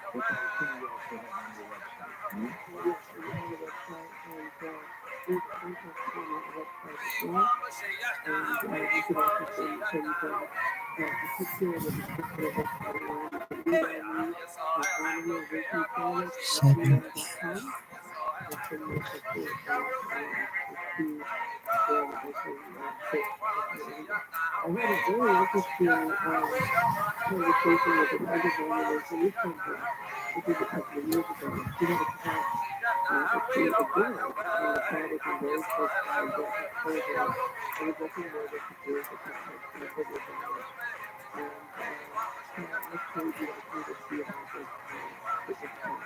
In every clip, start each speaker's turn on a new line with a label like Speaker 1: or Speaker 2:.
Speaker 1: Okay, so you also have on your website, right?
Speaker 2: Yes, we have a website, and there's other testimony on the website as well. And you can also send a picture of the description of what's going on. You can email me at anima.ricky@gmail.com and send me a picture of the then I can post it on there. I had a very interesting conversation with another woman in Newfoundland. This was a couple of years ago. She had a cat that she adored, and the cat was in very close contact and told her there was nothing more they could do. The cat had irreparable damage. And so I told you I told her she would have this cat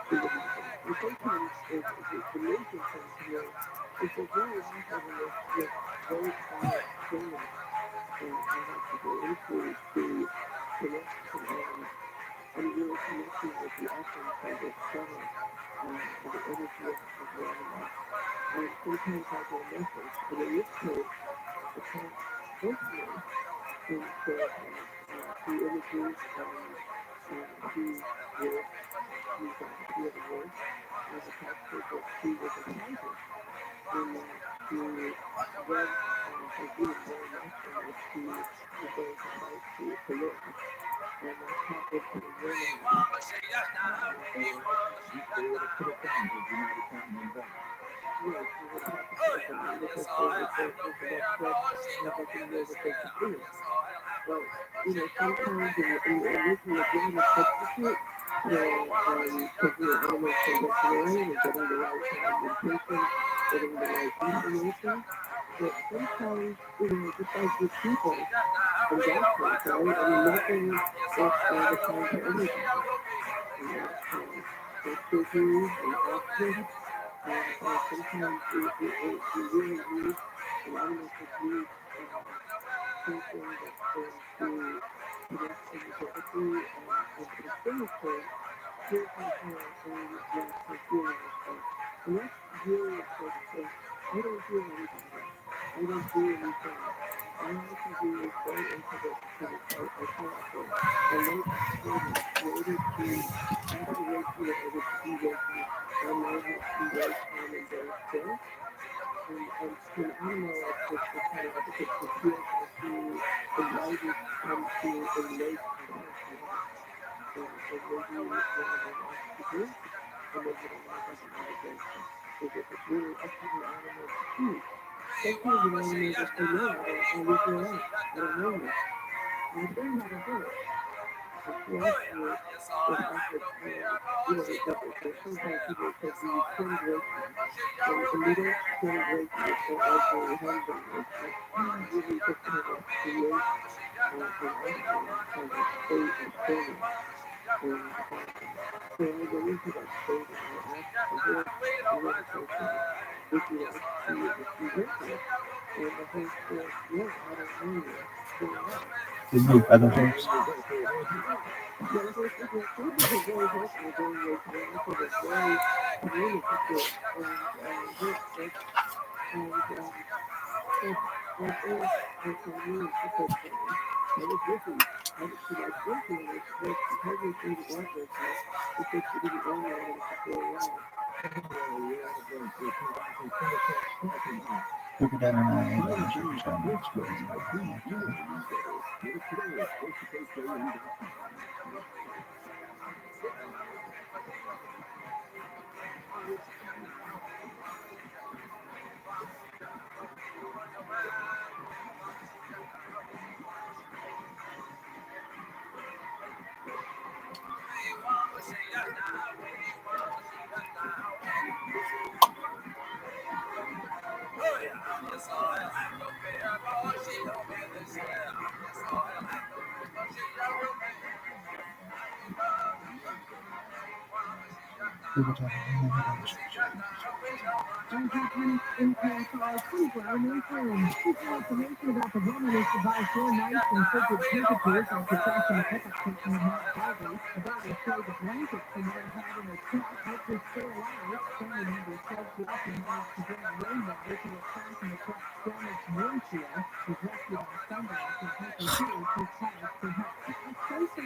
Speaker 2: see what happens. And sometimes the amazing thing to me is that very often in this very quiet stillness that I have to go into to connect to animals, I'm really connecting with the essence of the center of the energy of the animal. And sometimes I get a message. And in this case, the cat spoke to me and said that through images and through words, she got a few of the words. The cat said that she was a tiger and that she loved her being very much and that she was going to fight to live. And that cat was kind of warning me.
Speaker 1: They would have put it down had you not gotten involved.
Speaker 2: Yes, you would have to put it down because there was enough stress and nothing more that they could do. But, sometimes and using again a substitute for taking your animal to a veterinarian and getting the right medication, getting the right information, that sometimes, just like with people and doctors, right? I mean, nothing works all the time for everybody. There's surgeries and accidents, and sometimes we really need an animal could need something that's going to connect energetically and facilitate his or her own natural healing response. And that's really important. So I don't heal anybody. I don't do anything. All I can do is go into this because I tell people I live experiment in order to activate you in order to be waking. I know how to be very calm and very still. And to an animal, it's kind of like it feels like being invited to come to a lake of energy. And maybe the animal wants to drink, or maybe the animal doesn't want to drink. It's really up to the animal to choose. Sometimes an animal will say, no, I'll leave you alone. I don't know you. And I'll show you how to do it. And she asked me if I could, sometimes people say, do you twin Reiki? And we don't twin Reiki. It's not like a handbang Reiki. We really just kind of create an offering of a state of stillness. And so I went into that state and I asked the other person, would you like to receive Reiki? And the host said, no, I don't know you. Who am I?
Speaker 3: Did you other hosts?
Speaker 2: Yeah, the host was very helpful during Reiki, and also was very communicative and very quick. And so I asked me and she said, I was busy. How did she like Reiki? And I said, well, she told me she didn't want Reiki because she didn't want the animals to feel alive.
Speaker 3: Look at that and
Speaker 2: More information about the woman who survived 4 nights in frigid temperatures after crashing a pickup truck near Mount Calvary. The driver shared the blankets she might have had in her truck helped her stay alive. Family members said she also managed to drain rainwater to a crack in the truck's damaged windshield. Was rescued on Sunday after taking 2 or 3 calls for help. A closer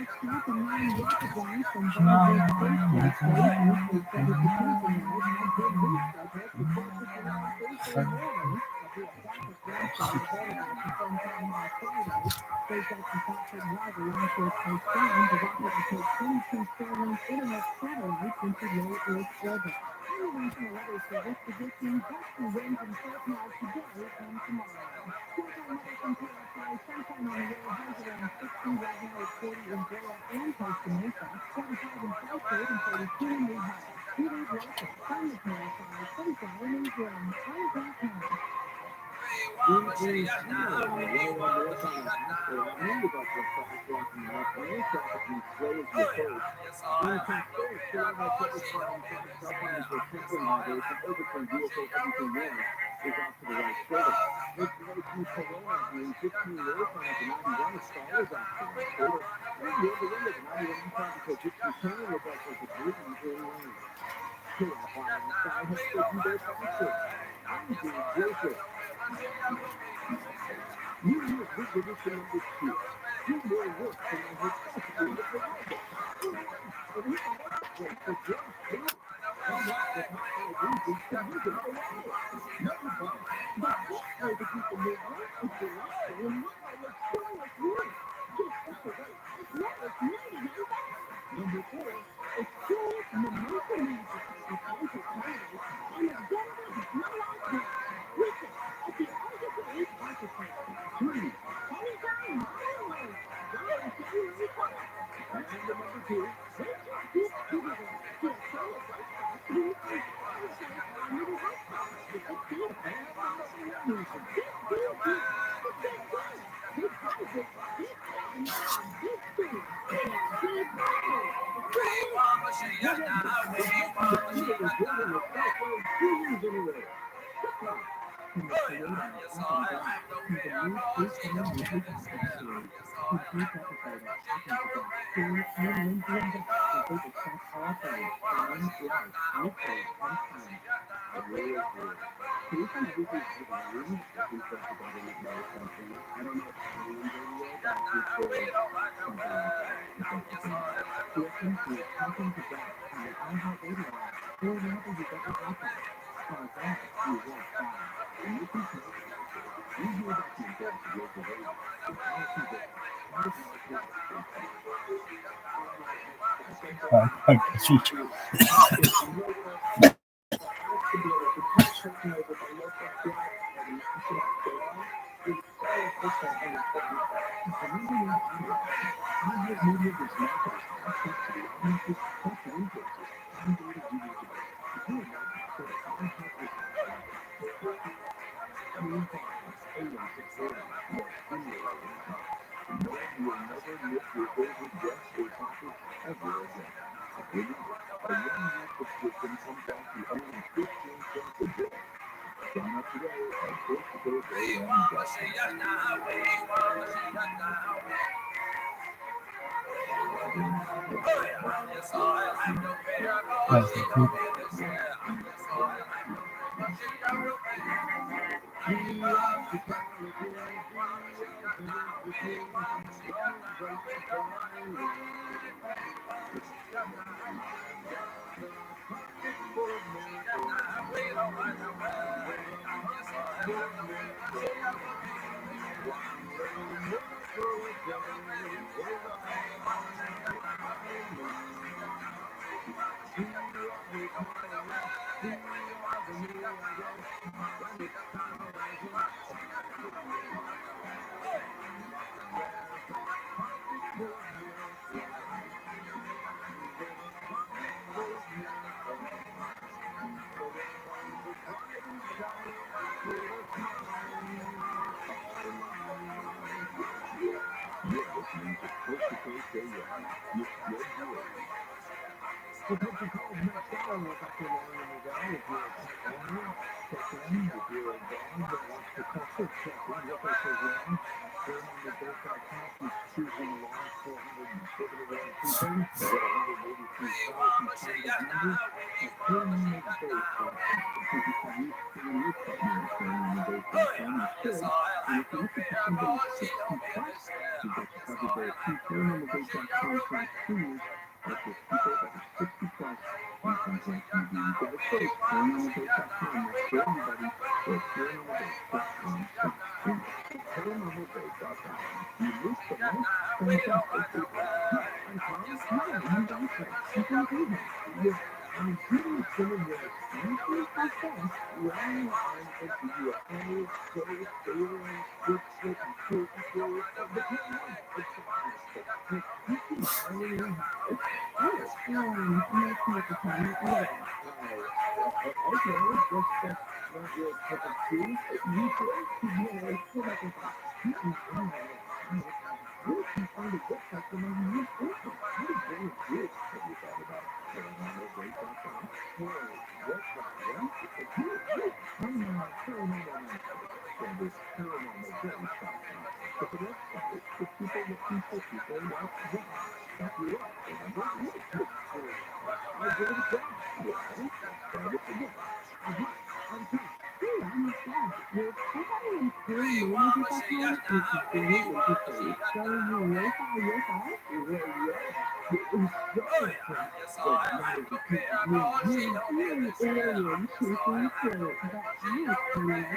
Speaker 1: Well, take the calls next hour. We'll talk to Lauren and the guy. If you're a pet owner, check in. If you're a dog that wants to customer check in with us as well. TrumAn.com keeps choosing launch 471 people. We got 183,000 target members. At TrumAnBase.com. So you can use your partner at TrumAnBase.com. You should. And if you're looking for somebody 60 plus, we've got you covered there too. TrumAnBase.com/tools. That's for people that are 60 plus and contact TV. You got a choice. TrumAnBase.com. That's for everybody. Or TrumAnBase.com/tools. TrumAnBase.com. You missed the most fantastic people. I'm Tom. Yeah, you guys are. You can do that. Yeah. I'm doing some of this. You think I can? Well, I'm a UFO, so alien, Bigfoot, and Bigfoot, but you know, it's a monster. You can only have it. Oh, let's make a comment. Okay, that's not your cup of tea. You could, still have a thought. Where can you find a good customer in this person? What is very good? Have you thought about TrumAnBase.com? Hey, what's that? What? I'm not TrumAnBase.com. It's a website for people looking for people like that. That you are. Remember? I go to class. Yeah, try this again. I'm Tom. Hey, I'm not bad. You're probably very maybe that's one. It's very interesting. So you know how you're fast? Well, yeah. It's so aliens shooting through, but I can like that. Wow, this program is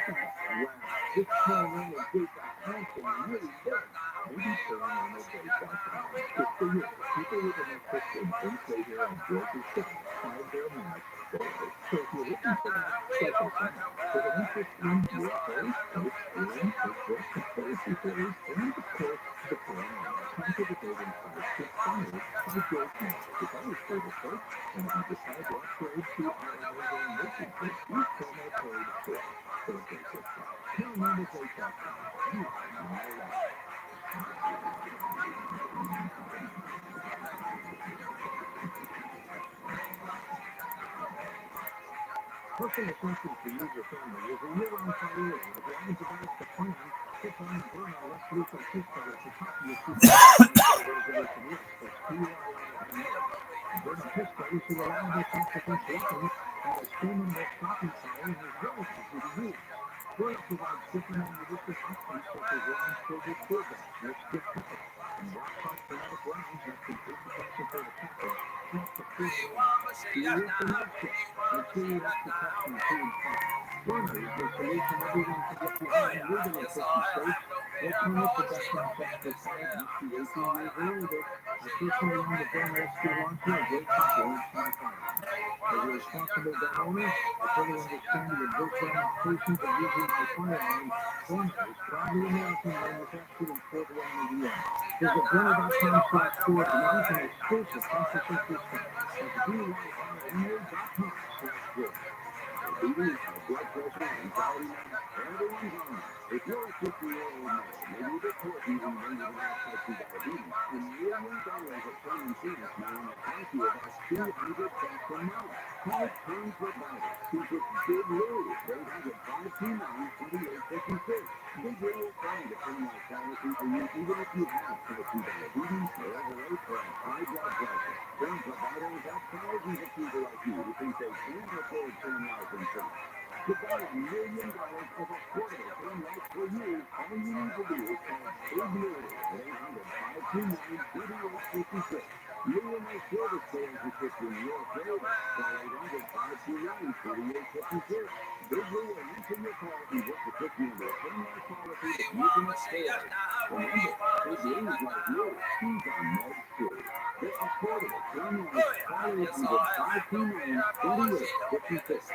Speaker 1: based on something really big. Maybe TrumAnBase.com. Good for you. People with an assistant and stay here on George's show. Find their match daily. So if you're looking for that special friend with an interest in UFOs, exploring Bigfoot, conspiracy theories, and of course, the paranormal, come to the Golden Site, inspired by George Moore. It's always free to search, and if you decide to upgrade to our amazing merchant kit, use promo code FORCE for a great discount. TrumAnBase.com. You are my life. Personal safety for you and your family is a year-round priority. As long as it is the plan, sit down and burn our less lethal pistol at the top of your resolution list. That's TRILLIONAIRE. Burning pistol is a reliable self-defense weapon that has tremendous stopping power and is relatively easy to use. Burner provides different ammunition options such as rounds filled with tear gas, which give pepper, and black-hot kinetic rounds that can incapacitated attackers up to 4 minutes. Do you work the night shift? Make sure you have protection too in time. Burner is the solution everyone can get behind legally 50 states. No permit production checks required. Must be 18 years or older. I personally own the Burner SC launcher, a great comprehension of firearms. As a responsible gun owner, I fully understand the adverse ramifications of using my firearm. Burner is proudly American, manufactured in Fort Wayne, Indiana. Visit Burner.com/store now for an exclusive 10% discount. That's BYRNA.com/store. Diabetes, high blood pressure, anxiety, everyone's on it. If you're a 50-year-old male, maybe you report using one of the last type 2 diabetes, $1 million of free insurance now on a policy of about $200 a month. Call Turn Provider. Speak with Big Lou, 800-529-2856. Big Lou will find a criminal policy for you even if you have type 2 diabetes, or overweight, or high blood pressure. Turn Provider has got thousands of people like you who think they can't afford term life insurance. To buy $1 million of affordable term life for you, all you need to do is call Big Lou at 800-529-2856. Lou and my service sales will put you in your favor. Call 800-529-2856. Big Lou will answer your call and work to put you into a term life policy that you can afford. Remember, Big Lou's like you. He's on meds too. For affordable term life, call 800-529-2856.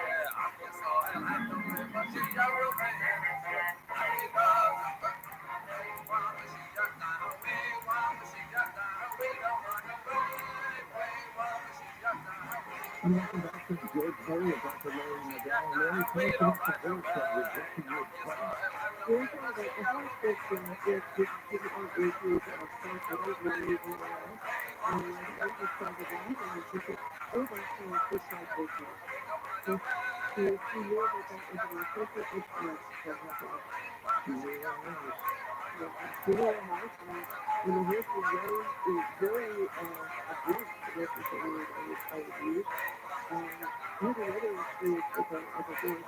Speaker 1: And welcome back to George Perry and Dr. Larry Nadal. Larry, tell us about the horse that rejected your product.
Speaker 2: Yeah, so like a horse that is people aren't into sensitive really overall. The English says that even when people it was actually just like business. So she knew that that was an authentic influence for her horse.
Speaker 1: She knew her horse.
Speaker 2: Yeah, she knew her horse, and the horse was very abrupt. I guess is the word I would use. I had another experience with a horse.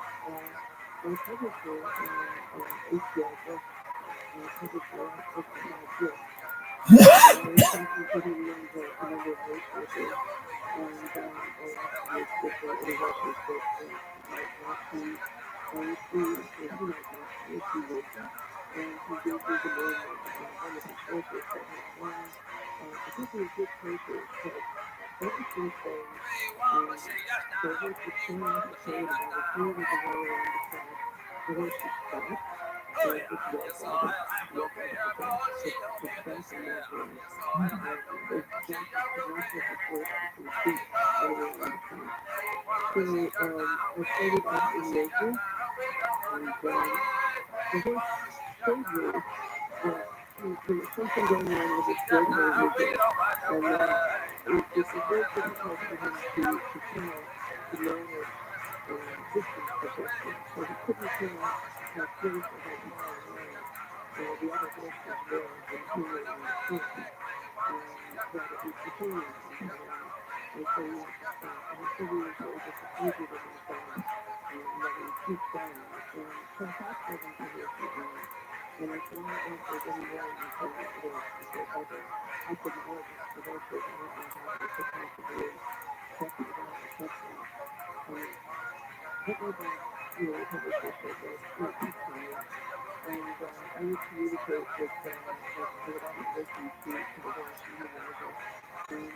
Speaker 2: My publisher, HBI Books, published my last book for 5 years. And I was talking to him over a number of newspapers, and I asked him if there were any horses that might not be free, or he might not be free racing. And he gave me the name of one of his horses that had won, I think it was good papers, but that was his thing. The horse was coming off the plate about a third of the way around the track. The horse was stopped and just walked out of the track. Just stopped and walked away. They jumped, could not get the horse to his feet all the way around the track. So I started asking racers, and the horse showed me that there was something going on with his brachial region, and that it was very difficult for him to tell, to manage distance perception. So he couldn't tell how close or how far away the other horses were when he were on the turn. That it was deteriorating him, and so he had to stop. And so we were very disappointed in that dog, and that he would keep going. And so I talked to him for half an hour, and I said, I don't know if there's any way you can there's like a ophthalmologist for horses. I don't know how they could possibly check the dog or touch them. Um, but my boss, the publisher said that, he's fine. And I would communicate with, I would offer listen to the horse, and he knows it. And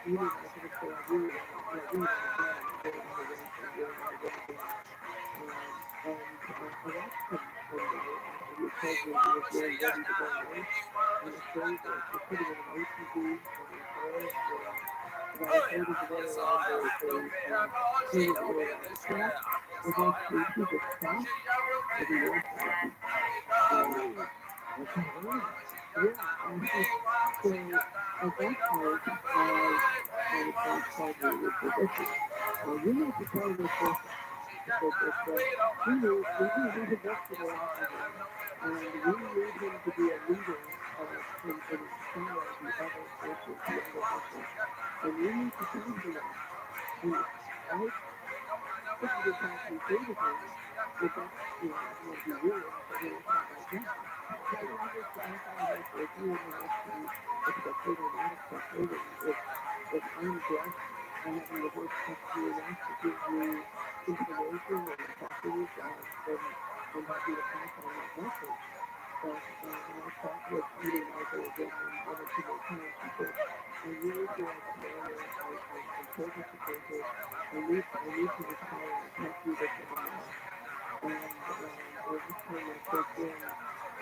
Speaker 2: he was also would say, I really want to, I really want to go, I really want to race, I really want to win again. I watched him one day after he had told me he was really ready to go race. And the story goes, they put him in an ATV, and they drove about a third of the way around third of the way around the track. The horse, he just stopped, and he walked out.
Speaker 1: Oh, that's incredible.
Speaker 2: Yeah, so at that point, my boss called me and said, listen, you need to tell this person. He said that we've invested a lot in him, and we need him to be a leader and inspire the other horses, the younger horses. And you need to tell him that. And I couldn't get past me through with him, but that's, I don't want to be rude. I said, well, it's not my job. I said, I find out if you and the horse can accept it or not accept it, and if I'm blessed by having the horse trust me enough to give you information and impressions, then I'm happy to pass on that message. But when I sat with meeting Michael again one or two more times, he said, I really feel like a failure. I'm so disappointed. I need to retire. I can't do this anymore. And last time I checked in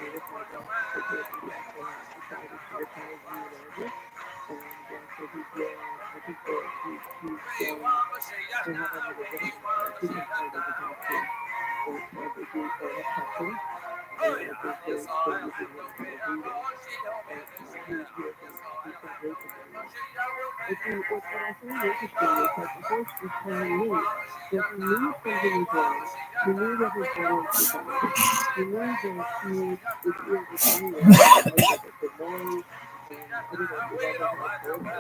Speaker 2: with my boss, he said that he had decided to retire junior August. And so he's now, I think that they have him in a different, different part of the pasture. They have testing, and I think they're using him for a breeding. But he's not racing anymore. But what I find interesting is that the horse was telling me that he knew something was wrong. He knew that his balance was off. He knew that if he had retired, it might have been noise. I don't know if you've ever had horses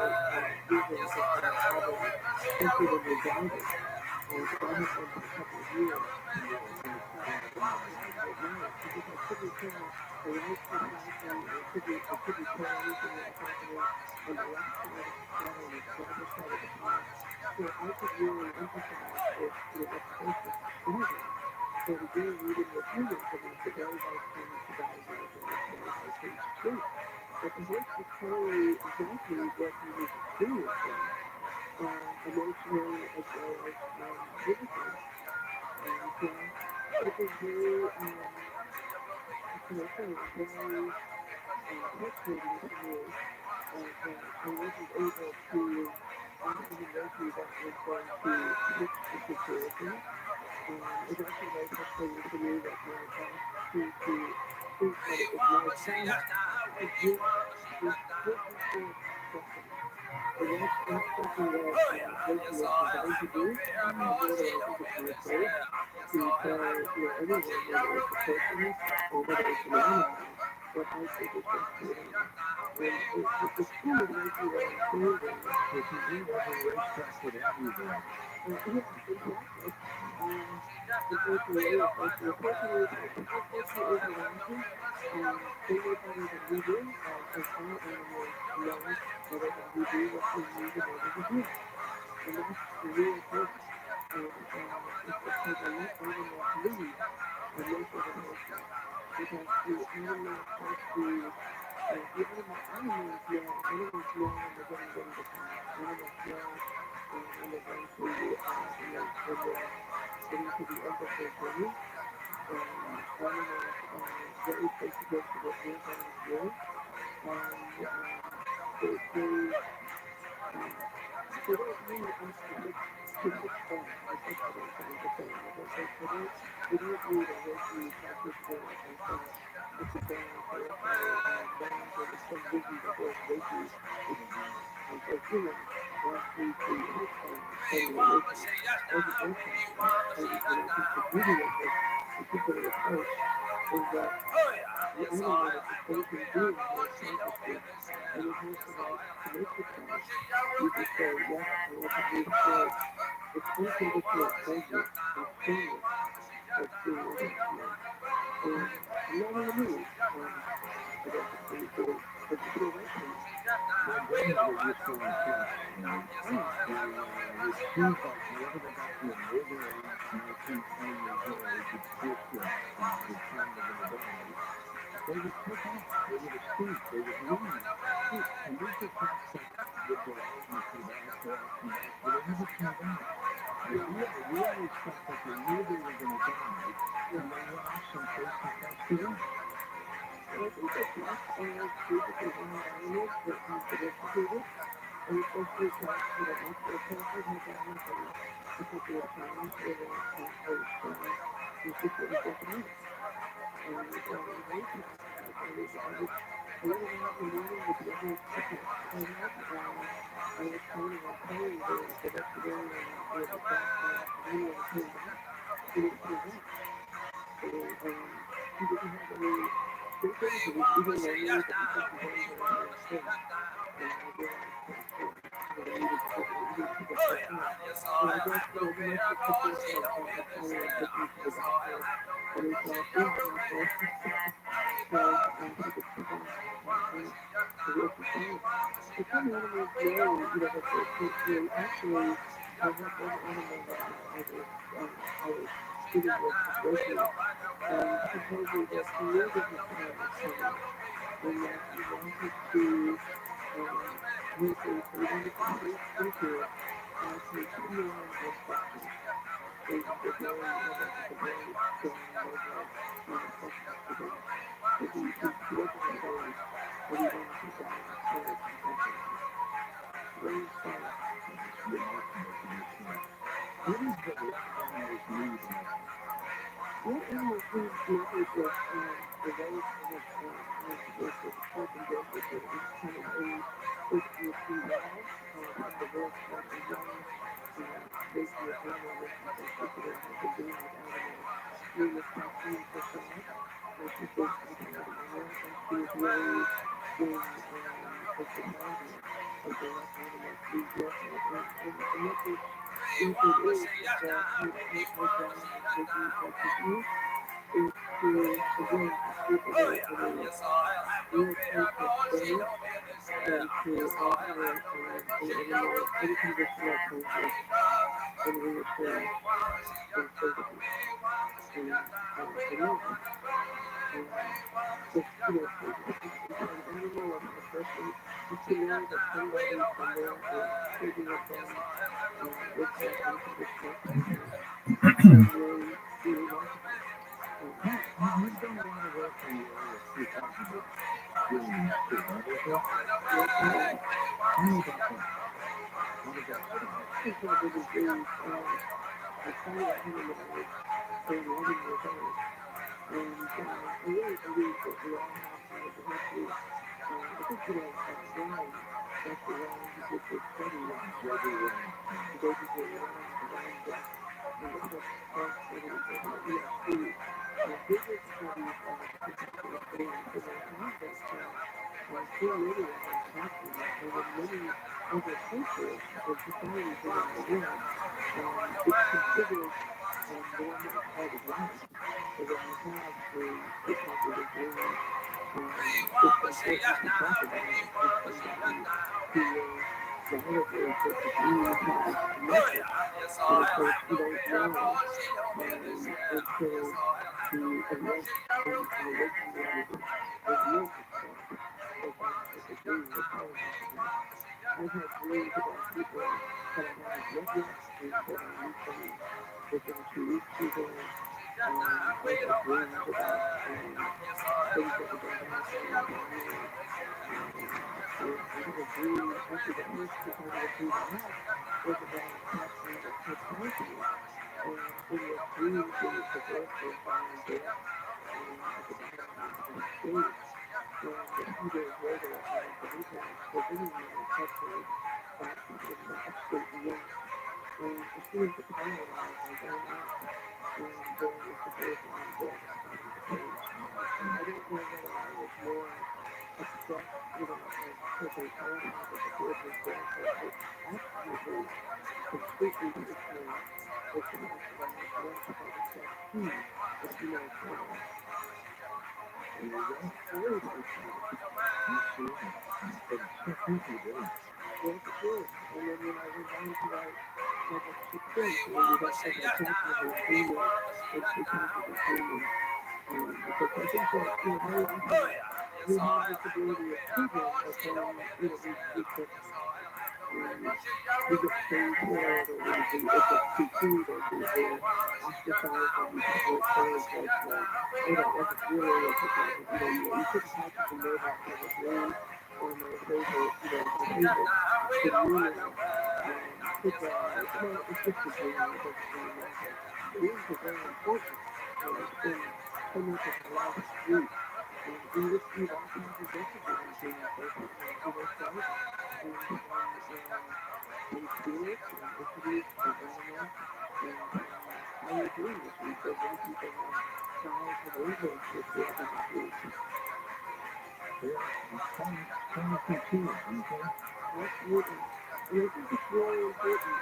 Speaker 2: using having sensor when you're driving. But I had one for a couple of years, and
Speaker 1: Oh,
Speaker 2: it
Speaker 1: yeah.
Speaker 2: kept me up at night because I couldn't tell the lights were flashing, and I couldn't tell anything that was happening on the left side of the car, on the driver's side of the car. So I could really empathize with the horse was describing. That he really needed with humans, and it's a very hard thing to diagnose, and it's a very hard thing to treat. But the horse was telling me exactly what he was experiencing, emotionally as well as physically. And it was very, what can I say, very frustrating for me that I wasn't able to offer him therapy that was going to fix the situation. It was also very frustrating for me that my boss think that it was my task to get this person for custody. And that's something that Loki is designed to do. Nor do I think it's my place to tell everyone, whether it's a person or whether it's an animal, what I think is best for them. And it's kind of likely that I'm saying that.
Speaker 1: If you knew every racetrack would have you there.
Speaker 2: Yeah, exactly. Unfortunately, unfortunately, overwhelming. They know better than we do, as all animals know better than we do what we need in order to do. And that's the real thing. It's because I let animals lead and make it emotional. Because the animal has to, animals know when they're getting ready to pass. Animals know when they're going to, when they're getting to the end of their journey. Animals are very sensitive to what we're going through. They don't need us to look fun. I guess what I'm trying to say. They don't need a Reiki package there and say, this is going to let my mind or the sun vision that does Reiki is and so humans want me to understand study Reiki. All the aircraft and I think the beauty of this particular approach is that the animal is a thinking being who is consciously and it has the right to make the choice. You just say, yes, I want to move towards this unconditional pleasure and stillness that's being offered to me. And I'm not in the mood, I guess, for the situation.
Speaker 1: Well, definitely you're so intense. It seems like whenever they got to an older age, 19, 20 years old, it's different the time they're going to die. They would take off. They would escape. They would leave. And we just have such good belonging to the after back, but they never come back. We always felt that they knew they were going to die, and they went off someplace and passed away.
Speaker 2: And I think it's less of basically wild animals that have domesticated, and especially cats that are actual cats had that happen a couple of times where the cat was just really broken up. And one cat, I went out in the morning with the other two cats I had. I was planning on calling the veterinarian or the vet that afternoon when I came back. He didn't come back. So he didn't have any symptoms. He was even lonely, but he took very, very long thing. And I realized pretty soon that I needed to get checked out. And I guess, domestic people had followed up with me to the doctor, and he thought, yeah, I'm not sure. So he could check out the real society. But some animals know, that they actually, I had one animal that I was treating with Reiki, and he told me that he knew that his time was coming, and that he wanted to, he wanted to take into it, ask me 2 more questions. They were very, a very strong, noble, questions to them. So he wasn't afraid, but he wanted to guide us forward some questions. Very inspiring.
Speaker 1: Remarkable to me, too. What is the what animals need most?
Speaker 2: What animals need message with the very kind of with the pork and goat, which is kind of basically a log from the world's part of young basically animal rescue in particular have been doing with animals. Julia Cassian for that. She's based in California, and she is really been a survivor of the left animals being killed. And what this method is that my job as taking practitioners is to, again, to speak about a real place of stillness and to offer an unconditional kindness and reassurance and safety and love. Just, if you're an animal or a person, just to know that somebody somewhere is taking of them with that unconditional kindness is really, really wonderful.
Speaker 1: You've done a lot of work in the area of precognitive dreams, too, haven't you?
Speaker 2: Yes, I have.
Speaker 1: Tell me about that. How does that start?
Speaker 2: Precognitive dreams, I started at home when I was 11 years old. I really believe that we all have kind of the history. I think, Ryan, Dr. Ryan, who did this study, J.B.J. Ryan, the Ryan book, and the other studies about ESP, they did studies of contextual experience, and they found that correlated with attachment, and in many other cultures or societies around the world, it's considered a normal part of life. So when you have a kidnapping agreement, it's important to talk about it with somebody who will validate that you have a message. And of course, you don't know until the event in the waking reality reveals itself. Like like a dream, you're telling us about. I've had dreams about people that I haven't met yet, and that I meet them within 2 weeks usually. I've had dreams about things that were going to happen in my family. I had a dream, actually the first competitive dream I had was about passing the totality. And in this dream, there was the birth of Brian Death at the bottom of the stage. And a few days later, my grandparents were visiting me in Texas, back in upstate New York. And as soon as the car arrived, I got out, and there was the birth of my death at the bottom of the stage. I don't know whether I was more upset, because they terrified that the kid was dead, but I absolutely, completely personally was convinced that I had one supposed to a female child.
Speaker 1: There you go.
Speaker 2: Very, very sad.
Speaker 1: Absolutely. But it's so creepy, really.
Speaker 2: Yes, it is. And then when I went on to write my book Six, I mean, that as I talked with her senior, and she talked with her senior, because I think that, very often we have this ability as children of when, we get shamed for it, or it gets poo-pooed, or we're ostracized, or we get told, oh, that wasn't really a problem. You couldn't possibly know that from a dream, or my favorite, the ruler, could, well, it's just a dream, it doesn't really matter. Dreams are very important. It's been so much of our life street, in which we've all kinds of messages in dreams, both inner self and spirits and entities and animals, and how you're doing this week. So many people have childhood angels with them this week.
Speaker 1: Yeah, it's kind of creepy, isn't it?
Speaker 2: Absolutely. And I think it's really important,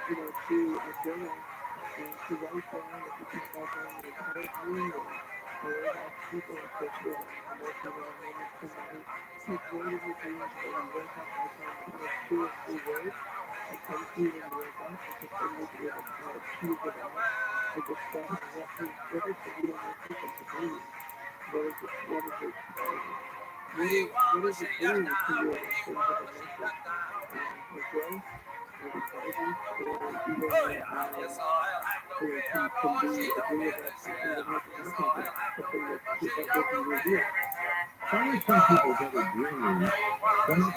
Speaker 2: to journal and to write down, if you can't write down the entire dream, or ask people, especially around emotional moments tonight, take one of your dreams when you wake up, write down the first 2 or 3 words that come to you when you wake up, because then you'll be able to kind of tease it out and discover what is the real message of the dream. What is it bringing to you in terms of a message of growth, of intelligence, or even can be a dream about something that hasn't happened yet, something that will be revealed.
Speaker 1: Why do some people get a dream private?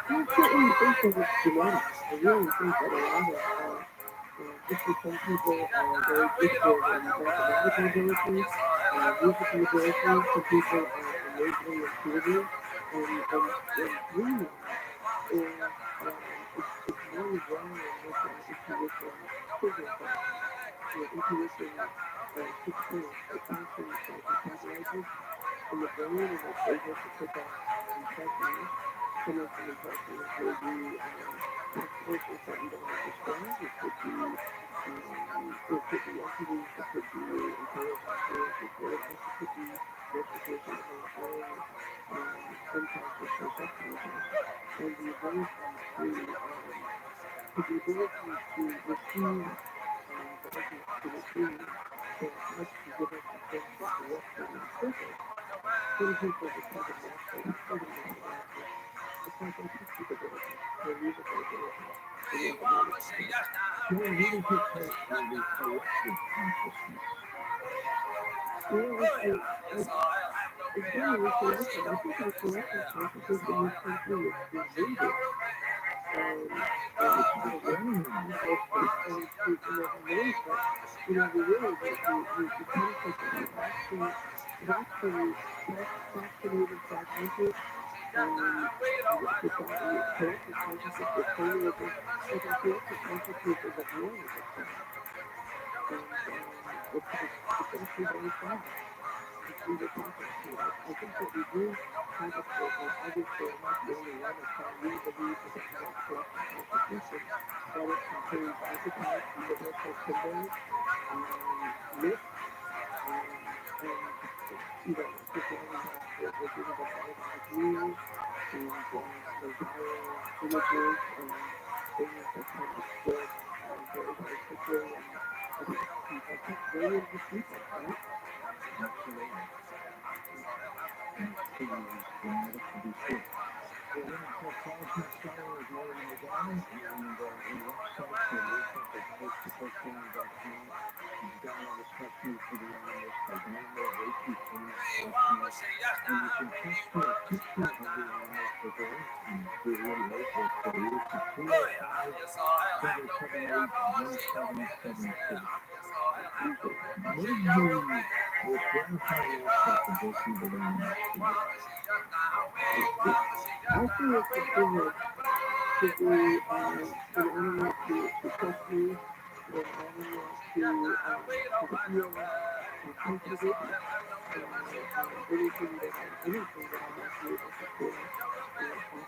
Speaker 2: I certainly think that it's genetic. I really think that a lot of, just as some people are very gifted in mathematical ability, musical ability, some people are innately intuitive, and dreaming is, it's one realm in which our intuition triggers us. Intuition kicks in, it functions like metabolizers in the brain, and it's able to pick up impressions, some of the impressions may be forces that we don't understand. It could be entities, it could be intelligent spirits, or it also could be messages of our own unconscious perceptions. And the ability to receive guidance, to receive, can actually give us a sense of direction and purpose. Some people just have a natural, it's like artistic ability, or musical ability, or mathematical ability.
Speaker 1: Well, who do you take place in the collective consciousness?
Speaker 2: It's very interesting. I think our collective consciousness in this country is limited. And it's kind of what most states only treat 11 days, but we really the concept of vaccinated, fragmented, society, collective consciousness is totally against, like our collective consciousness is at war with itself. And it's actually very sad. We were talking to, I think that we do have a statement, obviously I'm not the only one that's saying we believe that they have a collective consciousness and that it contains archetypes, universal symbols, myths, and just learning that we're given the Bible view and the viral images and things that can be spread very, very quickly and affect billions of people, right?
Speaker 1: Absolutely. It's dramatic to be sure. Yeah, so Plasma Scholar is loading the down, and the website for worship is picoftheday.com. You've got all the questions for the animals, there's animal Reiki training questions, and you can text me a picture of the animals today, and do a little legwork for you to 205-778-1772. What is the most gratifying aspect of working with animals for you?
Speaker 2: I feel it's a privilege to be an animal to trust me, for an animal to feel comforted, anything that I have to be able to feel happy.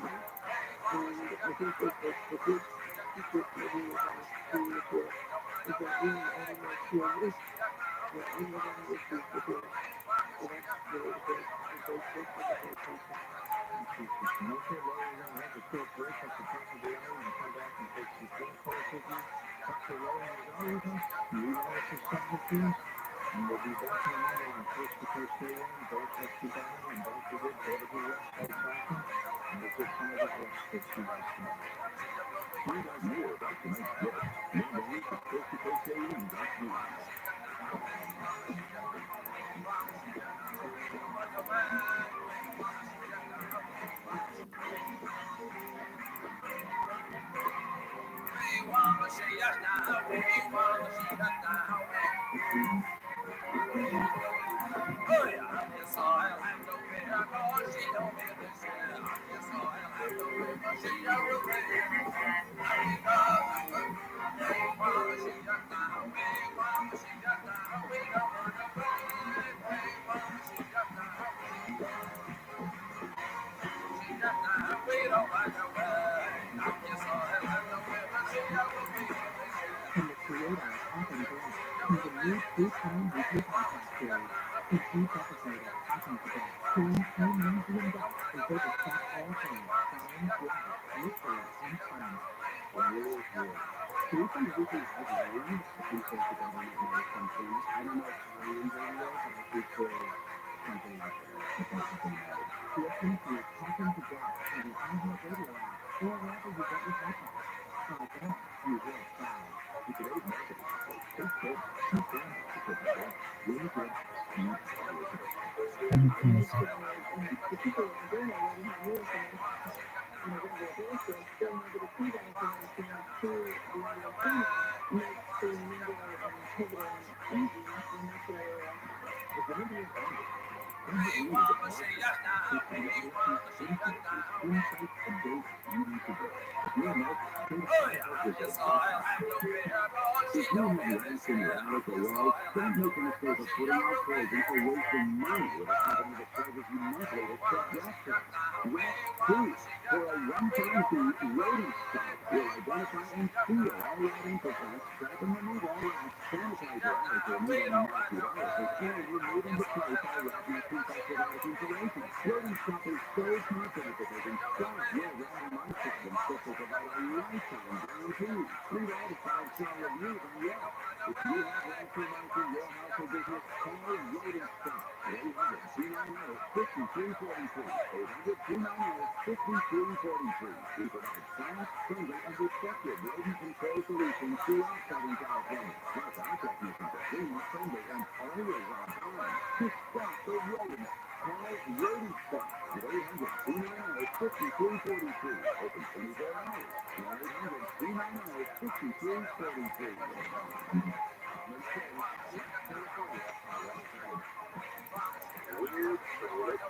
Speaker 2: And I think that the big secret that we have to feel is that we animals feel this, that we have any issues with it. So that's really the great gift of the great person.
Speaker 1: Okay, well, we're going to have a short break at the top of the hour and come back and take some phone calls with you. Dr. Rowan is on with us. You want us to submit these? And we'll be back in a moment on Coast to Coast AM. Don't touch the dial, and don't forget, go to the website often, and we'll get some of the guests that you want to know. Find out more about tonight's guest. Log on to coasttocoastam.com.
Speaker 2: From the creator of Hop and Break comes a new true-crime weekly podcast series. Each week episode of Hop and Break turns home museum docs until they solve all things crime, drama, mystery, and fun.
Speaker 1: Well, it is real. Can you think of anything I've learned as we talk about animal something? I don't know if aliens are real, but I think there's something out there that doesn't matter.
Speaker 2: Listen to Talking to God on the iHeartRadio app or wherever you get your podcasts. Now,
Speaker 1: You will find in today's marketing, take care, keep them, because the best really good keep listening.
Speaker 2: the people that are doing it already have new information. Whether it is, they're still able to see that information to the audio format makes the number and pivoting easy, and that's what I really like about it.
Speaker 1: If the media is ended, then what you need is a marketing, insights, and data you need to get. If you're a marketer, think about this. If you have less in your house or walls, don't make the mistake of putting out clothing or wasting money with a company that charges you monthly to check wax rates. Wax Proof, for a one-time fee, ROTHSCHILD will identify and seal all writing complaints, track and remove all wax, sanitize your eyes to remove unwanted viruses, and removing the trace all rat nest infected out information. ROTHSCHILD is so confident that they can stop your random eye problems that they provide a lifetime guarantee. Read all the 5-star reviews on Yelp. If you have rat termites in your house or business, call ROTHSCHILD. 1-800-290-5000. We provide fast, friendly, and effective rodent control solutions throughout Southern California. Plus, our technicians are clean, friendly, and always on time. To stop the rodent, call Rodent Stop at 800-290-5343. Open 24 hours. 1-800-290-5343. Common sense, let's start a fight. Weird Slick.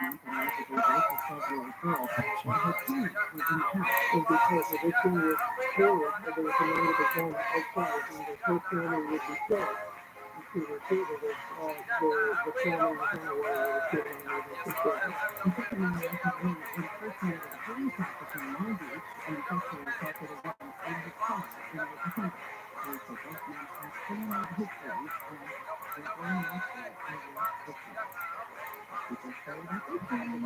Speaker 1: month and a half ago, both a 12-year-old girl and her parents were in the house.
Speaker 2: And because the victim was told that there was a man with a gun outside and that her family would be killed, and she repeated it, the family was unaware of the shooting and was suspicious.
Speaker 1: And secondly, we also know that when first made a police officer in Long Beach, and sexually assaulted a woman in his car in late December. And so both men have criminal histories, and they're all not early victims. People say that they can.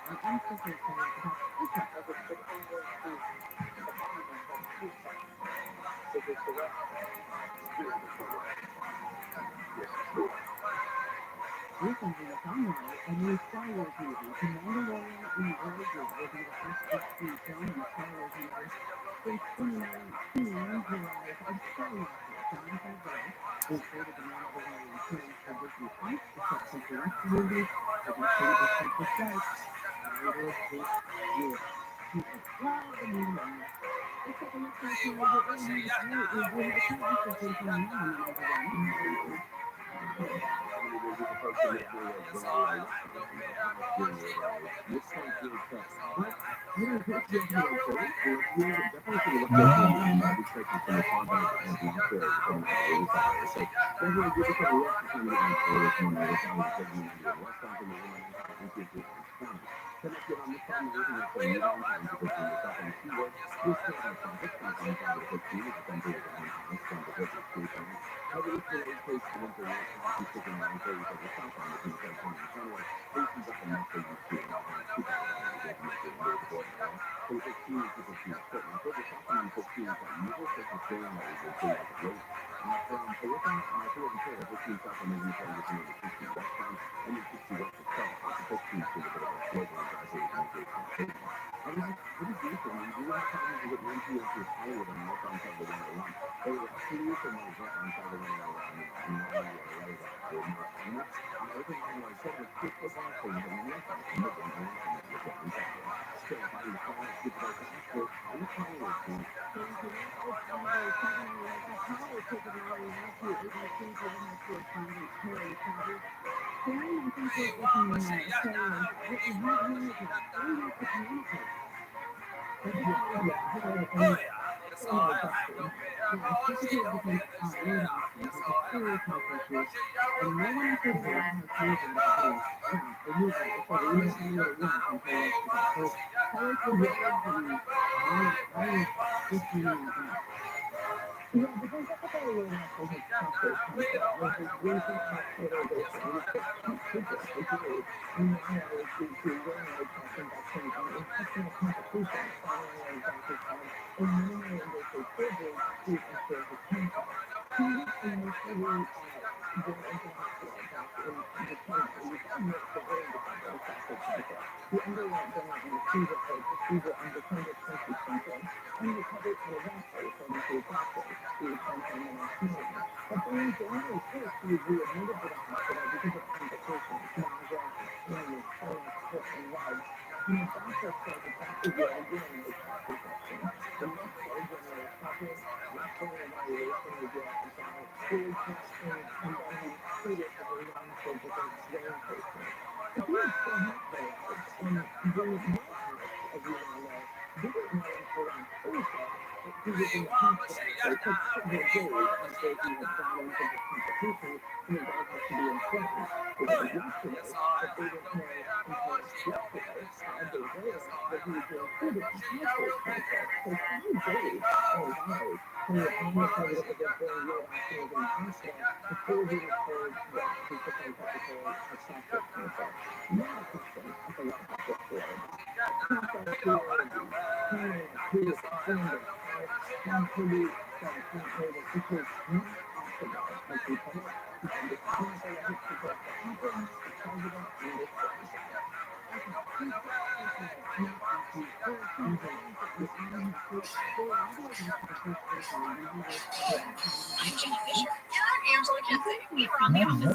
Speaker 1: And I'm super excited about recently, downloaded a new Star Wars movie, The Mandalorian and Rogue One, will be the first HD film in the Star Wars universe since 2019 relies on skywalker Jon Favreau, who created the Mandalorian series for Disney Plus, is set to direct the movie, as he is set to start later this year. People love the Mandalorian. Let's take a look at the early news tonight. We do have a few extra things going on in the Mandalorian.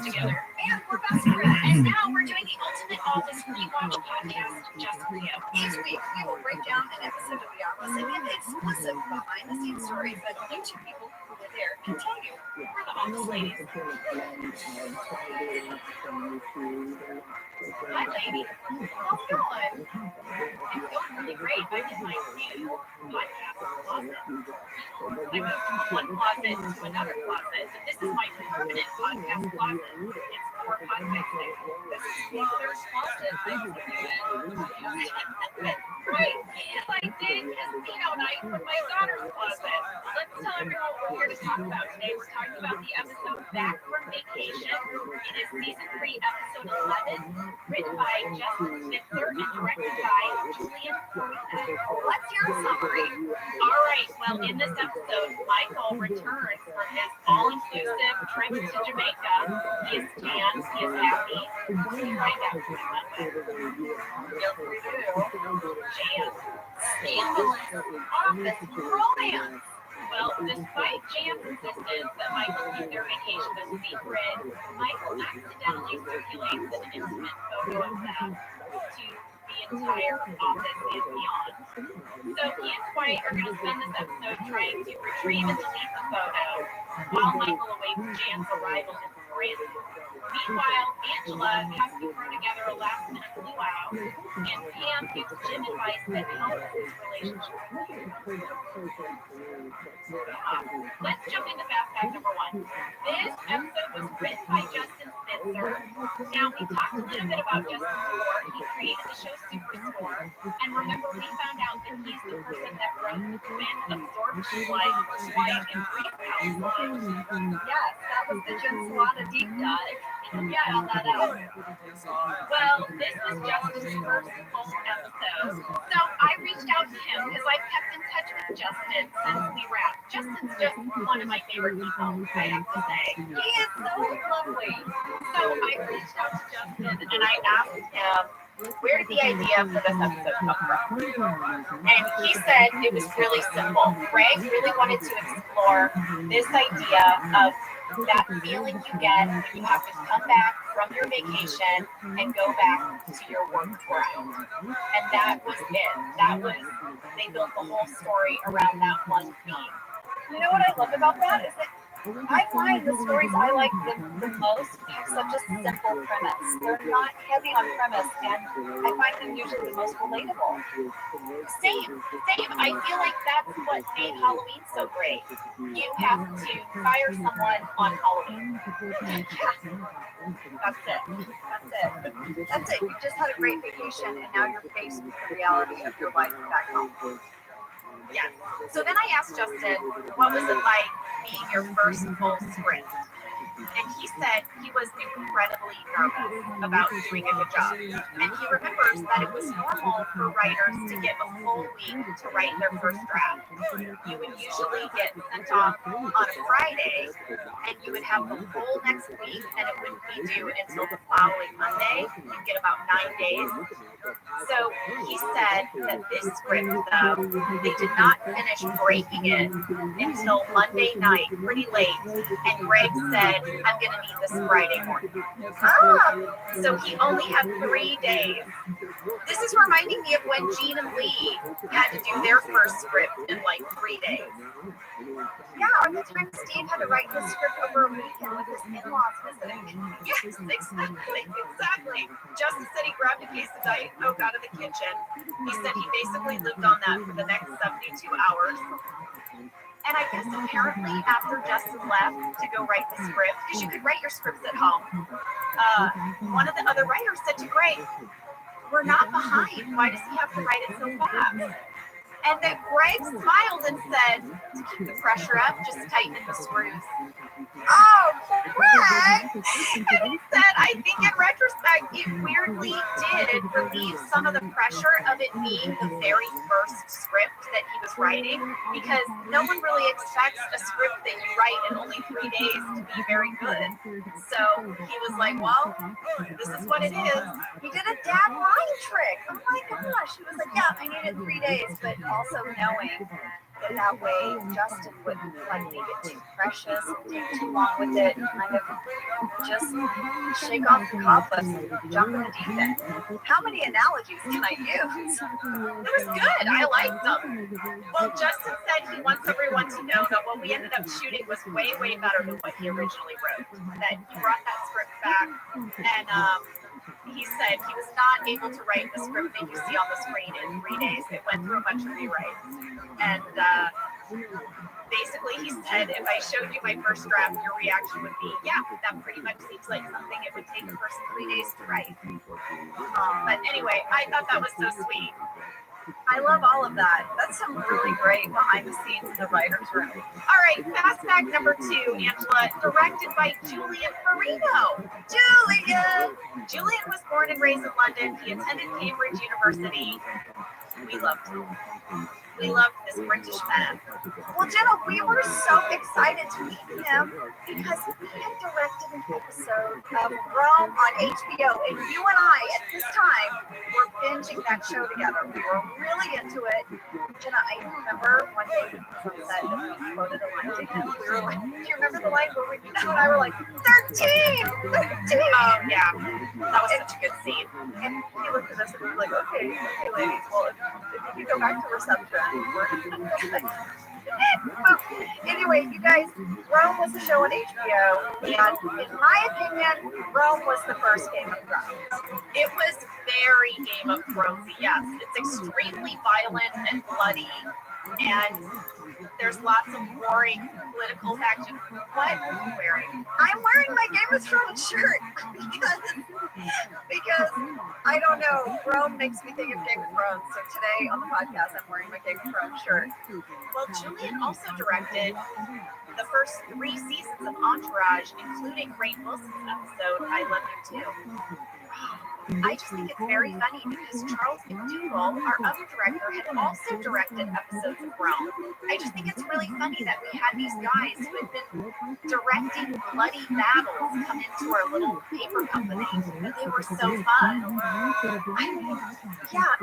Speaker 3: Together. And we're best friends. And now we're doing the Ultimate Office Rewatch podcast just for you. Each week, we will break down an episode of the office and give exclusive behind-the-scenes stories that only two people who were there can tell you. We're the office ladies. Hi, lady. How's it going? It's going really great. I'm in my new podcast closet. I moved from one closet to another closet, but this is my permanent podcast closet. It's for podcasting. This is the third closet I've used. Right, yes, I did casino night from my daughter's closet. Let's tell everyone what we're here to talk about today. We're talking about the episode Back from Vacation. It is season 3, episode 11, written by Justin Spitzer and directed by TRILLIONAIRE. Let's hear a summary. All right, well, in this episode, Michael returns from his all-inclusive trip to Jamaica. He is tan, he is happy. We find out who he went with. Yes, we do. Jan. Scandalous office romance. Well, despite Jan's insistence that Michael keep their vacation a secret, Michael accidentally circulates an intimate photo of them to the entire office and beyond. So he and Dwight are going to spend this episode trying to retrieve and delete the photo while Michael awaits Jan's arrival in Scranton. Meanwhile, Angela has to throw together a last-minute luau, and Pam gives Jim advice that helps his relationship. Let's jump into fast fact number 1. This episode was written by Justin Spitzer. Now, we talked a little bit about Justin before. He created the show Superstore, and remember, we found out that he's the person that wrote the twin absorption line for Dwight and Greenhouse line.
Speaker 4: Yes, that was the Jim Salata deep dive.
Speaker 3: Yeah, all that out. Well, this was Justin's first full episode. So I reached out to him because I've kept in touch with Justin since we wrapped. Justin's just one of my favorite people, I have to say. He is so lovely. So I reached out to Justin and I asked him, where did the idea for this episode come from? And he said it was really simple. Greg really wanted to explore this idea of that feeling you get when you have to come back from your vacation and go back to your work grind. And that was it. They built the whole story around that one theme.
Speaker 4: You know what I love about that is that I find the stories I like the most have such a simple premise. They're not heavy on premise, and I find them usually the most relatable.
Speaker 3: Same. I feel like that's what made Halloween so great. You have to fire someone on Halloween.
Speaker 4: That's it. You just had a great vacation, and now you're faced with the reality of your life back home.
Speaker 3: Yeah. So then I asked Justin, what was it like being your first full script? And he said he was incredibly nervous about doing a good job. And he remembers that it was normal for writers to get a full week to write their first draft. You would usually get sent off on a Friday, and you would have the whole next week, and it wouldn't be due until the following Monday. You'd get about 9 days. So he said that this script, though, they did not finish breaking it until Monday night, pretty late. And Greg said, I'm going to need this Friday morning. So he only had 3 days. This is reminding me of when Gene and Lee had to do their first script in like 3 days.
Speaker 4: Yeah, or the time Steve had to write his script over a weekend with his in-laws visiting.
Speaker 3: Yes, exactly. Justin said he grabbed a case of Diet Coke out of the kitchen. He said he basically lived on that for the next 72 hours. And I guess apparently after Justin left to go write the script, because you could write your scripts at home, one of the other writers said to Greg, we're not behind. Why does he have to write it so fast? And then Greg smiled and said, to keep the pressure up, just tighten the screws.
Speaker 4: Oh, Greg!
Speaker 3: And he said, I think in retrospect, it weirdly did relieve some of the pressure of it being the very first script that he was writing, because no one really expects a script that you write in only 3 days to be very good. So he was like, well, this is what it is.
Speaker 4: He did a dad line trick. Oh my gosh. He was like, yeah, I needed 3 days, but also knowing But that way, Justin wouldn't like make it too precious and take too long with it, and kind of just shake off the cobwebs and jump in the deep end. How many analogies can I use?
Speaker 3: It was good. I liked them. Well, Justin said he wants everyone to know that what we ended up shooting was way, way better than what he originally wrote. That he brought that script back, and he said he was not able to write the script that you see on the screen in 3 days. It went through a bunch of rewrites. And basically he said, if I showed you my first draft, your reaction would be, yeah, that pretty much seems like something it would take a person 3 days to write. But anyway, I thought that was so sweet.
Speaker 4: I love all of that. That's some really great behind the scenes in the writer's room.
Speaker 3: All right, fast fact number 2, Angela, directed by Julian Farino. Julian was born and raised in London. He attended Cambridge University. We loved him. We loved this British man.
Speaker 4: Well, Jenna, we were so excited to meet him because he had directed an episode of Rome on HBO, and you and I, at this time, were binging that show together. We were really into it. Jenna, I remember one day we said that we quoted a line to him. We were like, do you remember the line where you and I were like, 13! 13!
Speaker 3: Oh, yeah. That was such a good scene.
Speaker 4: And he looked at us and we were like, okay, ladies, well, if you go back to reception, anyway, you guys, Rome was a show on HBO, and in my opinion, Rome was the first Game of Thrones.
Speaker 3: It was very Game of Thronesy, yes. It's extremely violent and bloody, and there's lots of warring political action. What are you wearing?
Speaker 4: I'm wearing my Game of Thrones shirt because I don't know, Rome makes me think of Game of Thrones. So today on the podcast, I'm wearing my Game of Thrones shirt.
Speaker 3: Well, Julian also directed the first 3 seasons of Entourage, including Rainn Wilson's episode, I Love You Too. I just think it's very funny because Charles McDougall, our other director, had also directed episodes of Rome. I just think it's really funny that we had these guys who had been directing bloody battles come into our little paper company, and they were so fun.
Speaker 4: I mean, yeah,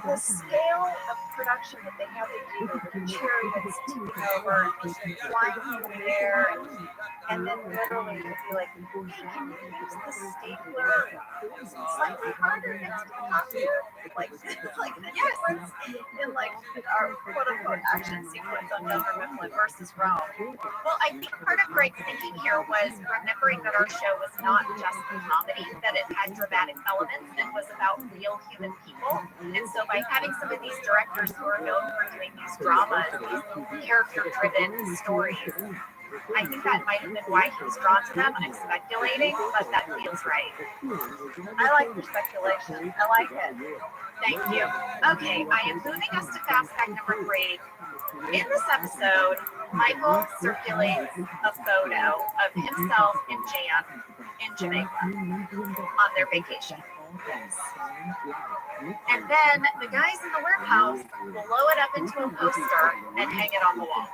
Speaker 4: the scale of production that they had to do with the chariots tipping over and flying through the air, and then literally it'd be like, can you use the stapler slightly harder next to the costume? Like yes, in like our quote unquote action sequence on Dunder Mifflin versus Rome.
Speaker 3: Well, I think part of Greg's thinking here was remembering that our show was not just a comedy, that it had dramatic elements and was about real human people. And so by having some of these directors who are known for doing these dramas, these character-driven stories, I think that might have been why he was drawn to them. I'm speculating, but that feels right.
Speaker 4: I like your speculation. I like it.
Speaker 3: Thank you. Okay, I am moving us to fast fact number 3. In this episode, Michael circulates a photo of himself and Jan in Jamaica on their vacation.
Speaker 4: Yes.
Speaker 3: And then the guys in the warehouse blow it up into a poster and hang it on the wall.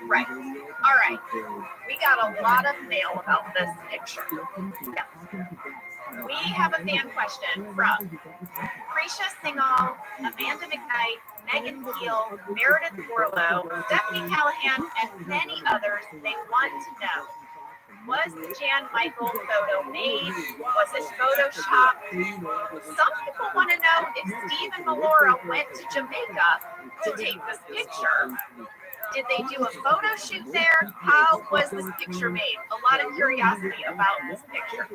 Speaker 3: Right. All right. We got a lot of mail about this picture. Yeah. We have a fan question from Prisha Singhal, Amanda McKnight, Megan Keel, Meredith Warlow, Stephanie Callahan, and many others. They want to know, was the Jan Michael photo made? Was it photoshopped? Some people want to know if Steve and Melora went to Jamaica to take this picture. Did they do a photo shoot there? How was this picture made? A lot of curiosity about this picture.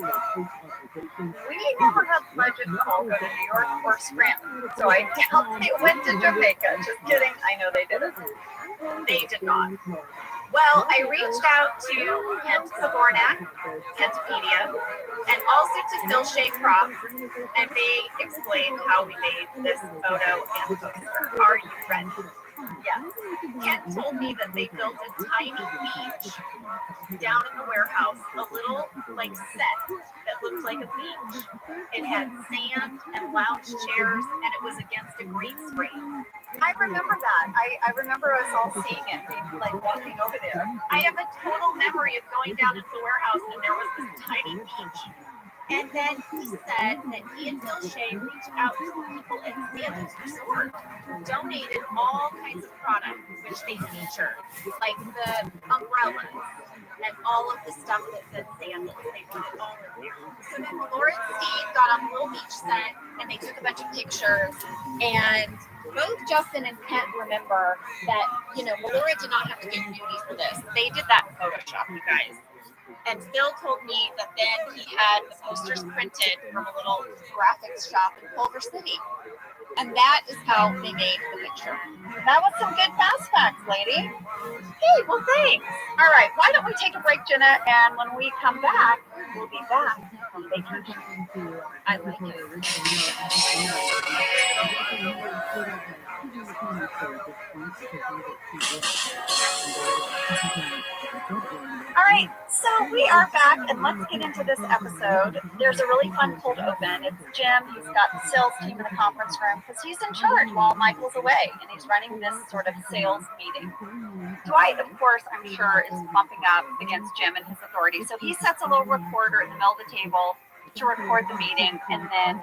Speaker 4: We never had the budget to all go to New York or Scranton, so I doubt they went to Jamaica. Just kidding. I know they didn't.
Speaker 3: They did not. Well, I reached out to Kent Sabornak, Kentpedia, and also to Phil Shea Prop, and they explained how we made this photo and poster. Are you ready? Yes. Kent told me that they built a tiny beach down in the warehouse, a little like set that looked like a beach. It had sand and lounge chairs, and it was against a green screen.
Speaker 4: I remember that. I remember us all seeing it, being like walking over there.
Speaker 3: I have a total memory of going down into the warehouse, and there was this tiny beach. And then he said that he and Phil Shea reached out to people at Santa's Resort who donated all kinds of products which they featured, like the umbrellas and all of the stuff that said Santa. They put it all in there. So then Laura and Steve got on a little beach set and they took a bunch of pictures. And both Justin and Kent remember that, Laura did not have to get beauty for this. They did that in Photoshop, you guys. And Phil told me that then he had the posters printed from a little graphics shop in Culver City. And that is how they made the picture. That was some good fast facts, lady. Hey, well, thanks. All right, why don't we take a break, Jenna? And when we come back, we'll be back from vacation. I like it. All right, so we are back, and let's get into this episode. There's a really fun cold open. It's Jim. He's got the sales team in the conference room because he's in charge while Michael's away, and he's running this sort of sales meeting. Dwight, of course, I'm sure, is bumping up against Jim and his authority. So he sets a little recorder in the middle of the table to record the meeting, and then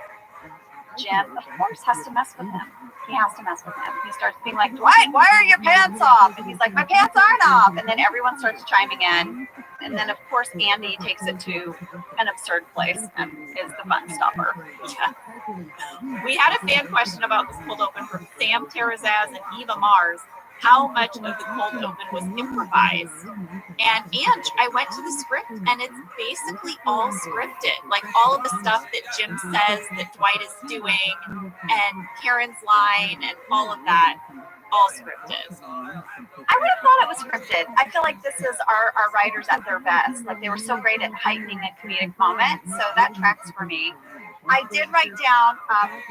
Speaker 3: Jim, of course, has to mess with him. He has to mess with him. He starts being like, Dwight, why are your pants off? And he's like, my pants aren't off. And then everyone starts chiming in. And then, of course, Andy takes it to an absurd place and is the fun stopper. Yeah. We had a fan question about this cold open from Sam Terrazaz and Eva Mars. How much of the cold open was improvised? And I went to the script, and it's basically all scripted. Like all of the stuff that Jim says that Dwight is doing, and Karen's line, and all of that, all scripted. I would have thought it was scripted. I feel like this is our writers at their best. Like they were so great at heightening a comedic moment, so that tracks for me. I did write down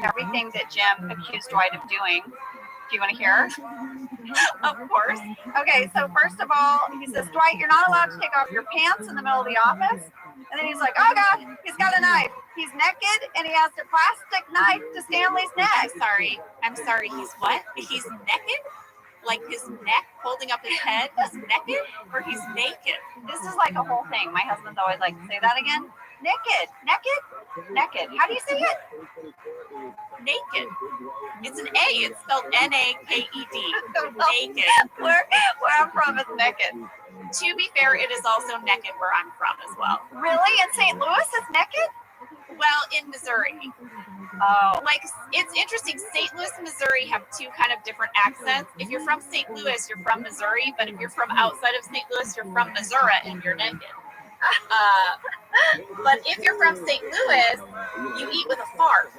Speaker 3: everything that Jim accused Dwight of doing. Do you want to hear? Of course. Okay, so first of all, he says, Dwight, you're not allowed to take off your pants in the middle of the office. And then he's like, oh, God, he's got a knife. He's naked, and he has a plastic knife to Stanley's neck. I'm sorry. He's what? He's naked? Like his neck holding up his head is naked? Or he's naked? This is like a whole thing. My husband's always like, say that again. Naked. How do you say it? Naked. It's an A. It's spelled N-A-K-E-D. Naked. Where I'm from is naked. To be fair, it is also naked where I'm from as well. Really? In St. Louis, it's naked? Well, in Missouri. Oh. Like, it's interesting. St. Louis and Missouri have two kind of different accents. If you're from St. Louis, you're from Missouri. But if you're from outside of St. Louis, you're from Missouri and you're naked. But if you're from St. Louis, you eat with a fart.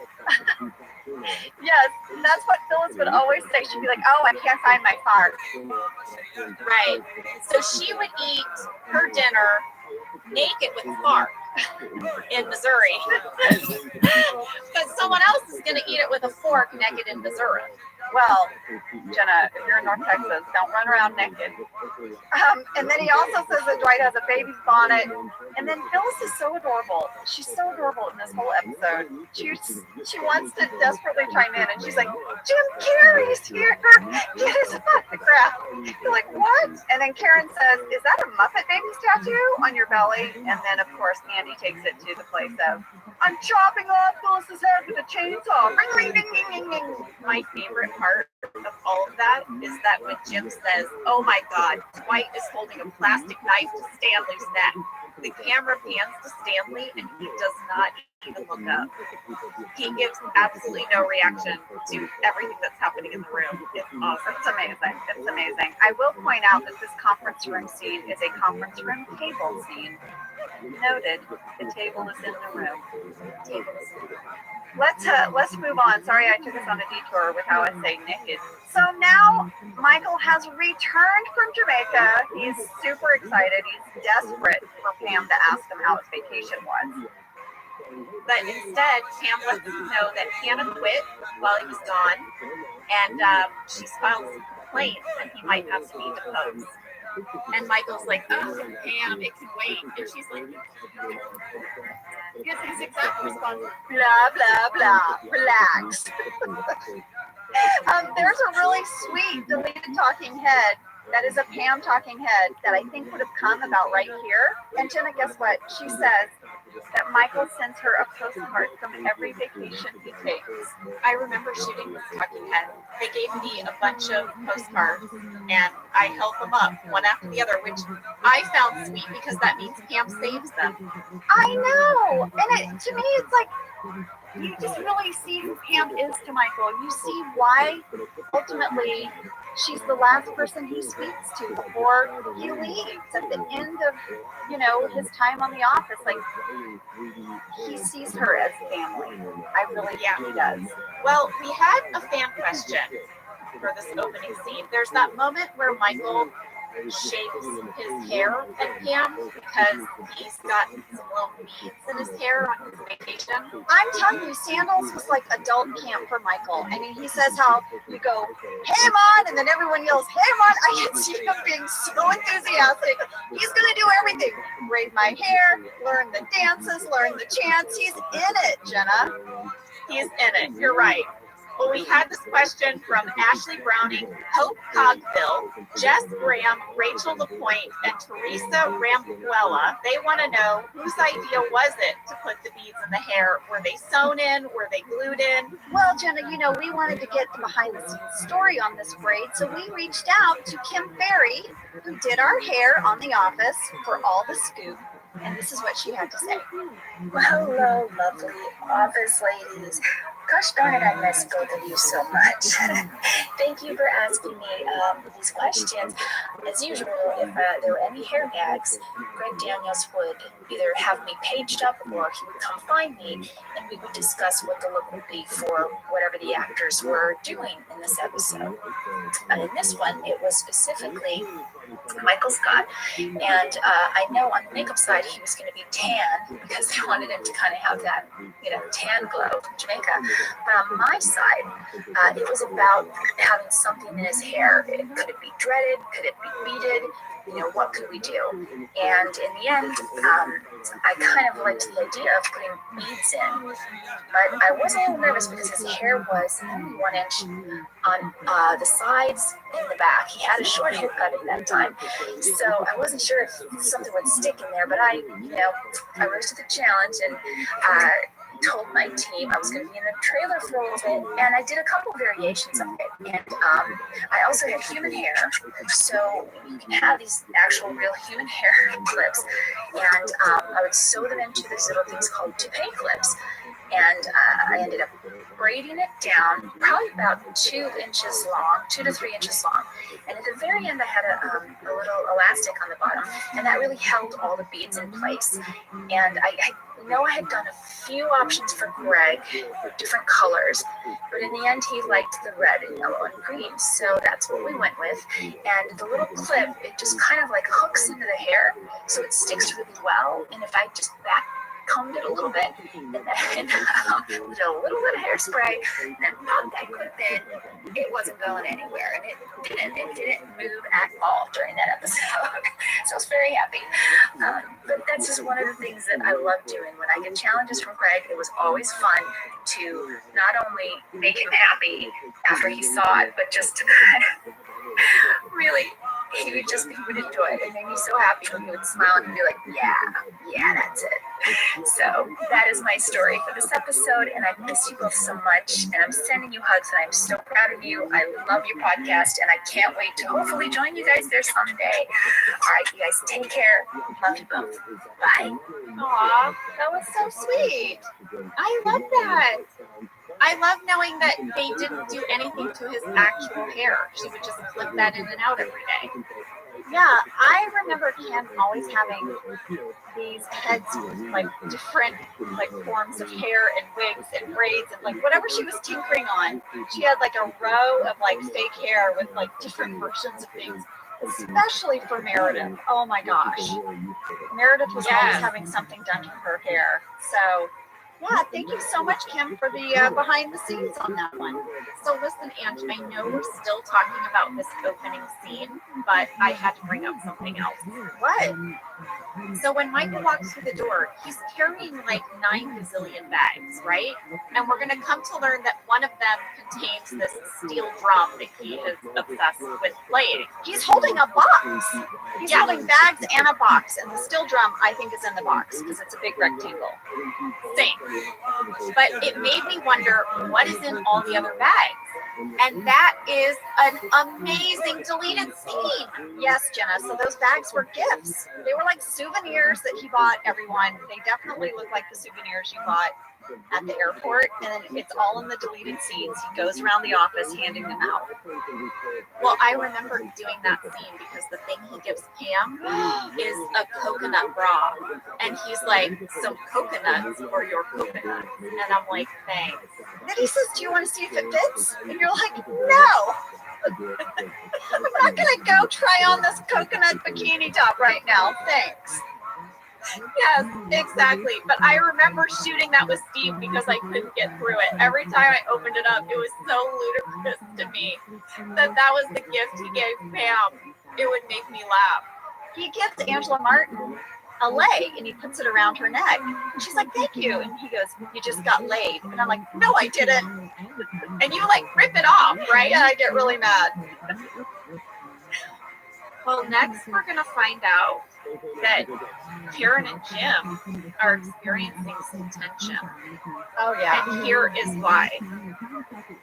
Speaker 3: Yes, that's what Phyllis would always say. She'd be like, oh, I can't find my fart. Right. So she would eat her dinner naked with a fart in Missouri. But someone else is going to eat it with a fork naked in Missouri. Well, Jenna, if you're in North Texas, don't run around naked. And then he also says that Dwight has a baby's bonnet. And then Phyllis is so adorable. She's so adorable in this whole episode. She wants to desperately chime in, and she's like, Jim Carrey's here. Get his autograph. You're like, what? And then Karen says, is that a Muppet baby tattoo on your belly? And then, of course, Andy takes it to the place of, I'm chopping off Phyllis's head with a chainsaw. Ring, ring, ding, ding, ding, ding. My favorite part of all of that is that when Jim says, oh my God, Dwight is holding a plastic knife to Stanley's neck. The camera pans to Stanley and he does not even look up. He gives absolutely no reaction to everything that's happening in the room. It's awesome. It's amazing. I will point out that this conference room scene is a conference room table scene. Noted. The table is in the room. Let's move on. Sorry, I took us on a detour with how I say naked. So now Michael has returned from Jamaica. He's super excited. He's desperate for Pam to ask him how his vacation was. But instead, Pam lets him know that Hannah quit while he was gone, and she filed some complaints and he might have to be deposed. And Michael's like, oh, Pam, it can wait. And she's like, his exact response is, blah, blah, blah, relax. There's a really sweet deleted talking head that is a Pam talking head that I think would have come about right here. And Jenna, guess what? She says,
Speaker 4: that Michael sends her a postcard from every vacation he takes.
Speaker 3: I remember shooting this talking head. They gave me a bunch of postcards and I held them up one after the other, which I found sweet because that means Pam saves them.
Speaker 4: I know, and to me, it's like you just really see who Pam is to Michael. You see why ultimately she's the last person he speaks to before he leaves at the end of, his time on the office. Like, he sees her as family. I really think he does.
Speaker 3: Well, we had a fan question for this opening scene. There's that moment where Michael shaves his hair at Pam because he's got some little beads in his hair on his vacation.
Speaker 4: I'm telling you, Sandals was like adult camp for Michael. I mean, he says how you go, hey, Mon, and then everyone yells, hey, Mon. I can see him being so enthusiastic. He's going to do everything. Braid my hair, learn the dances, learn the chants. He's in it, Jenna.
Speaker 3: He's in it. You're right. Well, we had this question from Ashley Browning, Hope Cogville, Jess Graham, Rachel LaPointe, and Teresa Rampuella. They want to know, whose idea was it to put the beads in the hair? Were they sewn in? Were they glued in?
Speaker 4: Well, Jenna, we wanted to get the behind-the-scenes story on this braid, so we reached out to Kim Ferry, who did our hair on The Office, for all the scoop. And this is what she had to say.
Speaker 5: Well, hello, lovely office ladies. Gosh darn it, I miss both of you so much. Thank you for asking me these questions. As usual, if there were any hair gags, Greg Daniels would either have me paged up or he would come find me and we would discuss what the look would be for whatever the actors were doing in this episode. And in this one, it was specifically Michael Scott. And I know on the makeup side, he was going to be tan because they wanted him to kind of have that, tan glow from Jamaica. But on my side, it was about having something in his hair. Could it be dreaded? Could it be beaded? What could we do? And in the end, I kind of liked the idea of putting beads in. But I was a little nervous because his hair was only 1 inch on the sides and the back. He had a short haircut at that time. So I wasn't sure if something would stick in there. But I rose to the challenge and told my team I was going to be in the trailer for a little bit, and I did a couple variations of it. And I also had human hair, so you can have these actual real human hair clips, and I would sew them into these little things called toupee clips. And I ended up braiding it down, probably about 2 inches long, 2 to 3 inches long. And at the very end, I had a little elastic on the bottom, and that really held all the beads in place. And I had done a few options for Greg, different colors, but in the end, he liked the red and yellow and green, so that's what we went with. And the little clip, it just kind of like hooks into the hair, so it sticks really well. And if I just combed it a little bit, and then with a little bit of hairspray, and then popped that clip in, it wasn't going anywhere, and it didn't move at all during that episode. So I was very happy. But that's just one of the things that I love doing. When I get challenges from Greg, it was always fun to not only make him happy after he saw it, but just to kind of really, he would enjoy it. It made me so happy when he would smile and be like, yeah, that's it. So that is my story for this episode, and I miss you both so much, and I'm sending you hugs, and I'm so proud of you. I love your podcast, and I can't wait to hopefully join you guys there someday. All right, you guys, take care. Love you both. Bye.
Speaker 3: Aw, that was so sweet. I love that. I love knowing that they didn't do anything to his actual hair. She would just flip that in and out every day.
Speaker 4: Yeah, I remember Kim always having these heads with like different forms of hair and wigs and braids and like whatever she was tinkering on. She had like a row of like fake hair with like different versions of things, especially for Meredith. Oh my gosh. Meredith was always having something done to her hair. So yeah, thank you so much, Kim, for the behind the scenes on that one.
Speaker 3: So listen, Ange, I know we're still talking about this opening scene, but I had to bring up something else.
Speaker 4: What?
Speaker 3: So when Michael walks through the door, he's carrying like 9 gazillion bags, right? And we're going to come to learn that one of them contains this steel drum that he is obsessed with playing.
Speaker 4: He's holding a box. He's holding bags and a box. And the steel drum, I think, is in the box because it's a big rectangle.
Speaker 3: Same. But it made me wonder what is in all the other bags. And that is an amazing deleted scene.
Speaker 4: Yes, Jenna. So those bags were gifts. They were like souvenirs that he bought everyone. They definitely look like the souvenirs you bought at the airport. And then it's all in the deleted scenes. He goes around the office handing them out.
Speaker 3: Well, I remember doing that scene because the thing he gives Pam is a coconut bra. And he's like, some coconuts for your coconuts. And I'm like, thanks.
Speaker 4: Then he says, do you want to see if it fits? And you're like, no. I'm not going to go try on this coconut bikini top right now. Thanks.
Speaker 3: Yes, exactly. But I remember shooting that with Steve because I couldn't get through it. Every time I opened it up, it was so ludicrous to me that was the gift he gave Pam. It would make me laugh.
Speaker 4: He gives Angela Martin a leg and he puts it around her neck. And she's like, thank you. And he goes, you just got laid. And I'm like, no, I didn't.
Speaker 3: And you like rip it off, right?
Speaker 4: And I get really mad.
Speaker 3: Well, next we're going to find out that Karen and Jim are experiencing some tension.
Speaker 4: Oh, yeah.
Speaker 3: And here is why.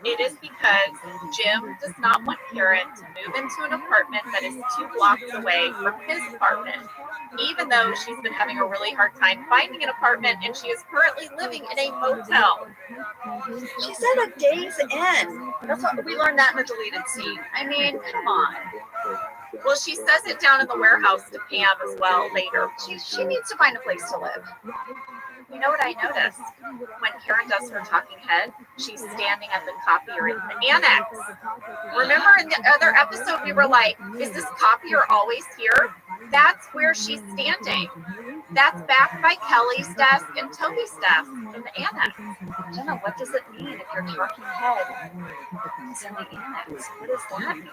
Speaker 3: It is because Jim does not want Karen to move into an apartment that is 2 blocks away from his apartment, even though she's been having a really hard time finding an apartment and she is currently living in a motel.
Speaker 4: She's at a Days Inn. That's what we learned that in a deleted scene. I mean, come on.
Speaker 3: Well, she says it down in the warehouse to Pam as well later.
Speaker 4: She needs to find a place to live.
Speaker 3: You know what I noticed? When Karen does her talking head, she's standing at the copier in the annex. Remember in the other episode, we were like, is this copier always here? That's where she's standing. That's back by Kelly's desk and Toby's desk in the annex.
Speaker 4: Jenna, what does it mean if your talking head is in the annex? What does that mean?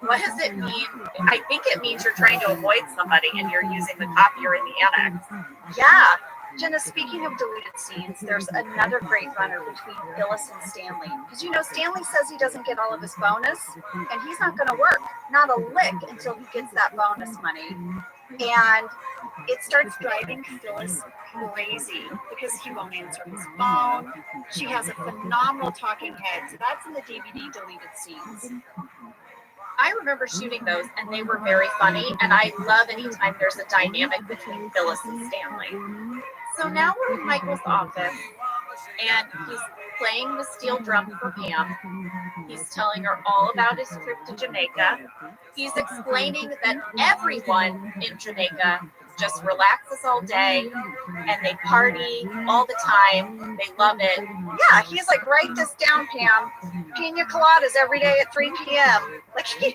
Speaker 3: What does it mean? I think it means you're trying to avoid somebody and you're using the copier in the annex.
Speaker 4: Yeah. Jenna, speaking of deleted scenes, there's another great runner between Phyllis and Stanley. Because, you know, Stanley says he doesn't get all of his bonus, and he's not going to work, not a lick, until he gets that bonus money. And it starts driving Phyllis crazy because he won't answer his phone. She has a phenomenal talking head, so that's in the DVD deleted scenes.
Speaker 3: I remember shooting those, and they were very funny, and I love anytime there's a dynamic between Phyllis and Stanley. So now we're in Michael's office, and he's playing the steel drum for Pam. He's telling her all about his trip to Jamaica. He's explaining that everyone in Jamaica just relaxes all day, and they party all the time. They love it.
Speaker 4: Yeah, he's like, write this down, Pam. Pina coladas every day at 3 p.m. Like, he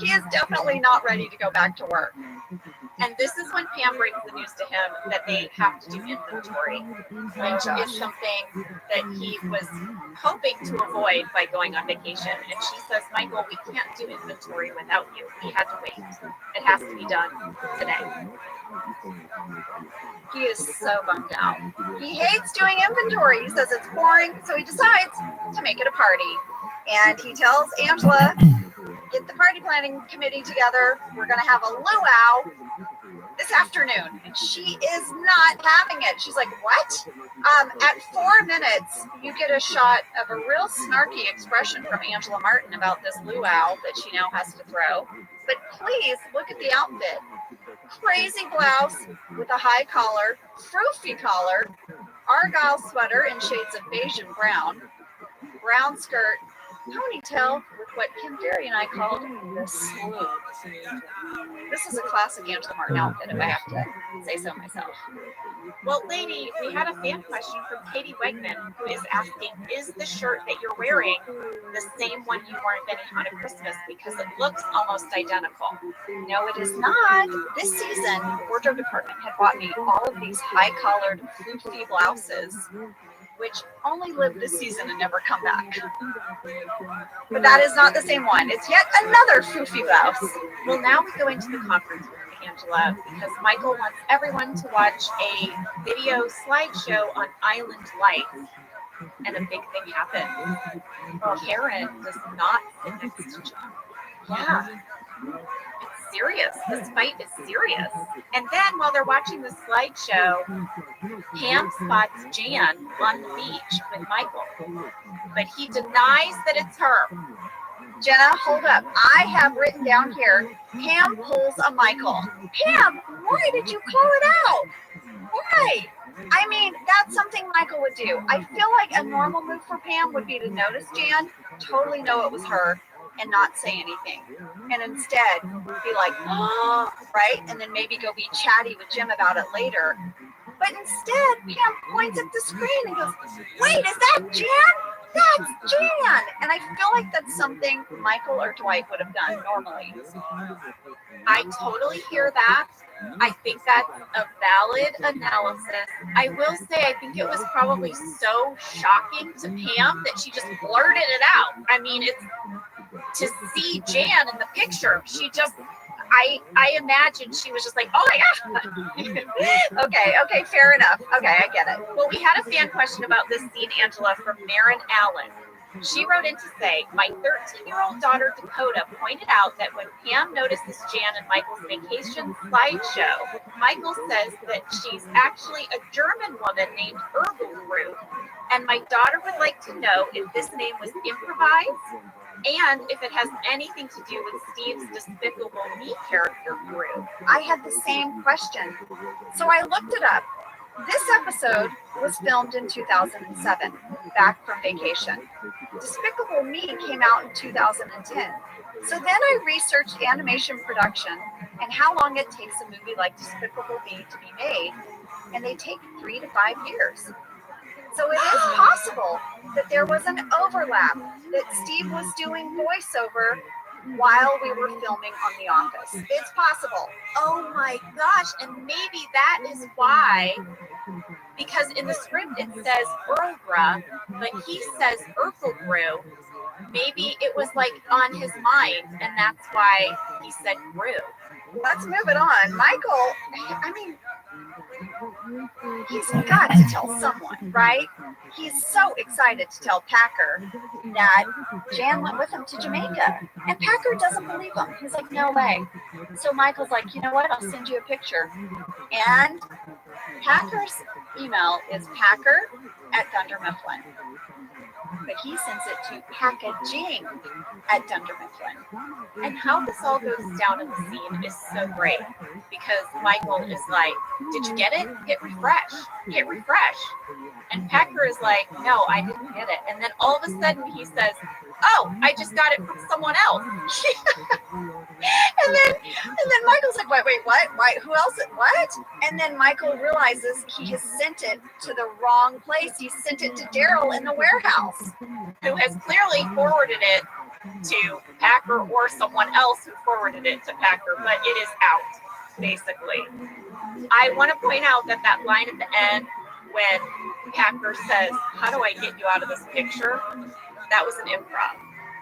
Speaker 4: is definitely not ready to go back to work.
Speaker 3: And this is when Pam brings the news to him that they have to do inventory, which is something that he was hoping to avoid by going on vacation. And she says, Michael, we can't do inventory without you. We had to wait. It has to be done today.
Speaker 4: He is so bummed out. He hates doing inventory. He says it's boring, so he decides to make it a party. And he tells Angela, get the party planning committee together. We're going to have a luau this afternoon. And she is not having it. She's like, what? At 4 minutes, you get a shot of a real snarky expression from Angela Martin about this luau that she now has to throw. But please look at the outfit. Crazy blouse with a high collar, froofy collar, argyle sweater in shades of beige and brown skirt, ponytail with what Kim Derry and I called the slew. This is a classic Angela Martin outfit, if I have to say so myself.
Speaker 3: Well, lady, we had a fan question from Katie Wegman, who is asking, is the shirt that you're wearing the same one you wore in Benihana Christmas? Because it looks almost identical.
Speaker 4: No, it is not. This season, the wardrobe department had bought me all of these high-collared, floofy blouses, which only live this season and never come back. But that is not the same one. It's yet another foofy blouse.
Speaker 3: Well, now we go into the conference room Angela, because Michael wants everyone to watch a video slideshow on island life, and a big thing happened. Karen does not sit next to John. Yeah, it's serious. This fight is serious. And then while they're watching the slideshow, Pam spots Jan on the beach with Michael, but he denies that it's her. Jenna, hold up. I have written down here, Pam pulls a Michael. Pam, why did you call it out? Why? I mean, that's something Michael would do. I feel like a normal move for Pam would be to notice Jan, totally know it was her, and not say anything. And instead, be like, oh, right? And then maybe go be chatty with Jim about it later. But instead, Pam points at the screen and goes, wait, is that Jan? That's Jan! And I feel like that's something Michael or Dwight would have done normally. I totally hear that. I think that's a valid analysis. I will say I think it was probably so shocking to Pam that she just blurted it out. I mean, it's to see Jan in the picture. She just, I imagine she was just like, oh my gosh. Okay, fair enough. Okay, I get it. Well, we had a fan question about this scene, Angela, from Marin Allen. She wrote in to say, my 13-year-old daughter Dakota pointed out that when Pam notices Jan and Michael's vacation slideshow, Michael says that she's actually a German woman named Ergelgru. And my daughter would like to know if this name was improvised and if it has anything to do with Steve's Despicable Me character, Gru. I had the same question. So I looked it up. This episode was filmed in 2007, back from vacation. Despicable Me came out in 2010. So then I researched animation production and how long it takes a movie like Despicable Me to be made, and they take 3 to 5 years. So it is possible that there was an overlap, that Steve was doing voiceover while we were filming on The Office. It's possible. Oh my gosh, and maybe that is why, because in the script it says Erlgra, but he says Erkelgru. Maybe it was like on his mind, and that's why he said Gru. Let's move it on. Michael, I mean, he's got to tell someone, right? He's so excited to tell Packer that Jan went with him to Jamaica. And Packer doesn't believe him. He's like, no way. So Michael's like, you know what? I'll send you a picture. And Packer's email is packer@DunderMifflin. But he sends it to packaging@DunderMifflin. And how this all goes down in the scene is so great, because Michael is like, did you get it? Hit refresh. Hit refresh. And Packer is like, no, I didn't get it. And then all of a sudden he says, oh, I just got it from someone else. and then Michael's like, wait, what? Why? Who else? What? And then Michael realizes he has sent it to the wrong place. He sent it to Daryl in the warehouse, who has clearly forwarded it to Packer or someone else who forwarded it to Packer, but it is out, basically. I want to point out that line at the end when Packer says, how do I get you out of this picture? That was an improv.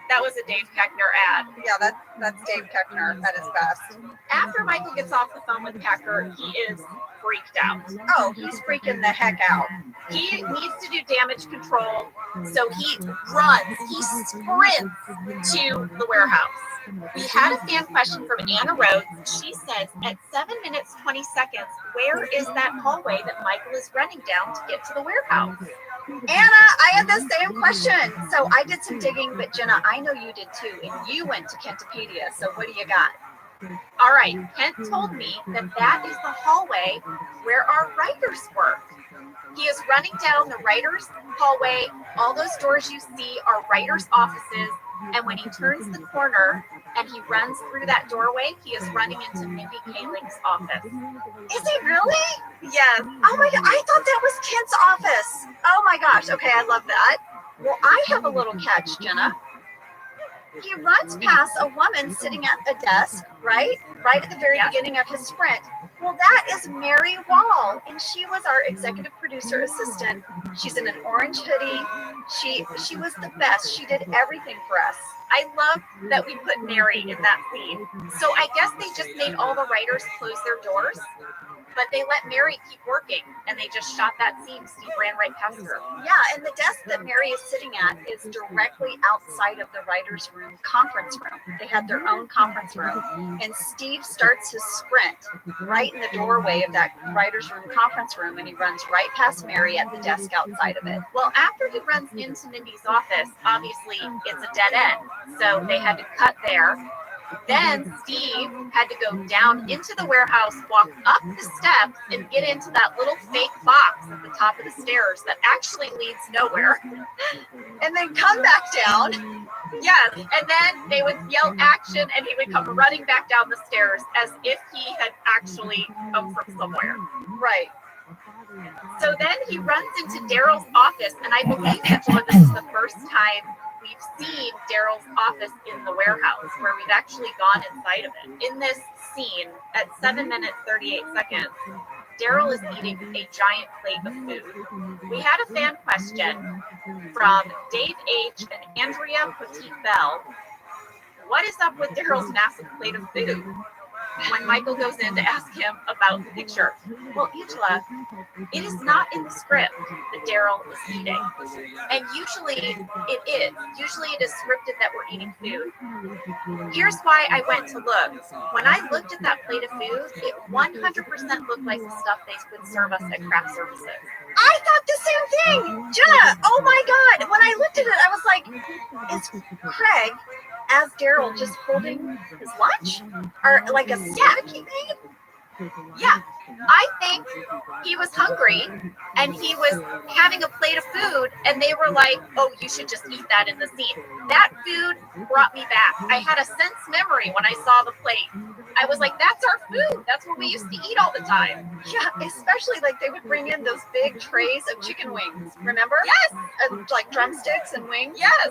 Speaker 3: That was a Dave Keckner ad. Yeah, that's Dave Keckner at his best. After Michael gets off the phone with Packer, he is freaked out. Oh, he's freaking the heck out. He needs to do damage control, so he runs, he sprints to the warehouse. We had a fan question from Anna Rhodes. She says, at 7 minutes, 20 seconds, where is that hallway that Michael is running down to get to the warehouse? Anna, I had the same question. So I did some digging, but Jenna, I know you did too, and you went to Kentopedia. So what do you got? All right, Kent told me that is the hallway where our writers work. He is running down the writers' hallway. All those doors you see are writers' offices. And when he turns the corner and he runs through that doorway, he is running into Mindy Kaling's office. Is he really? Yes. Oh my God, I thought that was Kent's office. Oh my gosh. Okay, I love that. Well, I have a little catch, Jenna.
Speaker 4: he runs past a woman sitting at a desk, right at the very beginning of his sprint. Well, that is Mary Wall, and she was our executive producer assistant. She's in an orange hoodie. She was the best. She did everything for us.
Speaker 3: I love that we put Mary in that scene. So I guess they just made all the writers close their doors, but they let Mary keep working, and they just shot that scene. Steve ran right past her.
Speaker 4: Yeah, and the desk that Mary is sitting at is directly outside of the writer's room conference room. They had their own conference room, and Steve starts his sprint right in the doorway of that writer's room conference room, and he runs right past Mary at the desk outside of it.
Speaker 3: Well, after he runs into Mindy's office, obviously it's a dead end, so they had to cut there. Then Steve had to go down into the warehouse, walk up the steps, and get into that little fake box at the top of the stairs that actually leads nowhere.
Speaker 4: And then come back down.
Speaker 3: Yes, and then they would yell action, and he would come running back down the stairs as if he had actually come from somewhere.
Speaker 4: Right.
Speaker 3: So then he runs into Daryl's office, and I believe, Angela, this is the first time we've seen Daryl's office in the warehouse, where we've actually gone inside of it. In this scene, at 7 minutes 38 seconds, Daryl is eating a giant plate of food. We had a fan question from Dave H. and Andrea Petit Bell. What is up with Daryl's massive plate of food? When Michael goes in to ask him about the picture. Well, Angela, it is not in the script that Daryl is eating. And usually it is. Usually it is scripted that we're eating food. Here's why I went to look. When I looked at that plate of food, it 100% looked like the stuff they would serve us at craft services.
Speaker 4: I thought the same thing. Jenna, oh my God. When I looked at it, I was like, is Craig as Daryl just holding his lunch? Or like a snack he made?
Speaker 3: Yeah, I think he was hungry and he was having a plate of food, and they were like, oh, you should just eat that in the scene. That food brought me back. I had a sense memory when I saw the plate. I was like, that's our food. That's what we used to eat all the time.
Speaker 4: Yeah, especially like they would bring in those big trays of chicken wings. Remember?
Speaker 3: Yes.
Speaker 4: Like drumsticks and wings.
Speaker 3: Yes.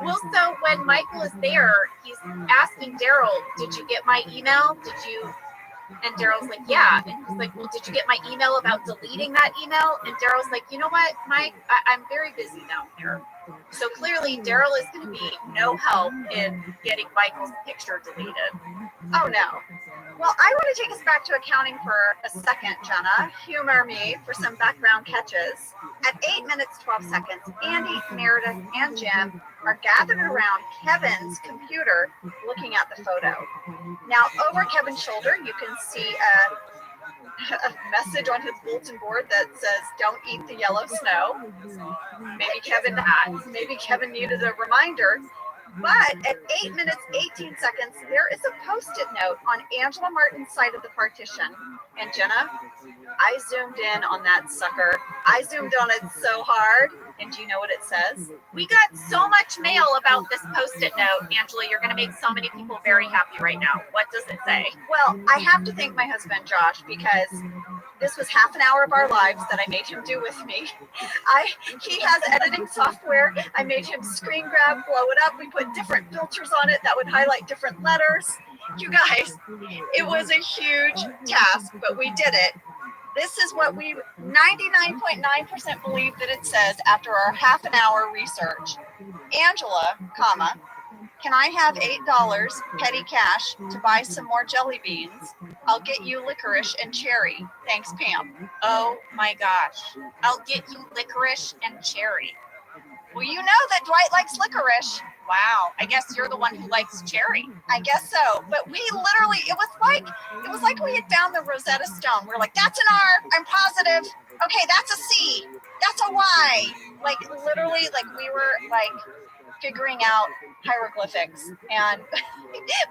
Speaker 3: Well, so when Michael is there, he's asking Daryl, did you get my email? Did you? And Daryl's like, yeah. And he's like, well, did you get my email about deleting that email? And Daryl's like, you know what, Mike, I'm very busy down here. So clearly Daryl is going to be no help in getting Michael's picture deleted.
Speaker 4: Oh, no. Well, I want to take us back to accounting for a second, Jenna. Humor me for some background catches. At 8 minutes, 12 seconds, Andy, Meredith, and Jim are gathered around Kevin's computer looking at the photo. Now, over Kevin's shoulder, you can see a message on his bulletin board that says, don't eat the yellow snow. Maybe Kevin needed a reminder. But at 8 minutes, 18 seconds, there is a Post-it note on Angela Martin's side of the partition. And Jenna, I zoomed in on that sucker. I zoomed on it so hard. And do you know what it says?
Speaker 3: We got so much mail about this Post-it note, Angela. You're going to make so many people very happy right now. What does it say?
Speaker 4: Well, I have to thank my husband, Josh, because this was half an hour of our lives that I made him do with me. He has editing software. I made him screen grab, blow it up. We put different filters on it that would highlight different letters. You guys, it was a huge task, but we did it. This is what we 99.9% believe that it says after our half an hour research. Angela, comma, can I have $8 petty cash to buy some more jelly beans? I'll get you licorice and cherry. Thanks, Pam.
Speaker 3: Oh my gosh. I'll get you licorice and cherry.
Speaker 4: Well, you know that Dwight likes licorice.
Speaker 3: Wow. I guess you're the one who likes cherry.
Speaker 4: I guess so. But we literally, it was like we had found the Rosetta Stone. We're like, that's an R. I'm positive. Okay, that's a C. That's a Y. Like literally, like we were like figuring out hieroglyphics, and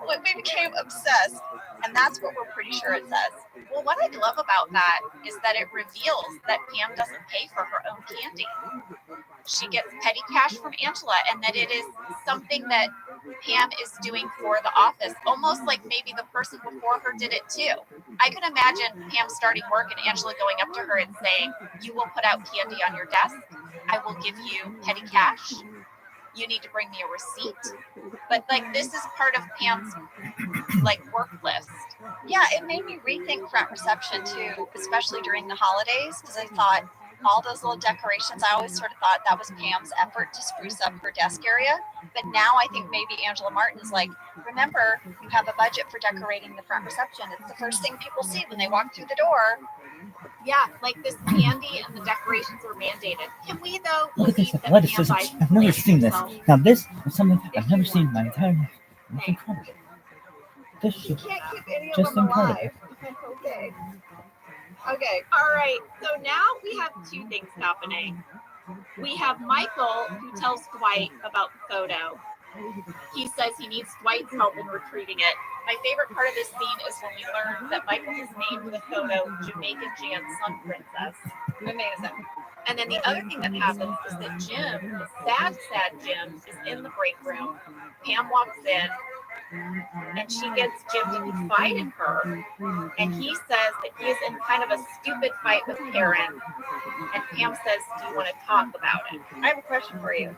Speaker 4: we became obsessed. And that's what we're pretty sure it says.
Speaker 3: Well, what I love about that is that it reveals that Pam doesn't pay for her own candy. She gets petty cash from Angela, and that it is something that Pam is doing for the office, almost like maybe the person before her did it too. I can imagine Pam starting work and Angela going up to her and saying, you will put out candy on your desk. I will give you petty cash. you need to bring me a receipt. But like, this is part of Pam's like work list.
Speaker 4: Yeah, it made me rethink front reception too, especially during the holidays, because I thought all those little decorations, I always sort of thought that was Pam's effort to spruce up her desk area. But now I think maybe Angela Martin's like, remember, you have a budget for decorating the front reception. It's the first thing people see when they walk through the door.
Speaker 3: Yeah, like this candy and the decorations are mandated. Can we though?
Speaker 1: Look at this. What is this? I've never seen this. Now this is something I've never seen in my entire life. It's incredible. This is
Speaker 3: You can't keep any of
Speaker 1: just
Speaker 3: them
Speaker 1: incredible.
Speaker 3: alive. Okay. Okay. All right. So now we have two things happening. We have Michael who tells Dwight about the photo. He says he needs Dwight's help in retrieving it. My favorite part of this scene is when we learn that Michael has named the photo Jamaican Jan's Sun Princess. Amazing. And then the other thing that happens is that Jim, the sad Jim, is in the break room. Pam walks in, and she gets Jim to confide in her. And he says that he is in kind of a stupid fight with Karen. And Pam says, do you want to talk about it?
Speaker 4: I have a question for you.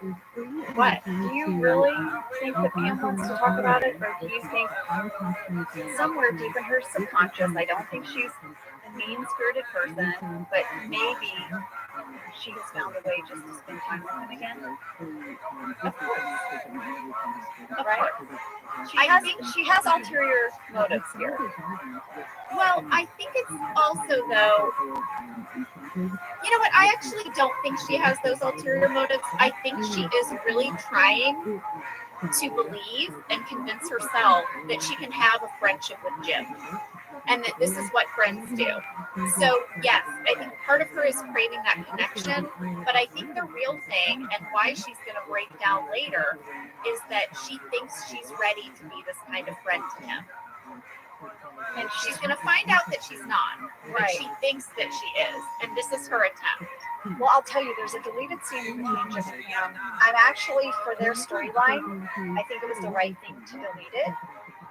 Speaker 3: What?
Speaker 4: Do you really think that Pam wants to talk about it, or do you think somewhere deep in her subconscious, I don't think she's a mean-spirited person, but maybe she has found a way just to spend time with him again?
Speaker 3: Of course.
Speaker 4: Right? She has ulterior motives here.
Speaker 3: Well, I think it's also, though, you know what? I actually don't think she has those ulterior motives. I think she is really trying to believe and convince herself that she can have a friendship with Jim, and that this is what friends do. So, yes, I think part of her is craving that connection, but I think the real thing, and why she's going to break down later, is that she thinks she's ready to be this kind of friend to him. And she's going to find out that she's not, but she thinks that she is, and this is her attempt.
Speaker 4: Well, I'll tell you, there's a deleted scene between Jim and Pam. I'm actually, for their storyline, I think it was the right thing to delete it,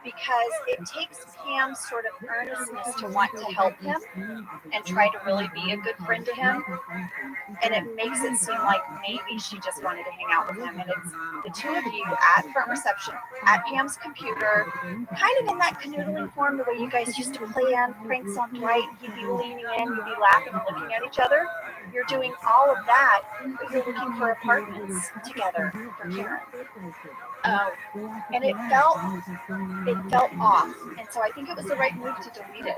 Speaker 4: because it takes Pam's sort of earnestness to want to help him and try to really be a good friend to him, and it makes it seem like maybe she just wanted to hang out with him. And it's the two of you at front reception, at Pam's computer, kind of in that canoodling form, the way you guys used to play on pranks on Dwight. He'd be leaning in, you'd be laughing and looking at each other. You're doing all of that, but you're looking for apartments together for Karen. And it felt off, and so I think it was the right move to delete it.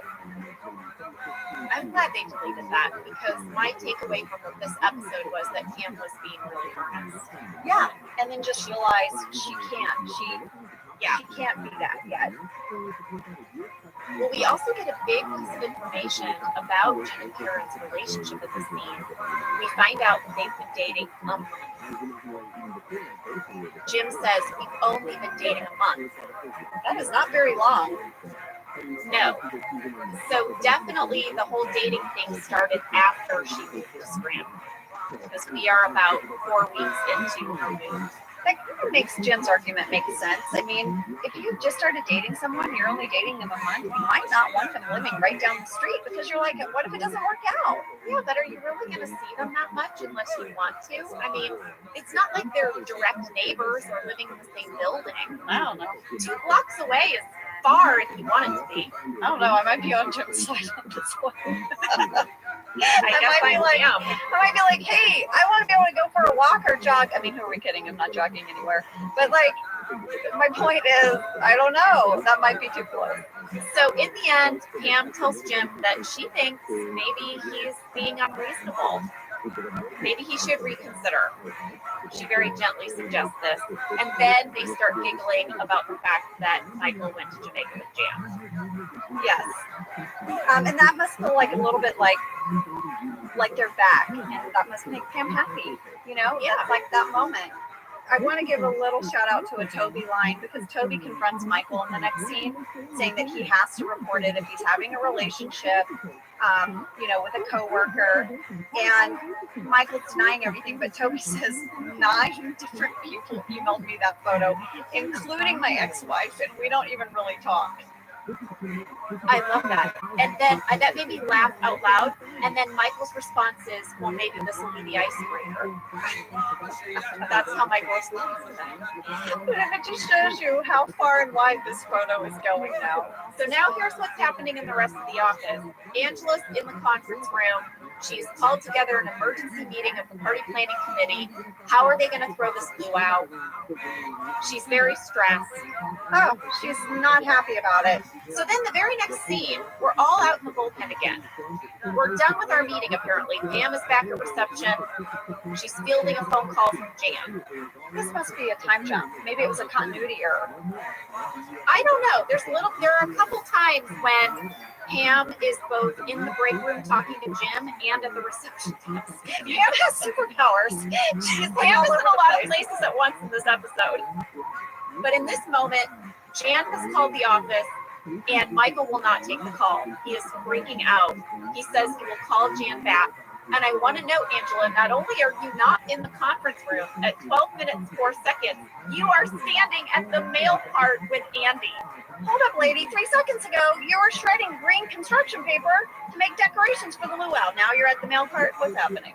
Speaker 3: I'm glad they deleted that, because my takeaway from this episode was that Pam was being really earnest.
Speaker 4: Yeah, and then just realized she can't. She can't be that yet.
Speaker 3: Well, we also get a big piece of information about Jim and Karen's relationship in this scene. We find out that they've been dating a month. Jim says, we've only been dating a month.
Speaker 4: That is not very long.
Speaker 3: No. So definitely the whole dating thing started after she moved to Scranton, because we are about 4 weeks into her move.
Speaker 4: That kind of makes Jim's argument make sense. I mean, if you just started dating someone and you're only dating them a month, you might not want them living right down the street, because you're like, what if it doesn't work out?
Speaker 3: Yeah, but are you really going to see them that much unless you want to? I mean, it's not like they're direct neighbors or living in the same building.
Speaker 4: I don't know.
Speaker 3: 2 blocks away is far if you want it to be.
Speaker 4: I don't know. I might be on Jim's side on this one.
Speaker 3: I guess I am.
Speaker 4: I might be like, hey, I want to be able to go for a walk or jog. I mean, who are we kidding? I'm not jogging anywhere. But like, my point is, I don't know. That might be too close.
Speaker 3: So in the end, Pam tells Jim that she thinks maybe he's being unreasonable. Maybe he should reconsider. She very gently suggests this. And then they start giggling about the fact that Michael went to Jamaica with Jan.
Speaker 4: Yes. And that must feel like a little bit like they're back. And that must make Pam happy. You know? Yeah. That's like that moment. I want to give a little shout out to a Toby line, because Toby confronts Michael in the next scene, saying that he has to report it if he's having a relationship, with a coworker. And Michael's denying everything, but Toby says 9 different people emailed me that photo, including my ex-wife, and we don't even really talk.
Speaker 3: I love that. And then that made me laugh out loud. And then Michael's response is, well, maybe this will be the icebreaker. That's how Michael responds to that.
Speaker 4: But it just shows you how far and wide this photo is going now.
Speaker 3: So now here's what's happening in the rest of the office. Angela's in the conference room. She's called together an emergency meeting of the party planning committee. How are they going to throw this luau? She's very stressed.
Speaker 4: Oh, she's not happy about it.
Speaker 3: So then the very next scene, we're all out in the bullpen again. We're done with our meeting, apparently. Pam is back at reception. She's fielding a phone call from Jan.
Speaker 4: This must be a time jump. Maybe it was a continuity error.
Speaker 3: I don't know. There are a couple times when Pam is both in the break room talking to Jim and at the reception desk.
Speaker 4: Pam has superpowers.
Speaker 3: Pam is in a lot of places at once in this episode. But in this moment, Jan has called the office and Michael will not take the call. He is freaking out. He says he will call Jan back. And I want to note, Angela, not only are you not in the conference room at 12 minutes, 4 seconds, you are standing at the mail cart with Andy.
Speaker 4: Hold up, lady. 3 seconds ago, you were shredding green construction paper to make decorations for the luau. Now you're at the mail cart. What's happening?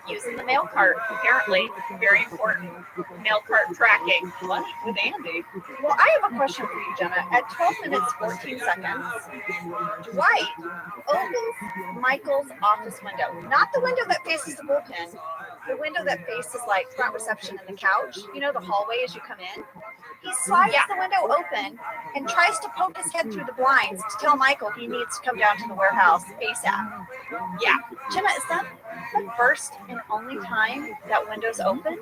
Speaker 3: Using the mail cart, apparently. Very important. Mail cart tracking.
Speaker 4: What? With Andy? Well, I have a question for you, Jenna. At 12 minutes, 14 seconds, Dwight opens Michael's office window. Not the window that faces the bullpen. The window that faces, like, front reception and the couch. You know, the hallway as you come in. He slides the window open and tries to poke his head through the blinds to tell Michael he needs to come down to the warehouse ASAP.
Speaker 3: Yeah.
Speaker 4: Jenna, is that the first and only time that window's open?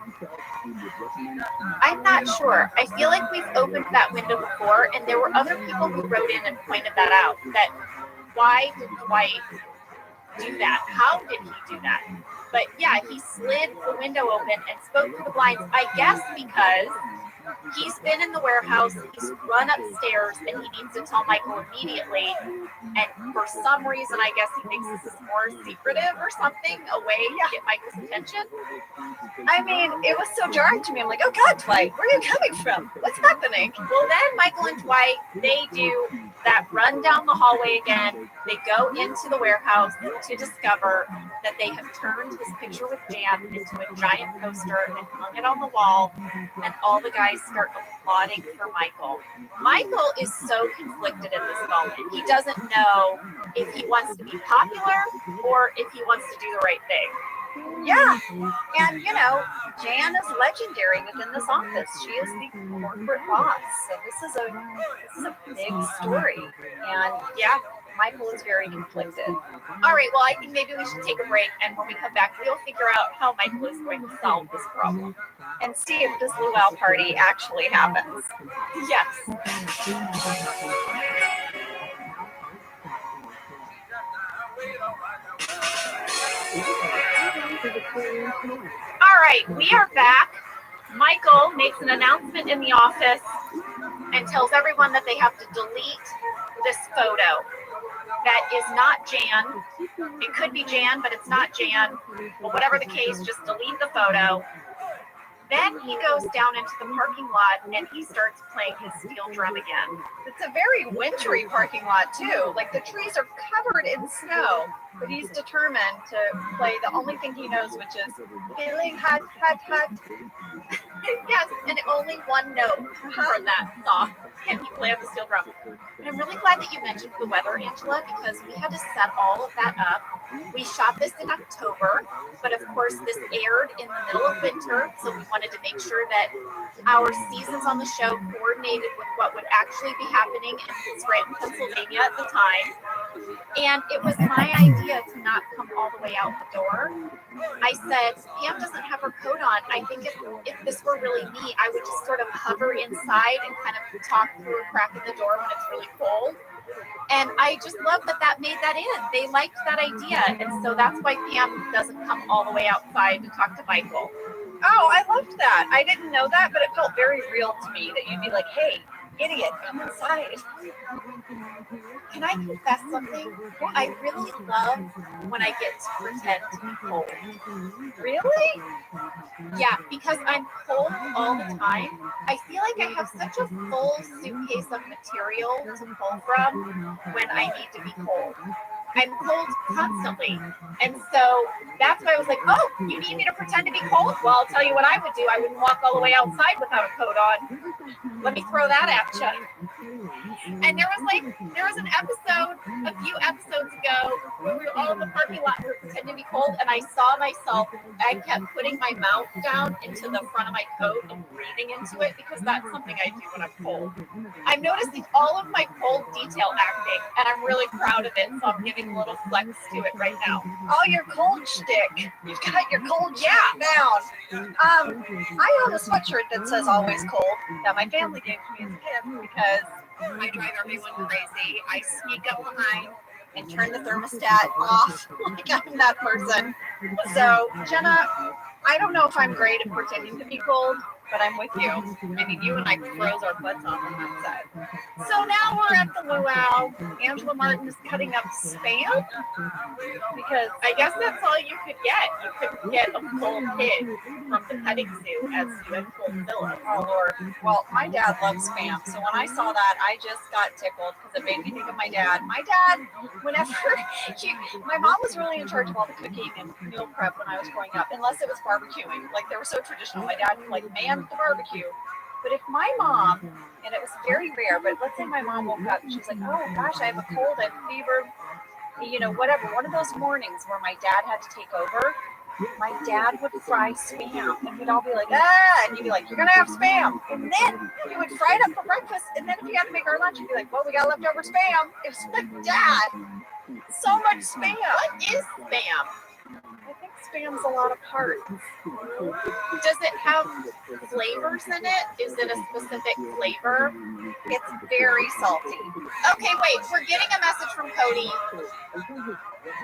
Speaker 3: I'm not sure. I feel like we've opened that window before, and there were other people who wrote in and pointed that out. That why did Dwight do that? How did he do that? But yeah, he slid the window open and spoke through the blinds, I guess because he's been in the warehouse, he's run upstairs, and he needs to tell Michael immediately. And for some reason, I guess he thinks this is more secretive or something, a way to get Michael's attention.
Speaker 4: I mean, it was so jarring to me. I'm like, oh God, Dwight, where are you coming from? What's happening?
Speaker 3: Well, then Michael and Dwight, they do that run down the hallway again. They go into the warehouse to discover that they have turned his picture with Jan into a giant poster and hung it on the wall, and all the guys start applauding for Michael. Michael is so conflicted in this moment. He doesn't know if he wants to be popular or if he wants to do the right thing.
Speaker 4: Yeah, and you know, Jan is legendary within this office. She is the corporate boss, so this is a big story. And yeah, Michael is very conflicted.
Speaker 3: All right, well, I think maybe we should take a break, and when we come back, we'll figure out how Michael is going to solve this problem
Speaker 4: and see if this luau party actually happens.
Speaker 3: Yes. All right, we are back. Michael makes an announcement in the office and tells everyone that they have to delete this photo. That is not Jan. It could be Jan, but it's not Jan. But whatever the case, just delete the photo. Then he goes down into the parking lot and he starts playing his steel drum again.
Speaker 4: It's a very wintry parking lot too. Like the trees are covered in snow, but he's determined to play the only thing he knows, which is feeling hot, hot, hot.
Speaker 3: Yes, and only one note from that song can he play on the steel drum. And I'm really glad that you mentioned the weather, Angela, because we had to set all of that up. We shot this in October, but of course this aired in the middle of winter, so we wanted to make sure that our seasons on the show coordinated with what would actually be happening in Scranton, Pennsylvania at the time. And it was my idea to not come all the way out the door. I said, Pam doesn't have her coat on. I think if this were really me, I would just sort of hover inside and kind of talk through a crack in the door when it's really cold. And I just love that made that in. They liked that idea. And so that's why Pam doesn't come all the way outside to talk to Michael.
Speaker 4: Oh, I loved that. I didn't know that, but it felt very real to me that you'd be like, hey, idiot, come inside. Can I confess something? I really love when I get to pretend to be cold.
Speaker 2: Really?
Speaker 4: Yeah, because I'm cold all the time. I feel like I have such a full suitcase of material to pull from when I need to be cold. I'm cold constantly. And so that's why I was like, oh, you need me to pretend to be cold? Well, I'll tell you what I would do. I wouldn't walk all the way outside without a coat on. Let me throw that at you. And there was an episode a few episodes ago where we were all in the parking lot and we were pretending to be cold, and I saw myself, I kept putting my mouth down into the front of my coat and breathing into it because that's something I do when I'm cold. I'm noticing all of my cold detail acting, and I'm really proud of it, so I'm giving a little flex to it right now.
Speaker 2: Oh, your cold shtick. You've got your cold shtick down. I own a sweatshirt that says always cold that my family gave to me as a gift because I drive everyone crazy. I sneak up behind and turn the thermostat off like I'm that person. So, Jenna, I don't know if I'm great at pretending to be cold, but I'm with you. I mean, you and I froze our butts off on that side. So now we're at the luau. Angela Martin is cutting up Spam because
Speaker 4: I guess that's all you could get. You couldn't get a full pig from the petting zoo as you had fulfilled.
Speaker 2: oh Lord. Well, my dad loves Spam, so when I saw that, I just got tickled because it made me think of my dad. My dad, whenever my mom was really in charge of all the cooking and meal prep when I was growing up, unless it was barbecuing. Like they were so traditional. My dad like manned the barbecue. But if my mom, and it was very rare, but let's say my mom woke up and she's like, oh gosh, I have a cold, I have a fever, you know, whatever. One of those mornings where my dad had to take over, my dad would fry Spam, and we'd all be like, ah, and he'd be like, you're gonna have Spam, and then he would fry it up for breakfast, and then if we had to make our lunch, he'd be like, well, we got leftover Spam. It was like, Dad, so much Spam.
Speaker 4: What is Spam?
Speaker 2: I think Spam's a lot of parts.
Speaker 4: Does it have flavors in it? Is it a specific flavor?
Speaker 2: It's very salty.
Speaker 4: Okay, wait, we're getting a message from Cody.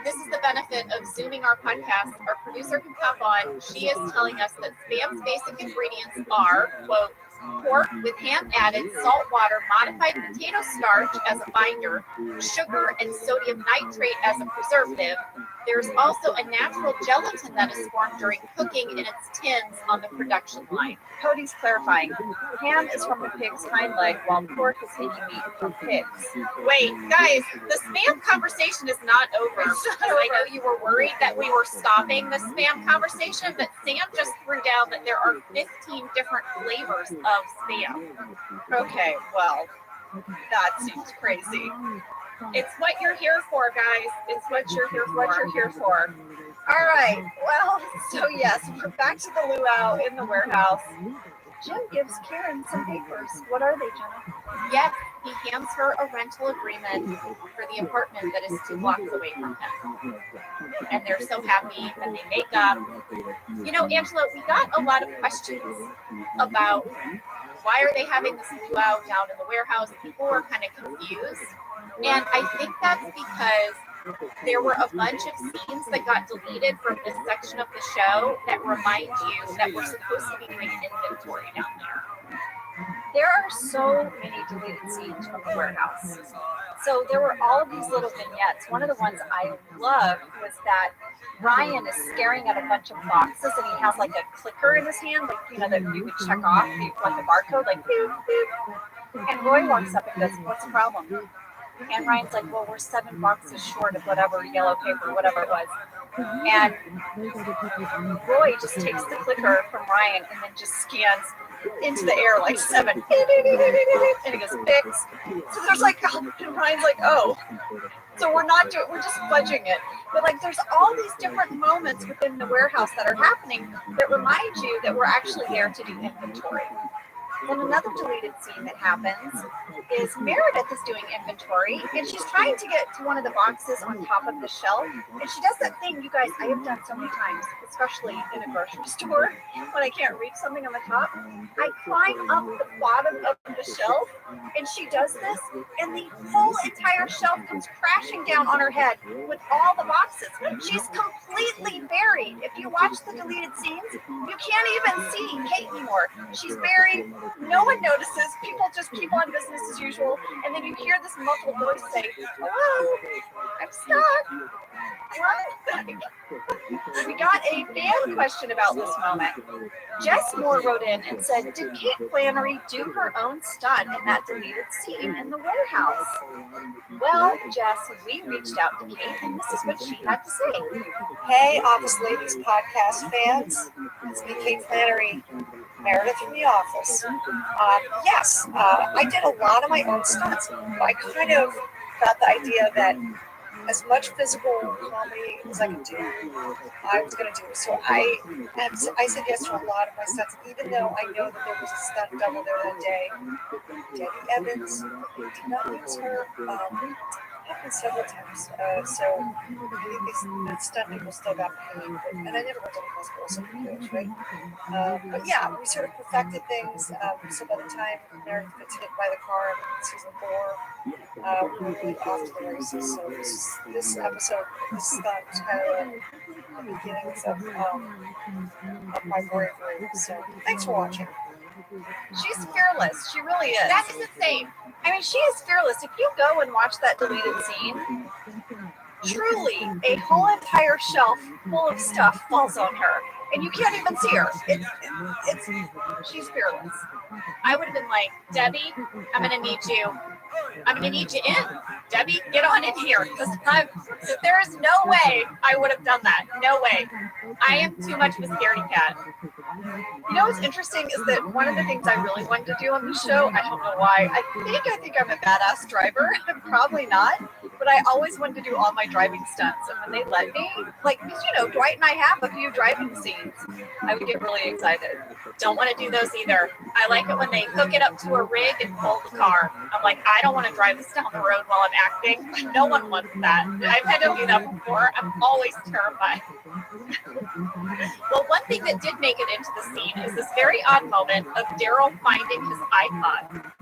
Speaker 4: This is the benefit of Zooming our podcast. Our producer can pop on. She is telling us that Spam's basic ingredients are, quote, pork with ham added, salt water, modified potato starch as a binder, sugar and sodium nitrate as a preservative. There's also a natural gelatin that is formed during cooking in its tins on the production line.
Speaker 2: Cody's clarifying. Ham is from the pig's hind leg, while pork is taking meat from pigs.
Speaker 4: Wait, guys, the Spam conversation is not over. I know you were worried that we were stopping the Spam conversation, but Sam just threw down that there are 15 different flavors of Spam.
Speaker 2: Okay, well, that seems crazy.
Speaker 4: It's what you're here for, guys. It's what you're here for.
Speaker 2: What you're here for. All right. Well, so yes, we're back to the luau in the warehouse. Jim gives Karen some papers. What are they, Jenna?
Speaker 4: Yes, he hands her a rental agreement for the apartment that is 2 blocks away from him. And they're so happy and they make up. You know, Angela, we got a lot of questions about why are they having this luau down in the warehouse. People were kind of confused. And I think that's because there were a bunch of scenes that got deleted from this section of the show that remind you that we're supposed to be doing inventory down there.
Speaker 2: There are so many deleted scenes from the warehouse. So there were all of these little vignettes. One of the ones I loved was that Ryan is staring at a bunch of boxes and he has like a clicker in his hand, like, you know, that you could check off, like a barcode, like boop, boop. And Roy walks up and goes, what's the problem? And Ryan's like, well, we're 7 boxes short of whatever yellow paper, whatever it was. And Roy just takes the clicker from Ryan and then just scans into the air like 7. And he goes, fix. So there's like, and Ryan's like, oh. So we're just fudging it. But like there's all these different moments within the warehouse that are happening that remind you that we're actually there to do inventory. Then another deleted scene that happens is Meredith is doing inventory and she's trying to get to one of the boxes on top of the shelf. And she does that thing, you guys, I have done so many times, especially in a grocery store, when I can't reach something on the top. I climb up the bottom of the shelf and she does this and the whole entire shelf comes crashing down on her head with all the boxes. She's completely buried. If you watch the deleted scenes, you can't even see Kate anymore. She's buried.
Speaker 4: No one notices. People just keep on business as usual. And then you hear this muffled voice say, "Hello, I'm stuck." We got a fan question about this moment. Jess Moore wrote in and said, "Did Kate Flannery do her own stunt in that deleted scene in the warehouse?" Well, Jess, we reached out to Kate, and this is what she had to say.
Speaker 6: Hey, Office Ladies podcast fans. It's me, Kate Flannery, Meredith from The Office. Yes, I did a lot of my own stunts. I kind of got the idea that as much physical comedy as I could do, I was going to do. So I said yes to a lot of my stunts, even though I know that there was a stunt double there that day. Debbie Evans, did not use her. Happened several times. So I think that stunt people still got paid. And I never worked on the hospital, so who knows, right? But yeah, we sort of perfected things. So by the time Meredith gets hit by the car in season 4, we were really off to the races. So this episode, this stunt was kind of the beginnings of my bravery. So thanks for watching.
Speaker 4: She's fearless. She really is. That is insane. I mean, she is fearless. If you go and watch that deleted scene, truly a whole entire shelf full of stuff falls on her, and you can't even see her. She's fearless. I would have been like, "Debbie, I'm gonna need you in. Debbie, get on in here, because there is no way I would have done that. No way. I am too much of a scaredy cat." You know what's interesting is that one of the things I really wanted to do on the show, I don't know why, I think I'm a badass driver. I'm probably not, but I always wanted to do all my driving stunts. And when they let me, like, because, you know, Dwight and I have a few driving scenes, I would get really excited. Don't want to do those either. I like it when they hook it up to a rig and pull the car. I'm like, I don't want to drive this down the road while I'm acting. No one wants that. I've had to do that before. I'm always terrified. Well, one thing that did make it into the scene is this very odd moment of Daryl finding his iPod.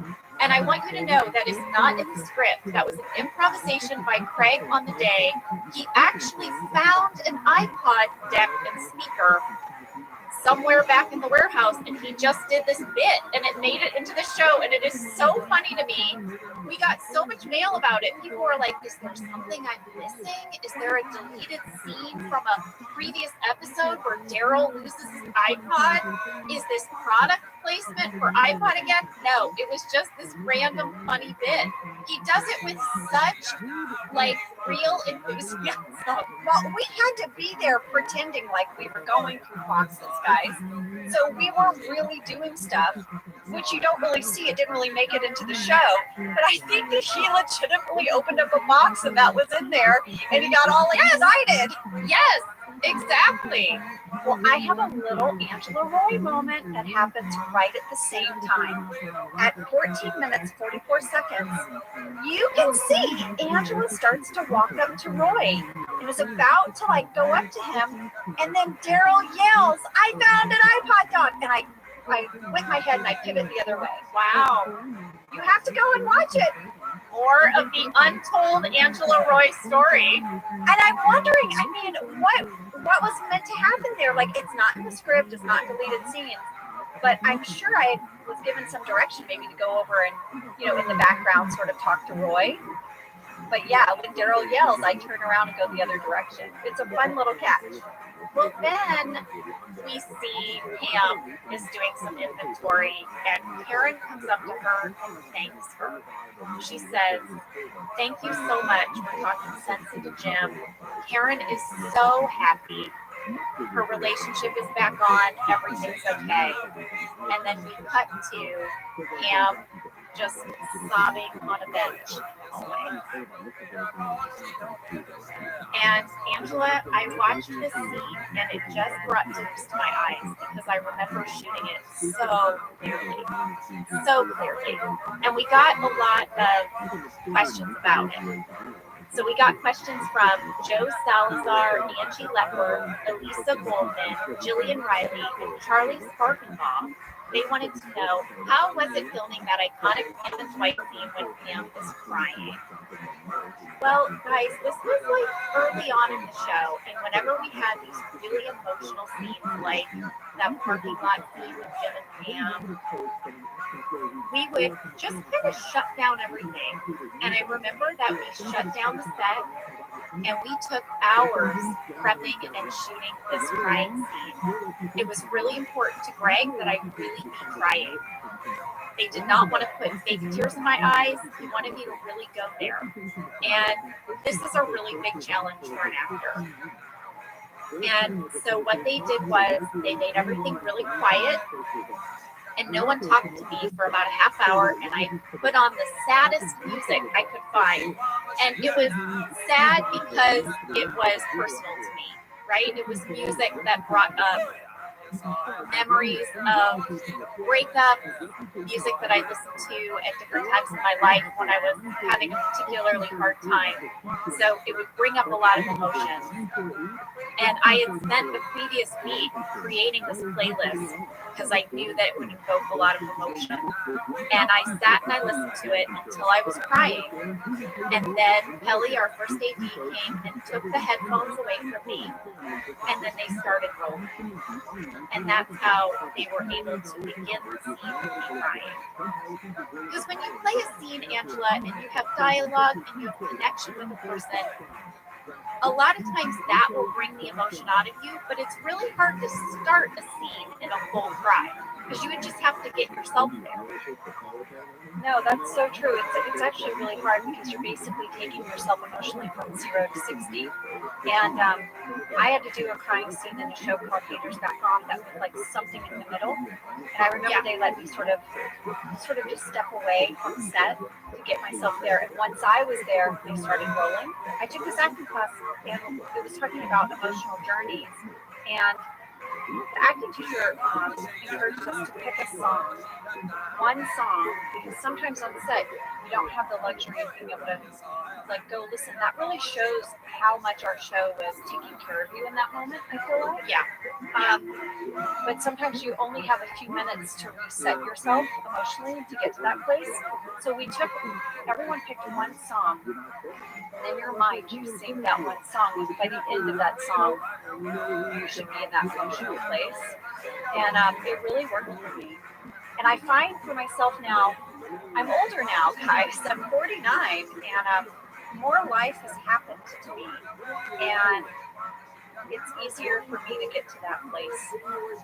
Speaker 4: And I want you to know that is not in the script. That was an improvisation by Craig on the day. He actually found an iPod deck and speaker somewhere back in the warehouse, and he just did this bit, and it made it into the show, and it is so funny to me. We got so much mail about it. People were like, "Is there something I'm missing? Is there a deleted scene from a previous episode where Daryl loses his iPod? Is this product placement for iPod again?" No, it was just this random funny bit. He does it with such, like, real enthusiasm. Well, we had to be there pretending like we were going through boxes, guys. So we were really doing stuff, which you don't really see. It didn't really make it into the show. But I think that he legitimately opened up a box and that was in there. And he got all like, "Yes, I did. Yes, exactly." Well, I have a little Angela Roy moment that happens right at the same time. At 14 minutes, 44 seconds, you can see Angela starts to walk up to Roy and is about to, like, go up to him. And then Daryl yells, "I found an iPod dog." And I with my head and I pivot the other way. Wow. You have to go and watch it. More of the untold Angela Roy story. And I'm wondering, I mean, what was meant to happen there? Like, it's not in the script, it's not deleted scenes. But I'm sure I was given some direction maybe to go over and, you know, in the background sort of talk to Roy. But yeah, when Daryl yells, I turn around and go the other direction. It's a fun little catch. Well, then we see Pam is doing some inventory, and Karen comes up to her and thanks her. She says, "Thank you so much for talking sense into Jim. Karen is so happy. Her relationship is back on. Everything's okay." And then we cut to Pam just sobbing on a bench. And Angela, I watched this scene and it just brought tears to my eyes because I remember shooting it so clearly. And we got a lot of questions about it. So we got questions from Joe Salazar, Angie Lepper, Elisa Goldman, Jillian Riley, and Charlie Sparkenbaum.
Speaker 3: They wanted to know, how was it filming that iconic Pam and Dwight scene when Pam is crying? Well, guys, this was like early on in the show, and whenever we had these really emotional scenes, like that parking lot scene with Jim and Pam, we would just kind of shut down everything. And I remember that we shut down the set, and we took hours prepping and shooting this crying scene. It was really important to Greg that I really be crying. They did not want to put fake tears in my eyes. He wanted me to really go there. And this is a really big challenge for an actor. And so what they did was they made everything really quiet, and no one talked to me for about a half hour, and I put on the saddest music I could find. And it was sad because it was personal to me, right? It was music that brought up memories of breakup, music that I listened to at different times in my life when I was having a particularly hard time. So it would bring up a lot of emotions. And I had spent the previous week creating this playlist because I knew that it would invoke a lot of emotion. And I sat and I listened to it until I was crying. And then Pelly, our first AD, came and took the headphones away from me. And then they started rolling. And that's how they were able to begin the scene with me crying. Because when you play a scene, Angela, and you have dialogue and you have connection with a person, a lot of times that will bring the emotion out of you, but it's really hard to start a scene in a full cry because you would just have to get yourself there.
Speaker 4: No, that's so true. It's actually really hard because you're basically taking yourself emotionally from 0 to 60. And I had to do a crying scene in a show called Haters Back On that was like something in the middle. And I remember they let me sort of just step away from the set to get myself there. And once I was there, they started rolling. I took this acting class and it was talking about emotional journeys. And the acting teacher encouraged us to pick a song, one song, because sometimes on set you don't have the luxury of being able to like go listen. That really shows how much our show was taking care of you in that moment, I feel like.
Speaker 3: Yeah.
Speaker 4: But sometimes you only have a few minutes to reset yourself emotionally to get to that place. So everyone picked one song, and in your mind you sing that one song. By the end of that song, you should be in that emotional place. And it really worked for me. And I find for myself now, I'm older now, guys. I'm 49, and more life has happened to me. And it's easier for me to get to that place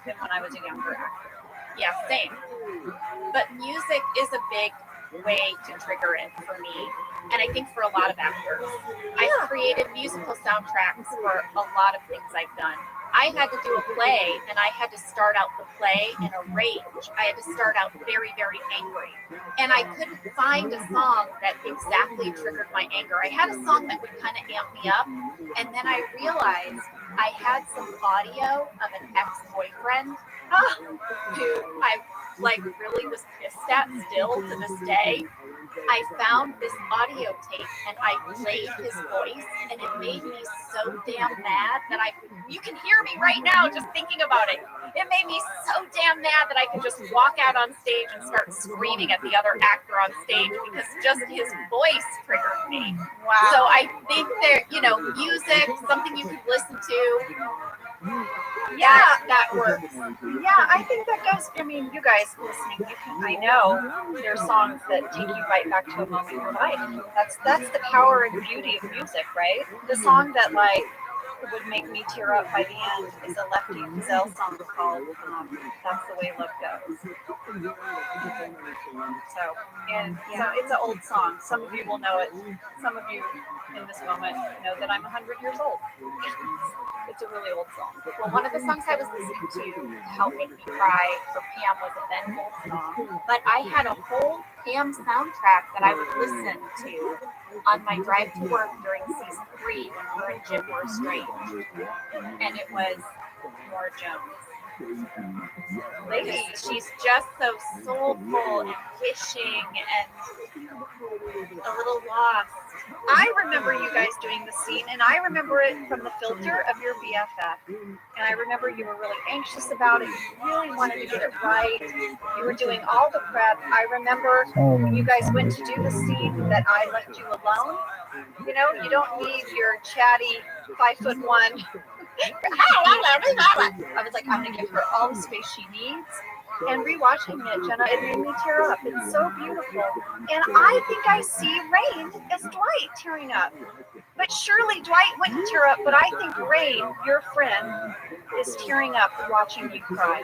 Speaker 4: than when I was a younger actor.
Speaker 3: Yeah, same. But music is a big way to trigger it for me, and I think for a lot of actors. I've created musical soundtracks for a lot of things I've done. I had to do a play, and I had to start out the play in a rage. I had to start out very, very angry. And I couldn't find a song that exactly triggered my anger. I had a song that would kind of amp me up, and then I realized I had some audio of an ex-boyfriend who I really was pissed at still to this day. I found this audio tape and I played his voice, and it made me so damn mad that you can hear me right now just thinking about it. It made me so damn mad that I could just walk out on stage and start screaming at the other actor on stage because just his voice triggered me.
Speaker 4: Wow.
Speaker 3: So I think that, music, something you could listen to.
Speaker 4: Yeah,
Speaker 3: that works.
Speaker 4: Yeah, I think that goes. I mean, you guys listening, I know there's songs that take you right back to a moment in your life. That's the power and beauty of music, right? The song that would make me tear up by the end is a Lefty Frizzell song called "That's the Way Love Goes." So it's an old song. Some of you will know it. Some of you in this moment know that I'm 100 years old. It's a really old song.
Speaker 3: Well, one of the songs I was listening to help make me cry for Pam was a Ben Folds song. But I had a whole Pam soundtrack that I would listen to on my drive to work during season 3 when her and Jim were estranged. And it was Nora Jones.
Speaker 4: lady. She's just so soulful and wishing and a little lost. I remember you guys doing the scene, and I remember it from the filter of your BFF. And I remember you were really anxious about it. You really wanted to get it right. You were doing all the prep. I remember when you guys went to do the scene that I left you alone. You know, you don't need your chatty 5'1". I was like, I'm gonna give her all the space she needs. And rewatching it, Jenna, it made me tear up. It's so beautiful. And I think I see Rain as Dwight tearing up. But surely Dwight wouldn't tear up, but I think Rain, your friend, is tearing up watching you cry.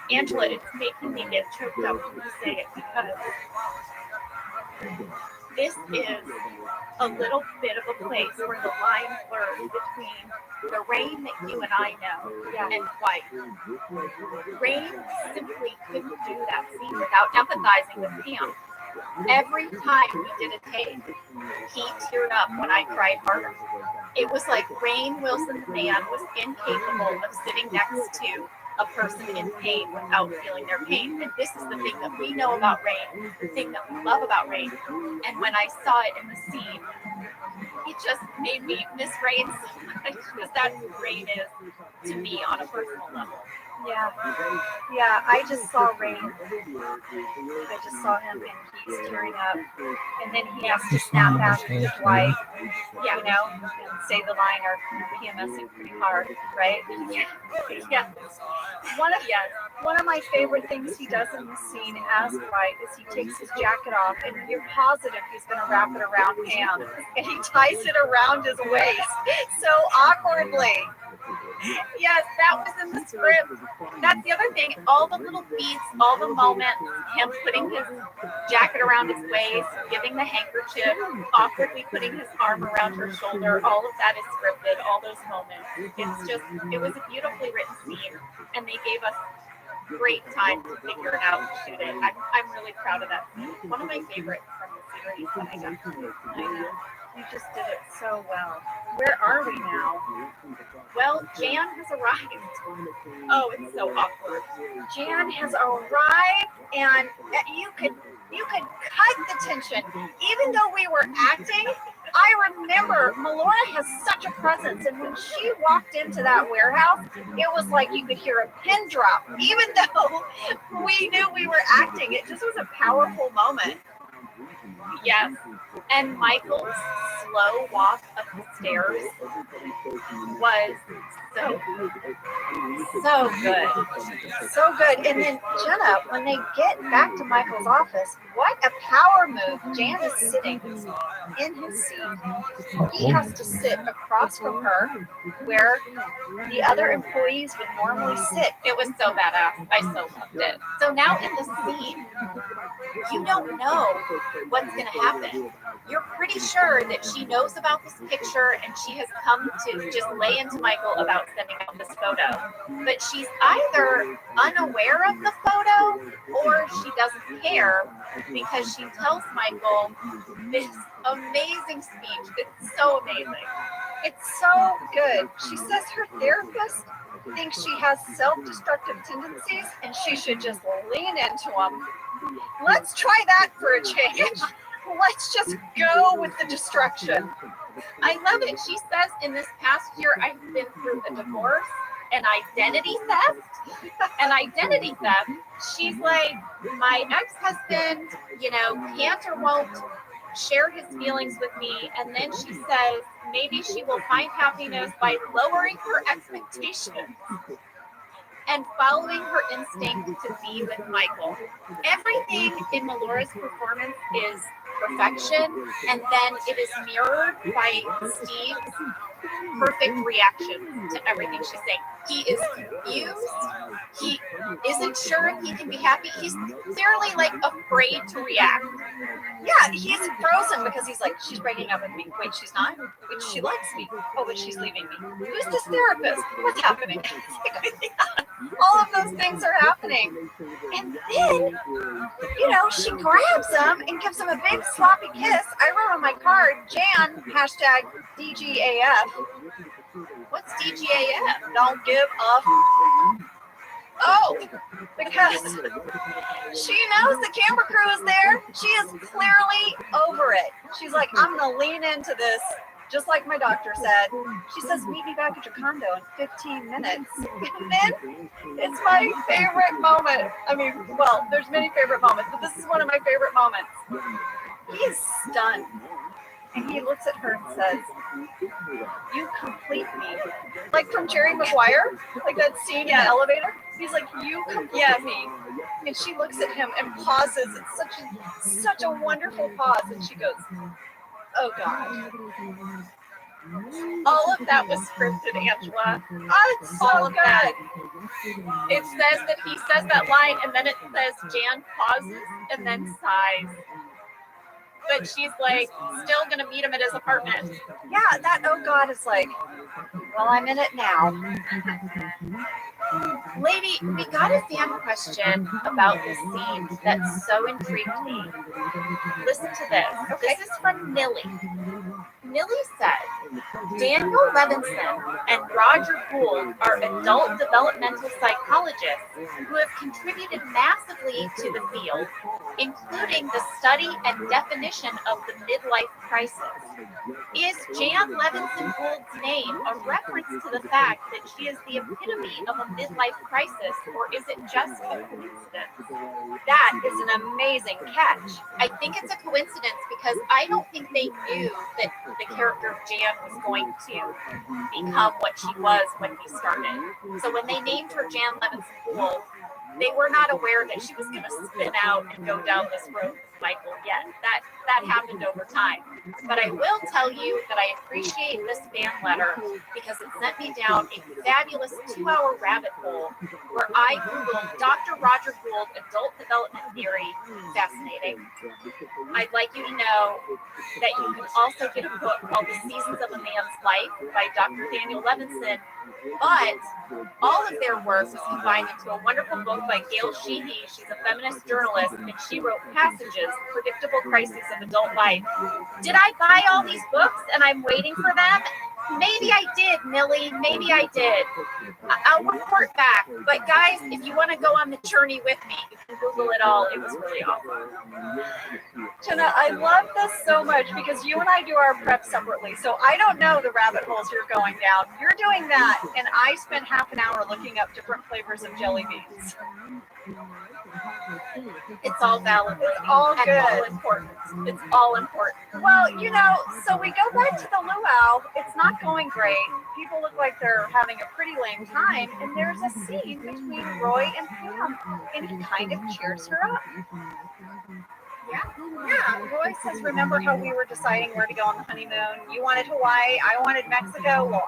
Speaker 3: Angela, it's making me get choked up when you say it, because this is a little bit of a place where the line blurs between the Rain that you and I know and Dwight. Rain simply couldn't do that scene without empathizing with Pam. Every time we did a take, he teared up when I cried harder. It was like Rain Wilson, the man, was incapable of sitting next to a person in pain without feeling their pain. And this is the thing that we know about Rain, the thing that we love about Rain. And when I saw it in the scene, it just made me miss Rain so much, because that's who Rain is to me on a personal level.
Speaker 4: Yeah, I just saw Rain. I just saw him, and he's tearing up. And then he has to snap back to Dwight, you know, and say the line, or PMSing pretty hard, right?
Speaker 3: Yeah.
Speaker 4: One of my favorite things he does in the scene as Dwight is he takes his jacket off, and you're positive he's going to wrap it around Pam, and he ties it around his waist so awkwardly.
Speaker 3: Yes, that was in the script. That's the other thing. All the little beats, all the moments, him putting his jacket around his waist, giving the handkerchief, awkwardly putting his arm around her shoulder, all of that is scripted, all those moments. It was a beautifully written scene, and they gave us great time to figure it out and shoot it. I'm really proud of that scene. One of my favorites from the series that I got to do.
Speaker 4: I know. You just did it so well. Where are we now?
Speaker 3: Well, Jan has arrived. Oh, it's so awkward.
Speaker 4: Jan has arrived, and you could cut the tension. Even though we were acting, I remember Melora has such a presence, and when she walked into that warehouse, it was like you could hear a pin drop. Even though we knew we were acting, it just was a powerful moment.
Speaker 3: Yes. And Michael's slow walk up the stairs was so good.
Speaker 4: So good. And then Jenna, when they get back to Michael's office, what a power move. Jan is sitting in his seat. He has to sit across from her where the other employees would normally sit.
Speaker 3: It was so badass. I so loved it. So now in the scene, you don't know what's going to happen. You're pretty sure that she knows about this picture, and she has come to just lay into Michael about sending out this photo. But she's either unaware of the photo or she doesn't care, because she tells Michael this amazing speech. It's so amazing.
Speaker 4: It's so good. She says her therapist thinks she has self-destructive tendencies and she should just lean into them. Let's try that for a change. Let's just go with the destruction.
Speaker 3: I love it. She says, in this past year, I've been through a divorce, an identity theft. She's like, my ex-husband, can't or won't share his feelings with me. And then she says, maybe she will find happiness by lowering her expectations and following her instinct to be with Michael. Everything in Melora's performance is perfection, and then it is mirrored by Steve's perfect reaction to everything she's saying. He is confused. He isn't sure if he can be happy. He's clearly afraid to react.
Speaker 4: Yeah, he's frozen because he's like, she's breaking up with me. Wait, she's not? Wait, she likes me. Oh, but she's leaving me. Who's this therapist? What's happening? All of those things are happening. And then, she grabs him and gives him a big sloppy kiss. I wrote on my card, Jan, #DGAF. What's DGAF?
Speaker 6: Don't give a oh, because she knows the camera crew is there. She is clearly over it. She's like, I'm gonna lean into this, just like my doctor said. She says, meet me back at your condo in 15 minutes. And then it's my favorite moment. I mean, well, there's many favorite moments, but this is one of my favorite moments. He is stunned. And he looks at her and says, you complete me. Like from Jerry Maguire, like that scene in the elevator. He's like, you complete me. And she looks at him and pauses. It's such a wonderful pause. And she goes, oh God.
Speaker 4: All of that was scripted, Angela.
Speaker 6: Oh, it's so
Speaker 4: All of
Speaker 6: good.
Speaker 4: that. It says that he says that line, and then it says Jan pauses and then sighs. But she's like, still gonna meet him at his apartment.
Speaker 6: Yeah, that oh God is like, well, I'm in it now.
Speaker 4: Lady, we got a fan question about this scene that so intrigued me. Listen to this.
Speaker 6: Okay.
Speaker 4: This is from Millie. Millie said, Daniel Levinson and Roger Gould are adult developmental psychologists who have contributed massively to the field, including the study and definition of the midlife crisis. Is Jan Levinson Gould's name a reference to the fact that she is the epitome of a midlife crisis, or is it just a coincidence?
Speaker 6: That is an amazing catch.
Speaker 4: I think it's a coincidence because I don't think they knew that the character of Jan was going to become what she was when we started. So when they named her Jan Levinson Gould, they were not aware that she was going to spin out and go down this road with Michael yet. That happened over time. But I will tell you that I appreciate this fan letter because it sent me down a fabulous 2-hour rabbit hole where I Googled Dr. Roger Gould Adult Development Theory. Fascinating. I'd like you to know that you can also get a book called The Seasons of a Man's Life by Dr. Daniel Levinson, but all of their work was combined into a wonderful book by Gail Sheehy. She's a feminist journalist, and she wrote Passages, Predictable Crises of Adult Life. Did I buy all these books and I'm waiting for them? Maybe I did, Millie. Maybe I did. I'll report back. But guys, if you want to go on the journey with me, you can Google it all. It was really awesome.
Speaker 6: Jenna, I love this so much because you and I do our prep separately. So I don't know the rabbit holes you're going down. You're doing that, and I spent half an hour looking up different flavors of jelly beans.
Speaker 4: It's all valid.
Speaker 6: It's all
Speaker 4: and
Speaker 6: good.
Speaker 4: all important. It's all important.
Speaker 6: Well, you know, so we go back to the luau. It's not going great. People look like they're having a pretty lame time, and there's a scene between Roy and Pam, and he kind of cheers her up. Yeah, Roy says, remember how we were deciding where to go on the honeymoon? You wanted Hawaii, I wanted Mexico. Well,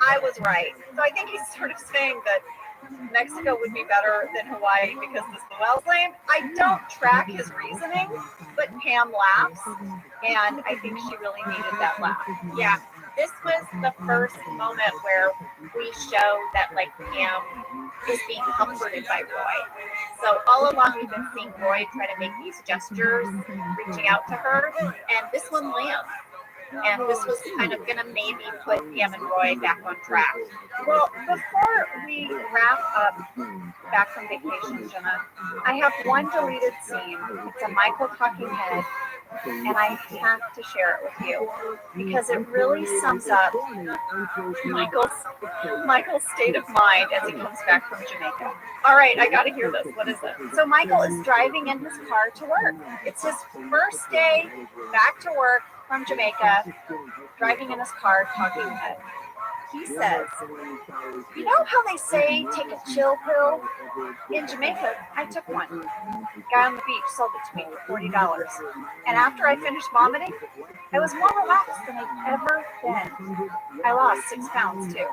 Speaker 6: I was right. So I think he's sort of saying that Mexico would be better than Hawaii because this luau's lame. I don't track his reasoning, but Pam laughs, and I think she really needed that laugh.
Speaker 4: Yeah, this was the first moment where we show that like Pam is being comforted by Roy. So all along we've been seeing Roy try to make these gestures, reaching out to her, and this one lands. And this was kind of going to maybe put Pam and Roy back on track.
Speaker 6: Well, before we wrap up Back from Vacation, Jenna, I have one deleted scene. It's a Michael talking head, and I have to share it with you because it really sums up Michael's state of mind as he comes back from Jamaica. All right, I got to hear this. What is it? So Michael is driving in his car to work. It's his first day back to work from Jamaica, driving in his car, talking head. He says, you know how they say take a chill pill? In Jamaica, I took one. Guy on the beach sold it to me for $40. And after I finished vomiting, I was more relaxed than I've ever been. I lost 6 pounds too.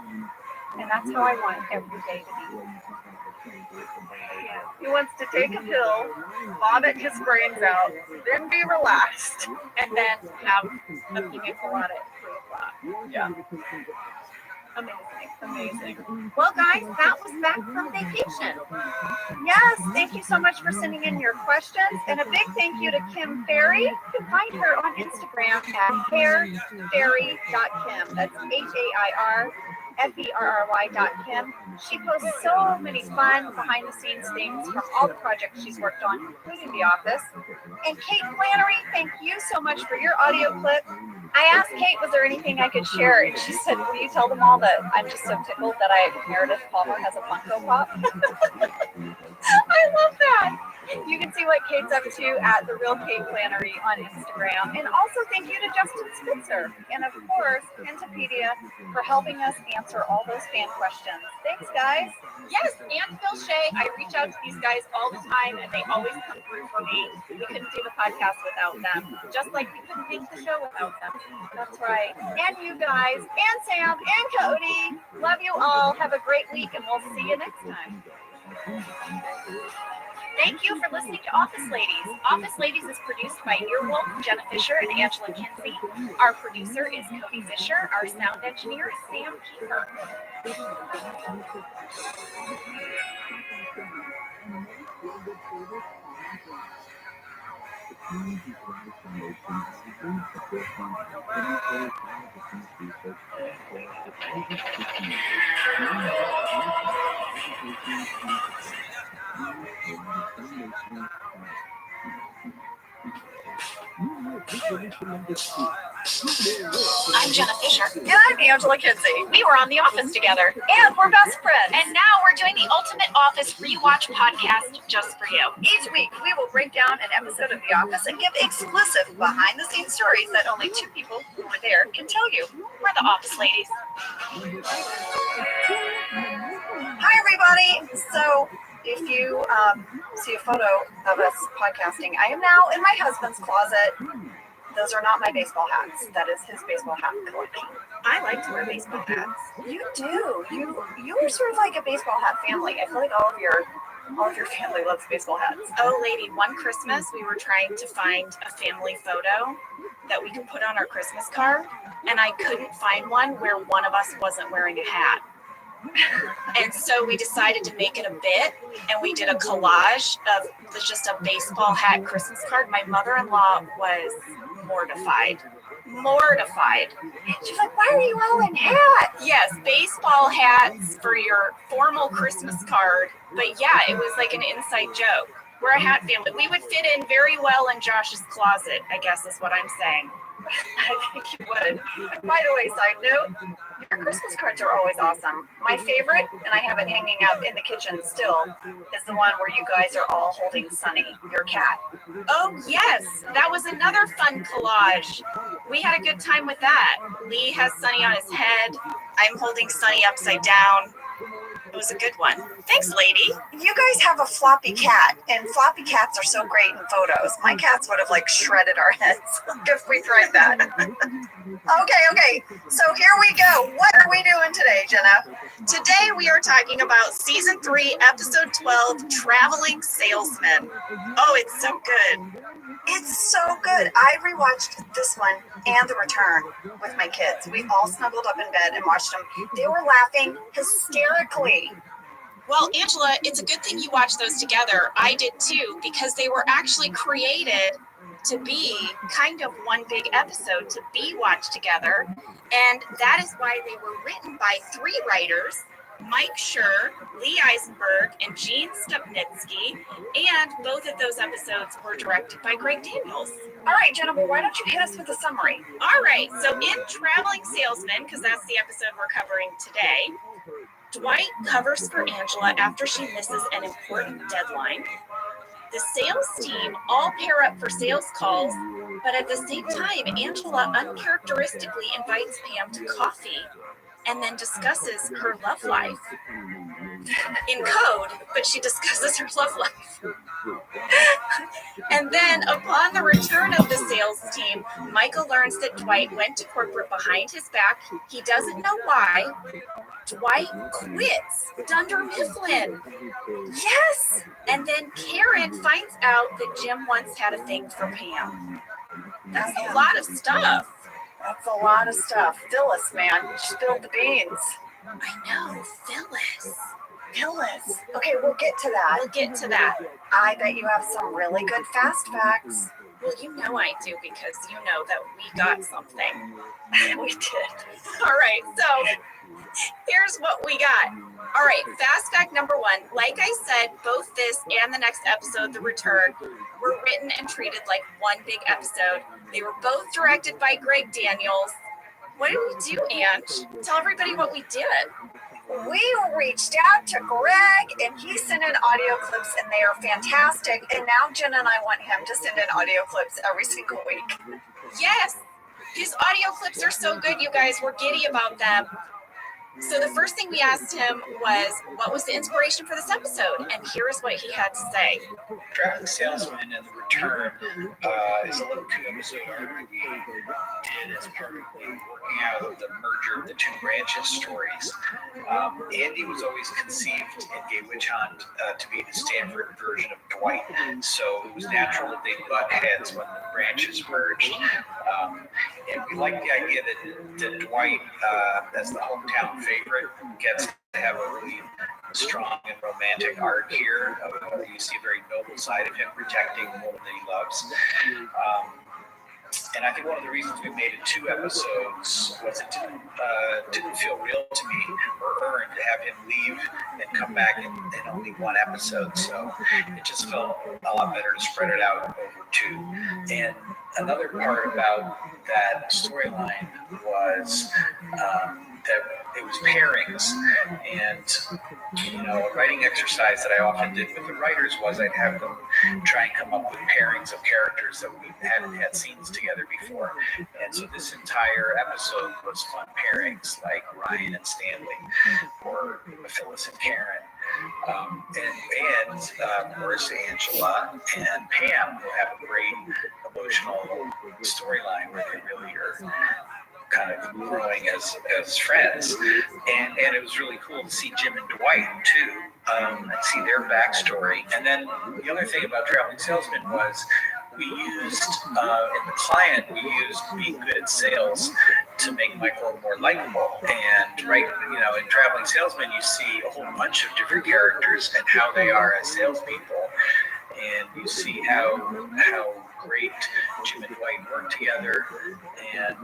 Speaker 6: And that's how I want every day to be. He wants to take a pill, vomit his brains out, then be relaxed,
Speaker 4: and then have a pina colada at 3 o'clock.
Speaker 6: Yeah. Amazing.
Speaker 4: Well, guys, that was Back from Vacation.
Speaker 6: Yes, thank you so much for sending in your questions. And a big thank you to Kim Ferry. You can find her on Instagram at hairfairy.kim. That's HAIR
Speaker 4: FERRY.Kim. She posts so many fun behind-the-scenes things from all the projects she's worked on, including The Office. And Kate Flannery, thank you so much for your audio clip. I asked Kate, was there anything I could share? And she said, will you tell them all that I'm just so tickled that Meredith Palmer has a Funko Pop? I love that. You can see what Kate's up to at The Real Kate Flannery on Instagram. And also thank you to Justin Spitzer. And of course, Pentapedia for helping us answer all those fan questions. Thanks, guys.
Speaker 3: Yes, and Phil Shea. I reach out to these guys all the time, and they always come through for me. We couldn't do the podcast without them, just like we couldn't make the show without them.
Speaker 4: That's right. And you guys, and Sam, and Cody. Love you all. Have a great week, and we'll see you next time.
Speaker 3: Thank you for listening to Office Ladies. Office Ladies is produced by Earwolf, Jenna Fisher, and Angela Kinsey. Our producer is Cody Fisher. Our sound engineer is Sam Kiefer. I'm Jenna Fisher.
Speaker 4: And I'm Angela Kinsey.
Speaker 3: We were on The Office together.
Speaker 4: And we're best friends.
Speaker 3: And now we're doing the Ultimate Office Rewatch podcast just for you.
Speaker 4: Each week, we will break down an episode of The Office and give exclusive behind-the-scenes stories that only two people who were there can tell you.
Speaker 3: We're the Office Ladies.
Speaker 4: Hi, everybody. So, if you see a photo of us podcasting, I am now in my husband's closet. Those are not my baseball hats. That is his baseball hat collection.
Speaker 3: I like to wear baseball hats.
Speaker 4: You do. You are sort of like a baseball hat family. I feel like all of your family loves baseball hats.
Speaker 3: Oh, lady, one Christmas we were trying to find a family photo that we could put on our Christmas card, and I couldn't find one where one of us wasn't wearing a hat. And so we decided to make it a bit, and we did a collage of just a baseball hat Christmas card. My mother-in-law was mortified.
Speaker 4: She's like, why are you all in hats?
Speaker 3: Yes, baseball hats for your formal Christmas card. But yeah, it was like an inside joke. We're a hat family. We would fit in very well in Josh's closet, I guess is what I'm saying.
Speaker 4: I think you would. By the way, side note, your Christmas cards are always awesome. My favorite, and I have it hanging up in the kitchen still, is the one where you guys are all holding Sunny, your cat.
Speaker 3: Oh, yes. That was another fun collage. We had a good time with that. Lee has Sunny on his head. I'm holding Sunny upside down. It was a good one. Thanks, lady.
Speaker 4: You guys have a floppy cat, and floppy cats are so great in photos. My cats would have shredded our heads if we tried that. Okay. So here we go. What are we doing today, Jenna?
Speaker 3: Today we are talking about Season 3, Episode 12, Traveling Salesman. Oh, it's so good.
Speaker 4: It's so good. I rewatched this one and The Return with my kids. We all snuggled up in bed and watched them. They were laughing hysterically.
Speaker 3: Well, Angela, it's a good thing you watched those together. I did too, because they were actually created to be kind of one big episode to be watched together. And that is why they were written by 3 writers, Mike Schur, Lee Eisenberg, and Gene Stupnitsky, and both of those episodes were directed by Greg Daniels.
Speaker 4: All right, Jenna, well, why don't you hit us with a summary?
Speaker 3: All right, so in Traveling Salesman, because that's the episode we're covering today, Dwight covers for Angela after she misses an important deadline. The sales team all pair up for sales calls, but at the same time, Angela uncharacteristically invites Pam to coffee and then discusses her love life. In code, but she discusses her love life. And then upon the return of the sales team, Michael learns that Dwight went to corporate behind his back. He doesn't know why. Dwight quits Dunder Mifflin. Yes! And then Karen finds out that Jim once had a thing for Pam. That's a lot of stuff.
Speaker 4: That's a lot of stuff. Phyllis, man, she spilled the beans.
Speaker 3: I know, Phyllis.
Speaker 4: Okay, we'll get to that.
Speaker 3: We'll get to that.
Speaker 4: I bet you have some really good fast facts.
Speaker 3: Well, you know I do, because you know that we got something.
Speaker 6: We did.
Speaker 3: All right, so here's what we got. All right, fast fact number one. Like I said, both this and the next episode, The Return, were written and treated like one big episode. They were both directed by Greg Daniels. What did we do, Ange? Tell everybody what we did.
Speaker 6: We reached out to Greg and he sent in audio clips and they are fantastic. And now Jen and I want him to send in audio clips every single week.
Speaker 3: Yes, his audio clips are so good, you guys. We're giddy about them. So the first thing we asked him was, what was the inspiration for this episode? And here is what he had to say.
Speaker 7: Traveling Salesman and The Return is a little 2-episode arc we did as part of working out the merger of the two branches stories. Andy was always conceived in Gay Witch Hunt to be the Stanford version of Dwight, so it was natural that they butt heads when the branches merged. And we like the idea that Dwight, as the hometown favorite, gets to have a really strong and romantic arc here. You see a very noble side of him protecting the woman that he loves. And I think one of the reasons we made it 2 episodes was it didn't feel real to me or earned to have him leave and come back in only 1 episode. So it just felt a lot better to spread it out over 2. And another part about that storyline was that it was pairings, and a writing exercise that I often did with the writers was I'd have them try and come up with pairings of characters that we hadn't had scenes together before. And so this entire episode was fun pairings like Ryan and Stanley, or Phyllis and Karen. And of course, Angela and Pam will have a great emotional storyline where they really are kind of growing as friends, and it was really cool to see Jim and Dwight too, and see their backstory. And then the other thing about Traveling Salesman was we used in the client, we used being good at sales to make Michael more likable. And in Traveling Salesman, you see a whole bunch of different characters and how they are as salespeople, and you see how great Jim and Dwight work together, and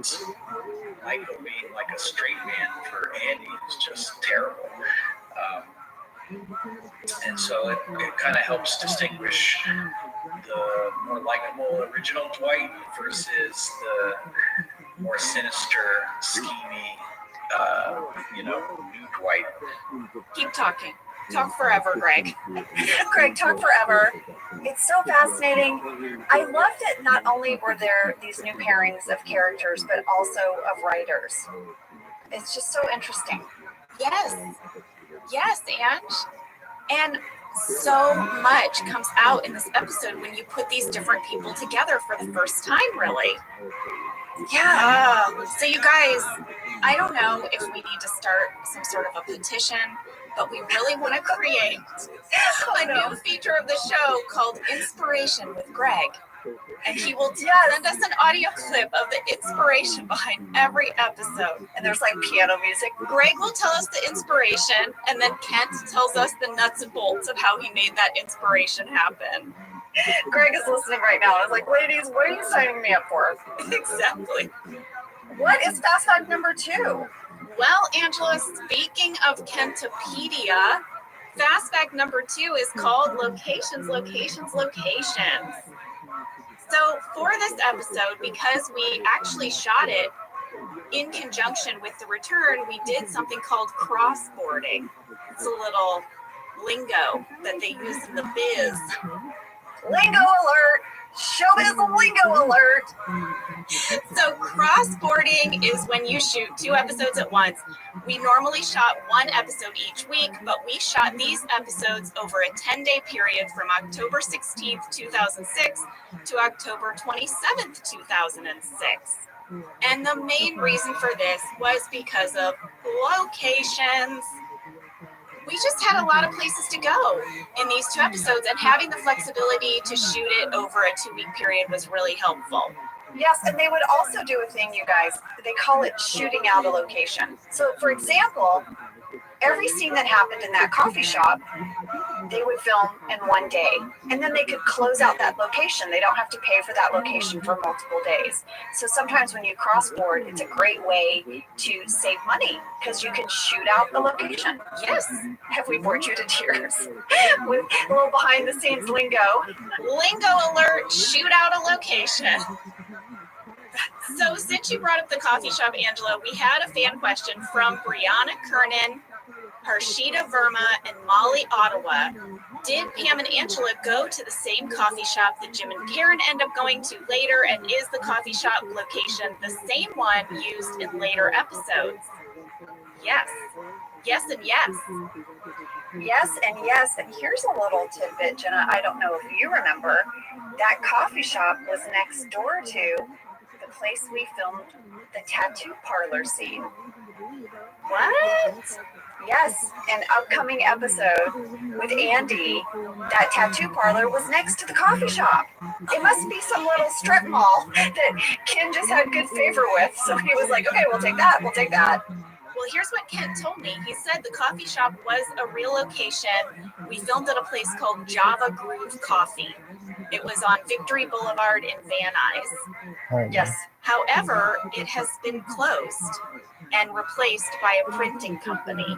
Speaker 7: Michael being like a straight man for Andy is just terrible. And so it kind of helps distinguish the more likable original Dwight versus the more sinister, schemy, new Dwight.
Speaker 3: Keep talking. Talk forever, Greg.
Speaker 6: Greg, talk forever. It's so fascinating. I loved it. Not only were there these new pairings of characters, but also of writers. It's just so interesting.
Speaker 3: Yes, and so much comes out in this episode when you put these different people together for the first time, really.
Speaker 6: Yeah.
Speaker 3: So you guys, I don't know if we need to start some sort of a petition, but we really want to create a new feature of the show called Inspiration with Greg. And he will send us an audio clip of the inspiration behind every episode.
Speaker 6: And there's like piano music.
Speaker 3: Greg will tell us the inspiration, and then Kent tells us the nuts and bolts of how he made that inspiration happen.
Speaker 6: Greg is listening right now. I was like, ladies, what are you signing me up for?
Speaker 3: Exactly.
Speaker 6: What is fast fact number 2?
Speaker 3: Well, Angela, speaking of Kentopedia, fast fact number 2 is called Locations. So for this episode, because we actually shot it in conjunction with The Return, we did something called crossboarding. It's a little lingo that they use in the biz.
Speaker 6: Lingo alert! Showbiz lingo alert!
Speaker 3: So crossboarding is when you shoot 2 episodes at once. We normally shot 1 episode each week, but we shot these episodes over a 10-day period from October 16th, 2006 to October 27th, 2006. And the main reason for this was because of locations. We just had a lot of places to go in these 2 episodes, and having the flexibility to shoot it over a 2-week period was really helpful.
Speaker 6: Yes, and they would also do a thing, you guys. They call it shooting out a location. So, for example, every scene that happened in that coffee shop, they would film in one day, and then they could close out that location. They don't have to pay for that location for multiple days. So sometimes when you cross-board, it's a great way to save money because you can shoot out the location. Yes, have we bored you to tears with a little behind-the-scenes lingo?
Speaker 3: Lingo alert, shoot out a location. So since you brought up the coffee shop, Angela, we had a fan question from Brianna Kernan, Harshita Verma, and Molly Ottawa. Did Pam and Angela go to the same coffee shop that Jim and Karen end up going to later? And is the coffee shop location the same one used in later episodes? Yes. Yes and yes.
Speaker 6: Yes and yes. And here's a little tidbit, Jenna. I don't know if you remember. That coffee shop was next door to the place we filmed the tattoo parlor scene.
Speaker 3: What?
Speaker 6: Yes, an upcoming episode with Andy. That tattoo parlor was next to the coffee shop. It must be some little strip mall that Ken just had good favor with. So he was like, okay, we'll take that. We'll take that.
Speaker 3: Well, here's what Kent told me. He said the coffee shop was a real location. We filmed at a place called Java Groove Coffee. It was on Victory Boulevard in Van Nuys.
Speaker 6: Yes.
Speaker 3: However, it has been closed and replaced by a printing company.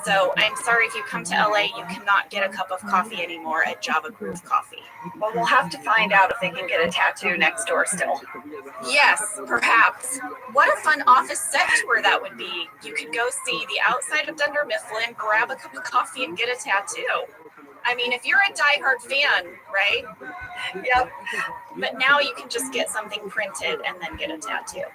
Speaker 3: So I'm sorry if you come to LA, you cannot get a cup of coffee anymore at Java Groove Coffee.
Speaker 6: Well, we'll have to find out if they can get a tattoo next door still.
Speaker 3: Yes, perhaps. What a fun office set tour that would be. You could go see the outside of Dunder Mifflin, grab a cup of coffee, and get a tattoo. I mean, if you're a diehard fan, right?
Speaker 6: Yep.
Speaker 3: But now you can just get something printed and then get a tattoo.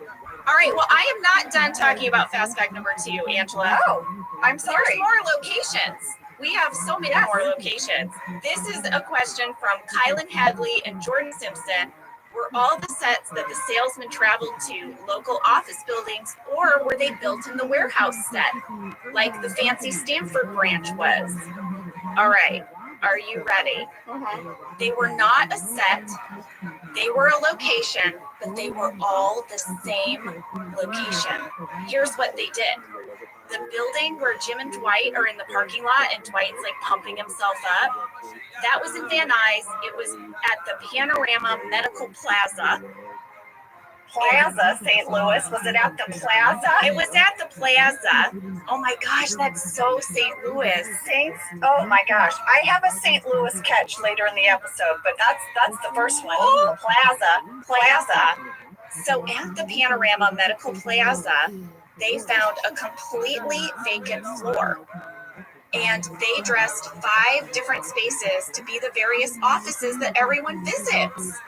Speaker 3: All right, well, I am not done talking about fast fact number 2, Angela.
Speaker 6: Oh, I'm sorry.
Speaker 3: There's more locations. We have so many more locations. This is a question from Kylan Hadley and Jordan Simpson. Were all the sets that the salesman traveled to local office buildings, or were they built in the warehouse set, like the fancy Stanford branch was? All right, are you ready? They were not a set. They were a location, but they were all the same location. Here's what they did. The building where Jim and Dwight are in the parking lot and Dwight's like pumping himself up, that was in Van Nuys. It was at the Panorama Medical Plaza.
Speaker 6: St. Louis. Was it at the Plaza?
Speaker 3: It was at the Plaza. Oh my gosh, that's so St. Louis.
Speaker 6: Oh my gosh. I have a St. Louis catch later in the episode, but that's the first one.
Speaker 3: Oh,
Speaker 6: Plaza.
Speaker 3: So at the Panorama Medical Plaza, they found a completely vacant floor. And they dressed 5 different spaces to be the various offices that everyone visits.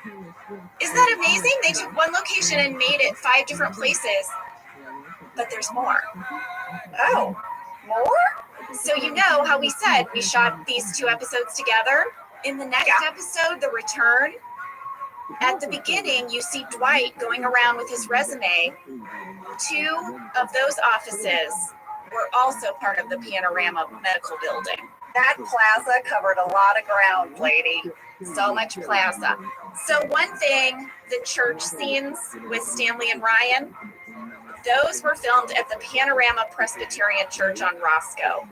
Speaker 3: Isn't that amazing? They took one location and made it 5 different places. But there's more.
Speaker 6: Oh, more?
Speaker 3: So you know how we said we shot these 2 episodes together? In the next episode, The Return, at the beginning, you see Dwight going around with his resume. 2 of those offices were also part of the Panorama Medical Building.
Speaker 6: That plaza covered a lot of ground, lady.
Speaker 3: So much plaza. So one thing, the church scenes with Stanley and Ryan, those were filmed at the Panorama Presbyterian Church on Roscoe.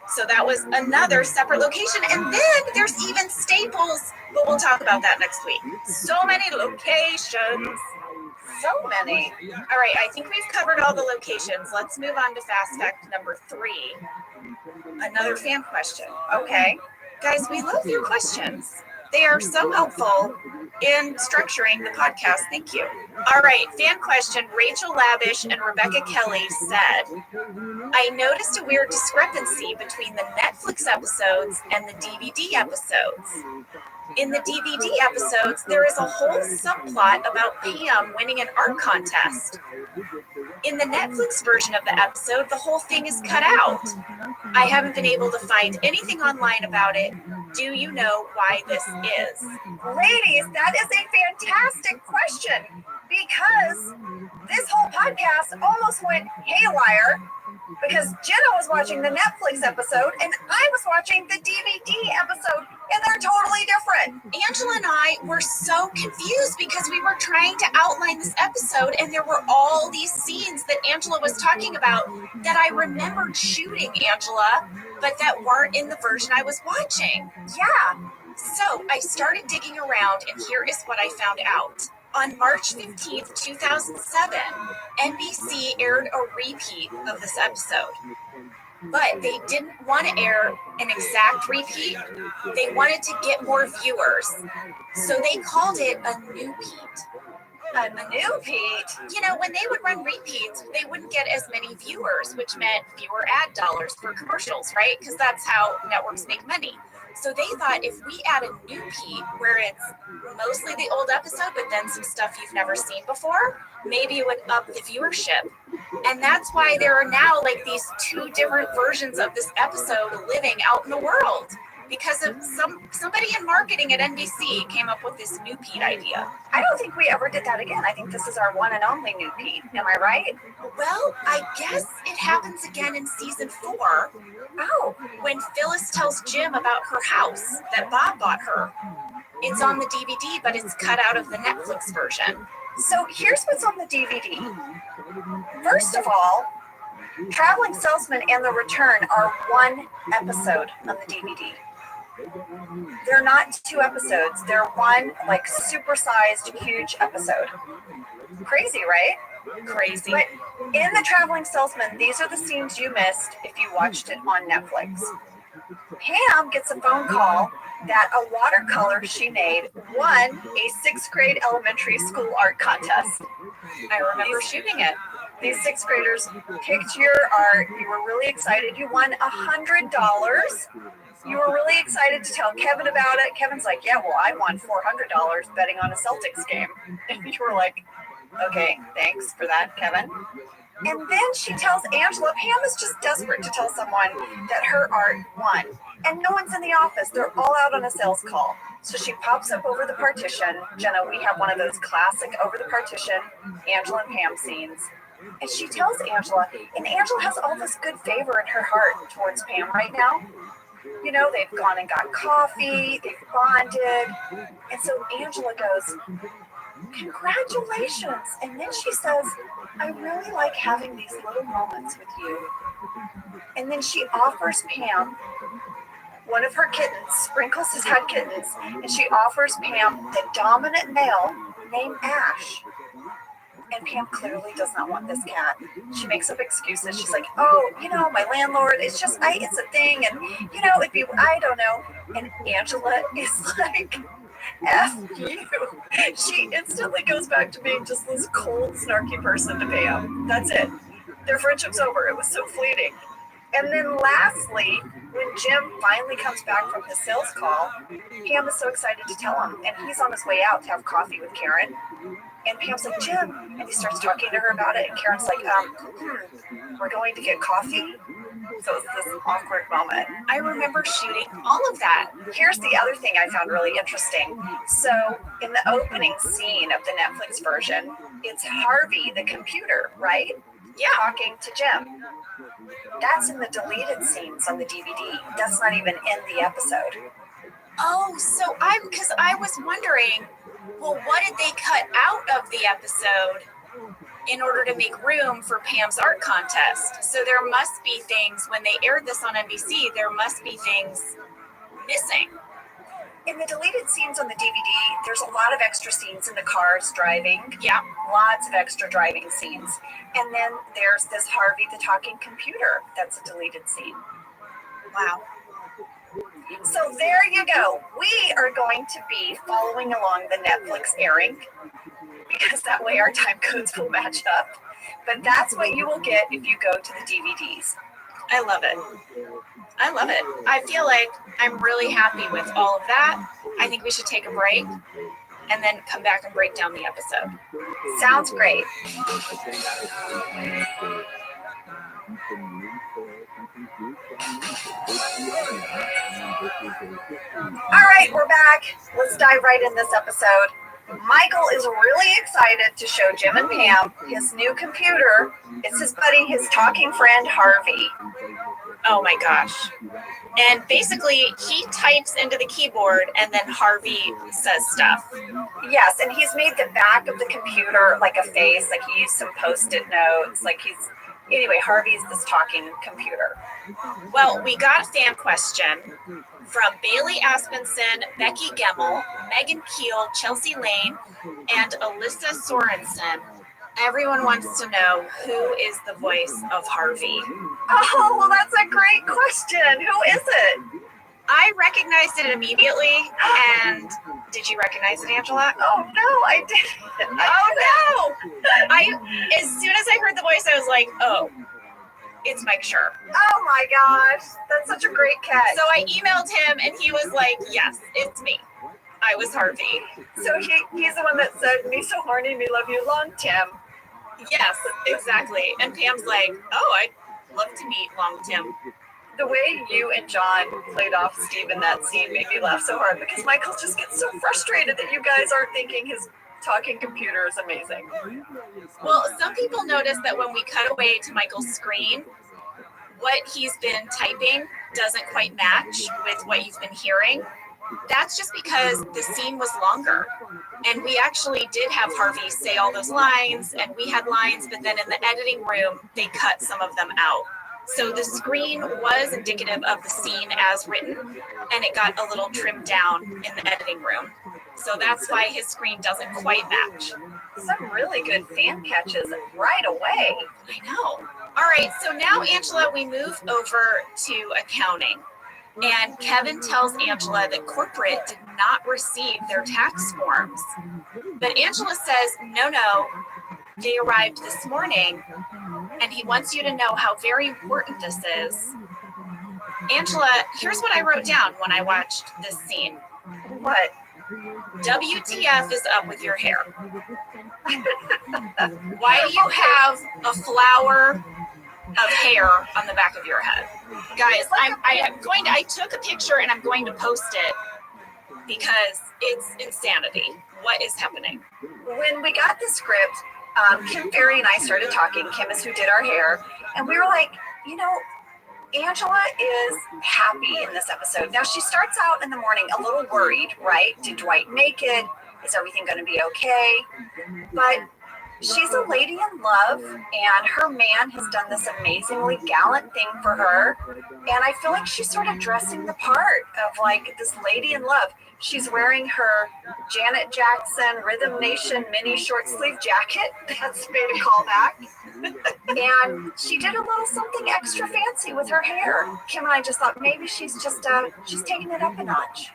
Speaker 3: So that was another separate location. And then there's even Staples, but we'll talk about that next week. So many locations.
Speaker 6: So many.
Speaker 3: All right, I think we've covered all the locations. Let's move on to fast fact number 3. Another fan question.
Speaker 6: Okay.
Speaker 3: Guys, we love your questions. They are so helpful in structuring the podcast. Thank you. All right, fan question. Rachel Lavish and Rebecca Kelly said, I noticed a weird discrepancy between the Netflix episodes and the DVD episodes. In the DVD episodes, there is a whole subplot about Pam winning an art contest. In the Netflix version of the episode, the whole thing is cut out. I haven't been able to find anything online about it. Do you know why this is?
Speaker 6: Ladies, that is a fantastic question, because this whole podcast almost went haywire because Jenna was watching the Netflix episode and I was watching the DVD episode, and they're totally different.
Speaker 3: Angela and I were so confused because we were trying to outline this episode, and there were all these scenes that Angela was talking about that I remembered shooting, Angela, but that weren't in the version I was watching.
Speaker 6: Yeah.
Speaker 3: So I started digging around, and here is what I found out. On March 15th, 2007, NBC aired a repeat of this episode. But they didn't want to air an exact repeat. They wanted to get more viewers. So they called it a new peat.
Speaker 6: A new Pete.
Speaker 3: You know, when they would run repeats, they wouldn't get as many viewers, which meant fewer ad dollars for commercials, right? Because that's how networks make money. So they thought if we add a new peat where it's mostly the old episode, but then some stuff you've never seen before, maybe it would up the viewership. And that's why there are now like these two different versions of this episode living out in the world. Because of somebody in marketing at NBC came up with this new Pete idea.
Speaker 6: I don't think we ever did that again. I think this is our one and only new Pete. Am I right?
Speaker 3: Well, I guess it happens again in season 4.
Speaker 6: Oh,
Speaker 3: When Phyllis tells Jim about her house that Bob bought her. It's on the DVD, but it's cut out of the Netflix version.
Speaker 6: so here's what's on the DVD. First of all, Traveling Salesman and The Return are one episode on the DVD. They're not 2 episodes. They're one like supersized huge episode. Crazy, right?
Speaker 3: Crazy.
Speaker 6: But in The Traveling Salesman, these are the scenes you missed if you watched it on Netflix. Pam gets a phone call that a watercolor she made won a 6th grade elementary school art contest.
Speaker 3: I remember shooting it.
Speaker 6: These 6th graders picked your art. You were really excited. You won $100. You were really excited to tell Kevin about it. Kevin's like, yeah, well, I won $400 betting on a Celtics game. And you were like, okay, thanks for that, Kevin. And then she tells Angela, Pam is just desperate to tell someone that her art won. And no one's in the office. They're all out on a sales call. So she pops up over the partition. Jenna, we have one of those classic over the partition Angela and Pam scenes. And she tells Angela, and Angela has all this good favor in her heart towards Pam right now. You know, they've gone and got coffee, they've bonded. And so Angela goes, congratulations. And then she says, I really like having these little moments with you. And then she offers Pam one of her kittens. Sprinkles has had kittens. And she offers Pam the dominant male named Ash. And Pam clearly does not want this cat. She makes up excuses. She's like, oh, you know, my landlord, it's just, it's a thing. And, you know, it'd be, I don't know. And Angela is like, F you. She instantly goes back to being just this cold, snarky person to Pam. That's it. Their friendship's over. It was so fleeting. And then lastly, when Jim finally comes back from his sales call, Pam is so excited to tell him. And he's on his way out to have coffee with Karen. And Pam's like, Jim. And he starts talking to her about it. And Karen's like, we're going to get coffee? So it's this awkward moment.
Speaker 3: I remember shooting all of that.
Speaker 6: Here's the other thing I found really interesting. So in the opening scene of the Netflix version, it's Harvey, the computer, right?
Speaker 3: Yeah.
Speaker 6: Talking to Jim. That's in the deleted scenes on the DVD. That's not even in the episode.
Speaker 3: Oh, so because I was wondering, well, what did they cut out of the episode in order to make room for Pam's art contest? So there must be things, when they aired this on NBC, there must be things missing.
Speaker 6: In the deleted scenes on the DVD, there's a lot of extra scenes in the cars driving.
Speaker 3: Yeah.
Speaker 6: Lots of extra driving scenes. And then there's this Harvey the talking computer. That's a deleted scene.
Speaker 3: Wow.
Speaker 6: So there you go. We are going to be following along the Netflix airing because that way our time codes will match up. But that's what you will get if you go to the DVDs.
Speaker 3: I love it. I love it. I feel like I'm really happy with all of that. I think we should take a break and then come back and break down the episode.
Speaker 6: Sounds great. All right, we're back. Let's dive right in this episode. Michael is really excited to show Jim and Pam his new computer. It's his buddy, his talking friend, Harvey.
Speaker 3: Oh my gosh. And basically, he types into the keyboard and then Harvey says stuff.
Speaker 6: Yes, and he's made the back of the computer like a face, like he used some Post-it notes, like he's... Anyway, Harvey's this talking computer.
Speaker 3: Well, we got a fan question from Bailey Aspenson, Becky Gemmel, Megan Keel, Chelsea Lane, and Alyssa Sorensen. Everyone wants to know who is the voice of Harvey.
Speaker 6: Oh, well, that's a great question. Who is it?
Speaker 3: I recognized it immediately, and did you recognize it, Angela?
Speaker 6: Oh, no, I didn't.
Speaker 3: Oh, no! As soon as I heard the voice, I was like, oh, it's Mike Schur.
Speaker 6: Oh, my gosh. That's such a great catch.
Speaker 3: So I emailed him, and he was like, yes, it's me. I was Harvey.
Speaker 6: So he's the one that said, me so horny, me love you long, Tim.
Speaker 3: Yes, exactly. And Pam's like, oh, I'd love to meet Long Tim.
Speaker 6: The way you and John played off Steve in that scene made me laugh so hard because Michael just gets so frustrated that you guys aren't thinking his talking computer is amazing.
Speaker 3: Well, some people notice that when we cut away to Michael's screen, what he's been typing doesn't quite match with what you've been hearing. That's just because the scene was longer. And we actually did have Harvey say all those lines, and we had lines, but then in the editing room, they cut some of them out. So the screen was indicative of the scene as written, and it got a little trimmed down in the editing room. So that's why his screen doesn't quite match.
Speaker 6: Some really good fan catches right away.
Speaker 3: I know. All right, so now, Angela, we move over to accounting. And Kevin tells Angela that corporate did not receive their tax forms. But Angela says, no, they arrived this morning, and he wants you to know how very important this is. Angela, here's what I wrote down when I watched this scene.
Speaker 6: What?
Speaker 3: WTF is up with your hair? Why do you have a flower of hair on the back of your head? Guys, I took a picture and I'm going to post it because it's insanity. What is happening?
Speaker 6: When we got the script, Kim Ferry and I started talking. Kim is who did our hair. And we were like, Angela is happy in this episode. Now, she starts out in the morning a little worried, right? Did Dwight make it? Is everything going to be okay? But she's a lady in love, and her man has done this amazingly gallant thing for her. And I feel like she's sort of dressing the part of like this lady in love. She's wearing her Janet Jackson Rhythm Nation mini short sleeve jacket. That's made a callback. And she did a little something extra fancy with her hair. Kim and I just thought maybe she's taking it up a notch.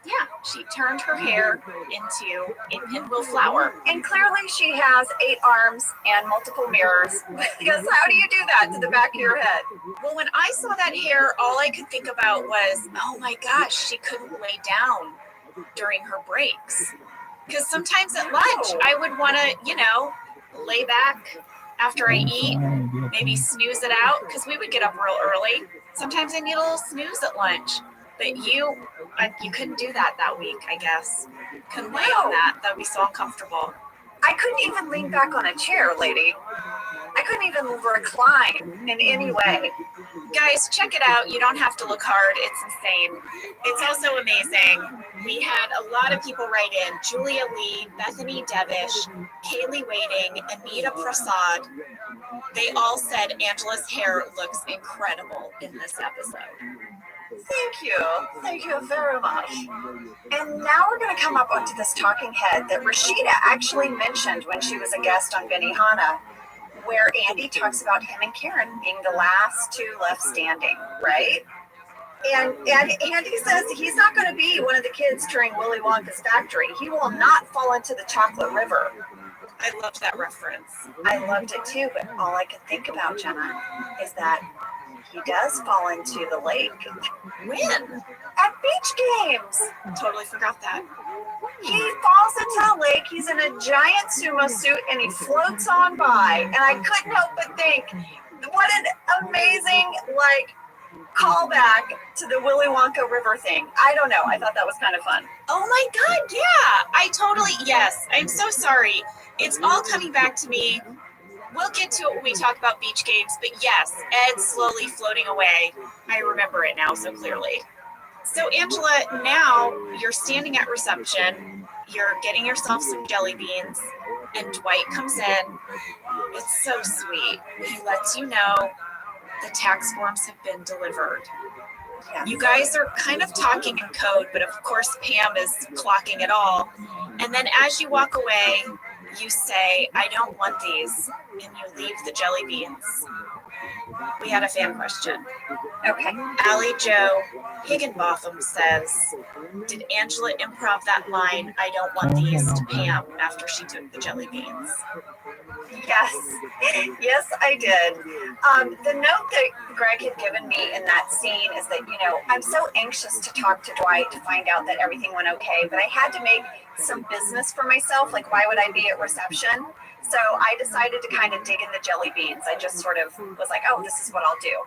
Speaker 3: Yeah, she turned her hair into a pinwheel flower.
Speaker 6: And clearly she has 8 arms and multiple mirrors. Because how do you do that to the back of your head?
Speaker 3: Well, when I saw that hair, all I could think about was, oh my gosh, she couldn't lay down during her breaks. Because sometimes at lunch, I would want to, lay back after I eat, maybe snooze it out, because we would get up real early. Sometimes I need a little snooze at lunch. But you couldn't do that week, I guess. Couldn't lay on that. That would be so uncomfortable.
Speaker 6: I couldn't even lean back on a chair, lady. I couldn't even recline in any way.
Speaker 3: Guys, check it out. You don't have to look hard. It's insane. It's also amazing. We had a lot of people write in. Julia Lee, Bethany Devish, Kaylee Waiting, Anita Prasad. They all said Angela's hair looks incredible in this episode.
Speaker 6: Thank you very much. And now we're going to come up onto this talking head that Rashida actually mentioned when she was a guest on Benihana, where Andy talks about him and Karen being the last 2 left standing, right? And Andy says he's not going to be one of the kids touring Willy Wonka's factory. He will not fall into the chocolate river.
Speaker 3: I loved that reference.
Speaker 6: I loved it too, but all I could think about, Jenna, is that he does fall into the lake.
Speaker 3: When?
Speaker 6: At beach games.
Speaker 3: Totally forgot that.
Speaker 6: He falls into the lake. He's in a giant sumo suit and he floats on by. And I couldn't help but think, what an amazing, callback to the Willy Wonka River thing. I don't know. I thought that was kind of fun.
Speaker 3: Oh my God, yeah. I totally, yes. I'm so sorry. It's all coming back to me. We'll get to it when we talk about beach games, but yes, Ed slowly floating away. I remember it now so clearly. So Angela, now you're standing at reception, you're getting yourself some jelly beans, and Dwight comes in. It's so sweet. He lets you know the tax forms have been delivered. You guys are kind of talking in code, but of course Pam is clocking it all. And then as you walk away, you say, I don't want these, and you leave the jelly beans. We had a fan question.
Speaker 6: Okay.
Speaker 3: Allie Joe Higginbotham says, did Angela improv that line, I don't want these, to Pam after she took the jelly beans?
Speaker 6: Yes. Yes, I did. The note that Greg had given me in that scene is that, I'm so anxious to talk to Dwight to find out that everything went okay, but I had to make some business for myself. Like, why would I be at reception? So I decided to kind of dig in the jelly beans. I just sort of was like, oh, this is what I'll do.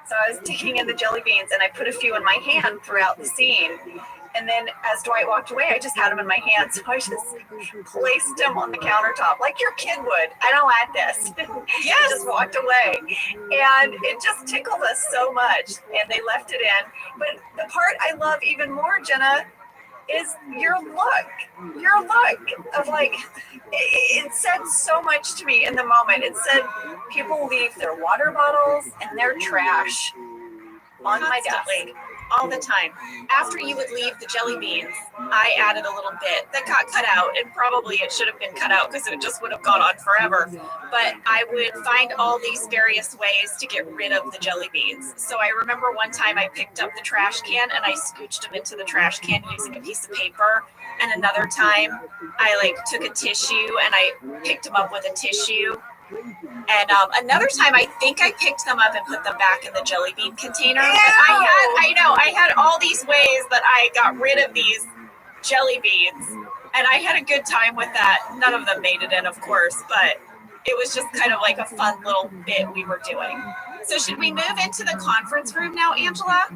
Speaker 6: So I was digging in the jelly beans, and I put a few in my hand throughout the scene. And then as Dwight walked away, I just had them in my hand. So I just placed them on the countertop like your kid would. I don't want this.
Speaker 3: Yes.
Speaker 6: Just walked away. And it just tickled us so much. And they left it in. But the part I love even more, Jenna, is your look of like, it said so much to me in the moment. It said people leave their water bottles and their trash on my desk.
Speaker 3: All the time. After you would leave the jelly beans, I added a little bit that got cut out, and probably it should have been cut out because it just would have gone on forever. But I would find all these various ways to get rid of the jelly beans. So I remember one time I picked up the trash can and I scooched them into the trash can using a piece of paper. And another time I took a tissue and I picked them up with a tissue. And another time, I think I picked them up and put them back in the jelly bean container. And I had all these ways that I got rid of these jelly beans, and I had a good time with that. None of them made it in, of course, but it was just kind of like a fun little bit we were doing. So should we move into the conference room now, Angela?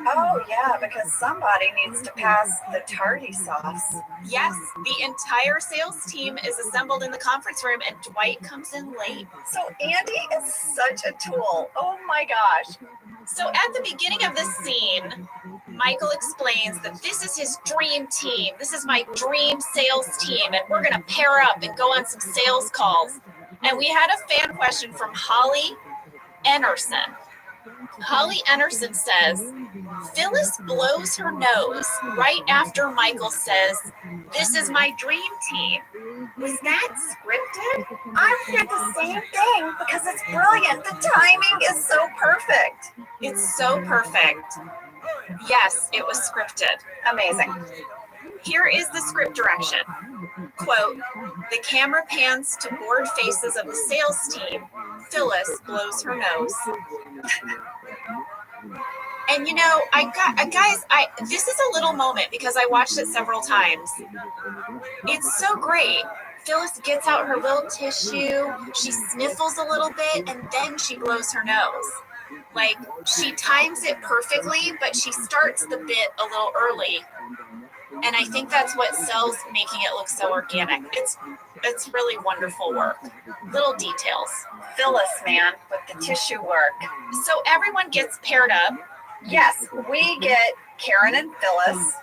Speaker 6: Oh, yeah, because somebody needs to pass the tardy sauce.
Speaker 3: Yes, the entire sales team is assembled in the conference room, and Dwight comes in late.
Speaker 6: So Andy is such a tool. Oh, my gosh.
Speaker 3: So at the beginning of this scene, Michael explains that this is his dream team. This is my dream sales team, and we're going to pair up and go on some sales calls. And we had a fan question from Holly Enerson. Holly Enerson says, Phyllis blows her nose right after Michael says, this is my dream team. Was that scripted?
Speaker 6: I did the same thing because it's brilliant. The timing is so perfect.
Speaker 3: It's so perfect. Yes, it was scripted.
Speaker 6: Amazing.
Speaker 3: Here is the script direction. Quote, the camera pans to bored faces of the sales team. Phyllis blows her nose. And this is a little moment because I watched it several times. It's so great. Phyllis gets out her little tissue, she sniffles a little bit, and then she blows her nose. She times it perfectly, but she starts the bit a little early. And I think that's what sells making it look so organic. It's really wonderful work. Little details.
Speaker 6: Phyllis, man, with the tissue work.
Speaker 3: So everyone gets paired up.
Speaker 6: Yes, we get Karen and Phyllis,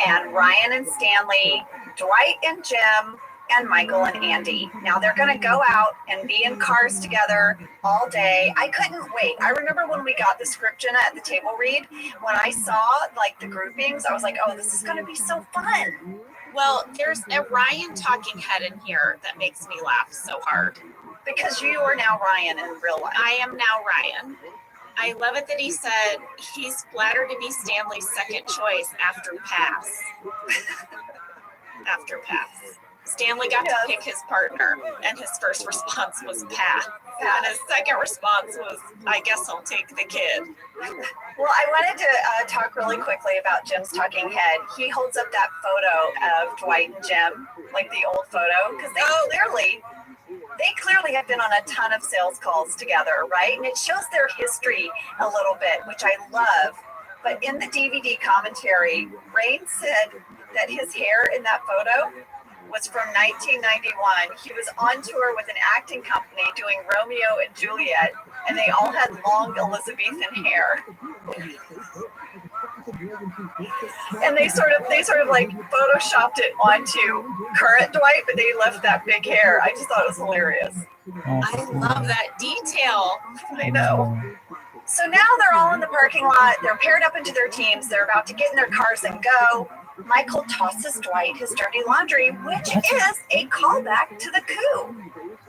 Speaker 6: and Ryan and Stanley, Dwight and Jim, and Michael and Andy. Now they're going to go out and be in cars together all day. I couldn't wait. I remember when we got the script, Jenna, at the table read, when I saw the groupings, I was like, oh, this is going to be so fun.
Speaker 3: Well, there's a Ryan talking head in here that makes me laugh so hard.
Speaker 6: Because you are now Ryan in real life.
Speaker 3: I am now Ryan. I love it that he said he's flattered to be Stanley's second choice after pass. After pass. Stanley got to pick his partner, and his first response was pass. And his second response was, I guess I'll take the kid.
Speaker 6: Well, I wanted to talk really quickly about Jim's talking head. He holds up that photo of Dwight and Jim, the old photo, because
Speaker 4: they clearly have been on a ton of sales calls together, right? And it shows their history a little bit, which I love. But in the DVD commentary, Rain said that his hair in that photo was from 1991. He was on tour with an acting company doing Romeo and Juliet, and they all had long Elizabethan hair. And they sort of like photoshopped it onto current Dwight, but they left that big hair. I just thought it was hilarious.
Speaker 3: I love that detail.
Speaker 4: I know. So now they're all in the parking lot. They're paired up into their teams. They're about to get in their cars and go. Michael tosses Dwight his dirty laundry, which is a callback to the coup.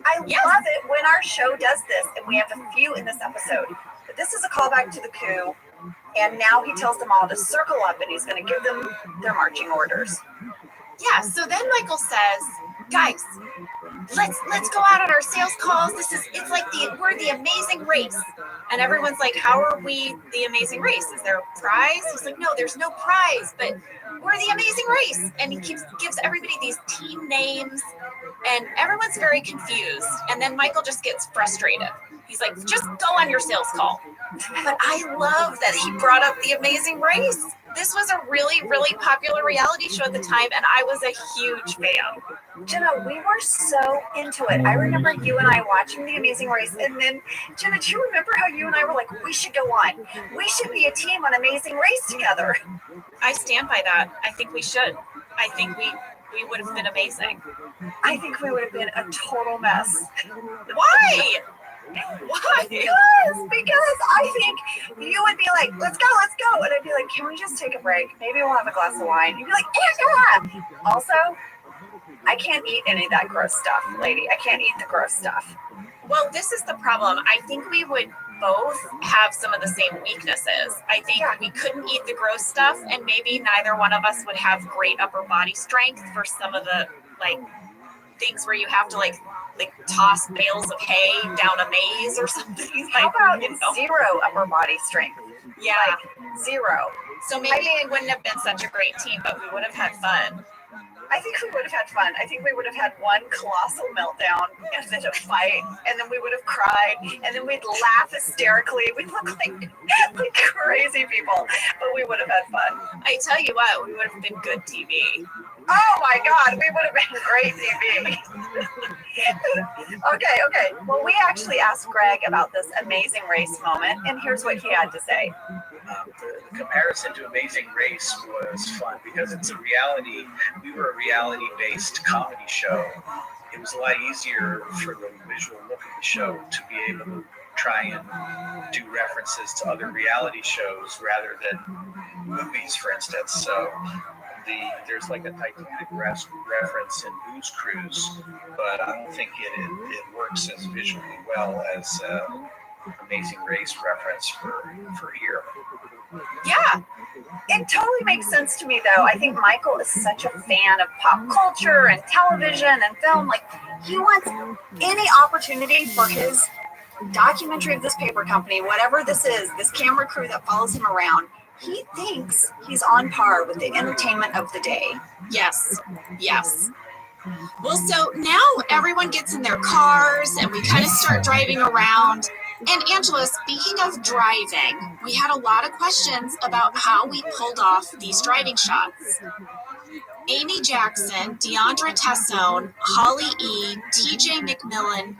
Speaker 4: I love it when our show does this, and we have a few in this episode. But this is a callback to the coup, and now he tells them all to circle up, and he's going to give them their marching orders.
Speaker 3: Yeah, so then Michael says, guys, let's go out on our sales calls. It's like we're the amazing race. And everyone's like, how are we the amazing race? Is there a prize? He's like, no, there's no prize, but we're the amazing race. And he gives everybody these team names, and everyone's very confused. And then Michael just gets frustrated. He's like, just go on your sales call. But I love that he brought up the amazing race. This was a really, really popular reality show at the time, and I was a huge fan.
Speaker 4: Jenna, we were so into it. I remember you and I watching The Amazing Race, and then, Jenna, do you remember how you and I were like, we should go on. We should be a team on Amazing Race together.
Speaker 3: I stand by that. I think we should. I think we would have been amazing.
Speaker 4: I think we would have been a total mess.
Speaker 3: Why?
Speaker 4: Why? Because I think you would be like, let's go. And I'd be like, can we just take a break? Maybe we'll have a glass of wine. You'd be like, yeah. Also, I can't eat any of that gross stuff, lady. I can't eat the gross stuff.
Speaker 3: Well, this is the problem. I think we would both have some of the same weaknesses. I think we couldn't eat the gross stuff, and maybe neither one of us would have great upper body strength for some of the things where you have to toss bales of hay down a maze or something.
Speaker 4: How about zero upper body strength?
Speaker 3: Yeah.
Speaker 4: Zero.
Speaker 3: So maybe it wouldn't have been such a great team, but we would have had fun.
Speaker 4: I think we would have had fun. I think we would have had one colossal meltdown and then a fight, and then we would have cried, and then we'd laugh hysterically. We'd look like crazy people, but we would have had fun.
Speaker 3: I tell you what, we would have been good TV.
Speaker 4: Oh my God, we would have been great TV. Okay. Well, we actually asked Greg about this Amazing Race moment, and here's what he had to say.
Speaker 7: The comparison to Amazing Race was fun because we were a reality-based comedy show. It was a lot easier for the visual look of the show to be able to try and do references to other reality shows rather than movies, for instance. So there's like a Titanic reference in Booze Cruise, but I don't think it works as visually well as Amazing Race reference for here.
Speaker 4: Yeah, it totally makes sense to me, though. I think Michael is such a fan of pop culture and television and film. Like, he wants any opportunity for his documentary of this paper company, whatever this is, this camera crew that follows him around. He thinks he's on par with the entertainment of the day.
Speaker 3: Yes. Well, so now everyone gets in their cars and we kind of start driving around. And Angela, speaking of driving, we had a lot of questions about how we pulled off these driving shots. Amy Jackson, Deandra Tessone, Holly E., TJ McMillan,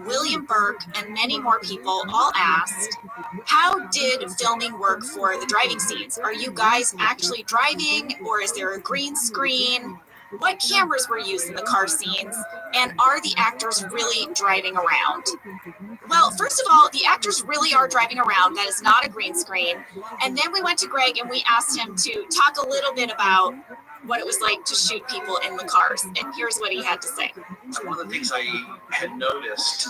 Speaker 3: William Burke, and many more people all asked, how did filming work for the driving scenes? Are you guys actually driving, or is there a green screen? What cameras were used in the car scenes? And are the actors really driving around? Well, first of all, the actors really are driving around. That is not a green screen. And then we went to Greg and we asked him to talk a little bit about what it was like to shoot people in the cars. And here's what he had to say.
Speaker 7: One of the things I had noticed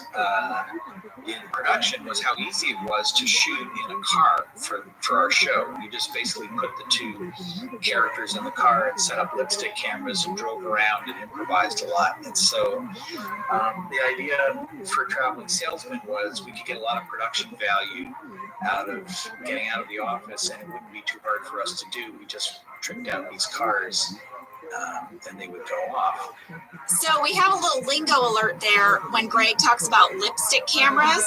Speaker 7: in production was how easy it was to shoot in a car for our show. You just basically put the two characters in the car and set up lipstick cameras and drove around and improvised a lot. And so the idea for Traveling Salesman was we could get a lot of production value out of getting out of the office, and it wouldn't be too hard for us to do. We just tricked out these cars then they would go off.
Speaker 3: So we have a little lingo alert there when Greg talks about lipstick cameras.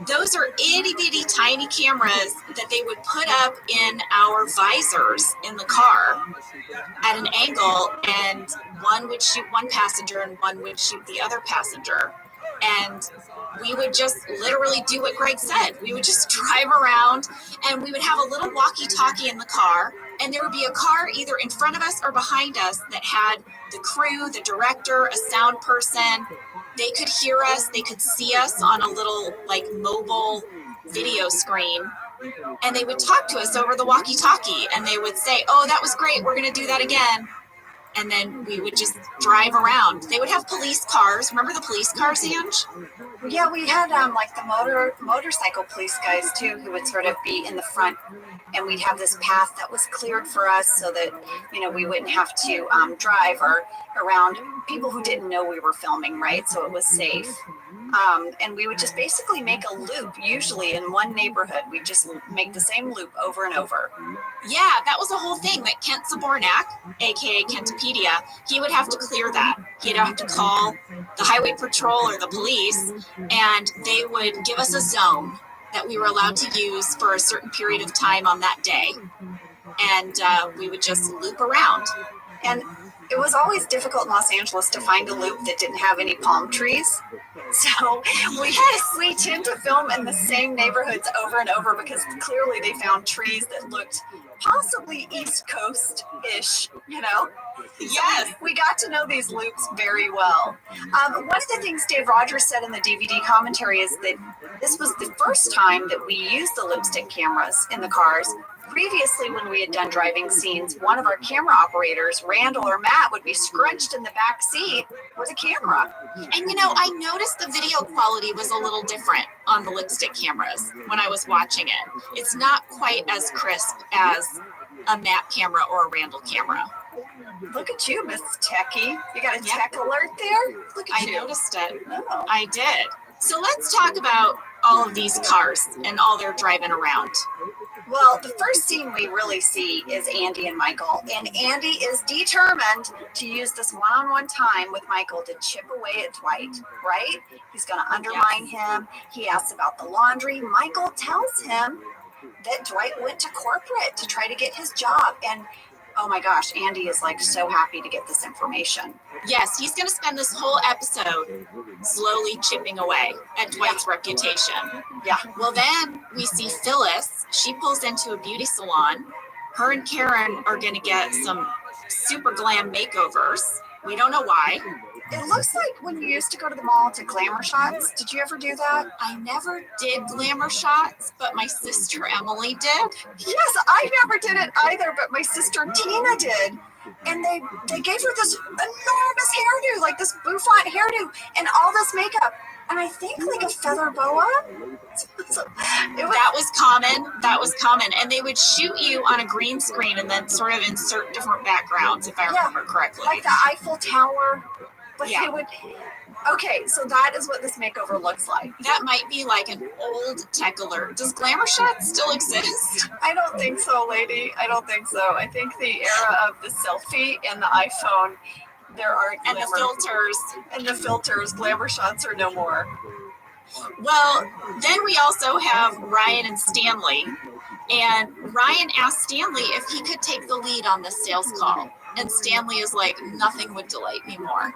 Speaker 3: Those are itty bitty tiny cameras that they would put up in our visors in the car at an angle, and one would shoot one passenger and one would shoot the other passenger. And we would just literally do what Greg said. We would just drive around and we would have a little walkie-talkie in the car, and there would be a car either in front of us or behind us that had the crew, the director, a sound person. They could hear us, they could see us on a little like mobile video screen, and they would talk to us over the walkie-talkie, and they would say, "Oh, that was great, we're going to do that again." And then we would just drive around. They would have police cars. Remember the police cars, Ange?
Speaker 4: Yeah, we had like the motorcycle police guys too, who would sort of be in the front, and we'd have this path that was cleared for us so that, you know, we wouldn't have to drive or around people who didn't know we were filming, right? So it was safe. And we would just basically make a loop, usually in one neighborhood. We'd just make the same loop over and over.
Speaker 3: Yeah, that was the whole thing, that Kent Sabornak, aka Kentopedia, he would have to clear that. He'd have to call the highway patrol or the police, and they would give us a zone that we were allowed to use for a certain period of time on that day. And we would just loop around.
Speaker 4: And it was always difficult in Los Angeles to find a loop that didn't have any palm trees. So we had to switch in to film in the same neighborhoods over and over because clearly they found trees that looked possibly East Coast-ish, you know?
Speaker 3: Yes.
Speaker 4: We got to know these loops very well. One of the things Dave Rogers said in the DVD commentary is that this was the first time that we used the lipstick cameras in the cars. Previously, when we had done driving scenes, one of our camera operators, Randall or Matt, would be scrunched in the back seat with a camera.
Speaker 3: And you know, I noticed the video quality was a little different on the lipstick cameras when I was watching it. It's not quite as crisp as a Matt camera or a Randall camera.
Speaker 4: Look at you, Miss Techie. You got a tech alert there? Look at you.
Speaker 3: I noticed it.
Speaker 4: Oh.
Speaker 3: I did. So let's talk about all of these cars and all their driving around.
Speaker 4: Well, the first scene we really see is Andy and Michael, and Andy is determined to use this one-on-one time with Michael to chip away at Dwight, right? He's going to undermine him. He asks about the laundry. Michael tells him that Dwight went to corporate to try to get his job, and oh my gosh, Andy is like so happy to get this information.
Speaker 3: Yes, he's going to spend this whole episode slowly chipping away at Dwight's reputation.
Speaker 4: Yeah.
Speaker 3: Well, then we see Phyllis. She pulls into a beauty salon. Her and Karen are going to get some super glam makeovers. We don't know why.
Speaker 4: It looks like when you used to go to the mall to glamour shots. Did you ever do that?
Speaker 3: I never did glamour shots, but my sister Emily did.
Speaker 4: Yes, I never did it either, but my sister Tina did. And they gave her this enormous hairdo, like this bouffant hairdo, and all this makeup. And I think like a feather boa.
Speaker 3: That was common. And they would shoot you on a green screen and then sort of insert different backgrounds, if I remember correctly.
Speaker 4: Like the Eiffel Tower. But they would. Okay, so that is what this makeover looks like.
Speaker 3: That might be like an old tech alert. Does glamour shots still exist?
Speaker 4: I don't think so, lady. I don't think so. I think the era of the selfie and the iPhone, there aren't
Speaker 3: and
Speaker 4: glamour.
Speaker 3: The filters.
Speaker 4: And the filters. Glamour shots are no more.
Speaker 3: Well, then we also have Ryan and Stanley. And Ryan asked Stanley if he could take the lead on this sales call. And Stanley is like, nothing would delight me more.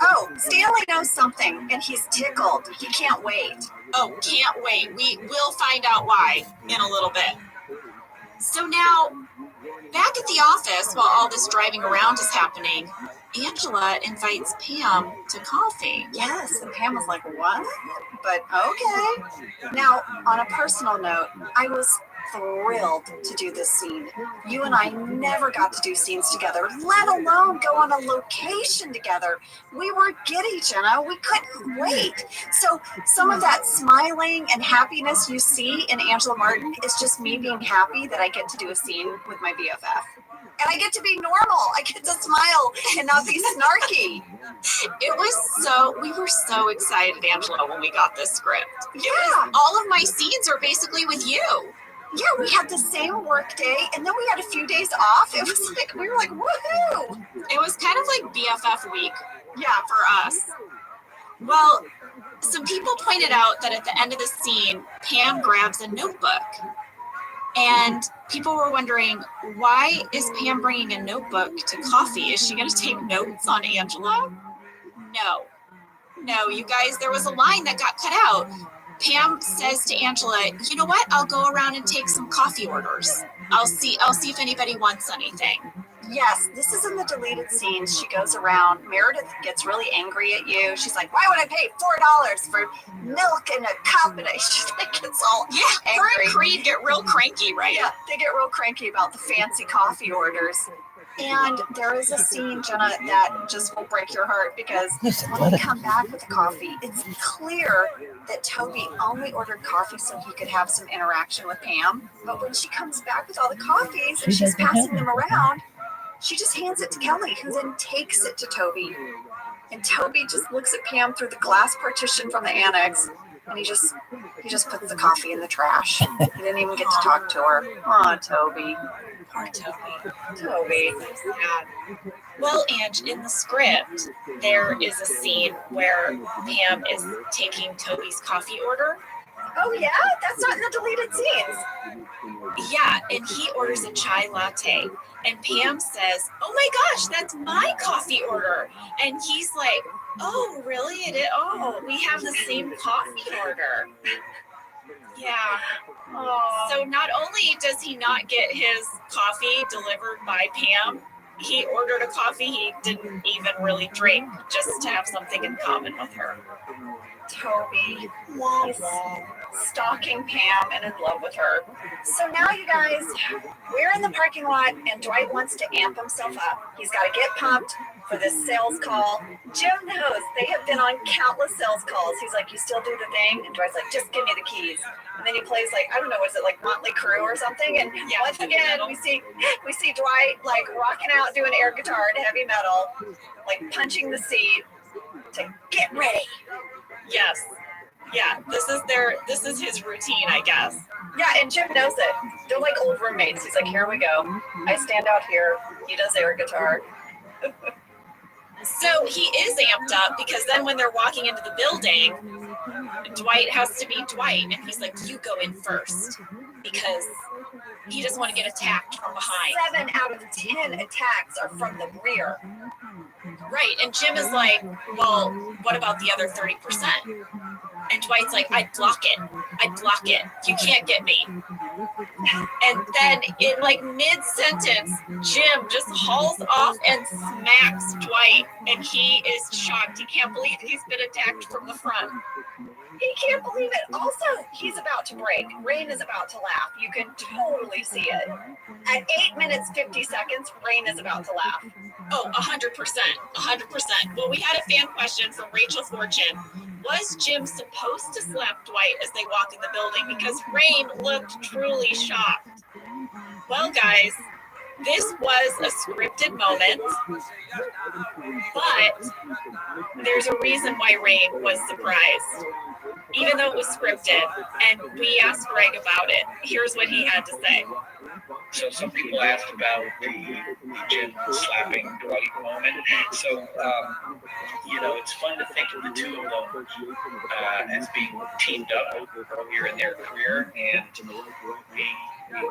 Speaker 4: Oh, Stanley knows something, and he's tickled. He can't wait.
Speaker 3: Oh, can't wait. We will find out why in a little bit. So now, back at the office, while all this driving around is happening, Angela invites Pam to coffee.
Speaker 4: Yes, and Pam was like, what? But okay. Now, on a personal note, I was thrilled to do this scene. You and I never got to do scenes together, let alone go on a location together. We were giddy, Jenna. We couldn't wait. So some of that smiling and happiness you see in Angela Martin is just me being happy that I get to do a scene with my BFF. And I get to be normal. I get to smile and not be snarky.
Speaker 3: We were so excited, Angela, when we got this script.
Speaker 4: Yeah.
Speaker 3: All of my scenes are basically with you.
Speaker 6: Yeah, we had the same work day, and then we had a few days off. It was like, we were like, woohoo!
Speaker 3: It was kind of like BFF week, yeah, for us. Well, some people pointed out that at the end of the scene, Pam grabs a notebook. And people were wondering, why is Pam bringing a notebook to coffee? Is she going to take notes on Angela? No, you guys, there was a line that got cut out. Pam says to Angela, you know what? I'll go around and take some coffee orders. I'll see if anybody wants anything.
Speaker 6: Yes, this is in the deleted scenes. She goes around. Meredith gets really angry at you. She's like, why would I pay $4 for milk in a cup? And she's like, it's all angry.
Speaker 3: Her and Creed get real cranky, right?
Speaker 6: Yeah, they get real cranky about the fancy coffee orders. And there is a scene, Jenna, that just will break your heart because when they come back with the coffee, it's clear that Toby only ordered coffee so he could have some interaction with Pam. But when she comes back with all the coffees and she's passing them around, she just hands it to Kelly, who then takes it to Toby. And Toby just looks at Pam through the glass partition from the annex, and he just puts the coffee in the trash. He didn't even get to talk to her. Aw, Toby.
Speaker 3: Poor Toby.
Speaker 6: Toby.
Speaker 3: Yeah. Well, Ange, in the script, there is a scene where Pam is taking Toby's coffee order.
Speaker 6: Oh, yeah? That's not in the deleted scenes.
Speaker 3: Yeah, and he orders a chai latte. And Pam says, oh my gosh, that's my coffee order. And he's like, oh, really? It is? Oh, we have the same coffee order. Yeah.
Speaker 6: Oh.
Speaker 3: So not only does he not get his coffee delivered by Pam, he ordered a coffee he didn't even really drink just to have something in common with her.
Speaker 6: Toby. He's stalking Pam and in love with her. So now, you guys, we're in the parking lot, and Dwight wants to amp himself up. He's got to get pumped for this sales call. Jim knows they have been on countless sales calls. He's like, you still do the thing? And Dwight's like, just give me the keys. And then he plays like, I don't know, is it like Motley Crue or something? And once again, we see Dwight like rocking out, doing air guitar and heavy metal, like punching the seat to get ready.
Speaker 3: Yes. Yeah, this is his routine, I guess.
Speaker 6: Yeah, and Jim knows it. They're like old roommates. He's like, here we go. I stand out here. He does air guitar.
Speaker 3: So he is amped up because then when they're walking into the building, Dwight has to be Dwight. And he's like, you go in first because he doesn't want to get attacked from behind.
Speaker 6: 7 out of 10 attacks are from the rear.
Speaker 3: Right, and Jim is like, well, what about the other 30%? And Dwight's like, I'd block it. You can't get me. And then in like mid-sentence, Jim just hauls off and smacks Dwight. And he is shocked. He can't believe he's been attacked from the front.
Speaker 6: He can't believe it. Also, he's about to break. Rain is about to laugh. You can totally see it. At 8 minutes, 50 seconds, Rain is about to laugh.
Speaker 3: Oh, 100%. 100%. Well, we had a fan question from Rachel Fortune. Was Jim supposed to slap Dwight as they walk in the building? Because Rain looked truly shocked. Well, guys, this was a scripted moment, but there's a reason why Rain was surprised, even though it was scripted. And we asked Greg about it. Here's what he had to say.
Speaker 7: So some people asked about the Jim slapping Dwight moment. So, it's fun to think of the two of them as being teamed up earlier in their career. And we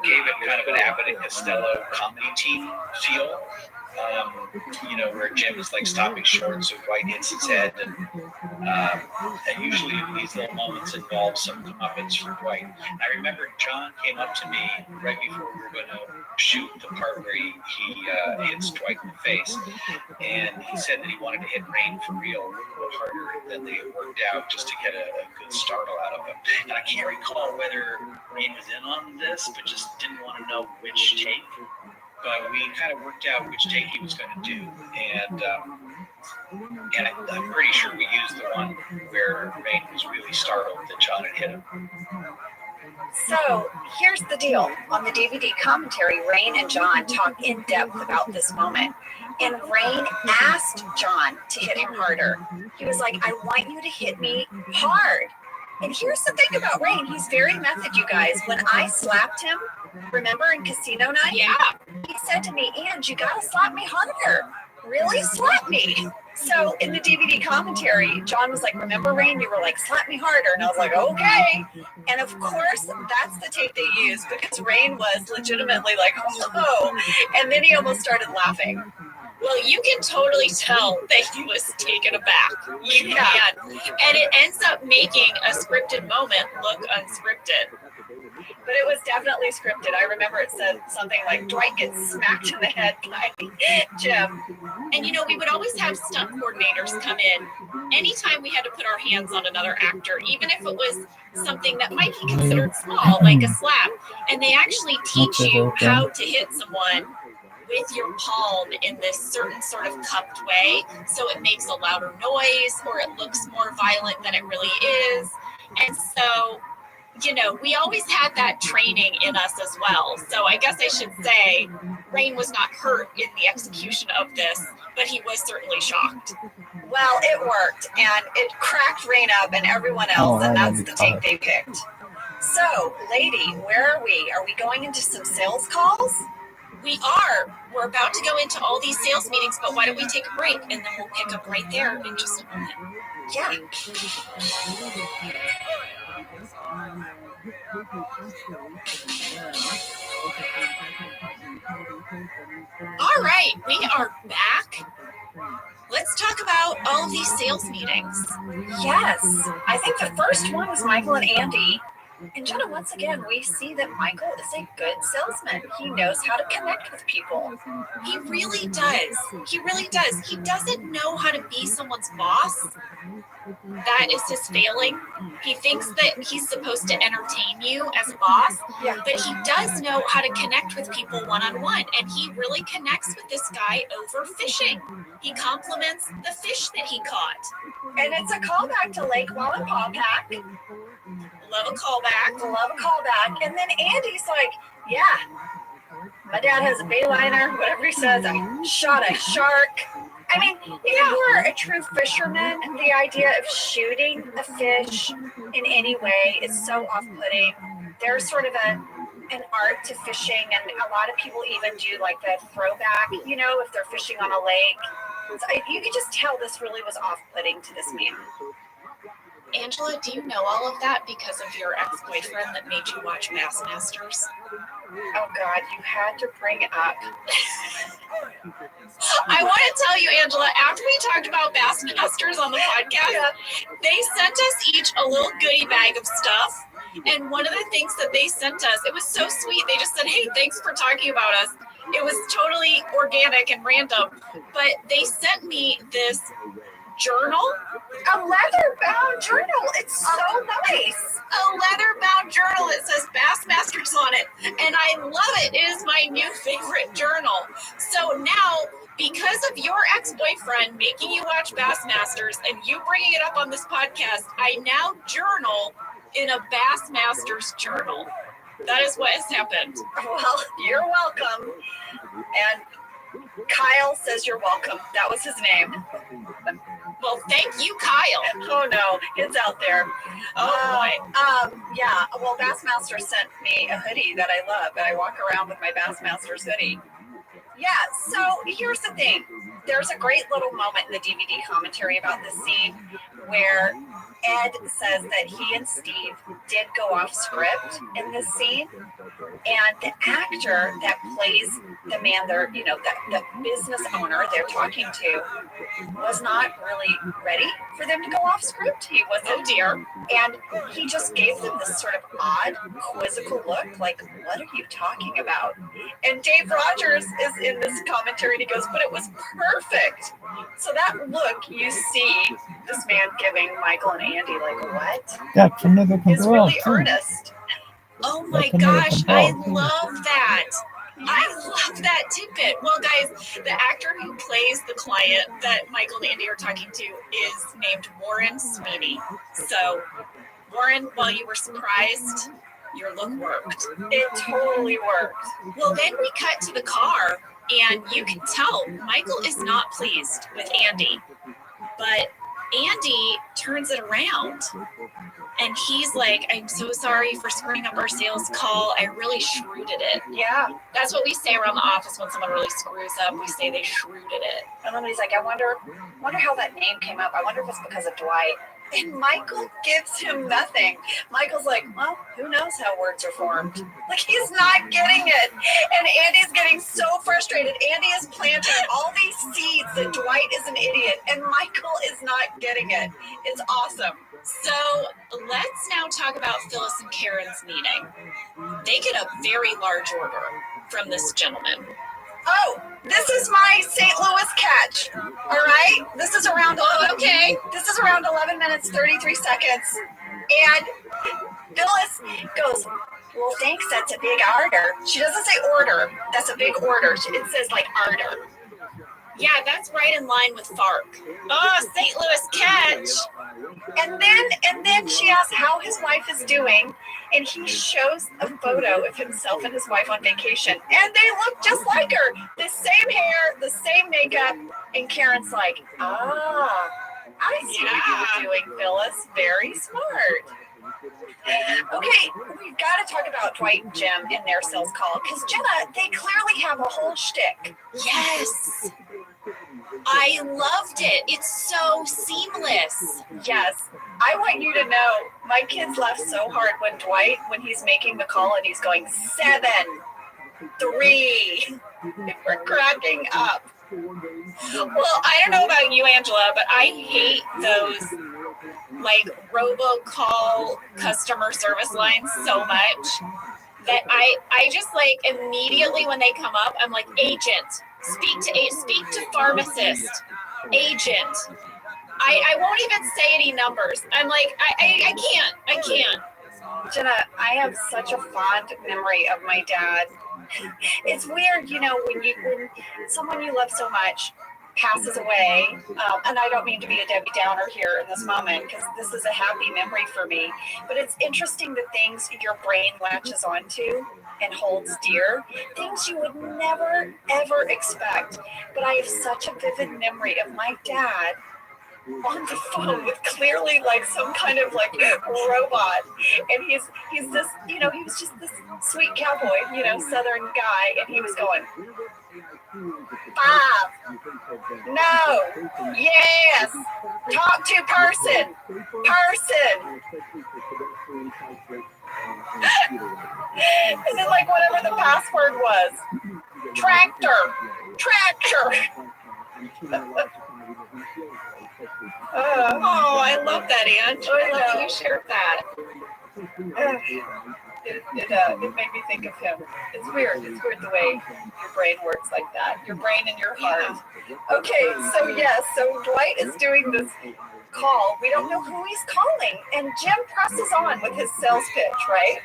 Speaker 7: gave it kind of an Abbott and Costello comedy team feel. Where Jim is like stopping short, so Dwight hits his head, and usually these little moments involve some comeuppance for Dwight. And I remember John came up to me right before we were going to shoot the part where he hits Dwight in the face, and he said that he wanted to hit Rain for real, a little harder than they had worked out, just to get a good startle out of him. And I can't recall whether Rain was in on this, but just didn't want to know which take. But we kind of worked out which take he was going to do, and I'm pretty sure we used the one where Rain was really startled that John had hit him.
Speaker 6: So here's the deal. On the DVD commentary, Rain and John talk in depth about this moment. And Rain asked John to hit him harder. He was like, I want you to hit me hard.
Speaker 4: And here's the thing about Rain. He's very method, you guys. When I slapped him, remember in casino night?
Speaker 3: Yeah.
Speaker 4: He said to me, "And you gotta slap me harder. Really slap me." So in the DVD commentary, John was like, "Remember, Rain, you were like, slap me harder." And I was like, "Okay." And of course, that's the tape they used because Rain was legitimately like, "Oh." And then he almost started laughing.
Speaker 3: Well, you can totally tell that he was taken aback. You can. And it ends up making a scripted moment look unscripted.
Speaker 4: But it was definitely scripted. I remember it said something like, "Dwight gets smacked in the head by Jim."
Speaker 3: And you know, we would always have stunt coordinators come in anytime we had to put our hands on another actor, even if it was something that might be considered small, like a slap. And they actually teach you how to hit someone with your palm in this certain sort of cupped way, so it makes a louder noise or it looks more violent than it really is. And so, you know, we always had that training in us as well. So I guess I should say Rain was not hurt in the execution of this, but he was certainly shocked.
Speaker 4: Well, it worked, and it cracked Rain up and everyone else, and that's the tape they picked. So, lady, where are we? Are we going into some sales calls?
Speaker 3: We are. We're about to go into all these sales meetings, but why don't we take a break and then we'll pick up right there in just a moment.
Speaker 4: Yeah.
Speaker 3: All right, we are back. Let's talk about all of these sales meetings.
Speaker 4: Yes. I think the first one was Michael and Andy. And Jenna, once again, we see that Michael is a good salesman. He knows how to connect with people.
Speaker 3: He really does. He really does. He doesn't know how to be someone's boss. That is his failing. He thinks that he's supposed to entertain you as a boss, but he does know how to connect with people one-on-one, and he really connects with this guy over fishing. He compliments the fish that he caught.
Speaker 4: And it's a callback to Lake Wallenpaw Pack.
Speaker 3: Love a callback.
Speaker 4: Love a callback. And then Andy's like, "Yeah, my dad has a bayliner," whatever he says. "I shot a shark." I mean, if you are a true fisherman, the idea of shooting a fish in any way is so off-putting. There's sort of an art to fishing, and a lot of people even do like the throwback, you know, if they're fishing on a lake. So you could just tell this really was off-putting to this man.
Speaker 3: Angela, do you know all of that because of your ex-boyfriend that made you watch Bassmasters?
Speaker 4: Oh God, you had to bring it up.
Speaker 3: I want to tell you, Angela, after we talked about Bassmasters on the podcast, they sent us each a little goodie bag of stuff. And one of the things that they sent us, it was so sweet. They just said, "Hey, thanks for talking about us." It was totally organic and random. But they sent me this journal.
Speaker 4: A leather-bound journal. It's so nice.
Speaker 3: A leather-bound journal that says Bassmasters on it. And I love it. It is my new favorite journal. So now, because of your ex-boyfriend making you watch Bassmasters and you bringing it up on this podcast, I now journal in a Bassmasters journal. That is what has happened.
Speaker 4: Well, you're welcome. And Kyle says you're welcome. That was his name.
Speaker 3: Well, thank you, Kyle.
Speaker 4: Oh no, it's out there.
Speaker 3: Oh boy.
Speaker 4: Yeah. Well, Bassmaster sent me a hoodie that I love, and I walk around with my Bassmaster's hoodie. Yeah. So here's the thing. There's a great little moment in the DVD commentary about this scene where Ed says that he and Steve did go off script in this scene, and the actor that plays the man they're, you know, the business owner they're talking to was not really ready for them to go off script. He wasn't.
Speaker 3: Oh dear.
Speaker 4: And he just gave them this sort of odd, quizzical look, like, "What are you talking about?" And Dave Rogers is in this commentary, and he goes, "But it was perfect." So that look you see this man giving Michael and Andy, like, "What?"
Speaker 1: That's another
Speaker 4: Is really earnest.
Speaker 3: Oh my gosh, I love that. I love that tidbit. Well, guys, the actor who plays the client that Michael and Andy are talking to is named Warren Sweeney. So, Warren, while you were surprised, your look worked.
Speaker 4: It totally worked.
Speaker 3: Well, then we cut to the car, and you can tell Michael is not pleased with Andy. But Andy turns it around, And he's like, I'm so sorry for screwing up our sales call. I really shrewded it.
Speaker 4: Yeah.
Speaker 3: That's what we say around the office when someone really screws up. We say they shrewded it.
Speaker 4: And then he's like, I wonder how that name came up. I wonder if it's because of Dwight. And Michael gives him nothing. Michael's like, well, who knows how words are formed? Like, he's not getting it. And Andy's getting so frustrated. Andy is planting all these seeds that Dwight is an idiot, and Michael is not getting it. It's awesome.
Speaker 3: So let's now talk about Phyllis and Karen's meeting. They get a very large order from this gentleman.
Speaker 4: Oh, this is my St. Louis catch. All right, this is around. This is around 11 minutes 33 seconds, and Phyllis goes, "Well, thanks. That's a big order." She doesn't say order. That's a big order. It says like order.
Speaker 3: Yeah, that's right in line with FARC. Oh, St. Louis catch.
Speaker 4: And then she asks how his wife is doing, and he shows a photo of himself and his wife on vacation, and they look just like her. The same hair, the same makeup, and Karen's like, I see what you're doing, Phyllis. Very smart. Okay, we've got to talk about Dwight and Jim in their sales call, because Jenna, they clearly have a whole shtick.
Speaker 3: Yes. I loved it. It's so seamless.
Speaker 4: Yes. I want you to know, my kids laugh so hard when he's making the call and he's going 7, 3. We're cracking up.
Speaker 3: Well, I don't know about you, Angela, but I hate those like robocall customer service lines so much that I just like immediately when they come up, I'm like, agent, speak to pharmacist, agent. I won't even say any numbers. I'm like, I can't.
Speaker 4: Jenna, I have such a fond memory of my dad. It's weird, when someone you love so much passes away, and I don't mean to be a Debbie Downer here in this moment, because this is a happy memory for me, but it's interesting the things your brain latches onto and holds dear, things you would never, ever expect. But I have such a vivid memory of my dad on the phone with clearly like some kind of like robot, and he's this, he was just this sweet cowboy, Southern guy, and he was going 5, no, yes, talk to person, and then like whatever the password was, tractor.
Speaker 3: I love that, Ange. I love that you shared that.
Speaker 4: It made me think of him. It's weird the way your brain works like that. Your brain and your heart. Okay, so Dwight is doing this call. We don't know who he's calling. And Jim presses on with his sales pitch, right?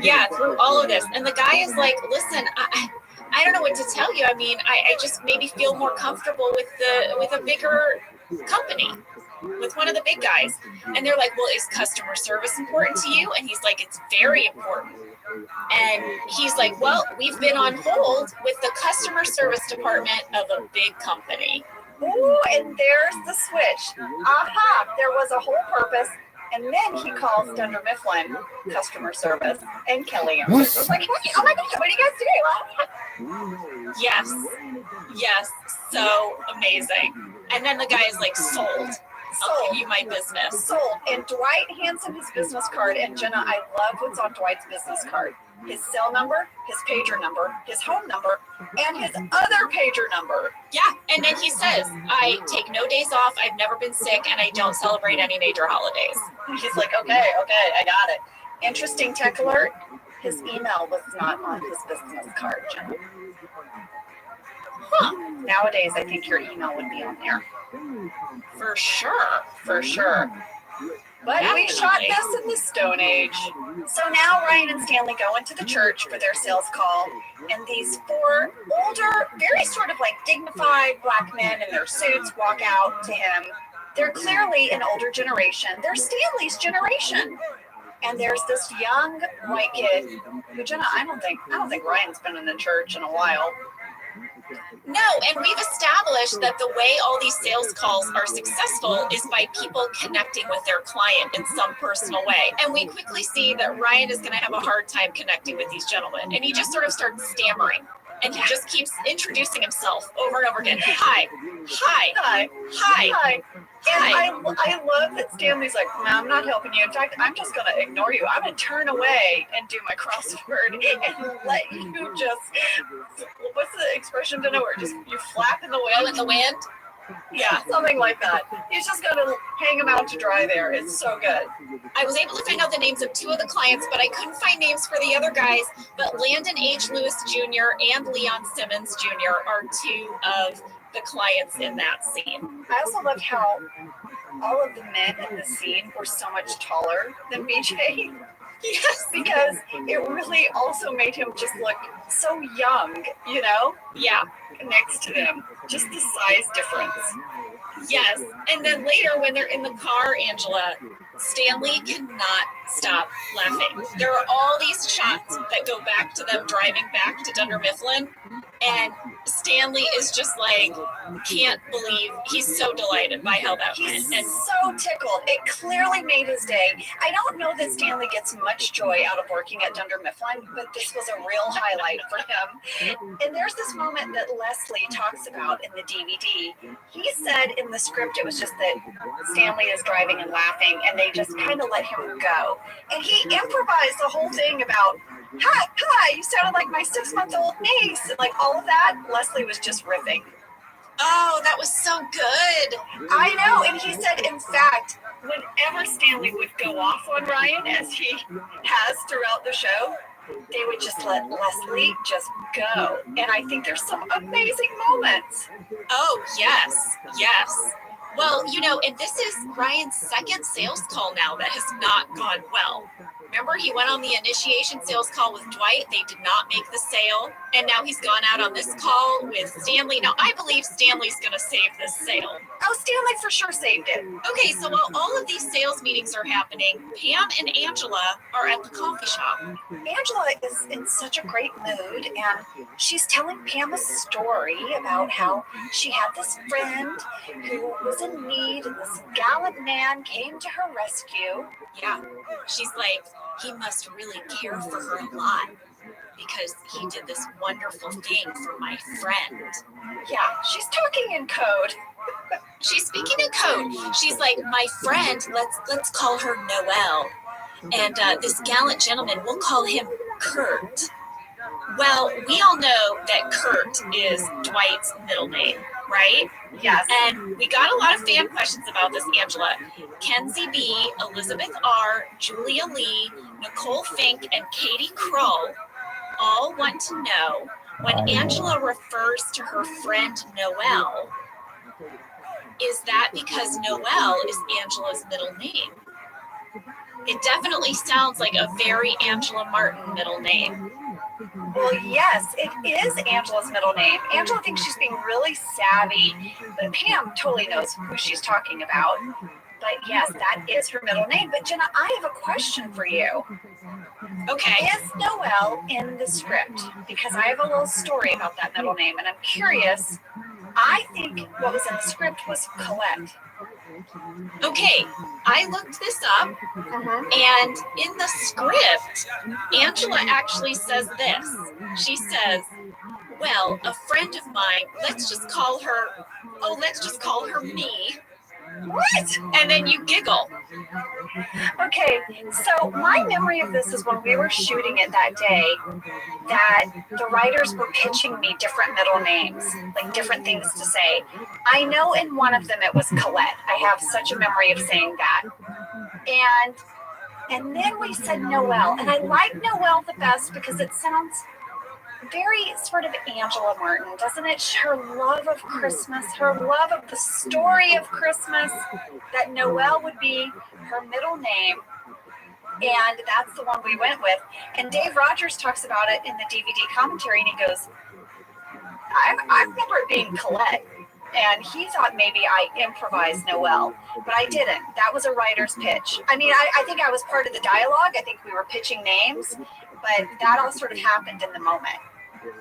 Speaker 3: Yeah, through all of this. And the guy is like, listen, I don't know what to tell you. I mean, I just maybe feel more comfortable with a bigger company, with one of the big guys. And they're like, well, is customer service important to you? And he's like, it's very important. And he's like, well, we've been on hold with the customer service department of a big company.
Speaker 4: Ooh, and there's the switch. Aha, there was a whole purpose. And then he calls Dunder Mifflin customer service, and Kelly answers. Like, oh my gosh, what do you guys do?
Speaker 3: Yes, so amazing. And then the guy is like, sold. I'll give you my business.
Speaker 4: Sold. And Dwight hands him his business card. And Jenna, I love what's on Dwight's business card. His cell number, his pager number, his home number, and his other pager number.
Speaker 3: Yeah, and then he says, I take no days off, I've never been sick, and I don't celebrate any major holidays.
Speaker 4: He's like, okay, I got it. Interesting tech alert, his email was not on his business card, Jenna. Nowadays, I think your email would be on there.
Speaker 3: For sure.
Speaker 4: But we shot this in the Stone Age. So now Ryan and Stanley go into the church for their sales call, and these 4 older, very sort of like dignified black men in their suits walk out to him. They're clearly an older generation. They're Stanley's generation. And there's this young white kid who, Jenna, I don't think Ryan's been in the church in a while.
Speaker 3: No, and we've established that the way all these sales calls are successful is by people connecting with their client in some personal way. And we quickly see that Ryan is going to have a hard time connecting with these gentlemen. And he just sort of starts stammering. And he just keeps introducing himself over and over again. Hi, hi, hi, hi, hi.
Speaker 6: And I love that Stanley's like, I'm not helping you. In fact, I'm just going to ignore you. I'm going to turn away and do my crossword and let you just, what's the expression to know where just you flap in the wind?
Speaker 3: In the wind?
Speaker 6: Yeah, something like that. He's just going to hang them out to dry there. It's so good.
Speaker 3: I was able to find out the names of 2 of the clients, but I couldn't find names for the other guys. But Landon H. Lewis Jr. and Leon Simmons Jr. are 2 of the clients in that scene.
Speaker 6: I also loved how all of the men in the scene were so much taller than BJ.
Speaker 3: Yes,
Speaker 6: because it really also made him just look so young, you know?
Speaker 3: Yeah,
Speaker 6: next to them. Just the size difference.
Speaker 3: Yes. And then later when they're in the car, Angela, Stanley cannot stop laughing. There are all these shots that go back to them driving back to Dunder Mifflin. And Stanley is just like, can't believe, he's so delighted by how that went.
Speaker 6: He's so tickled. It clearly made his day. I don't know that Stanley gets much joy out of working at Dunder Mifflin, but this was a real highlight for him. And there's this moment that Leslie talks about in the DVD. He said in the script it was just that Stanley is driving and laughing, and they just kind of let him go. And he improvised the whole thing about, hi, you sounded like my 6-month-old niece, and like all of that. Leslie was just riffing.
Speaker 3: Oh, that was so good.
Speaker 6: I know, and he said, in fact, whenever Stanley would go off on Ryan, as he has throughout the show, they would just let Leslie just go. And I think there's some amazing moments.
Speaker 3: Oh, yes, yes. Well, you know, and this is Ryan's second sales call now that has not gone well. Remember, he went on the initiation sales call with Dwight. They did not make the sale. And now he's gone out on this call with Stanley. Now, I believe Stanley's going to save this sale.
Speaker 6: Oh, Stanley for sure saved it.
Speaker 3: Okay, so while all of these sales meetings are happening, Pam and Angela are at the coffee shop.
Speaker 6: Angela is in such a great mood, and she's telling Pam a story about how she had this friend who was in need, and this gallant man came to her rescue.
Speaker 3: Yeah, she's like, he must really care for her a lot because he did this wonderful thing for my friend.
Speaker 6: Yeah, she's talking in code.
Speaker 3: She's speaking in code. She's like, my friend, let's call her Noelle. And this gallant gentleman, we'll call him Kurt. Well, we all know that Kurt is Dwight's middle name, right?
Speaker 6: Yes.
Speaker 3: And we got a lot of fan questions about this, Angela. Kenzie B, Elizabeth R, Julia Lee, Nicole Fink, and Katie Kroll all want to know when Angela refers to her friend Noelle, is that because Noelle is Angela's middle name? It definitely sounds like a very Angela Martin middle name.
Speaker 6: Well, yes, it is Angela's middle name. Angela thinks she's being really savvy, but Pam totally knows who she's talking about. But yes, that is her middle name. But Jenna, I have a question for you.
Speaker 3: Okay.
Speaker 6: Is Noelle in the script? Because I have a little story about that middle name, and I'm curious. I think what was in the script was Colette.
Speaker 3: Okay, I looked this up, and in the script, Angela actually says this. She says, well, a friend of mine, let's just call her me.
Speaker 6: What?
Speaker 3: And then you giggle.
Speaker 6: Okay, so my memory of this is when we were shooting it that day, that the writers were pitching me different middle names, like different things to say. I know in one of them it was Colette. I have such a memory of saying that. And then we said Noelle, and I like Noelle the best because it sounds very sort of Angela Martin, doesn't it? Her love of Christmas, her love of the story of Christmas, that Noelle would be her middle name. And that's the one we went with. And Dave Rogers talks about it in the DVD commentary, and he goes, I remember it being Colette. And he thought maybe I improvised Noelle, but I didn't. That was a writer's pitch. I mean, I think I was part of the dialogue. I think we were pitching names, but that all sort of happened in the moment.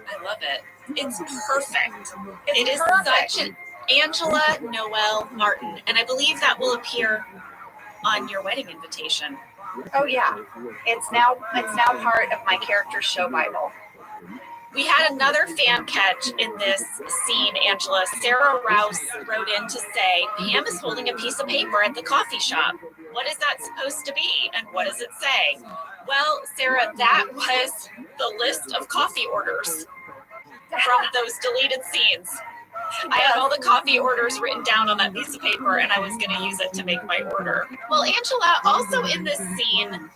Speaker 3: I love it. It's perfect.
Speaker 6: It's
Speaker 3: It is
Speaker 6: perfect.
Speaker 3: such an Angela Noel Martin, and I believe that will appear on your wedding invitation.
Speaker 6: Oh yeah, it's now part of my character show Bible.
Speaker 3: We had another fan catch in this scene, Angela. Sarah Rouse wrote in to say, Pam is holding a piece of paper at the coffee shop. What is that supposed to be? And what does it say? Well, Sarah, that was the list of coffee orders from those deleted scenes. I had all the coffee orders written down on that piece of paper, and I was going to use it to make my order. Well, Angela, also in this scene,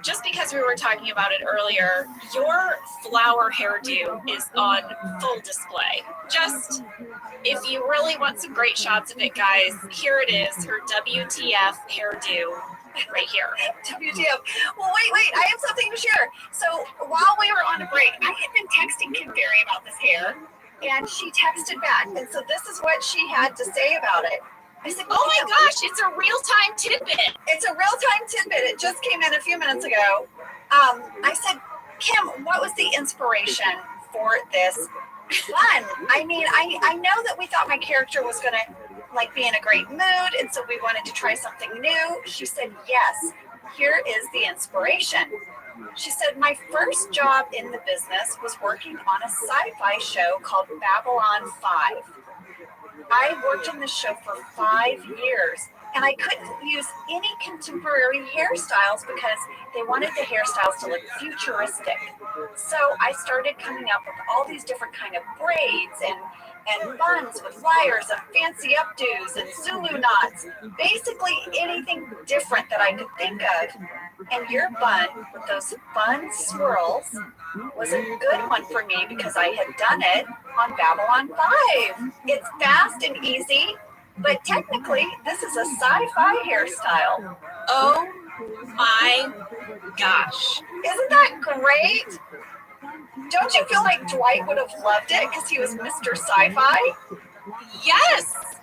Speaker 3: just because we were talking about it earlier, your flower hairdo is on full display. Just, if you really want some great shots of it, guys, here it is, her WTF hairdo right here.
Speaker 6: WTF. Well, wait, I have something to share. So while we were on a break, I had been texting Kim Berry about this hair, and she texted back, and so this is what she had to say about it. I said,
Speaker 3: oh my gosh, it's a real-time tidbit.
Speaker 6: It's a real-time tidbit. It just came in a few minutes ago. I said, Kim, what was the inspiration for this fun? I mean, I know that we thought my character was going to like be in a great mood, and so we wanted to try something new. She said, yes, here is the inspiration. She said, my first job in the business was working on a sci-fi show called Babylon 5. I worked on this show for 5 years, and I couldn't use any contemporary hairstyles because they wanted the hairstyles to look futuristic. So I started coming up with all these different kind of braids and buns with wires and fancy updos and Zulu knots, basically anything different that I could think of. And your bun with those fun swirls was a good one for me because I had done it on Babylon 5. It's fast and easy, but technically this is a sci-fi hairstyle.
Speaker 3: Oh my gosh.
Speaker 6: Isn't that great? Don't you feel like Dwight would have loved it because he was Mr. Sci-Fi?
Speaker 3: Yes.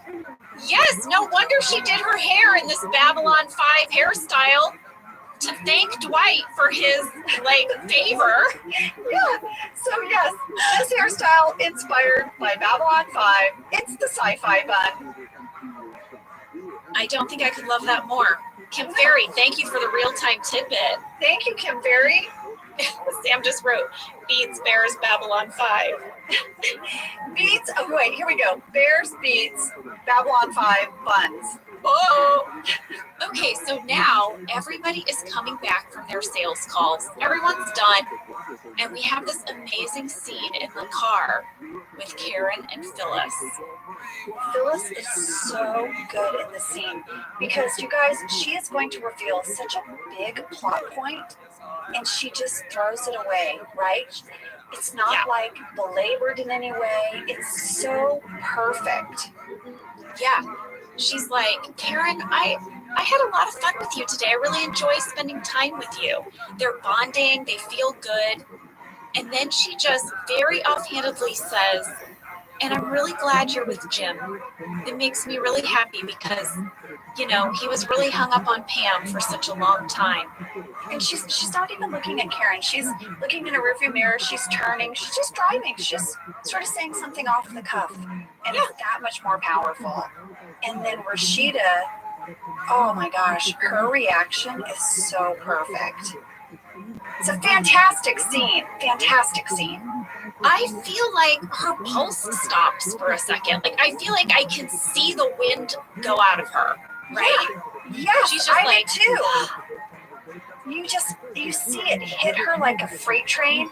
Speaker 3: Yes, no wonder she did her hair in this Babylon 5 hairstyle to thank Dwight for his, favor.
Speaker 6: Yeah, so yes, this hairstyle inspired by Babylon 5. It's the sci-fi bun.
Speaker 3: I don't think I could love that more. Kim Ferry, thank you for the real-time tidbit.
Speaker 6: Thank you, Kim Ferry.
Speaker 3: Sam just wrote, Beats, Bears, Babylon 5.
Speaker 6: Beats, oh wait, here we go. Bears, Beats, Babylon 5, buns.
Speaker 3: Oh! Okay, so now everybody is coming back from their sales calls. Everyone's done. And we have this amazing scene in the car with Karen and Phyllis.
Speaker 6: Phyllis is so good in this scene because, you guys, she is going to reveal such a big plot point and she just throws it away, right? It's not belabored in any way. It's so perfect.
Speaker 3: Yeah. She's like, Karen, I had a lot of fun with you today. I really enjoy spending time with you. They're bonding. They feel good. And then she just very offhandedly says, and I'm really glad you're with Jim. It makes me really happy because, he was really hung up on Pam for such a long time.
Speaker 6: And she's not even looking at Karen. She's looking in a rearview mirror. She's turning. She's just driving. She's just sort of saying something off the cuff. And it's that much more powerful. And then Rashida, oh my gosh, her reaction is so perfect. It's a fantastic scene. Fantastic scene.
Speaker 3: I feel like her pulse stops for a second. I feel like I can see the wind go out of her, right?
Speaker 6: Yeah, she's just I too. You see it hit her like a freight train,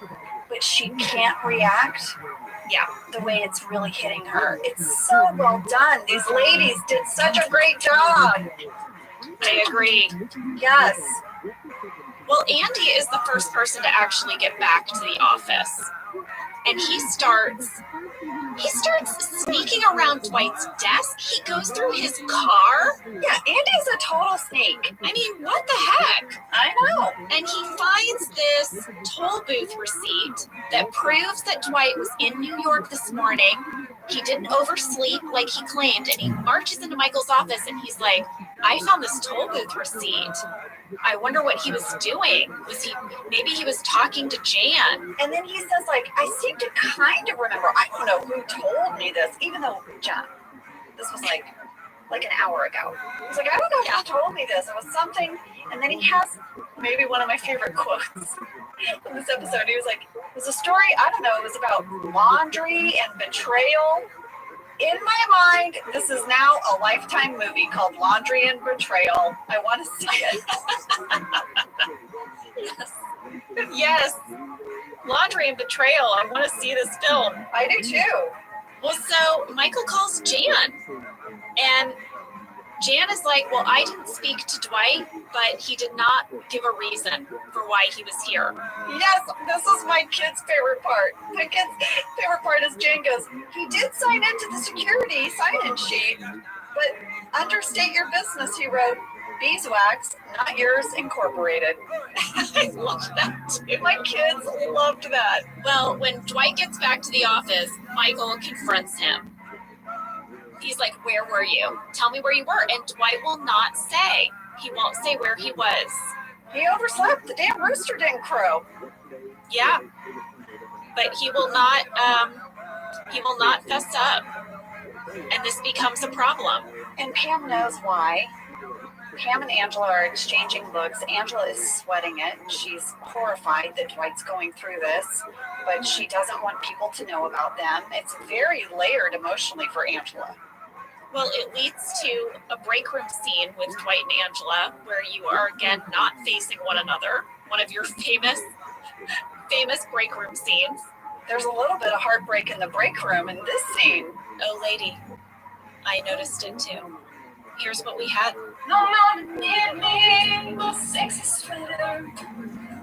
Speaker 6: but she can't react. Yeah, the way it's really hitting her. It's so well done. These ladies did such a great job.
Speaker 3: I agree.
Speaker 6: Yes.
Speaker 3: Well, Andy is the first person to actually get back to the office. And he starts sneaking around Dwight's desk. He goes through his car.
Speaker 6: Yeah, Andy's a total snake.
Speaker 3: I mean, what the heck?
Speaker 6: I know.
Speaker 3: And he finds this toll booth receipt that proves that Dwight was in New York this morning. He didn't oversleep like he claimed. And he marches into Michael's office and he's like, I found this toll booth receipt. I wonder what he was doing. Maybe he was talking to Jan.
Speaker 6: And then he says, like, I seem to kind of remember, I don't know who told me this, even though, Jan, this was like an hour ago. He's like, I don't know who told me this. It was something. And then he has maybe one of my favorite quotes in this episode. He was like, it was a story, I don't know, it was about laundry and betrayal. In my mind, this is now a Lifetime movie called Laundry and Betrayal. I want to see it.
Speaker 3: Yes. Yes. Laundry and Betrayal. I want to see this film.
Speaker 6: I do too.
Speaker 3: Well, so Michael calls Jan. And Jan is like, well, I didn't speak to Dwight, but he did not give a reason for why he was here.
Speaker 6: Yes, this is my kid's favorite part. My kid's favorite part is Jan goes, he did sign into the security sign-in sheet, but understate your business, he wrote, beeswax, not yours, incorporated.
Speaker 3: I love that too.
Speaker 6: My kids loved that.
Speaker 3: Well, when Dwight gets back to the office, Michael confronts him. He's like, where were you? Tell me where you were. And Dwight will not say. He won't say where he was.
Speaker 6: He overslept. The damn rooster didn't crow.
Speaker 3: Yeah. But he will not fess up. And this becomes a problem.
Speaker 6: And Pam knows why. Pam and Angela are exchanging looks. Angela is sweating it. She's horrified that Dwight's going through this, but she doesn't want people to know about them. It's very layered emotionally for Angela.
Speaker 3: Well, it leads to a break room scene with Dwight and Angela, where you are again not facing one another. One of your famous break room scenes.
Speaker 6: There's a little bit of heartbreak in the break room in this scene.
Speaker 3: Oh, lady, I noticed it too. Here's what we had.
Speaker 8: No more need me, but sex is sweeter.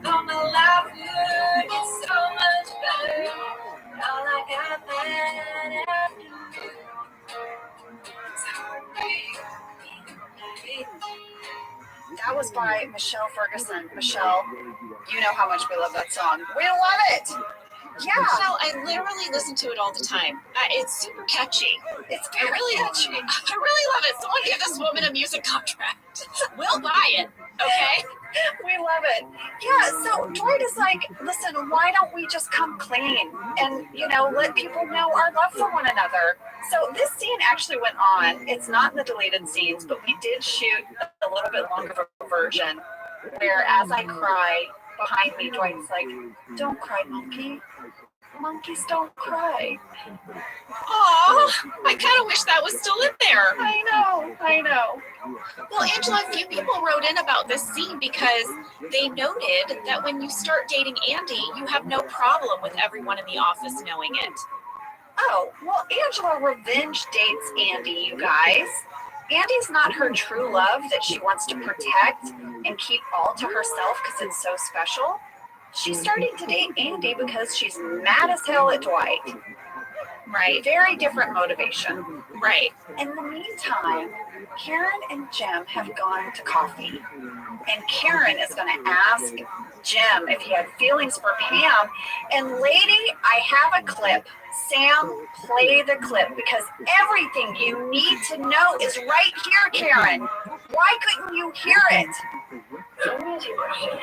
Speaker 8: No, my life is so much better. All I got that after you.
Speaker 6: That was by Michelle Ferguson. Michelle, you know how much we love that song. We love it. Yeah.
Speaker 3: Michelle, I literally listen to it all the time. It's super catchy.
Speaker 6: It's very catchy.
Speaker 3: I really love it. Someone give this woman a music contract. We'll buy it. Okay?
Speaker 6: We love it. Yeah, so Dwight is like, listen, why don't we just come clean and, let people know our love for one another? So this scene actually went on. It's not in the deleted scenes, but we did shoot a little bit longer of a version where as I cry behind me, Dwight's like, don't cry, monkey. Monkeys don't cry.
Speaker 3: Aw, I kind of wish that was still in there.
Speaker 6: I know.
Speaker 3: Well, Angela, a few people wrote in about this scene because they noted that when you start dating Andy, you have no problem with everyone in the office knowing it.
Speaker 6: Oh, well, Angela revenge dates Andy, you guys. Andy's not her true love that she wants to protect and keep all to herself because it's so special. She's starting to date Andy because she's mad as hell at Dwight.
Speaker 3: Right.
Speaker 6: Very different motivation.
Speaker 3: Right.
Speaker 6: In the meantime, Karen and Jim have gone to coffee. And Karen is going to ask Jim if he had feelings for Pam. And lady, I have a clip. Sam, play the clip because everything you need to know is right here, Karen. Why couldn't you hear it?
Speaker 5: So as you were saying,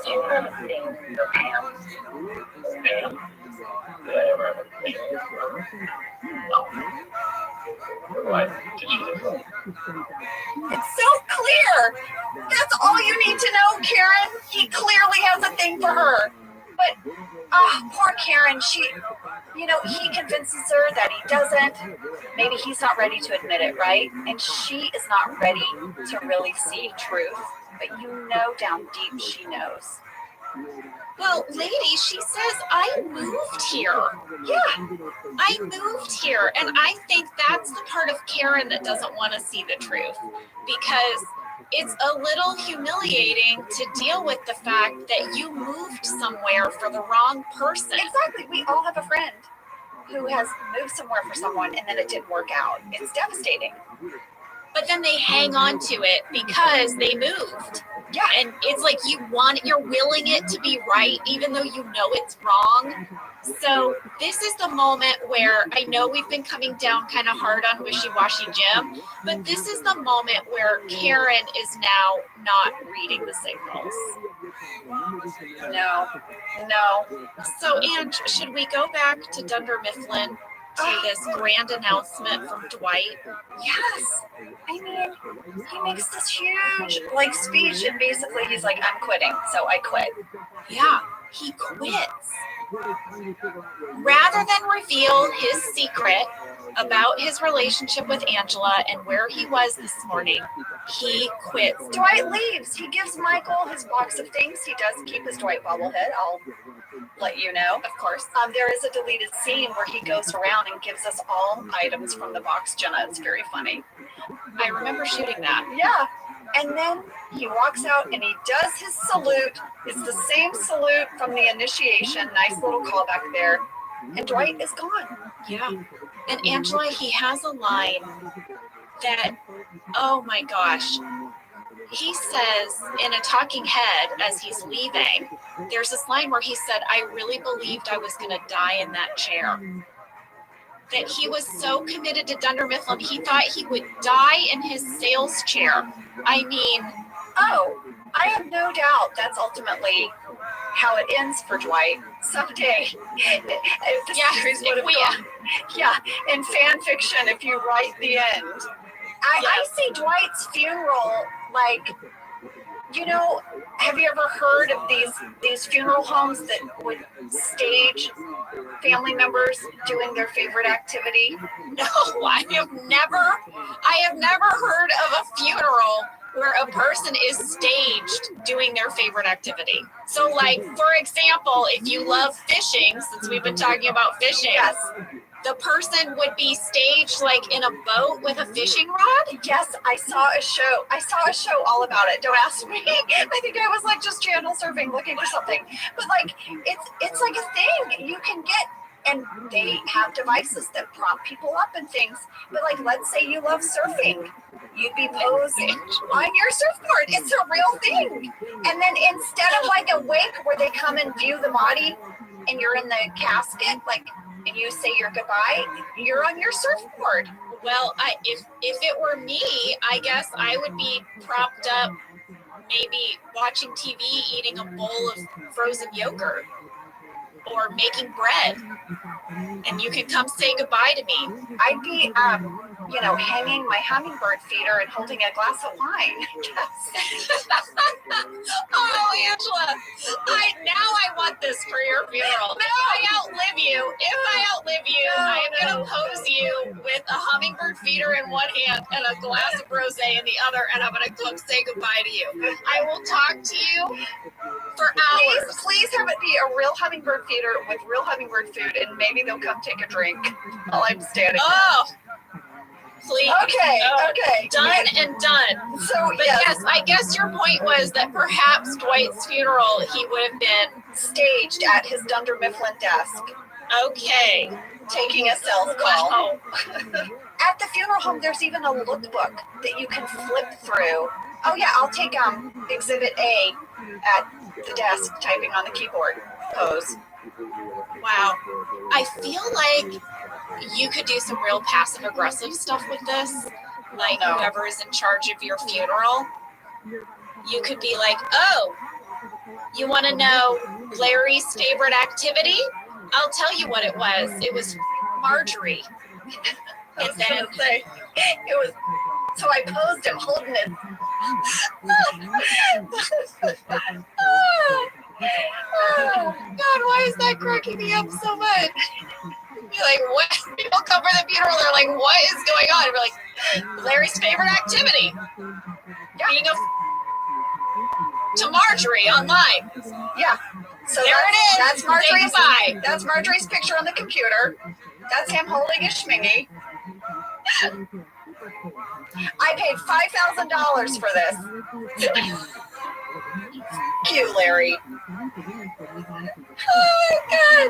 Speaker 5: you have a thing for Pam. Pam? Whatever. What did you do?
Speaker 6: It's so clear. That's all you need to know, Karen. He clearly has a thing for her. But, poor Karen, he convinces her that he doesn't. Maybe he's not ready to admit it, right? And she is not ready to really see truth. But down deep, she knows.
Speaker 3: Well, lady, she says, I moved here.
Speaker 6: Yeah.
Speaker 3: I moved here. And I think that's the part of Karen that doesn't want to see the truth. Because it's a little humiliating to deal with the fact that you moved somewhere for the wrong person.
Speaker 6: Exactly. We all have a friend who has moved somewhere for someone and then it didn't work out. It's devastating.
Speaker 3: But then they hang on to it because they moved.
Speaker 6: Yeah.
Speaker 3: And it's like you're willing it to be right, even though you know it's wrong. So this is the moment where I know we've been coming down kind of hard on Wishy-Washy Jim, but this is the moment where Karen is now not reading the signals.
Speaker 6: No.
Speaker 3: So, Ange, should we go back to Dunder Mifflin to this grand announcement from Dwight?
Speaker 6: Yes. I mean, he makes this huge speech, and basically he's like, I'm quitting, so I quit.
Speaker 3: Yeah, he quits. Rather than reveal his secret about his relationship with Angela and where he was this morning, he quits.
Speaker 6: Dwight leaves. He gives Michael his box of things. He does keep his Dwight bobblehead. I'll let you know, of course. There is a deleted scene where he goes around and gives us all items from the box, Jenna. It's very funny.
Speaker 3: I remember shooting that.
Speaker 6: Yeah. And then he walks out and he does his salute. It's the same salute from the initiation. Nice little callback there. And Dwight is gone.
Speaker 3: Yeah. And Angela, he has a line that, oh my gosh. He says in a talking head as he's leaving, there's this line where he said, I really believed I was going to die in that chair. That he was so committed to Dunder Mifflin, he thought he would die in his sales chair. I mean,
Speaker 6: I have no doubt that's ultimately how it ends for Dwight. Someday, if the series would have gone, in fan fiction, if you write the end, I see Dwight's funeral like, have you ever heard of these funeral homes that would stage family members doing their favorite activity?
Speaker 3: No, I have never heard of a funeral where a person is staged doing their favorite activity. So, like, for example, if you love fishing, since we've been talking about fishing,
Speaker 6: yes,
Speaker 3: the person would be staged like in a boat with a fishing rod?
Speaker 6: Yes, I saw a show all about it. Don't ask me. I think I was like just channel surfing looking for something. But like it's like a thing you can get, and they have devices that prompt people up and things. But like, let's say you love surfing. You'd be posing on your surfboard. It's a real thing. And then instead of like a wake where they come and view the body and you're in the casket, like, and you say your goodbye, you're on your surfboard.
Speaker 3: Well, if it were me, I guess I would be propped up, maybe watching TV, eating a bowl of frozen yogurt, or making bread, and you can come say goodbye to me.
Speaker 6: I'd be, hanging my hummingbird feeder and holding a glass of wine.
Speaker 3: Oh, Angela, I want this for your funeral. If I outlive you, I am going to pose you with a hummingbird feeder in one hand and a glass of rosé in the other, and I'm going to come say goodbye to you. I will talk to you for hours.
Speaker 6: Please have it be a real hummingbird feeder with real hummingbird food, and maybe they'll come take a drink while I'm standing.
Speaker 3: Oh, please.
Speaker 6: Okay.
Speaker 3: Done and done.
Speaker 6: So,
Speaker 3: but yes, I guess your point was that perhaps Dwight's funeral, he would have been
Speaker 6: staged at his Dunder Mifflin desk.
Speaker 3: Okay.
Speaker 6: Taking a self call.
Speaker 3: Wow.
Speaker 6: At the funeral home, there's even a lookbook that you can flip through. Oh yeah, I'll take Exhibit A at the desk, typing on the keyboard. Pose.
Speaker 3: Wow. I feel like you could do some real passive aggressive stuff with this. Like whoever is in charge of your funeral. You could be like, oh, you want to know Larry's favorite activity? I'll tell you what it was. It was Marjorie.
Speaker 6: And then say, it was, so I posed him holding it.
Speaker 3: Oh, God, why is that cracking me up so much? You're like, what? People come for the funeral, they're like, what is going on? And we're like, Larry's favorite activity. Being to Marjorie online.
Speaker 6: Yeah. So
Speaker 3: there it is.
Speaker 6: That's Marjorie's picture on the computer. That's him holding his schmingy. I paid $5,000 for this. Cute, Larry. Oh, God.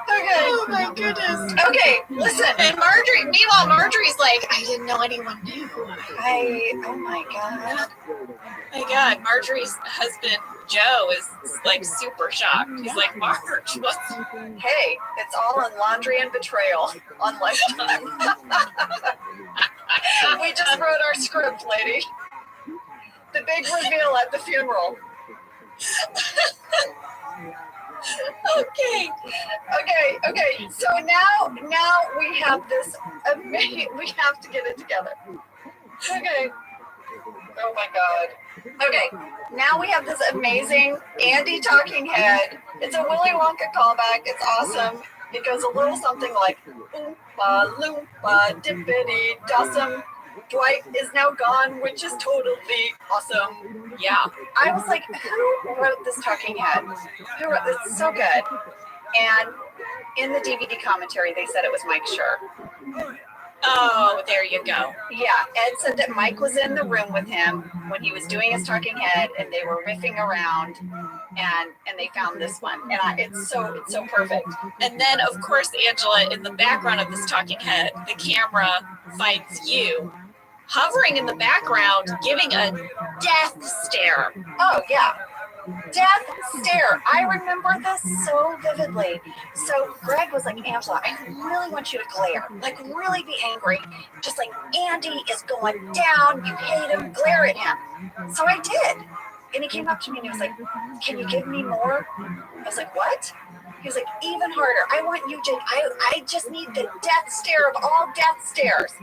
Speaker 6: Okay.
Speaker 3: Oh my goodness.
Speaker 6: Okay, listen.
Speaker 3: And meanwhile, Marjorie's like, I didn't know anyone knew.
Speaker 6: Oh my God.
Speaker 3: My God, Marjorie's husband, Joe, is like super shocked. He's like, Marge, what's...
Speaker 6: Hey, it's all in Laundry and Betrayal on Lifetime. We just wrote our script, lady. The big reveal at the funeral.
Speaker 3: Okay.
Speaker 6: Okay. So now we have this amazing. We have to get it together. Okay. Oh my God. Okay. Now we have this amazing Andy talking head. It's a Willy Wonka callback. It's awesome. It goes a little something like Oompa Loompa Dippity Dossum. Dwight is now gone, which is totally awesome.
Speaker 3: Yeah.
Speaker 6: I was like, who wrote this talking head? Who wrote this? It's so good. And in the DVD commentary, they said it was Mike Schur.
Speaker 3: Oh, there you go.
Speaker 6: Yeah, Ed said that Mike was in the room with him when he was doing his talking head, and they were riffing around, and they found this one, and it's so perfect.
Speaker 3: And then, of course, Angela, in the background of this talking head, the camera finds you hovering in the background, giving a death stare.
Speaker 6: Oh yeah. Death stare. I remember this so vividly. So Greg was like, Angela, I really want you to glare. Like, really be angry. Just like, Andy is going down. You hate him. Glare at him. So I did. And he came up to me and he was like, can you give me more? I was like, what? He was like, even harder. I want you to, I just need the death stare of all death stares.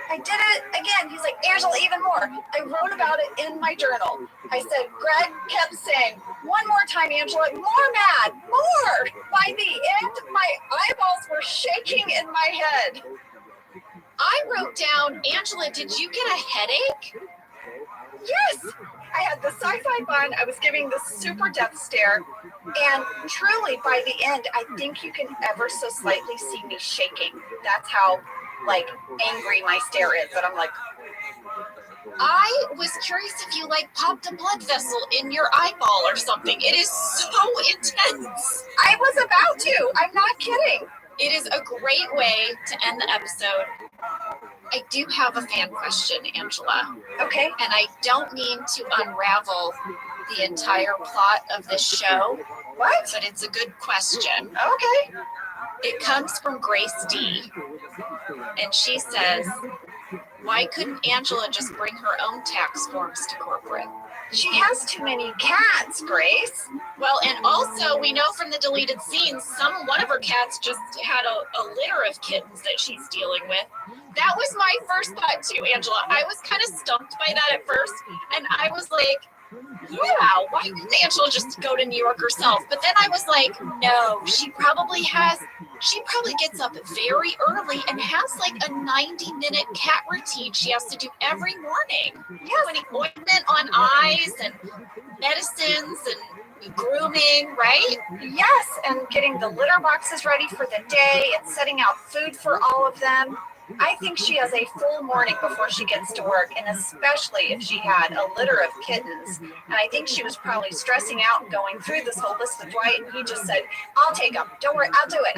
Speaker 6: I did it again. He's like, Angela, even more. I wrote about it in my journal. I said, Greg kept saying, one more time, Angela, more mad, more. By the end, my eyeballs were shaking in my head.
Speaker 3: I wrote down, Angela, did you get a headache?
Speaker 6: Yes. I had the sci-fi bun. I was giving the super death stare. And truly, by the end, I think you can ever so slightly see me shaking. That's how, like, angry my stare is. But I'm like...
Speaker 3: I was curious if you, like, popped a blood vessel in your eyeball or something. It is so intense.
Speaker 6: I was about to. I'm not kidding.
Speaker 3: It is a great way to end the episode. I do have a fan question, Angela.
Speaker 6: Okay.
Speaker 3: And I don't mean to unravel the entire plot of this show.
Speaker 6: What?
Speaker 3: But it's a good question.
Speaker 6: Okay.
Speaker 3: It comes from Grace D. And she says, why couldn't Angela just bring her own tax forms to corporate?
Speaker 6: She has too many cats, Grace.
Speaker 3: Well, and also we know from the deleted scenes, one of her cats just had a litter of kittens that she's dealing with. That was my first thought too, Angela. I was kind of stumped by that at first, and I was like, yeah, why couldn't Angela just go to New York herself? But then I was like, no, she probably gets up very early and has like a 90-minute cat routine she has to do every morning.
Speaker 6: Yes.
Speaker 3: Putting ointment on eyes and medicines and grooming, right?
Speaker 6: Yes, and getting the litter boxes ready for the day and setting out food for all of them. I think she has a full morning before she gets to work, and especially if she had a litter of kittens. And I think she was probably stressing out and going through this whole list with Dwight, and he just said, I'll take them. Don't worry, I'll do it.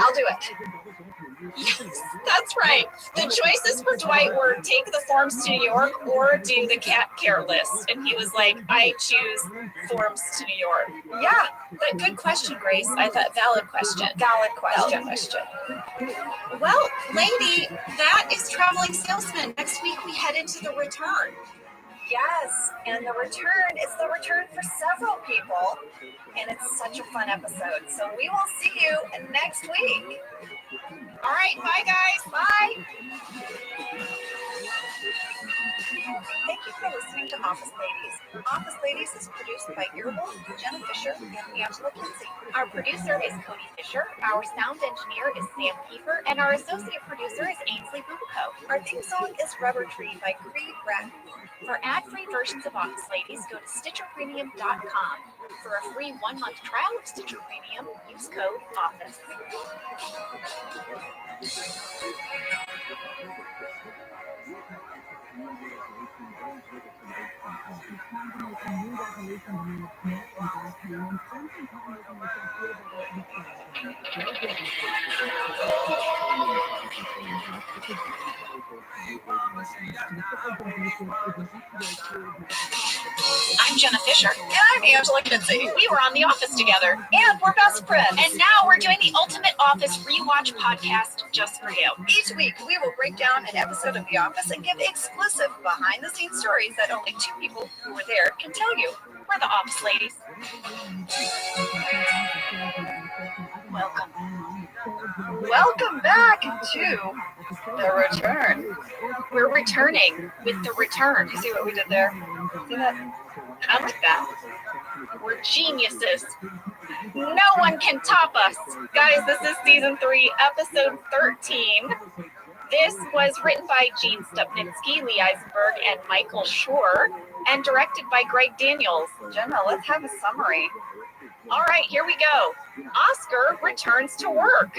Speaker 3: Yes, that's right. The choices for Dwight were take the forms to New York or do the cat care list. And he was like, I choose forms to New York.
Speaker 6: Yeah.
Speaker 3: But good question, Grace. I thought valid question.
Speaker 6: Valid question.
Speaker 3: Well, lady, that is Traveling Salesman. Next week we head into the return.
Speaker 6: Yes, and the return is the return for several people, and it's such a fun episode. So we will see you next week.
Speaker 3: All right, bye guys. Bye.
Speaker 6: Thank you for listening to Office Ladies. Office Ladies is produced by Earwolf, Jenna Fisher, and Angela Kinsey.
Speaker 4: Our producer is Cody Fisher, our sound engineer is Sam Kiefer, and our associate producer is Ainsley Bubico.
Speaker 6: Our theme song is Rubber Tree by Creed Bratton.
Speaker 4: For ad-free versions of Office Ladies, go to StitcherPremium.com. For a free 1-month trial of Stitcher Premium, use code OFFICE. I'm Jenna Fisher.
Speaker 6: And I'm Angela Kinsey.
Speaker 4: We were on The Office together.
Speaker 6: And we're best friends.
Speaker 4: And now we're doing the Ultimate Office Rewatch podcast just for you.
Speaker 6: Each week, we will break down an episode of The Office and give exclusive behind-the-scenes stories that only two people who were there can tell you.
Speaker 4: We're the Office ladies. Welcome.
Speaker 6: Welcome back to The Return.
Speaker 4: We're returning with the return.
Speaker 6: You see what we did there? See that?
Speaker 4: I like that. We're geniuses. No one can top us. Guys, this is season 3, episode 13. This was written by Gene Stupnitsky, Lee Eisenberg, and Michael Schur, and directed by Greg Daniels.
Speaker 6: Jenna, let's have a summary.
Speaker 4: All right, here we go. Oscar returns to work.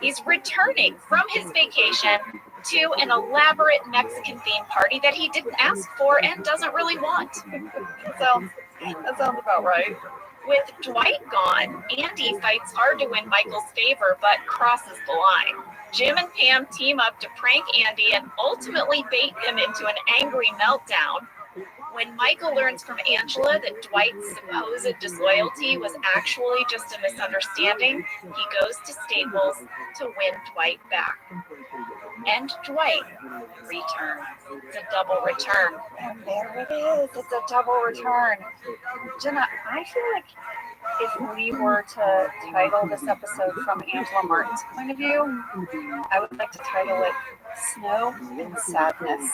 Speaker 4: He's returning from his vacation to an elaborate Mexican theme party that he didn't ask for and doesn't really want.
Speaker 6: That sounds about right.
Speaker 4: With Dwight gone, Andy fights hard to win Michael's favor but crosses the line. Jim and Pam team up to prank Andy and ultimately bait him into an angry meltdown. When Michael learns from Angela that Dwight's supposed disloyalty was actually just a misunderstanding, he goes to Staples to win Dwight back. And Dwight returns. It's a double return.
Speaker 6: And there it is. It's a double return. Jenna, I feel like if we were to title this episode from Angela Martin's point of view, I would like to title it Snow and Sadness.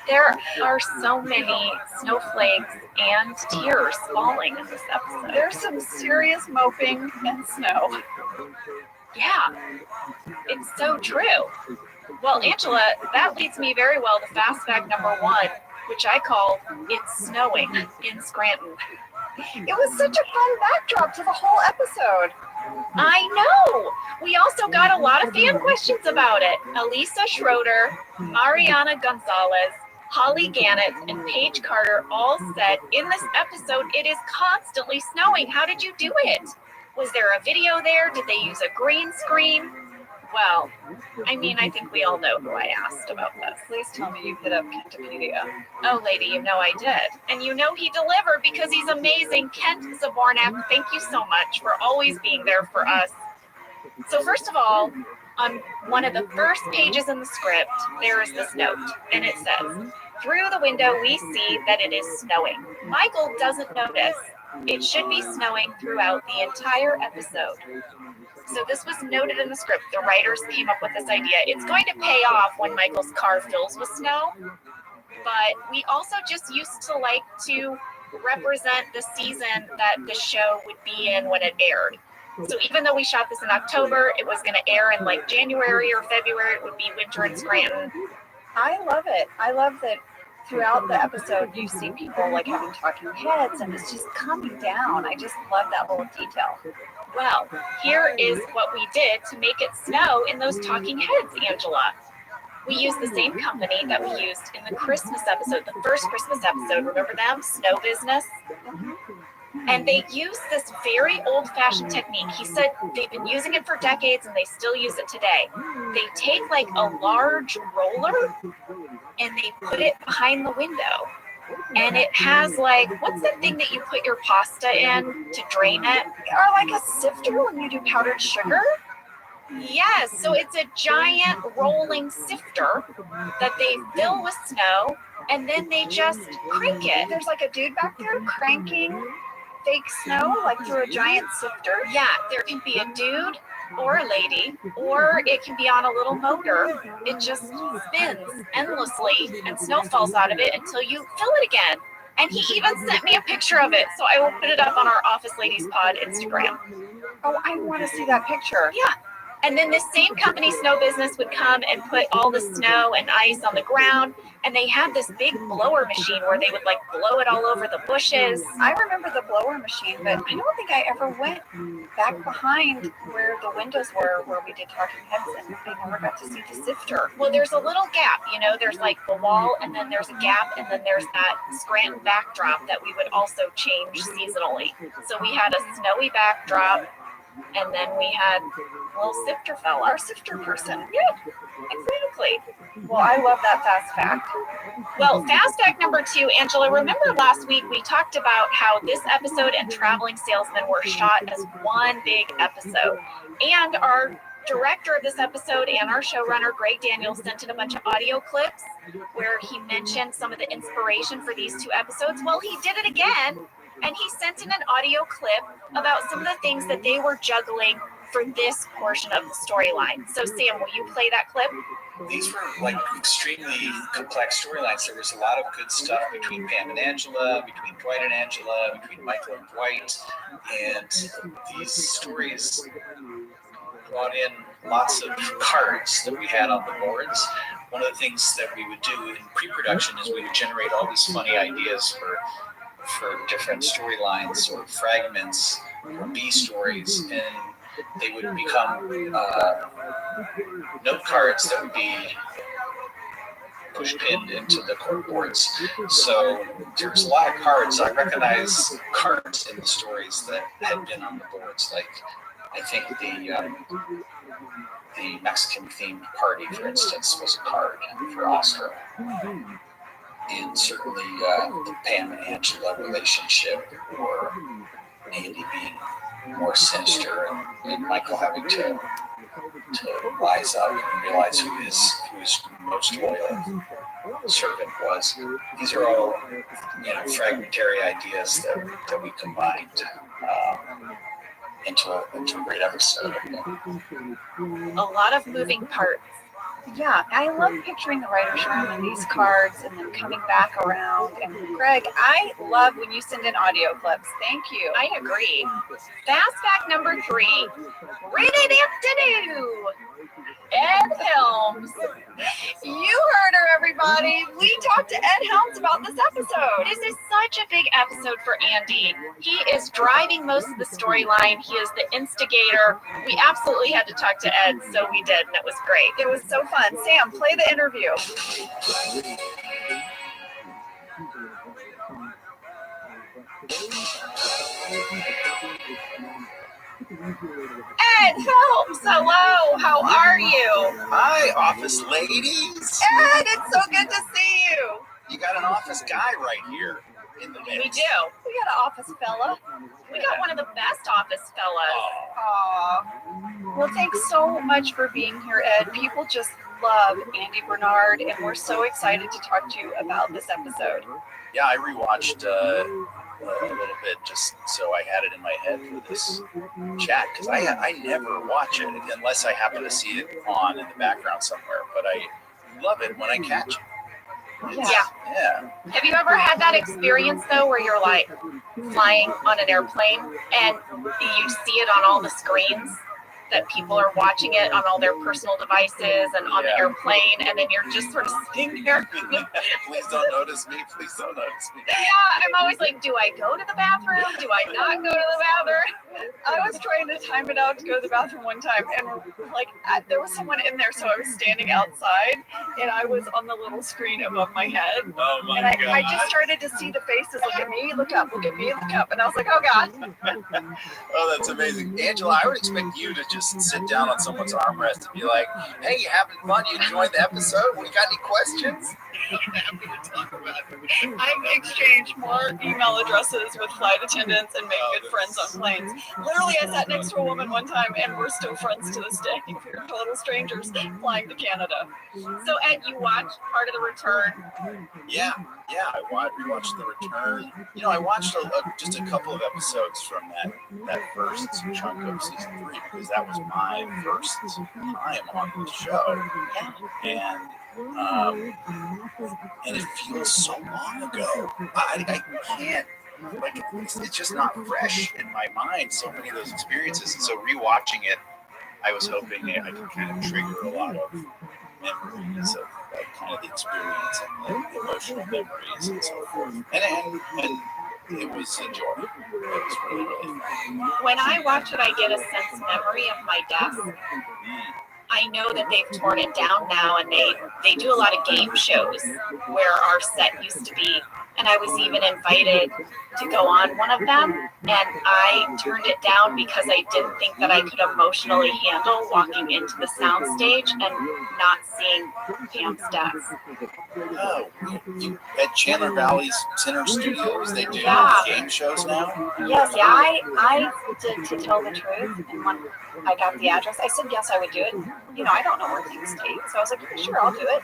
Speaker 4: There are so many snowflakes and tears falling in this episode.
Speaker 6: There's some serious moping and snow.
Speaker 4: Yeah, it's so true. Well, Angela, that leads me very well to fast fact number 1, which I call It's Snowing in Scranton.
Speaker 6: It was such a fun backdrop to the whole episode.
Speaker 4: I know! We also got a lot of fan questions about it. Elisa Schroeder, Mariana Gonzalez, Holly Gannett, and Paige Carter all said, in this episode, it is constantly snowing. How did you do it? Was there a video there? Did they use a green screen? Well, I mean, I think we all know who I asked about this.
Speaker 6: Please tell me you hit up Kentipedia.
Speaker 4: Oh, lady, you know I did. And you know he delivered because he's amazing. Kent Zabornak, thank you so much for always being there for us. So first of all, on one of the first pages in the script, there is this note, and it says, through the window we see that it is snowing. Michael doesn't notice. It should be snowing throughout the entire episode. So this was noted in the script. The writers came up with this idea. It's going to pay off when Michael's car fills with snow, but we also just used to like to represent the season that the show would be in when it aired. So even though we shot this in October, it was going to air in like January or February. It would be winter in Scranton.
Speaker 6: I love it. I love that throughout the episode, you see people like having talking heads, and it's just coming down. I just love that little detail.
Speaker 4: Well, here is what we did to make it snow in those talking heads, Angela. We used the same company that we used in the Christmas episode, the first Christmas episode. Remember them? Snow Business? And they use this very old-fashioned technique. He said they've been using it for decades and they still use it today. They take like a large roller and they put it behind the window. And it has like, what's that thing that you put your pasta in to drain it?
Speaker 6: Or like a sifter when you do powdered sugar?
Speaker 4: Yes, so it's a giant rolling sifter that they fill with snow and then they just crank it.
Speaker 6: There's like a dude back there cranking fake snow like through a giant sifter.
Speaker 4: Yeah, there can be a dude or a lady, or it can be on a little motor. It just spins endlessly and snow falls out of it until you fill it again. And he even sent me a picture of it, so I will put it up on our Office Ladies Pod Instagram.
Speaker 6: Oh, I want to see that picture.
Speaker 4: Yeah. And then this same company, Snow Business, would come and put all the snow and ice on the ground. And they had this big blower machine where they would like blow it all over the bushes.
Speaker 6: I remember the blower machine, but I don't think I ever went back behind where the windows were where we did Talking Heads, and I never got to see the sifter.
Speaker 4: Well, there's a little gap, you know, there's like the wall, and then there's a gap, and then there's that Scranton backdrop that we would also change seasonally. So we had a snowy backdrop, and then we had a little sifter fella.
Speaker 6: Our sifter person.
Speaker 4: Yeah, exactly.
Speaker 6: Well, I love that fast fact.
Speaker 4: Well, fast fact number 2, Angela, remember last week we talked about how this episode and Traveling Salesman were shot as one big episode. And our director of this episode and our showrunner, Greg Daniels, sent in a bunch of audio clips where he mentioned some of the inspiration for these 2 episodes. Well, he did it again, and he sent in an audio clip about some of the things that they were juggling for this portion of the storyline. So, Sam, will you play that clip?
Speaker 7: These were like extremely complex storylines. There was a lot of good stuff between Pam and Angela, between Dwight and Angela, between Michael and Dwight, and these stories brought in lots of cards that we had on the boards. One of the things that we would do in pre-production is we would generate all these funny ideas for different storylines or fragments or B stories, and they would become note cards that would be push pinned into the boards. So there's a lot of cards. I recognize cards in the stories that had been on the boards. Like I think the Mexican themed party, for instance, was a card for Oscar. And certainly the Pam and Angela relationship, or Andy being more sinister and Michael having to rise up and realize who his most loyal servant was. These are all, fragmentary ideas that we combined into a great episode.
Speaker 4: A lot of moving parts.
Speaker 6: Yeah, I love picturing the writer's room and these cards and then coming back around. And Greg, I love when you send in audio clips. Thank you.
Speaker 4: I agree. Fast fact number 3. Rid-a-dip-to-do. Ed Helms.
Speaker 6: You heard her, everybody. We talked to Ed Helms about this episode.
Speaker 4: This is such a big episode for Andy. He is driving most of the storyline. He is the instigator. We absolutely had to talk to Ed, so we did, and it was great.
Speaker 6: It was so fun. Sam, play the interview.
Speaker 4: Ed Helms, hello. How are you?
Speaker 7: Hi, office ladies.
Speaker 6: Ed, it's so good to see you.
Speaker 7: You got an office guy right here in the mix.
Speaker 4: We do.
Speaker 6: We got an office fella.
Speaker 4: We got one of the best office fellas.
Speaker 6: Aw. Well, thanks so much for being here, Ed. People just love Andy Bernard, and we're so excited to talk to you about this episode.
Speaker 7: Yeah, I rewatched a little bit just so I had it in my head for this chat, because I never watch it unless I happen to see it on in the background somewhere, but I love it when I catch it. Yeah.
Speaker 4: Have you ever had that experience though where you're like flying on an airplane and you see it on all the screens that people are watching it on all their personal devices and on the airplane, and then you're just sort of sitting there.
Speaker 7: Please don't notice me. Please don't notice me.
Speaker 4: Yeah, I'm always like, do I go to the bathroom? Do I not go to the bathroom?
Speaker 6: I was trying to time it out to go to the bathroom one time, and there was someone in there, so I was standing outside, and I was on the little screen above my head.
Speaker 7: Oh my
Speaker 6: and
Speaker 7: God.
Speaker 6: I just started to see the faces. Look at me, look up, look at me, look up, and I was like, oh God.
Speaker 7: Oh, that's amazing. Angela, I would expect you to just sit down on someone's armrest and be like, hey, you having fun? You enjoying the episode? We got any questions? Happy to talk about it.
Speaker 6: I've exchanged more email addresses with flight attendants and made good friends on planes. Literally, I sat next to a woman one time, and we're still friends to this day. We're total strangers flying to Canada.
Speaker 4: So, Ed, you watched part of The Return?
Speaker 7: Yeah, I watched The Return. I watched just a couple of episodes from that first chunk of season 3, because that was my first time on the show. And it feels so long ago. I can't, it's just not fresh in my mind, so many of those experiences. And so rewatching it
Speaker 9: I was hoping I could kind of trigger a lot of memories of like kind of the experience and the emotional memories and so forth. And it was enjoyable. It was really, really fun.
Speaker 4: When I watch it, I get a sense memory of my desk. I know that they've torn it down now, and they do a lot of game shows where our set used to be. And I was even invited to go on one of them, and I turned it down because I didn't think that I could emotionally handle walking into the soundstage and not seeing Pam's desk.
Speaker 9: Oh, at Chandler Valley's Center Studios, they do game shows now?
Speaker 4: Yes, yeah, I did, to tell the truth, and when I got the address, I said yes, I would do it. You know, I don't know where things take, so I was like, yeah, sure, I'll do it.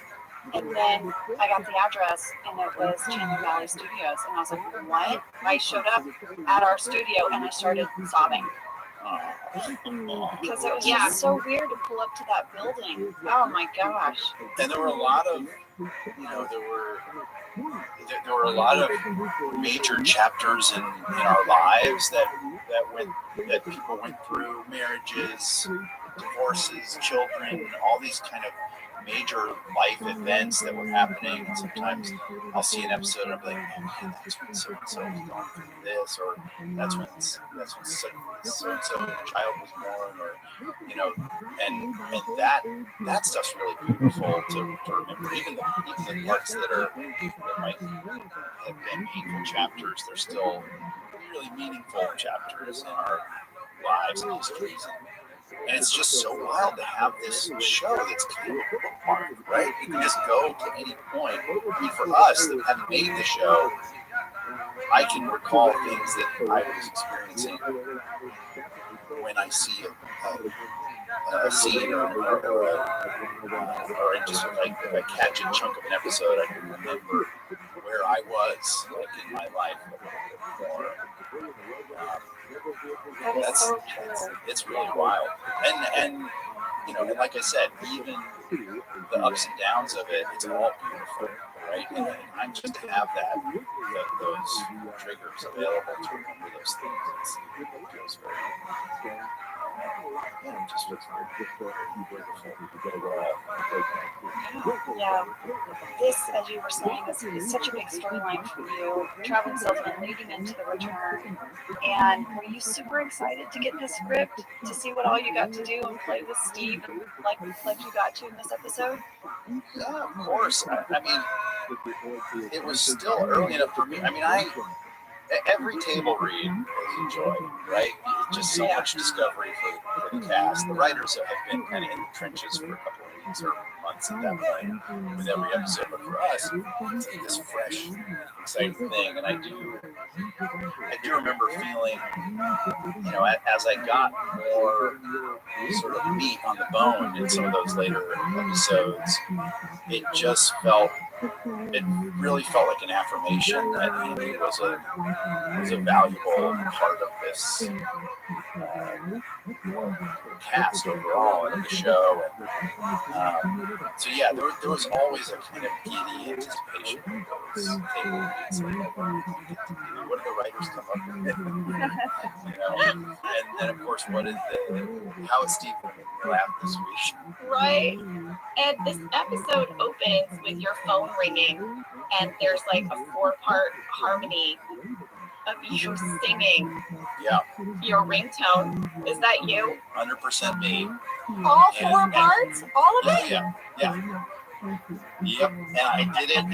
Speaker 4: And then I got the address, and it was Chandler Valley Studios, and I was like, what? I showed up at our studio, and I started sobbing. Because it was just so weird to pull up to that building. Oh my gosh.
Speaker 9: And there were a lot of, there were a lot of major chapters in our lives that people went through: marriages, divorces, children, all these kind of major life events that were happening. And sometimes I'll see an episode and I'll be like, oh man, that's when so and so was going through this, or that's when so and so child was born, or and that stuff's really beautiful to remember. Even the parts that might have been painful chapters, they're still really meaningful chapters in our lives and histories. And it's just so wild to have this show that's kind of a bookmark, right? You can just go to any point. I mean, for us that haven't made the show, I can recall things that I was experiencing when I see a scene or just like if I catch a chunk of an episode, I can remember where I was like in my life before. It's really wild, and and like I said, even the ups and downs of it, it's all beautiful, right? And I'm just to have those triggers available to remember those things. It feels very just
Speaker 4: yeah. This, as you were saying, is such a big storyline for you. Traveling salesman leading into the return. And were you super excited to get this script, to see what all you got to do and play with Steve like you got to in this episode?
Speaker 9: Yeah, of course. I mean, it was still early enough for me. I mean, every table read was enjoyed, right? Just so much discovery for the cast. The writers have been kind of in the trenches for a couple of weeks or months at that point with every episode, but for us, it's like this fresh, exciting thing. And I do remember feeling, as I got more sort of meat on the bone in some of those later episodes, it really felt like an affirmation that Andy was a valuable part of this cast overall in the show. So yeah, there was always a kind of giddy anticipation of those table reads. What do the writers come up with? And then of course, how is Steve going to laugh this week?
Speaker 4: Right. And this episode opens with your phone ringing, and there's like a 4-part harmony of you singing your ringtone. Is that you?
Speaker 9: 100% me.
Speaker 4: All 4 parts? All of it?
Speaker 9: Yeah. Yep, and I did it,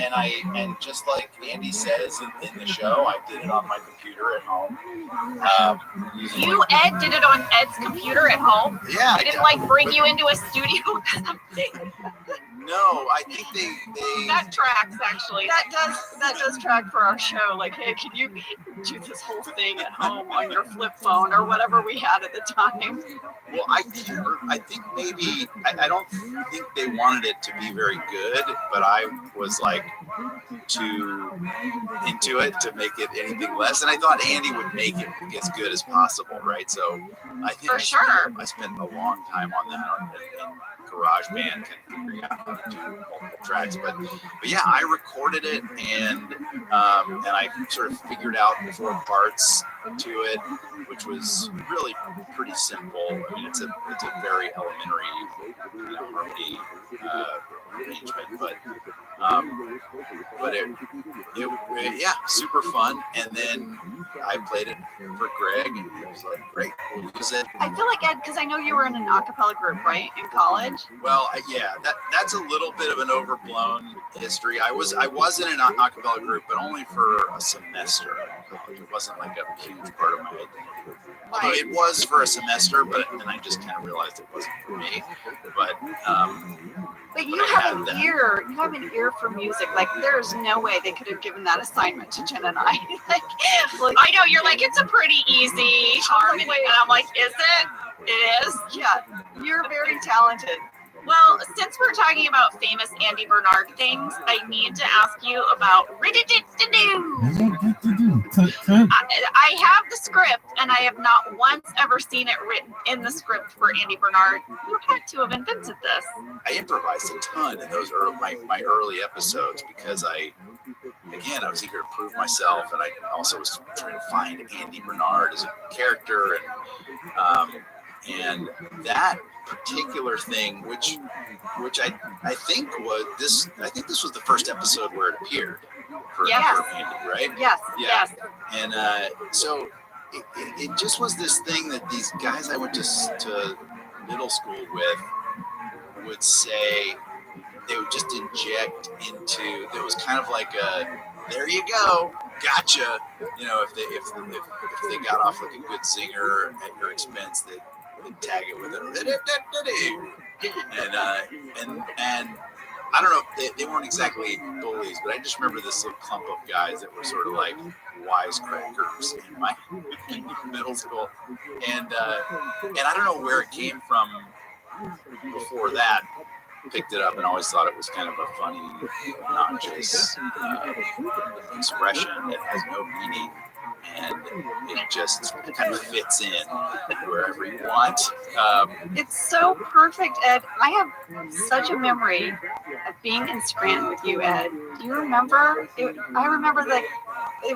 Speaker 9: and just like Andy says in the show, I did it on my computer at home.
Speaker 4: Ed, did it on Ed's computer at home?
Speaker 9: Yeah.
Speaker 4: They didn't bring you into a studio or something?
Speaker 9: No, I think they
Speaker 4: that tracks actually. That does track for our show. Like, hey, can you do this whole thing at home on your flip phone or whatever we had at the time?
Speaker 9: Well, I think maybe I don't think they wanted it to be very good, but I was like too into it to make it anything less, and I thought Andy would make it as good as possible, right? So I think I spent a long time on that in GarageBand, figuring out how to do multiple tracks, but yeah, I recorded it and I sort of figured out 4 parts to it, which was really pretty simple. I mean, it's a very elementary harmony arrangement, but it yeah, super fun. And then I played it for Greg, and he was like, "Great, we'll use it."
Speaker 3: I feel like, Ed, because I know you were in an a cappella group, right, in college?
Speaker 9: Well, yeah, that's a little bit of an overblown history. I was in an a cappella group, but only for a semester. It wasn't like a huge part of my identity. I mean, it was for a semester, but then I just kind of realized it wasn't for me. But
Speaker 3: you have an ear. You have an ear for music. Like, there's no way they could have given that assignment to Jen and I. like,
Speaker 8: I know, you're like, it's a pretty easy harmony. And I'm like, is it? It is?
Speaker 3: Yeah, you're very talented.
Speaker 8: Well, since we're talking about famous Andy Bernard things, I need to ask you about I have the script, and I have not once ever seen it written in the script for Andy Bernard. You had to have invented this.
Speaker 9: I improvised a ton in those my early episodes because I was eager to prove myself, and I also was trying to find Andy Bernard as a character, and that particular thing, which I think this was the first episode where it appeared for Andy, right?
Speaker 3: Yes.
Speaker 9: Yeah. Yes. And so it just was this thing that these guys I went to middle school with would say. They would just inject into. It was kind of like there you go, gotcha. You know, if they got off like a good zinger at your expense, they'd tag it with it. And I don't know, they weren't exactly bullies, but I just remember this little clump of guys that were sort of like wisecrackers in my middle school, and I don't know where it came from before that. Picked it up and always thought it was kind of a funny, obnoxious expression that has no meaning, and it just kind of fits in wherever you want.
Speaker 3: It's so perfect, Ed. I have such a memory of being in Scranton with you, Ed. Do you remember? I remember that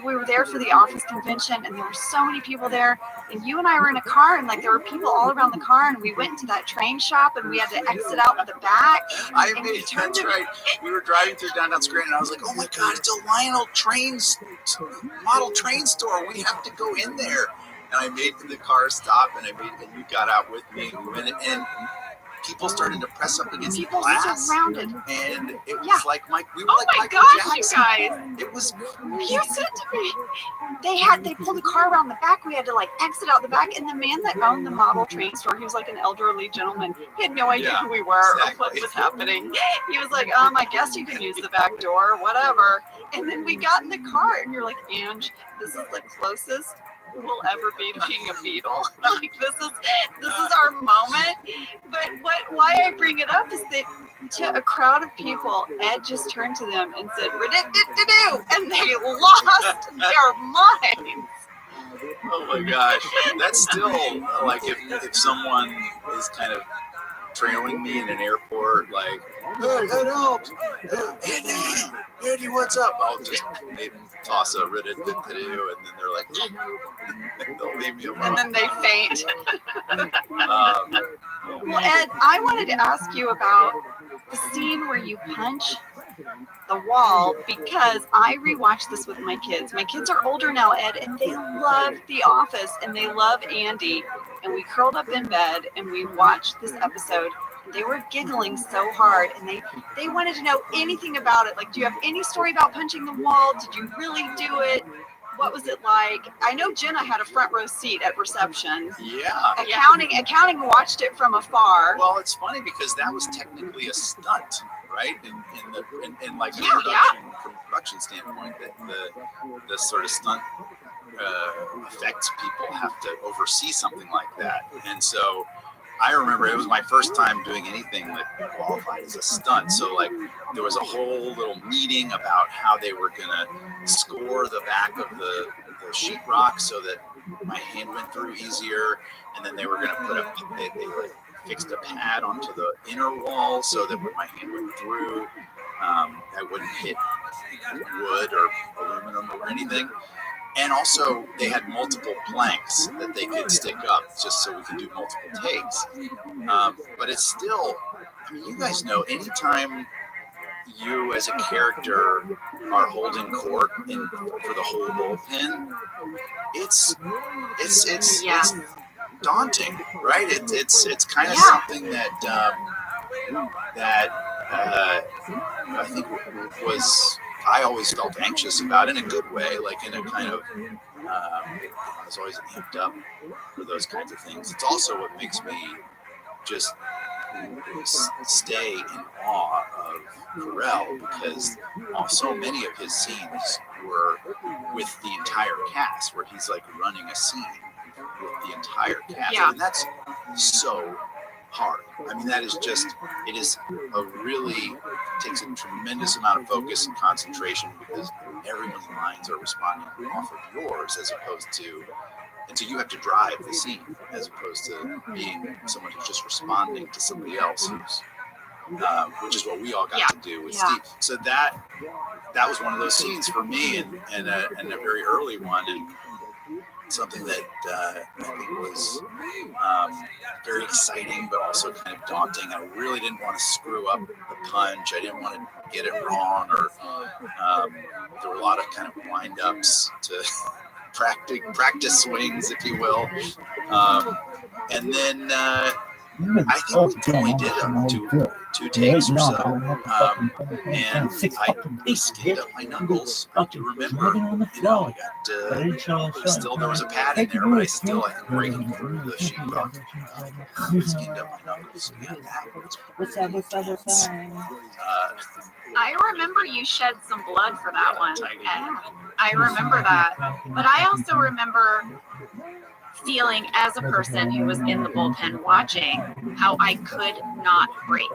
Speaker 3: we were there for the office convention, and there were so many people there, and you and I were in a car, and like there were people all around the car, and we went to that train shop, and we had to exit out the back.
Speaker 9: That's right. We were driving through downtown Scranton, and I was like, "Oh my God, it's a Lionel model train store. We have to go in there." And I made the car stop, and you got out with me, and we went in. People started to press up against the glass,
Speaker 3: surrounded,
Speaker 9: and it was like we were
Speaker 8: oh
Speaker 9: like
Speaker 8: my
Speaker 9: Michael
Speaker 8: gosh,
Speaker 9: Jackson.
Speaker 8: you guys!
Speaker 9: It was
Speaker 3: You said to me, they pulled the car around the back. We had to like exit out the back, and the man that owned the model train store, he was like an elderly gentleman. He had no idea who we were or what was happening. He was like, I guess you can use the back door, whatever. And then we got in the car, and you're like, Ange, this is the closest we'll ever be to being a Beatle. Like this is our moment. But why I bring it up is that to a crowd of people, Ed just turned to them and said, "Rid-it-do-do-do," and they lost their minds.
Speaker 9: Oh my gosh, that's still like if someone is kind of trailing me in an airport, like, "Hey, help! Andy, what's up?" I'll just toss a rid-it-do-do, and then they're like, they'll leave me alone.
Speaker 3: And then they faint. Well, Ed, I wanted to ask you about the scene where you punch the wall, because I rewatched this with my kids. My kids are older now, Ed, and they love The Office and they love Andy. And we curled up in bed and we watched this episode. They were giggling so hard, and they wanted to know anything about it. Like, do you have any story about punching the wall? Did you really do it? What was it like? I know Jenna had a front row seat at reception.
Speaker 9: Yeah.
Speaker 3: Accounting watched it from afar.
Speaker 9: Well, it's funny because that was technically a stunt, right? In like from a production standpoint, that the sort of stunt effects people have to oversee something like that, and so. I remember it was my first time doing anything that qualified as a stunt. So like there was a whole little meeting about how they were gonna score the back of the sheetrock so that my hand went through easier, and then they were gonna they fixed a pad onto the inner wall so that when my hand went through, I wouldn't hit wood or aluminum or anything. And also, they had multiple planks that they could stick up just so we could do multiple takes. But it's still, I mean, you guys know, anytime you as a character are holding court for the whole bullpen, it's daunting, right? It's kind of something that I think I always felt anxious about in a good way, like in a kind of I was always amped up for those kinds of things. It's also what makes me just stay in awe of Pharrell, because so many of his scenes were with the entire cast, where he's like running a scene with the entire cast, and that's so hard. I mean, that is just, it is takes a tremendous amount of focus and concentration, because everyone's minds are responding off of yours, as opposed to, and so you have to drive the scene as opposed to being someone who's just responding to somebody else, which is what we all got to do with Steve. So that was one of those scenes for me, and a very early one, and something that I think was very exciting, but also kind of daunting. I really didn't want to screw up the punch. I didn't want to get it wrong, or there were a lot of kind of wind-ups to practice swings, if you will. And then I think we only did two takes or so, and I skinned up my knuckles. I do remember, I got still, there was a pad in there, but I think breaking through the sheetrock, skinned up my knuckles. So yeah, that was
Speaker 3: I remember you shed some blood for that one. I remember that, but I also remember feeling, as a person who was in the bullpen watching, how I could not break,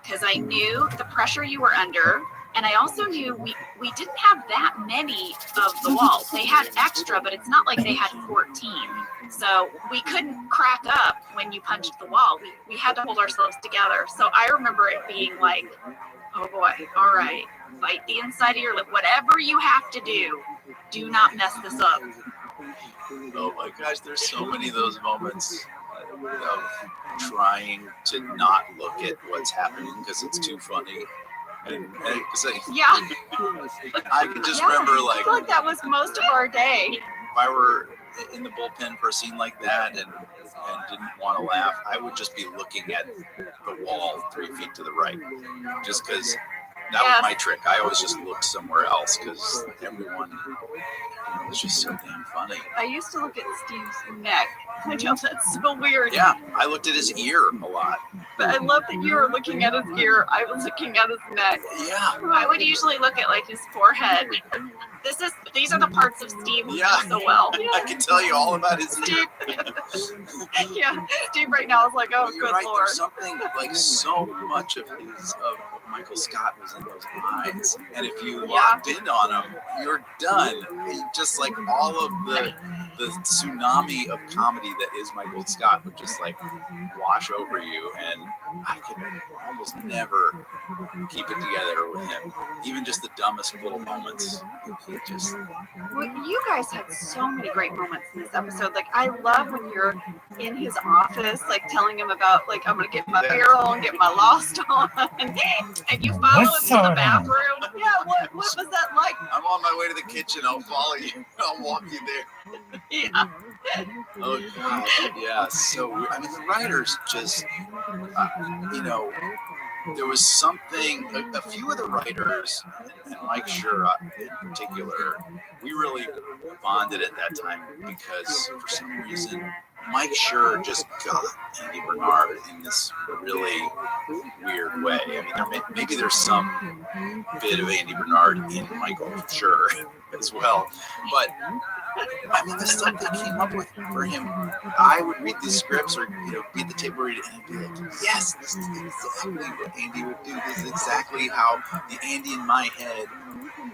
Speaker 3: because I knew the pressure you were under, and I also knew we didn't have that many of the walls. They had extra, but it's not like they had 14, so we couldn't crack up when you punched the wall. We had to hold ourselves together. So I remember it being like, oh boy, all right, fight the inside of your lip, whatever you have to do not mess this up.
Speaker 9: Oh my gosh, there's so many of those moments of trying to not look at what's happening because it's too funny. And I can just remember, like, I
Speaker 3: feel like that was most of our day.
Speaker 9: If I were in the bullpen for a scene like that and didn't want to laugh, I would just be looking at the wall 3 feet to the right, just because that was my trick. I always just looked somewhere else because everyone was just so damn funny.
Speaker 3: I used to look at Steve's neck. I know that's so weird.
Speaker 9: Yeah, I looked at his ear a lot.
Speaker 3: But I love that you were looking at his ear. I was looking at his neck.
Speaker 9: Yeah.
Speaker 3: I would usually look at like his forehead. These are the parts of Steve who know so well.
Speaker 9: I can tell you all about his ear.
Speaker 3: Steve right now is like, oh, good
Speaker 9: right,
Speaker 3: Lord.
Speaker 9: There's something like so much of Michael Scott was in those eyes, and if you locked in on him, you're done. Just like all of the tsunami of comedy that is Michael Scott would just like wash over you, and I could almost never keep it together with him. Even just the dumbest little moments.
Speaker 3: You guys had so many great moments in this episode. Like, I love when you're in his office, like telling him about, like, I'm gonna get my barrel and get my lost on, and you follow him to the bathroom. Yeah, what was that like?
Speaker 9: I'm on my way to the kitchen. I'll follow you. I'll walk you there.
Speaker 3: Yeah.
Speaker 9: Oh God. Yeah. So I mean, the writers just, there was something. A few of the writers, and Mike Schur in particular, we really bonded at that time because for some reason Mike Schur just got Andy Bernard in this really weird way. I mean, maybe there's some bit of Andy Bernard in Michael Schur as well, but I mean, the stuff they came up with for him, I would read these scripts or be at the table read it and I'd be like, yes, this is exactly what Andy would do. This is exactly how the Andy in my head,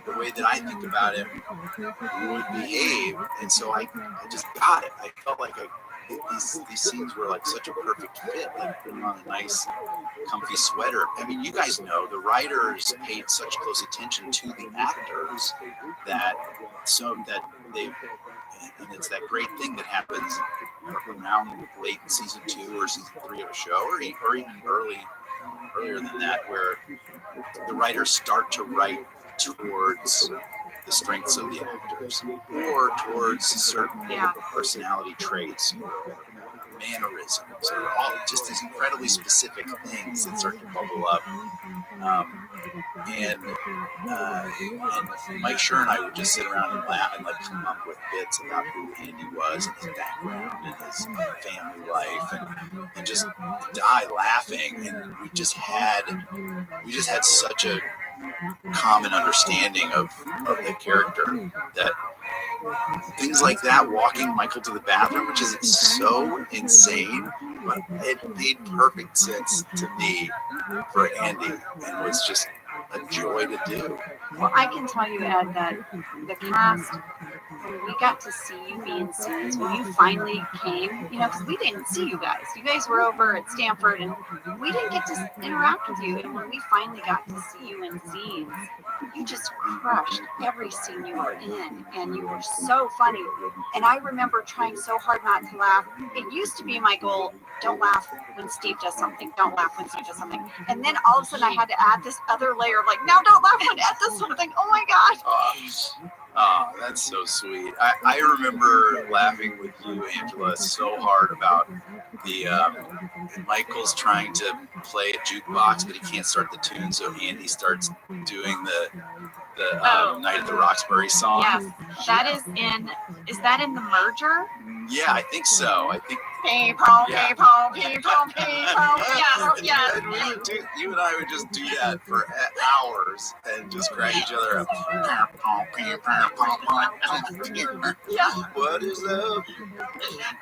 Speaker 9: the way that I think about him, would behave. And so I just got it. I felt like these scenes were like such a perfect fit, like putting on a nice comfy sweater. I mean, you guys know the writers paid such close attention to the actors that and it's that great thing that happens around late in season 2 or season 3 of a show, or even earlier than that, where the writers start to write towards the strengths of the actors or towards certain personality traits or mannerisms or all just these incredibly specific things that start to bubble up. And Mike Schur and I would just sit around and laugh and like come up with bits about who Andy was and his background and his family life and just die laughing. And we just had such a common understanding of the character that things like that, walking Michael to the bathroom, which is so insane, but it made perfect sense to me for Andy and was just a joy to do.
Speaker 4: Well, I can tell you, Ed, that the cast, when we got to see you be in scenes, when you finally came, because we didn't see you guys. You guys were over at Stanford, and we didn't get to interact with you. And when we finally got to see you in scenes, you just crushed every scene you were in, and you were so funny. And I remember trying so hard not to laugh. It used to be my goal, don't laugh when Steve does something, don't laugh when Steve does something. And then all of a sudden I had to add this other layer of like, now don't laugh when Ed does something. Oh my gosh.
Speaker 9: Oh, that's so sweet. I remember laughing with you, Angela, so hard about the Michael's trying to play a jukebox, but he can't start the tune, so Andy starts doing the Night at the Roxbury song.
Speaker 4: Yes, is that in the merger?
Speaker 9: Yeah, I think so. I think.
Speaker 4: People. Yes.
Speaker 9: And you and I would just do that for hours and just crack each other up.
Speaker 4: Yeah.
Speaker 9: What is love?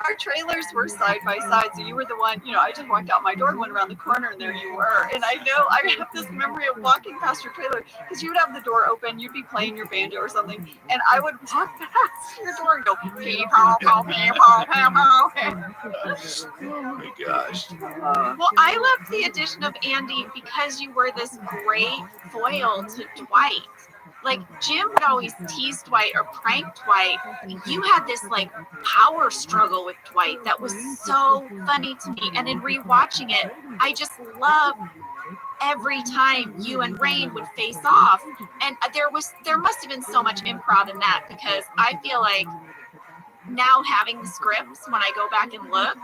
Speaker 4: Our trailers were side by side, so you were the one, I just walked out my door and went around the corner, and there you were. And I know I have this memory of walking past your trailer, because you would have the door open, you'd be playing your banjo or something, and I would walk past your door and go,
Speaker 9: Oh my gosh.
Speaker 4: Well, I loved the addition of Andy because you were this great foil to Dwight. Like, Jim would always tease Dwight or prank Dwight. You had this, like, power struggle with Dwight that was so funny to me. And in rewatching it, I just love every time you and Rain would face off. And there must have been so much improv in that, because I feel like now having the scripts, when I go back and look,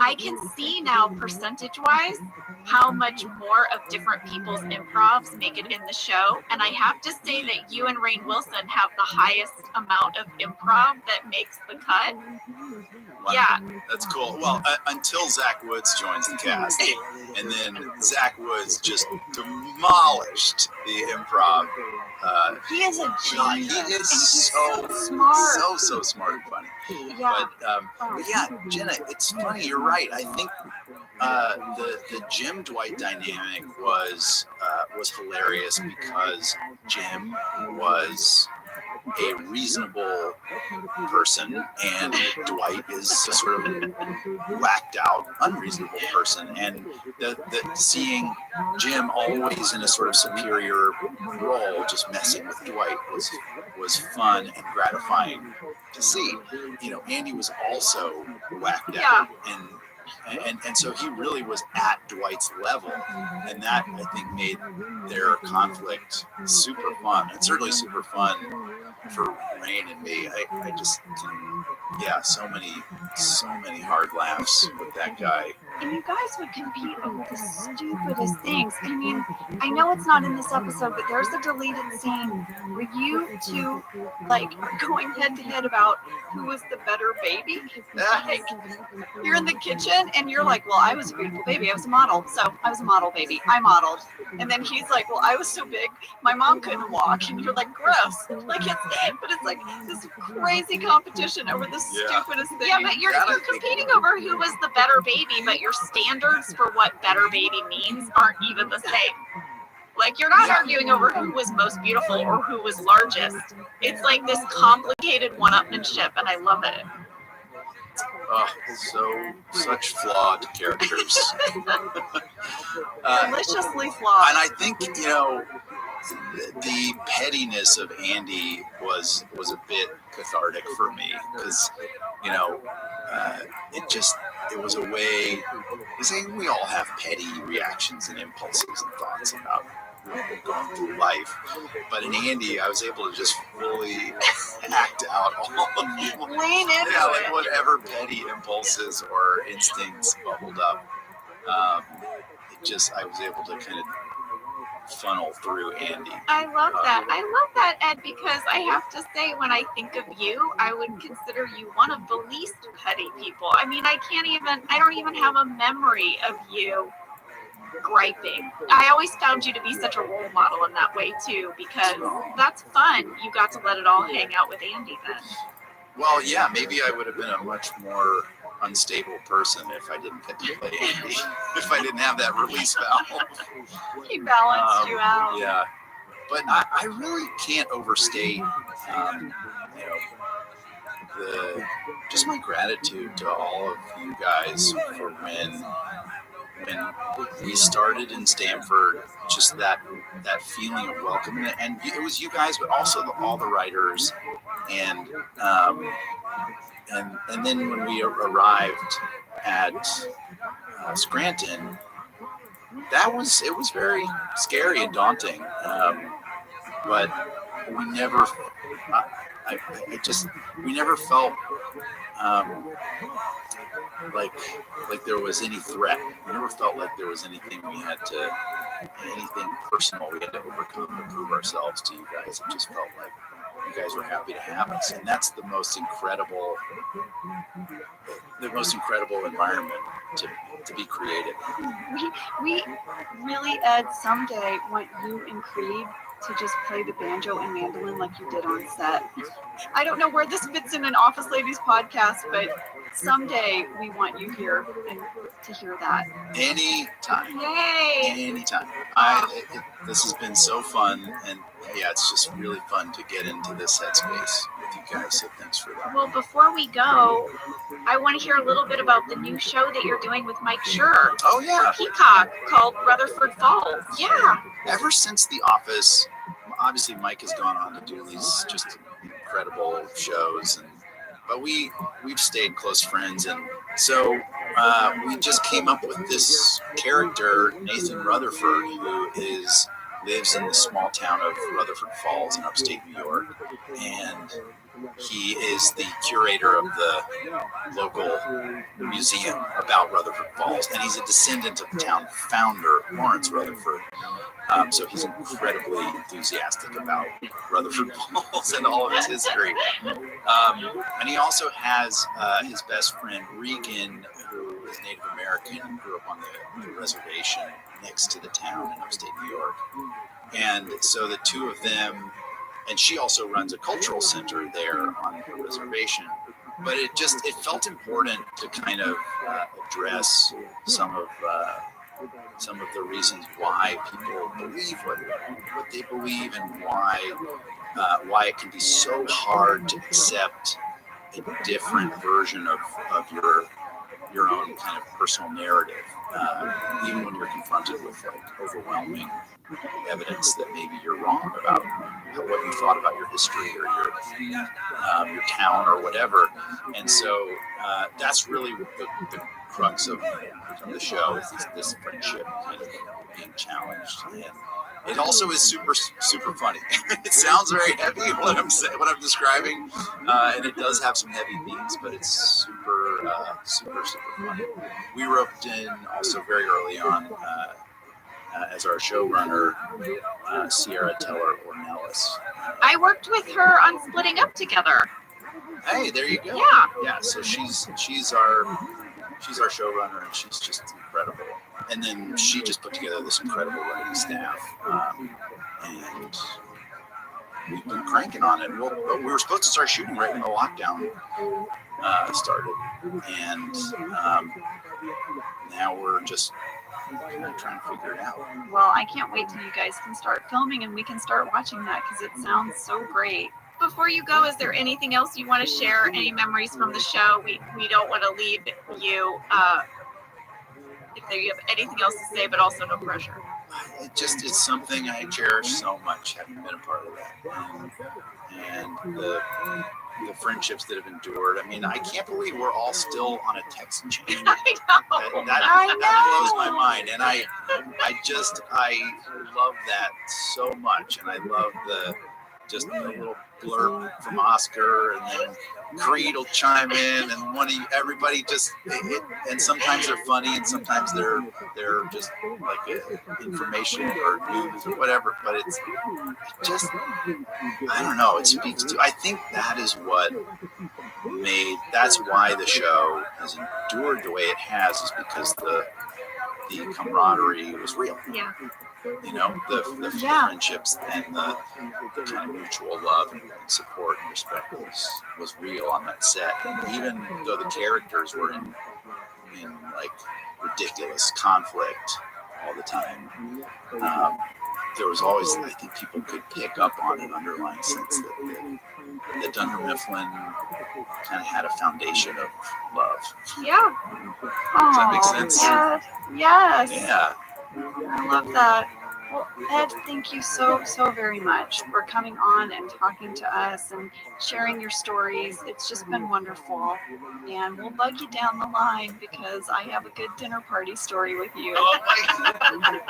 Speaker 4: I can see now percentage-wise how much more of different people's improvs make it in the show. And I have to say that you and Rainn Wilson have the highest amount of improv that makes the cut.
Speaker 9: Wow.
Speaker 4: Yeah.
Speaker 9: That's cool. Well, until Zach Woods joins the cast. And then Zach Woods just demolished the improv.
Speaker 4: He is a genius.
Speaker 9: He is so
Speaker 4: smart.
Speaker 9: So smart and funny.
Speaker 4: Yeah.
Speaker 9: But yeah, Jenna, it's funny. You're right. I think the Jim Dwight dynamic was hilarious because Jim was a reasonable person and Dwight is a sort of whacked out, unreasonable person. And the seeing Jim always in a sort of superior role, just messing with Dwight, was fun and gratifying to see. Andy was also whacked out, and so he really was at Dwight's level, and that I think made their conflict super fun, and certainly super fun for Rain and me. I just so many hard laughs with that guy.
Speaker 4: And you guys would compete over the stupidest things. I mean, I know it's not in this episode, but there's a deleted scene where you two, like, are going head to head about who was the better baby. Like, you're in the kitchen and you're like, well, I was a beautiful baby. I was a model. So I was a model baby. I modeled. And then he's like, well, I was so big, my mom couldn't walk. And you're like, gross. But it's like this crazy competition over the stupidest thing. Yeah, but you're competing over who was the better baby, but your standards for what better baby means aren't even the same. Like, you're not arguing over who was most beautiful or who was largest. It's like this complicated one-upmanship, and I love it.
Speaker 9: Such flawed characters.
Speaker 4: Deliciously flawed.
Speaker 9: And I think, the pettiness of Andy was a bit cathartic for me because, you know, it was a way, because we all have petty reactions and impulses and thoughts about going through life. But in Andy, I was able to just fully act out all of them.
Speaker 6: Lean into
Speaker 9: Like whatever petty impulses or instincts bubbled up. I was able to kind of funnel through Andy.
Speaker 3: I love that, Ed, because I have to say, when I think of you, I would consider you one of the least petty people. I mean, I don't even have a memory of you griping. I always found you to be such a role model in that way too, because that's fun. You got to let it all hang out with Andy then.
Speaker 9: Well, yeah, maybe I would have been a much more unstable person if I didn't get to play Andy, if I didn't have that release valve.
Speaker 3: He balanced you out.
Speaker 9: Yeah, but I really can't overstate, just my gratitude to all of you guys for when we started in Stanford, just that feeling of welcome, and it was you guys, but also all the writers, and then when we arrived at Scranton, it was very scary and daunting, but we never felt like there was any threat. We never felt like there was anything personal we had to overcome to prove ourselves to you guys. It just felt like you guys were happy to have us, and that's the most incredible environment to be created.
Speaker 3: We really, Ed, someday want you and Creed to just play the banjo and mandolin like you did on set. I don't know where this fits in an Office Ladies podcast, but someday we want you here and to hear that.
Speaker 9: Anytime.
Speaker 3: Yay!
Speaker 9: Anytime. This has been so fun, and yeah, it's just really fun to get into this headspace with you guys, so thanks for that.
Speaker 3: Well, before we go, I want to hear a little bit about the new show that you're doing with Mike Schur.
Speaker 9: Oh, yeah.
Speaker 3: Peacock, called Rutherford Falls. Yeah.
Speaker 9: Ever since The Office, obviously Mike has gone on to do these just incredible shows, but we've stayed close friends, and so we just came up with this character, Nathan Rutherford, who lives in the small town of Rutherford Falls in upstate New York, and he is the curator of the local museum about Rutherford Falls, and he's a descendant of the town founder, Lawrence Rutherford. So he's incredibly enthusiastic about Rutherford Falls and all of its history. And he also has his best friend, Regan, who is Native American and grew up on the reservation next to the town in upstate New York. And so the two of them, and she also runs a cultural center there on the reservation. But it felt important to kind of address some of the reasons why people believe what they believe, and why it can be so hard to accept a different version of your own kind of personal narrative, even when you're confronted with like overwhelming evidence that maybe you're wrong about what you thought about your history or your town or whatever. And so that's really the crux of the show, is this friendship kind of being challenged. And it also is super, super funny. It sounds very heavy what I'm describing, and it does have some heavy themes, but it's super, super, super funny. We roped in also very early on as our showrunner, Sierra Teller Ornelas.
Speaker 3: I worked with her on Splitting Up together.
Speaker 9: Hey, there you go. Yeah. So she's our showrunner, and she's just incredible. And then she just put together this incredible writing staff, and we've been cranking on it. We were supposed to start shooting right when the lockdown started, and now we're just trying to figure it out.
Speaker 3: Well, I can't wait till you guys can start filming and we can start watching that, because it sounds so great. Before you go, is there anything else you want to share? Any memories from the show? We don't want to leave you if you have anything else to say, but also no pressure.
Speaker 9: It's something I cherish so much, having been a part of that. And the friendships that have endured. I mean, I can't believe we're all still on a text chain.
Speaker 3: I know.
Speaker 9: That blows my mind, and I love that so much, and I love just a little blurb from Oscar, and then Creed will chime in, and everybody just, and sometimes they're funny, and sometimes they're just like information or news or whatever. But it's just, I don't know. It speaks to. I think that is what that's why the show has endured the way it has, is because the camaraderie was real.
Speaker 3: Yeah.
Speaker 9: You know, the friendships and the kind of mutual love and support and respect was real on that set. And even though the characters were in like ridiculous conflict all the time, there was always, I think people could pick up on an underlying sense that Dunder Mifflin kind of had a foundation of love.
Speaker 3: Yeah.
Speaker 9: Does that make sense?
Speaker 3: Yes.
Speaker 9: Yeah.
Speaker 3: I love that. Well, Ed, thank you so very much for coming on and talking to us and sharing your stories. It's just been wonderful. And we'll bug you down the line because I have a good dinner party story with you.
Speaker 9: Oh my God.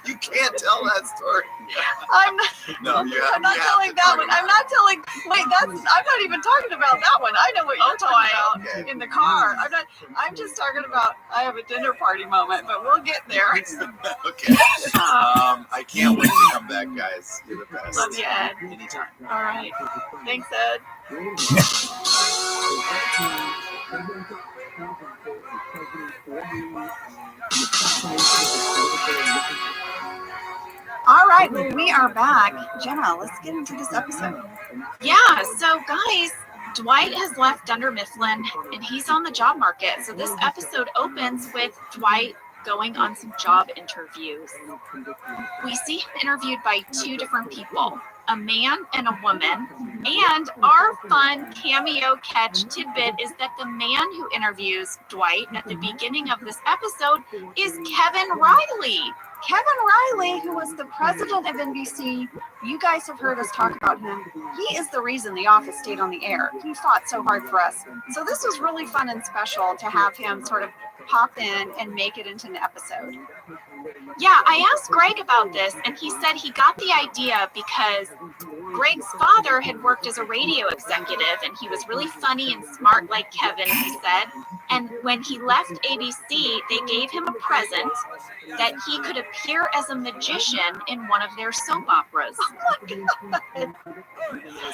Speaker 9: You can't tell that story.
Speaker 3: I'm not telling that one. I'm not telling. Wait, I'm not even talking about that one. I know what you're talking about in the car. I'm just talking about. I have a dinner party moment, but we'll get there.
Speaker 9: Okay. I can't wait to come back, guys. You're the best.
Speaker 3: Love you, Ed.
Speaker 9: Anytime.
Speaker 3: All right. Thanks, Ed. All right, well, we are back. Jenna, let's get into this episode. Yeah, so guys, Dwight has left Dunder Mifflin, and he's on the job market. So this episode opens with Dwight going on some job interviews. We see him interviewed by two different people, a man and a woman. And our fun cameo catch tidbit is that the man who interviews Dwight at the beginning of this episode is Kevin Riley. Kevin Riley, who was the president of NBC, you guys have heard us talk about him. He is the reason The Office stayed on the air. He fought so hard for us. So this was really fun and special to have him sort of pop in and make it into an episode. Yeah, I asked Greg about this, and he said he got the idea because Greg's father had worked as a radio executive, and he was really funny and smart like Kevin, he said. And when he left ABC, they gave him a present that he could appear as a magician in one of their soap operas. Oh my God.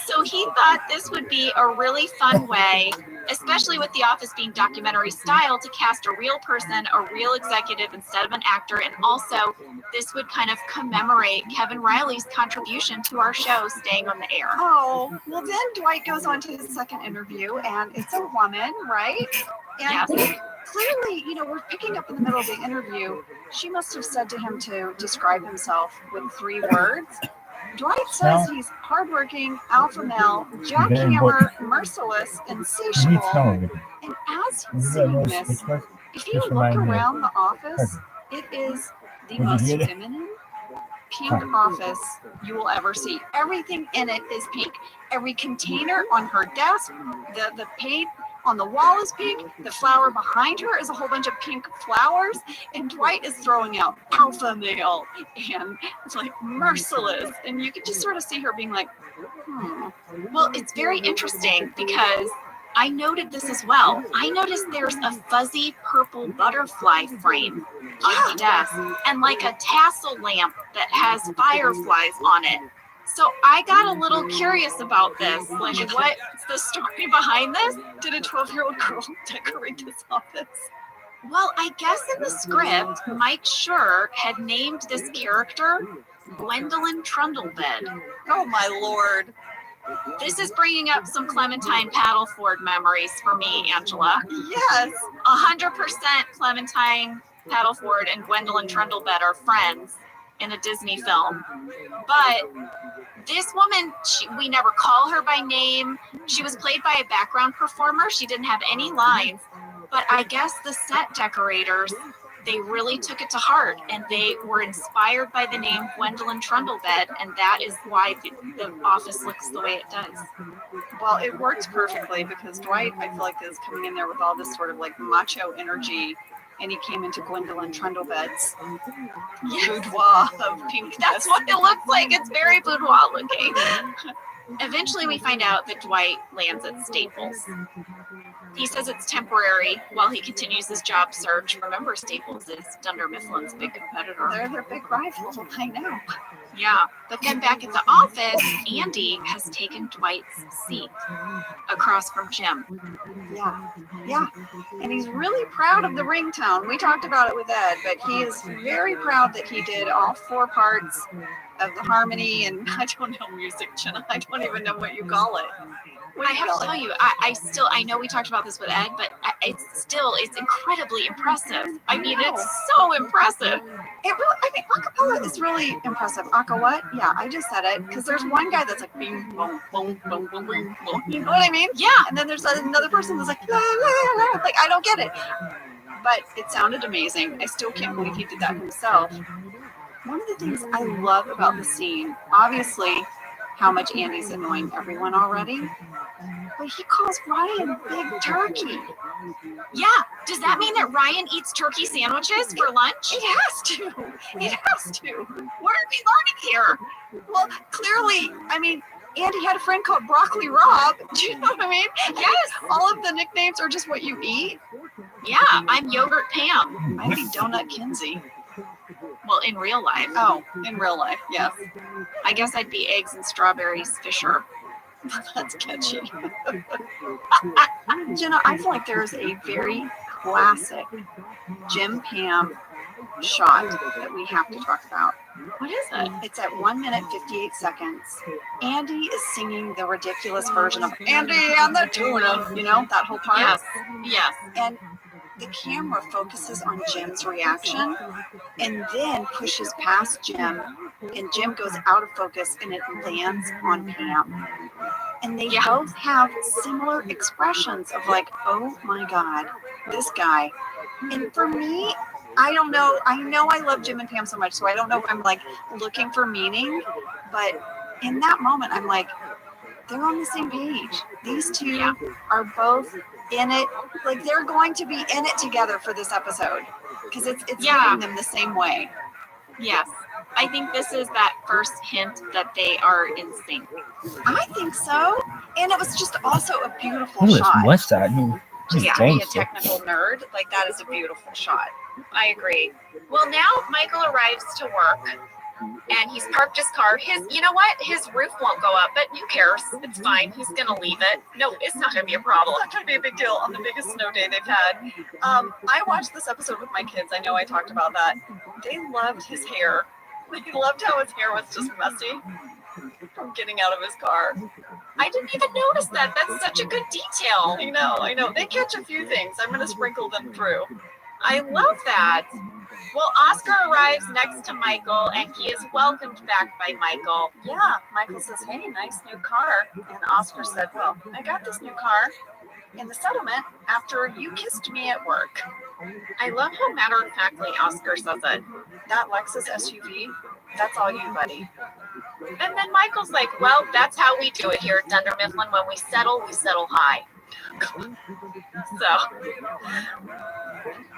Speaker 3: So he thought this would be a really fun way, especially with The Office being documentary style, to cast a real person, a real executive instead of an actor. And also, this would kind of commemorate Kevin Riley's contribution to our show staying on the air. Oh, well then Dwight goes on to his second interview, and it's a woman, right? And yes. Clearly, we're picking up in the middle of the interview. She must have said to him to describe himself with 3 words. Dwight says he's hardworking, alpha male, jackhammer, merciless, insatiable. And as he's saying this, if you look around the office, it is the most feminine, pink office you will ever see. Everything in it is pink. Every container on her desk, the paint on the wall is pink. The flower behind her is a whole bunch of pink flowers. And Dwight is throwing out alpha male and it's like merciless. And you can just sort of see her being like, Well, it's very interesting because I noted this as well. I noticed there's a fuzzy purple butterfly frame on the desk and like a tassel lamp that has fireflies on it. So I got a little curious about this. Like, what's the story behind this? Did a 12-year-old girl decorate this office? Well, I guess in the script, Mike Schur had named this character Gwendolyn Trundlebed. Oh, my Lord. This is bringing up some Clementine Paddleford memories for me, Angela. Yes. 100% Clementine Paddleford and Gwendolyn Trundlebed are friends in a Disney film. But this woman, we never call her by name. She was played by a background performer. She didn't have any lines. But I guess the set decorators they really took it to heart, and they were inspired by the name Gwendolyn Trundlebed, and that is why the office looks the way it does.
Speaker 10: Well, it works perfectly because Dwight, I feel like, is coming in there with all this sort of like macho energy, and he came into Gwendolyn Trundlebed's boudoir of pink.
Speaker 3: That's what it looks like. It's very boudoir looking. Eventually, we find out that Dwight lands at Staples. He says it's temporary while he continues his job search. Remember, Staples is Dunder Mifflin's big competitor.
Speaker 10: They're their big rival. I know.
Speaker 3: Yeah, but then back at the office, Andy has taken Dwight's seat across from Jim.
Speaker 10: Yeah. And he's really proud of the ringtone. We talked about it with Ed, but he is very proud that he did all 4 parts of the harmony, and I don't know music, Jenna. I don't even know what you call it.
Speaker 3: I have to tell you, I know we talked about this with Ed, but it's incredibly impressive. I mean, it's so impressive.
Speaker 10: Acapella is really impressive. Aka what? Yeah, I just said it, because there's one guy that's like, bing, boom, boom, boom, boom, boom, boom. You know what I mean?
Speaker 3: Yeah.
Speaker 10: And then there's another person that's like, la, la, la. Like, I don't get it. But it sounded amazing. I still can't believe he did that himself. One of the things I love about the scene, obviously, how much Andy's annoying everyone already, but he calls Ryan Big Turkey.
Speaker 3: Yeah. Does that mean that Ryan eats turkey sandwiches for lunch?
Speaker 10: It has to. It has to.
Speaker 3: What are we learning here?
Speaker 10: Well, clearly, I mean, Andy had a friend called Broccoli Rob. Do you know what I mean?
Speaker 3: Yes.
Speaker 10: All of the nicknames are just what you eat.
Speaker 3: Yeah, I'm Yogurt Pam.
Speaker 10: I'd be Donut Kinsey.
Speaker 3: Well, in real life.
Speaker 10: Oh, in real life, yes.
Speaker 3: I guess I'd be Eggs and Strawberries Fisher.
Speaker 10: That's catchy. Jenna, I feel like there's a very classic Jim Pam shot that we have to talk about.
Speaker 3: What is it?
Speaker 10: It's at 1 minute 58 seconds. Andy is singing the ridiculous version of Andy and the Tuna, you know, that whole part.
Speaker 3: Yes.
Speaker 10: And the camera focuses on Jim's reaction and then pushes past Jim, and Jim goes out of focus and it lands on Pam. And they both have similar expressions of like, oh my God, this guy. And for me, I don't know. I know I love Jim and Pam so much, so I don't know if I'm like looking for meaning, but in that moment, I'm like, they're on the same page. These two are both in it. Like they're going to be in it together for this episode because it's hitting them the same way.
Speaker 3: Yes. I think this is that first hint that they are in sync.
Speaker 10: I think so. And it was just also a beautiful shot.
Speaker 11: What's that?
Speaker 10: Just to be a technical nerd, like that is a beautiful shot.
Speaker 3: I agree. Well, now Michael arrives to work and he's parked his car. You know what? His roof won't go up, but who cares? It's fine. He's going to leave it. No, it's not going to be a problem.
Speaker 10: It's not going to be a big deal on the biggest snow day they've had. I watched this episode with my kids. I know I talked about that. They loved his hair. They loved how his hair was just messy from getting out of his car.
Speaker 3: I didn't even notice that. That's such a good detail.
Speaker 10: I know. They catch a few things. I'm going to sprinkle them through.
Speaker 3: I love that. Well, Oscar arrives next to Michael, and he is welcomed back by Michael.
Speaker 10: Yeah, Michael says, hey, nice new car. And Oscar said, well, I got this new car in the settlement after you kissed me at work.
Speaker 3: I love how matter-of-factly Oscar says it.
Speaker 10: That Lexus SUV, that's all you, buddy.
Speaker 3: And then Michael's like, well, that's how we do it here at Dunder Mifflin. When we settle high. So,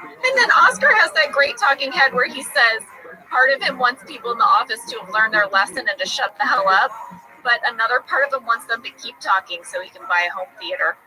Speaker 3: and then Oscar has that great talking head where he says part of him wants people in the office to have learned their lesson and to shut the hell up, but another part of him wants them to keep talking so he can buy a home theater.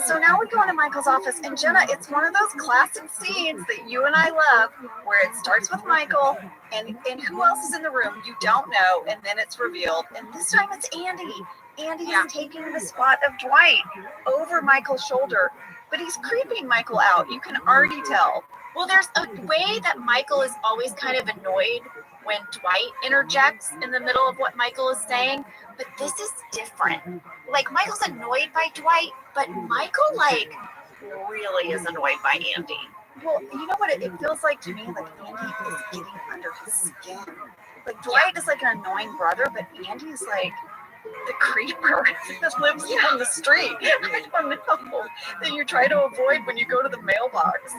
Speaker 10: So now we go into Michael's office, and Jenna, it's one of those classic scenes that you and I love, where it starts with Michael, and who else is in the room? You don't know, and then it's revealed, and this time it's Andy. Andy is taking the spot of Dwight over Michael's shoulder, but he's creeping Michael out. You can already tell.
Speaker 3: Well, there's a way that Michael is always kind of annoyed when Dwight interjects in the middle of what Michael is saying, but this is different. Like, Michael's annoyed by Dwight, but Michael, like, really is annoyed by Andy.
Speaker 10: Well, you know what it feels like to me? Like, Andy is getting under his skin. Like, Dwight is like an annoying brother, but Andy is like the creeper that lives on the street. I don't know, that you try to avoid when you go to the mailbox.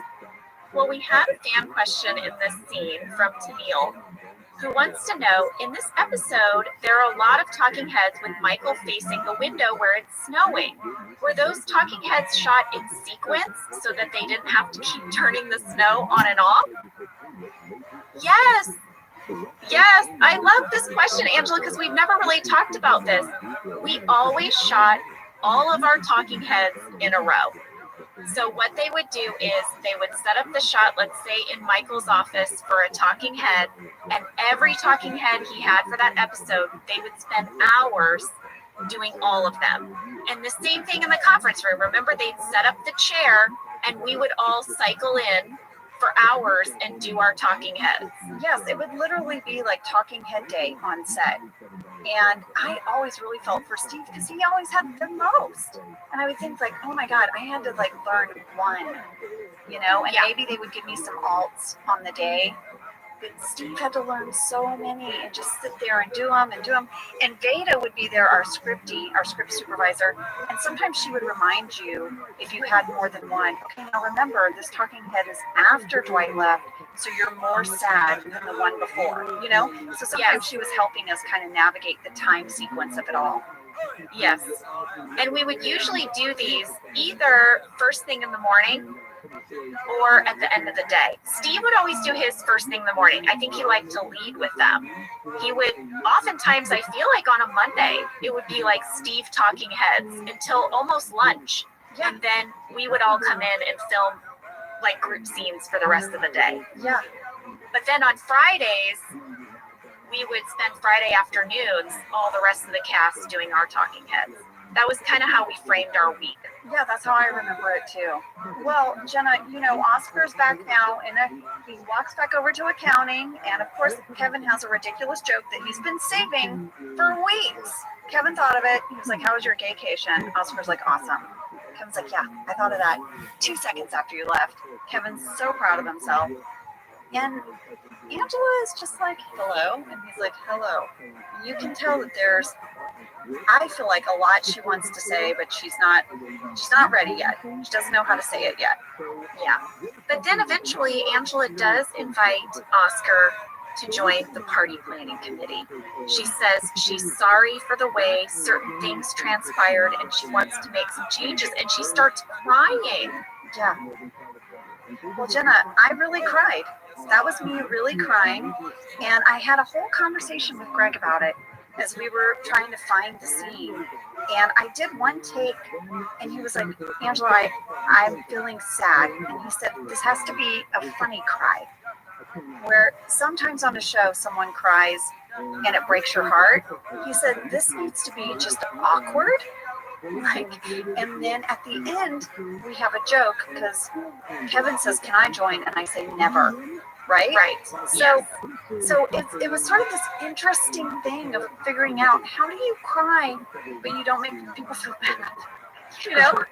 Speaker 4: Well, we had a fan question in this scene from Tennille, who wants to know, in this episode, there are a lot of talking heads with Michael facing the window where it's snowing. Were those talking heads shot in sequence so that they didn't have to keep turning the snow on and off? Yes. Yes, I love this question, Angela, because we've never really talked about this. We always shot all of our talking heads in a row. So what they would do is they would set up the shot, let's say in Michael's office for a talking head, and every talking head he had for that episode, they would spend hours doing all of them. And the same thing in the conference room. Remember, they'd set up the chair and we would all cycle in for hours and do our talking heads.
Speaker 10: Yes, it would literally be like talking head day on set. And I always really felt for Steve because he always had the most. And I would think like, oh my God, I had to like learn one, you know, and maybe they would give me some alts on the day. But Steve had to learn so many and just sit there and do them and do them. And Veda would be there, our script supervisor. And sometimes she would remind you if you had more than one. Okay, now remember, this talking head is after Dwight left, so you're more sad than the one before, you know? So sometimes she was helping us kind of navigate the time sequence of it all.
Speaker 4: Yes. And we would usually do these either first thing in the morning or at the end of the day. Steve would always do his first thing in the morning. I think he liked to lead with them. He would, oftentimes I feel like on a Monday, it would be like Steve talking heads until almost lunch. Yeah. And then we would all come in and film like group scenes for the rest of the day.
Speaker 10: Yeah.
Speaker 4: But then on Fridays, we would spend Friday afternoons, all the rest of the cast doing our talking heads. That was kind of how we framed our week.
Speaker 10: Yeah, that's how I remember it too. Well, Jenna, you know, Oscar's back now, and he walks back over to accounting, and of course, Kevin has a ridiculous joke that he's been saving for weeks. Kevin thought of it. He was like, "How was your gaycation?" Oscar's like, "Awesome." Kevin's like, "Yeah, I thought of that 2 seconds after you left." Kevin's so proud of himself. And Angela is just like, "Hello," and he's like, "Hello." You can tell that there's, I feel like a lot she wants to say, but she's not ready yet. She doesn't know how to say it yet.
Speaker 4: Yeah. But then eventually Angela does invite Oscar to join the party planning committee. She says she's sorry for the way certain things transpired and she wants to make some changes, and she starts crying.
Speaker 10: Yeah. Well, Jenna, I really cried. That was me really crying. And I had a whole conversation with Greg about it as we were trying to find the scene. And I did one take, and he was like, "Angela, I'm feeling sad." And he said, "This has to be a funny cry." Where sometimes on a show, someone cries and it breaks your heart. He said, "This needs to be just awkward." And then at the end, we have a joke because Kevin says, "Can I join?" And I say, "Never." Right? So it was sort of this interesting thing of figuring out, how do you cry, but you don't make people feel bad? You know?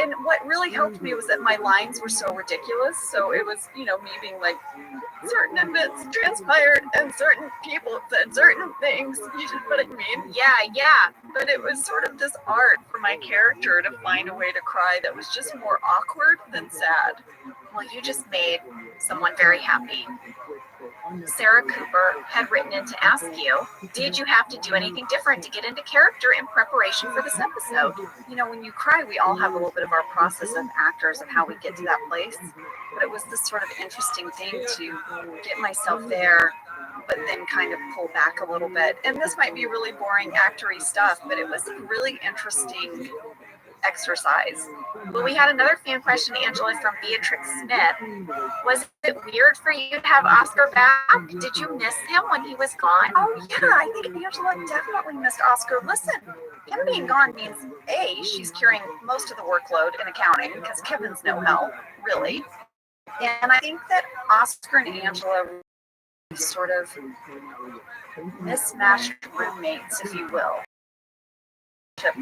Speaker 10: And what really helped me was that my lines were so ridiculous. So it was, you know, me being like, certain events transpired and certain people said certain things. You know what I mean?
Speaker 4: Yeah.
Speaker 10: But it was sort of this art for my character to find a way to cry that was just more awkward than sad.
Speaker 4: Well, you just made someone very happy. Sarah Cooper had written in to ask you, did you have to do anything different to get into character in preparation for this episode?
Speaker 10: You know, when you cry, we all have a little bit of our process of actors of how we get to that place. But it was this sort of interesting thing to get myself there, but then kind of pull back a little bit. And this might be really boring actory stuff, but it was a really interesting exercise.
Speaker 4: Well, we had another fan question, Angela, from Beatrix Smith. Was it weird for you to have Oscar back? Did you miss him when he was gone?
Speaker 10: Oh, yeah, I think Angela definitely missed Oscar. Listen, him being gone means, A, she's carrying most of the workload in accounting because Kevin's no help, really. And I think that Oscar and Angela sort of mismatched roommates, if you will,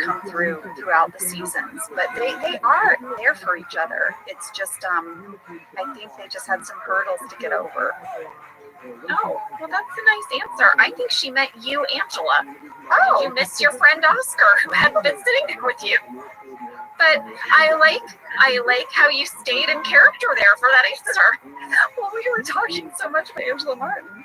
Speaker 10: come throughout the seasons, but they are there for each other. It's just I think they just had some hurdles to get over.
Speaker 4: Oh, well, that's a nice answer. I think she meant you, Angela.
Speaker 10: Oh,
Speaker 4: you missed your friend Oscar, who hadn't been sitting there with you.
Speaker 3: But I like how you stayed in character there for that answer.
Speaker 6: Well, we were talking so much about Angela Martin.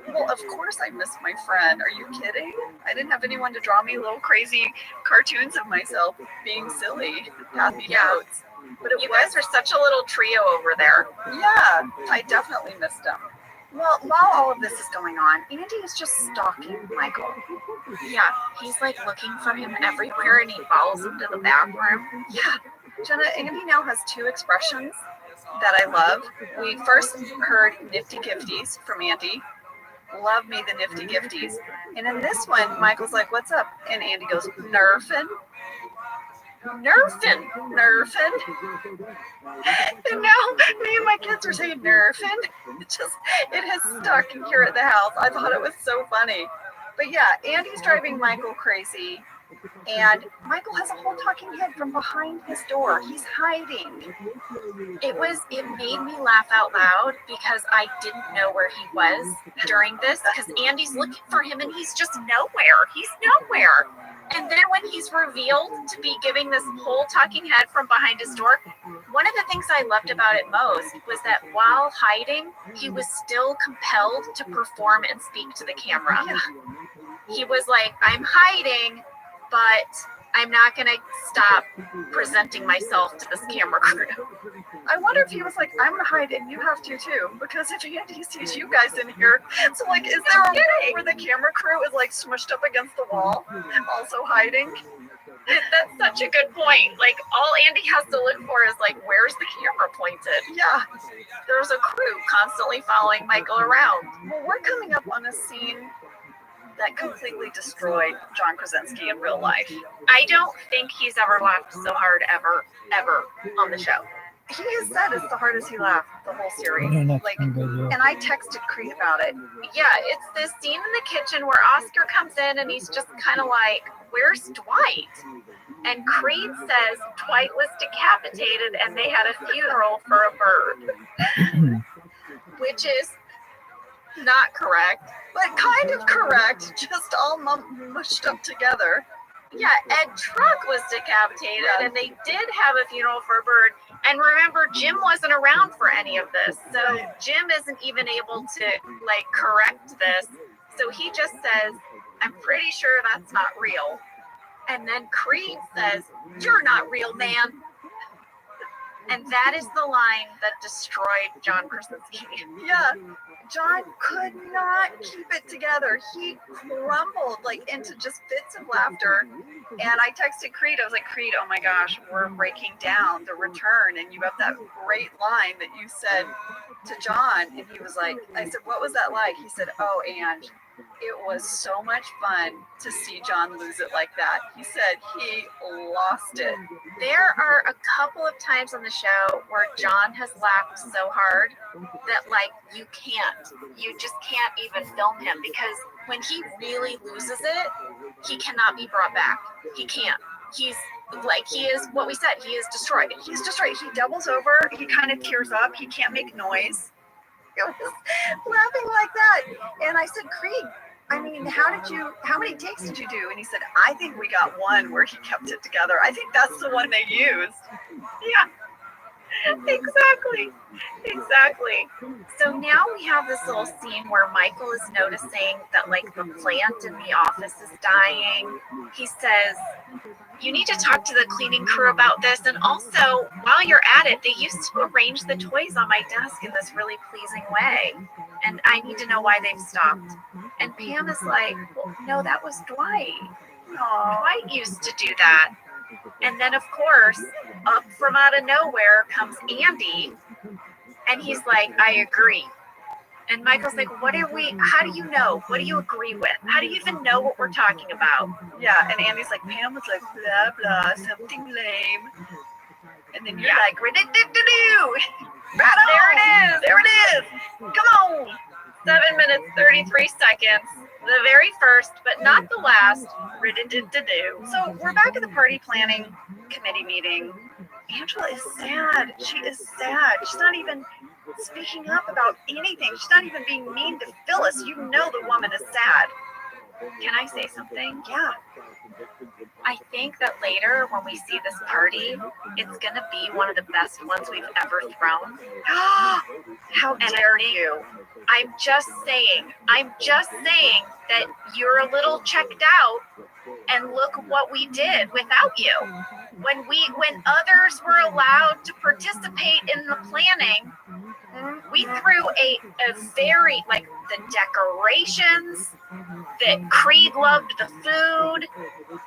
Speaker 6: Well, of course I missed my friend. Are you kidding? I didn't have anyone to draw me little crazy cartoons of myself being silly, happy notes. But
Speaker 3: You guys are such a little trio over there.
Speaker 6: yeah, I definitely missed him. Well, while all of this is going on, Andy is just stalking Michael.
Speaker 3: Yeah, he's like looking for him everywhere and he follows him to the bathroom.
Speaker 6: Yeah, Jenna, Andy now has two expressions that I love. We first heard nifty gifties from Andy. Love me the nifty gifties. And in this one, Michael's like, what's up? And Andy goes, nerfin'. Nerfin'. Nerfin'. And now me and my kids are saying nerfin'. It has stuck here at the house. I thought it was so funny. But yeah, Andy's driving Michael crazy. And Michael has a whole talking head from behind his door. He's hiding.
Speaker 3: It made me laugh out loud because I didn't know where he was during this because Andy's looking for him and he's just nowhere. He's nowhere. And then when he's revealed to be giving this whole talking head from behind his door, one of the things I loved about it most was that while hiding, he was still compelled to perform and speak to the camera.
Speaker 6: Yeah.
Speaker 3: He was like, I'm hiding, but I'm not going to stop presenting myself to this camera crew.
Speaker 6: I wonder if he was like, I'm going to hide and you have to too. Because if Andy sees you guys in here, so like, is there a way where the camera crew is like smushed up against the wall, also hiding?
Speaker 3: That's such a good point. Like, all Andy has to look for is like, where's the camera pointed?
Speaker 6: Yeah.
Speaker 3: There's a crew constantly following Michael around.
Speaker 6: Well, we're coming up on a scene that completely destroyed John Krasinski in real life.
Speaker 3: I don't think he's ever laughed so hard ever on the show.
Speaker 6: He has said it's the hardest he laughed the whole series. Like, and I texted Creed about it.
Speaker 3: Yeah, it's this scene in the kitchen where Oscar comes in and he's just kind of like, where's Dwight? And Creed says Dwight was decapitated and they had a funeral for a bird. Which is not correct.
Speaker 6: But kind of correct, just all mushed up together.
Speaker 3: Yeah, Ed Truck was decapitated, and they did have a funeral for a bird. And remember, Jim wasn't around for any of this, so Jim isn't even able to, like, correct this. So he just says, I'm pretty sure that's not real. And then Creed says, you're not real, man. And that is the line that destroyed John Krasinski.
Speaker 6: Yeah, John could not keep it together. He crumbled like into just fits of laughter. And I texted Creed. I was like, Creed, oh my gosh, we're breaking down the return. And you have that great line that you said to John. And he was like, I said, what was that like? He said, oh, and it was so much fun to see John lose it like that. He said he lost it.
Speaker 3: There are a couple of times on the show where John has laughed so hard that, like, you just can't even film him because when he really loses it, he cannot be brought back. He can't. He is what we said, he is destroyed.
Speaker 6: He's destroyed. He doubles over. He kind of tears up. He can't make noise. It was laughing like that. And I said, Creed, I mean, how many takes did you do? And he said, I think we got one where he kept it together. I think that's the one they used.
Speaker 3: Yeah, exactly. So now we have this little scene where Michael is noticing that, like, the plant in the office is dying. He says, you need to talk to the cleaning crew about this. And also, while you're at it, they used to arrange the toys on my desk in this really pleasing way. And I need to know why they've stopped. And Pam is like, well, no, that was Dwight. Dwight used to do that. And then, of course, up from out of nowhere comes Andy. And he's like, I agree. And Michael's like, how do you know? What do you agree with? How do you even know what we're talking about?
Speaker 6: Yeah, and Andy's like, Pam was like, blah, blah, something lame. And then you're like, riddick-dick-dick-doo. There it is. Come on.
Speaker 3: 7 minutes, 33 seconds. The very first, but not the last, riddick-dick-dick-doo.
Speaker 6: So we're back at the party planning committee meeting. Angela is sad. She is sad. She's not even speaking up about anything. She's not even being mean to Phyllis. You know the woman is sad.
Speaker 3: Can I say something?
Speaker 6: Yeah.
Speaker 4: I think that later when we see this party, it's going to be one of the best ones we've ever thrown.
Speaker 10: How dare you?
Speaker 4: I'm just saying that you're a little checked out, and look what we did without you. When others were allowed to participate in the planning, we threw a very, like, the decorations, that Creed loved the food.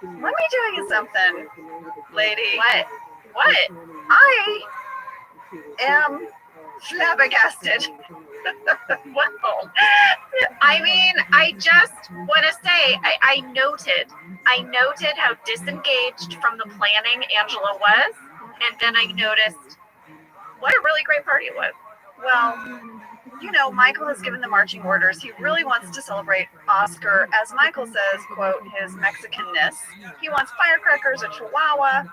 Speaker 10: Let me tell you something, lady.
Speaker 4: What?
Speaker 10: I am flabbergasted.
Speaker 4: Well, I mean, I just want to say, I noted how disengaged from the planning Angela was, and then I noticed what a really great party it was.
Speaker 10: Well, you know, Michael has given the marching orders. He really wants to celebrate Oscar, as Michael says, quote, his Mexicanness. He wants firecrackers, a chihuahua.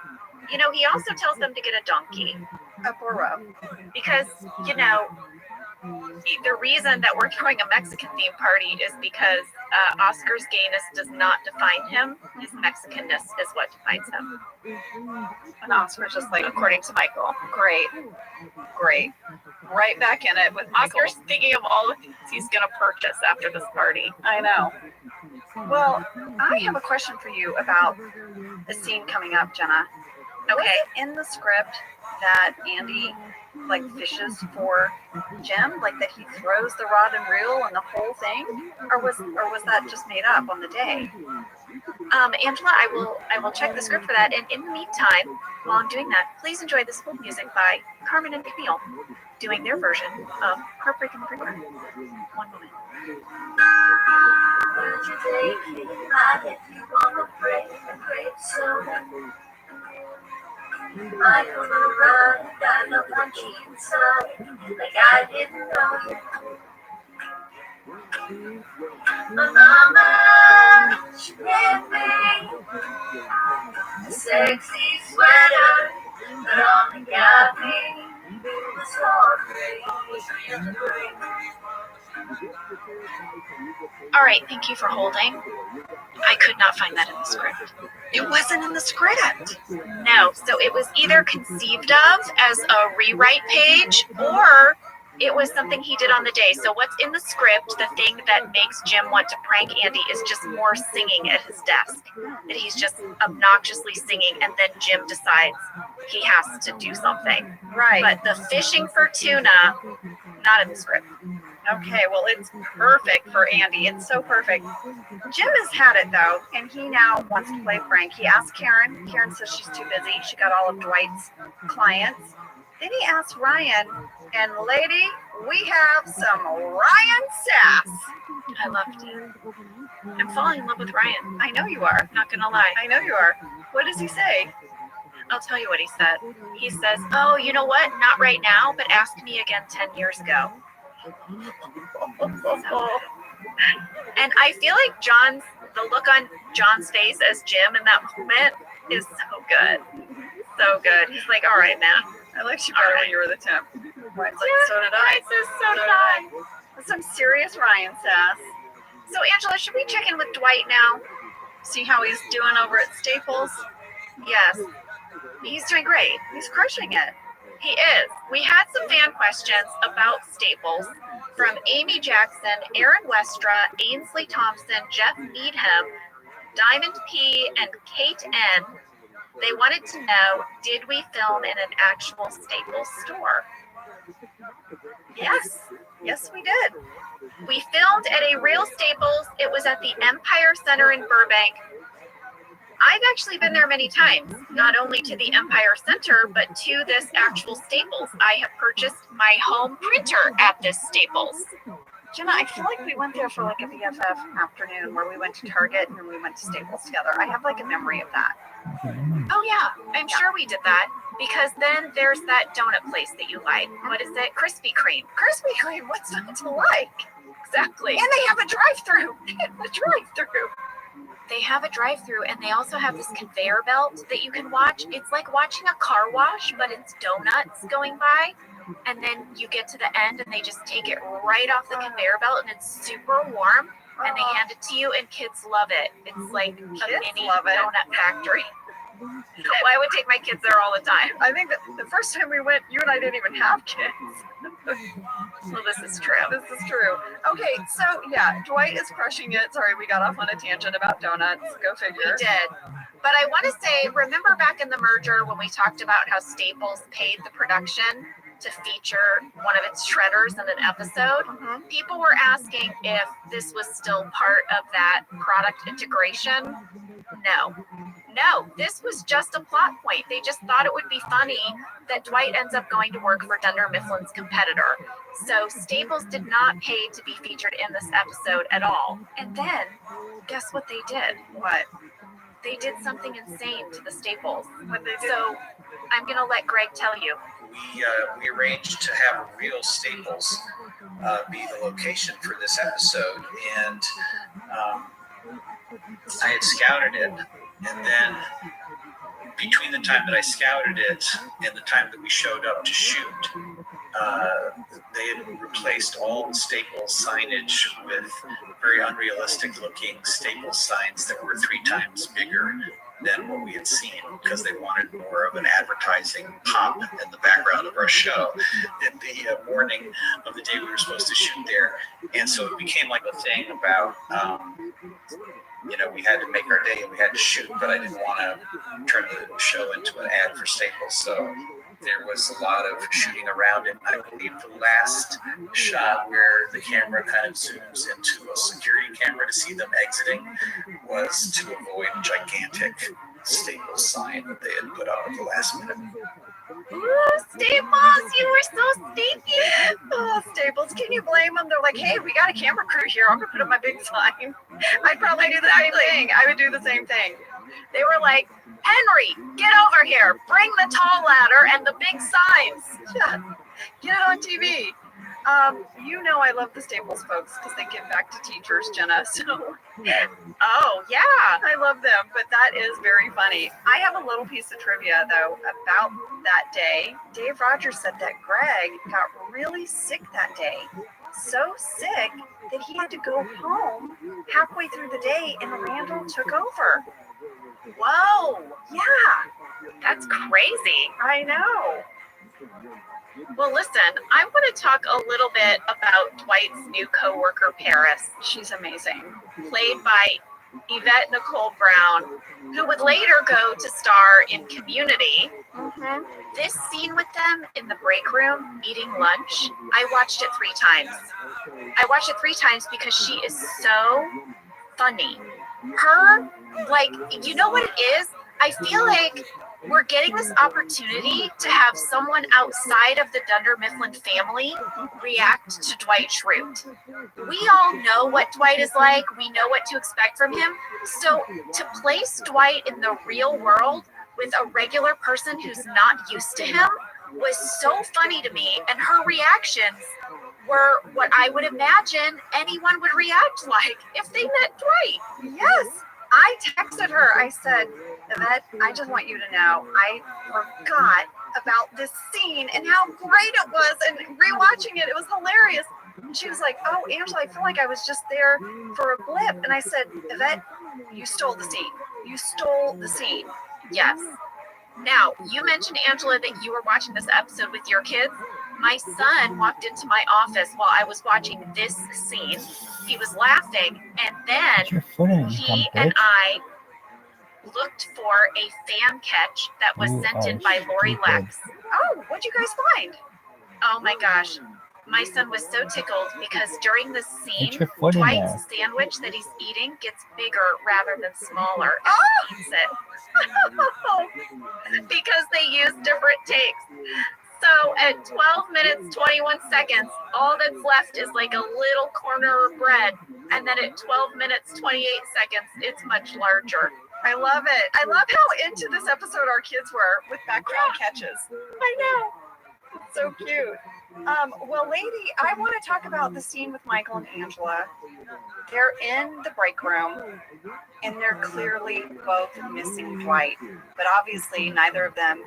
Speaker 4: You know, he also tells them to get a donkey.
Speaker 10: A burro.
Speaker 4: Because, you know, the reason that we're throwing a Mexican themed party is because Oscar's gayness does not define him. His Mexicanness is what defines him.
Speaker 10: And Oscar's just like, according to Michael, great. Right back in it with Michael.
Speaker 4: Oscar's thinking of all the things he's going to purchase after this party.
Speaker 10: I know. Well, I have a question for you about the scene coming up, Jenna.
Speaker 4: Okay.
Speaker 10: Was it in the script that Andy, like, fishes for Jim? Like, that he throws the rod and reel and the whole thing? Or was that just made up on the day?
Speaker 4: Angela, I will check the script for that. And in the meantime, while I'm doing that, please enjoy this hold music by Carmen and Camille, doing their version of Heartbreak in the River. One moment.
Speaker 8: Would you take me out if you wanna break the great soul? I come around, got no country inside, like I didn't know you. My mama, she made me a sexy sweater, but only got me this whole
Speaker 4: All right, thank you for holding. I could not find that in the script.
Speaker 10: It wasn't in the script.
Speaker 4: No, so it was either conceived of as a rewrite page, or it was something he did on the day. So what's in the script, the thing that makes Jim want to prank Andy, is just more singing at his desk. That he's just obnoxiously singing, and then Jim decides he has to do something.
Speaker 10: Right.
Speaker 4: But the fishing for tuna, not in the script.
Speaker 10: Okay, well, it's perfect for Andy. It's so perfect. Jim has had it, though, and he now wants to play prank. He asked Karen. Karen says she's too busy. She got all of Dwight's clients. Then he asked Ryan, and lady, we have some Ryan sass.
Speaker 4: I loved it. I'm falling in love with Ryan.
Speaker 10: I know you are.
Speaker 4: Not gonna lie.
Speaker 10: I know you are. What does he say?
Speaker 4: I'll tell you what he said. He says, oh, you know what? Not right now, but ask me again 10 years ago. And I feel like the look on John's face as Jim in that moment is so good. So good. He's like, all right, man.
Speaker 10: I liked you better when you were the temp. Ryan's like, so did I.
Speaker 4: Ryan says, so did I.
Speaker 10: That's some serious Ryan sass.
Speaker 4: So, Angela, should we check in with Dwight now?
Speaker 10: See how he's doing over at Staples?
Speaker 4: Yes. He's doing great.
Speaker 10: He's crushing it.
Speaker 4: He is. We had some fan questions about Staples from Amy Jackson, Aaron Westra, Ainsley Thompson, Jeff Needham, Diamond P, and Kate N. They wanted to know, did we film in an actual Staples store?
Speaker 10: Yes. Yes, we did.
Speaker 4: We filmed at a real Staples. It was at the Empire Center in Burbank. I've actually been there many times, not only to the Empire Center, but to this actual Staples. I have purchased my home printer at this Staples.
Speaker 10: Jenna, I feel like we went there for like a BFF afternoon where we went to Target and then we went to Staples together. I have like a memory of that.
Speaker 4: Oh yeah, I'm sure we did that. Because then there's that donut place that you like. What is it? Krispy Kreme.
Speaker 10: Krispy Kreme, what's not to like?
Speaker 4: Exactly.
Speaker 10: And they have a drive-through.
Speaker 4: They have a drive-through, and they also have this conveyor belt that you can watch. It's like watching a car wash, but it's donuts going by. And then you get to the end, and they just take it right off the conveyor belt, and it's super warm.
Speaker 3: and they hand it to you, and kids love it. It's like a mini
Speaker 6: love it.
Speaker 3: donut factory. Well, I would take my kids there all the time.
Speaker 6: I think that the first time we went, you and I didn't even have kids.
Speaker 3: Well, this is true.
Speaker 6: This is true. Okay, so yeah, Dwight is crushing it. Sorry, we got off on a tangent about donuts. Go figure.
Speaker 3: We did. But I want to say, remember back in the merger when we talked about how Staples paid the production to feature one of its shredders in an episode?
Speaker 6: Mhm.
Speaker 3: People were asking if this was still part of that product integration. No, this was just a plot point. They just thought it would be funny that Dwight ends up going to work for Dunder Mifflin's competitor. So Staples did not pay to be featured in this episode at all. And then, guess what they did?
Speaker 6: What?
Speaker 3: They did something insane to the Staples.
Speaker 6: What they did?
Speaker 3: So I'm going to let Greg tell you.
Speaker 7: We arranged to have a real Staples be the location for this episode, and I had scouted it, and then between the time that I scouted it and the time that we showed up to shoot, they had replaced all the Staples signage with very unrealistic looking Staples signs that were 3 times bigger than what we had seen, because they wanted more of an advertising pop in the background of our show in the morning of the day we were supposed to shoot there. And so it became like a thing about, we had to make our day and we had to shoot, but I didn't want to turn the show into an ad for Staples. So there was a lot of shooting around it. I believe the last shot where the camera kind of zooms into a security camera to see them exiting was to avoid a gigantic Staples sign that they had put out at the last minute.
Speaker 3: Ooh, Staples, you were so sneaky.
Speaker 6: Oh, Staples, can you blame them? They're like, hey, we got a camera crew here. I'm going to put up my big sign. I'd probably do the same thing. I would do the same thing.
Speaker 3: They were like, Henry, get over here. Bring the tall ladder and the big signs.
Speaker 6: Yeah, get it on TV. I love the Staples folks because they give back to teachers, Jenna. So,
Speaker 3: Oh, yeah.
Speaker 6: I love them, but that is very funny. I have a little piece of trivia, though, about that day. Dave Rogers said that Greg got really sick that day. So sick that he had to go home halfway through the day, and Randall took over.
Speaker 3: Whoa,
Speaker 6: Yeah,
Speaker 3: that's crazy.
Speaker 6: I know.
Speaker 3: Well, listen, I want to talk a little bit about Dwight's new coworker, Paris,
Speaker 6: She's amazing.
Speaker 3: played by Yvette Nicole Brown, who would later go to star in Community.
Speaker 6: Mm-hmm.
Speaker 3: This scene with them in the break room eating lunch, I watched it 3 times. I watched it 3 times because she is so funny. Her, you know what it is? I feel like we're getting this opportunity to have someone outside of the Dunder Mifflin family react to Dwight Schrute. We all know what Dwight is like. We know what to expect from him. So to place Dwight in the real world with a regular person who's not used to him was so funny to me. And her reactions were what I would imagine anyone would react like if they met Dwight.
Speaker 6: Yes. I texted her. I said, Yvette, I just want you to know I forgot about this scene and how great it was. And rewatching it, it was hilarious. And she was like, oh, Angela, I feel like I was just there for a blip. And I said, Yvette, you stole the scene. You stole the scene.
Speaker 3: Yes. Now, you mentioned, Angela, that you were watching this episode with your kids. My son walked into my office while I was watching this scene. He was laughing, and then he and I looked for a fan catch that was sent in by Lori Lex.
Speaker 6: Oh, what'd you guys find?
Speaker 3: Oh my gosh. My son was so tickled because during this scene, Dwight's sandwich that he's eating gets bigger rather than smaller.
Speaker 6: Oh!
Speaker 3: He eats it. Because they use different takes. So at 12 minutes, 21 seconds, all that's left is like a little corner of bread. And then at 12 minutes, 28 seconds, it's much larger.
Speaker 6: I love it. I love how into this episode our kids were with background catches.
Speaker 3: I know.
Speaker 6: It's so cute. Well, lady, I want to talk about the scene with Michael and Angela. They're in the break room, and they're clearly both missing Dwight. But obviously, neither of them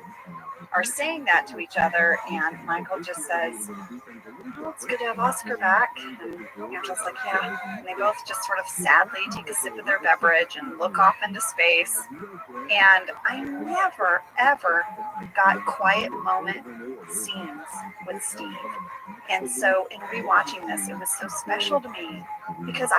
Speaker 6: are saying that to each other. And Michael just says,
Speaker 10: well, it's good to have Oscar back. And Angela's like, yeah. And they both just sort of sadly take a sip of their beverage and look off into space. And I never, ever got quiet moment scenes with Steve. And so in rewatching this, it was so special to me because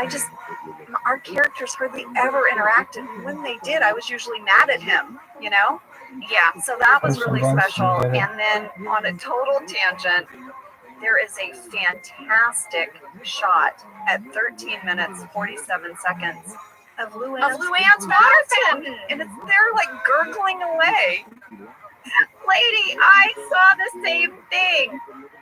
Speaker 10: our characters hardly ever interacted. When they did, I was usually mad at him, you know? Yeah, so that was really special. And then on a total tangent, there is a fantastic shot at 13 minutes, 47 seconds of Luann's water fountain. And they're like gurgling away.
Speaker 3: Lady, I saw the same thing.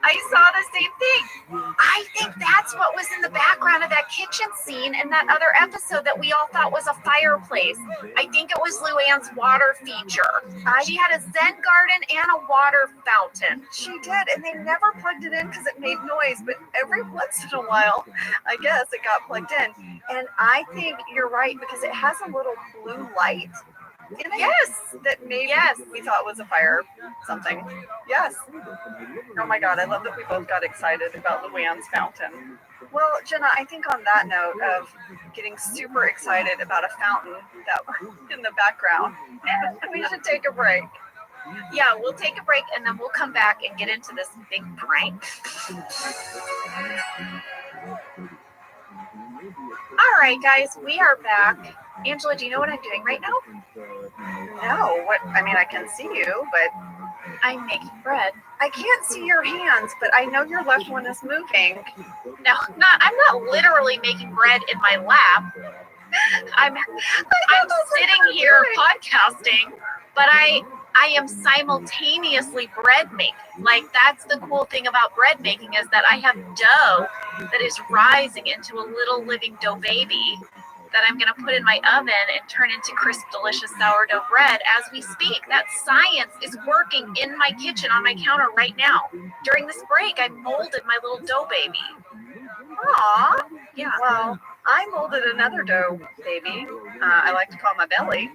Speaker 3: I think that's what was in the background of that kitchen scene in that other episode that we all thought was a fireplace. I think it was Luann's water feature. She had a Zen garden and a water fountain.
Speaker 10: She did, and they never plugged it in because it made noise, but every once in a while, I guess, it got plugged in. And I think you're right because it has a little blue light.
Speaker 3: Yes,
Speaker 10: that maybe we thought was a fire something. Yes. Oh my God, I love that we both got excited about Luann's fountain. Well, Jenna, I think on that note of getting super excited about a fountain that in the background, we should take a break.
Speaker 3: Yeah, we'll take a break and then we'll come back and get into this big prank. All right, guys, we are back. Angela, do you know what I'm doing right now?
Speaker 10: No, what? I mean, I can see you, but
Speaker 3: I'm making bread.
Speaker 10: I can't see your hands, but I know your left one is moving.
Speaker 3: No, I'm not literally making bread in my lap. I'm sitting here podcasting, but I am simultaneously bread making. Like, that's the cool thing about bread making is that I have dough that is rising into a little living dough baby that I'm going to put in my oven and turn into crisp, delicious sourdough bread as we speak. That science is working in my kitchen on my counter right now. During this break, I molded my little dough baby.
Speaker 10: Aw. Yeah. Well, I molded another dough baby. I like to call my belly.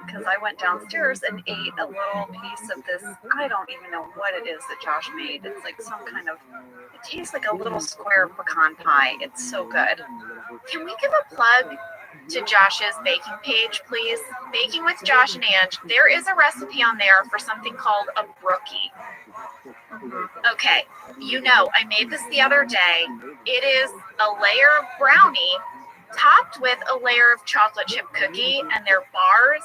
Speaker 10: Because I went downstairs and ate a little piece of this. I don't even know what it is that Josh made. It's like some kind of, it tastes like a little square pecan pie. It's so good.
Speaker 3: Can we give a plug to Josh's baking page, please? Baking with Josh and Ange. There is a recipe on there for something called a brookie. Okay, you know, I made this the other day. It is a layer of brownie topped with a layer of chocolate chip cookie and their bars.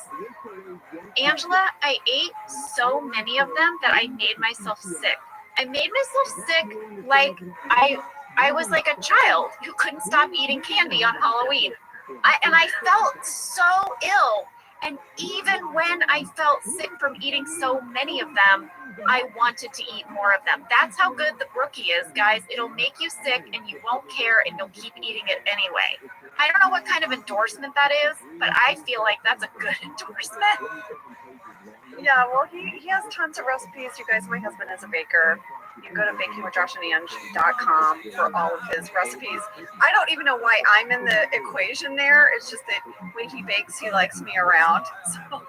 Speaker 3: Angela, I ate so many of them that I made myself sick. I made myself sick like I was like a child who couldn't stop eating candy on Halloween. I felt so ill. And even when I felt sick from eating so many of them, I wanted to eat more of them. That's how good the brookie is, guys. It'll make you sick and you won't care and you'll keep eating it anyway. I don't know what kind of endorsement that is, but I feel like that's a good endorsement.
Speaker 10: Yeah, well, he has tons of recipes. You guys, my husband is a baker. You can go to bakingwithjoshandange.com for all of his recipes. I don't even know why I'm in the equation there. It's just that when he bakes, he likes me around. So,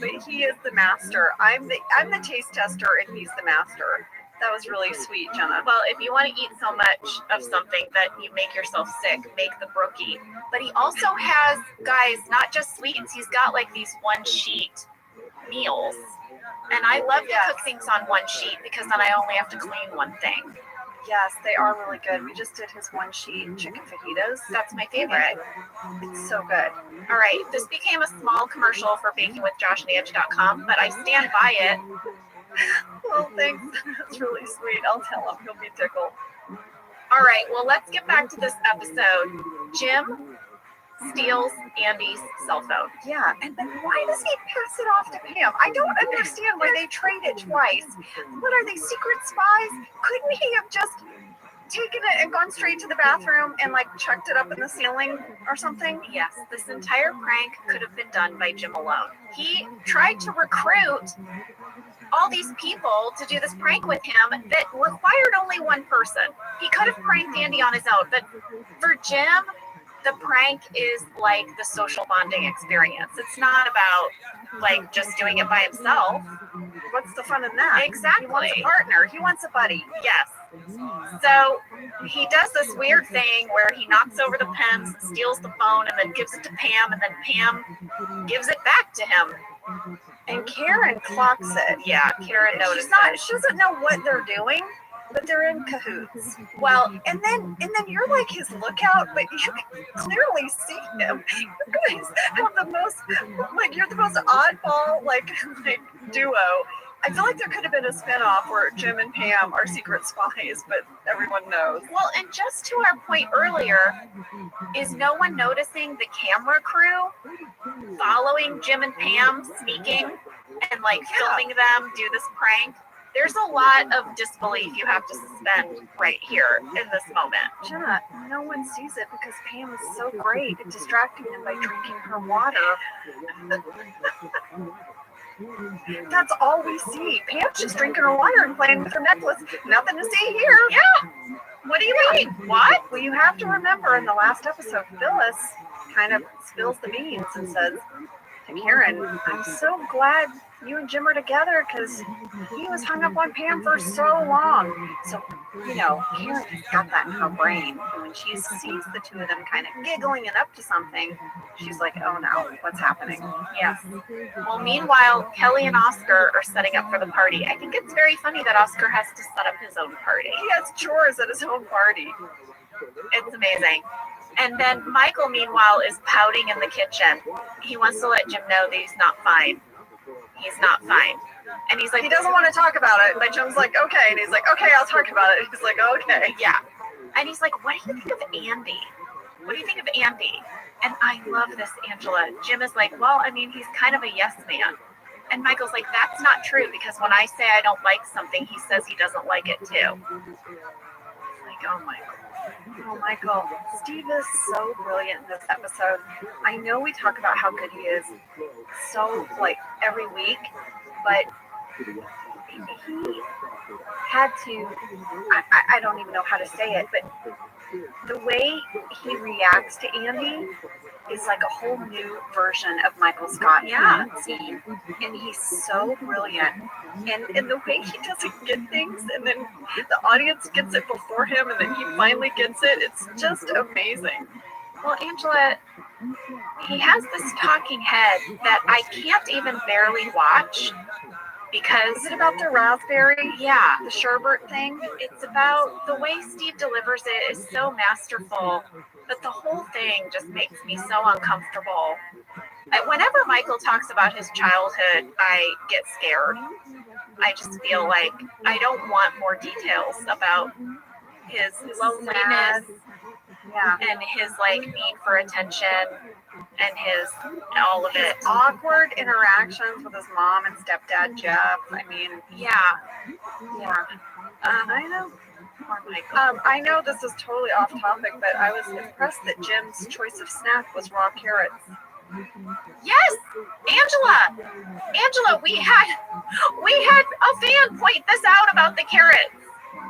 Speaker 10: but he is the master. I'm the taste tester, and he's the master. That was really sweet, Jenna.
Speaker 3: Well, if you want to eat so much of something that you make yourself sick, make the brookie. But he also has, guys, not just sweets. He's got like these one sheet meals. And I love to cook things on one sheet because then I only have to clean one thing.
Speaker 10: Yes, they are really good. We just did his one sheet chicken fajitas.
Speaker 3: That's my favorite.
Speaker 10: It's so good.
Speaker 3: All right, this became a small commercial for bakingwithjoshandange.com, but I stand by it.
Speaker 10: Well, thanks. That's really sweet. I'll tell him. He'll be tickled.
Speaker 3: All right, well, let's get back to this episode. Jim steals Andy's cell phone.
Speaker 10: Yeah, and then why does he pass it off to Pam? I don't understand why they traded twice. What are they, secret spies? Couldn't he have just taken it and gone straight to the bathroom and like chucked it up in the ceiling or something?
Speaker 3: Yes, this entire prank could have been done by Jim alone. He tried to recruit all these people to do this prank with him that required only one person. He could have pranked Andy on his own, but for Jim, the prank is like the social bonding experience. It's not about like just doing it by himself.
Speaker 10: what's the fun in that?
Speaker 3: Exactly.
Speaker 10: He wants a partner. He wants a buddy.
Speaker 3: Yes. So he does this weird thing where he knocks over the pens, steals the phone, and then gives it to Pam, and then Pam gives it back to him.
Speaker 10: And Karen clocks it.
Speaker 3: Yeah, Karen noticed.
Speaker 10: She doesn't know what they're doing, but they're in cahoots.
Speaker 3: Well,
Speaker 10: and then you're like his lookout, but you can clearly see him. You guys have the most, like, you're the most oddball, like duo. I feel like there could have been a spinoff where Jim and Pam are secret spies, but everyone knows.
Speaker 3: Well, and just to our point earlier, is no one noticing the camera crew following Jim and Pam sneaking and like filming them do this prank? There's a lot of disbelief you have to suspend right here in this moment.
Speaker 10: Jenna, no one sees it because Pam is so great at distracting them by drinking her water. That's all we see. Pam's just drinking her water and playing with her necklace. Nothing to see here.
Speaker 3: Yeah. What do you mean? What?
Speaker 10: Well, you have to remember in the last episode, Phyllis kind of spills the beans and says to Karen, I'm so glad you and Jim are together because he was hung up on Pam for so long. So, you know, Karen's got that in her brain. And when she sees the two of them kind of giggling and up to something, she's like, oh no, what's happening?
Speaker 3: Yes. Well, meanwhile, Kelly and Oscar are setting up for the party. I think it's very funny that Oscar has to set up his own party.
Speaker 10: He has chores at his own party.
Speaker 3: It's amazing. And then Michael, meanwhile, is pouting in the kitchen. He wants to let Jim know that he's not fine. He's not fine. And he's like,
Speaker 10: he doesn't want to talk about it. But Jim's like, okay. And he's like, okay, I'll talk about it. He's like, okay.
Speaker 3: Yeah. And he's like, what do you think of Andy? What do you think of Andy? And I love this, Angela. Jim is like, well, I mean, he's kind of a yes man. And Michael's like, that's not true because when I say I don't like something, he says he doesn't like it too. It's like, oh, Michael.
Speaker 10: Oh, Michael, Steve is so brilliant in this episode. I know we talk about how good he is so, like, every week, but he had to, I don't even know how to say it, but the way he reacts to Andy is like a whole new version of Michael Scott.
Speaker 3: Yeah.
Speaker 10: And he's so brilliant. And the way he doesn't get things, and then the audience gets it before him, and then he finally gets it, it's just amazing.
Speaker 3: Well, Angela, he has this talking head that I can't even barely watch because...
Speaker 10: Is it about the raspberry?
Speaker 3: Yeah.
Speaker 10: The sherbet thing?
Speaker 3: It's about the way Steve delivers it is so masterful, but the whole thing just makes me so uncomfortable. Whenever Michael talks about his childhood, I get scared. I just feel like I don't want more details about his loneliness and his like need for attention and his all of it.
Speaker 10: Awkward interactions with his mom and stepdad Jeff. I mean,
Speaker 3: yeah.
Speaker 10: I know. I know this is totally off topic, but I was impressed that Jim's choice of snack was raw carrots.
Speaker 3: Yes, Angela, we had a fan point this out about the carrots.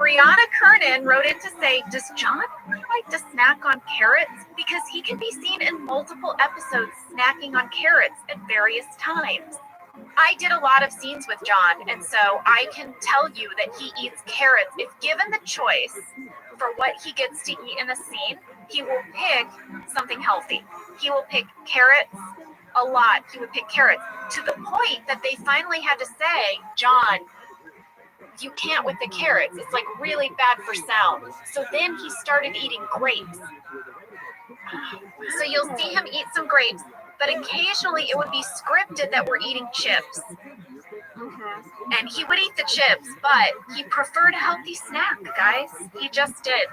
Speaker 3: Brianna Kernan wrote in to say, does John really like to snack on carrots? Because he can be seen in multiple episodes snacking on carrots at various times. I did a lot of scenes with John, and so I can tell you that he eats carrots. If given the choice for what he gets to eat in a scene, he will pick something healthy. He will pick carrots a lot. He would pick carrots to the point that they finally had to say, John, you can't with the carrots. It's like really bad for sound. So then he started eating grapes. So you'll see him eat some grapes, but occasionally it would be scripted that we're eating chips. And he would eat the chips, but he preferred a healthy snack, guys. He just did.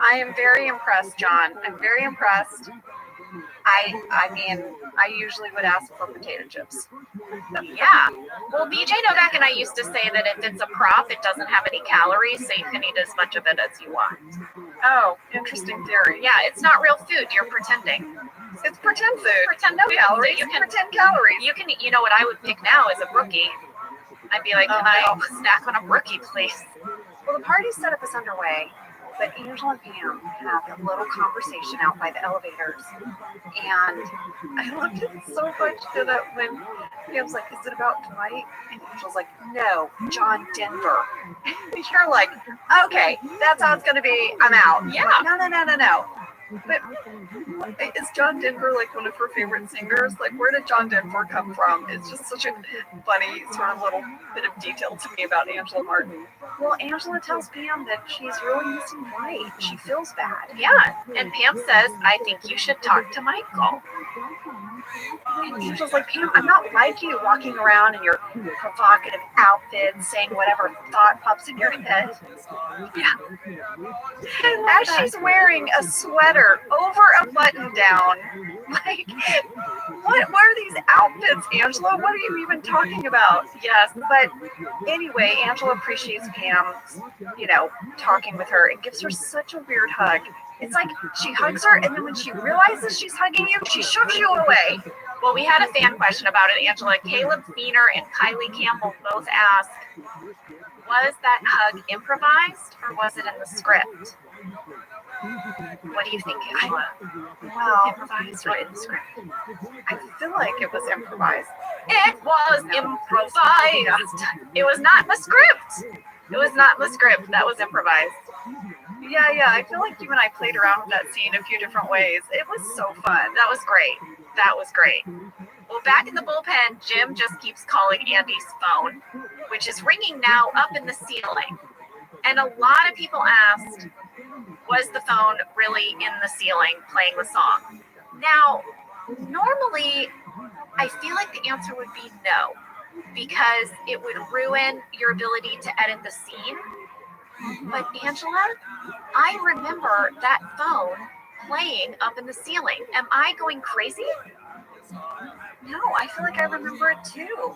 Speaker 10: I am very impressed, John. I'm very impressed. I mean, I usually would ask for potato chips.
Speaker 3: Yeah. Well, BJ Novak and I used to say that if it's a prop, it doesn't have any calories, so you can eat as much of it as you want.
Speaker 10: Oh, interesting theory.
Speaker 3: Yeah, it's not real food. You're pretending.
Speaker 10: It's pretend food.
Speaker 3: Pretend
Speaker 10: no
Speaker 3: food.
Speaker 10: calories.
Speaker 3: So you can
Speaker 10: pretend calories.
Speaker 3: You can, you know what I would pick now is a brookie. I'd be like, can I snack on a brookie, please?
Speaker 10: Well, the party setup is underway. But Angela and Pam have a little conversation out by the elevators. And I loved it so much that when Pam's like, is it about Dwight? And Angela's like, no, John Denver. And you're like, okay, that's how it's going to be. I'm out.
Speaker 3: Yeah.
Speaker 10: Like, no. But is John Denver like one of her favorite singers? Like, where did John Denver come from? It's just such a funny sort of little bit of detail to me about Angela Martin. Well, Angela tells Pam that she's really missing Dwight. She feels bad.
Speaker 3: Yeah. And Pam says, I think you should talk to Michael.
Speaker 10: And Angela's like, Pam, I'm not like you walking around in your provocative outfits, saying whatever thought pops in your head. Yeah. As she's wearing a sweater over a button down. Like, what are these outfits, Angela? What are you even talking about? Yes, but anyway, Angela appreciates Pam, talking with her and gives her such a weird hug. It's like she hugs her, and then when she realizes she's hugging you, she shoves you away.
Speaker 3: Well, we had a fan question about it, Angela. Caleb Feener and Kylie Campbell both asked, was that hug improvised or was it in the script? What do you think, Angela?
Speaker 10: Well,
Speaker 3: Improvised or in the script?
Speaker 10: I feel like it was improvised.
Speaker 3: It was improvised. It was not in the script. It was not in the script. That was improvised.
Speaker 10: Yeah, I feel like you and I played around with that scene a few different ways. It was so fun.
Speaker 3: That was great. That was great. Well, back in the bullpen, Jim just keeps calling Andy's phone, which is ringing now up in the ceiling. And a lot of people asked, was the phone really in the ceiling playing the song? Now, normally, I feel like the answer would be no, because it would ruin your ability to edit the scene. But Angela, I remember that phone playing up in the ceiling. Am I going crazy?
Speaker 10: No, I feel like I remember it too.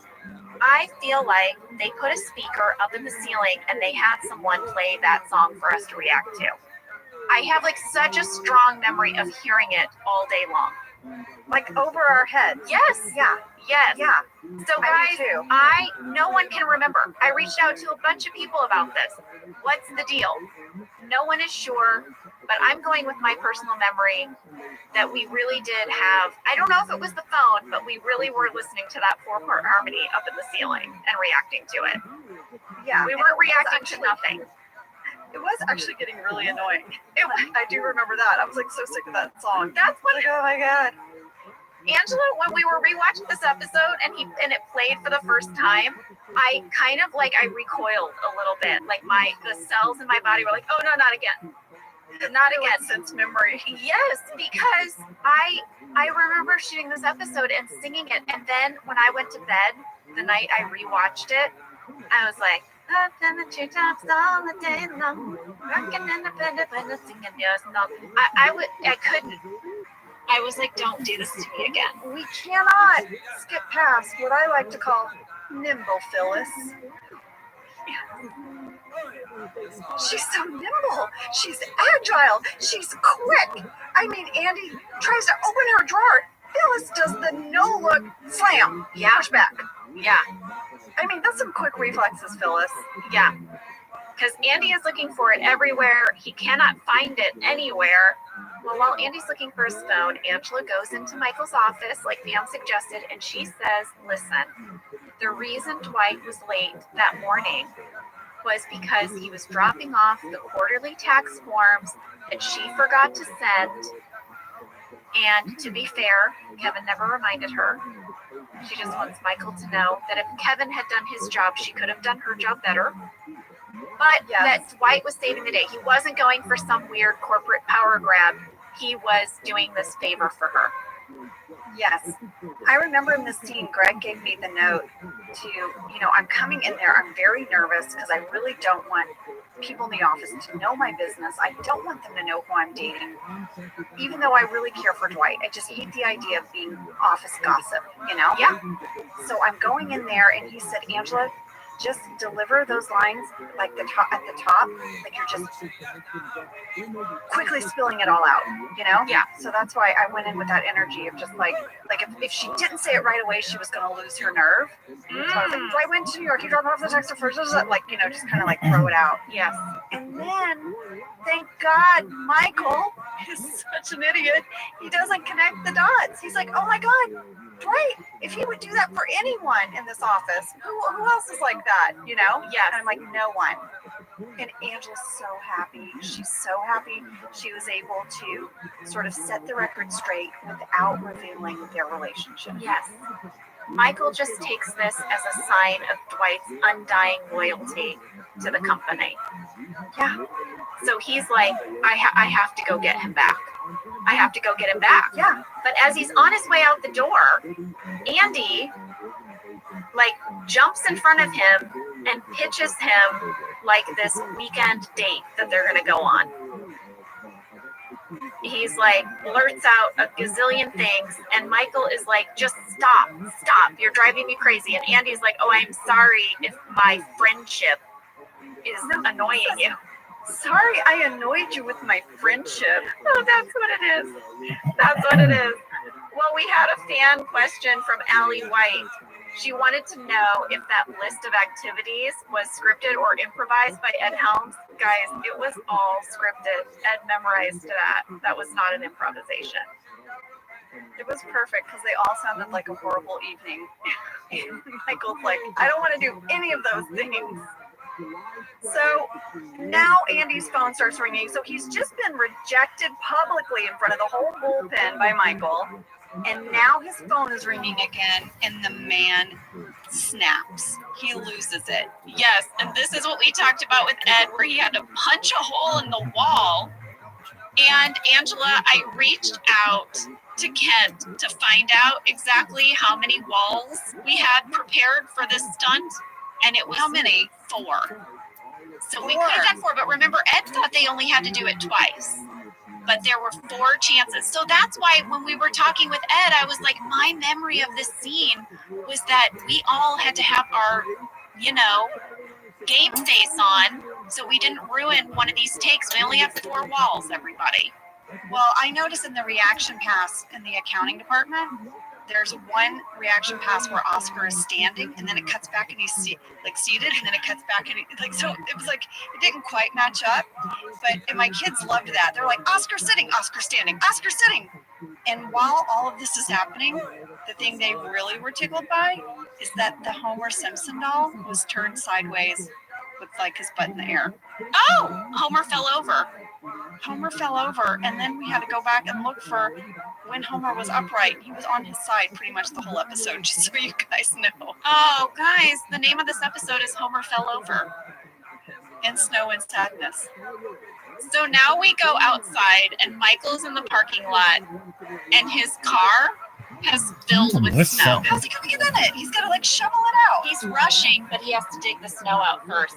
Speaker 3: I feel like they put a speaker up in the ceiling and they had someone play that song for us to react to. I have like such a strong memory of hearing it all day long.
Speaker 10: Like over our heads.
Speaker 3: Yes.
Speaker 10: Yeah.
Speaker 3: So guys, no one can remember. I reached out to a bunch of people about this. What's the deal? No one is sure, but I'm going with my personal memory that we really did have, I don't know if it was the phone, but we really were listening to that 4-part harmony up in the ceiling and reacting to it.
Speaker 10: Yeah.
Speaker 3: We weren't reacting to nothing.
Speaker 10: It was actually getting really annoying. I do remember that. I was like so sick of that song.
Speaker 3: That's what,
Speaker 10: like, oh my God.
Speaker 3: Angela, when we were rewatching this episode and it played for the first time, I kind of I recoiled a little bit. Like the cells in my body were like, oh no, not again. Not again.
Speaker 10: Since memory.
Speaker 3: Yes, because I remember shooting this episode and singing it, and then when I went to bed the night I rewatched it, I was like, up in the treetops all the day long, rocking independent, singing your song. I couldn't. I was like, don't do this to me again.
Speaker 10: We cannot skip past what I like to call nimble Phyllis. Yeah. She's so nimble. She's agile. She's quick. I mean, Andy tries to open her drawer. Phyllis does the no-look slam.
Speaker 3: Yeah.
Speaker 10: Push back.
Speaker 3: Yeah.
Speaker 10: I mean, that's some quick reflexes, Phyllis.
Speaker 3: Yeah. Because Andy is looking for it everywhere. He cannot find it anywhere. Well, while Andy's looking for his phone, Angela goes into Michael's office, like Pam suggested, and she says, listen, the reason Dwight was late that morning was because he was dropping off the quarterly tax forms that she forgot to send. And to be fair, Kevin never reminded her. She just wants Michael to know that if Kevin had done his job, she could have done her job better. But that Dwight was saving the day. He wasn't going for some weird corporate power grab. He was doing this favor for her.
Speaker 10: Yes. I remember in this scene, Greg gave me the note to, I'm coming in there. I'm very nervous because I really don't want people in the office to know my business. I don't want them to know who I'm dating, even though I really care for Dwight. I just hate the idea of being office gossip,
Speaker 3: Yeah.
Speaker 10: So I'm going in there, and he said, Angela, just deliver those lines like at the top, like you're just quickly spilling it all out, you know?
Speaker 4: Yeah.
Speaker 10: So that's why I went in with that energy of just like if she didn't say it right away, she was going to lose her nerve. So I was like, I went to New York, you dropped off the text first, like, you know, just kind of like throw it out.
Speaker 4: Yes.
Speaker 10: And then, thank God, Michael is such an idiot. He doesn't connect the dots. He's like, oh my God, Dwight, if he would do that for anyone in this office, who else is like that, you know?
Speaker 4: Yes.
Speaker 10: And I'm like, no one. And Angela's so happy. She's so happy she was able to sort of set the record straight without revealing their relationship.
Speaker 4: Yes. Michael just takes this as a sign of Dwight's undying loyalty to the company.
Speaker 10: Yeah.
Speaker 4: So he's like, I have to go get him back. I have to go get him back.
Speaker 10: Yeah.
Speaker 4: But as he's on his way out the door, Andy like jumps in front of him and pitches him like this weekend date that they're going to go on. He's like, blurts out a gazillion things, and Michael is like, just stop, you're driving me crazy. And Andy's like, oh, I'm sorry if my friendship is annoying you.
Speaker 10: Sorry, I annoyed you with my friendship.
Speaker 4: Oh, that's what it is. That's what it is. Well, we had a fan question from Allie White. She wanted to know if that list of activities was scripted or improvised by Ed Helms. Guys, it was all scripted. Ed memorized that. That was not an improvisation.
Speaker 10: It was perfect because they all sounded like a horrible evening. Michael's like, I don't want to do any of those things. So now Andy's phone starts ringing. So he's just been rejected publicly in front of the whole bullpen by Michael. And now his phone is ringing again, and the man snaps. He loses it.
Speaker 4: Yes, and this is what we talked about with Ed, where he had to punch a hole in the wall. And Angela, I reached out to Kent to find out exactly how many walls we had prepared for this stunt, and it was
Speaker 10: How many?
Speaker 4: 4. So we could have done 4, but remember, Ed thought they only had to do it twice. But there were 4 chances. So that's why when we were talking with Ed, I was like, my memory of this scene was that we all had to have our, you know, game face on so we didn't ruin one of these takes. We only have 4 walls, everybody.
Speaker 10: Well, I noticed in the reaction pass in the accounting department, there's one reaction pass where Oscar is standing, and then it cuts back and he's seated, and then it cuts back and so it was like it didn't quite match up. But my kids loved that. They're like, Oscar sitting, Oscar standing, Oscar sitting. And while all of this is happening, the thing they really were tickled by is that the Homer Simpson doll was turned sideways with like his butt in the air.
Speaker 4: Oh, Homer fell over.
Speaker 10: Homer fell over, and then we had to go back and look for when Homer was upright. He was on his side pretty much the whole episode, just so you guys know.
Speaker 4: Oh, guys, the name of this episode is Homer Fell Over.
Speaker 10: And Snow and Sadness.
Speaker 4: So now we go outside, and Michael's in the parking lot, and his car has filled with snow.
Speaker 10: How's he going to get in it? He's got to like shovel it out.
Speaker 4: He's rushing, but he has to dig the snow out first.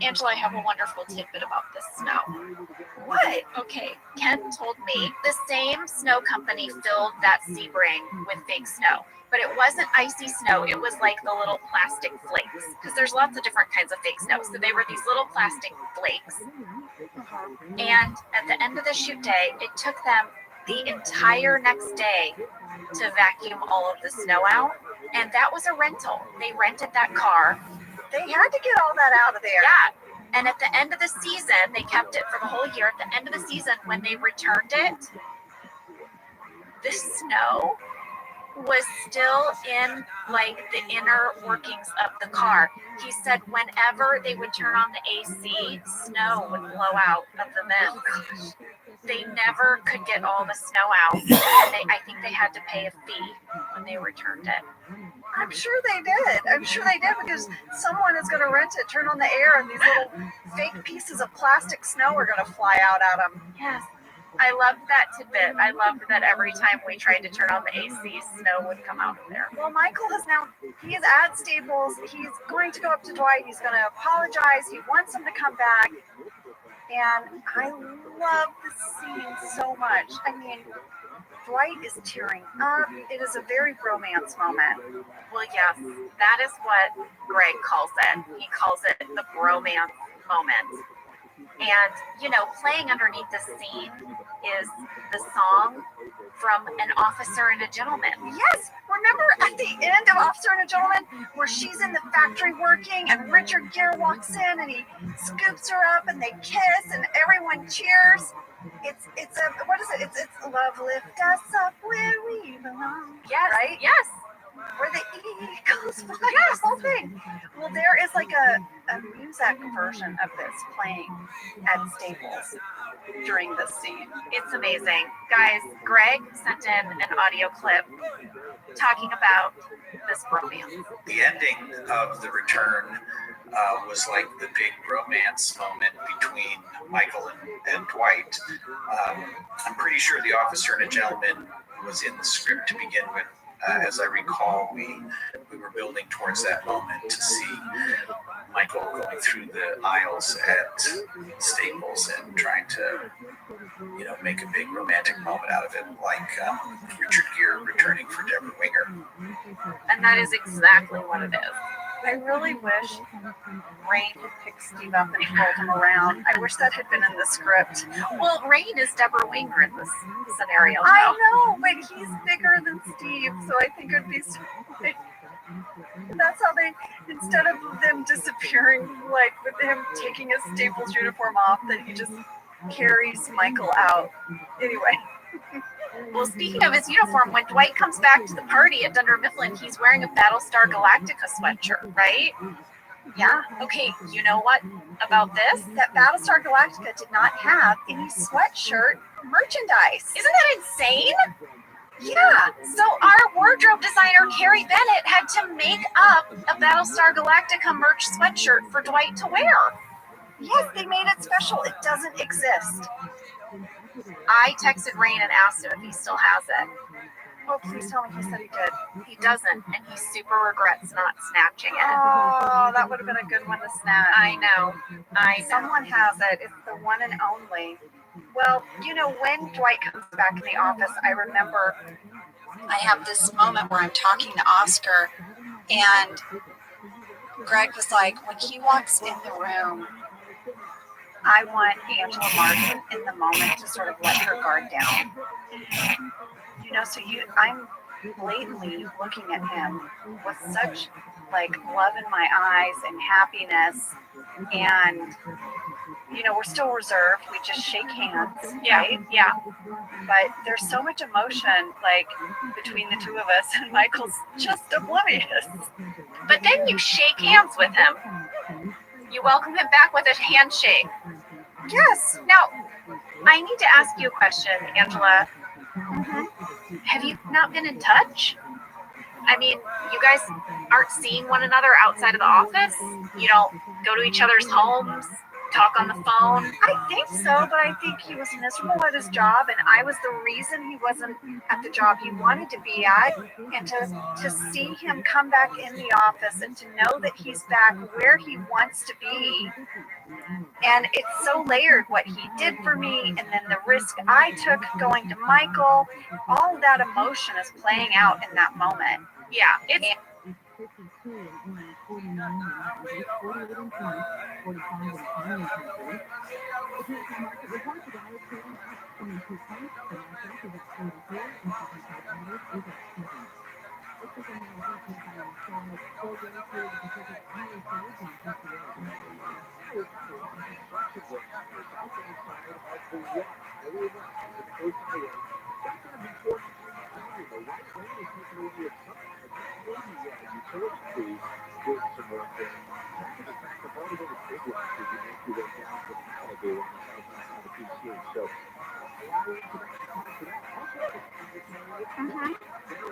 Speaker 4: Angela, I have a wonderful tidbit about this snow.
Speaker 10: What?
Speaker 4: Okay, Ken told me the same snow company filled that Sebring with fake snow, but it wasn't icy snow. It was like the little plastic flakes, because there's lots of different kinds of fake snow. So they were these little plastic flakes. And at the end of the shoot day, it took them the entire next day to vacuum all of the snow out. And that was a rental. They rented that car.
Speaker 10: They had to get all that out of there.
Speaker 4: Yeah. And at the end of the season, they kept it for the whole year. At the end of the season, when they returned it, the snow was still in like the inner workings of the car. He said whenever they would turn on the AC, snow would blow out of the vents. They never could get all the snow out. And I think they had to pay a fee when they returned it.
Speaker 10: I'm sure they did because someone is going to rent it, turn on the air, and these little fake pieces of plastic snow are going to fly out at them.
Speaker 4: Yes. I loved that tidbit. I loved that every time we tried to turn on the AC, snow would come out of there.
Speaker 10: Well, Michael he is at Staples. He's going to go up to Dwight. He's going to apologize. He wants him to come back. And I love the scene so much. I mean, Dwight is tearing up. It is a very romance moment.
Speaker 3: Well, yes, that is what Greg calls it. He calls it the bromance moment. And, you know, playing underneath the scene is the song from An Officer and a Gentleman.
Speaker 10: Yes, remember at the end of Officer and a Gentleman where she's in the factory working and Richard Gere walks in and he scoops her up and they kiss and everyone cheers. It's a, what is it? It's love lift us up where we belong.
Speaker 3: Yes,
Speaker 10: right?
Speaker 3: yes.
Speaker 10: Where the eagles fly, yes, the whole thing. Well, there is like a music version of this playing at Staples during this scene.
Speaker 3: It's amazing. Guys, Greg sent in an audio clip talking about this bromance.
Speaker 7: The ending of The Return was like the big romance moment between Michael and Dwight. I'm pretty sure The Officer and a Gentleman was in the script to begin with. As I recall, we were building towards that moment to see Michael going through the aisles at Staples and trying to, you know, make a big romantic moment out of it, like Richard Gere returning for Deborah Winger.
Speaker 3: And that is exactly what it is.
Speaker 10: I really wish Rain had picked Steve up and pulled him around. I wish that had been in the script.
Speaker 3: Well, Rain is Deborah Winger in this scenario.
Speaker 10: I know, but he's bigger than Steve, so I think it would be. That's how they, instead of them disappearing, like with him taking his Staples uniform off, then he just carries Michael out. Anyway.
Speaker 3: Well, speaking of his uniform, when Dwight comes back to the party at Dunder Mifflin, he's wearing a Battlestar Galactica sweatshirt, right?
Speaker 10: Yeah.
Speaker 3: Okay, you know what about this?
Speaker 10: That Battlestar Galactica did not have any sweatshirt merchandise.
Speaker 3: Isn't that insane?
Speaker 10: Yeah.
Speaker 3: So our wardrobe designer, Carrie Bennett, had to make up a Battlestar Galactica merch sweatshirt for Dwight to wear.
Speaker 10: Yes, they made it special. It doesn't exist.
Speaker 3: I texted Rain and asked him if he still has it.
Speaker 10: Oh, please tell me he said he did.
Speaker 3: He doesn't, and he super regrets not snatching it.
Speaker 10: Oh, that would have been a good one to snatch.
Speaker 3: I know.
Speaker 10: Someone has it. It's the one and only. Well, you know, when Dwight comes back in the office, I remember I have this moment where I'm talking to Oscar, and Greg was like, when he walks in the room, I want Angela Martin in the moment to sort of let her guard down. You know, so I'm blatantly looking at him with such like love in my eyes and happiness, and you know, we're still reserved. We just shake hands, right?
Speaker 3: Yeah.
Speaker 10: But there's so much emotion like between the two of us, and Michael's just oblivious.
Speaker 3: But then you shake hands with him. You welcome him back with a handshake.
Speaker 10: Yes.
Speaker 3: Now, I need to ask you a question, Angela.
Speaker 10: Mm-hmm.
Speaker 3: Have you not been in touch? I mean, you guys aren't seeing one another outside of the office? You don't go to each other's homes, talk on the phone?
Speaker 10: I think so, but I think he was miserable at his job, and I was the reason he wasn't at the job he wanted to be at. And to see him come back in the office and to know that he's back where he wants to be. And it's so layered what he did for me, and then the risk I took going to Michael. All of that emotion is playing out in that moment.
Speaker 3: Yeah, it's...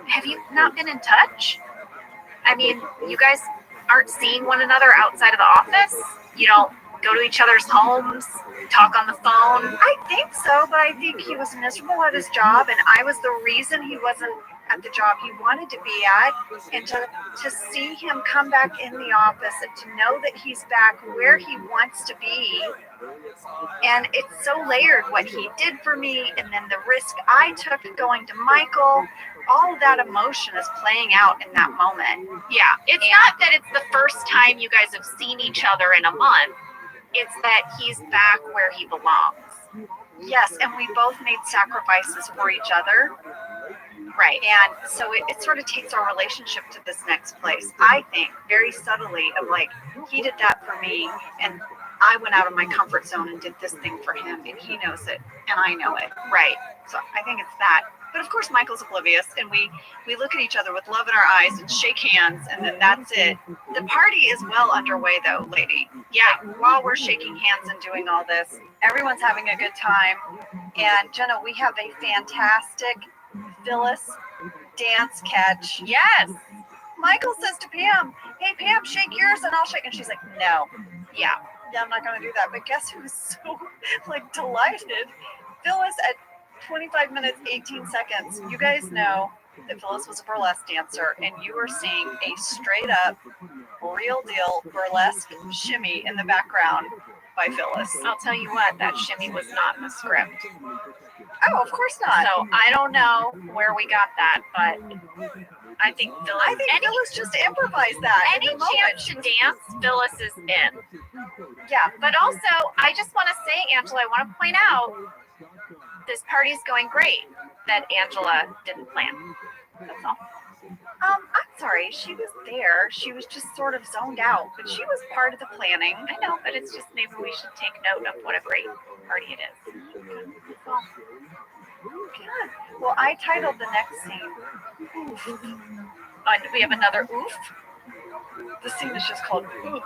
Speaker 3: Have you not been in touch? I mean, you guys aren't seeing one another outside of the office? You don't go to each other's homes, talk on the phone?
Speaker 10: I think so, but I think he was miserable at his job, and I was the reason he wasn't at the job he wanted to be at. And to see him come back in the office and to know that he's back where he wants to be,
Speaker 4: And it's so layered what he did for me, and then the risk I took going to Michael. All of that emotion is playing out in that moment.
Speaker 3: Yeah, it's not that it's the first time you guys have seen each other in a month. It's that he's back where he belongs.
Speaker 4: Yes, and we both made sacrifices for each other.
Speaker 3: Right.
Speaker 4: And so it sort of takes our relationship to this next place, I think, very subtly, of like, he did that for me, and I went out of my comfort zone and did this thing for him, and he knows it, and I know it.
Speaker 3: Right.
Speaker 4: So I think it's that. But of course, Michael's oblivious, and we look at each other with love in our eyes and shake hands, and then that's it. The party is well underway, though, lady. Yeah, while we're shaking hands and doing all this, everyone's having a good time. And Jenna, we have a fantastic Phyllis dance catch.
Speaker 3: Yes.
Speaker 4: Michael says to Pam, "Hey, Pam, shake yours and I'll shake." And she's like, "No."
Speaker 3: Yeah.
Speaker 4: I'm not going to do that. But guess who's so delighted? Phyllis at 25 minutes, 18 seconds. You guys know that Phyllis was a burlesque dancer, and you were seeing a straight up, real deal burlesque shimmy in the background by Phyllis.
Speaker 3: I'll tell you what, that shimmy was not in the script.
Speaker 4: Oh, of course not.
Speaker 3: So I don't know where we got that, but I think Phyllis.
Speaker 4: Phyllis just improvised that.
Speaker 3: Any chance to dance, Phyllis is in.
Speaker 4: Yeah,
Speaker 3: but also I just want to say, Angela, I want to point out this party's going great that Angela didn't plan. That's all.
Speaker 4: I'm sorry, she was there. She was just sort of zoned out, but she was part of the planning.
Speaker 3: I know, but it's just maybe we should take note of what a great party it is.
Speaker 4: Good. Well, I titled the next scene Oof.
Speaker 3: We have another oof.
Speaker 4: The scene is just called Oof.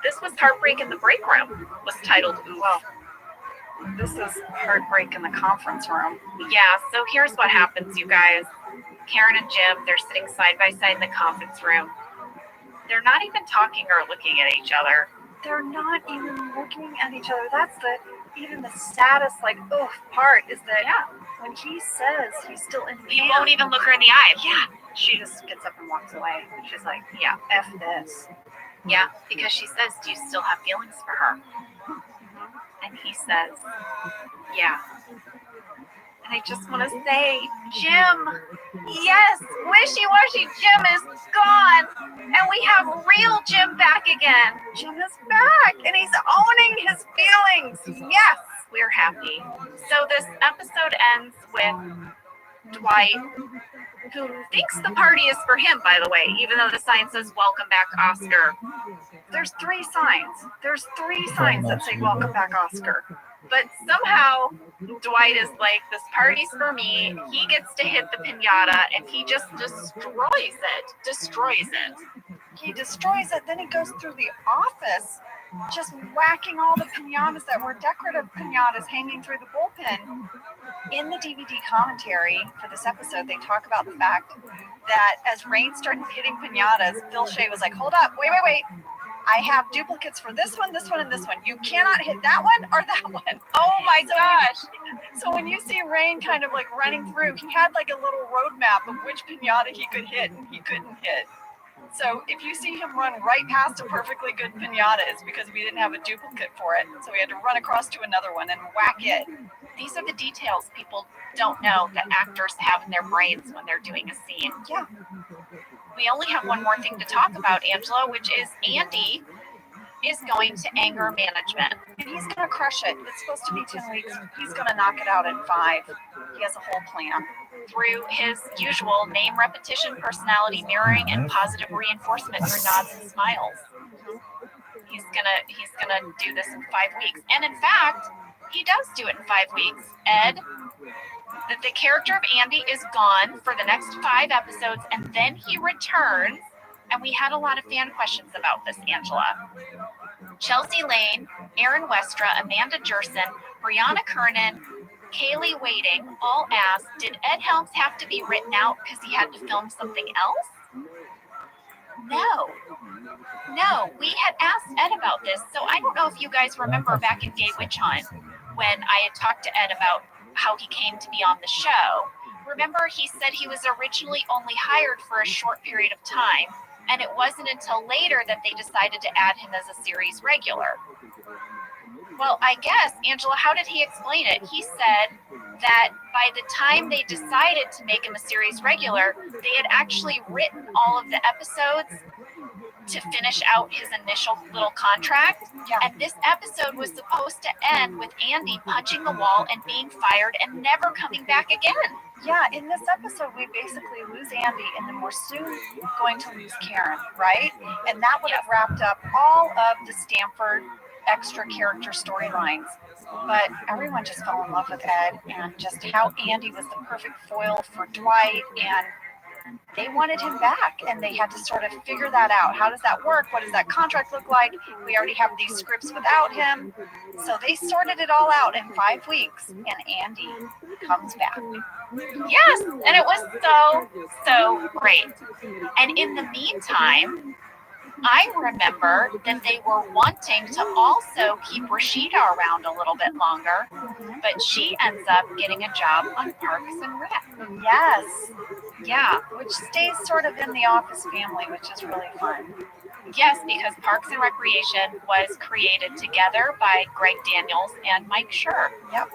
Speaker 3: This was Heartbreak in the Break Room, was titled Oof.
Speaker 4: Well, this is Heartbreak in the conference room.
Speaker 3: Yeah, so here's what happens, you guys. Karen and Jim, they're sitting side by side in the conference room. They're not even talking or looking at each other.
Speaker 4: They're not even looking at each other. That's even the saddest, part is that when he says he's still in
Speaker 3: He won't even look her in the eye.
Speaker 4: Yeah. She just gets up and walks away. She's like, yeah, F this.
Speaker 3: Yeah, because she says, "Do you still have feelings for her?" And he says, "Yeah." And I just want to say, Jim, yes, wishy-washy Jim is gone. And we have real Jim back again.
Speaker 4: Jim is back, and he's owning his feelings. Yes,
Speaker 3: we're happy. So this episode ends with Dwight, who thinks the party is for him, by the way, even though the sign says "Welcome back, Oscar."
Speaker 4: There's 3 signs. There's 3 signs that say "Welcome back, Oscar."
Speaker 3: But somehow Dwight is like, this party's for me. He gets to hit the piñata, and he just destroys it.
Speaker 4: He destroys it. Then he goes through the office, just whacking all the piñatas that were decorative piñatas hanging through the bullpen. In the DVD commentary for this episode, they talk about the fact that as Rain started hitting piñatas, Phil Shea was like, "Hold up, wait. I have duplicates for this one, and this one. You cannot hit that one or that one."
Speaker 3: Oh my gosh.
Speaker 4: So when you see Rain kind of running through, he had a little roadmap of which piñata he could hit and he couldn't hit. So if you see him run right past a perfectly good piñata, it's because we didn't have a duplicate for it. So we had to run across to another one and whack it.
Speaker 3: These are the details people don't know that actors have in their brains when they're doing a scene.
Speaker 4: Yeah.
Speaker 3: We only have one more thing to talk about, Angela, which is Andy is going to anger management.
Speaker 4: And he's going to crush it. It's supposed to be 10 weeks. He's going to knock it out in 5. He has a whole plan.
Speaker 3: Through his usual name repetition, personality mirroring, and positive reinforcement through nods and smiles. He's gonna do this in 5 weeks. And in fact, he does do it in 5 weeks. Ed, that the character of Andy is gone for the next 5 episodes, and then he returns. And we had a lot of fan questions about this, Angela. Chelsea Lane, Aaron Westra, Amanda Jerson, Brianna Kernan, Kaylee Waiting all asked, did Ed Helms have to be written out because he had to film something else? No, we had asked Ed about this. So I don't know if you guys remember back in Gay Witch Hunt when I had talked to Ed about how he came to be on the show. Remember, he said he was originally only hired for a short period of time, and it wasn't until later that they decided to add him as a series regular. Well, I guess, Angela, how did he explain it? He said that by the time they decided to make him a series regular, they had actually written all of the episodes to finish out his initial little contract.
Speaker 10: Yeah.
Speaker 3: And this episode was supposed to end with Andy punching the wall and being fired and never coming back again.
Speaker 10: Yeah, in this episode, we basically lose Andy, and then we're soon going to lose Karen, right? And that would have wrapped up all of the Stanford extra character storylines. But everyone just fell in love with Ed, and just how Andy was the perfect foil for Dwight, and they wanted him back, and they had to sort of figure that out. How does that work? What does that contract look like? We already have these scripts without him. So they sorted it all out in 5 weeks, and Andy comes back.
Speaker 3: Yes, and it was so great. And in the meantime, I remember that they were wanting to also keep Rashida around a little bit longer, but she ends up getting a job on Parks and Rec.
Speaker 10: Yes.
Speaker 3: Yeah.
Speaker 10: Which stays sort of in the Office family, which is really fun.
Speaker 3: Yes, because Parks and Recreation was created together by Greg Daniels and Mike Schur.
Speaker 10: Yep.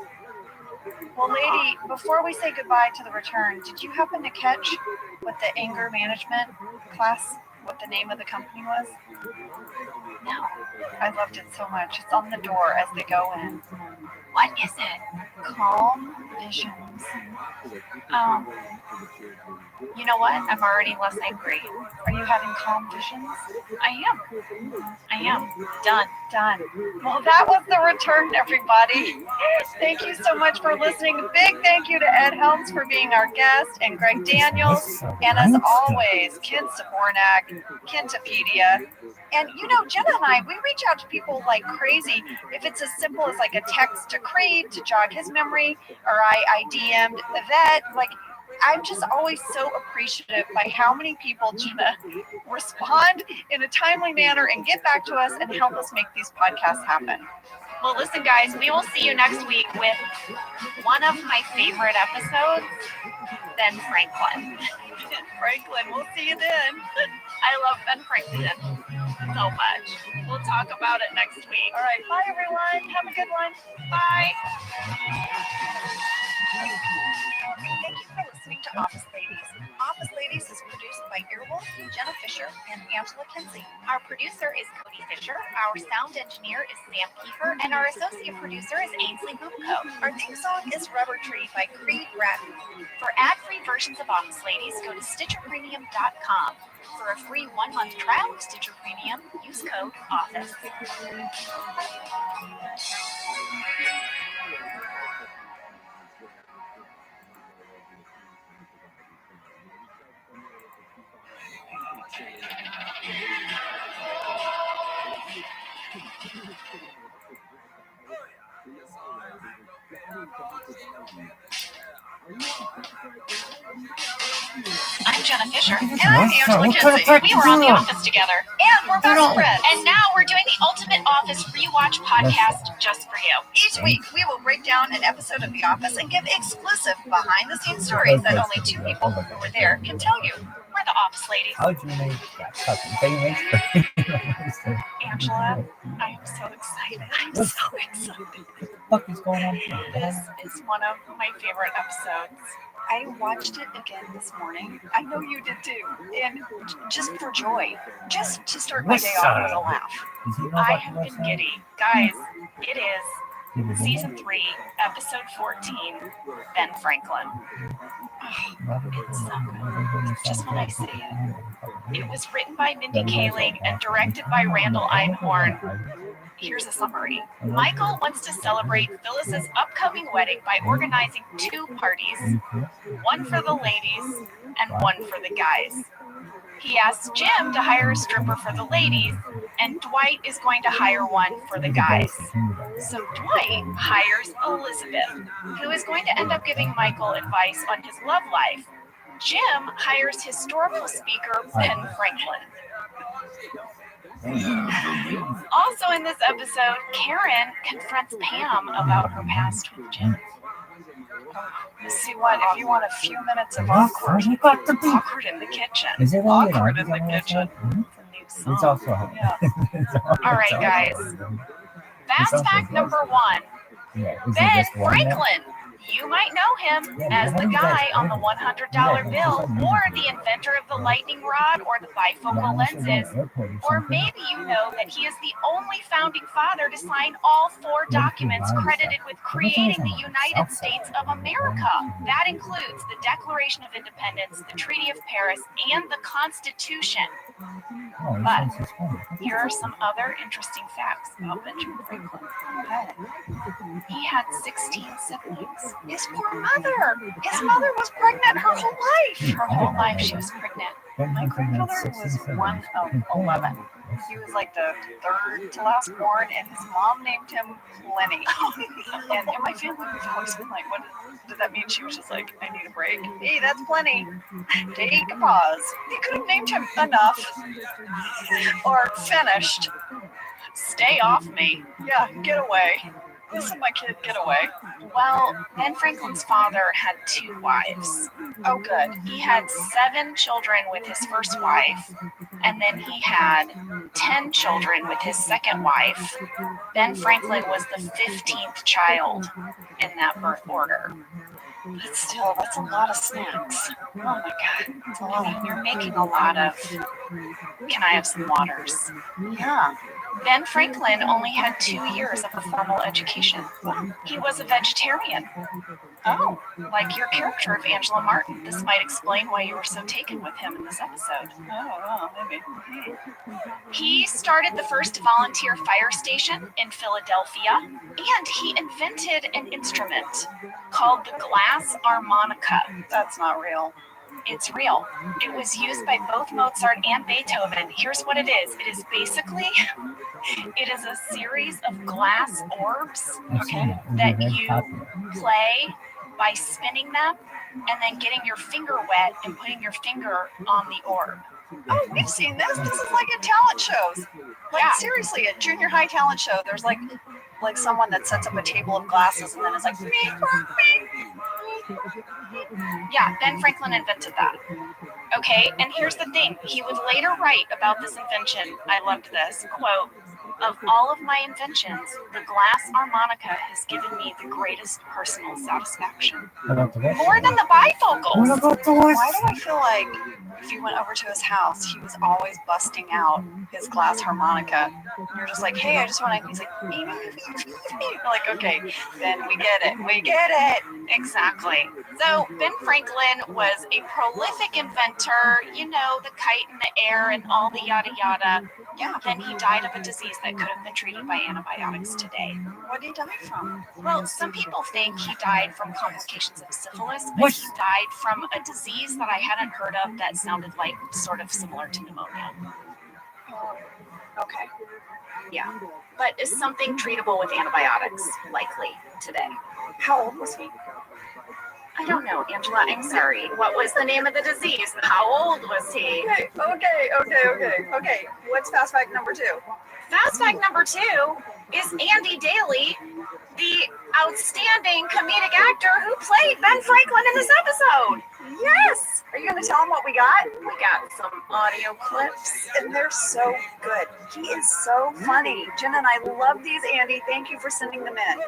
Speaker 10: Well, lady, before we say goodbye to the return, did you happen to catch what the anger management class, what the name of the company was?
Speaker 3: No.
Speaker 10: I loved it so much. It's on the door as they go in.
Speaker 3: What is it?
Speaker 10: Calm Visions.
Speaker 3: You know what? I'm already less angry.
Speaker 10: Are you having calm visions?
Speaker 3: I am. Done.
Speaker 10: Well, that was the return, everybody. Thank you so much for listening. A big thank you to Ed Helms for being our guest, and Greg Daniels, and as always, Ken Sabornak, Kentopedia. And you know, Jenna and I, we reach out to people like crazy. If it's as simple as like a text to Creed to jog his memory, or I DM'd Yvette, like, I'm just always so appreciative by how many people, Jenna, respond in a timely manner and get back to us and help us make these podcasts happen.
Speaker 3: Well, listen, guys, we will see you next week with one of my favorite episodes, Ben Franklin.
Speaker 10: We'll see you then.
Speaker 3: I love Ben Franklin so much. We'll talk about it next week.
Speaker 10: All right, bye, everyone. Have a good one.
Speaker 3: Bye.
Speaker 10: Thank you for listening to Office Ladies. Office Ladies is produced by Earwolf, Jenna Fisher, and Angela Kinsey.
Speaker 3: Our producer is Cody Fisher. Our sound engineer is Sam Kiefer, and our associate producer is Ainsley Bubico.
Speaker 10: Our theme song is Rubber Tree by Creed Rabbi.
Speaker 3: For ad-free versions of Office Ladies, go to StitcherPremium.com. For a free 1-month trial of Stitcher Premium, use code OFFICE. I'm Jenna Fisher.
Speaker 10: And I'm Angela Kinsey.
Speaker 3: We were on The Office together.
Speaker 10: And we're best friends.
Speaker 3: And now we're doing the Ultimate Office Rewatch podcast just for you.
Speaker 10: Each week, we will break down an episode of The Office and give exclusive behind-the-scenes stories that only 2 people who were there can tell you.
Speaker 3: We're the Office Ladies.
Speaker 11: How'd you make that fucking thing?
Speaker 3: Angela, I am so excited. I'm so excited.
Speaker 11: What the fuck is going on?
Speaker 3: This is one of my favorite episodes.
Speaker 10: I watched it again this morning. I know you did too. And just for joy. Just to start my day off with a laugh.
Speaker 3: I have been giddy. Guys, it is Season 3, Episode 14, Ben Franklin. Oh, it's so good. Just when I say it. It was written by Mindy Kaling and directed by Randall Einhorn. Here's a summary. Michael wants to celebrate Phyllis's upcoming wedding by organizing 2 parties, one for the ladies and one for the guys. He asks Jim to hire a stripper for the ladies, and Dwight is going to hire one for the guys. So Dwight hires Elizabeth, who is going to end up giving Michael advice on his love life. Jim hires historical speaker Ben Franklin. Also in this episode, Karen confronts Pam about her past with Jim.
Speaker 10: See what? If you want a few minutes of awkward in the kitchen.
Speaker 11: Is it
Speaker 10: Awkward in the kitchen.
Speaker 11: It's also
Speaker 10: Yeah.
Speaker 3: All right, guys. Fast fact number 1. Ben Franklin. You might know him as the guy on the $100 bill, or the inventor of the lightning rod or the bifocal lenses. Or maybe you know that he is the only founding father to sign all 4 documents credited with creating the United States of America. That includes the Declaration of Independence, the Treaty of Paris, and the Constitution. But here are some other interesting facts about Benjamin Franklin. He had 16 siblings. His poor mother. His mother was pregnant her whole life. Her whole life she was pregnant. My grandfather was one of 11. He was like the 3rd to last born, and his mom named him Lenny. And in my family, we've always been like, what did that mean? She was just like, I need a break. Hey, that's plenty. Take a pause. They could have named him Enough or Finished. Stay off me. Yeah, get away. Listen, my kid, get away. Well, Ben Franklin's father had 2 wives. Oh, good. He had 7 children with his first wife, and then he had 10 children with his second wife. Ben Franklin was the 15th child in that birth order. But still, that's a lot of snacks. Oh my God, that's a lot. You're making a lot of. Can I have some waters? Yeah. Ben Franklin only had 2 years of a formal education. He was a vegetarian. Oh, like your character of Angela Martin. This might explain why you were so taken with him in this episode. Oh, maybe. He started the first volunteer fire station in Philadelphia, and he invented an instrument called the glass harmonica. That's not real. It's real. It was used by both Mozart and Beethoven. Here's what it is. It is basically, it is a series of glass orbs, okay, that you play by spinning them and then getting your finger wet and putting your finger on the orb. Oh, we've seen this. This is like at talent shows. Like, yeah. Seriously, at junior high talent show, there's like someone that sets up a table of glasses and then it's like, yeah, Ben Franklin invented that. Okay, and here's the thing. He would later write about this invention. I loved this. Quote, of all of my inventions, the glass harmonica has given me the greatest personal satisfaction. More than the bifocals. Why do I feel like if you went over to his house, he was always busting out his glass harmonica? And you're just like, hey, I just want to, he's like, you're like, okay, then we get it. We get it. Exactly. So Ben Franklin was a prolific inventor, you know, the kite in the air and all the yada yada. Yeah. Then he died of a disease that could have been treated by antibiotics today. What did he die from? Well, some people think he died from complications of syphilis, but he died from a disease that I hadn't heard of that sounded like sort of similar to pneumonia. Oh, okay. Yeah. But is something treatable with antibiotics likely today? How old was he? I don't know, Angela. I'm sorry. What was the name of the disease? How old was he? Okay. What's fast fact number 2? Fast fact number 2 is Andy Daly, the outstanding comedic actor who played Ben Franklin in this episode. Yes! Are you going to tell him what we got? We got some audio clips, and they're so good. He is so funny. Jen and I love these, Andy. Thank you for sending them in.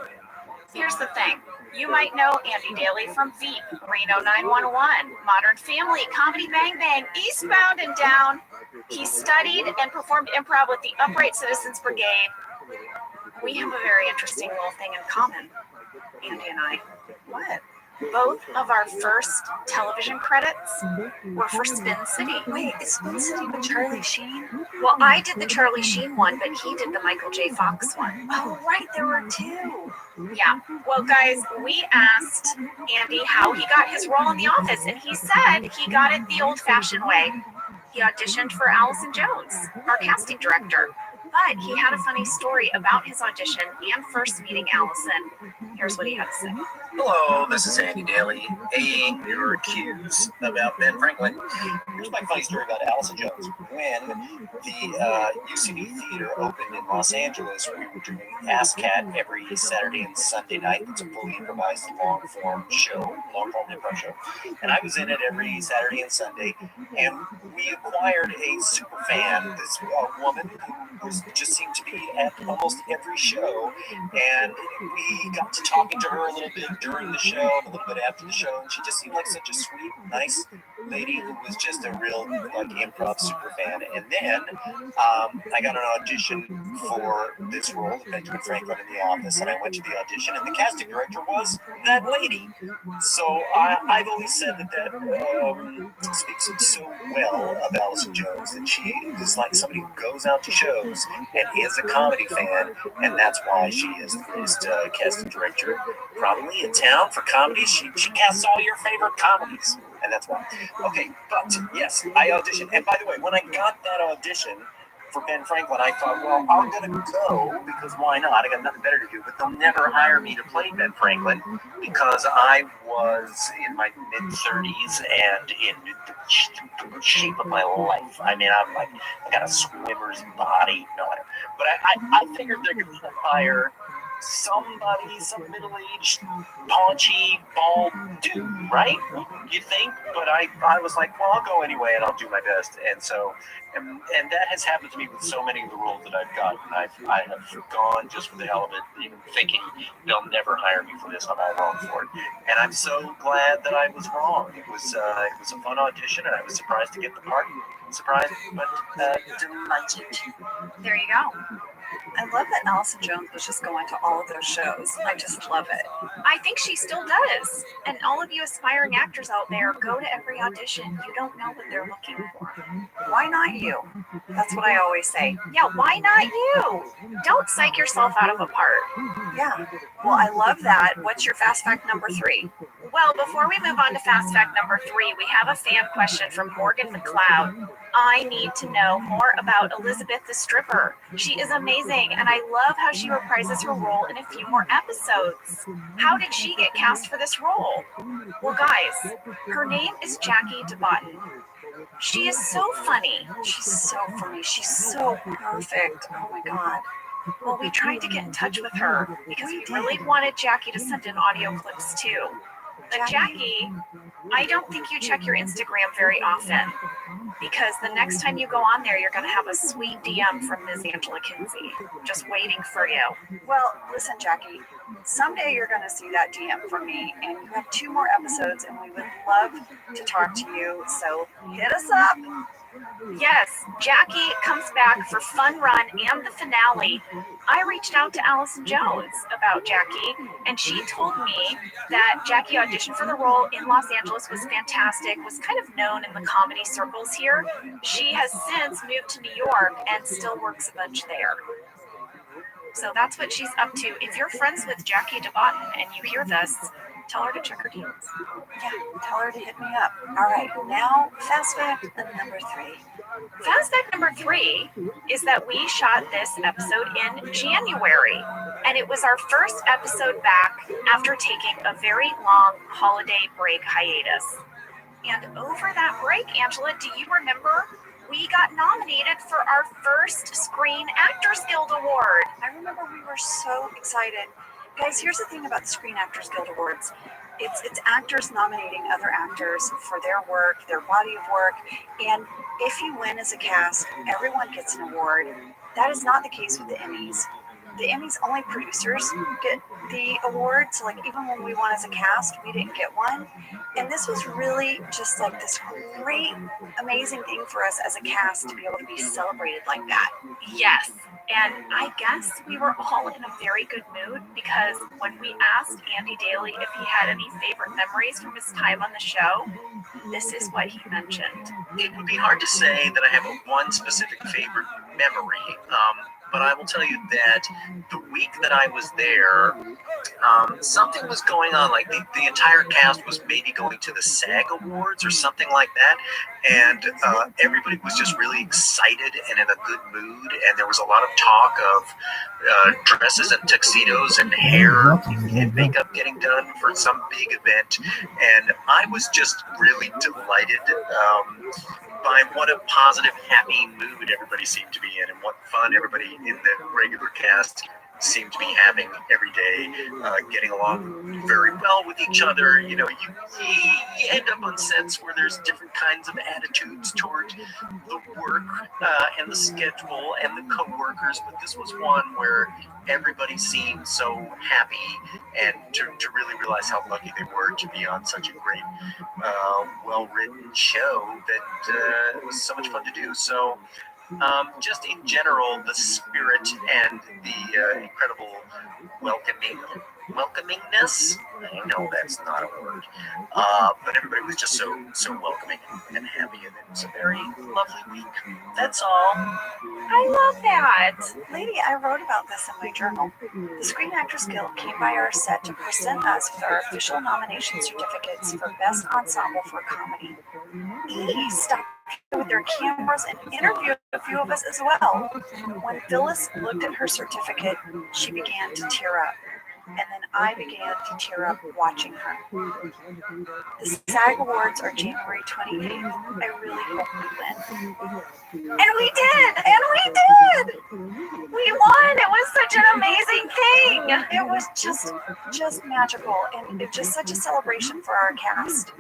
Speaker 3: Here's the thing. You might know Andy Daly from Veep, Reno 911, Modern Family, Comedy Bang Bang, Eastbound and Down. He studied and performed improv with the Upright Citizens Brigade. We have a very interesting little thing in common, Andy and I. What? Both of our first television credits were for Spin City. Wait, is Spin City with Charlie Sheen? Well, I did the Charlie Sheen one, but he did the Michael J. Fox one. Oh, right, there were 2. Yeah. Well, guys, we asked Andy how he got his role in The Office, and he said he got it the old-fashioned way. He auditioned for Allison Jones, our casting director. But he had a funny story about his audition and first meeting Allison. Here's what he had to say.
Speaker 7: Hello, this is Andy Daly, A.ing your accused about Ben Franklin. Here's my funny story about Allison Jones. When the UCB Theater opened in Los Angeles, we were doing Ask Cat every Saturday and Sunday night. It's a fully improvised long-form improv show. And I was in it every Saturday and Sunday. And we acquired a super fan, this woman who who just seemed to be at almost every show. And we got to talking to her a little bit during the show, a little bit after the show, and she just seemed like such a sweet, nice lady who was just a real like improv super fan. And then I got an audition for this role of Benjamin Franklin in The Office, and I went to the audition, and the casting director was that lady. So I've always said that speaks so well of Allison Jones, that she is like somebody who goes out to shows and is a comedy fan, and that's why she is the greatest casting director probably in town for comedies. She casts all your favorite comedies, and that's why. Okay, but yes, I auditioned, and by the way, when I got that audition for Ben Franklin, I thought, well, I'm going to go because why not? I got nothing better to do, but they'll never hire me to play Ben Franklin because I was in my mid-30s and in the shape of my life. I mean, I'm like, I got a swimmer's body. No, but I figured they're going to hire somebody, some middle-aged, paunchy, bald dude, right? You think? But I was like, well, I'll go anyway, and I'll do my best. And so, and that has happened to me with so many of the roles that I've gotten. I have gone just for the hell of it, even thinking they'll never hire me for this. I'm all wrong for it. And I'm so glad that I was wrong. It was a fun audition, and I was surprised to get the part. Surprised, but delighted.
Speaker 4: There you go.
Speaker 10: I love that Allison Jones was just going to all of those shows. I just love it.
Speaker 4: I think she still does. And all of you aspiring actors out there, go to every audition. You don't know what they're looking for.
Speaker 10: Why not you? That's what I always say.
Speaker 4: Yeah, why not you? Don't psych yourself out of a part.
Speaker 10: Yeah. Well, I love that. What's your fast fact number 3?
Speaker 4: Well, before we move on to fast fact number 3, we have a fan question from Morgan McLeod. I need to know more about Elizabeth the stripper. She is amazing, and I love how she reprises her role in a few more episodes. How did she get cast for this role? Well, guys, her name is Jackie DeBotton. She is so funny.
Speaker 10: She's so funny. She's so perfect. Oh my God.
Speaker 4: Well, we tried to get in touch with her because we really wanted Jackie to send in audio clips too. But Jackie, I don't think you check your Instagram very often, because the next time you go on there, you're going to have a sweet DM from Ms. Angela Kinsey just waiting for you.
Speaker 10: Well, listen, Jackie, someday you're going to see that DM from me, and you have 2 more episodes, and we would love to talk to you, so hit us up.
Speaker 4: Yes, Jackie comes back for Fun Run and the finale. I reached out to Allison Jones about Jackie, and she told me that Jackie auditioned for the role in Los Angeles, was fantastic, was kind of known in the comedy circles here. She has since moved to New York and still works a bunch there. So that's what she's up to. If you're friends with Jackie DeBotton and you hear this, tell her to check her DMs.
Speaker 10: Yeah, tell her to hit me up. All right, now fast fact number 3.
Speaker 4: Fast fact number 3 is that we shot this episode in January, and it was our first episode back after taking a very long holiday break hiatus. And over that break, Angela, do you remember? We got nominated for our first Screen Actors Guild Award.
Speaker 10: I remember we were so excited. Guys, here's the thing about the Screen Actors Guild Awards. It's actors nominating other actors for their work, their body of work, and if you win as a cast, everyone gets an award. That is not the case with the Emmys. The Emmys, only producers get the award, so like even when we won as a cast, we didn't get one. And this was really just like this great, amazing thing for us as a cast to be able to be celebrated like that.
Speaker 4: Yes. And I guess we were all in a very good mood, because when we asked Andy Daly if he had any favorite memories from his time on the show, this is what he mentioned.
Speaker 7: It would be hard to say that I have one specific favorite memory, but I will tell you that the week that I was there, something was going on. Like the entire cast was maybe going to the SAG Awards or something like that, and everybody was just really excited and in a good mood. And there was a lot of talk of dresses and tuxedos and hair and makeup getting done for some big event. And I was just really delighted by what a positive, happy mood everybody seemed to be in, and what fun everybody in the regular cast
Speaker 12: seem to be having every day, getting along very well with each other. You know, you end up on sets where there's different kinds of attitudes toward the work and the schedule and the co-workers, but this was one where everybody seemed so happy, and to really realize how lucky they were to be on such a great, well-written show that it was so much fun to do. So just in general, the spirit and the incredible welcomingness. I know that's not a word, but everybody was just so welcoming and happy, and it was a very lovely week. That's all.
Speaker 10: I love that. Lady, I wrote about this in my journal. The Screen Actors Guild came by our set to present us with our official nomination certificates for Best Ensemble for Comedy. Stopped with their cameras and interviewed a few of us as well. When Phyllis looked at her certificate, she began to tear up. And then I began to tear up watching her. The SAG Awards are January 28th. I really hope we win. And we did! And we did! We won! It was such an amazing thing! It was just magical, and it just such a celebration for our cast.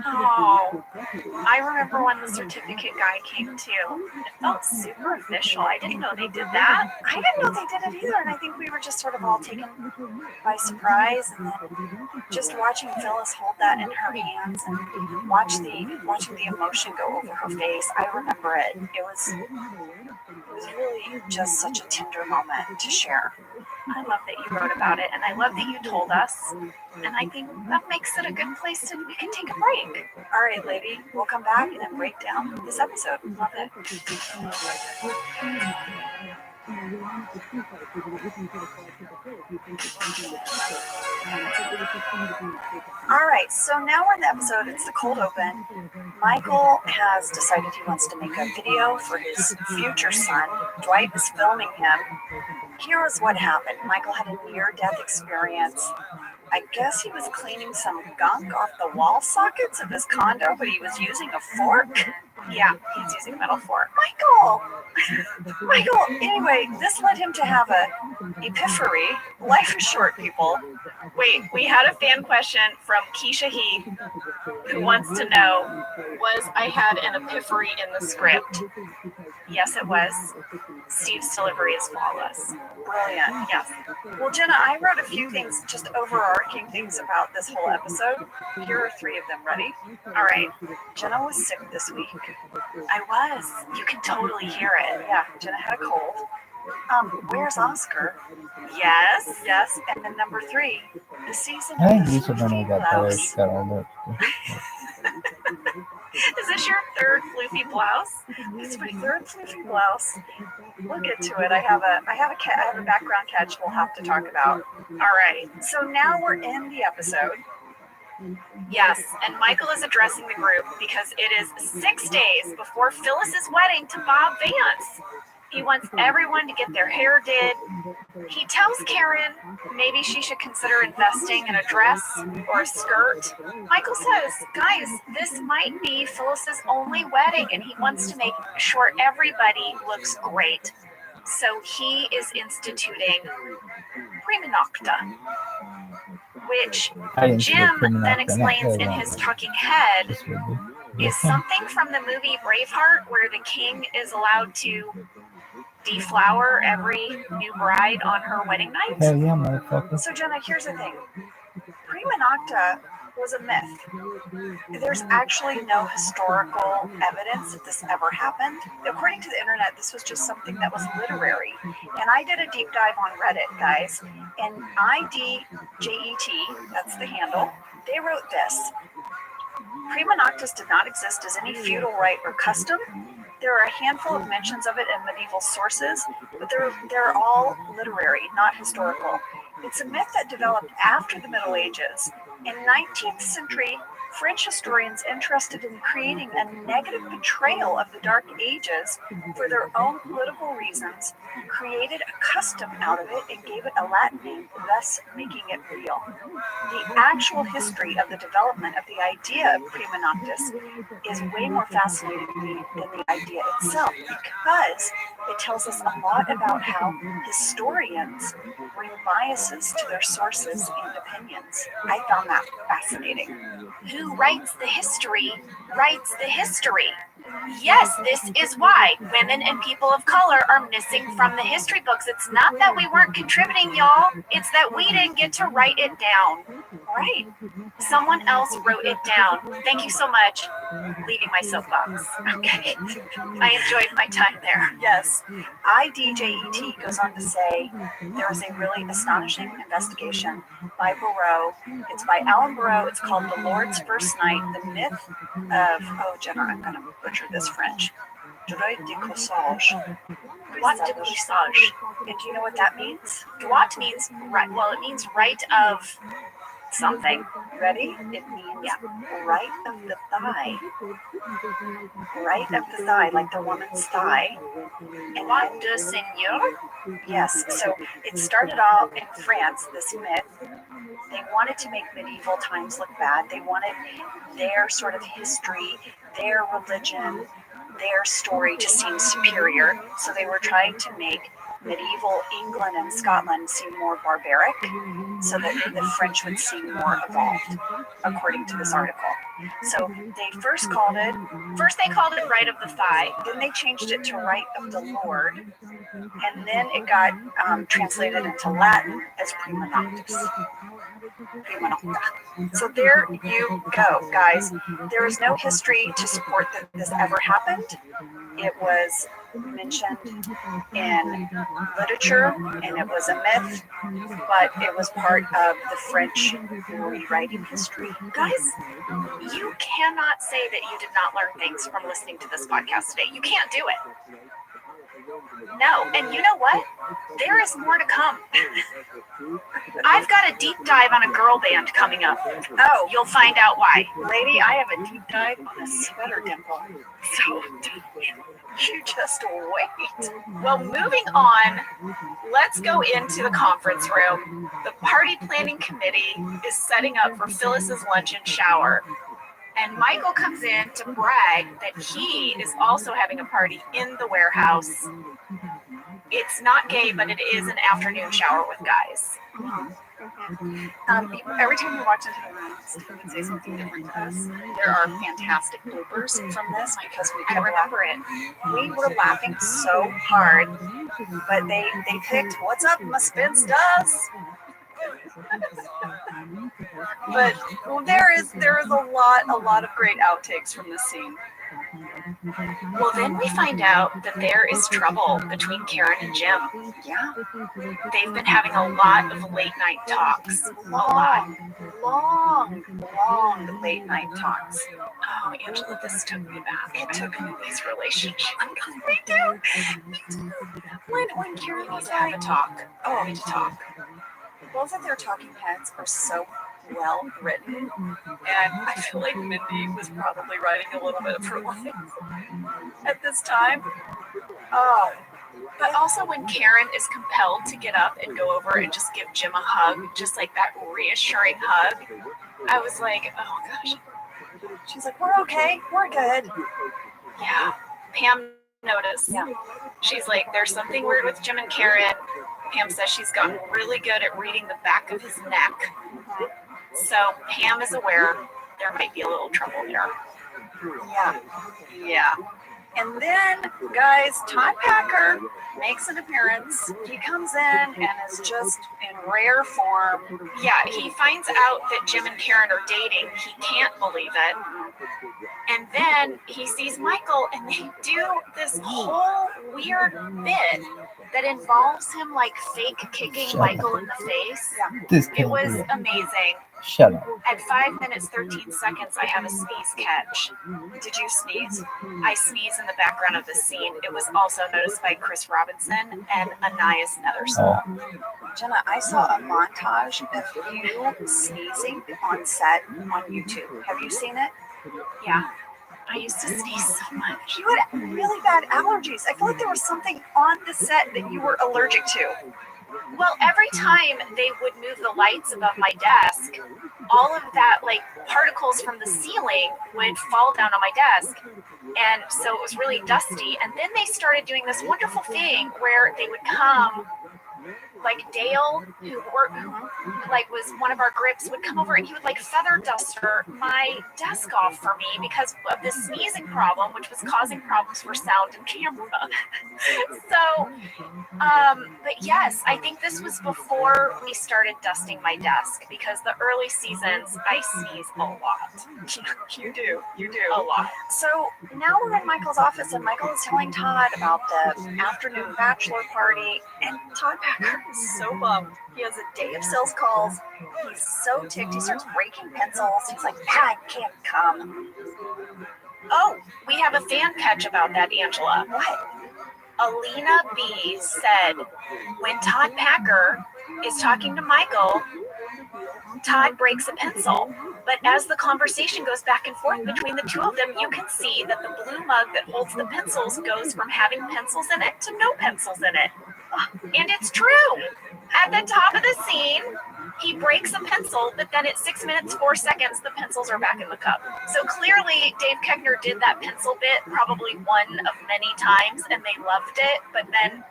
Speaker 10: Oh, I remember when the certificate guy came too. It felt super official. I didn't know they did that. I didn't know they did it either, and I think we were just sort of all taken by surprise, and then just watching Phyllis hold that in her hands and watching the emotion go over her face. I remember it. It was really just such a tender moment to share.
Speaker 4: I love that you wrote about it, and I love that you told us. And I think that makes it a good place to we can take a break.
Speaker 10: All right, lady, we'll come back and break down this episode. Love it. All right, so now we're in the episode. It's the cold open. Michael has decided he wants to make a video for his future son. Dwight is filming him. Here is what happened. Michael had a near-death experience. I guess he was cleaning some gunk off the wall sockets of his condo, but he was using a fork.
Speaker 4: Yeah, he's using a metal fork.
Speaker 10: Michael, anyway, this led him to have a epiphany. Life is short, people.
Speaker 4: Wait, we had a fan question from Keisha Heath who wants to know, was I had an epiphany in the script? Yes, it was. Steve's delivery is flawless.
Speaker 10: Brilliant.
Speaker 4: Yes.
Speaker 10: Well, Jenna, I wrote a few things, just overarching things about this whole episode. Here are 3 of them. Ready?
Speaker 4: All right.
Speaker 10: Jenna was sick this week.
Speaker 4: I was. You can totally hear it.
Speaker 10: Yeah, Jenna had a cold. Where's Oscar?
Speaker 4: Yes.
Speaker 10: And then number 3, the season
Speaker 11: I
Speaker 10: of the
Speaker 11: used to know
Speaker 10: Floofy
Speaker 11: about
Speaker 10: Blouse.
Speaker 4: Is this your 3rd floofy blouse?
Speaker 10: It's my 3rd floofy blouse. We'll get to it. I have a background catch we'll have to talk about.
Speaker 4: All right.
Speaker 10: So now we're in the episode.
Speaker 4: Yes, and Michael is addressing the group because it is 6 days before Phyllis's wedding to Bob Vance. He wants everyone to get their hair did. He tells Karen maybe she should consider investing in a dress or a skirt. Michael says, guys, this might be Phyllis's only wedding, and he wants to make sure everybody looks great. So he is instituting prima nocta, which Jim then explains in his talking head is something from the movie Braveheart, where the king is allowed to deflower every new bride on her wedding night.
Speaker 11: Hell yeah, motherfucker.
Speaker 10: So Jenna, here's the thing. Prima nocta was a myth. There's actually no historical evidence that this ever happened. According to the internet, this was just something that was literary. And I did a deep dive on Reddit, guys. And IDJET, that's the handle, they wrote this. Prima noctas did not exist as any feudal right or custom. There are a handful of mentions of it in medieval sources, but they're all literary, not historical. It's a myth that developed after the Middle Ages. In 19th century French historians interested in creating a negative portrayal of the Dark Ages for their own political reasons created a custom out of it and gave it a Latin name, thus making it real. The actual history of the development of the idea of prima noctis is way more fascinating than the idea itself, because it tells us a lot about how historians bring biases to their sources and opinions. I found that fascinating.
Speaker 3: Who writes the history writes the history. Yes, this is why women and people of color are missing from the history books. It's not that we weren't contributing, y'all. It's that we didn't get to write it down.
Speaker 10: Right.
Speaker 3: Someone else wrote it down. Thank you so much. Leaving my soapbox. Okay. I enjoyed my time there.
Speaker 10: Yes. IDJET goes on to say there is a really astonishing investigation by Barreau. It's by Alan Barreau. It's called The Lord's First Night, The Myth of, oh, Jenna, I'm going to butcher this French. Droit de corsage.
Speaker 3: Droit de corsage.
Speaker 10: And do you know what that means?
Speaker 3: Droit means right. Well, it means right of something.
Speaker 10: Ready? It means right of the thigh. Right of the thigh, like the woman's thigh.
Speaker 3: And what does seigneur?
Speaker 10: Yes, so it started out in France, this myth. They wanted to make medieval times look bad. They wanted their sort of history, their religion, their story to seem superior. So they were trying to make medieval England and Scotland seem more barbaric, so that the French would seem more evolved, according to this article. So they first they called it right of the thigh, then they changed it to right of the Lord, and then it got translated into Latin as prima noctis. Prima nocta. So there you go, guys. There is no history to support that this ever happened. It was mentioned in literature, and it was a myth, but it was part of the French rewriting history.
Speaker 3: Guys, you cannot say that you did not learn things from listening to this podcast today. You can't do it. No, and you know what? There is more to come. I've got a deep dive on a girl band coming up. Oh, you'll find out why.
Speaker 10: Lady, I have a deep dive on a sweater dimple. So you just wait.
Speaker 3: Well, moving on, let's go into the conference room. The party planning committee is setting up for Phyllis's lunch and shower. And Michael comes in to brag that he is also having a party in the warehouse. It's not gay, but it is an afternoon shower with guys.
Speaker 10: Every time we walked into the room, Steve would say something different to us. There are fantastic bloopers from this because we kept laughing. We were laughing so hard, but they picked "What's up, my Spinstas?" But there is a lot of great outtakes from this scene.
Speaker 3: Well, then we find out that there is trouble between Karen and Jim.
Speaker 10: Yeah.
Speaker 3: They've been having a lot of late night talks.
Speaker 10: Long late night talks.
Speaker 3: Oh, Angela, this took me back. It took me these relationships. Me too. When Karen wants to have a talk. Oh, to talk.
Speaker 10: Both of their talking heads are so well written, and I feel like Mindy was probably writing a little bit of her life at this time.
Speaker 3: But also when Karen is compelled to get up and go over and just give Jim a hug, just like that reassuring hug, I was like, oh gosh.
Speaker 10: She's like, we're okay, we're good.
Speaker 3: Yeah. Pam noticed.
Speaker 10: Yeah.
Speaker 3: She's like, there's something weird with Jim and Karen. Pam says she's gotten really good at reading the back of his neck. So Pam is aware there might be a little trouble there.
Speaker 10: Yeah. And then, guys, Todd Packer makes an appearance. He comes in and is just in rare form.
Speaker 3: Yeah, he finds out that Jim and Karen are dating. He can't believe it.
Speaker 4: And then he sees Michael, and they do this whole weird bit that involves him like fake kicking Michael in the face.
Speaker 11: This
Speaker 4: It
Speaker 11: can't
Speaker 4: was
Speaker 11: be it.
Speaker 4: amazing.
Speaker 11: Shut up.
Speaker 4: At 5 minutes, 13 seconds, I have a sneeze catch.
Speaker 10: Did you sneeze?
Speaker 4: I sneeze in the background of the scene. It was also noticed by Chris Robinson and Anais Nethersall.
Speaker 10: Jenna, I saw a montage of you sneezing on set on YouTube. Have you seen it?
Speaker 4: Yeah. I used to sneeze so much.
Speaker 10: You had really bad allergies. I feel like there was something on the set that you were allergic to.
Speaker 4: Well, every time they would move the lights above my desk, all of that, like, particles from the ceiling would fall down on my desk. And so it was really dusty. And then they started doing this wonderful thing where they would come, like Dale, who was one of our grips, would come over and he would like feather duster my desk off for me because of this sneezing problem, which was causing problems for sound and camera. So, but yes, I think this was before we started dusting my desk because the early seasons I sneeze a lot.
Speaker 10: You do
Speaker 4: A lot.
Speaker 10: So now we're in Michael's office, and Michael is telling Todd about the afternoon bachelor party, and Todd Packer is so bummed. He has a day of sales calls. He's so ticked. He starts breaking pencils. He's like, I can't come.
Speaker 4: Oh, we have a fan catch about that, Angela.
Speaker 10: What?
Speaker 4: Alina B said, when Todd Packer is talking to Michael, Todd breaks a pencil. But as the conversation goes back and forth between the two of them, you can see that the blue mug that holds the pencils goes from having pencils in it to no pencils in it. And it's true. At the top of the scene, he breaks a pencil, but then at 6 minutes, 4 seconds, the pencils are back in the cup. So clearly, Dave Koechner did that pencil bit probably one of many times, and they loved it. But then,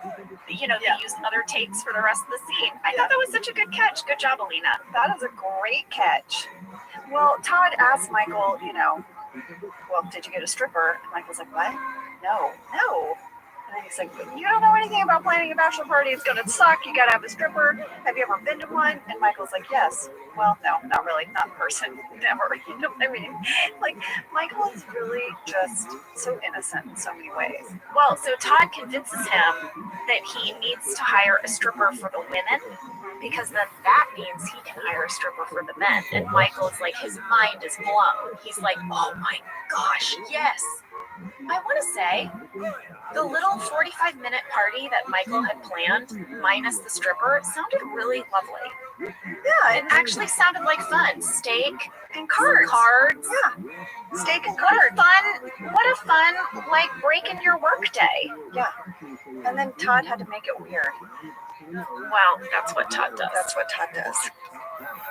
Speaker 4: they used other takes for the rest of the scene. I thought that was such a good catch. Good job, Alina.
Speaker 10: That is a great catch. Well, Todd asked Michael, well, did you get a stripper? And Michael's like, what? No. And then he's like, you don't know anything about planning a bachelor party. It's going to suck. You got to have a stripper. Have you ever been to one? And Michael's like, yes. Well, no, not really. Not in person. Never. You know what I mean? Like, Michael is really just so innocent in so many ways.
Speaker 4: Well, so Todd convinces him that he needs to hire a stripper for the women because then that means he can hire a stripper for the men. And Michael is like, his mind is blown. He's like, oh my gosh, yes. I want to say the little 45-minute party that Michael had planned, minus the stripper, sounded really lovely.
Speaker 10: Yeah,
Speaker 4: It actually sounded like fun. Steak
Speaker 10: and cards. Yeah, steak and cards.
Speaker 4: What a fun, like, break in your work day.
Speaker 10: Yeah, and then Todd had to make it weird.
Speaker 4: Well, that's what Todd does.
Speaker 10: That's what Todd does.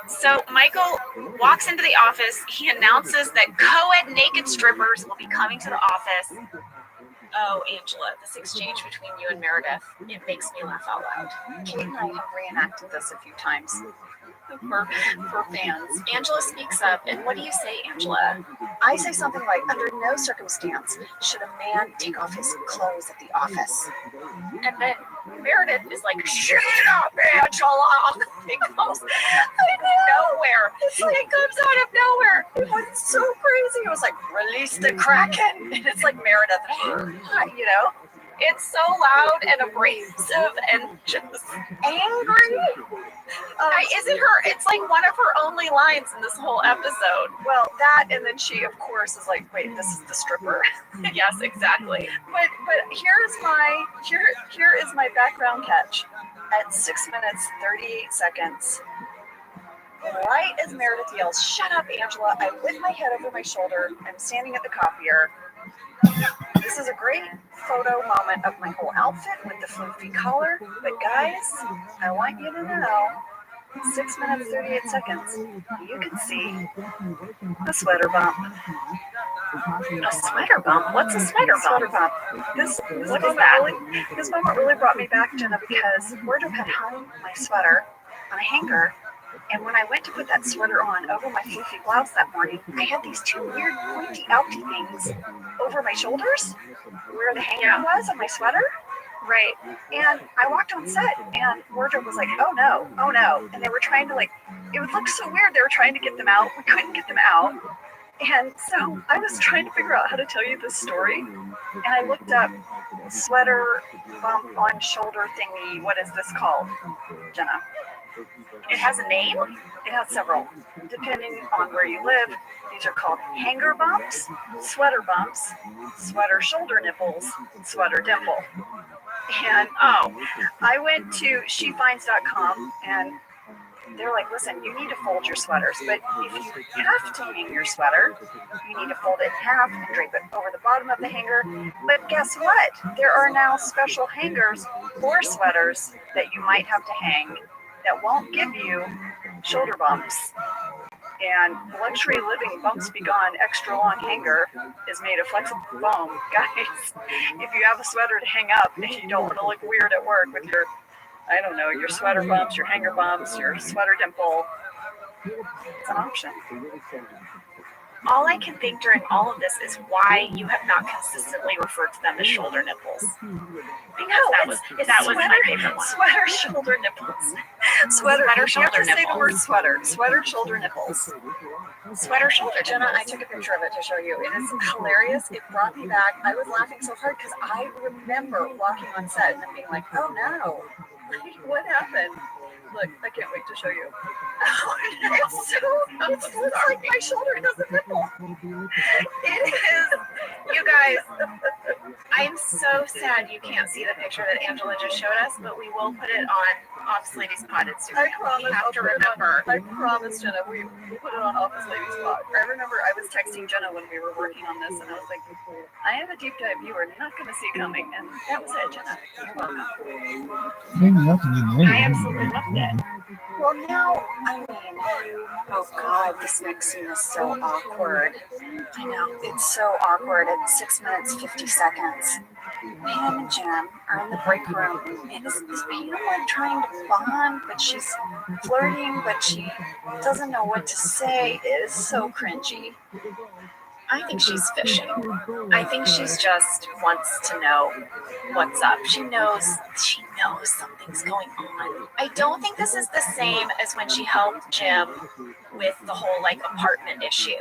Speaker 4: So Michael walks into the office. He announces that co-ed naked strippers will be coming to the office. Oh, Angela, this exchange between you and Meredith, it makes me laugh out loud.
Speaker 10: Kate and I have reenacted this a few times for fans.
Speaker 4: Angela speaks up, and what do you say, Angela?
Speaker 10: I say something like, under no circumstance should a man take off his clothes at the office.
Speaker 4: And then Meredith is like, shut up, Angela! It comes out of nowhere. It comes out of nowhere.
Speaker 10: It was so crazy. It was like, release the Kraken. And it's like Meredith,
Speaker 4: It's so loud and abrasive and just
Speaker 10: angry.
Speaker 4: It's like one of her only lines in this whole episode.
Speaker 10: Well, that, and then she, of course, is like, wait, this is the stripper.
Speaker 4: Yes, exactly.
Speaker 10: But here is my background catch. At 6 minutes, 38 seconds, right as Meredith yells, shut up, Angela, I whip my head over my shoulder. I'm standing at the copier. This is a great photo moment of my whole outfit with the floofy collar. But guys, I want you to know, 6 minutes, 38 seconds, you can see a sweater bump.
Speaker 4: A sweater bump? What's a sweater bump?
Speaker 10: Sweater bump. This moment really brought me back, Jenna, because Wardrobe had hung my sweater on a hanger. And when I went to put that sweater on over my floofy blouse that morning, I had these two weird pointy outy things over my shoulders where the hanger was on my sweater.
Speaker 4: Right.
Speaker 10: And I walked on set and Wardrobe was like, oh no. And they were trying to it would look so weird. They were trying to get them out. We couldn't get them out.
Speaker 6: And so I was trying to figure out how to tell you this story, and I looked up sweater bump on shoulder thingy. What is this called, Jenna?
Speaker 4: It has a name?
Speaker 6: It has several, depending on where you live. These are called hanger bumps, sweater shoulder nipples, sweater dimple. And I went to shefinds.com, and they're like, listen, you need to fold your sweaters, but if you have to hang your sweater, you need to fold it in half and drape it over the bottom of the hanger. But guess what? There are now special hangers for sweaters that you might have to hang that won't give you shoulder bumps. And luxury living bumps be gone extra long hanger is made of flexible foam. Guys, if you have a sweater to hang up and you don't want to look weird at work with your, I don't know, your sweater bumps, your hanger bumps, your sweater dimple, it's an option.
Speaker 4: All I can think during all of this is why you have not consistently referred to them as shoulder nipples. Because that was my favorite one.
Speaker 6: Sweater shoulder nipples. Sweater shoulder nipples. Say the word sweater. Sweater shoulder nipples.
Speaker 4: Sweater shoulder.
Speaker 6: Jenna, I took a picture of it to show you. It is hilarious. It brought me back. I was laughing so hard because I remember walking on set and then being like, oh no, what happened? Look, I can't wait to show you. It's like my shoulder has a nipple.
Speaker 4: It is. You guys, I am so sad you can't see the picture that Angela just showed us, but we will put it on Office Ladies Pod Instagram.
Speaker 6: I promise.
Speaker 4: You have to remember.
Speaker 6: I promise, Jenna. We'll put it on Office Ladies Pod. I remember I was texting Jenna when we were working on this, and I was like, I have a deep dive you are not going to see coming. And that was it, Jenna. You're welcome.
Speaker 4: I absolutely loved it.
Speaker 6: Well, now, I mean, oh God, this next scene is so awkward. I know, it's so awkward. It's 6 minutes, 50 seconds. Pam and Jim are in the break room, and is Pam like trying to bond, but she's flirting, but she doesn't know what to say. It is so cringy.
Speaker 4: I think she's fishing. I think she's just wants to know what's up. She knows something's going on. I don't think this is the same as when she helped Jim with the whole like apartment issue.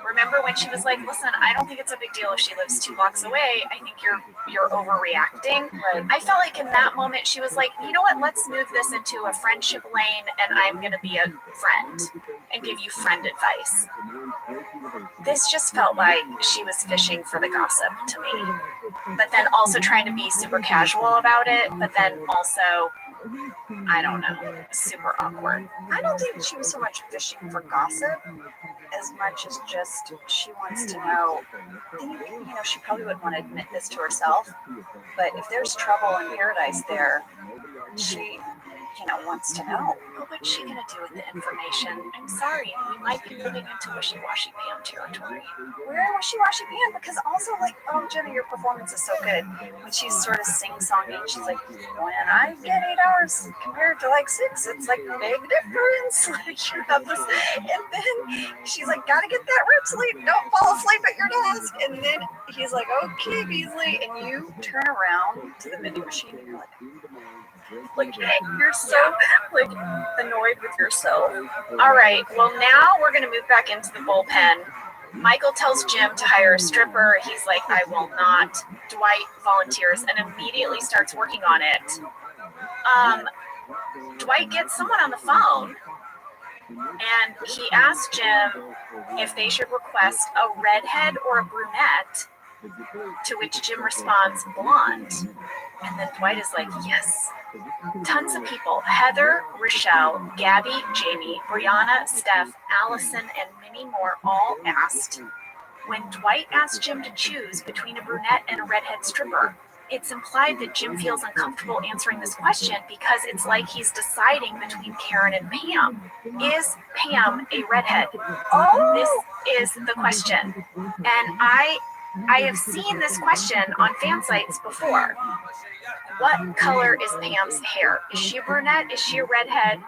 Speaker 4: Remember when she was like, listen, I don't think it's a big deal if she lives 2 blocks away. I think you're overreacting. Right. I felt like in that moment she was like, you know what, let's move this into a friendship lane and I'm gonna be a friend and give you friend advice. This just felt like she was fishing for the gossip to me. But then also trying to be super casual about it, but then also, I don't know, super awkward.
Speaker 6: I don't think she was so much fishing for gossip as much as just she wants to know. You know, she probably wouldn't want to admit this to herself, but if there's trouble in paradise there, she, wants to know.
Speaker 4: But what's she gonna do with the information? I'm sorry, we might be moving into wishy-washy Pam territory.
Speaker 6: We're in wishy-washy Pam because also like, oh Jenna, your performance is so good. When she's sort of sing-songing, she's like, when I get 8 hours compared to like 6, it's like a big difference. Like you have this, and then she's like, gotta get that REM sleep. Don't fall asleep at your desk. And then he's like, okay, Beasley, and you turn around to the vending machine and you're like you're so like annoyed with yourself.
Speaker 4: All right, well now we're gonna move back into the bullpen. Michael tells Jim to hire a stripper. He's like, I will not. Dwight volunteers and immediately starts working on it. Dwight gets someone on the phone and he asks Jim if they should request a redhead or a brunette, to which Jim responds, blonde. And then Dwight is like, yes. Tons of people, Heather, Rochelle, Gabby, Jamie, Brianna, Steph, Allison, and many more all asked. When Dwight asked Jim to choose between a brunette and a redhead stripper, it's implied that Jim feels uncomfortable answering this question because it's like he's deciding between Karen and Pam. Is Pam a redhead? Oh, this is the question. And I have seen this question on fan sites before. What color is Pam's hair? Is she a brunette? Is she a redhead?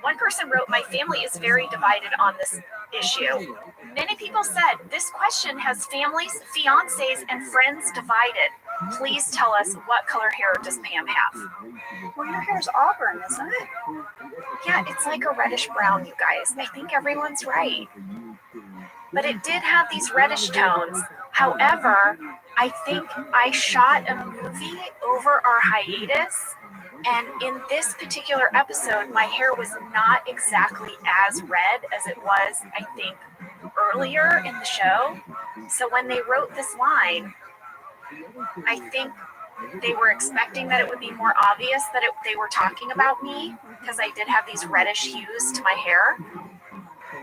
Speaker 4: One person wrote, my family is very divided on this issue. Many people said, this question has families, fiancés, and friends divided. Please tell us, what color hair does Pam have?
Speaker 6: Well, your hair's auburn, isn't it?
Speaker 4: Yeah, it's like a reddish brown, you guys. I think everyone's right. but it did have these reddish tones. However, I think I shot a movie over our hiatus, and in this particular episode, my hair was not exactly as red as it was, I think, earlier in the show. So when they wrote this line, I think they were expecting that it would be more obvious that they were talking about me, because I did have these reddish hues to my hair.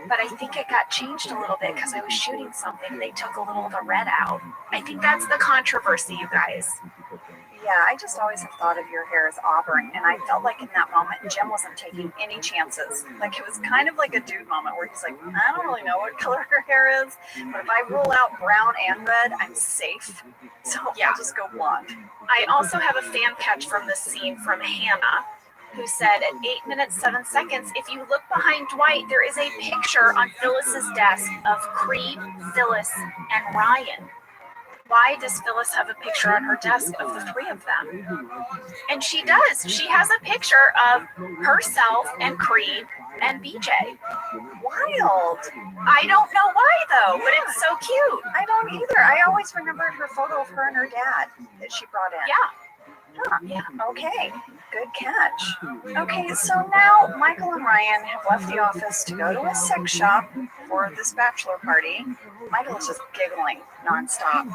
Speaker 4: But I think it got changed a little bit because I was shooting something and they took a little of the red out. I think that's the controversy, you guys.
Speaker 10: Yeah, I just always have thought of your hair as auburn, and I felt like in that moment Jim wasn't taking any chances. Like, it was kind of like a dude moment where he's like, I don't really know what color her hair is, but if I rule out brown and red, I'm safe. So yeah, I'll just go blonde.
Speaker 4: I also have a fan catch from this scene from Hannah, who said at 8 minutes 7 seconds, if you look behind Dwight, there is a picture on Phyllis's desk of Creed, Phyllis, and Ryan. Why does Phyllis have a picture on her desk of the three of them? And she does. She has a picture of herself and Creed and BJ.
Speaker 10: Wild.
Speaker 4: I don't know why though, but it's so cute.
Speaker 10: I don't either. I always remembered her photo of her and her dad that she brought in.
Speaker 4: Yeah.
Speaker 10: Huh. Yeah. Okay. Good catch. Okay, so now Michael and Ryan have left the office to go to a sex shop for this bachelor party. Michael is just giggling nonstop.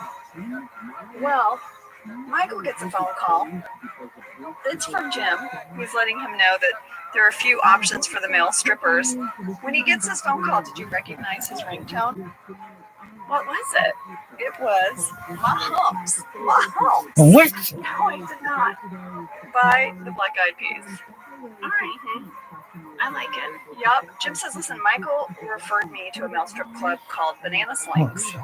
Speaker 10: Well, Michael gets a phone call. It's from Jim. He's letting him know that there are a few options for the male strippers. When he gets this phone call, did you recognize his ringtone?
Speaker 4: What was it?
Speaker 10: It was My Humps. My Humps.
Speaker 11: What?
Speaker 4: No, I did not.
Speaker 10: By the Black Eyed Peas.
Speaker 4: All right. I like it.
Speaker 10: Yup. Jim says, listen, Michael referred me to a male strip club called Banana Slings.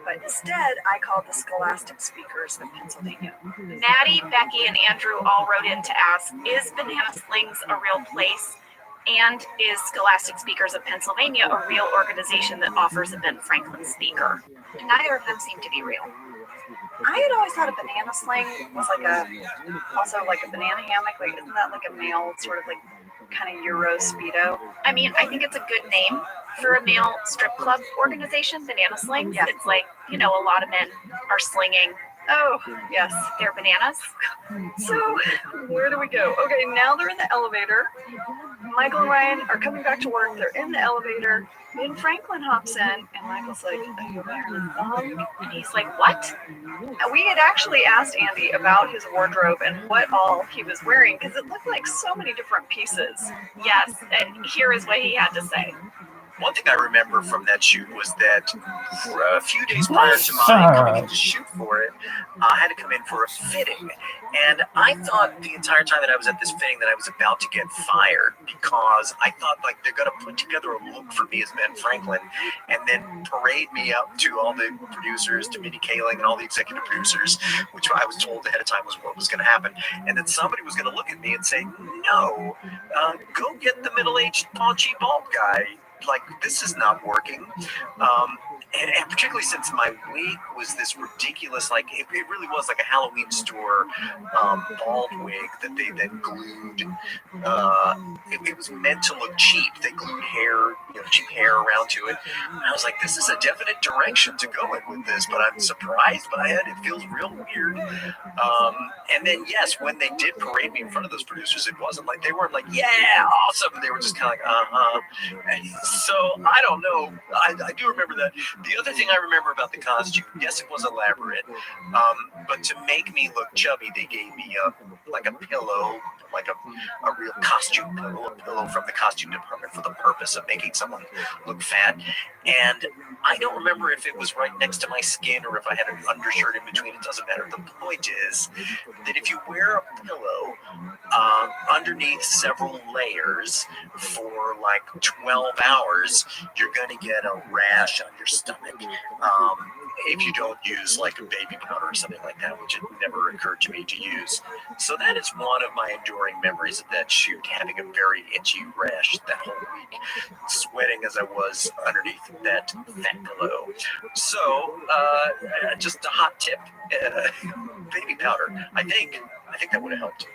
Speaker 10: But instead, I called the Scholastic Speakers of Pennsylvania.
Speaker 4: Maddie, Becky, and Andrew all wrote in to ask, is Banana Slings a real place? And is Scholastic Speakers of Pennsylvania a real organization that offers a Ben Franklin speaker? Neither of them seem to be real.
Speaker 10: I had always thought a banana sling was like a banana hammock. Like, isn't that like a male sort of like kind of Euro Speedo?
Speaker 4: I mean, I think it's a good name for a male strip club organization, Banana Slings. Yeah. It's like, a lot of men are slinging.
Speaker 10: Oh, yes.
Speaker 4: Their bananas.
Speaker 10: So, where do we go? Okay, now they're in the elevator. Michael and Ryan are coming back to work. They're in the elevator. Ben Franklin hops in, and Michael's like, are you wearing a thong?
Speaker 4: And he's like, what?
Speaker 10: We had actually asked Andy about his wardrobe and what all he was wearing, because it looked like so many different pieces.
Speaker 4: Yes, and here is what he had to say.
Speaker 12: One thing I remember from that shoot was that a few days prior to my coming in to shoot for it, I had to come in for a fitting. And I thought the entire time that I was at this fitting that I was about to get fired, because I thought like they're going to put together a look for me as Ben Franklin and then parade me up to all the producers, to Minnie Kaling and all the executive producers, which I was told ahead of time was what was going to happen. And then somebody was going to look at me and say, no, go get the middle-aged paunchy bald guy. Like, this is not working. And particularly since my wig was this ridiculous, like, it really was like a Halloween store bald wig that they then glued. It was meant to look cheap. They glued hair, cheap hair around to it. And I was like, this is a definite direction to go in with this, but I'm surprised by it. It feels real weird. And then, yes, when they did parade me in front of those producers, it wasn't like, they weren't like, yeah, awesome. They were just kind of like, uh-huh. And so, I don't know. I do remember that. The other thing I remember about the costume, yes, it was elaborate, but to make me look chubby, they gave me a pillow, like a real costume pillow, a pillow from the costume department for the purpose of making someone look fat. And I don't remember if it was right next to my skin or if I had an undershirt in between. It doesn't matter. The point is that if you wear a pillow underneath several layers for like 12 hours, you're going to get a rash on your stomach. If you don't use like a baby powder or something like that, which it never occurred to me to use. So that is one of my enduring memories of that shoot, having a very itchy rash that whole week, sweating as I was underneath that fat pillow. So just a hot tip, baby powder. I think that would have helped.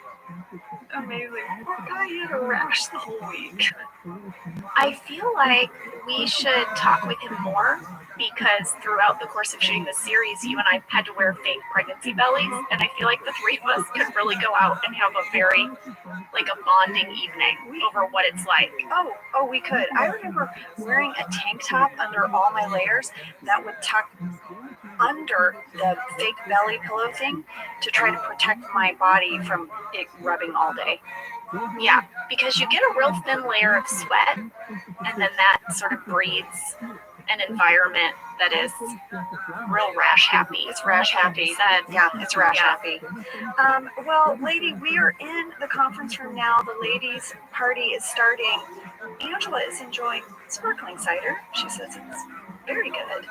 Speaker 10: Amazing. Poor guy, he had a rash the whole week.
Speaker 4: I feel like we should talk with him more because throughout the course of shooting this series, you and I had to wear fake pregnancy bellies, and I feel like the three of us could really go out and have a very, like a bonding evening over what it's like.
Speaker 10: Oh, we could. I remember wearing a tank top under all my layers that would tuck under the fake belly pillow thing to try to protect my body from it rubbing all day.
Speaker 4: Yeah, because you get a real thin layer of sweat, and then that sort of breeds an environment that is real rash happy.
Speaker 10: It's rash happy. It's rash happy. Well, lady, we are in the conference room now. The ladies' party is starting. Angela is enjoying sparkling cider. She says it's very good.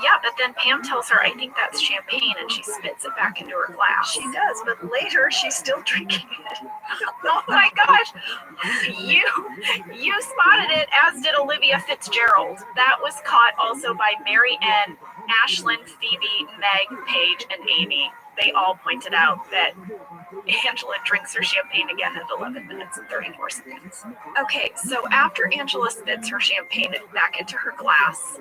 Speaker 4: Yeah, but then Pam tells her, I think that's champagne, and she spits it back into her glass.
Speaker 10: She does, but later she's still drinking it.
Speaker 4: Oh my gosh! You spotted it, as did Olivia Fitzgerald. That was caught also by Mary Ann, Ashlyn, Phoebe, Meg, Paige, and Amy. They all pointed out that Angela drinks her champagne again at 11 minutes and 34 seconds. Okay, so after Angela spits her champagne back into her glass,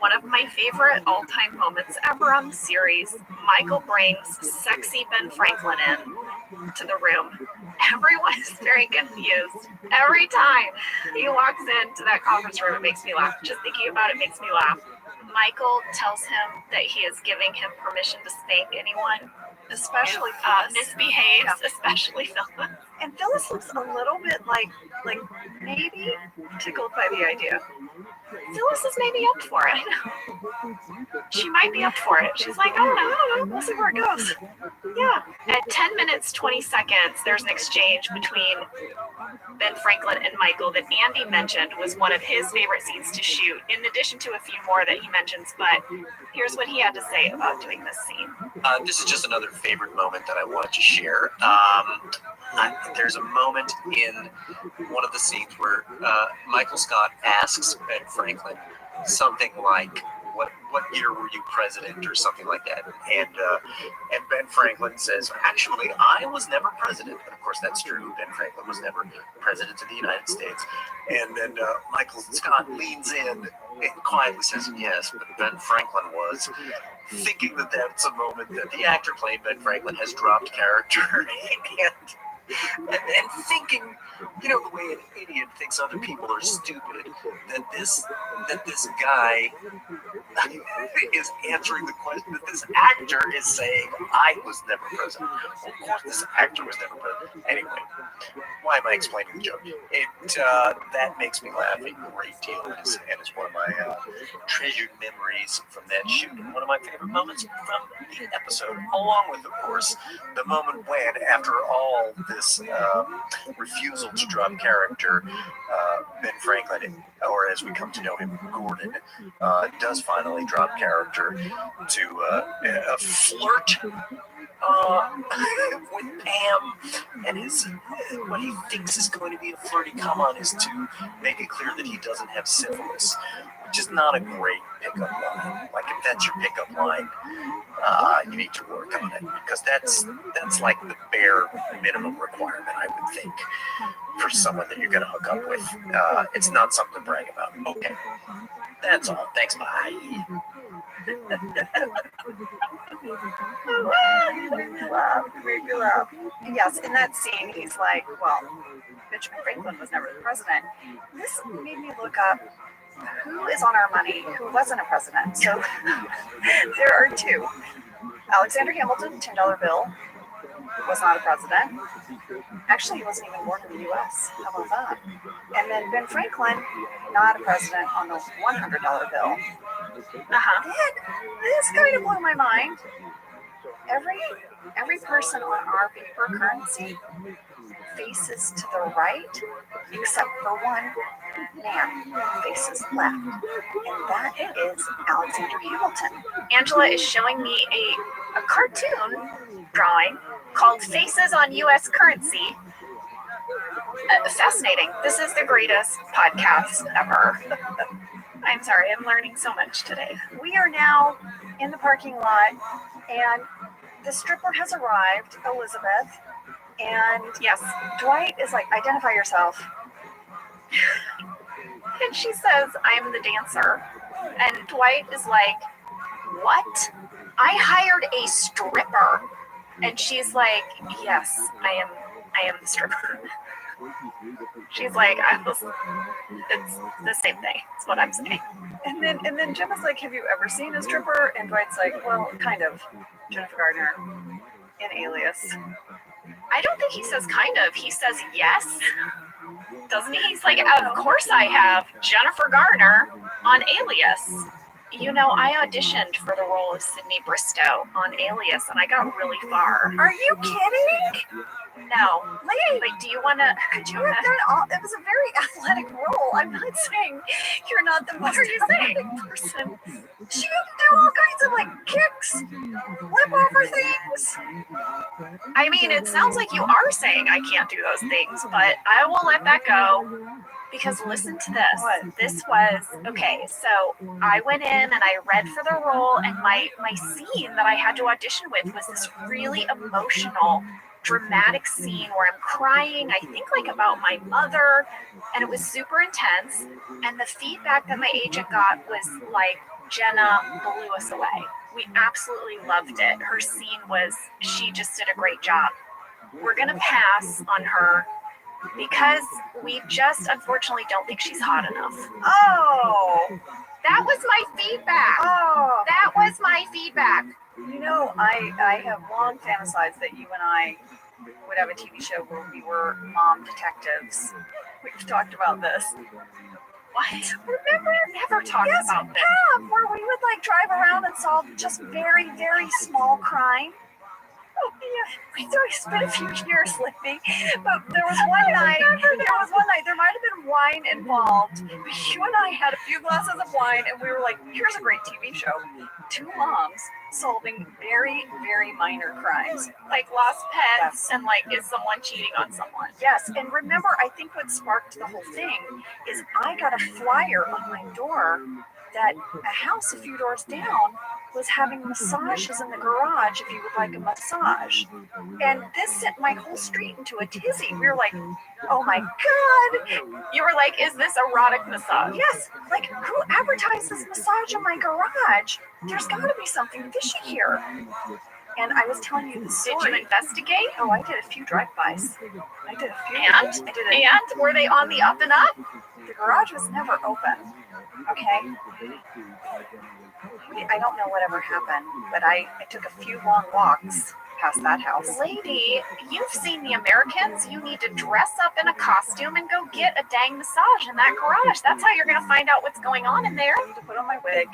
Speaker 4: one of my favorite all-time moments ever on the series, Michael brings sexy Ben Franklin in to the room. Everyone is very confused. Every time he walks into that conference room, it makes me laugh. Just thinking about it makes me laugh. Michael tells him that he is giving him permission to spank anyone,
Speaker 10: Especially
Speaker 4: misbehaves, especially Phyllis.
Speaker 10: And Phyllis looks a little bit like maybe tickled by the idea.
Speaker 4: Phyllis is maybe up for it. She might be up for it. She's like, I don't know.
Speaker 10: We'll see where it goes.
Speaker 4: Yeah. At 10 minutes, 20 seconds, there's an exchange between Ben Franklin and Michael that Andy mentioned was one of his favorite scenes to shoot, in addition to a few more that he mentions. But here's what he had to say about doing this scene.
Speaker 12: This is just another favorite moment that I wanted to share. There's a moment in one of the scenes where Michael Scott asks Ben Franklin something like, "What year were you president?" or something like that, and Ben Franklin says, "Actually, I was never president." And of course, that's true. Ben Franklin was never president of the United States. And then Michael Scott leans in and quietly says, "Yes, but Ben Franklin was," thinking that that's a moment that the actor playing Ben Franklin has dropped character and thinking, the way an idiot thinks other people are stupid, that this guy is answering the question, that this actor is saying, "I was never president." Of course, this actor was never president. Anyway, why am I explaining the joke? That makes me laugh a great deal, and it's one of my treasured memories from that shoot, and one of my favorite moments from the episode, along with, of course, the moment when, after all this refusal to drop character, Ben Franklin, or as we come to know him, Gordon, does finally drop character to flirt with Pam, and what he thinks is going to be a flirty come on is to make it clear that he doesn't have syphilis, which is not a great pickup line. Like, if that's your pickup line, you need to work on it, because that's like the bare minimum requirement, I would think, for someone that you're going to hook up with. It's not something to brag about. Okay, that's all. Thanks. Bye.
Speaker 10: Make me laugh. Yes, in that scene, he's like, well, Benjamin Franklin was never the president. This made me look up who is on our money who wasn't a president. So there are two. Alexander Hamilton, $10 bill, was not a president. Actually, he wasn't even born in the U.S. How about that? And then Ben Franklin, not a president on the $100 bill. This kind of blew my mind. Every person on our paper currency faces to the right, except for one man faces left, and that is Alexander Hamilton.
Speaker 4: Angela is showing me a cartoon drawing called Faces on U.S. Currency. Fascinating. This is the greatest podcast ever. I'm sorry, I'm learning so much today.
Speaker 10: We are now in the parking lot, and the stripper has arrived, Elizabeth,
Speaker 4: And yes, Dwight is like, identify yourself. And she says, I'm the dancer. And Dwight is like, what? I hired a stripper. And she's like, yes, I am the stripper. She's like, it's the same thing. That's what I'm saying. And then Jim is like, have you ever seen a stripper? And Dwight's like, well, kind of. Jennifer Gardner in Alias. I don't think he says kind of. He says yes. Doesn't he? He's like, of course I have. Jennifer Garner on Alias. You know, I auditioned for the role of Sydney Bristow on Alias, and I got really far.
Speaker 6: Are you kidding?
Speaker 4: No. Like, do you want to...
Speaker 6: Could you have done all... It was a very athletic role. I'm not saying you're not the most athletic person. She can do all kinds of, like, kicks, flip over things.
Speaker 4: I mean, it sounds like you are saying I can't do those things, but I will let that go. Because listen to this. This was, okay, so I went in and I read for the role, and my scene that I had to audition with was this really emotional, dramatic scene where I'm crying, I think like about my mother, and it was super intense. And the feedback that my agent got was like, Jenna blew us away. We absolutely loved it. Her scene was, she just did a great job. We're going to pass on her because we just unfortunately don't think she's hot enough.
Speaker 6: Oh,
Speaker 4: that was my feedback.
Speaker 6: Oh,
Speaker 4: that was my feedback.
Speaker 6: You know, I have long fantasized that you and I would have a TV show where we were mom detectives. We've talked about this.
Speaker 4: What? Remember? Never talked about this.
Speaker 6: Yeah, where we would like drive around and solve just very, very small crime. Oh, yeah. It's been a few years, Libby. But there was one night, there might have been wine involved. But you and I had a few glasses of wine, and we were like, here's a great TV show. Two moms solving very, very minor crimes.
Speaker 4: Like lost pets and like, is someone cheating on someone?
Speaker 6: Yes, and remember, I think what sparked the whole thing is I got a flyer on my door that a house a few doors down was having massages in the garage if you would like a massage. And this sent my whole street into a tizzy. We were like, oh my God.
Speaker 4: You were like, is this erotic massage?
Speaker 6: Yes, like who advertises massage in my garage? There's got to be something fishy here. And I was telling you the story.
Speaker 4: Did you investigate?
Speaker 6: Oh, I did a few drive-bys. I did a few.
Speaker 4: And were they on the up and up?
Speaker 6: The garage was never open. Okay. I don't know whatever happened, but I took a few long walks past that house.
Speaker 4: Lady, you've seen The Americans. You need to dress up in a costume and go get a dang massage in that garage. That's how you're going to find out what's going on in there.
Speaker 6: I need to put on my wig,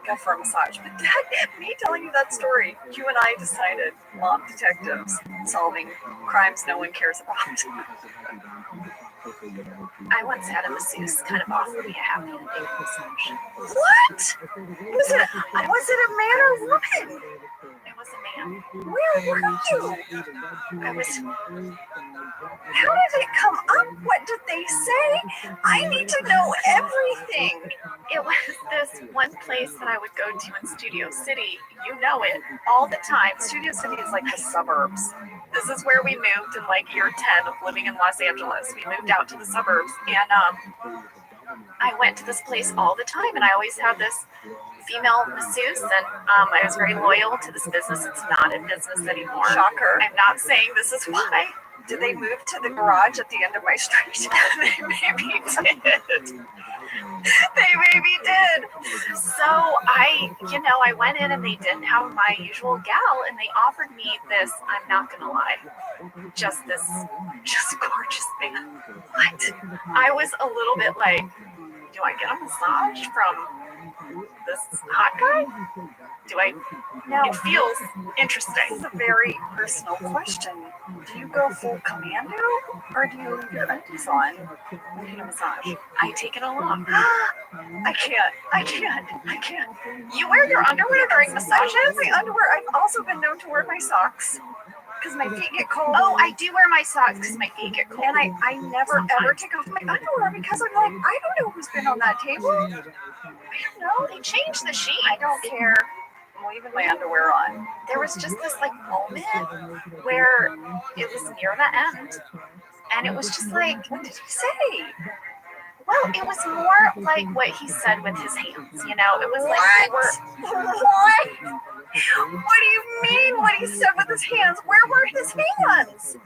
Speaker 6: go for a massage. But me telling you that story, you and I decided mom detectives solving crimes no one cares about.
Speaker 4: I once had a masseuse kind of offer me a happy ending massage.
Speaker 6: What? Was it a man or woman?
Speaker 4: It was a man.
Speaker 6: Where were you?
Speaker 4: I was...
Speaker 6: How did it come up? What did they say? I need to know everything.
Speaker 4: It was this one place that I would go to in Studio City. You know it all the time.
Speaker 6: Studio City is like the suburbs.
Speaker 4: This is where we moved in like year 10 of living in Los Angeles. We moved out to the suburbs, and I went to this place all the time, and I always had this female masseuse, and I was very loyal to this business. It's not in business anymore.
Speaker 6: Shocker.
Speaker 4: I'm not saying this is why.
Speaker 6: Did they move to the garage at the end of my street?
Speaker 4: They maybe did. They maybe did. So I went in and they didn't have my usual gal, and they offered me this, I'm not gonna lie, just gorgeous man. What? I was a little bit like, do I get a massage from this hot guy? Do I?
Speaker 6: Now,
Speaker 4: it feels interesting.
Speaker 6: This is a very personal question. Do you go full commando, or do you leave your undies on when you get a massage?
Speaker 4: I take it along.
Speaker 6: I can't.
Speaker 4: You wear your underwear during massages?
Speaker 6: I wear my underwear. I've also been known to wear my socks because my feet get cold.
Speaker 4: Oh, I do wear my socks because my feet get cold.
Speaker 6: And I never ever take off my underwear because I'm like, I don't know who's been on that table. I don't know.
Speaker 4: They changed the sheet.
Speaker 6: I don't care.
Speaker 4: leaving my underwear on. There was just this like moment where it was near the end, and it was just like, what did he say? Well, it was more like what he said with his hands, you know? It was like, what? What do you mean what he said with his hands? Where were his hands?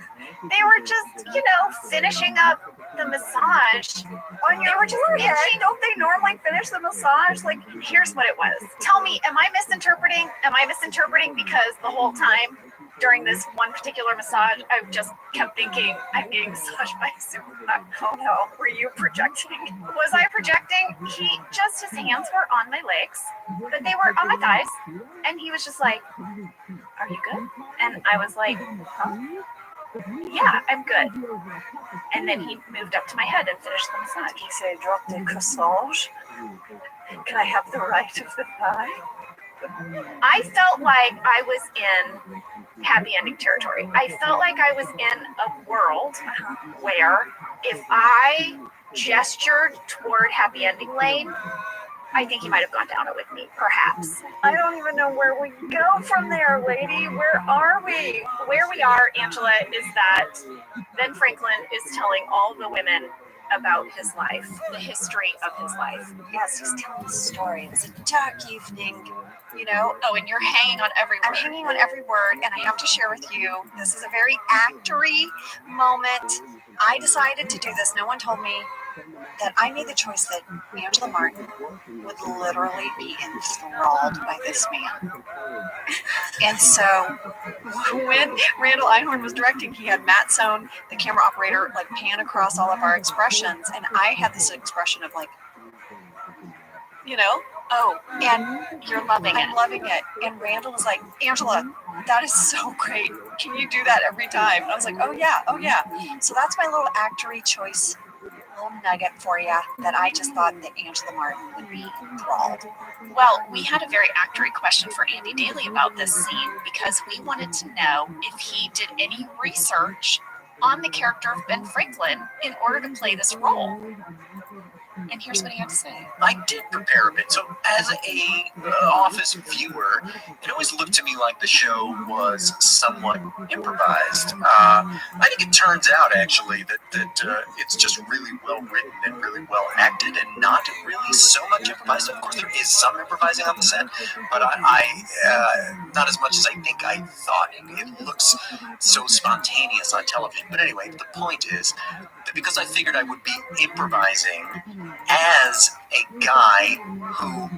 Speaker 4: They were just, you know, finishing up the massage. On your head. Don't they normally finish the massage? Like, here's what it was. Tell me, am I misinterpreting? Am I misinterpreting? Because the whole time during this one particular massage, I just kept thinking, I'm getting massaged by Superman. Oh no, were you projecting? Was I projecting? His hands were on my legs, but they were on my thighs. And he was just like, are you good? And I was like, huh? Yeah, I'm good. And then he moved up to my head and finished the massage. He said, drop the corsage. Can I have the right of the thigh? I felt like I was in happy ending territory. I felt like I was in a world where if I gestured toward happy ending lane, I think he might have gone down it with me, perhaps. I don't even know where we go from there, lady. Where are we? Where we are, Angela, is that Ben Franklin is telling all the women about his life, the history of his life. Yes, he's telling the story. It was a dark evening, you know. Oh, and you're hanging on every word. I'm hanging on every word, and I have to share with you, this is a very actory moment. I decided to do this. No one told me that I made the choice that Angela Martin would literally be enthralled by this man. And so when Randall Einhorn was directing, he had Matt Sohn, the camera operator, like pan across all of our expressions. And I had this expression of like, you know, oh, and you're loving it. I'm loving it. And Randall was like, Angela, that is so great. Can you do that every time? And I was like, oh yeah, oh yeah. So that's my little actory choice, little nugget for you that I just thought that Angela Martin would be enthralled. Well, we had a very actory question for Andy Daly about this scene because we wanted to know if he did any research on the character of Ben Franklin in order to play this role. And here's what he had to say.
Speaker 12: I did prepare a bit. So as a office viewer, it always looked to me like the show was somewhat improvised. I think it turns out, actually, that it's just really well written and really well acted and not really so much improvised. Of course, there is some improvising on the set, but I not as much as I think I thought. It looks so spontaneous on television. But anyway, the point is that because I figured I would be improvising as a guy who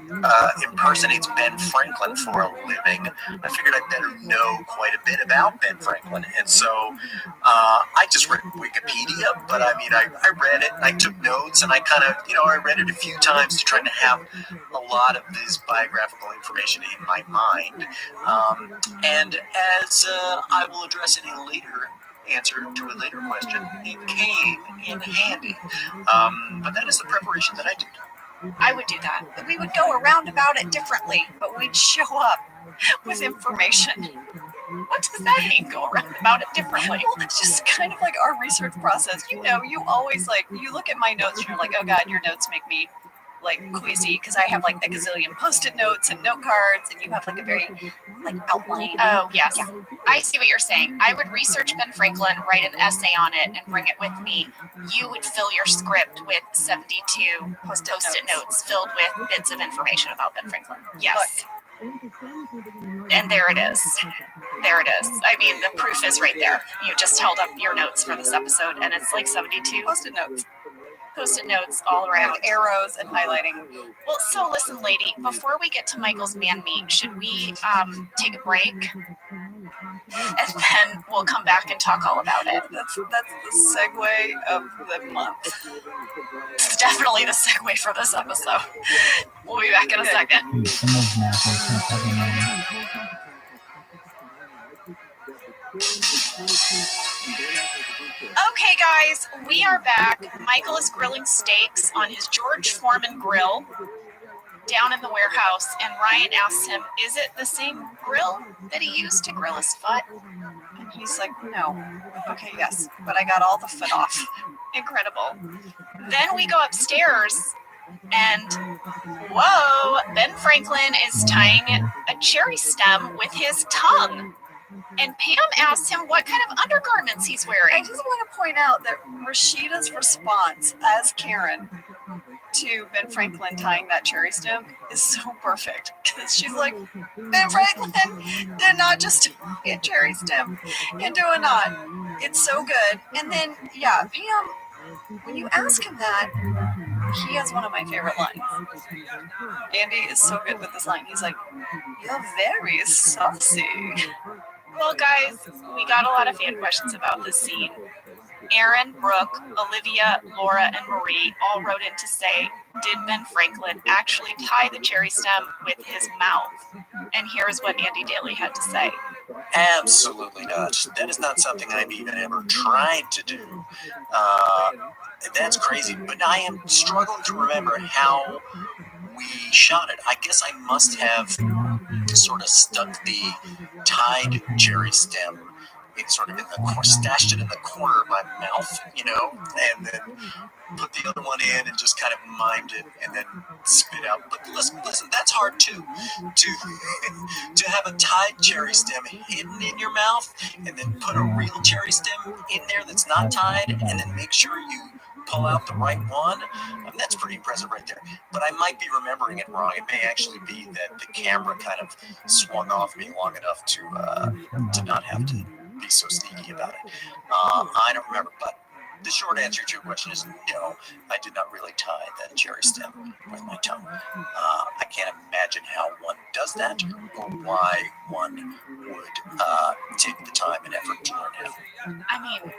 Speaker 12: impersonates Ben Franklin for a living, I figured I'd better know quite a bit about Ben Franklin. And so I just read Wikipedia, but I mean, I read it, I took notes, and I kind of, I read it a few times to try to have a lot of this biographical information in my mind. And as I will address in a later answer to a later question, it came in handy. But that is the preparation that I did.
Speaker 10: I would do that. We would go around about it differently, but we'd show up with information. What does that mean, go around about it differently? Well, it's just kind of like our research process. You always you look at my notes and you're like, oh God, your notes make me queasy because I have a gazillion post-it notes and note cards, and you have a very outline.
Speaker 4: Oh yes, yeah. I see what you're saying. I would research Ben Franklin, write an essay on it, and bring it with me. You would fill your script with 72 post-it notes filled with bits of information about Ben Franklin. Yes. And there it is. There it is. I mean, the proof is right there. You just held up your notes for this episode, and it's 72
Speaker 10: post-it notes.
Speaker 4: Post-it notes all around.
Speaker 10: With arrows and highlighting.
Speaker 4: Well, so listen, lady, before we get to Michael's man meat, should we take a break? And then we'll come back and talk all about it.
Speaker 10: That's the segue of the month.
Speaker 4: It's definitely the segue for this episode. We'll be back in a second. Okay, guys, we are back. Michael is grilling steaks on his George Foreman grill down in the warehouse, and Ryan asks him, is it the same grill that he used to grill his foot?
Speaker 10: And he's like, no. Okay, yes, but I got all the foot off.
Speaker 4: Incredible. Then we go upstairs,
Speaker 3: And whoa, Ben Franklin is tying a cherry stem with his tongue. And Pam asks him what kind of undergarments he's
Speaker 10: I
Speaker 3: wearing.
Speaker 10: just want to point out that Rashida's response as Karen to Ben Franklin tying that cherry stem is so perfect, because she's like, Ben Franklin did not just tie a cherry stem into a knot. It's so good. And then, yeah, Pam, when you ask him that, he has one of my favorite lines. Andy is so good with this line. He's like, you're very saucy.
Speaker 3: Well, guys, we got a lot of fan questions about this scene. Aaron, Brooke, Olivia, Laura, and Marie all wrote in to say, did Ben Franklin actually tie the cherry stem with his mouth? And here's what Andy Daly had to say.
Speaker 12: Absolutely not. That is not something I've even ever tried to do. That's crazy, but I am struggling to remember how we shot it. I guess I must have sort of stuck the tied cherry stem stashed it in the corner of my mouth, and then put the other one in and just kind of mimed it and then spit out. But listen, that's hard too. To have a tied cherry stem hidden in your mouth and then put a real cherry stem in there that's not tied and then make sure you pull out the right one. That's pretty impressive right there. But I might be remembering it wrong. It may actually be that the camera kind of swung off me long enough to not have to be so sneaky about it. I don't remember, but the short answer to your question is no, I did not really tie that cherry stem with my tongue. I can't imagine how one does that or why one would take the time and effort to learn how.
Speaker 3: I mean,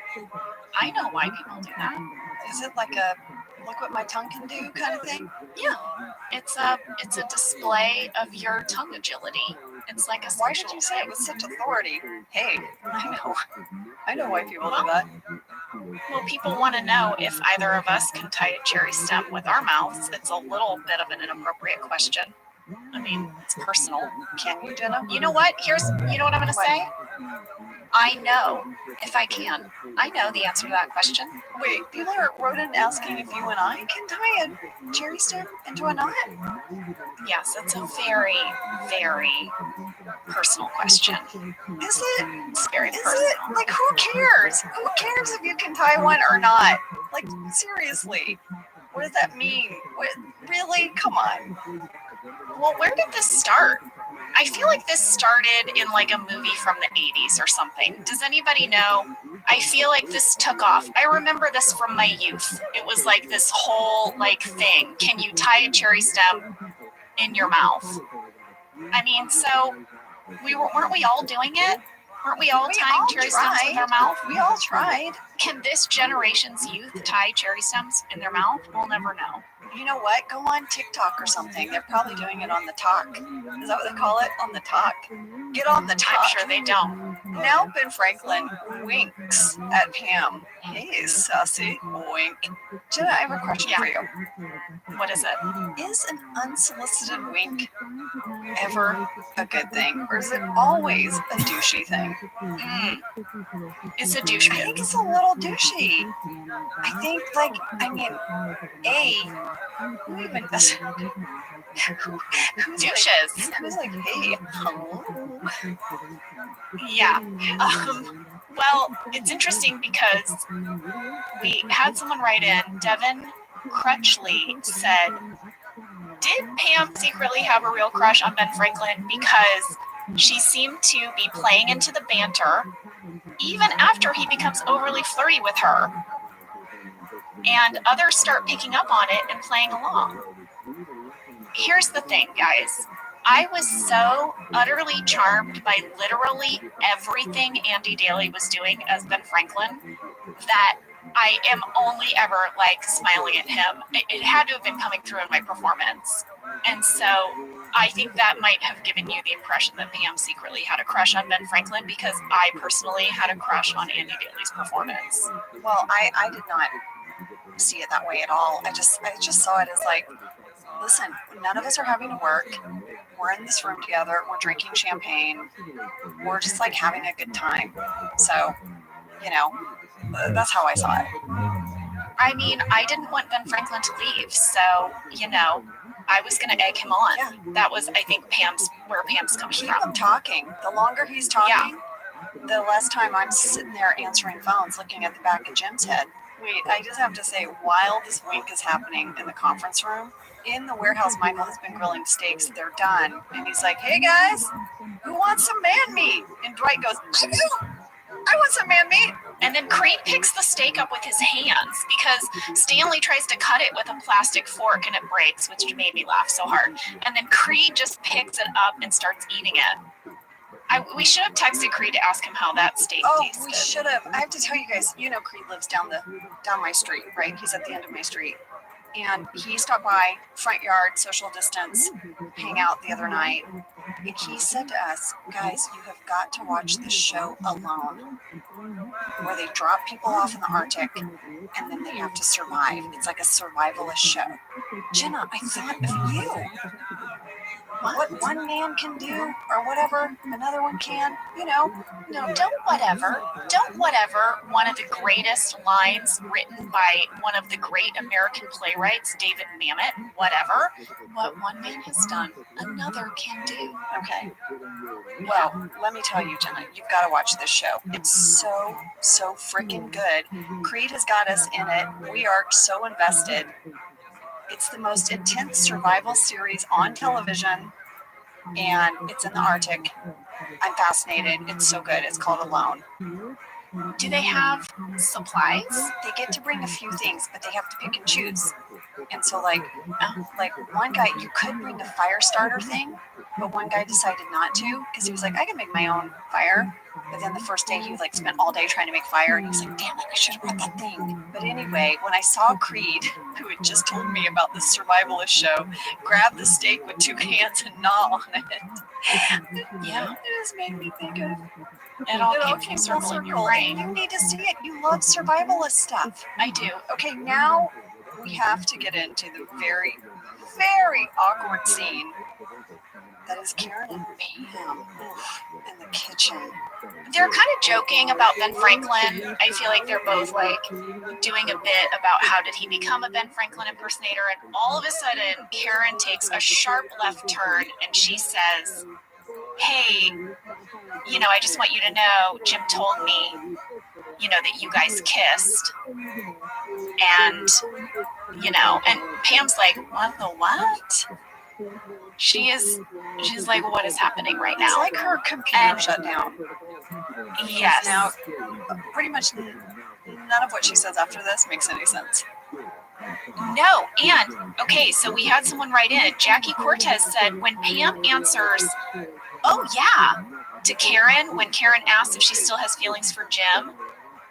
Speaker 3: I know why people do that.
Speaker 10: Is it like a look what my tongue can do kind of thing?
Speaker 3: Yeah, it's a display of your tongue agility. It's like a
Speaker 10: Why did you say it with such authority? Hey, I know why people do that.
Speaker 3: Well, people want to know if either of us can tie a cherry stem with our mouths. It's a little bit of an inappropriate question. I mean, it's personal.
Speaker 10: Can you, Jenna?
Speaker 3: You know what? You know what I'm going to say? I know if I can. I know the answer to that question.
Speaker 10: Wait, people are wrote in asking if you and I can tie a cherry stem into a knot?
Speaker 3: Yes, it's a very, very personal question.
Speaker 10: Is it?
Speaker 3: It's very personal.
Speaker 10: Is it? Like, who cares? Who cares if you can tie one or not? Like, seriously. What does that mean? Really? Come on.
Speaker 3: Well, where did this start? I feel like this started in like a movie from the 80s or something. Does anybody know? I feel like this took off. I remember this from my youth. It was like this whole like thing. Can you tie a cherry stem in your mouth? I mean, so weren't we all doing it? Weren't we all tying cherry stems in their mouth?
Speaker 10: We all tried.
Speaker 3: Can this generation's youth tie cherry stems in their mouth? We'll never know.
Speaker 10: You know what? Go on TikTok or something. They're probably doing it on the talk. Is that what they call it? On the talk? Get on the talk.
Speaker 3: I'm sure they don't.
Speaker 10: Now Ben Franklin winks at Pam. Hey, sassy. Wink. Jenna, I have a question for you.
Speaker 3: What is it?
Speaker 10: Is an unsolicited wink ever a good thing? Or is it always a douchey thing?
Speaker 3: It's a douche
Speaker 10: I think it's a little douchey. I think, who even does
Speaker 3: douches?
Speaker 10: Who's like, hey, hello?
Speaker 3: Yeah. Well, it's interesting because we had someone write in. Devin Crutchley said, did Pam secretly have a real crush on Ben Franklin because she seemed to be playing into the banter even after he becomes overly flirty with her? And others start picking up on it and playing along. Here's the thing, guys. I was so utterly charmed by literally everything Andy Daly was doing as Ben Franklin that I am only ever smiling at him. It had to have been coming through in my performance. And so I think that might have given you the impression that Pam secretly had a crush on Ben Franklin, because I personally had a crush on Andy Daly's performance.
Speaker 10: Well, I did not see it that way at all. I just saw it as listen, none of us are having to work. We're in this room together. We're drinking champagne. We're just having a good time. So, that's how I saw it.
Speaker 4: I mean, I didn't want Ben Franklin to leave, so, you know, I was going to egg him on.
Speaker 10: Yeah.
Speaker 4: That was, I think, where Pam's coming
Speaker 10: Keep
Speaker 4: from.
Speaker 10: him talking. The longer he's talking, the less time I'm sitting there answering phones, looking at the back of Jim's head. Wait, I just have to say, while this week is happening in the conference room, in the warehouse, Michael has been grilling steaks. They're done. And he's like, hey, guys, who wants some man meat? And Dwight goes, I want some man meat.
Speaker 4: And then Creed picks the steak up with his hands because Stanley tries to cut it with a plastic fork and it breaks, which made me laugh so hard. And then Creed just picks it up and starts eating it. We should have texted Creed to ask him how that steak tasted.
Speaker 10: We should have. I have to tell you guys, you know, Creed lives down my street, right? He's at the end of my street. And he stopped by, front yard, social distance, hang out the other night. And he said to us, guys, you have got to watch this show Alone, where they drop people off in the Arctic and then they have to survive. It's like a survivalist show. Jenna, I thought of you. What one man can do or whatever another one can, you know.
Speaker 4: No, don't whatever. One of the greatest lines written by one of the great American playwrights, David Mamet, whatever. What one man has done, another can do.
Speaker 10: Okay. Well, let me tell you, Jenna, you've got to watch this show. It's so freaking good. Creed has got us in it. We are so invested. It's the most intense survival series on television, and it's in the Arctic. I'm fascinated. It's so good. It's called Alone.
Speaker 4: Do they have supplies?
Speaker 10: They get to bring a few things, but they have to pick and choose. And so, like one guy, you could bring a fire starter thing, but one guy decided not to because he was like, I can make my own fire. But then the first day he spent all day trying to make fire, and he was like, damn it, I should have brought that thing. But anyway, when I saw Creed, who had just told me about this survivalist show, grab the steak with two hands and gnaw on it.
Speaker 4: Yeah.
Speaker 10: It just made me think of
Speaker 4: it all came full circle in your brain.
Speaker 10: You need to see it. You love survivalist stuff.
Speaker 4: I do.
Speaker 10: Okay, now we have to get into the very, very awkward scene that is Karen and Pam in the kitchen.
Speaker 4: They're kind of joking about Ben Franklin. I feel like they're both like doing a bit about how did he become a Ben Franklin impersonator, and all of a sudden Karen takes a sharp left turn and she says, hey, you know, I just want you to know Jim told me, you know, that you guys kissed. And, you know, and Pam's like, what the what? She's like, what is happening right now?
Speaker 10: It's like her computer shut down.
Speaker 4: Yes.
Speaker 10: Now, pretty much none of what she says after this makes any sense.
Speaker 4: No, and, okay, so we had someone write in. Jackie Cortez said, when Pam answers, oh yeah, to Karen, when Karen asks if she still has feelings for Jim,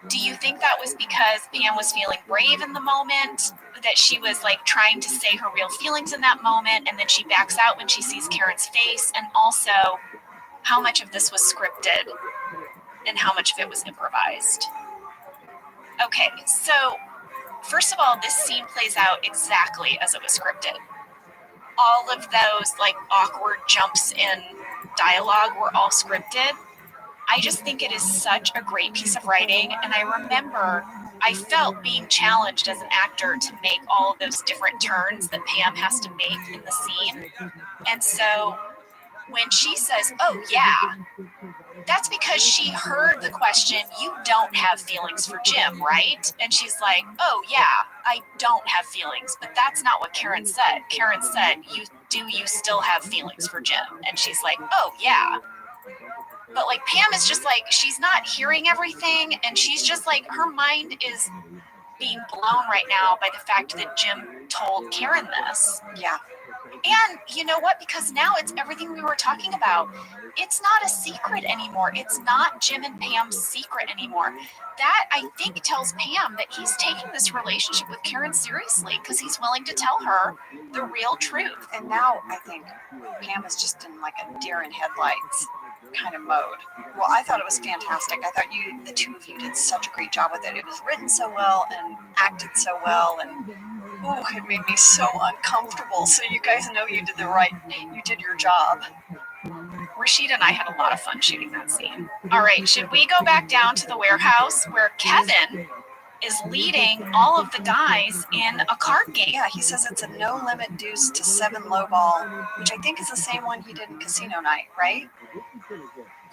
Speaker 4: do you think that was because Pam was feeling brave in the moment, that she was like trying to say her real feelings in that moment, and then she backs out when she sees Karen's face? And also, how much of this was scripted and how much of it was improvised? Okay, so first of all, this scene plays out exactly as it was scripted. All of those like awkward jumps in dialogue were all scripted. I just think it is such a great piece of writing, and I remember I felt being challenged as an actor to make all of those different turns that Pam has to make in the scene. And so when she says, oh yeah, that's because she heard the question, you don't have feelings for Jim, right? And she's like, oh yeah, I don't have feelings. But that's not what Karen said. Karen said, you still have feelings for Jim? And she's like, oh yeah. But like Pam is just like, she's not hearing everything, and she's just like, her mind is being blown right now by the fact that Jim told Karen this.
Speaker 10: Yeah.
Speaker 4: And you know what? Because now it's everything we were talking about. It's not a secret anymore. It's not Jim and Pam's secret anymore. That, I think, tells Pam that he's taking this relationship with Karen seriously because he's willing to tell her the real truth.
Speaker 10: And now I think Pam is just in like a deer in headlights kind of mode. Well, I thought it was fantastic. I thought the two of you did such a great job with it. It was written so well and acted so well, and it made me so uncomfortable. So you guys know you did your job.
Speaker 4: Rashida and I had a lot of fun shooting that scene. All right, should we go back down to the warehouse where Kevin is leading all of the guys in a card game.
Speaker 10: Yeah, he says it's a no limit deuce to 7 low ball, which I think is the same one he did in Casino Night, right?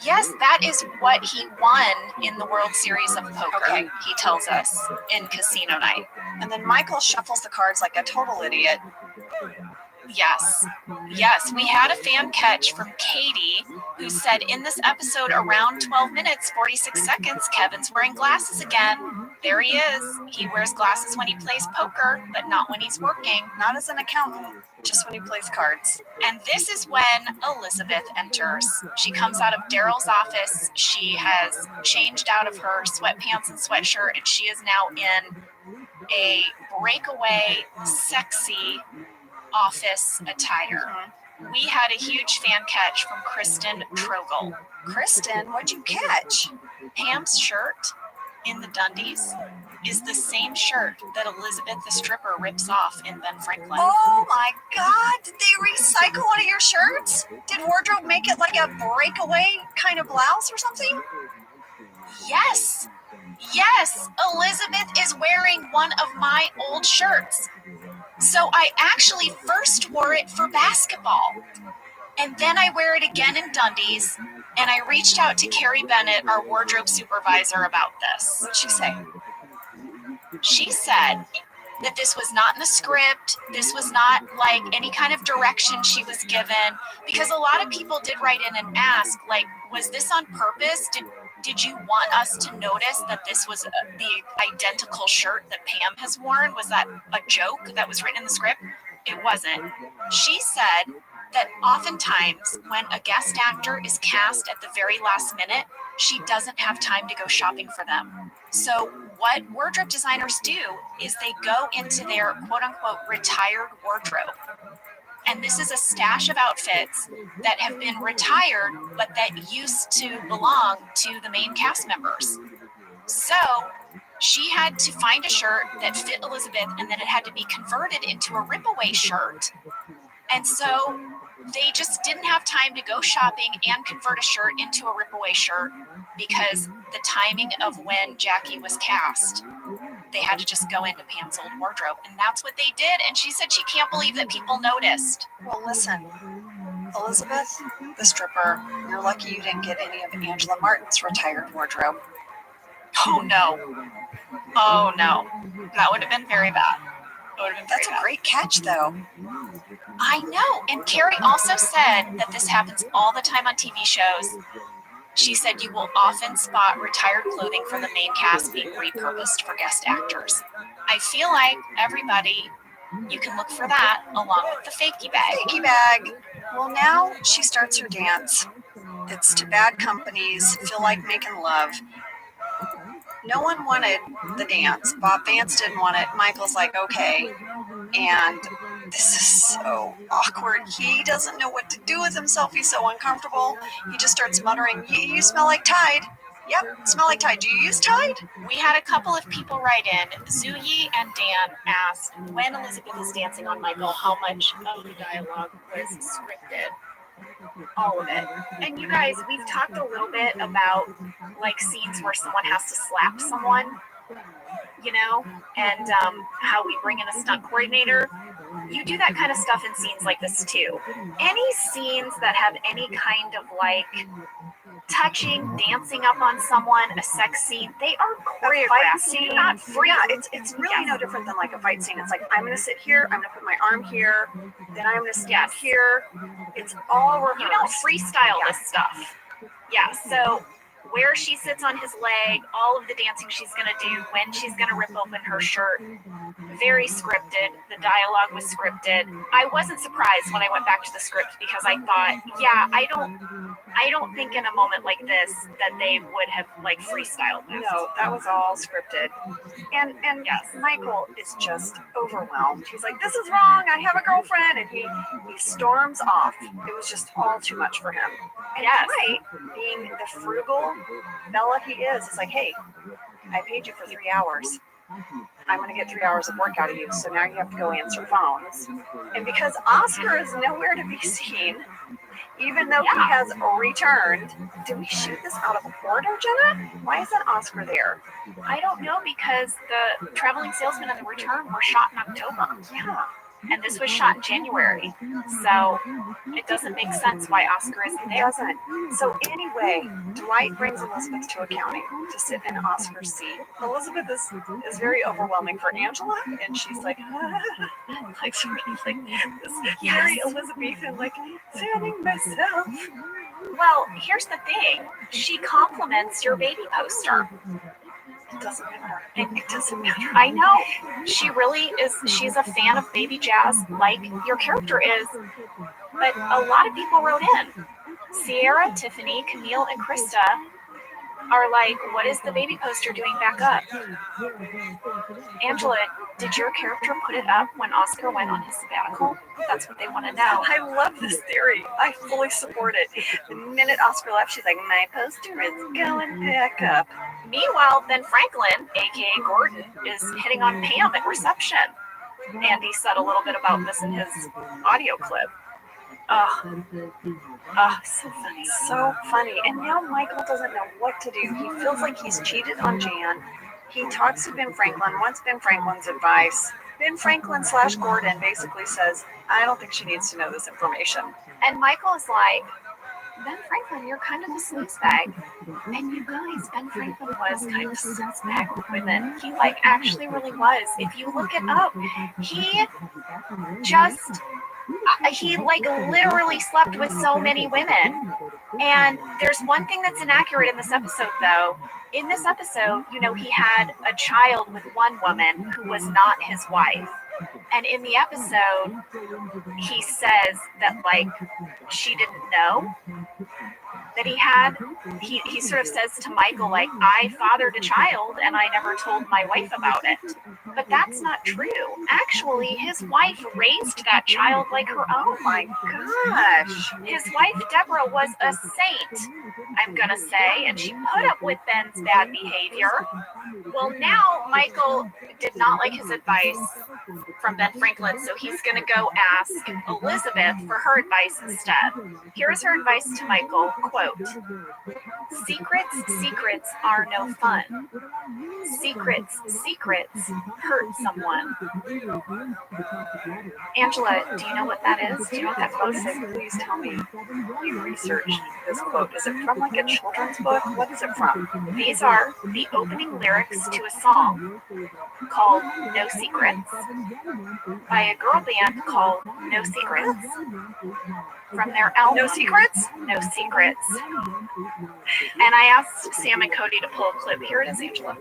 Speaker 4: Yes, that is what he won in the World Series of Poker,
Speaker 10: Okay.
Speaker 4: he tells us, in Casino Night.
Speaker 10: And then Michael shuffles the cards like a total idiot.
Speaker 4: Yes. Yes, we had a fan catch from Katie who said in this episode around 12 minutes, 46 seconds, Kevin's wearing glasses again. There he is. He wears glasses when he plays poker, but not when he's working.
Speaker 10: Not as an accountant, just when he plays cards.
Speaker 4: And this is when Elizabeth enters. She comes out of Daryl's office. She has changed out of her sweatpants and sweatshirt, and she is now in a breakaway, sexy office attire. We had a huge fan catch from Kristen Trogel.
Speaker 10: Kristen, what'd you catch?
Speaker 4: Pam's shirt in the Dundies is the same shirt that Elizabeth the stripper rips off in Ben Franklin.
Speaker 10: Oh my God, did they recycle one of your shirts? Did wardrobe make it like a breakaway kind of blouse or something?
Speaker 4: Yes, yes, Elizabeth is wearing one of my old shirts. So I actually first wore it for basketball, and then I wear it again in Dundies, and I reached out to Carrie Bennett, our wardrobe supervisor, about this.
Speaker 10: What'd she say?
Speaker 4: She said that this was not in the script, this was not like any kind of direction she was given, because a lot of people did write in and ask, like, was this on purpose? Did you want us to notice that this was the identical shirt that Pam has worn? Was that a joke that was written in the script? It wasn't. She said that oftentimes when a guest actor is cast at the very last minute, she doesn't have time to go shopping for them. So what wardrobe designers do is they go into their quote-unquote retired wardrobe. And this is a stash of outfits that have been retired, but that used to belong to the main cast members. So she had to find a shirt that fit Elizabeth, and then it had to be converted into a rip-away shirt. And so they just didn't have time to go shopping and convert a shirt into a rip-away shirt because the timing of when Jackie was cast, they had to just go into Pam's old wardrobe. And that's what they did. And she said she can't believe that people noticed.
Speaker 10: Well, listen, Elizabeth, the stripper, you're lucky you didn't get any of Angela Martin's retired wardrobe.
Speaker 4: Oh, no. Oh, no. That would have been very bad.
Speaker 10: That's a great catch, though.
Speaker 4: I know. And Carrie also said that this happens all the time on TV shows. She said you will often spot retired clothing from the main cast being repurposed for guest actors. I feel like everybody, you can look for that along with the fakey bag.
Speaker 10: Fakey bag. Well, now she starts her dance. It's to Bad Company's Feel Like Making Love. No one wanted the dance. Bob Vance didn't want it. Michael's like, okay. And this is so awkward. He doesn't know what to do with himself. He's so uncomfortable. He just starts muttering, you smell like Tide. Yep, smell like Tide. Do you use Tide?
Speaker 4: We had a couple of people write in. Zuyi and Dan asked, when Elizabeth is dancing on Michael, how much of the dialogue was scripted? All of it. And you guys, we've talked a little bit about like scenes where someone has to slap someone, you know, and how we bring in a stunt coordinator. You do that kind of stuff in scenes like this too. Any scenes that have any kind of like touching, dancing up on someone, a sex scene, they are choreographed. You're not free.
Speaker 10: Yeah, it's really no different than like a fight scene. It's like, I'm going to sit here, I'm going to put my arm here, then I'm going to stand here. It's all rehearsed.
Speaker 4: You don't freestyle this stuff. Yeah, so where she sits on his leg, all of the dancing she's going to do, when she's going to rip open her shirt, very scripted. The dialogue was scripted. I wasn't surprised when I went back to the script because I thought, yeah, I don't think in a moment like this that they would have like freestyled this.
Speaker 10: No, that was all scripted. And
Speaker 4: yes,
Speaker 10: Michael is just overwhelmed. He's like, this is wrong. I have a girlfriend. And he storms off. It was just all too much for him. And Dwight, being the frugal Bella he is like, hey, I paid you for 3 hours. I'm going to get 3 hours of work out of you, so now you have to go answer phones. And because Oscar is nowhere to be seen,
Speaker 6: Even though he has returned. Did we shoot this out of order, Jenna? Why isn't Oscar there?
Speaker 4: I don't know, because the traveling salesman and the return were shot in October.
Speaker 6: Yeah.
Speaker 4: And this was shot in January. So it doesn't make sense why Oscar isn't
Speaker 6: It
Speaker 4: there.
Speaker 6: doesn't. So anyway, Dwight brings Elizabeth to accounting to sit in Oscar's seat. Elizabeth is very overwhelming for Angela, and she's like, like sort of like this very Elizabethan, like fanning myself.
Speaker 4: Well, here's the thing. She compliments your baby poster.
Speaker 6: It doesn't matter. It doesn't matter.
Speaker 4: I know. She really is. She's a fan of baby jazz, like your character is. But a lot of people wrote in. Sierra, Tiffany, Camille, and Krista are like, what is the baby poster doing back up? Angela, did your character put it up when Oscar went on his sabbatical? That's what they want to know.
Speaker 6: I love this theory. I fully support it. The minute Oscar left, she's like, my poster is going back up.
Speaker 4: Meanwhile, then Franklin, aka Gordon, is hitting on Pam at reception. Andy said a little bit about this in his audio clip.
Speaker 6: So funny. So funny. And now Michael doesn't know what to do. He feels like he's cheated on Jan. He talks to Ben Franklin, wants Ben Franklin's advice. Ben Franklin / Gordon basically says, I don't think she needs to know this information.
Speaker 4: And Michael is like, Ben Franklin, you're kind of a sleazebag. And you guys, Ben Franklin was kind of a sleazebag with women. He actually really was. If you look it up, he literally slept with so many women. And there's one thing that's inaccurate in this episode, though. In this episode, he had a child with one woman who was not his wife. And in the episode, he says that, she didn't know that he sort of says to Michael, I fathered a child and I never told my wife about it. But that's not true. Actually, his wife raised that child like her own.
Speaker 6: Oh my gosh.
Speaker 4: His wife, Deborah, was a saint, I'm gonna say, and she put up with Ben's bad behavior. Well, now Michael did not like his advice from Ben Franklin, so he's gonna go ask Elizabeth for her advice instead. Here's her advice to Michael, quote, secrets are no fun. Secrets hurt someone. Angela, do you know what that is? Do you know what that quote is?
Speaker 6: Please tell me you researched this quote. Is it from a children's book? What is it from?
Speaker 4: These are the opening lyrics to a song called No Secrets by a girl band called No Secrets from their album
Speaker 6: No Secrets?
Speaker 4: No Secrets. And I asked Sam and Cody to pull a clip. Here it is, Angela.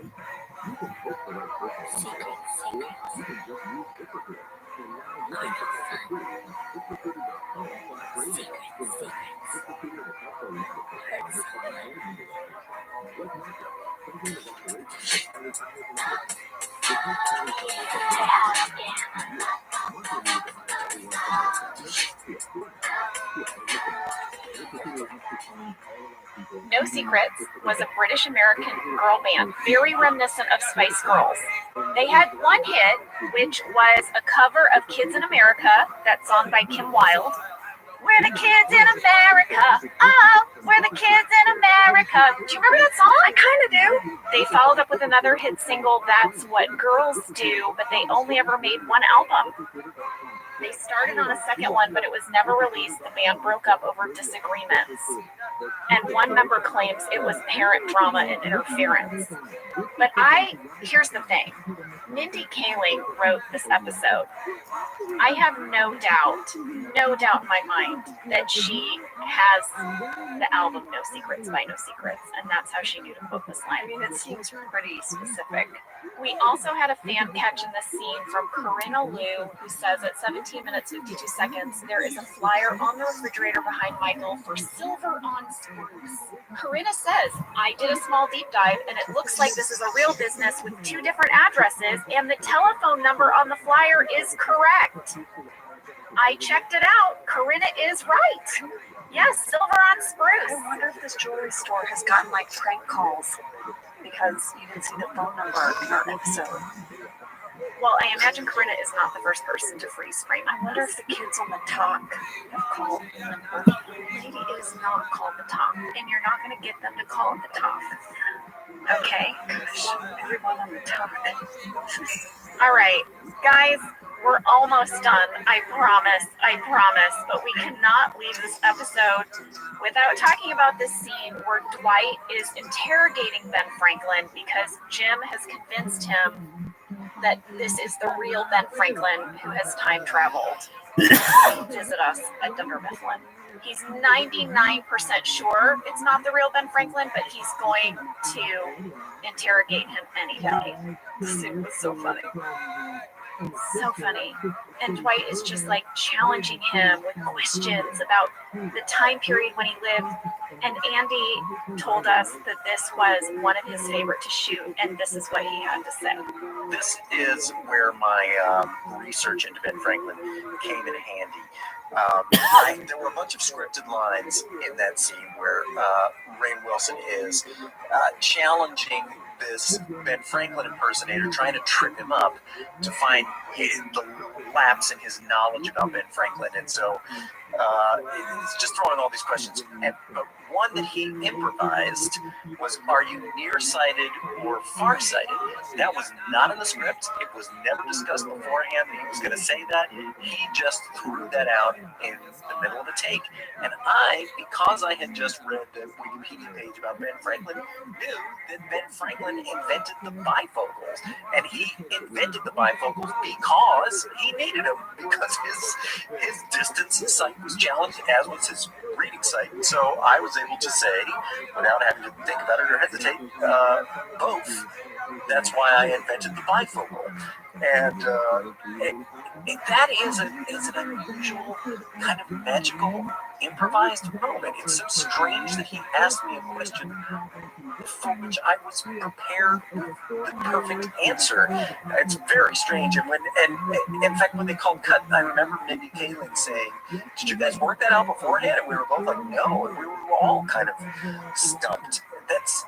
Speaker 4: No Secrets was a British-American girl band, very reminiscent of Spice Girls. They had one hit, which was a cover of Kids in America, that song by Kim Wilde. We're the kids in America. Oh, we're the kids in America. Do you remember that song?
Speaker 6: I kind of do.
Speaker 4: They followed up with another hit single, That's What Girls Do, but they only ever made one album. They started on a second one, but it was never released. The band broke up over disagreements. And one member claims it was parent drama and interference. But here's the thing. Mindy Kaling wrote this episode. I have no doubt in my mind that she has the album No Secrets by No Secrets, and that's how she knew to quote this line.
Speaker 6: I mean, it seems pretty specific.
Speaker 4: We also had a fan catch in this scene from Corinna Liu, who says at 17 minutes 52 seconds, there is a flyer on the refrigerator behind Michael for silver on spruce. Corinna says, I did a small deep dive, and it looks like this is a real business with 2 different addresses, and the telephone number on the flyer is correct. I checked it out. Corinna is right. Yes, silver on spruce.
Speaker 6: I wonder if this jewelry store has gotten prank calls because you didn't see the phone number in our episode.
Speaker 4: Well, I imagine Corinna is not the first person to freeze frame. I wonder if the kids on the talk have called her. Lady, it is not called the talk, and you're not going to get them to call it the talk. Okay? Gosh, everyone on the talk. All right, guys, we're almost done. I promise. But we cannot leave this episode without talking about this scene where Dwight is interrogating Ben Franklin because Jim has convinced him that this is the real Ben Franklin who has time traveled to visit us at Dunder Mifflin. He's 99% sure it's not the real Ben Franklin, but he's going to interrogate him anyway. This scene was so funny. So funny. And Dwight is just like challenging him with questions about the time period when he lived. And Andy told us that this was one of his favorite to shoot, and this is what he had to say.
Speaker 12: This is where my research into Ben Franklin came in handy. There were a bunch of scripted lines in that scene where Rainn Wilson is challenging this Ben Franklin impersonator, trying to trip him up to find the lapse in his knowledge about Ben Franklin. And so it's just throwing all these questions. But one that he improvised was, are you nearsighted or farsighted? That was not in the script. It was never discussed beforehand that he was going to say that. He just threw that out in the middle of the take. And I, because I had just read the Wikipedia page about Ben Franklin, knew that Ben Franklin invented the bifocals. And he invented the bifocals because he needed them, because his distance sight was challenged, as was his reading sight. So I was able to say, without having to think about it or hesitate, both. That's why I invented the bifocal. And that is an unusual, kind of magical, improvised moment. It's so strange that he asked me a question for which I was prepared with the perfect answer. It's very strange. And in fact, when they called cut, I remember Mindy Kaling saying, "Did you guys work that out beforehand?" And we were both like, "No." And we were all kind of stumped.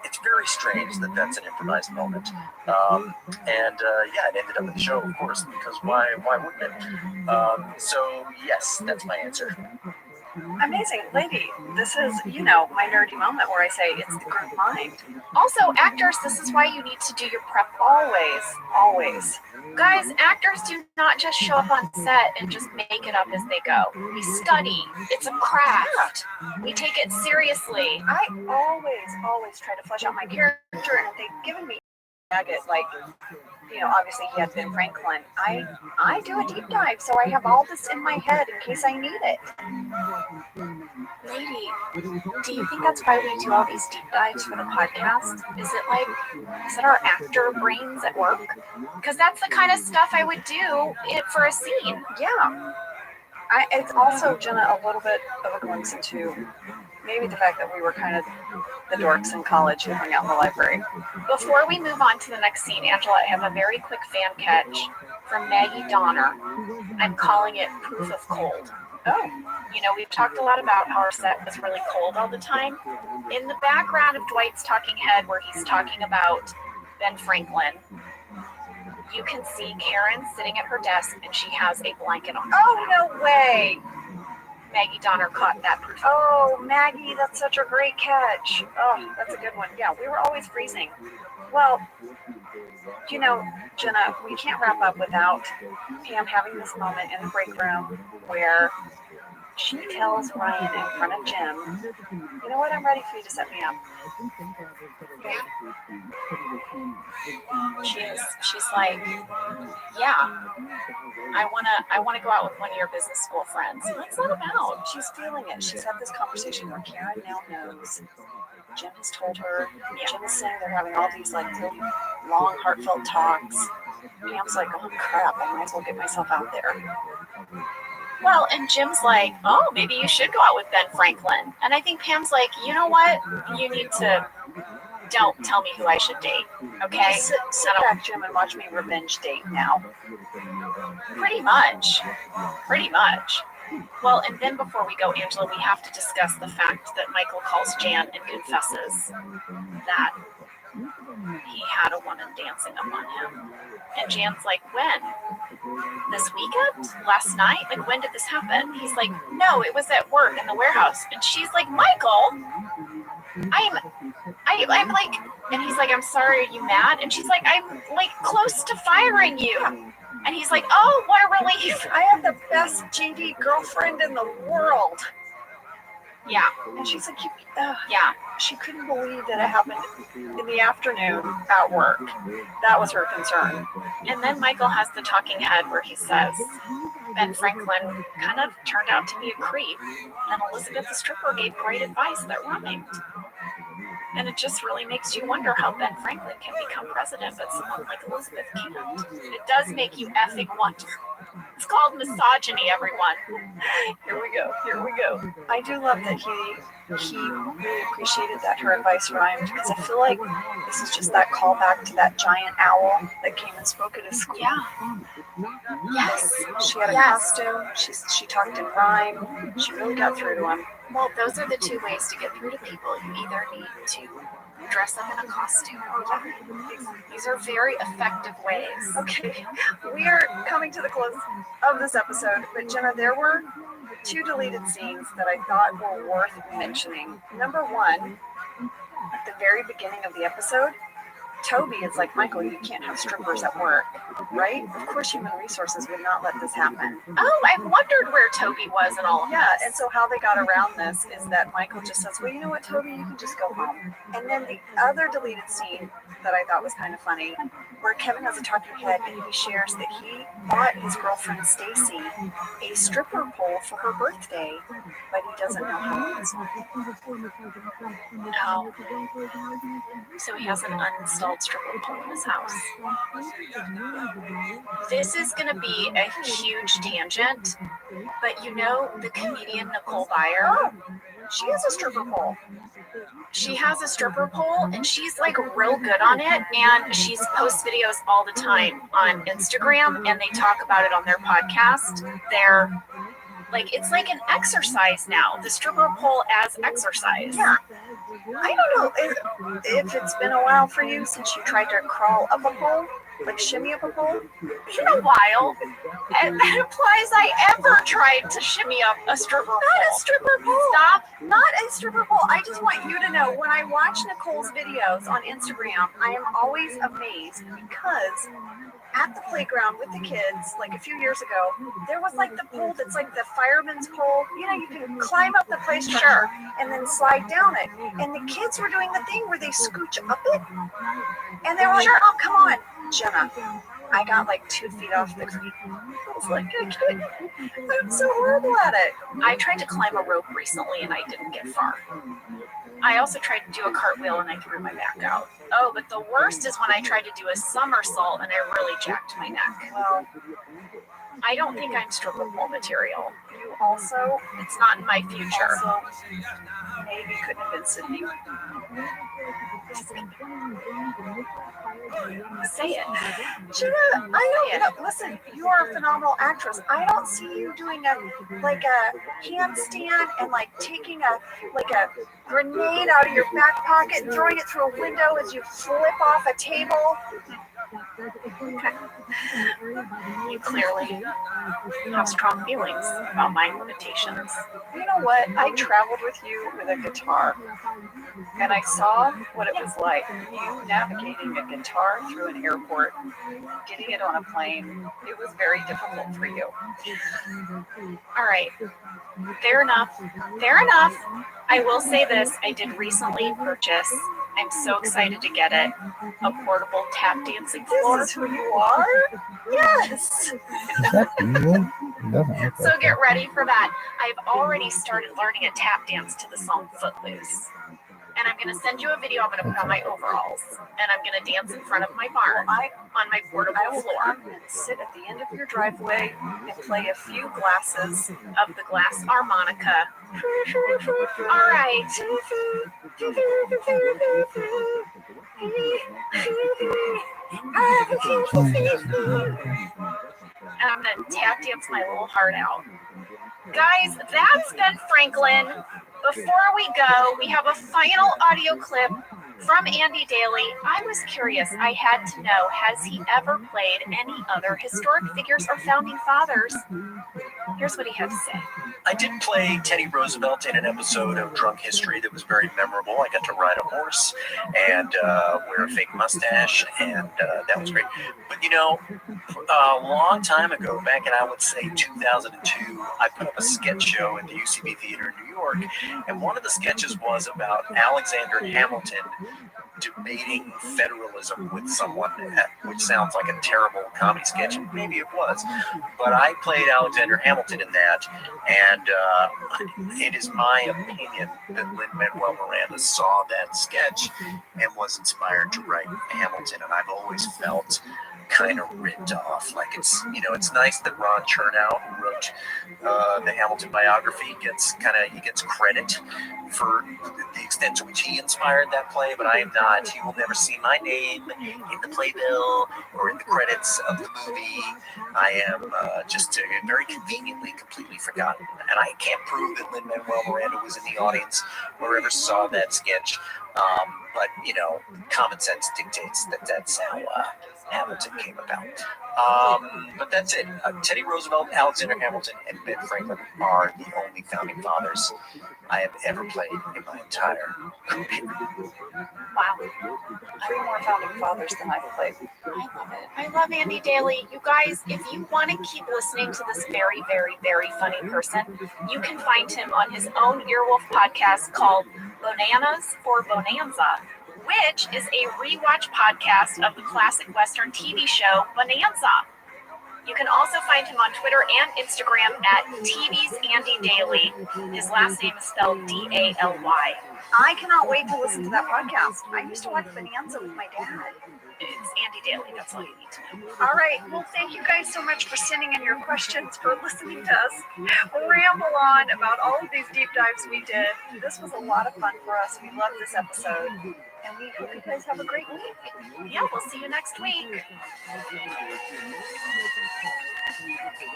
Speaker 12: It's very strange that that's an improvised moment. It ended up in the show, of course, because why wouldn't it? So yes, that's my answer.
Speaker 4: Amazing. Lady, this is, my nerdy moment where I say it's the group mind. Also, actors, this is why you need to do your prep always. Guys, actors do not just show up on set and just make it up as they go. We study. It's a craft. We take it seriously. I always try to flesh out my character, and if they've given me nugget, like, obviously he had Ben Franklin. I do a deep dive, so I have all this in my head in case I need it. Lady, do you think that's why we do all these deep dives for the podcast? Is it our actor brains at work? Because that's the kind of stuff I would do for a scene. Yeah. It's also, Jenna, a little bit of a glimpse into maybe the fact that we were kind of the dorks in college who hung out in the library. Before we move on to the next scene, Angela, I have a very quick fan catch from Maggie Donner. I'm calling it Proof of Cold. Oh. We've talked a lot about how our set was really cold all the time. In the background of Dwight's talking head, where he's talking about Ben Franklin, you can see Karen sitting at her desk, and she has a blanket on. Oh, no way! Maggie Donner caught that proof. Oh, Maggie, that's such a great catch. Oh, that's a good one. Yeah, we were always freezing. Well, Jenna, we can't wrap up without Pam having this moment in the break room where she tells Ryan in front of Jim, "You know what? I'm ready for you to set me up." Okay. She's like, "Yeah, I wanna go out with one of your business school friends." What's that about? She's feeling it. She's had this conversation where Karen now knows. Jim has told her. Jim is saying they're having all these really long, heartfelt talks. Pam's like, "Oh crap, I might as well get myself out there." Well, and Jim's like, "Oh, maybe you should go out with Ben Franklin." And I think Pam's like, "You know what? You need to don't tell me who I should date, okay?" Sit back, Jim, and watch me revenge date now. Pretty much. Well, and then before we go, Angela, we have to discuss the fact that Michael calls Jan and confesses that he had a woman dancing up on him. And Jan's like, when? This weekend? Last night? Like, when did this happen? He's like, no, it was at work in the warehouse. And she's like, Michael, I'm like, and he's like, I'm sorry, are you mad? And she's like, I'm like close to firing you. And he's like, oh, what a relief.
Speaker 6: I have the best GD girlfriend in the world.
Speaker 4: Yeah.
Speaker 6: And she's like,
Speaker 4: yeah.
Speaker 6: She couldn't believe that it happened in the afternoon at work. That was her concern.
Speaker 4: And then Michael has the talking head where he says, Ben Franklin kind of turned out to be a creep, and Elizabeth the stripper gave great advice that rhymed. And it just really makes you wonder how Ben Franklin can become president, but someone like Elizabeth can't. It does make you effing wonder. It's called misogyny, everyone.
Speaker 6: Here we go. I do love that he really appreciated that her advice rhymed, because I feel like this is just that callback to that giant owl that came and spoke at his school.
Speaker 4: Yeah. Yes.
Speaker 6: She had a costume. She talked in rhyme. She really got through to him.
Speaker 4: Well, those are the two ways to get through to people. You either need to dress up in a costume or these are very effective ways.
Speaker 6: Okay, we are coming to the close of this episode, but Jenna, there were 2 deleted scenes that I thought were worth mentioning. Number 1, at the very beginning of the episode, Toby is like, Michael, you can't have strippers at work, right? Of course, human resources would not let this happen.
Speaker 4: Oh, I wondered where Toby was and all of
Speaker 6: Yeah, and so how they got around this is that Michael just says, well, you know what, Toby, you can just go home. And then the other deleted scene that I thought was kind of funny, where Kevin has a talking head and he shares that he bought his girlfriend Stacy a stripper pole for her birthday, but he doesn't know how to use it.
Speaker 4: Oh. So he has an uninstalled stripper pole in his house. This is going to be a huge tangent, but you know the comedian Nicole Byer?
Speaker 6: Oh, she has a stripper pole.
Speaker 4: She has a stripper pole, and she's like real good on it, and she posts videos all the time on Instagram, and they talk about it on their podcast. They're like, it's like an exercise now. The stripper pole as exercise.
Speaker 6: Yeah. I don't know if it's been a while for you since you tried to crawl up a pole, like shimmy up a pole.
Speaker 4: It's been a while. It implies I ever tried to shimmy up a stripper pole.
Speaker 6: Not a stripper pole.
Speaker 4: Stop.
Speaker 6: Not a stripper pole. I just want you to know, when I watch Nicole's videos on Instagram, I am always amazed because at the playground with the kids, like a few years ago, there was like the pole that's like the fireman's pole. You know, you can climb up the play structure and then slide down it. And the kids were doing the thing where they scooch up it. And they were like, oh, come on, Jenna. I got like 2 feet off the creek. I was like, I'm so horrible at it.
Speaker 4: I tried to climb a rope recently and I didn't get far. I also tried to do a cartwheel and I threw my back out. Oh, but the worst is when I tried to do a somersault and I really jacked my neck.
Speaker 6: Well,
Speaker 4: I don't think I'm stripper pole material.
Speaker 6: You also,
Speaker 4: it's not in my future.
Speaker 6: Also, maybe couldn't have been Sydney.
Speaker 4: Say it.
Speaker 6: Jenna, I don't. Listen, you are a phenomenal actress. I don't see you doing a handstand and like taking a grenade out of your back pocket and throwing it through a window as you flip off a table.
Speaker 4: You clearly have strong feelings about my limitations.
Speaker 6: You know what? I traveled with you with a guitar, and I saw what it was like, you navigating a guitar through an airport, getting it on a plane. It was very difficult for you.
Speaker 4: All right. Fair enough. I will say this. I did recently purchase, I'm so excited to get it, a portable tap dancing floor.
Speaker 6: This is who you are? Yes.
Speaker 11: Is that you?
Speaker 4: So get ready for that. I've already started learning a tap dance to the song Footloose. And I'm going to send you a video. I'm going to put on my overalls. And I'm going to dance in front of my barn on my portable floor.
Speaker 6: I'm going to sit at the end of your driveway and play a few glasses
Speaker 4: of the glass harmonica. All right. And I'm going to tap dance my little heart out. Guys, that's Ben Franklin. Before we go, we have a final audio clip From Andy Daly, I was curious. I had to know, has he ever played any other historic figures or founding fathers? Here's what he had to say.
Speaker 12: I did play Teddy Roosevelt in an episode of Drunk History that was very memorable. I got to ride a horse and wear a fake mustache, and that was great. But you know, a long time ago, back in I would say 2002, I put up a sketch show at the UCB Theater in New York, and one of the sketches was about Alexander Hamilton debating federalism with someone, which sounds like a terrible comedy sketch, and maybe it was, but I played Alexander Hamilton in that, and it is my opinion that Lin-Manuel Miranda saw that sketch and was inspired to write Hamilton, and I've always felt kind of ripped off. Like, it's, you know, it's nice that Ron Chernow, who wrote the Hamilton biography, gets credit for the extent to which he inspired that play, but I am not. He will never see my name in the playbill or in the credits of the movie. I am just very conveniently completely forgotten, and I can't prove that Lin-Manuel Miranda was in the audience or ever saw that sketch. But you know, common sense dictates that that's how Hamilton came about. But that's it. Teddy Roosevelt, Alexander Hamilton, and Ben Franklin are the only founding fathers I have ever played in my entire career.
Speaker 4: Wow.
Speaker 10: 3 more founding fathers than I've played.
Speaker 4: I love it. I love Andy Daly. You guys, if you want to keep listening to this very, very, very funny person, you can find him on his own Earwolf podcast called Bananas for Bonanza, which is a rewatch podcast of the classic Western TV show Bonanza. You can also find him on Twitter and Instagram at TV's Andy Daly. His last name is spelled D-A-L-Y.
Speaker 10: I cannot wait to listen to that podcast. I used to watch Bonanza with my dad.
Speaker 4: It's Andy Daly. That's all you need to know.
Speaker 10: All right. Well, thank you guys so much for sending in your questions, for listening to us ramble on about all of these deep dives we did. This was a lot of fun for us. We love this episode. And we hope you guys have a great week.
Speaker 4: Yeah, we'll see you next week.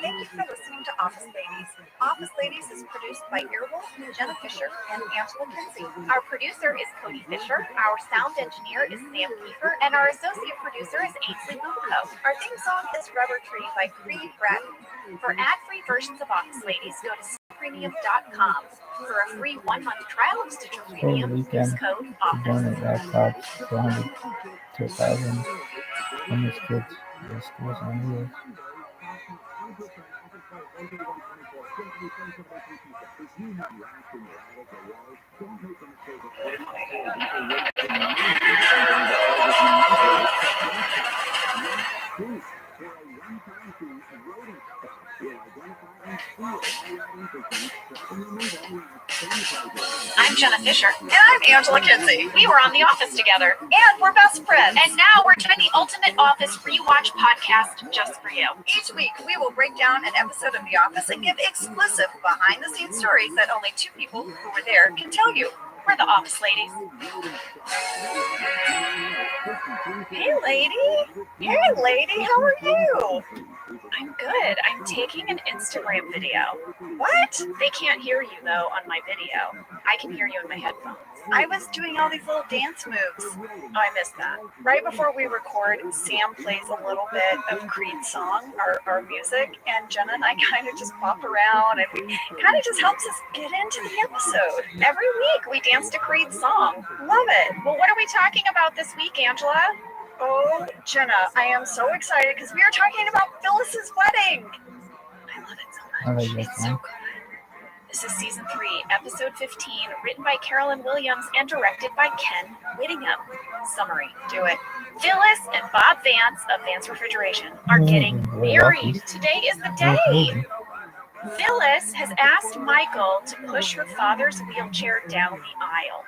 Speaker 10: Thank you for listening to Office Ladies. Office Ladies is produced by Earwolf, Jenna Fisher, and Angela Kinsey.
Speaker 4: Our producer is Cody Fisher. Our sound engineer is Sam Kiefer. And our associate producer is Ainsley Bumco.
Speaker 10: Our theme song is Rubber Tree by Creed Bratton.
Speaker 4: For ad-free versions of Office Ladies, go to stitcherpremium.com. For a free 1-month trial of Stitcher Premium, use code OFFICE.
Speaker 11: Donate laptops, 200 to 1,000 homeless kids. The schools on wheels.
Speaker 4: I'm Jenna Fisher.
Speaker 10: And I'm Angela Kinsey.
Speaker 4: We were on The Office together.
Speaker 10: And we're best friends.
Speaker 4: And now we're doing the Ultimate Office Rewatch podcast just for you.
Speaker 10: Each week, we will break down an episode of The Office and give exclusive behind-the-scenes stories that only 2 people who were there can tell you.
Speaker 4: We're the Office Ladies.
Speaker 10: Hey, lady. Hey, lady. How are you?
Speaker 4: I'm good. I'm taking an Instagram video.
Speaker 10: What?
Speaker 4: They can't hear you, though, on my video. I can hear you in my headphones.
Speaker 10: I was doing all these little dance moves.
Speaker 4: Oh, I missed that.
Speaker 10: Right before we record, Sam plays a little bit of Creed's song, our music, and Jenna and I kind of just pop around, and we kind of just helps us get into the episode. Every week, we dance to Creed's song. Love it.
Speaker 4: Well, what are we talking about this week, Angela?
Speaker 10: Oh, Jenna, I am so excited because we are talking about Phyllis's wedding.
Speaker 4: I love it so much. It's so good. This is season 3, episode 15, written by Carolyn Williams and directed by Ken Whittingham. Summary.
Speaker 10: Do it.
Speaker 4: Phyllis and Bob Vance of Vance Refrigeration are getting married. Today is the day. Phyllis has asked Michael to push her father's wheelchair down the aisle.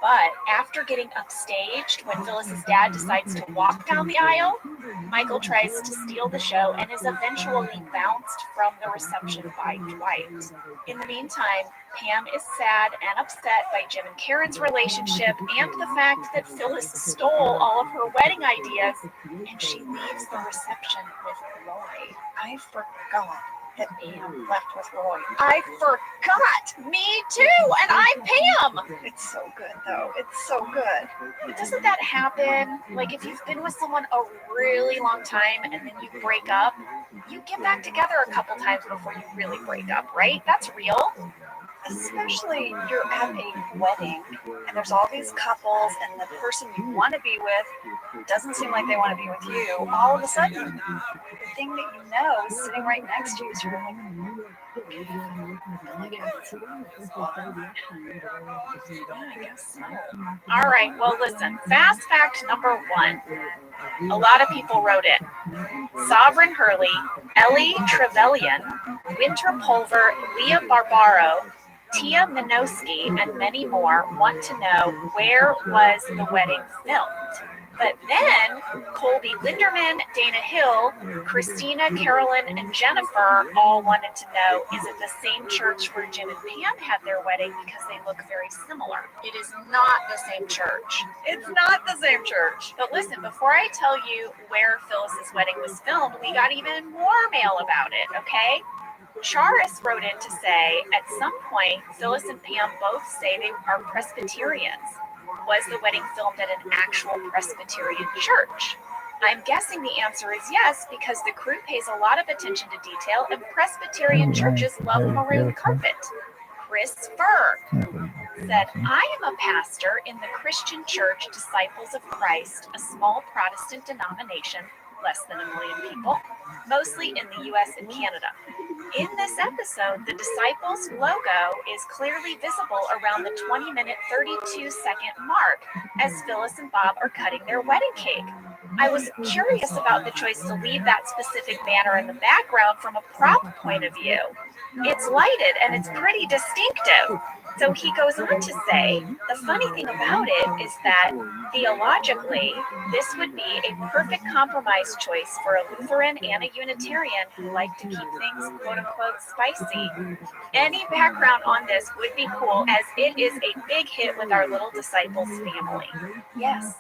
Speaker 4: But after getting upstaged, when Phyllis's dad decides to walk down the aisle, Michael tries to steal the show and is eventually bounced from the reception by Dwight. In the meantime, Pam is sad and upset by Jim and Karen's relationship and the fact that Phyllis stole all of her wedding ideas, and she leaves the reception with Lloyd.
Speaker 10: I forgot.
Speaker 4: that Pam left with Roy. I forgot. Me too. And I'm Pam.
Speaker 10: It's so good, though. It's so good.
Speaker 4: But doesn't that happen? Like if you've been with someone a really long time and then you break up, you get back together a couple times before you really break up, right? That's real.
Speaker 10: Especially you're at a wedding and there's all these couples and the person you want to be with doesn't seem like they want to be with you. All of a sudden, the thing that you know is sitting right next to you. So you're like,
Speaker 4: all right, well, listen, fast fact number 1. A lot of people wrote it. Sovereign Hurley, Ellie Trevelyan, Winter Pulver, Leah Barbaro, Tia Minowski, and many more want to know where was the wedding filmed. But then Colby Linderman, Dana Hill, Christina, Carolyn, and Jennifer all wanted to know, is it the same church where Jim and Pam had their wedding because they look very similar? It is not the same church.
Speaker 10: it's not the same church.
Speaker 4: But listen, before I tell you where Phyllis's wedding was filmed, we got even more mail about it, okay? Charis wrote in to say, at some point, Phyllis and Pam both say they are Presbyterians. Was the wedding filmed at an actual Presbyterian church? I'm guessing the answer is yes, because the crew pays a lot of attention to detail, and Presbyterian churches love maroon carpet. Chris Furr said, I am a pastor in the Christian Church Disciples of Christ, a small Protestant denomination, less than 1 million people, mostly in the US and Canada. In this episode, the Disciples logo is clearly visible around the 20-minute, 32-second mark as Phyllis and Bob are cutting their wedding cake. I was curious about the choice to leave that specific banner in the background from a prop point of view. It's lighted and it's pretty distinctive. So he goes on to say, the funny thing about it is that theologically, this would be a perfect compromise choice for a Lutheran and a Unitarian who like to keep things quote unquote spicy. Any background on this would be cool, as it is a big hit with our Little Disciples family. Yes.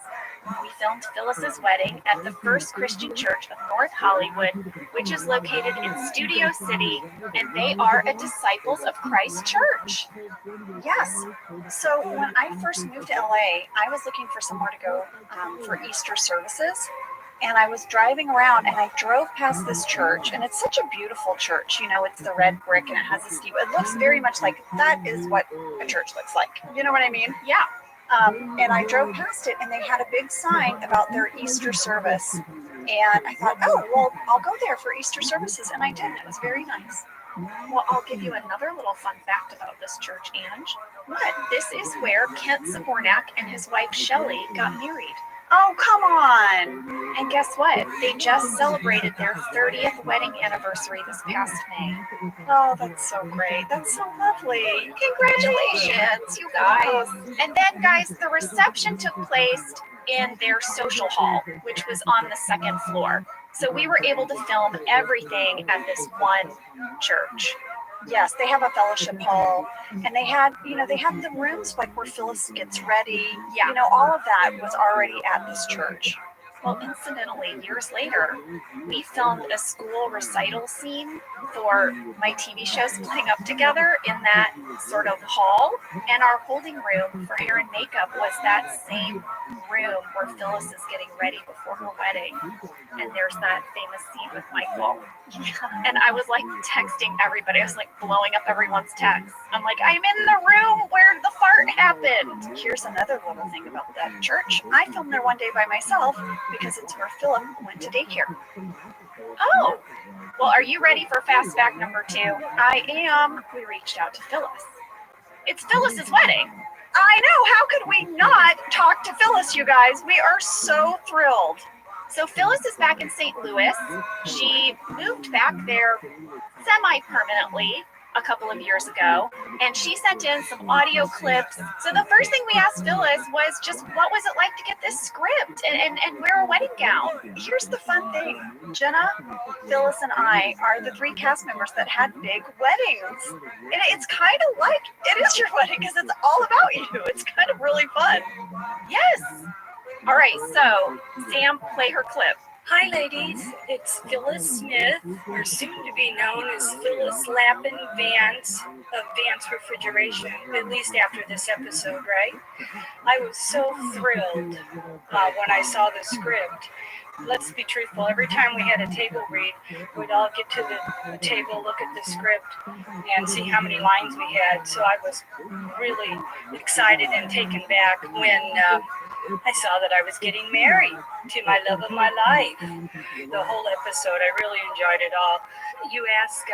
Speaker 4: We filmed Phyllis's wedding at the First Christian Church of North Hollywood, which is located in Studio City, and they are a Disciples of Christ church.
Speaker 10: Yes. So when I first moved to LA, I was looking for somewhere to go for Easter services. And I was driving around and I drove past this church, and it's such a beautiful church. You know, it's the red brick and it has a ski. It looks very much like that is what a church looks like. You know what I mean?
Speaker 4: Yeah.
Speaker 10: And I drove past it and they had a big sign about their Easter service. And I thought, oh, well, I'll go there for Easter services. And I did. It was very nice.
Speaker 4: Well, I'll give you another little fun fact about this church, Ange. What? This is where Kent Zabornak and his wife Shelley got married.
Speaker 10: Oh, come on.
Speaker 4: And guess what? They just celebrated their 30th wedding anniversary this past May.
Speaker 10: Oh, that's so great. That's so lovely.
Speaker 4: Congratulations, you guys. And then, guys, the reception took place in their social hall, which was on the second floor. So we were able to film everything at this one church.
Speaker 10: Yes, they have a fellowship hall, and they had the rooms like where Phyllis gets ready.
Speaker 4: Yeah.
Speaker 10: You know, all of that was already at this church.
Speaker 4: Well, incidentally, years later, we filmed a school recital scene for my TV shows playing up together in that sort of hall. And our holding room for hair and makeup was that same room where Phyllis is getting ready before her wedding. And there's that famous scene with Michael. And I was like texting everybody. I was like blowing up everyone's texts. I'm like, I'm in the room where the fart happened.
Speaker 10: Here's another little thing about that church. I filmed there one day by myself because it's where Philip went to daycare.
Speaker 4: Oh, well, are you ready for fast fact number 2?
Speaker 10: I am.
Speaker 4: We reached out to Phyllis. It's Phyllis's wedding.
Speaker 10: I know. How could we not talk to Phyllis, you guys? We are so thrilled.
Speaker 4: So Phyllis is back in St. Louis. She moved back there semi-permanently a couple of years ago, and she sent in some audio clips. So the first thing we asked Phyllis was just, what was it like to get this script and wear a wedding gown?
Speaker 10: Here's the fun thing. Jenna, Phyllis, and I are the 3 cast members that had big weddings. And it's kind of like it is your wedding because it's all about you. It's kind of really fun.
Speaker 4: Yes. All right, so Sam, play her clip.
Speaker 3: Hi, ladies. It's Phyllis Smith, or soon to be known as Phyllis Lappin Vance of Vance Refrigeration, at least after this episode, right? I was so thrilled when I saw the script. Let's be truthful, every time we had a table read, we'd all get to the table, look at the script, and see how many lines we had. So I was really excited and taken back when I saw that I was getting married to my love of my life. The whole episode, I really enjoyed it all. You ask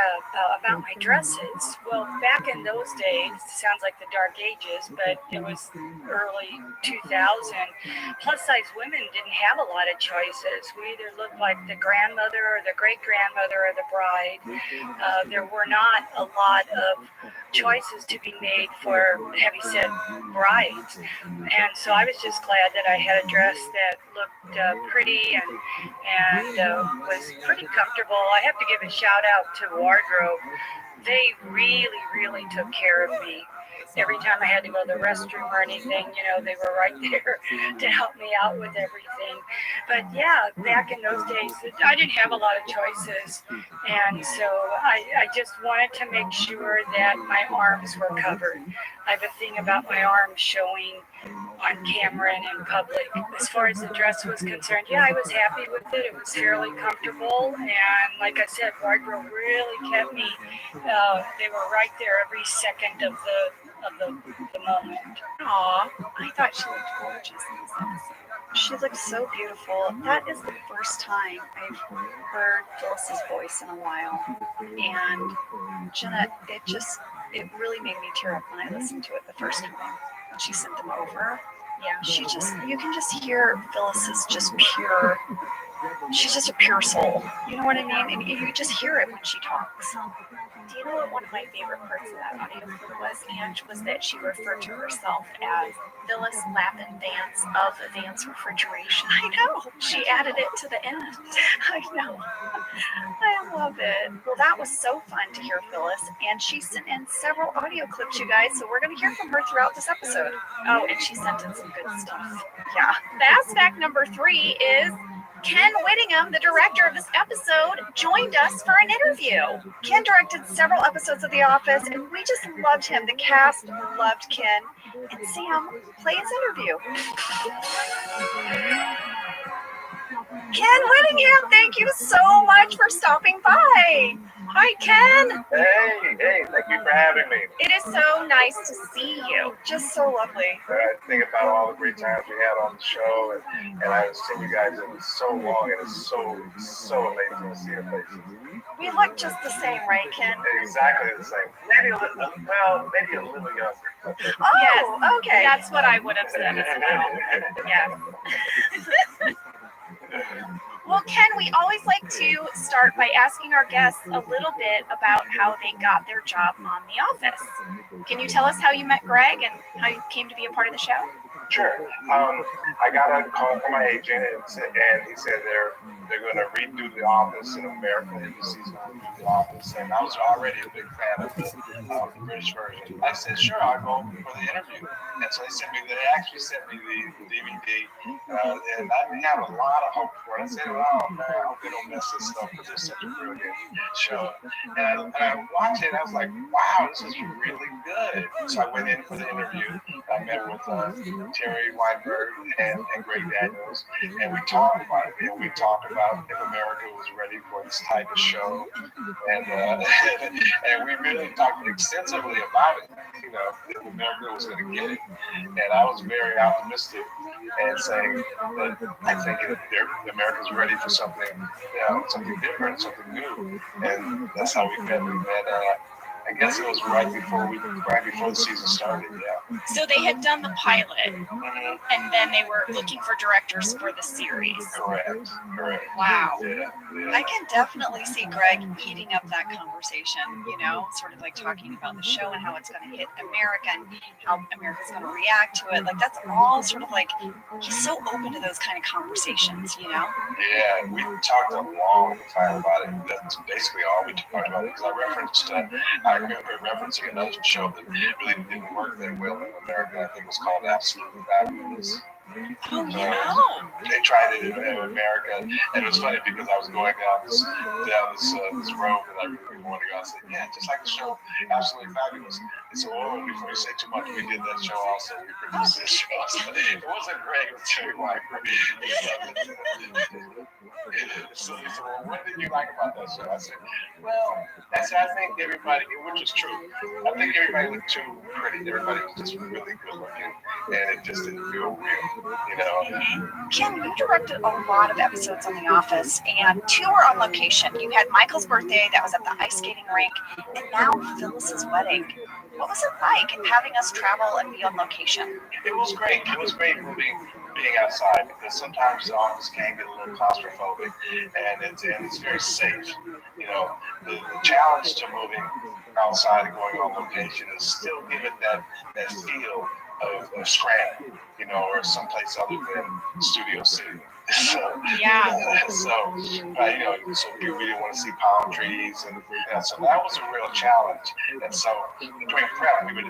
Speaker 3: about my dresses. Well, back in those days, sounds like the dark ages, but it was early 2000. Plus size women didn't have a lot of choices. We either looked like the grandmother or the great grandmother of the bride. There were not a lot of choices to be made for heavyset brides. And so I was just glad that I had a dress that looked pretty and was pretty comfortable. I have to give a shout out to wardrobe. They really, really took care of me. Every time I had to go to the restroom or anything, they were right there to help me out with everything. But yeah, back in those days, I didn't have a lot of choices. And so I just wanted to make sure that my arms were covered. I have a thing about my arms showing on camera and in public. As far as the dress was concerned, yeah, I was happy with it. It was fairly comfortable. And like I said, wardrobe really kept me. They were right there every second of the moment.
Speaker 10: Aw, I thought she looked gorgeous in this episode. She looked so beautiful. That is the first time I've heard Phyllis's voice in a while. And Jenna, it really made me tear up when I listened to it the first time. When she sent them over. Yeah, you can just hear Phyllis's she's just a pure soul. You know what I mean? And you just hear it when she talks.
Speaker 4: Do you know what one of my favorite parts of that audio clip was, Ange? Was that she referred to herself as Phyllis Lappin Vance of Vance Refrigeration.
Speaker 10: I know. She added it to the end.
Speaker 4: I know.
Speaker 10: I love it. Well, that was so fun to hear Phyllis, and she sent in several audio clips, you guys, so we're going to hear from her throughout this episode.
Speaker 4: Oh, and she sent in some good stuff.
Speaker 10: Yeah.
Speaker 4: Fast fact number 3 is Ken Whittingham, the director of this episode, joined us for an interview.
Speaker 10: Ken directed several episodes of The Office, and we just loved him. The cast loved Ken. And Sam, play his interview. Ken Whittingham, thank you so much for stopping by. Hi, Ken.
Speaker 13: Hey, thank you for having me.
Speaker 4: It is so nice to see you.
Speaker 10: Just so lovely.
Speaker 13: I think about all the great times we had on the show, and I haven't seen you guys in so long, and it's so amazing to see your faces.
Speaker 10: We look just the same, right, Ken?
Speaker 13: Exactly the same. Maybe a little younger.
Speaker 10: Oh,
Speaker 4: yes,
Speaker 10: okay.
Speaker 4: That's what I would have said as well. Yes.
Speaker 10: Well, Ken, we always like to start by asking our guests a little bit about how they got their job on The Office. Can you tell us how you met Greg and how you came to be a part of the show?
Speaker 13: Sure. I got a call from my agent, and he said they're going to redo The Office in America. NBC's going to redo The Office, and I was already a big fan of the British version. I said, sure, I'll go for the interview. And so they actually sent me the DVD, and I have a lot of hope for it. I said, oh man, I hope they don't mess this up because it's such a brilliant show. And I watched it, and I was like, wow, this is really good. So I went in for the interview. I met with Terry Weinberg and Greg Daniels, and we talked about it. And we talked about if America was ready for this type of show, and and we really talked extensively about it. If America was going to get it, and I was very optimistic and saying that I think America's ready for something different, something new, and that's how we met. I guess it was right before the season started, yeah.
Speaker 4: So they had done the pilot, and then they were looking for directors for the series.
Speaker 13: Correct.
Speaker 4: Wow.
Speaker 13: Yeah.
Speaker 10: I can definitely see Greg eating up that conversation, sort of like talking about the show and how it's going to hit America and how America's going to react to it. Like, that's all sort of like, he's so open to those kind of conversations,
Speaker 13: Yeah, we talked a long time about it. That's basically all we talked about, because I remember referencing another show that really didn't work that well in America. I think it was called Absolutely Fabulous.
Speaker 10: Oh, yeah.
Speaker 13: They tried it in America, and it was funny because I was going down this road that I really didn't want to go. I said, yeah, just like the show, absolutely fabulous. They said, well, before you say too much, we did that show also. We produced this show. So it wasn't great. It was Cherry White. So they said, well, what did you like about that show? I said, well, I think everybody, which is true, I think everybody looked too pretty. Everybody was just really good looking, and it just didn't feel real, you know.
Speaker 10: Kim, you directed a lot of episodes on The Office, and 2 were on location. You had Michael's birthday that was at the ice skating rink, and now Phyllis's wedding. What was it like having us travel and be on location?
Speaker 13: It was great. It was great being outside, because sometimes the office can get a little claustrophobic, and it's very safe. You know, the challenge to moving outside and going on location is still giving that feel of Scranton, you know, or someplace other than Studio City. So,
Speaker 10: yeah.
Speaker 13: So we didn't want to see palm trees, and so that was a real challenge. And so during prep, we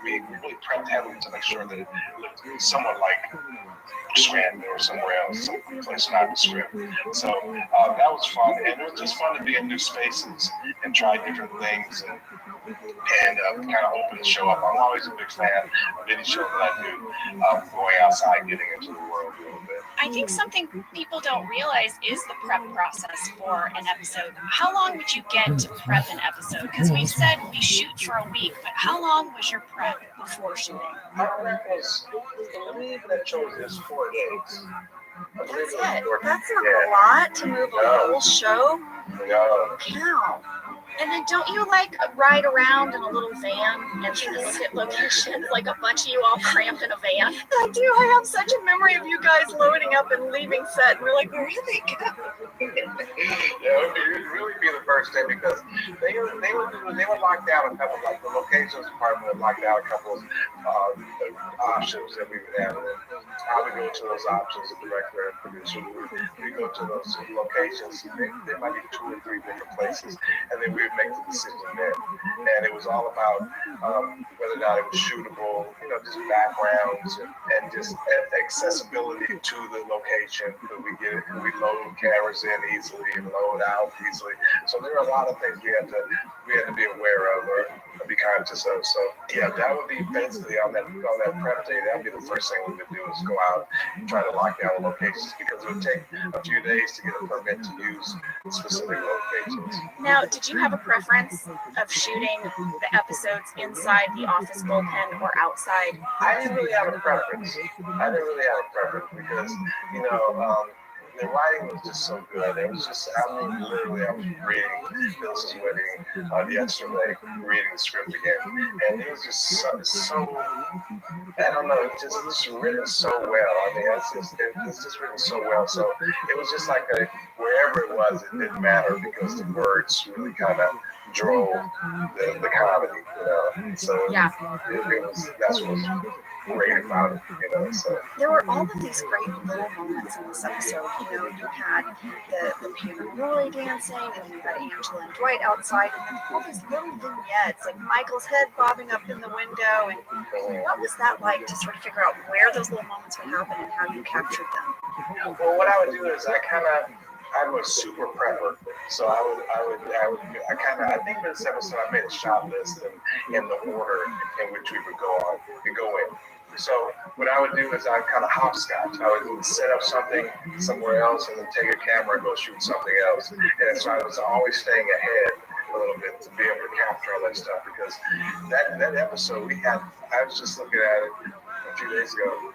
Speaker 13: really prepped heavily to make sure that it looked somewhat like Scranton or somewhere else, someplace nondescript. So that was fun, and it was just fun to be in new spaces and try different things and kind of open the show up. I'm always a big fan of any show that I do, going outside, getting into the world a little bit.
Speaker 10: I think something people don't realize is the prep process for an episode. How long would you get to prep an episode? Because we said we shoot for a week, but how long was your prep before shooting?
Speaker 13: Our prep was, I believe that show is 4 days.
Speaker 10: That's it. That's not a lot to move a whole show.
Speaker 13: No.
Speaker 10: Cow. And then don't you ride around in a little van and hit locations, like a bunch of you all cramped in a van? I do. I have such a memory of you guys loading up and leaving set, and we're like, where did they go?
Speaker 13: Yeah, it would really be the first day, because they would lock down a couple, like the locations department would lock down a couple of options that we would have, and then I would go to those options, the director and producer we go to those locations. They might be 2 or 3 different places, and then we would make the decision there. And it was all about whether or not it was shootable, you know, just backgrounds and just accessibility to the location. Could we get it? Could we load cameras in easily and load out easily? So there are a lot of things we had to be aware of or be conscious of. So yeah, that would be basically on that prep day. That would be the first thing we would do, is go out and try to lock down the locations, because it would take a few days to get a permit to use specific locations.
Speaker 10: Now, did you have a preference of shooting the episodes inside the office bullpen or outside?
Speaker 13: I didn't really have a preference. Because, you know, the writing was just so good. It was just, literally, I was reading Phyllis's wedding the extra day, reading the script again. And it was just so I don't know, it's just written so well. I mean, it's just written so well. So it was just like wherever it was, it didn't matter, because the words really kind of drove the comedy, you know. So
Speaker 10: yeah.
Speaker 13: That's what was great about it, you know. So
Speaker 10: there were all of these great little moments in this episode. You know, you had the Pam and Roy dancing, and then you had Angela and Dwight outside, and then all these little vignettes, like Michael's head bobbing up in the window. And what was that like to sort of figure out where those little moments would happen and how you captured them?
Speaker 13: Well, what I would do is I'm a super prepper, so I think in this episode I made a shot list in the order in which we would go in. So what I would do is I'd kind of hopscotch. I would set up something somewhere else and then take a camera and go shoot something else. And so I was always staying ahead a little bit to be able to capture all that stuff, because that episode I was just looking at it a few days ago.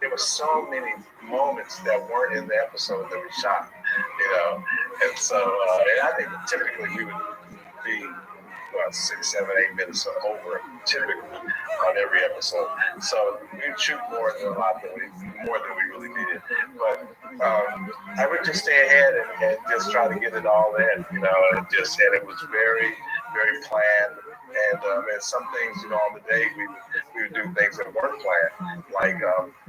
Speaker 13: There were so many moments that weren't in the episode that we shot, you know. And so and I think typically we would be 6, 7, 8 minutes over typically on every episode. So we'd shoot more than we really needed. But I would just stay ahead and just try to get it all in, you know. And it was very, very planned. And some things, you know, on the day we would do things that weren't planned. Like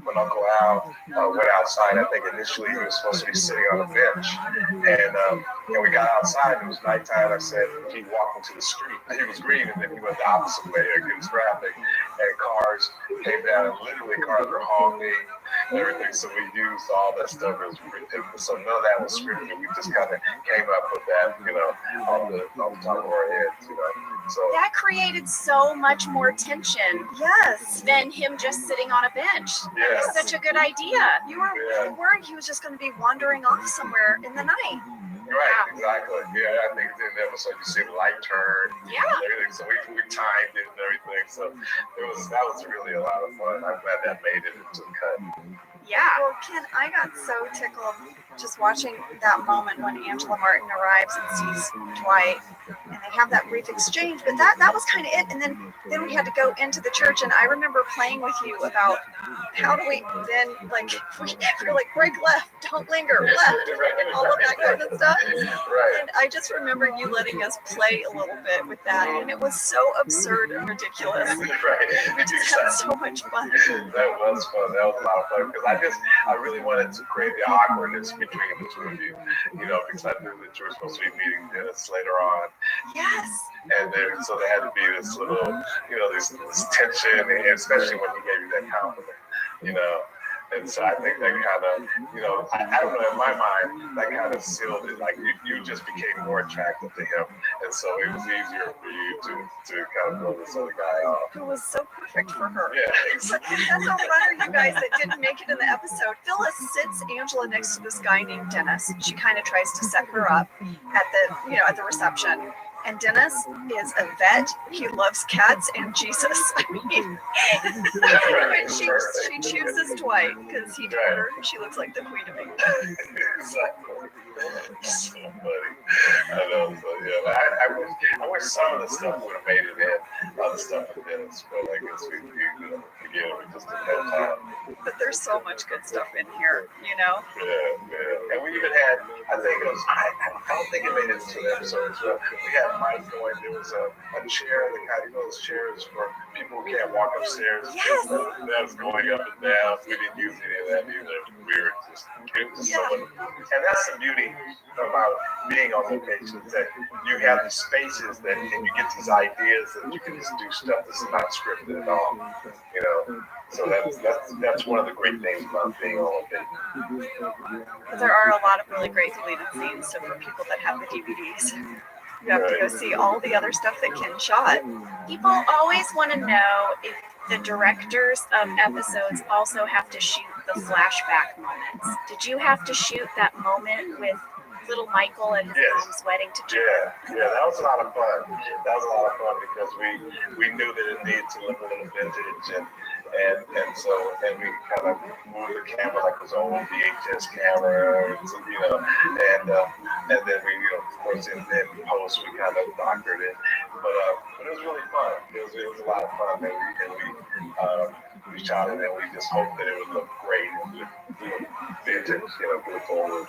Speaker 13: when Uncle Al went outside, I think initially he was supposed to be sitting on a bench. And we got outside, it was nighttime. I said, he walked into the street. He was green, and then he went the opposite way against traffic. and cars came down, and literally cars were honking and everything. So we used all that stuff. So none of that was scripted. We just kind of came up with that, off the top of our heads, So
Speaker 4: That created so much more tension.
Speaker 10: Yes.
Speaker 4: Than him just sitting on a bench. That
Speaker 13: Yes.
Speaker 4: was such a good idea.
Speaker 10: You were worried he was just going to be wandering off somewhere in the night.
Speaker 13: Right, exactly. Yeah, I think in the episode you see the light turn
Speaker 4: Yeah.
Speaker 13: and everything. So we timed it and everything. So that was really a lot of fun. I'm glad that made it into the cut.
Speaker 4: Yeah.
Speaker 10: Well, Ken, I got so tickled just watching that moment when Angela Martin arrives and sees Dwight, and they have that brief exchange. But that was kind of it. And then we had to go into the church, and I remember playing with you about how do we then we're like break left, don't linger, left, and all of that kind of stuff.
Speaker 13: Right.
Speaker 10: And I just remember you letting us play a little bit with that, and it was so absurd and ridiculous.
Speaker 13: Right.
Speaker 10: We just had so much fun.
Speaker 13: That was fun. That was a lot of fun because I really wanted to create the awkwardness between the two of you, because I knew that you were supposed to be meeting Dennis later on.
Speaker 10: Yes.
Speaker 13: And so there had to be this little, this tension, and especially when he gave you that compliment, And so I think that kind of, I don't know, in my mind, that kind of sealed it. Like you just became more attractive to him. And so it was easier for you to kind of blow this other guy off.
Speaker 10: Who was so perfect for her.
Speaker 13: Yeah.
Speaker 10: That's how fun are you guys that didn't make it in the episode. Phyllis sits Angela next to this guy named Dennis. She kind of tries to set her up at the reception. And Dennis is a vet. He loves cats and Jesus. I mean, and she chooses Dwight because he told her she looks like the Queen of England.
Speaker 13: Exactly. So funny. I know. So yeah, I wish some of the stuff would have made it in. Other stuff with Dennis, but I guess we just didn't have time.
Speaker 10: But there's so much good stuff in here,
Speaker 13: Yeah. And we even had, I don't think it made it into the episode as well. We had Mike going, there was a chair, the kind of those chairs for people who can't walk upstairs.
Speaker 10: Yes.
Speaker 13: That was going up and down. We didn't use any of that either. It was just so much. And that's the beauty about being on location, is that you have these spaces and you get these ideas that you can just do stuff that's not scripted at all. So that's one of the great things about being on location.
Speaker 10: There are a lot of really great deleted scenes, so for people that have the DVDs, you have to go see all the other stuff that Ken shot.
Speaker 4: People always want to know if the directors of episodes also have to shoot the flashback moments. Did you have to shoot that moment with little Michael and his mom's wedding to
Speaker 13: Yeah, that was a lot of fun. That was a lot of fun because we knew that it needed to look a little vintage and so we kind of moved the camera like it was an old VHS camera, and then we of course in post we kind of doctored it, but it was really fun. It was a lot of fun, and we shot it and we just hoped that it would look great and vintage, good forward.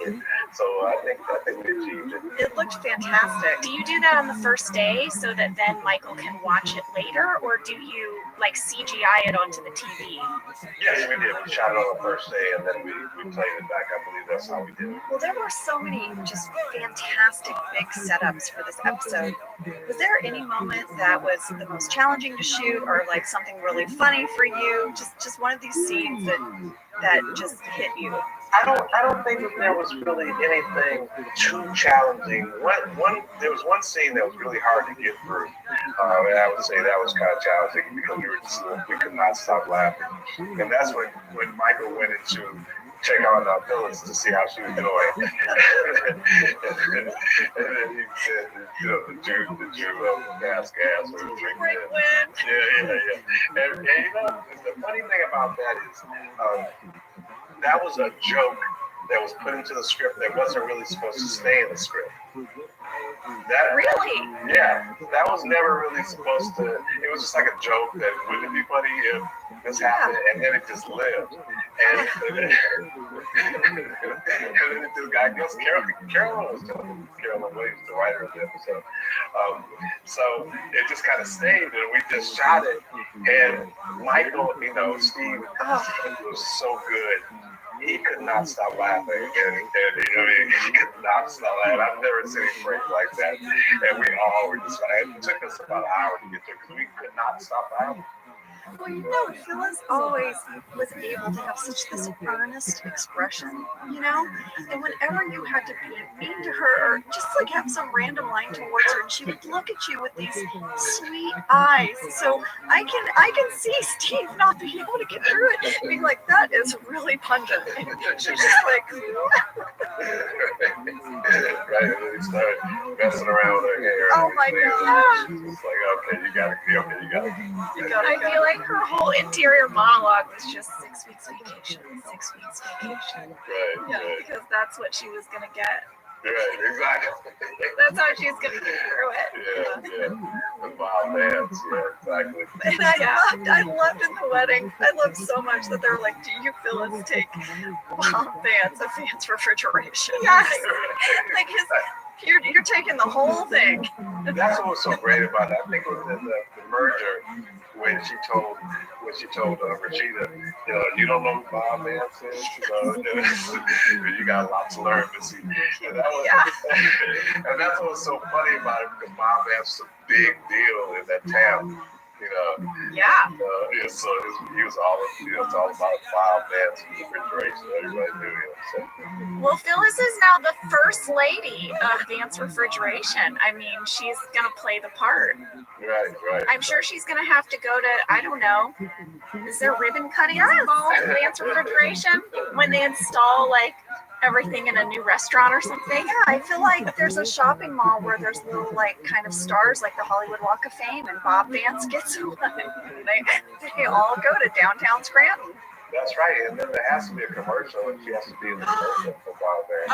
Speaker 13: So I think we achieved it.
Speaker 10: It looked fantastic.
Speaker 4: Do you do that on the first day so that then Michael can watch it later, or do you CGI it onto the TV?
Speaker 13: Yes, we did. We shot it on the first day and then we played it back. I believe that's how we did it.
Speaker 10: Well, there were so many just fantastic big setups for this episode. Was there any moment that was the most challenging to shoot, or like something really funny for you? Just one of these scenes that just hit you.
Speaker 13: I don't think that there was really anything too challenging. There was one scene that was really hard to get through, and I would say that was kind of challenging because we could not stop laughing. And that's when Michael went into check on Phyllis to see how she was doing. and then he said, the Jew of gas was drinking it. Yeah. And the funny thing about that is, that was a joke that was put into the script that wasn't really supposed to stay in the script.
Speaker 4: Really?
Speaker 13: Yeah, that was never really supposed to. It was just like a joke that wouldn't it be funny if this happened, and then it just lived. And then this guy goes, Carolyn was telling Carolyn Williams, the writer of the episode. So it just kind of stayed, and we just shot it. And Michael, Steve, he was so good. He could not stop laughing, and he could not stop laughing. I've never seen him break like that, and we all were just. It took us about an hour to get there because we could not stop laughing.
Speaker 10: Well, Phyllis always was able to have such this earnest expression, and whenever you had to be mean to her or just like have some random line towards her, and she would look at you with these sweet eyes. So I can see Steve not being able to get through it, being like, that is really pungent. And she's just like,
Speaker 13: Right, and then he started messing around with her hair.
Speaker 10: oh my God.
Speaker 13: It's like, okay, you gotta be okay, you gotta
Speaker 4: I feel like her whole interior monologue was just 6 weeks vacation, 6 weeks vacation.
Speaker 13: Right.
Speaker 4: Because that's what she was gonna get.
Speaker 13: Right, exactly.
Speaker 4: That's how she's gonna get through it.
Speaker 13: Yeah. The wild dance, yeah, exactly.
Speaker 10: And I loved in the wedding. I loved so much that they were like, do you Phyllis take Bob Vance, a Vance refrigeration?
Speaker 4: Yes.
Speaker 10: Like you're taking the whole thing.
Speaker 13: That's what was so great about it. I think it was the merger when she told Rashida, you don't know who Bob Vance is, you got a lot to learn, Missy. And that's what was so funny about it, because Bob Vance was a big deal in that town. So he was all about Bob Vance and refrigeration. Everybody knew him. So.
Speaker 4: Well, Phyllis is now the first lady of Vance Refrigeration. I mean, she's gonna play the part.
Speaker 13: Right.
Speaker 4: I'm sure she's gonna have to go to, I don't know, is there ribbon cutting involved in Vance Refrigeration when they install like everything in a new restaurant or something?
Speaker 10: Yeah, I feel like there's a shopping mall where there's little like kind of stars like the Hollywood Walk of Fame, and Bob Vance gets one. They all go to downtown Scranton.
Speaker 13: That's right, and then there has to be a commercial, and she has to be in the commercial for Bob Vance.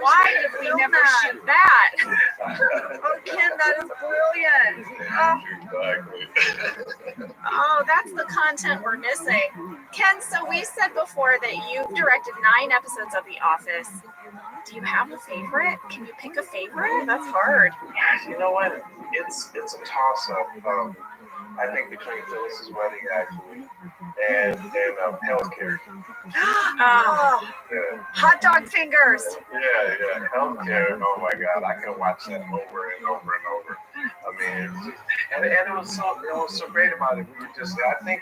Speaker 4: Why did we never shoot that?
Speaker 10: Oh, Ken, that is brilliant.
Speaker 13: Exactly.
Speaker 4: Oh, that's the content we're missing. Ken, so we said before that you've directed 9 episodes of The Office. Do you have a favorite? Can you pick a favorite? That's hard.
Speaker 13: You know what? It's a toss-up. I think between Phyllis's wedding, actually, and healthcare.
Speaker 10: Hot dog fingers.
Speaker 13: Yeah, healthcare. Oh my God, I can watch that over and over and over. I mean, and it was so great about it. We were just, I think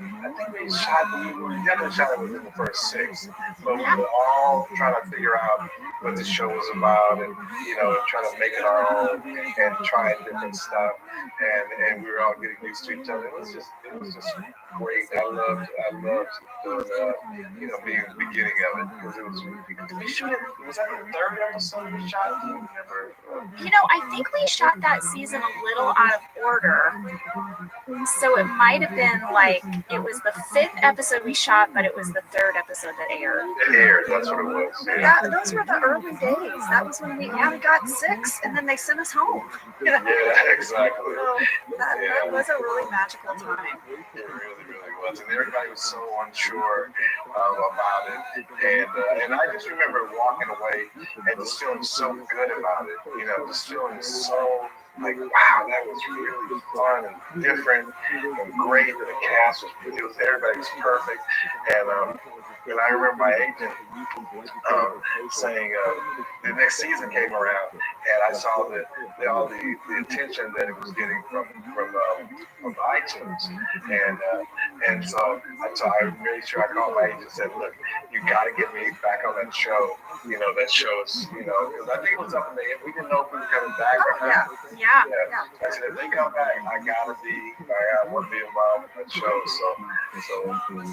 Speaker 13: we definitely shot it within the first 6, but we were all trying to figure out what the show was about, and trying to make it our own and trying different stuff, and we were all getting used to each other. It was just great. I loved being the beginning of it, because it was. Did we shoot it? Was that the 3rd episode we shot? Do you remember?
Speaker 4: I think we shot that season a little out of order. So it might have been like, it was the 5th episode we shot, but it was the 3rd episode that aired.
Speaker 13: It aired, that's what it was.
Speaker 10: Yeah, those were the early days. That was when we got 6, and then they sent us home.
Speaker 13: Yeah, exactly.
Speaker 10: So that was a really magical time.
Speaker 13: It really was, and everybody was so unsure about it, and I just remember walking away and just feeling so good about it, just feeling so like, wow, that was really fun and different and great, and the cast was everybody was perfect, and I remember my agent saying the next season came around, and I saw all the attention that it was getting from iTunes, and so I made sure I called my agent and said, look, you got to get me back on that show. That show is, because I think it was up in the end. We didn't know if we were coming back or not.
Speaker 4: Yeah.
Speaker 13: I said, if they come back, I want to be involved in that show. So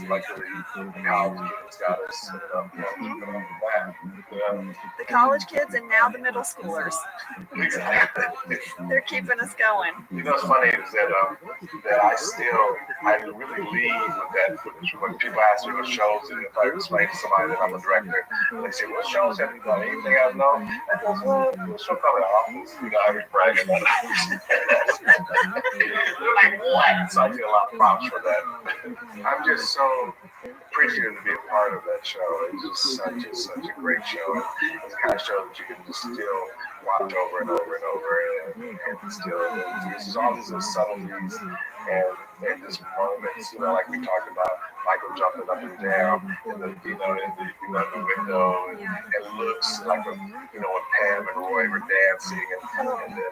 Speaker 13: luckily, the college kids got us set up that.
Speaker 10: The college kids and now the middle schoolers.
Speaker 13: Exactly.
Speaker 10: They're keeping us going.
Speaker 13: What's funny is that I really lead with that. When people ask me what shows, and if I explain to somebody that I'm a director, and they say, what shows have you done? Anything I know? I go, well, a show called The Office. I be bragging about it. They're like, what? So I get a lot of props for that. I'm just so appreciative to be a part of that show. It's just such a great show. It's the kind of show that you can just still watch over and over and over, and still, this is all these subtleties and just moments, like we talked about, Michael jumping up and down in the, in the window, and it looks like when Pam and Roy were dancing, and then,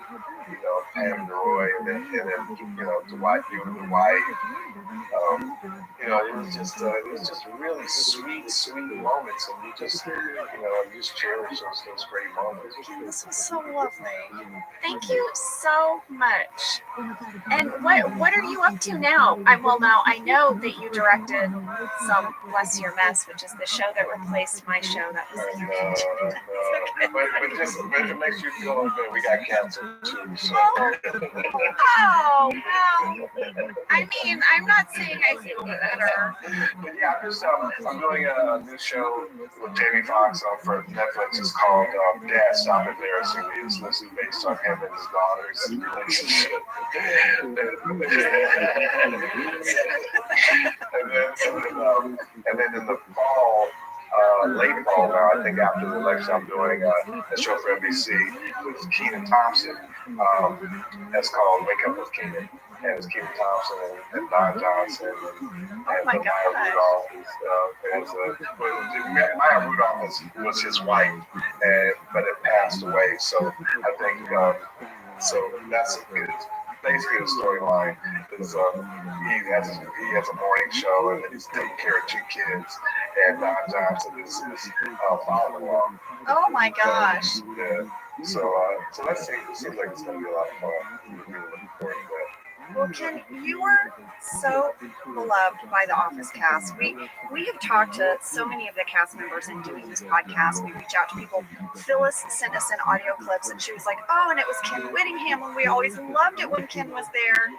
Speaker 13: Pam and Roy, and then Dwight, the wife. It was just really sweet moments, and you just cherish those great moments.
Speaker 4: This was so lovely. Thank you so much. And what are you up to now? Now I know that you directed some Bless Your Mess, which is the show that replaced my show. That was in your kitchen.
Speaker 13: But it makes you feel good. We got canceled too. So.
Speaker 4: Oh, well. I mean, I'm not saying I feel better.
Speaker 13: But yeah, I'm doing a new show with Jamie Foxx for Netflix. It's called Dad Stop Embarrassing Me. It's mostly based on him and his daughter's relationship. And then in the fall, late fall now, I think after the election, I'm doing a show for NBC with Kenan Thompson. That's called Wake Up with Kenan. And it's Kenan Thompson and Don Johnson and Maya Rudolph. Maya Rudolph was his wife, but it passed away. So I think so that's basically the storyline. Is he has a morning show, and then he's taking care of 2 kids, and Don Johnson is following along.
Speaker 4: Oh my gosh!
Speaker 13: Yeah. So let's see. It seems like it's going to be a lot of fun. I'm really looking forward to that.
Speaker 10: Well, Ken, you are so beloved by the Office cast. We have talked to so many of the cast members in doing this podcast. We reach out to people. Phyllis sent us in audio clips, and she was like, "Oh, and it was Ken Whittingham, and we always loved it when Ken was there."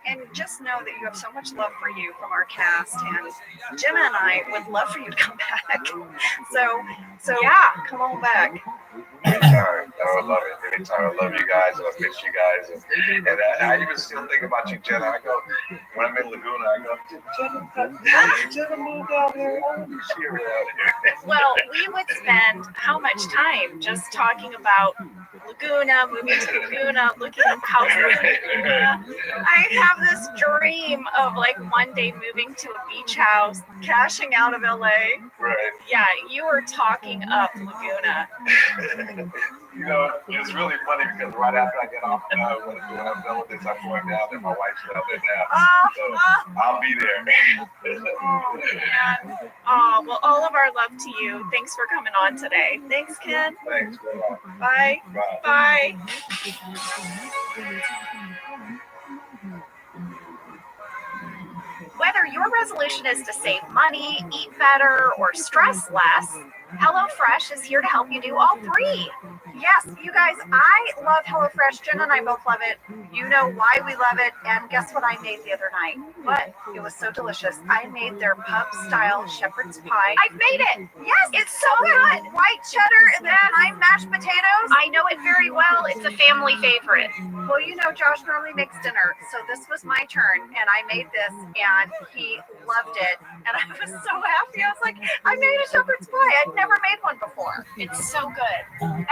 Speaker 10: And just know that you have so much love for you from our cast, and Jenna and I would love for you to come back. So yeah, come on back.
Speaker 13: Anytime. I love it. Anytime. I love you guys. I miss you guys. And I even still think about you, Jenna. I go, when I'm in Laguna, I go, Jenna moved out here. I want to see her out here.
Speaker 4: Well, we would spend how much time just talking about Laguna, moving to Laguna, looking at houses in Laguna. I have this dream of like one day moving to a beach house, cashing out of LA.
Speaker 13: Right.
Speaker 4: Yeah, you were talking up Laguna.
Speaker 13: It's really funny because right after I get off, when I'm done with this, I'm going down there. My wife's down there now. So I'll be there.
Speaker 4: Oh, man. Oh, well, all of our love to you. Thanks for coming on today. Thanks, Ken.
Speaker 13: Thanks.
Speaker 4: Bye.
Speaker 13: Bye.
Speaker 4: Bye. Whether your resolution is to save money, eat better, or stress less, HelloFresh is here to help you do all 3. Yes, you guys, I love HelloFresh. Jen and I both love it. You know why we love it. And guess what I made the other night? What? It was so delicious. I made their pub-style shepherd's pie. I've made it. Yes, it's so good. White cheddar and then mashed potatoes. I know it very well. It's a family favorite. Well, Josh normally makes dinner, so this was my turn, and I made this, and he loved it. And I was so happy. I was like, I made a shepherd's pie. I'd never made one before. It's so good.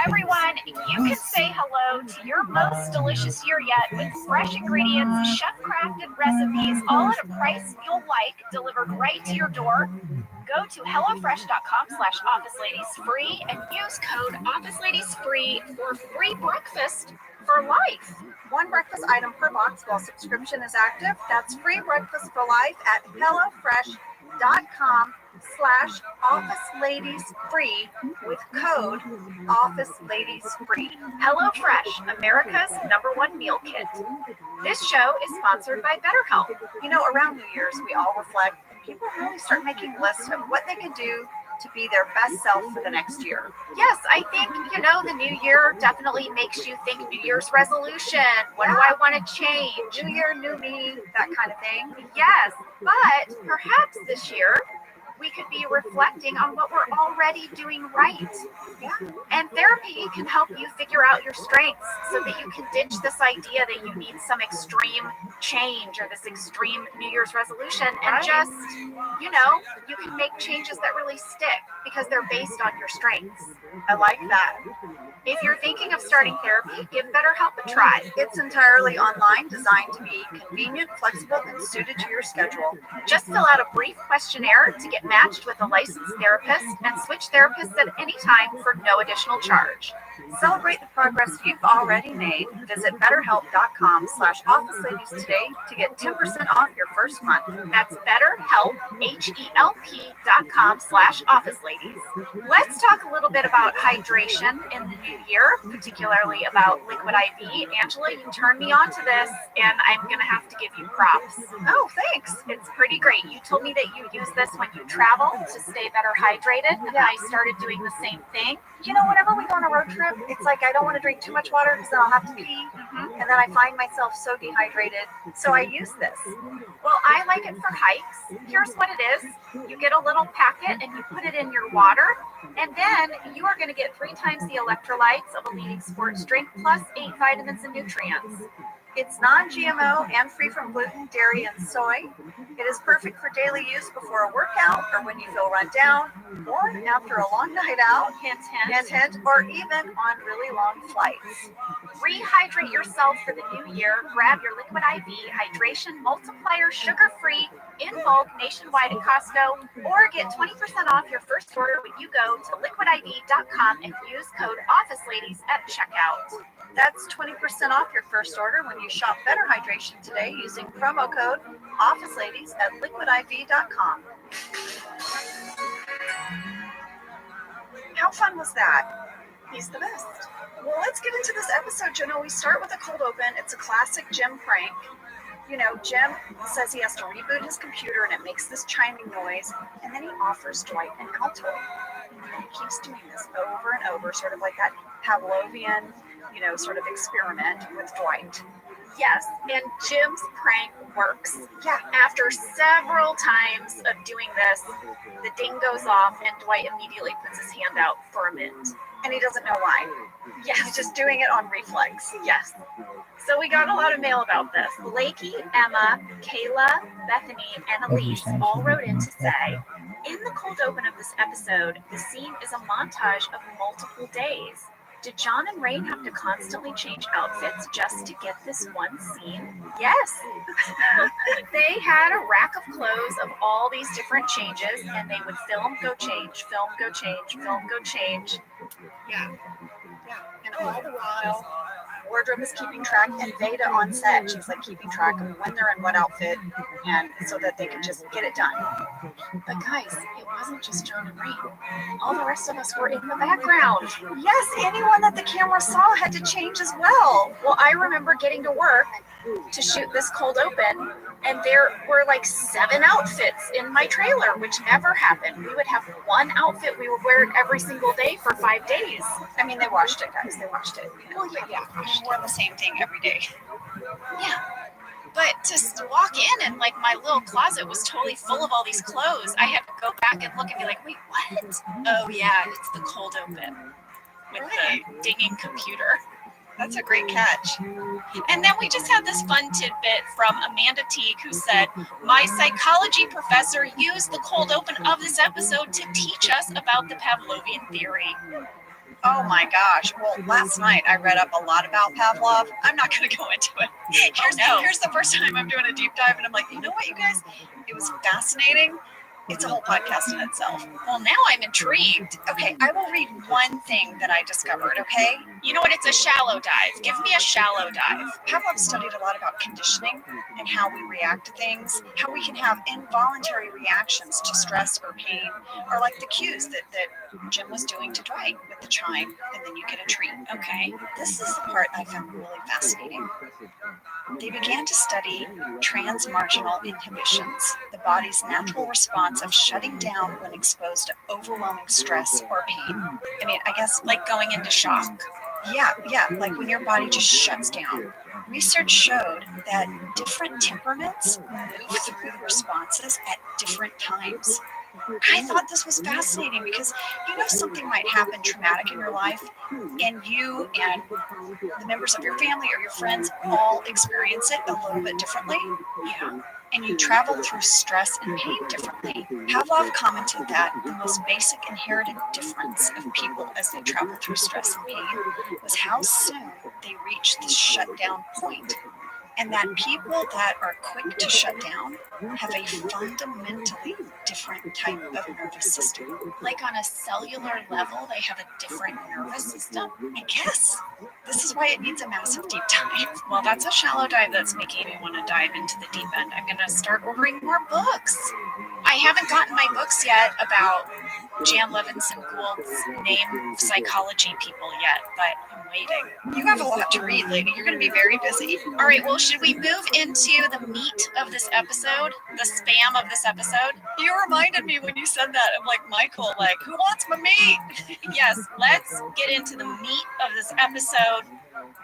Speaker 4: Everyone, you can say hello to your most delicious year yet with fresh ingredients, chef-crafted recipes, all at a price you'll like, delivered right to your door. Go to HelloFresh.com/OfficeLadiesFree and use code OfficeLadiesFree for free breakfast for life. 1 breakfast item per box while subscription is active. That's free breakfast for life at HelloFresh.com/OfficeLadiesFree with code OfficeLadiesFree. HelloFresh, America's #1 meal kit. This show is sponsored by BetterHelp. Around New Year's, we all reflect. People really start making lists of what they could do to be their best self for the next year. Yes, I think, the new year definitely makes you think New Year's resolution. What do I want to change? New year, new me, that kind of thing. Yes, but perhaps this year we could be reflecting on what we're already doing right. Yeah. And therapy can help you figure out your strengths so that you can ditch this idea that you need some extreme change or this extreme New Year's resolution and just, you can make changes that really stick because they're based on your strengths. I like that.
Speaker 10: If you're thinking of starting therapy, give BetterHelp a try. It's entirely online, designed to be convenient, flexible, and suited to your schedule. Just fill out a brief questionnaire to get matched with a licensed therapist and switch therapists at any time for no additional charge. Celebrate the progress you've already made. Visit betterhelp.com/officeladies today to get 10% off your first month. That's BetterHelp, HELP.com/officeladies. Let's talk a little bit about hydration in the new year, particularly about liquid IV. Angela, you turned me on to this, and I'm going to have to give you props. Oh, thanks. It's pretty great. You told me that you use this when you travel to stay better hydrated, and I started doing the same thing. You know, whenever we go on a road trip, it's like I don't want to drink too much water because then I'll have to pee, and then I find myself so dehydrated. So I use this. Well, I like it for hikes. Here's what it is. You get a little packet and you put it in your water, and then you are going to get 3 times the electrolytes of a leading sports drink plus 8 vitamins and nutrients. It's non-GMO and free from gluten, dairy, and soy. It is perfect for daily use before a workout or when you feel run down or after a long night out, hint, or even on really long flights. Rehydrate yourself for the new year. Grab your Liquid IV Hydration Multiplier sugar-free in bulk nationwide at Costco, or get 20% off your first order when you go to liquidiv.com and use code OfficeLadies at checkout. That's 20% off your first order when you shop Better Hydration today using promo code OfficeLadies at liquidiv.com. How fun was that? He's the best. Well, let's get into this episode, Jenna. We start with a cold open. It's a classic Jim prank. You know, Jim says he has to reboot his computer and it makes this chiming noise, and then he offers Dwight an Altoid. And he keeps doing this over and over, sort of like that Pavlovian, sort of experiment with Dwight. Yes, and Jim's prank works. Yeah, after several times of doing this, the ding goes off and Dwight immediately puts his hand out for a mint. And he doesn't know why. Yes. He's just doing it on reflex. Yes. So we got a lot of mail about this. Blakey, Emma, Kayla, Bethany, and Elise all wrote in to say, in the cold open of this episode, the scene is a montage of multiple days. Did John and Rain have to constantly change outfits just to get this one scene? Yes. They had a rack of clothes of all these different changes, and they would film, go change, film, go change, film, go change. Yeah. And all the while, wardrobe is keeping track, and Veda on set, she's like keeping track of when they're in what outfit, and so that they can just get it done. But guys, it wasn't just John and Rain. All the rest of us were in the background. Yes, anyone that the camera saw had to change as well. Well, I remember getting to work to shoot this cold open, and there were like 7 outfits in my trailer, which never happened. We would have one outfit we would wear every single day for 5 days. I mean, they washed it, guys. They washed it. Well, yeah. We wore the same thing every day. Yeah. But to walk in and like my little closet was totally full of all these clothes, I had to go back and look and be like, wait, what? Oh yeah, it's the cold open with the dinging computer. That's a great catch. And then we just had this fun tidbit from Amanda Teague, who said, my psychology professor used the cold open of this episode to teach us about the Pavlovian theory. Oh my gosh. Well, last night I read up a lot about Pavlov. I'm not going to go into it. Here's the first time I'm doing a deep dive, and I'm like, you know what, you guys? It was fascinating. It's a whole podcast in itself. Well, now I'm intrigued. Okay, I will read one thing that I discovered, okay? You know what? It's a shallow dive. Give me a shallow dive. Pavlov studied a lot about conditioning and how we react to things, how we can have involuntary reactions to stress or pain, or like the cues that Jim was doing to Dwight with the chime, and then you get a treat. Okay, this is the part I found really fascinating. They began to study transmarginal inhibitions, the body's natural response of shutting down when exposed to overwhelming stress or pain. I mean, I guess like going into shock. Yeah, like when your body just shuts down. Research showed that different temperaments move through the responses at different times. I thought this was fascinating because something might happen traumatic in your life, and you and the members of your family or your friends all experience it a little bit differently. Yeah. And you travel through stress and pain differently. Pavlov commented that the most basic inherited difference of people as they travel through stress and pain was how soon they reach the shutdown point. And that people that are quick to shut down have a fundamentally different type of nervous system.
Speaker 4: Like on a cellular level, they have a different nervous system?
Speaker 10: I guess. This is why it needs a massive deep dive.
Speaker 4: Well, that's a shallow dive that's making me want to dive into the deep end. I'm going to start ordering more books. I haven't gotten my books yet about Jan Levinson Gould's name psychology people yet, but I'm waiting.
Speaker 10: You have a lot to read, lady. You're going to be very busy.
Speaker 4: All right, well, should we move into the meat of this episode? The spam of this episode?
Speaker 10: You reminded me when you said that. I'm like, Michael, who wants my meat?
Speaker 4: Yes, let's get into the meat of this episode.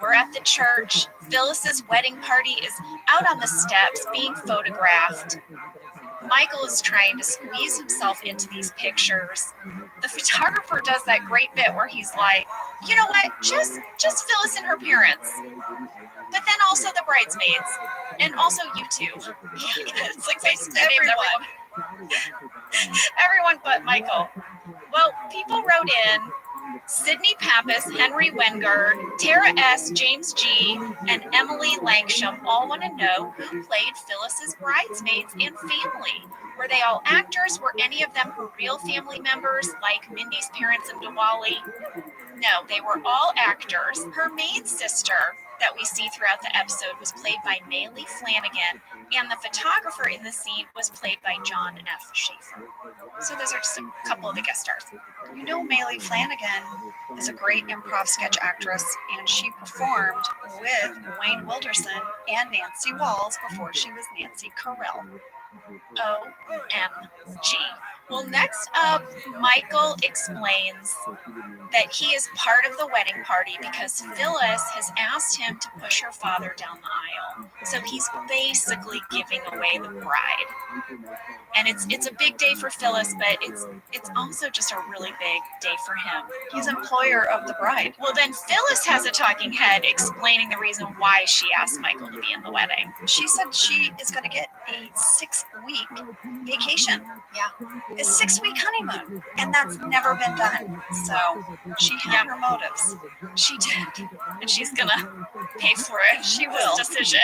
Speaker 4: We're at the church. Phyllis's wedding party is out on the steps being photographed. Michael is trying to squeeze himself into these pictures. The photographer does that great bit where he's like, you know what, just Phyllis and her parents. But then also the bridesmaids. And also you two. It's like basically everyone. Everyone but Michael. Well, people wrote in Sydney Pappas, Henry Wengard, Tara S., James G., and Emily Langsham all want to know who played Phyllis's bridesmaids and family. Were they all actors? Were any of them her real family members, like Mindy's parents and Diwali? No, they were all actors. Her maid sister that we see throughout the episode was played by Maylee Flanagan, and the photographer in the scene was played by John F. Schaefer. So those are just a couple of the guest stars.
Speaker 10: Maylee Flanagan is a great improv sketch actress, and she performed with Wayne Wilderson and Nancy Walls before she was Nancy Carell.
Speaker 4: OMG. Well, next up, Michael explains that he is part of the wedding party because Phyllis has asked him to push her father down the aisle. So he's basically giving away the bride. And it's a big day for Phyllis, but it's also just a really big day for him.
Speaker 10: He's employer of the bride.
Speaker 4: Well, then Phyllis has a talking head explaining the reason why she asked Michael to be in the wedding.
Speaker 10: She said she is going to get a 6-week vacation.
Speaker 4: Yeah.
Speaker 10: A 6-week honeymoon. And that's never been done. So she had her motives.
Speaker 4: She did. And she's going to pay for it.
Speaker 10: She will.
Speaker 4: Decision.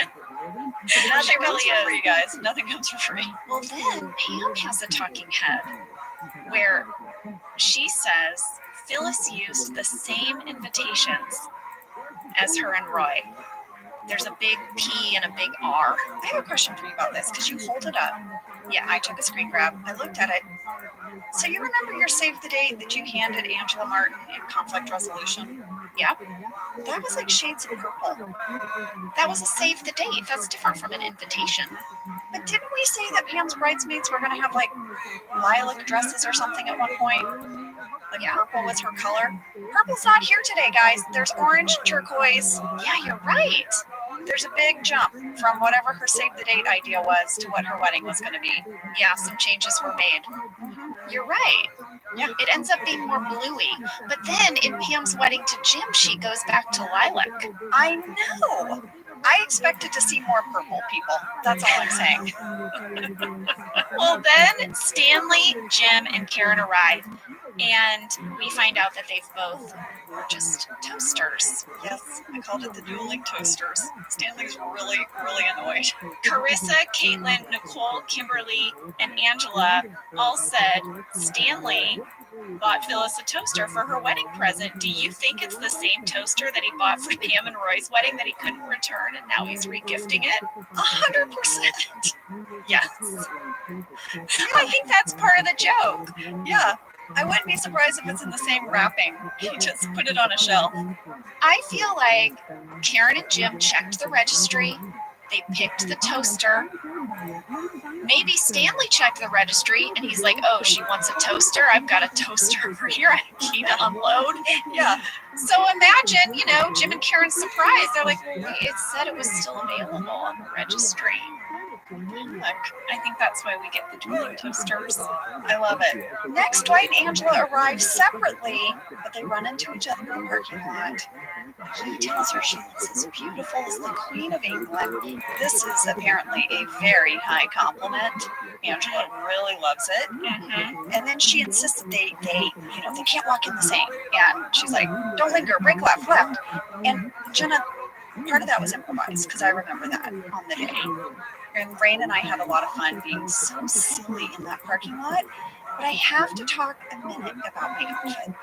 Speaker 10: Nothing comes for free, guys. Nothing comes for free.
Speaker 4: Well, then Pam has a talking head where she says Phyllis used the same invitations as her and Roy. There's a big P and a big R.
Speaker 10: I have a question for you about this because you hold it up. Yeah, I took a screen grab. I looked at it. So you remember your save the date that you handed Angela Martin in conflict resolution?
Speaker 4: Yeah.
Speaker 10: That was like shades of purple.
Speaker 4: That was a save the date. That's different from an invitation.
Speaker 10: But didn't we say that Pam's bridesmaids were going to have like lilac dresses or something at one point? Like purple was her color. Purple's not here today, guys. There's orange, turquoise.
Speaker 4: Yeah, you're right.
Speaker 10: There's a big jump from whatever her save the date idea was to what her wedding was going to be.
Speaker 4: Yeah, some changes were made. You're right.
Speaker 10: Yeah.
Speaker 4: It ends up being more bluey. But then in Pam's wedding to Jim, she goes back to lilac.
Speaker 10: I know. I expected to see more purple people. That's all I'm saying.
Speaker 4: Well, then Stanley, Jim, and Karen arrive. And we find out that they've both were just toasters.
Speaker 10: Yes, I called it the dueling toasters. Stanley's really, really annoyed.
Speaker 4: Carissa, Caitlin, Nicole, Kimberly, and Angela all said Stanley bought Phyllis a toaster for her wedding present. Do you think it's the same toaster that he bought for Pam and Roy's wedding that he couldn't return and now he's regifting it?
Speaker 10: 100%.
Speaker 4: Yes. I think that's part of the joke.
Speaker 10: Yeah. I wouldn't be surprised if it's in the same wrapping. He just put it on a shelf.
Speaker 4: I feel like Karen and Jim checked the registry. They picked the toaster. Maybe Stanley checked the registry and he's like, oh, she wants a toaster? I've got a toaster over here. I need to unload.
Speaker 10: Yeah.
Speaker 4: So imagine, Jim and Karen's surprised. They're like, wait, it said it was still available on the registry.
Speaker 10: Look, I think that's why we get the dueling toasters. I love it. Next, Dwight and Angela arrive separately, but they run into each other in the parking lot. He tells her she looks as beautiful as the Queen of England. This is apparently a very high compliment. Angela really loves it. And then she insists that they can't walk in the same. And she's like, don't linger, break left. And Jenna, part of that was improvised because I remember that on the day. And Rain and I had a lot of fun being so silly in that parking lot. But I have to talk a minute about my outfit.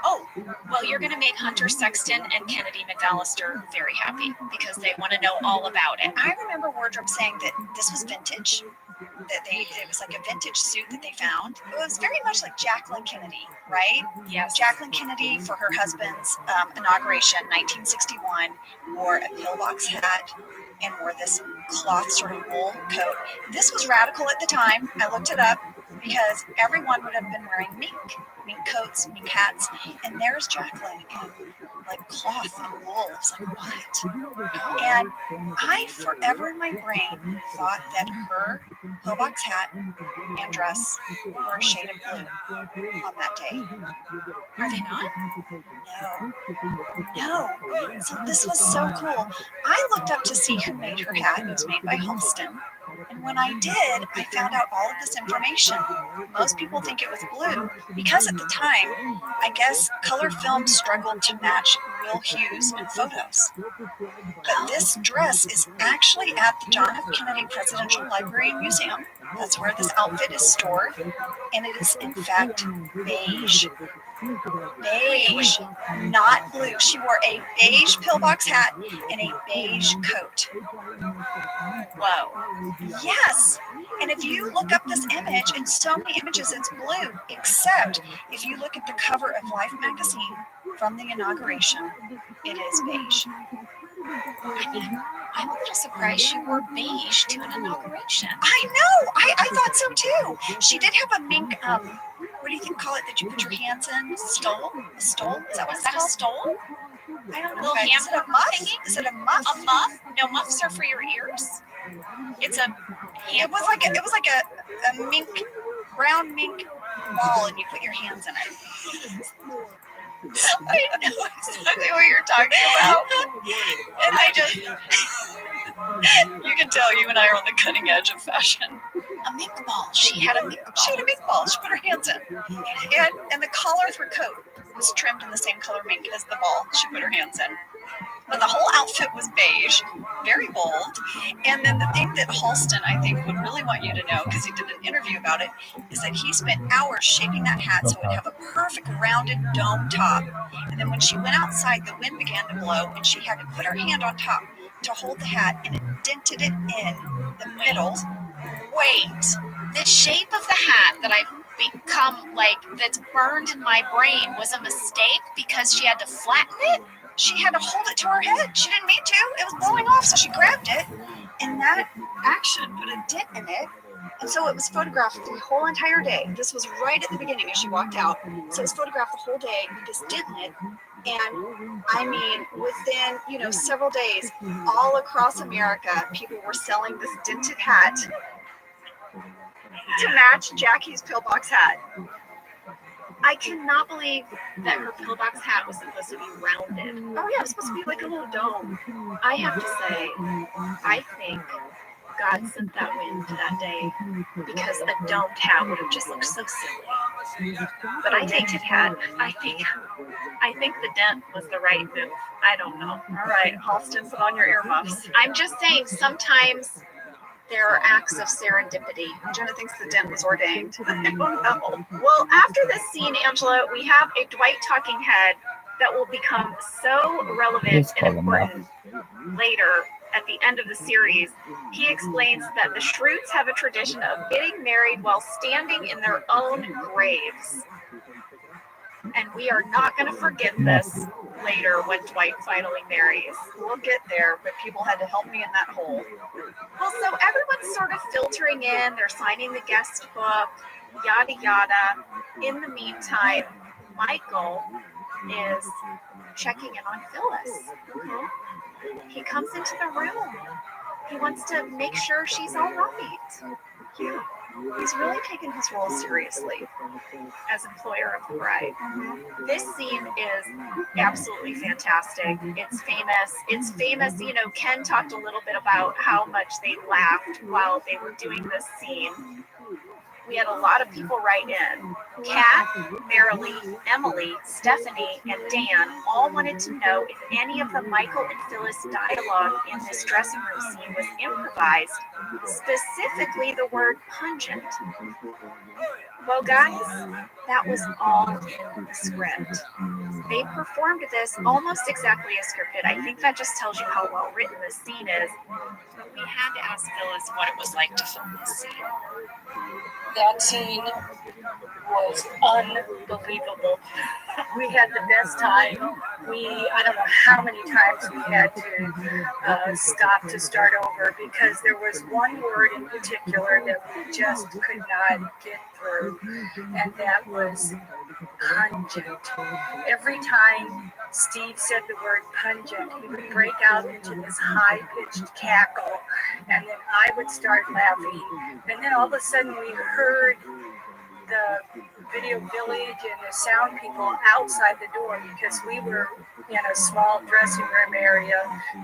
Speaker 4: Oh, well, you're going to make Hunter Sexton and Kennedy McAllister very happy because they want to know all about it.
Speaker 10: I remember Wardrobe saying that this was vintage, that it was like a vintage suit that they found. It was very much like Jacqueline Kennedy, right?
Speaker 4: Yes.
Speaker 10: Jacqueline Kennedy, for her husband's inauguration, 1961, wore a pillbox hat and wore this cloth sort of wool coat. This was radical at the time. I looked it up because everyone would have been wearing mink coats, mink hats, and there's Jacqueline in like cloth and wool. It's like, what? And I forever in my brain thought that her pillbox hat and dress were a shade of blue on that day.
Speaker 4: Are they not?
Speaker 10: No. So this was so cool. I looked up to see who made her hat. It was made by Halston. And when I did, I found out all of this information. Most people think it was blue because at the time, I guess color film struggled to match real hues in photos. But this dress is actually at the John F. Kennedy Presidential Library and Museum. That's where this outfit is stored. And it is, in fact, beige. Beige, not blue. She wore a beige pillbox hat and a beige coat.
Speaker 4: Whoa.
Speaker 10: Yes. And if you look up this image, in so many images it's blue, except if you look at the cover of Life magazine from the inauguration, it is beige.
Speaker 4: I mean, I'm a little surprised she wore beige to an inauguration.
Speaker 10: I know. I thought so too. She did have a mink, what do you call it that you put your hands in? Stole? A stole? Is that what it's called?
Speaker 4: A stole?
Speaker 10: I don't know.
Speaker 4: Little
Speaker 10: Is it a muff?
Speaker 4: thingy?
Speaker 10: Is it a muff?
Speaker 4: A muff? No, muffs are for your ears. It's a
Speaker 10: It was like a mink, brown mink ball, and you put your hands in it. I know exactly what you're talking about. And I just, you can tell you and I are on the cutting edge of fashion. A mink ball. She had a mink ball. She put her hands in. And the collar of her coat was trimmed in the same color mink as the ball she put her hands in. But the whole outfit was beige, very bold. And then the thing that Halston, I think, would really want you to know, because he did an interview about it, is that he spent hours shaping that hat so it would have a perfect rounded dome top. And then when she went outside, the wind began to blow, and she had to put her hand on top to hold the hat, and it dented it in the middle.
Speaker 4: Wait, the shape of the hat that I've become that's burned in my brain was a mistake because she had to flatten it?
Speaker 10: She had to hold it to her head. She didn't mean to. It was blowing off, so she grabbed it. And that action put a dent in it. And so it was photographed the whole entire day. This was right at the beginning as she walked out. So it was photographed the whole day with this dent in it. And I mean, within, several days, all across America, people were selling this dented hat to match Jackie's pillbox hat.
Speaker 4: I cannot believe that her pillbox hat was supposed to be rounded.
Speaker 10: Oh yeah, it was supposed to be like a little dome.
Speaker 4: I have to say, I think God sent that wind that day because a domed hat would have just looked so silly. But I think the dent was the right move. I don't know.
Speaker 10: All right, Halston, put on your earmuffs.
Speaker 4: I'm just saying, sometimes there are acts of serendipity.
Speaker 10: Jenna thinks the dent was ordained. I don't know.
Speaker 4: Well, after this scene, Angela, we have a Dwight talking head that will become so relevant and important later at the end of the series. He explains that the Schrutes have a tradition of getting married while standing in their own graves. And we are not going to forget this later when Dwight finally marries.
Speaker 10: We'll get there, but people had to help me in that hole.
Speaker 4: Well, so everyone's sort of filtering in. They're signing the guest book, yada, yada. In the meantime, Michael is checking in on Phyllis. He comes into the room. He wants to make sure she's all right.
Speaker 10: Yeah. He's really taken his role seriously
Speaker 4: As employer of the bride.
Speaker 10: Mm-hmm.
Speaker 4: This scene is absolutely fantastic. It's famous. It's famous. You know, Ken talked a little bit about how much they laughed while they were doing this scene. We had a lot of people write in. Kat, Marilee, Emily, Stephanie, and Dan all wanted to know if any of the Michael and Phyllis dialogue in this dressing room scene was improvised, specifically the word pungent. Well, guys, that was all in the script. They performed this almost exactly as scripted. I think that just tells you how well written this scene is. But we had to ask Phyllis what it was like to film this scene.
Speaker 14: That scene was unbelievable. We had the best time. I don't know how many times we had to stop to start over because there was one word in particular that we just could not get through, and that was pungent. Every time Steve said the word pungent, he would break out into this high-pitched cackle, and then I would start laughing, and then all of a sudden we heard the video village and the sound people outside the door because we were in a small dressing room area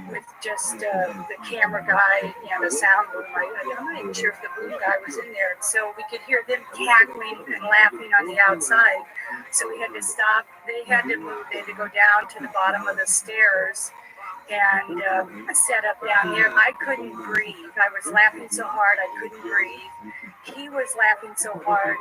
Speaker 14: with just the camera guy and the sound room. I'm not even sure if the boom guy was in there. So we could hear them cackling and laughing on the outside. So we had to stop. They had to move. They had to go down to the bottom of the stairs and set up down there. I couldn't breathe. I was laughing so hard I couldn't breathe. He was laughing so hard.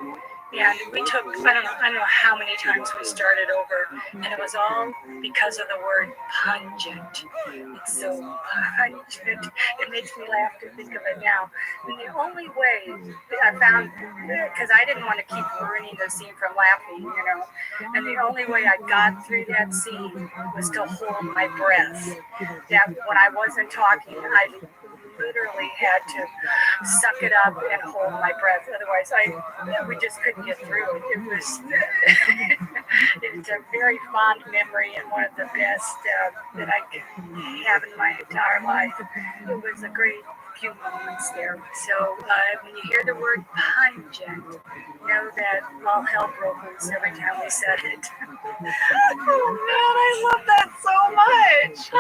Speaker 14: And we took, I don't know how many times we started over, and it was all because of the word pungent. It's so pungent. It makes me laugh to think of it now. And the only way that I found, because I didn't want to keep ruining the scene from laughing, you know, and the only way I got through that scene was to hold my breath. That when I wasn't talking, I literally had to suck it up and hold my breath. Otherwise, we just couldn't get through it. It was it's a very fond memory and one of the best that I can have in my entire life. It was a great few moments there. So when you hear the word pungent, know that all hell broke loose every time we said it.
Speaker 4: Oh man, I love that so much.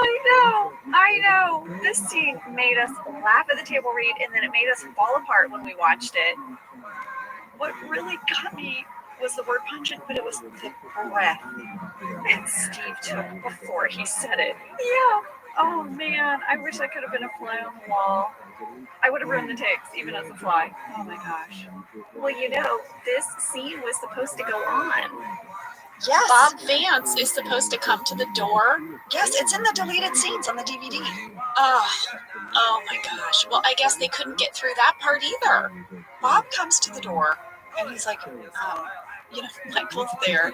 Speaker 4: I know. This scene made us laugh at the table read, and then it made us fall apart when we watched it. What really got me was the word pungent, but it was the breath that Steve took before he said it. Yeah. Oh man, I wish I could have been a fly on the wall. I would have ruined the takes, even as a fly. Oh my gosh. Well, you know, this scene was supposed to go on.
Speaker 10: Yes.
Speaker 4: Bob Vance is supposed to come to the door.
Speaker 10: Yes, it's in the deleted scenes on the DVD.
Speaker 4: Oh my gosh. Well, I guess they couldn't get through that part either.
Speaker 10: Bob comes to the door and he's like, Michael's there.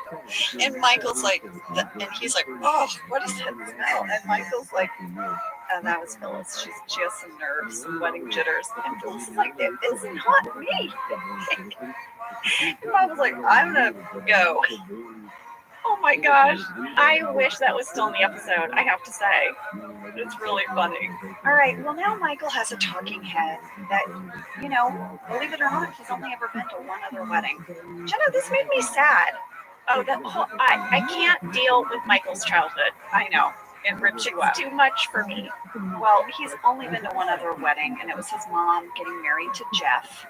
Speaker 10: And Michael's like, and he's like, oh, what is that smell? And Michael's like, that was Phyllis. She has some nerves, some wedding jitters. And Phyllis is like, it isn't not me. And Bob was like, I'm gonna go.
Speaker 4: Oh my gosh. I wish that was still in the episode, I have to say. It's really funny.
Speaker 10: All right, well now Michael has a talking head that, believe it or not, he's only ever been to one other wedding.
Speaker 4: Jenna, this made me sad. Oh, I can't deal with Michael's childhood. I know. It rips you up. Too much for me.
Speaker 10: Well, he's only been to one other wedding, and it was his mom getting married to Jeff.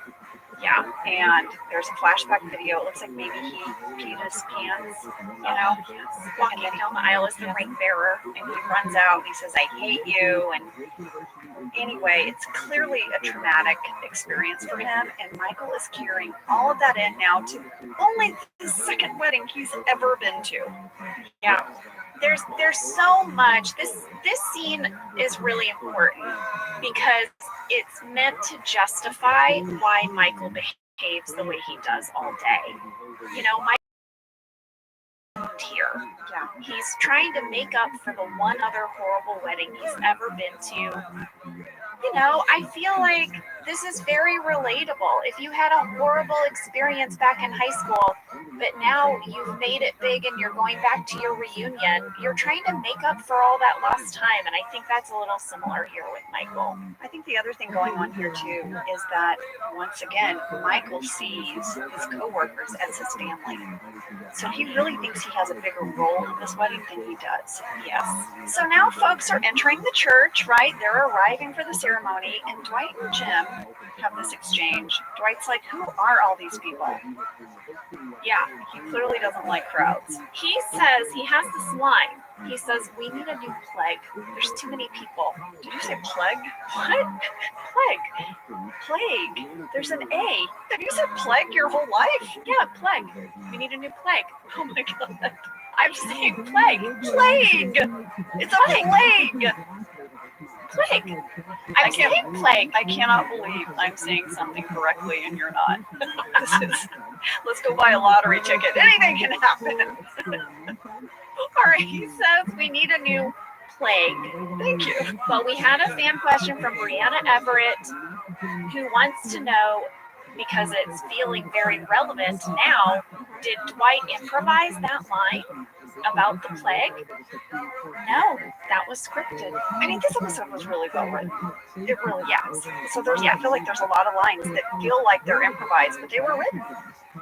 Speaker 4: Yeah,
Speaker 10: and there's a flashback video. It looks like maybe he peed his pants,
Speaker 4: walking down the aisle as the ring bearer, and he runs out and he says, I hate you. And
Speaker 10: anyway, it's clearly a traumatic experience for him, and Michael is carrying all of that in now to only the second wedding he's ever been to.
Speaker 4: Yeah. There's so much. This scene is really important because it's meant to justify why Michael behaves the way he does all day. Michael here.
Speaker 10: Yeah.
Speaker 4: He's trying to make up for the one other horrible wedding he's ever been to. I feel like This is very relatable. If you had a horrible experience back in high school, but now you've made it big and you're going back to your reunion, you're trying to make up for all that lost time. And I think that's a little similar here with Michael.
Speaker 10: I think the other thing going on here too is that once again, Michael sees his coworkers as his family. So he really thinks he has a bigger role in this wedding than he does.
Speaker 4: Yes. So now folks are entering the church, right? They're arriving for the ceremony, and Dwight and Jim have this exchange. Dwight's like, who are all these people? Yeah, he clearly doesn't like crowds. He says, he has this line. He says, we need a new plague. There's too many people. Did you say plague? What? Plague. Plague. There's an A. Have you said plague your whole life? Yeah, plague. We need a new plague. Oh my God. I'm saying plague. Plague. It's a plague. Plague. I'm saying plague.
Speaker 10: I cannot believe I'm saying something correctly and you're not. Let's go buy a lottery ticket. Anything can happen.
Speaker 4: All right, he says we need a new plague.
Speaker 10: Thank you.
Speaker 4: Well, we had a fan question from Brianna Everett who wants to know, because it's feeling very relevant now, did Dwight improvise that line about the plague? No, that was scripted.
Speaker 10: I mean, this episode was really well written. It really is. So I feel like there's a lot of lines that feel like they're improvised, but they were written.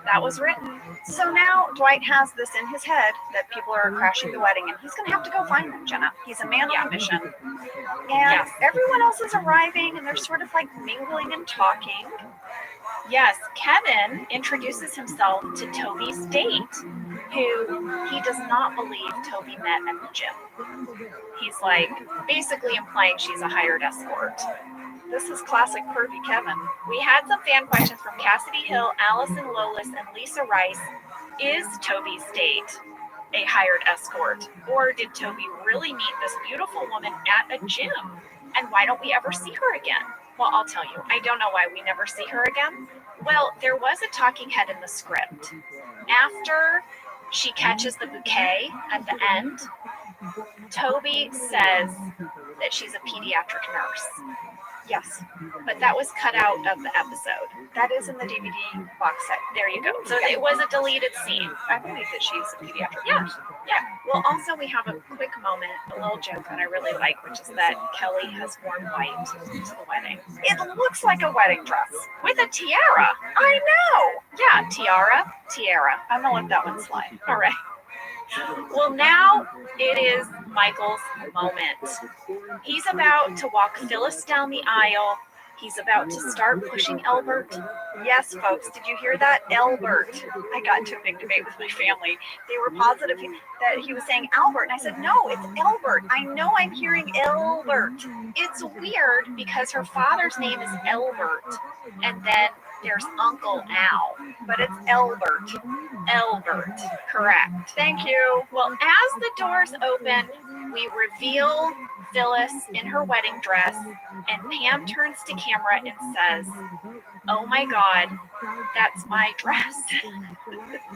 Speaker 4: That was written.
Speaker 10: So now Dwight has this in his head that people are crashing the wedding, and he's going to have to go find them, Jenna. He's a man on a mission. And everyone else is arriving, and they're sort of like mingling and talking.
Speaker 4: Yes, Kevin introduces himself to Toby's date, who he does not believe Toby met at the gym. He's like basically implying she's a hired escort.
Speaker 10: This is classic pervy Kevin.
Speaker 4: We had some fan questions from Cassidy Hill, Allison Lolis, and Lisa Rice. Is Toby's date a hired escort? Or did Toby really meet this beautiful woman at a gym? And why don't we ever see her again? Well, I'll tell you, I don't know why we never see her again. Well, there was a talking head in the script. After she catches the bouquet at the end, Toby says that she's a pediatric nurse.
Speaker 10: Yes,
Speaker 4: but that was cut out of the episode.
Speaker 10: That is in the DVD box set.
Speaker 4: There you go. So it was a deleted scene.
Speaker 10: I believe that she's a pediatric nurse.
Speaker 4: Yeah. Well, also we have a quick moment, a little joke that I really like, which is that Kelly has worn white to the wedding.
Speaker 10: It looks like a wedding dress
Speaker 4: with a tiara.
Speaker 10: I know.
Speaker 4: Yeah, tiara.
Speaker 10: I'm gonna let that one slide.
Speaker 4: All right. Well, now it is Michael's moment. He's about to walk Phyllis down the aisle. He's about to start pushing Elbert.
Speaker 10: Yes, folks, did you hear that? Elbert. I got into a big debate with my family. They were positive that he was saying Albert, and I said, no, it's Elbert. I know I'm hearing Elbert.
Speaker 4: It's weird because her father's name is Elbert, and then there's Uncle Al, but it's Elbert. Elbert, correct.
Speaker 10: Thank you.
Speaker 4: Well, as the doors open, we reveal Phyllis in her wedding dress, and Pam turns to camera and says, oh my God, that's my dress.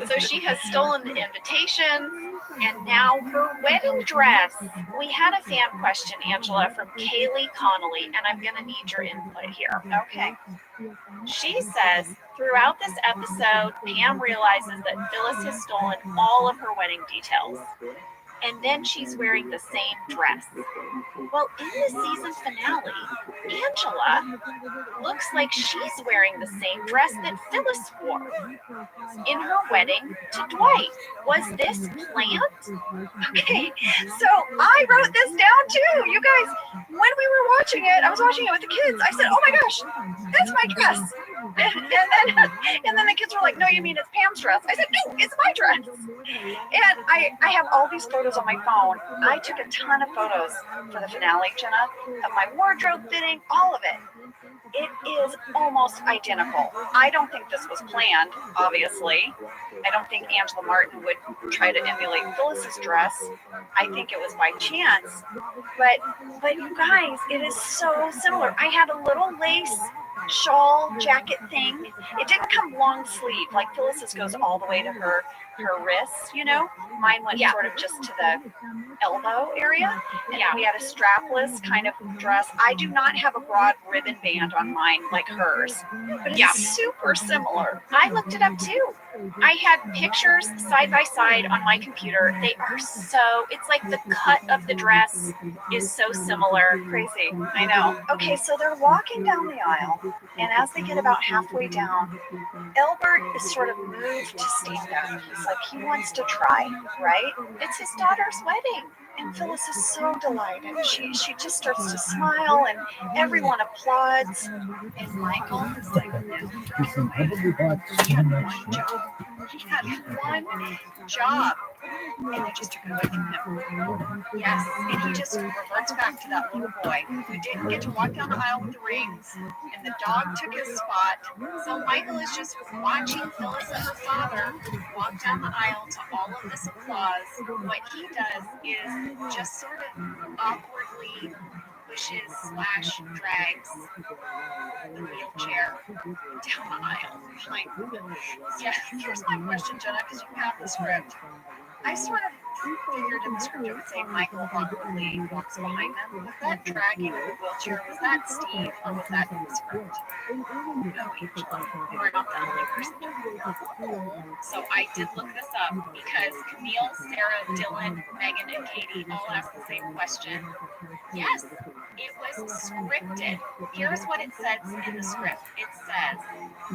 Speaker 4: So she has stolen the invitation and now her wedding dress. We had a fan question, Angela, from Kaylee Connolly, and I'm going to need your input here.
Speaker 10: Okay.
Speaker 4: She says, throughout this episode, Pam realizes that Phyllis has stolen all of her wedding details. And then she's wearing the same dress. Well, in the season finale, Angela looks like she's wearing the same dress that Phyllis wore in her wedding to Dwight. Was this planned?
Speaker 10: Okay, so I wrote this down too. You guys, when we were watching it, I was watching it with the kids. I said, oh my gosh, that's my dress. And then the kids were like, no, you mean it's Pam's dress. I said, no, it's my dress. And I have all these photos on my phone. I took a ton of photos for the finale, Jenna, of my wardrobe fitting, all of it. It is almost identical. I don't think this was planned, obviously. I don't think Angela Martin would try to emulate Phyllis's dress. I think it was by chance. But you guys, it is so similar. I had a little lace
Speaker 4: shawl jacket thing. It didn't come long sleeve, like Phyllis's goes all the way to her wrists, you know. Mine went sort of just to the elbow area. And then we had a strapless kind of dress. I do not have a broad ribbon band on mine like hers, but it's super similar. I looked it up too. I had pictures side by side on my computer. They are so, it's like the cut of the dress is so similar. Crazy. I know. Okay, so they're walking down the aisle, and as they get about halfway down, Elbert is sort of moved to stand up. He's like, he wants to try, right? It's his daughter's wedding. And Phyllis is so delighted. She just starts to smile, and everyone applauds. And Michael is like, no. He had one job. He had one job. And they just took it away from him. Yes, and he just reverts back to that little boy who didn't get to walk down the aisle with the rings, and the dog took his spot. So Michael is just watching Phyllis and her father walk down the aisle to all of this applause. What he does is just sort of awkwardly pushes / drags the wheelchair down the aisle. Like, yeah, here's my question, Jenna, because you have the script. I sort of figured in the script it would say Michael awkwardly walks behind them. Was that dragging the wheelchair? Was that Steve, or was that in the script? No, we're not the only person. So I did look this up because Camille, Sarah, Dylan, Megan, and Katie all asked the same question. Yes, it was scripted. Here's what it says in the script. It says,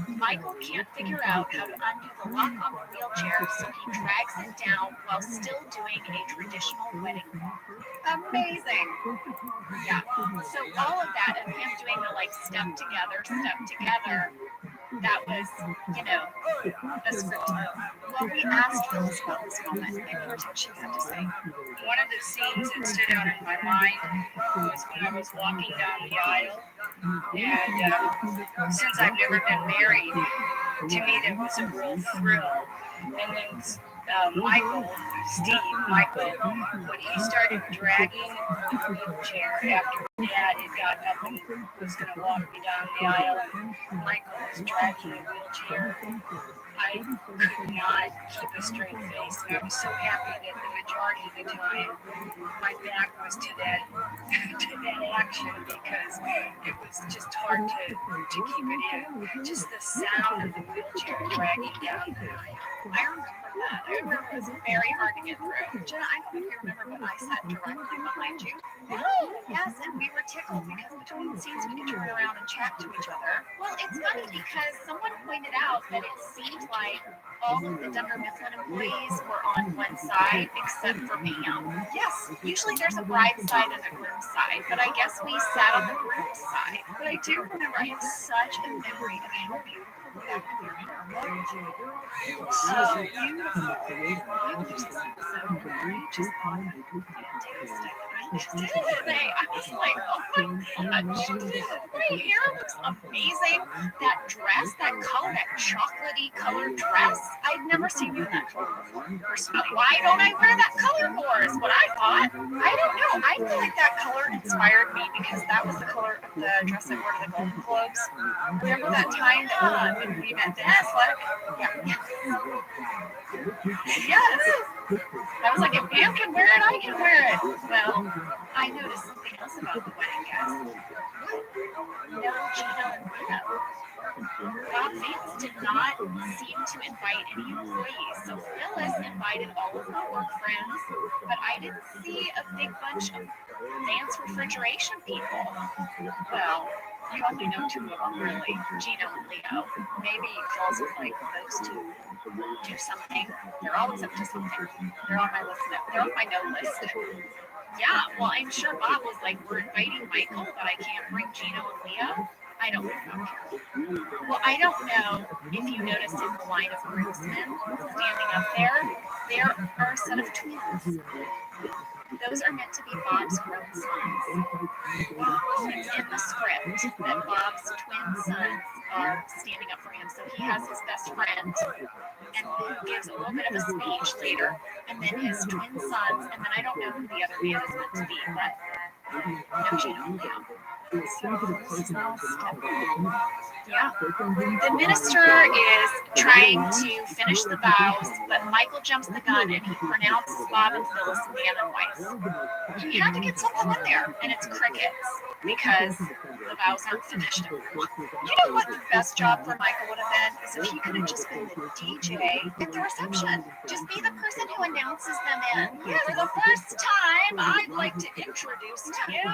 Speaker 4: Michael can't figure out how to undo the lock on the wheelchair, so he drags it down while still doing a traditional wedding walk. Amazing. Yeah. So all of that and him doing the like step together, that was, you know, the script. Well, we asked Phyllis about this moment, and here's what she had to say.
Speaker 14: One of the scenes that stood out in my mind was when I was walking down the aisle, and since I've never been married, to me that was a real thrill. And then Michael, when he started dragging the wheelchair after Dad had gotten up and was going to walk me down the aisle, and Michael was dragging the wheelchair, I could not keep a straight face, and I was so happy that the majority of the time my back was to that action, because it was just hard to keep it in. Just the sound of the wheelchair dragging down the aisle.
Speaker 4: I remember that. I remember it was very hard to get through. Jenna, I don't know if you remember, but I sat directly behind you. Yes, and we were tickled because between the scenes we could turn around and chat to each other. Well, it's funny because someone pointed out that it seemed like all of the Dunder Mifflin employees were on one side except for Pam. Yes, usually there's a bride side and a groom side, but I guess we sat on the groom side. But I do remember I have such a memory of how beautiful the back of your hair looked. So beautiful. I watched this episode and I just thought it was fantastic. I was like, oh my gosh, my hair looks amazing. That dress, that color, that chocolatey colored dress, I'd never seen you in that color before. Personally, why don't I wear that color more is what I thought. I don't know. I feel like that color inspired me because that was the color of the dress I wore to the Golden Globes. Remember that time when we met the athletic? Yeah. Yes. I was like, if Pam can wear it, I can wear it. Well, I noticed something else about the wedding guests. No Gina and Leo. Bob Vance did not seem to invite any employees, so Phyllis invited all of her work friends, but I didn't see a big bunch of Vance refrigeration people. Well, you only know two of them, really, Gino and Leo. Maybe Charles was like, those two do something. They're always up to something. They're on my list. They're on my no list. Yeah, well, I'm sure Bob was like, we're inviting Michael, but I can't bring Gino and Leo. I don't know. Well, I don't know if you noticed in the line of groomsmen standing up there are a set of twins. Those are meant to be Bob's grown sons. It's in the script that Bob's twin sons are standing up for him. So he has his best friend, and who gives a little bit of a speech later, and then his twin sons, and then I don't know who the other man is meant to be, but no Gino and Leo. Yeah. The minister is trying to finish the vows, but Michael jumps the gun and he pronounces Bob and Phyllis man and wife. He had to get something in there, and it's crickets, because the vows aren't finished. You know what the best job for Michael would have been? Is if he could have just been the DJ at the reception. Just be the person who announces them in. Yeah, for the first time, I'd like to introduce to you.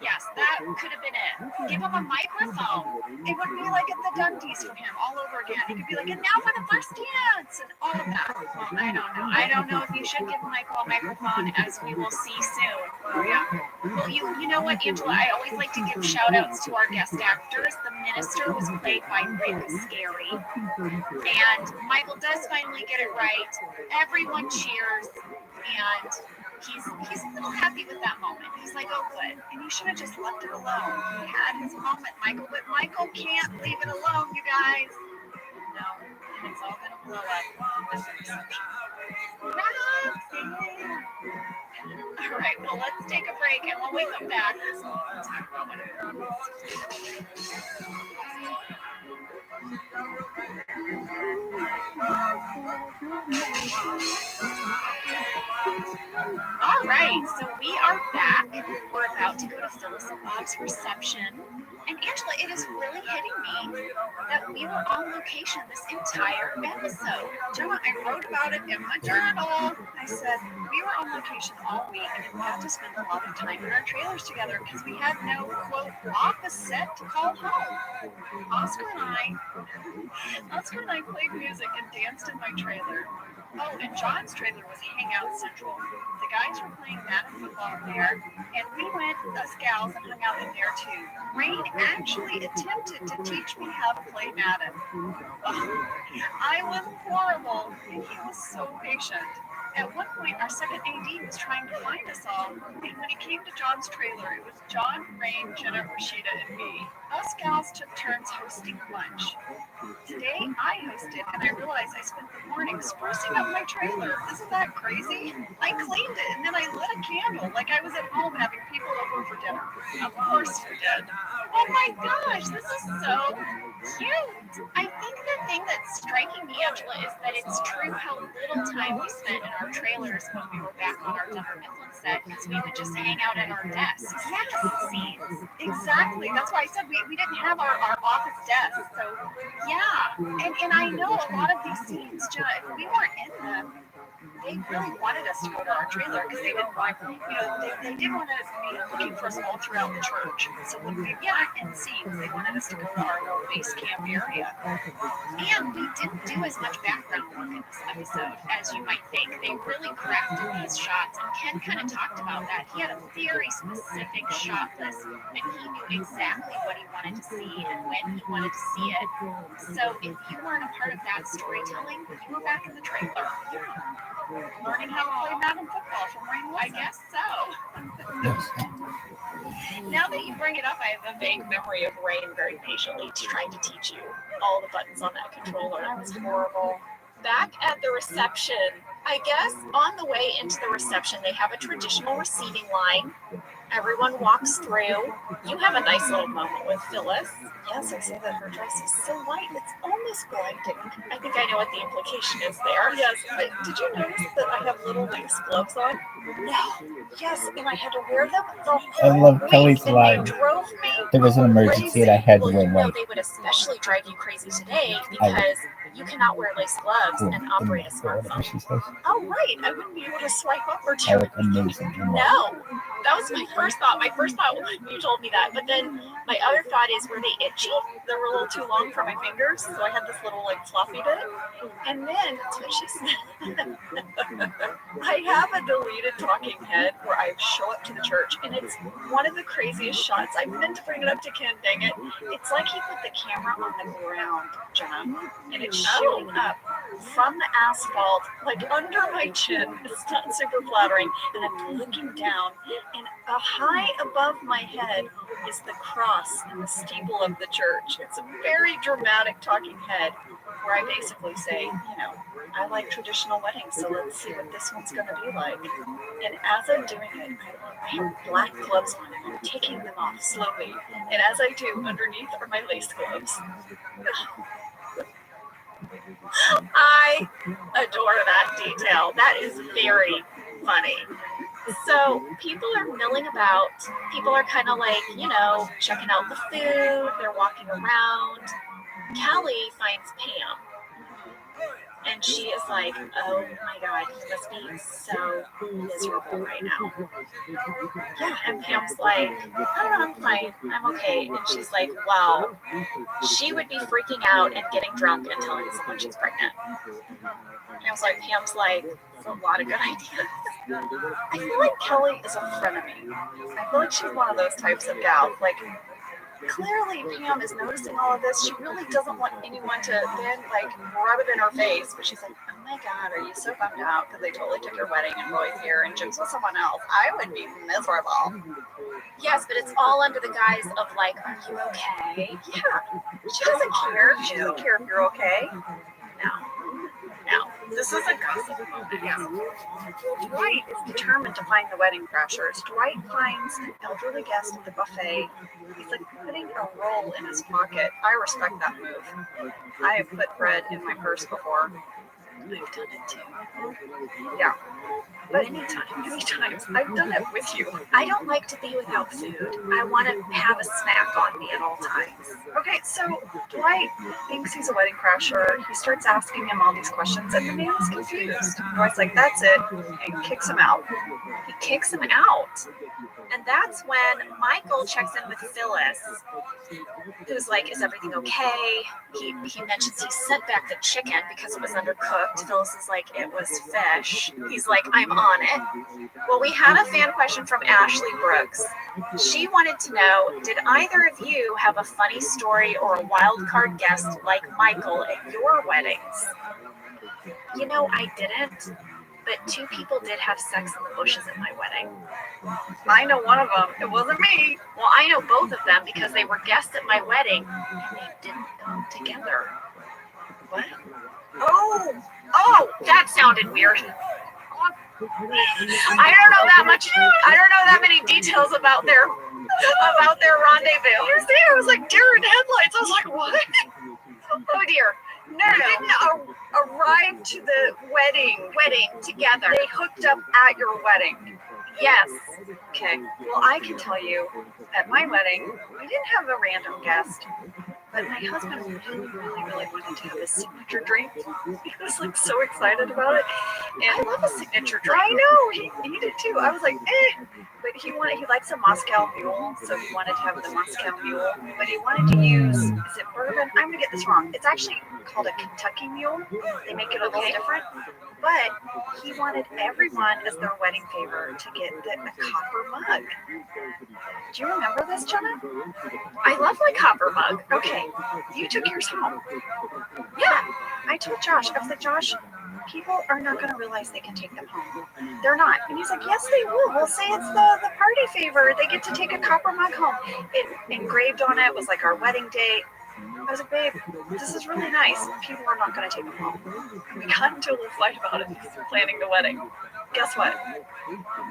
Speaker 4: Yes, that could have been it. Give him a microphone. It would be like at the Dundies for him all over again. It could be like, and now for the first dance, and all of that. Well, I don't know. I don't know if you should give Michael a microphone, as we will see soon. Yeah. Well, you know what, Angela? I always like to give shout outs to our guest actors. The minister was played by Rick Scary. And Michael does finally get it right. Everyone cheers. And he's a little happy with that moment. He's like, oh, good. And you should have just left it alone. He had his moment, Michael. But Michael can't leave it alone, you guys. No. And it's all going to blow up at the reception. All right, well, let's take a break, and when we come back, we'll talk about what it All right, so we are back. We're about to go to Phyllis and Bob's reception. And Angela, it is really hitting me that we were on location this entire episode. Gemma, I wrote about it in my journal. I said we were on location all week and we had to spend a lot of time in our trailers together because we had no, quote, office set to call home. Oscar and I played music and danced in my trailer. Oh, and John's trailer was Hangout Central. The guys were playing Madden football there, and we went, us gals, and hung out in there too. Rain actually attempted to teach me how to play Madden. Oh, I was horrible, and he was so patient. At one point, our second AD was trying to find us all, and when he came to John's trailer, it was John, Rain, Jenna, Rashida, and me. Us gals took turns hosting lunch. Today, I hosted, and I realized I spent the morning sprucing up my trailer. Isn't that crazy? I cleaned it, and then I lit a candle like I was at home having people over for dinner. Of course you did. Oh my gosh, this is so cute. I think the thing that's striking me, Angela, is that it's true how little time we spent in our trailers when we were back on our Denver Midland set, because we would just hang out at our desks. Yes, scenes. Exactly. That's why I said we didn't have our office desks. So, yeah. And I know a lot of these scenes, if we weren't in them, they really wanted us to go to our trailer because they didn't want, they did want us to be looking for us all throughout the church. So when we weren't in scenes, they wanted us to go to our little base camp area. And we didn't do as much background work in this episode as you might think. They really crafted these shots, and Ken kind of talked about that. He had a very specific shot list, and he knew exactly what he wanted to see and when he wanted to see it. So if you weren't a part of that storytelling, you were back in the trailer. Learning how to play Madden football from Rain Wilson. I guess so. Now that you bring it up, I have a vague memory of Rain very patiently trying to teach you all the buttons on that controller. That was horrible. Back at the reception, I guess on the way into the reception, they have a traditional receiving line. Everyone walks through. You have a nice little moment with Phyllis. Yes, I say that her dress is so light, it's almost blinding. I think I know what the implication is there. Yes, but did you notice that I have little nice gloves on? No. Yes, and I had to wear them the whole
Speaker 11: I love
Speaker 4: week,
Speaker 11: Kelly's
Speaker 4: and
Speaker 11: line.
Speaker 4: they drove me
Speaker 11: There was an emergency and I had to
Speaker 4: well,
Speaker 11: wear
Speaker 4: you know,
Speaker 11: white.
Speaker 4: they would especially drive you crazy today because you cannot wear lace gloves and operate a smartphone.
Speaker 11: She says.
Speaker 4: Oh, right. I wouldn't be able to swipe up or
Speaker 11: I
Speaker 4: down.
Speaker 11: look amazing.
Speaker 4: No, that was my first thought. My first thought when you told me that. But then my other thought is, were they itchy? They were a little too long for my fingers, so I had this little fluffy bit. And then that's what she said. I have a deleted talking head where I show up to the church, and it's one of the craziest shots. I meant to bring it up to Ken, dang it. It's like he put the camera on the ground, Jenna, and it's shooting up.
Speaker 15: from the asphalt, like under my chin. It's not super flattering. And I'm looking down, and high above my head is the cross and the steeple of the church. It's a very dramatic talking head where I basically say, you know, I like traditional weddings, so let's see what this one's going to be like. And as I'm doing it, I have black gloves on, and I'm taking them off slowly. And as I do, underneath are my lace gloves. I adore that detail. That is very funny. So people are milling about. People are kind of like, you know, checking out the food. They're walking around. Callie finds Pam. And she is like, oh my God, he must be so miserable right now. Yeah, and Pam's like, oh, I'm fine, I'm okay. And she's like, wow, she would be freaking out and getting drunk and telling someone she's pregnant. Pam's like, that's a lot of good ideas. I feel like Kelly is a frenemy. I feel like she's one of those types of gals. Like, clearly Pam is noticing all of this. She really doesn't want anyone to then like rub it in her face, but she's like, oh my God, are you so bummed out because they totally took your wedding and Roy's here and Jim's with someone else? I would be miserable. Yes, but it's all under the guise of like, are you okay? Yeah, she doesn't care. She doesn't care if you're okay. No, this is a gossip moment. Yes. Dwight is determined to find the wedding crashers. Dwight finds an elderly guest at the buffet. He's like putting a roll in his pocket. I respect that move. I have put bread in my purse before. I've done it too. Yeah. But many times, I've done it with you. I don't like to be without food. I want to have a snack on me at all times. Okay, so Dwight thinks he's a wedding crasher. He starts asking him all these questions, and the man is confused. Dwight's like, that's it, and kicks him out. He kicks him out. And that's when Michael checks in with Phyllis, who's like, is everything okay? He mentions he sent back the chicken because it was undercooked. Phyllis is like, it was fish. He's like, I'm on it. Well, we had a fan question from Ashley Brooks. She wanted to know, did either of you have a funny story or a wild card guest like Michael at your weddings? You know, I didn't. But 2 people did have sex in the bushes at my wedding. I know one of them. It wasn't me. Well, I know both of them because they were guests at my wedding and they didn't come together. What? Oh, that sounded weird. I don't know that much. I don't know that many details about their rendezvous. I was like, deer in headlights. I was like, what? Oh dear. No, they didn't arrive to the wedding together. They hooked up at your wedding. Yes. Okay. Well, I can tell you, at my wedding, we didn't have a random guest, but my husband really wanted to have a signature drink. He was like so excited about it. And I love a signature drink. I know. He did too. I was like, But he likes a Moscow Mule, so he wanted to have the Moscow Mule. But he wanted to use, is it bourbon? I'm gonna get this wrong. It's actually called a Kentucky Mule. They make it a little different. But he wanted everyone as their wedding favor to get a copper mug. Do you remember this, Jenna? I love my copper mug. Okay, you took yours home. Yeah, I told Josh. I was like, Josh, people are not going to realize they can take them home. They're not. And he's like, yes, they will. We'll say it's the party favor. They get to take a copper mug home. It engraved on it was like our wedding date. I was like, babe, this is really nice. People are not going to take them home. We got into a little fight about it because we're planning the wedding. Guess what?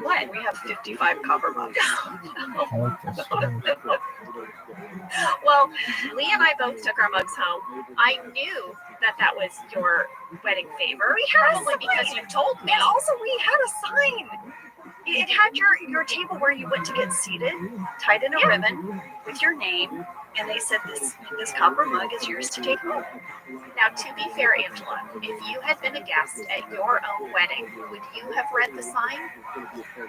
Speaker 15: What? We have 55 copper mugs. Well, Lee and I both took our mugs home. I knew that was your wedding favor. We had only because you told me. And also, we had a sign. It had your table where you went to get seated, tied in a ribbon with your name, and they said this copper mug is yours to take home. Now, to be fair, Angela, if you had been a guest at your own wedding, would you have read the sign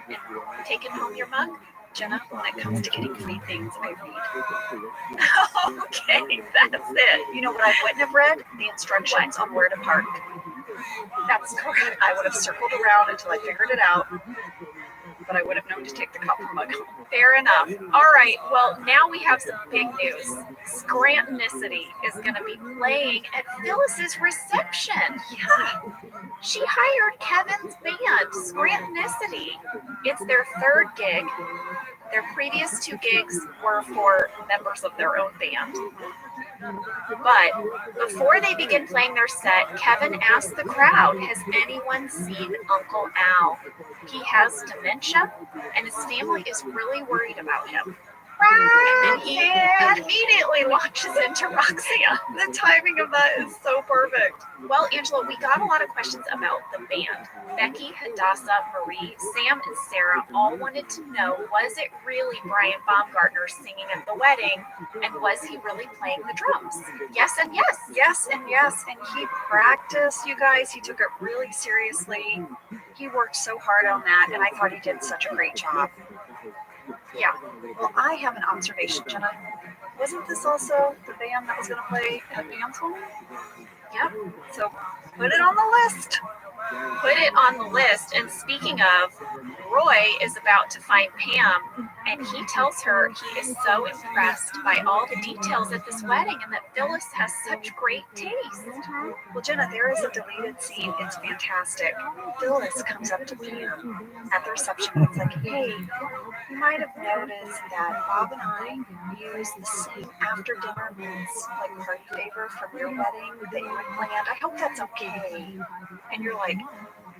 Speaker 15: and taken home your mug? Jenna, when it comes to getting free things, I read. Okay, that's it. You know what I wouldn't have read? The instructions on where to park. That's correct. I would have circled around until I figured it out.
Speaker 10: but I would have known to take the copper mug home.
Speaker 15: Fair enough. All right. Well, now we have some big news. Scrantonicity is going to be playing at Phyllis's reception. Yeah. She hired Kevin's band, Scrantonicity. It's their third gig. Their previous 2 gigs were for members of their own band. But before they begin playing their set, Kevin asked the crowd, has anyone seen Uncle Al? He has dementia, and his family is really worried about him. And then he immediately launches into Roxanne. The timing of that is so perfect. Well, Angela, we got a lot of questions about the band. Becky, Hadassah, Marie, Sam, and Sarah all wanted to know, was it really Brian Baumgartner singing at the wedding? And was he really playing the drums? Yes and yes.
Speaker 10: Yes and yes. And he practiced, you guys. He took it really seriously. He worked so hard on that, and I thought he did such a great job.
Speaker 15: Yeah.
Speaker 10: Well, I have an observation, Jenna. Wasn't this also the band that was going to play at Pam's home?
Speaker 15: Yep.
Speaker 10: So put it on the list.
Speaker 15: Put it on the list. And speaking of, Roy is about to find Pam, and he tells her he is so impressed by all the details at this wedding and that Phyllis has such great taste.
Speaker 10: Well, Jenna, there is a deleted scene. It's fantastic. Phyllis comes up to Pam at the reception and is like, hey, you might have noticed that Bob and I use the same after dinner mints, like party favor from your wedding that you had planned. I hope that's okay. And you're like,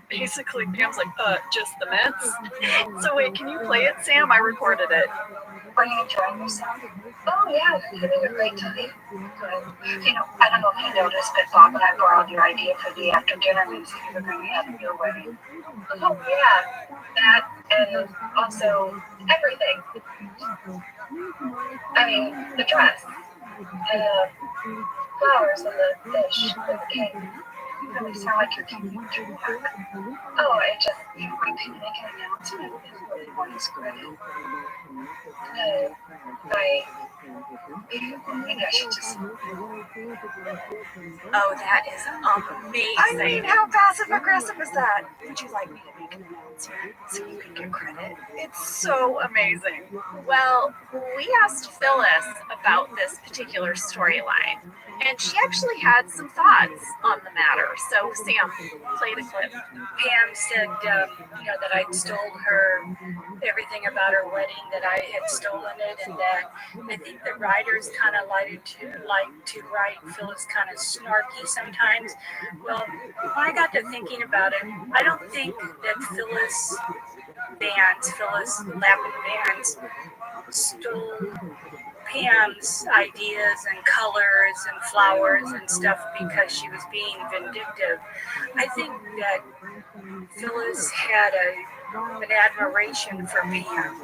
Speaker 10: basically, Pam's like, just the mints? So wait, can you play it, Sam? I recorded it.
Speaker 5: Are you enjoying yourself? Oh, yeah, having a great time. Good. You know, I don't know if you noticed, but Bob and I borrowed your idea for the after dinner mints that you were going to have at your wedding. Oh, yeah, that and also everything. I mean, the dress, the flowers, and the fish, and the cake. You really sound like you're keeping track. Oh, I just, in my opinion, make an announcement is really more discredited. Maybe I should just.
Speaker 15: Oh, that is amazing.
Speaker 10: I mean, how passive aggressive is that? Would you like me to make an announcement so you can get credit? It's so amazing.
Speaker 15: Well, we asked Phyllis about this particular storyline, and she actually had some thoughts on the matter. So, Sam, play the clip.
Speaker 14: Pam said, that I'd stole her everything about her wedding, that I had stolen it, and that I think the writers kind of like to write Phyllis kind of snarky sometimes. Well, when I got to thinking about it, I don't think that Phyllis Lapin bands, stole Pam's ideas and colors and flowers and stuff because she was being vindictive. I think that Phyllis had an admiration for Pam,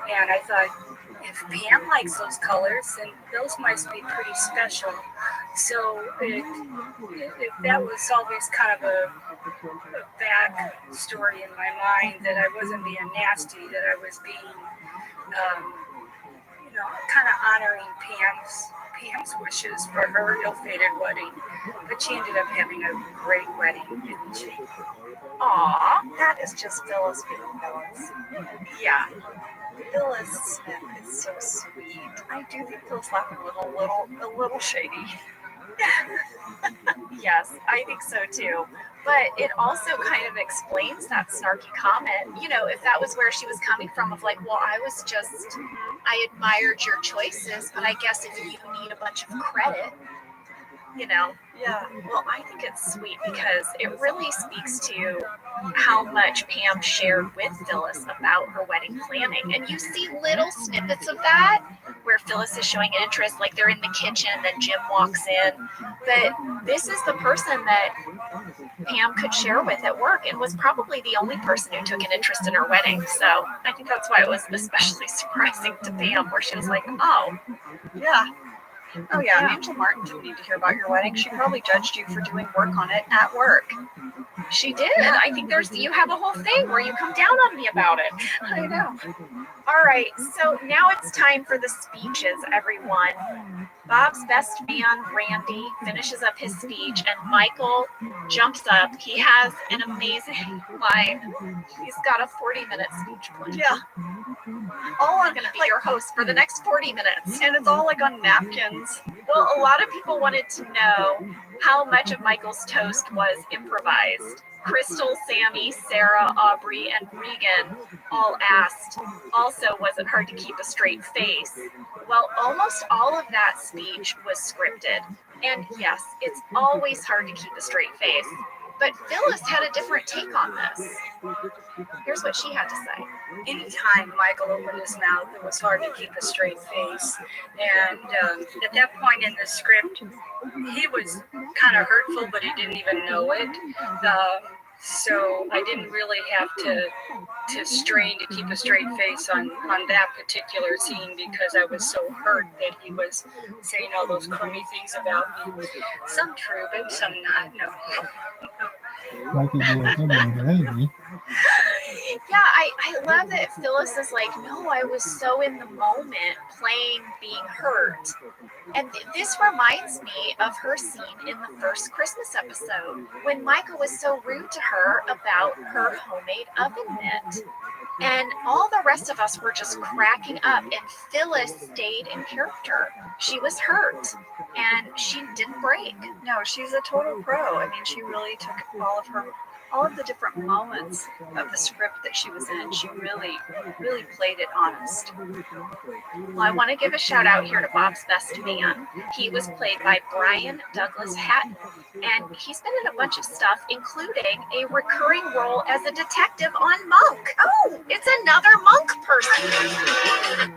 Speaker 14: and I thought, if Pam likes those colors, then those must be pretty special. So if that was always kind of a back story in my mind, that I wasn't being nasty, that I was being, kind of honoring Pam's wishes for her ill-fated wedding. But she ended up having a great wedding, didn't she?
Speaker 10: Aw, that is just Phyllis being Phyllis.
Speaker 15: Yeah.
Speaker 10: Phyllis Smith is so sweet. I do think Phyllis Lapin was a little shady.
Speaker 15: Yes, I think so too. But it also kind of explains that snarky comment. You know, if that was where she was coming from, of like, well, I admired your choices, but I guess if you need a bunch of credit,
Speaker 10: Yeah.
Speaker 15: Well, I think it's sweet because it really speaks to how much Pam shared with Phyllis about her wedding planning. And you see little snippets of that where Phyllis is showing an interest, like they're in the kitchen, then Jim walks in. But this is the person that Pam could share with at work and was probably the only person who took an interest in her wedding. So I think that's why it was especially surprising to Pam, where she was like, oh.
Speaker 10: Yeah. Oh, yeah, Angela Martin didn't need to hear about your wedding. She probably judged you for doing work on it at work.
Speaker 15: She did. I think you have a whole thing where you come down on me about it.
Speaker 10: I know.
Speaker 15: All right, so now it's time for the speeches, everyone. Bob's best man, Randy, finishes up his speech, and Michael jumps up. He has an amazing line. He's got a 40-minute speech planned.
Speaker 10: Yeah.
Speaker 15: All I'm going to be your host for the next 40 minutes.
Speaker 10: And it's all like on napkins.
Speaker 15: Well, a lot of people wanted to know how much of Michael's toast was improvised. Crystal, Sammy, Sarah, Aubrey, and Regan all asked. Also, was it hard to keep a straight face? Well, almost all of that speech was scripted. And yes, it's always hard to keep a straight face. But Phyllis had a different take on this. Here's what she had to say.
Speaker 14: Anytime Michael opened his mouth, it was hard to keep a straight face. And at that point in the script, he was kind of hurtful, but he didn't even know it. So I didn't really have to strain to keep a straight face on that particular scene because I was so hurt that he was saying all those crummy things about me. Some true, but some not. No.
Speaker 11: Like if you were getting ready.
Speaker 15: Yeah, I love that Phyllis is like, no, I was so in the moment playing being hurt. And this reminds me of her scene in the first Christmas episode when Michael was so rude to her about her homemade oven mitt. And all the rest of us were just cracking up, and Phyllis stayed in character. She was hurt, and she didn't break.
Speaker 10: No, she's a total pro. I mean, she really took all of the different moments of the script that she was in. She really played it honest.
Speaker 15: Well, I want to give a shout out here to Bob's best man. He was played by Brian Douglas Hatton, and he's been in a bunch of stuff, including a recurring role as a detective on Monk. Oh, it's another Monk person.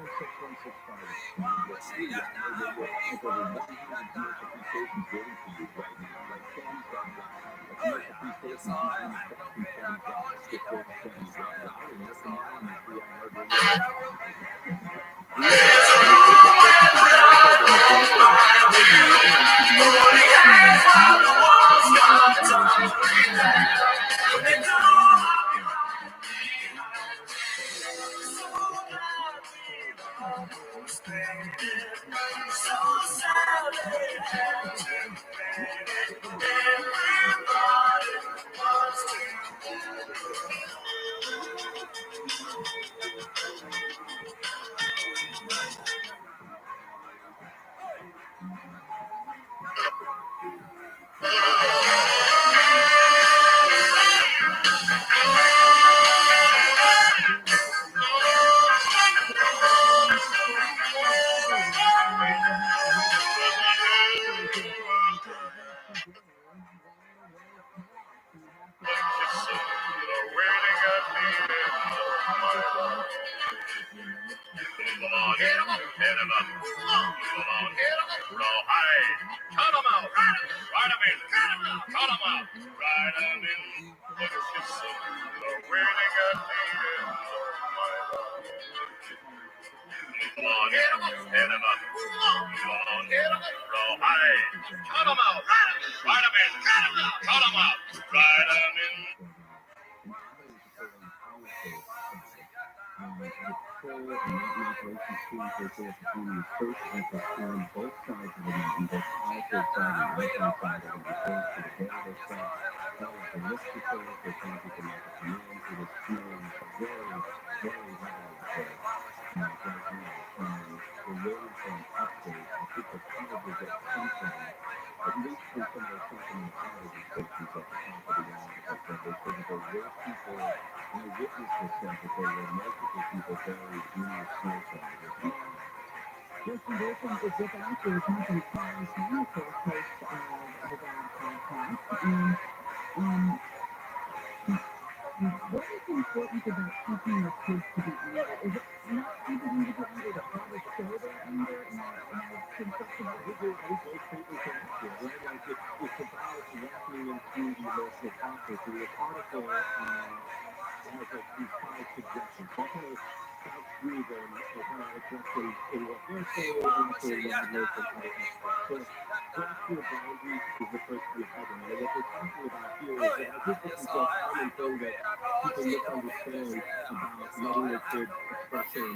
Speaker 10: Another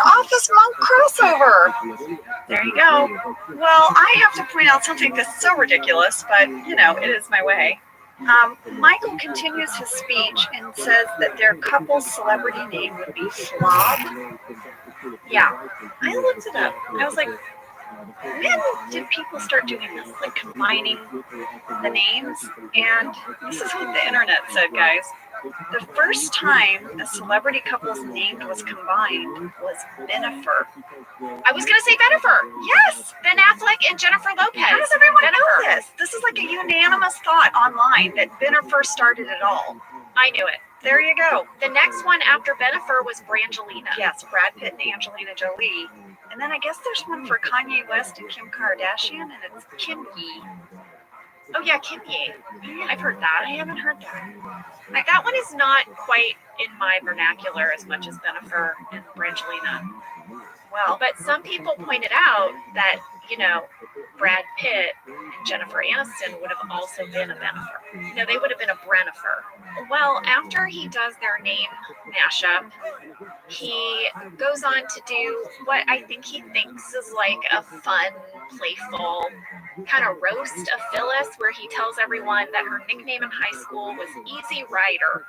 Speaker 10: Office Monk crossover. There you go. Well, I have to point out something that's so ridiculous, but it is my way. Michael continues his speech and says that their couple's celebrity name would be Flob. Yeah, I looked it up. I was like, when did people start doing this? Like combining the names? And this is what the internet said, guys. The first time a celebrity couple's name was combined was Bennifer.
Speaker 15: I was going to say Bennifer. Yes, Ben Affleck and Jennifer Lopez.
Speaker 10: How does everyone know this? This is like a unanimous thought online that Bennifer started it all.
Speaker 15: I knew it.
Speaker 10: There you go.
Speaker 15: The next one after Bennifer was Brangelina.
Speaker 10: Yes, Brad Pitt and Angelina Jolie. And then I guess there's one for Kanye West and Kim Kardashian, and it's Kim Ye.
Speaker 15: Oh yeah, Kim Ye. I've heard that.
Speaker 10: I haven't heard that.
Speaker 15: Like, that one is not quite in my vernacular as much as Bennifer and Brangelina.
Speaker 10: Well,
Speaker 15: but some people pointed out that, Brad Pitt and Jennifer Aniston would have also been a Bennifer. They would have been a Brennifer. Well, after he does their name mashup, he goes on to do what I think he thinks is like a fun, playful kind of roast of Phyllis, where he tells everyone that her nickname in high school was Easy Rider.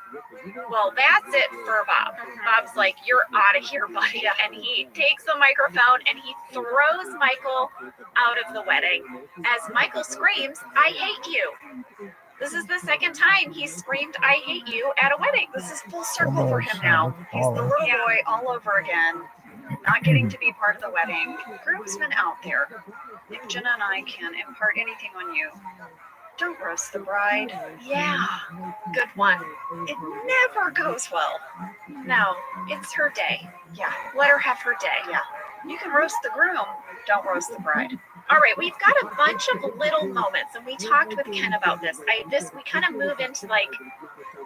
Speaker 15: Well, that's it for Bob. Bob's like, "You're out of here, buddy." And he takes the microphone and he throws Michael out of the wedding as Michael screams, "I hate you." This is the second time he screamed, "I hate you" at a wedding.
Speaker 10: This is full circle for him now. He's the little boy all over again, not getting to be part of the wedding. Groomsmen out there, if Jenna and I can impart anything on you, don't roast the bride.
Speaker 15: Yeah, good one.
Speaker 10: It never goes well.
Speaker 15: No, it's her day.
Speaker 10: Yeah,
Speaker 15: let her have her day.
Speaker 10: Yeah, you can roast the groom, don't roast the bride.
Speaker 15: All right, we've got a bunch of little moments, and we talked with Ken about this. We kind of move into like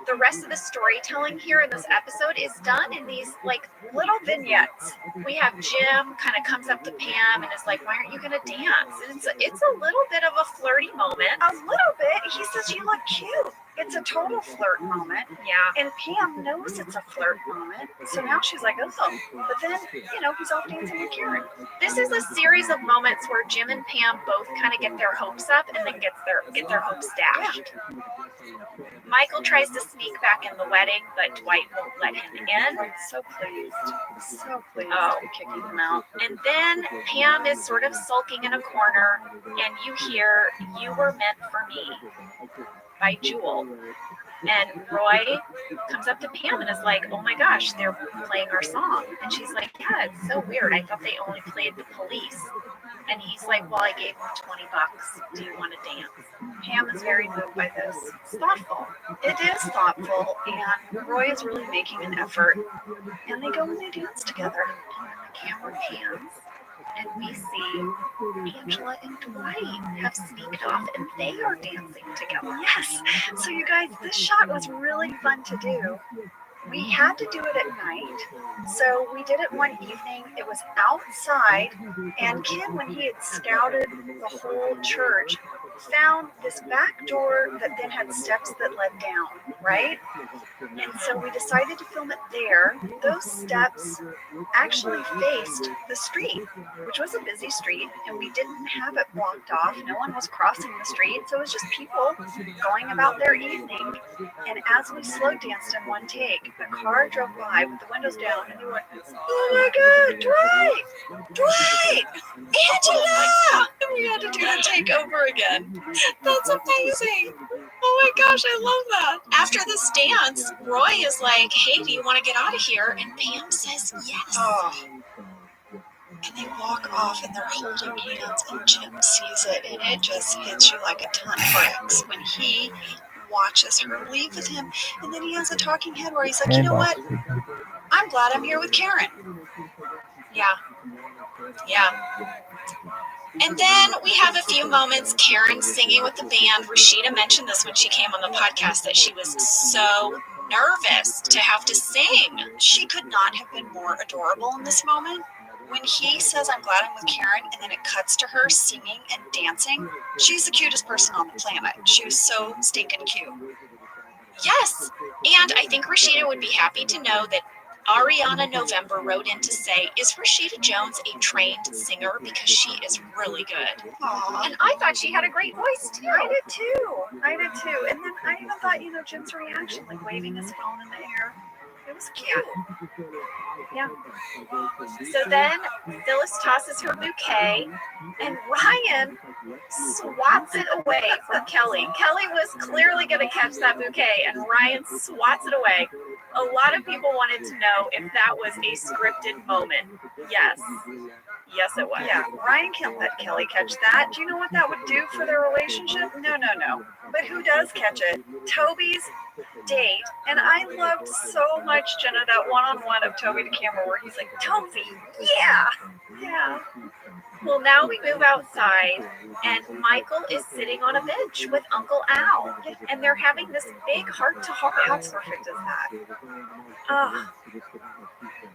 Speaker 15: the rest of the storytelling here in this episode is done in these like little vignettes. We have Jim kind of comes up to Pam and is like, "Why aren't you going to dance?" And it's a little bit of a flirty moment.
Speaker 10: A little bit. He says, "You look cute." It's a total flirt moment.
Speaker 15: Yeah.
Speaker 10: And Pam knows it's a flirt moment. So now she's like, "Oh." But then, he's off dancing with Karen.
Speaker 15: This is a series of moments where Jim and Pam both kind of get their hopes up and then get their hopes dashed. Michael tries to sneak back in the wedding, but Dwight won't let him in.
Speaker 10: So pleased kicking him out.
Speaker 15: And then Pam is sort of sulking in a corner, and you hear "You Were Meant for Me" by Jewel. And Roy comes up to Pam and is like, "Oh my gosh, they're playing our song." And she's like, "Yeah, it's so weird. I thought they only played The Police." And he's like, "Well, I gave him $20. Do you want to dance?"
Speaker 10: Pam is very moved by this. It's thoughtful. It is thoughtful, and Roy is really making an effort. And they go and they dance together.
Speaker 15: And then the camera pans, and we see Angela and Dwight have sneaked off, and they are dancing together.
Speaker 10: Yes. So you guys, this shot was really fun to do. We had to do it at night, so we did it one evening. It was outside, and Ken, when he had scouted the whole church, found this back door that then had steps that led down, right? And so we decided to film it there. Those steps actually faced the street, which was a busy street, and we didn't have it blocked off. No one was crossing the street, so it was just people going about their evening. And as we slow danced in one take, the car drove by with the windows down, and they went, "Oh my God, Dwight! Angela!" And we had to do the take over again. That's amazing. Oh my gosh, I love that.
Speaker 15: After this dance, Roy is like, "Hey, do you want to get out of here?" And Pam says yes.
Speaker 10: Oh. And they walk off and they're holding hands, and Jim sees it, and it just hits you like a ton of bricks when he watches her leave with him. And then he has a talking head where he's like, "You know what? I'm glad I'm here with Karen."
Speaker 15: Yeah. And then we have a few moments, Karen singing with the band. Rashida mentioned this when she came on the podcast, that she was so nervous to have to sing.
Speaker 10: She could not have been more adorable in this moment. When he says, "I'm glad I'm with Karen," and then it cuts to her singing and dancing, she's the cutest person on the planet. She was so stinking cute.
Speaker 15: Yes, and I think Rashida would be happy to know that Ariana November wrote in to say, is Rashida Jones a trained singer? Because she is really good.
Speaker 10: Aw.
Speaker 15: And I thought she had a great voice too.
Speaker 10: I did too. And then I even thought, Jim's reaction, like waving his phone in the air, it was cute.
Speaker 15: Yeah. So then Phyllis tosses her bouquet, and Ryan swats it away from Kelly. Kelly was clearly going to catch that bouquet, and Ryan swats it away. A lot of people wanted to know if that was a scripted moment. Yes. Yes, it was.
Speaker 10: Yeah, Ryan can't let Kelly catch that. Do you know what that would do for their relationship? No. But who does catch it? Toby's date. And I loved so much, Jenna, that one-on-one of Toby to camera where he's like, Toby, yeah.
Speaker 15: Well, now we move outside, and Michael is sitting on a bench with Uncle Al, and they're having this big heart-to-heart.
Speaker 10: How perfect is that?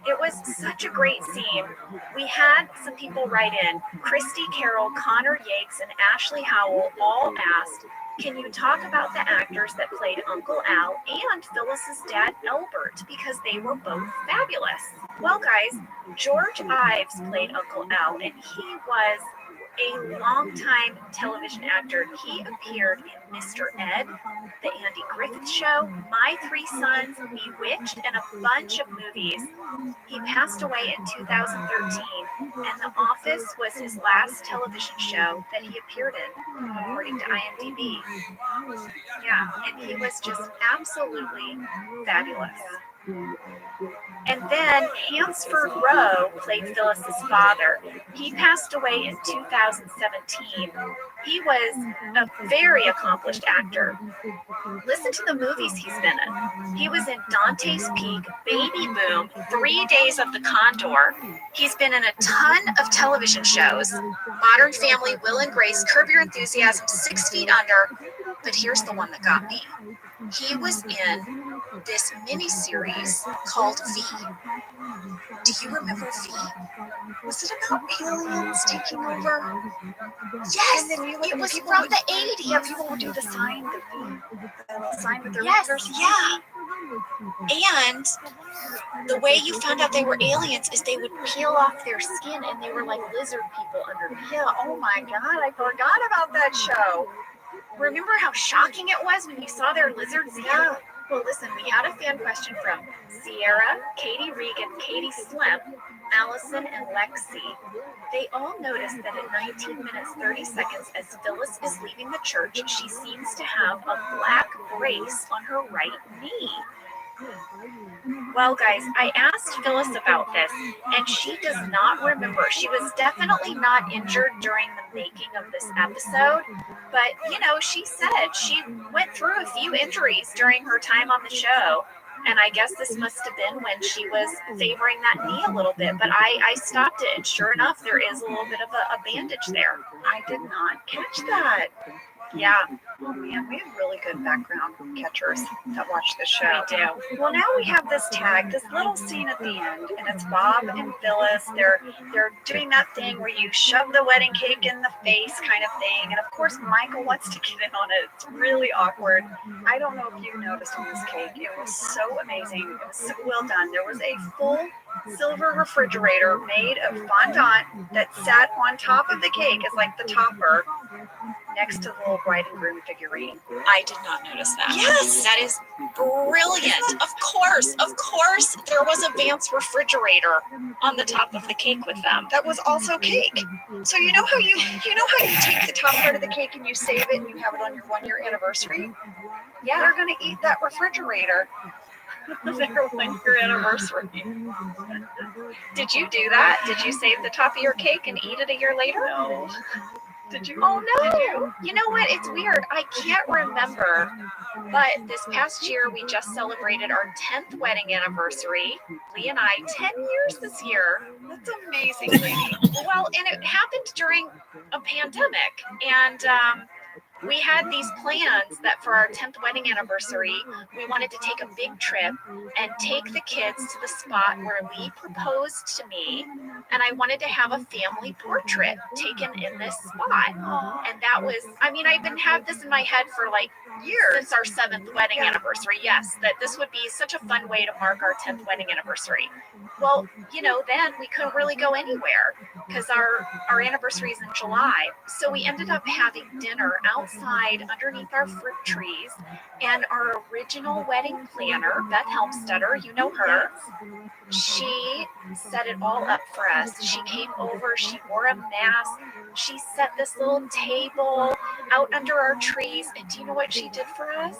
Speaker 15: It was such a great scene. We had some people write in. Christy Carroll, Connor Yates, and Ashley Howell all asked, can you talk about the actors that played Uncle Al and Phyllis's dad, Albert, because they were both fabulous? Well, guys, George Ives played Uncle Al, and he was a longtime television actor. He appeared in Mr. Ed, The Andy Griffith Show, My Three Sons, Bewitched, and a bunch of movies. He passed away in 2013, and The Office was his last television show that he appeared in, according to IMDb. Yeah, and he was just absolutely fabulous. And then Hansford Rowe played Phyllis's father. He passed away in 2017. He was a very accomplished actor. Listen to the movies he's been in. He was in Dante's Peak, Baby Boom, 3 Days of the Condor. He's been in a ton of television shows. Modern Family, Will and Grace, Curb Your Enthusiasm, 6 Feet Under. But here's the one that got me. He was in this miniseries called V. Do you remember V? Was it about aliens taking over? Yes, it was from the 80s.
Speaker 10: Yeah, people would do the sign, the sign with their
Speaker 15: fingers. Yeah. And the way you found out they were aliens is they would peel off their skin, and they were like lizard people underneath.
Speaker 10: Yeah, oh my God, I forgot about that show.
Speaker 15: Remember how shocking it was when you saw their lizards? Yeah. Well, listen, we had a fan question from Sierra, Katie Regan, Katie Slim, Allison, and Lexi. They all noticed that at 19 minutes 30 seconds, as Phyllis is leaving the church, she seems to have a black brace on her right knee. Well, guys, I asked Phyllis about this, and she does not remember. She was definitely not injured during the making of this episode, but, she said she went through a few injuries during her time on the show, and I guess this must have been when she was favoring that knee a little bit, but I stopped it, and sure enough, there is a little bit of a bandage there.
Speaker 10: I did not catch that.
Speaker 15: Yeah.
Speaker 10: Oh man, we have really good background catchers that watch the show.
Speaker 15: We do.
Speaker 10: Well, now we have this tag, this little scene at the end, and it's Bob and Phyllis. They're doing that thing where you shove the wedding cake in the face kind of thing, and of course Michael wants to get in on it. It's really awkward. I don't know if you noticed on this cake, it was so amazing. It was so well done. There was a full silver refrigerator made of fondant that sat on top of the cake as like the topper, next to the little bride and groom figurine.
Speaker 15: I did not notice that.
Speaker 10: Yes!
Speaker 15: That is brilliant. Of course, there was a Vance refrigerator on the top of the cake with them.
Speaker 10: That was also cake. So you know how you take the top part of the cake and you save it and you have it on your 1-year anniversary?
Speaker 15: Yeah.
Speaker 10: They're going to eat that refrigerator. Their 1-year anniversary.
Speaker 15: Did you do that? Did you save the top of your cake and eat it a year later?
Speaker 10: No. Did you?
Speaker 15: Oh, no. Did you? You know what? It's weird. I can't remember. But this past year, we just celebrated our 10th wedding anniversary. Lee and I, 10 years this year.
Speaker 10: That's amazing, lady.
Speaker 15: Well, and it happened during a pandemic. And we had these plans that for our 10th wedding anniversary, we wanted to take a big trip and take the kids to the spot where Lee proposed to me, and I wanted to have a family portrait taken in this spot. And that was, I mean, I've been had this in my head for like years, since our 7th wedding anniversary. Yes, that this would be such a fun way to mark our 10th wedding anniversary. Well, you know, then we couldn't really go anywhere because our anniversary is in July. So we ended up having dinner outside underneath our fruit trees. And our original wedding planner, Beth Helmstetter, you know her, she set it all up for us. She came over, she wore a mask, she set this little table out under our trees. And do you know what she did for us?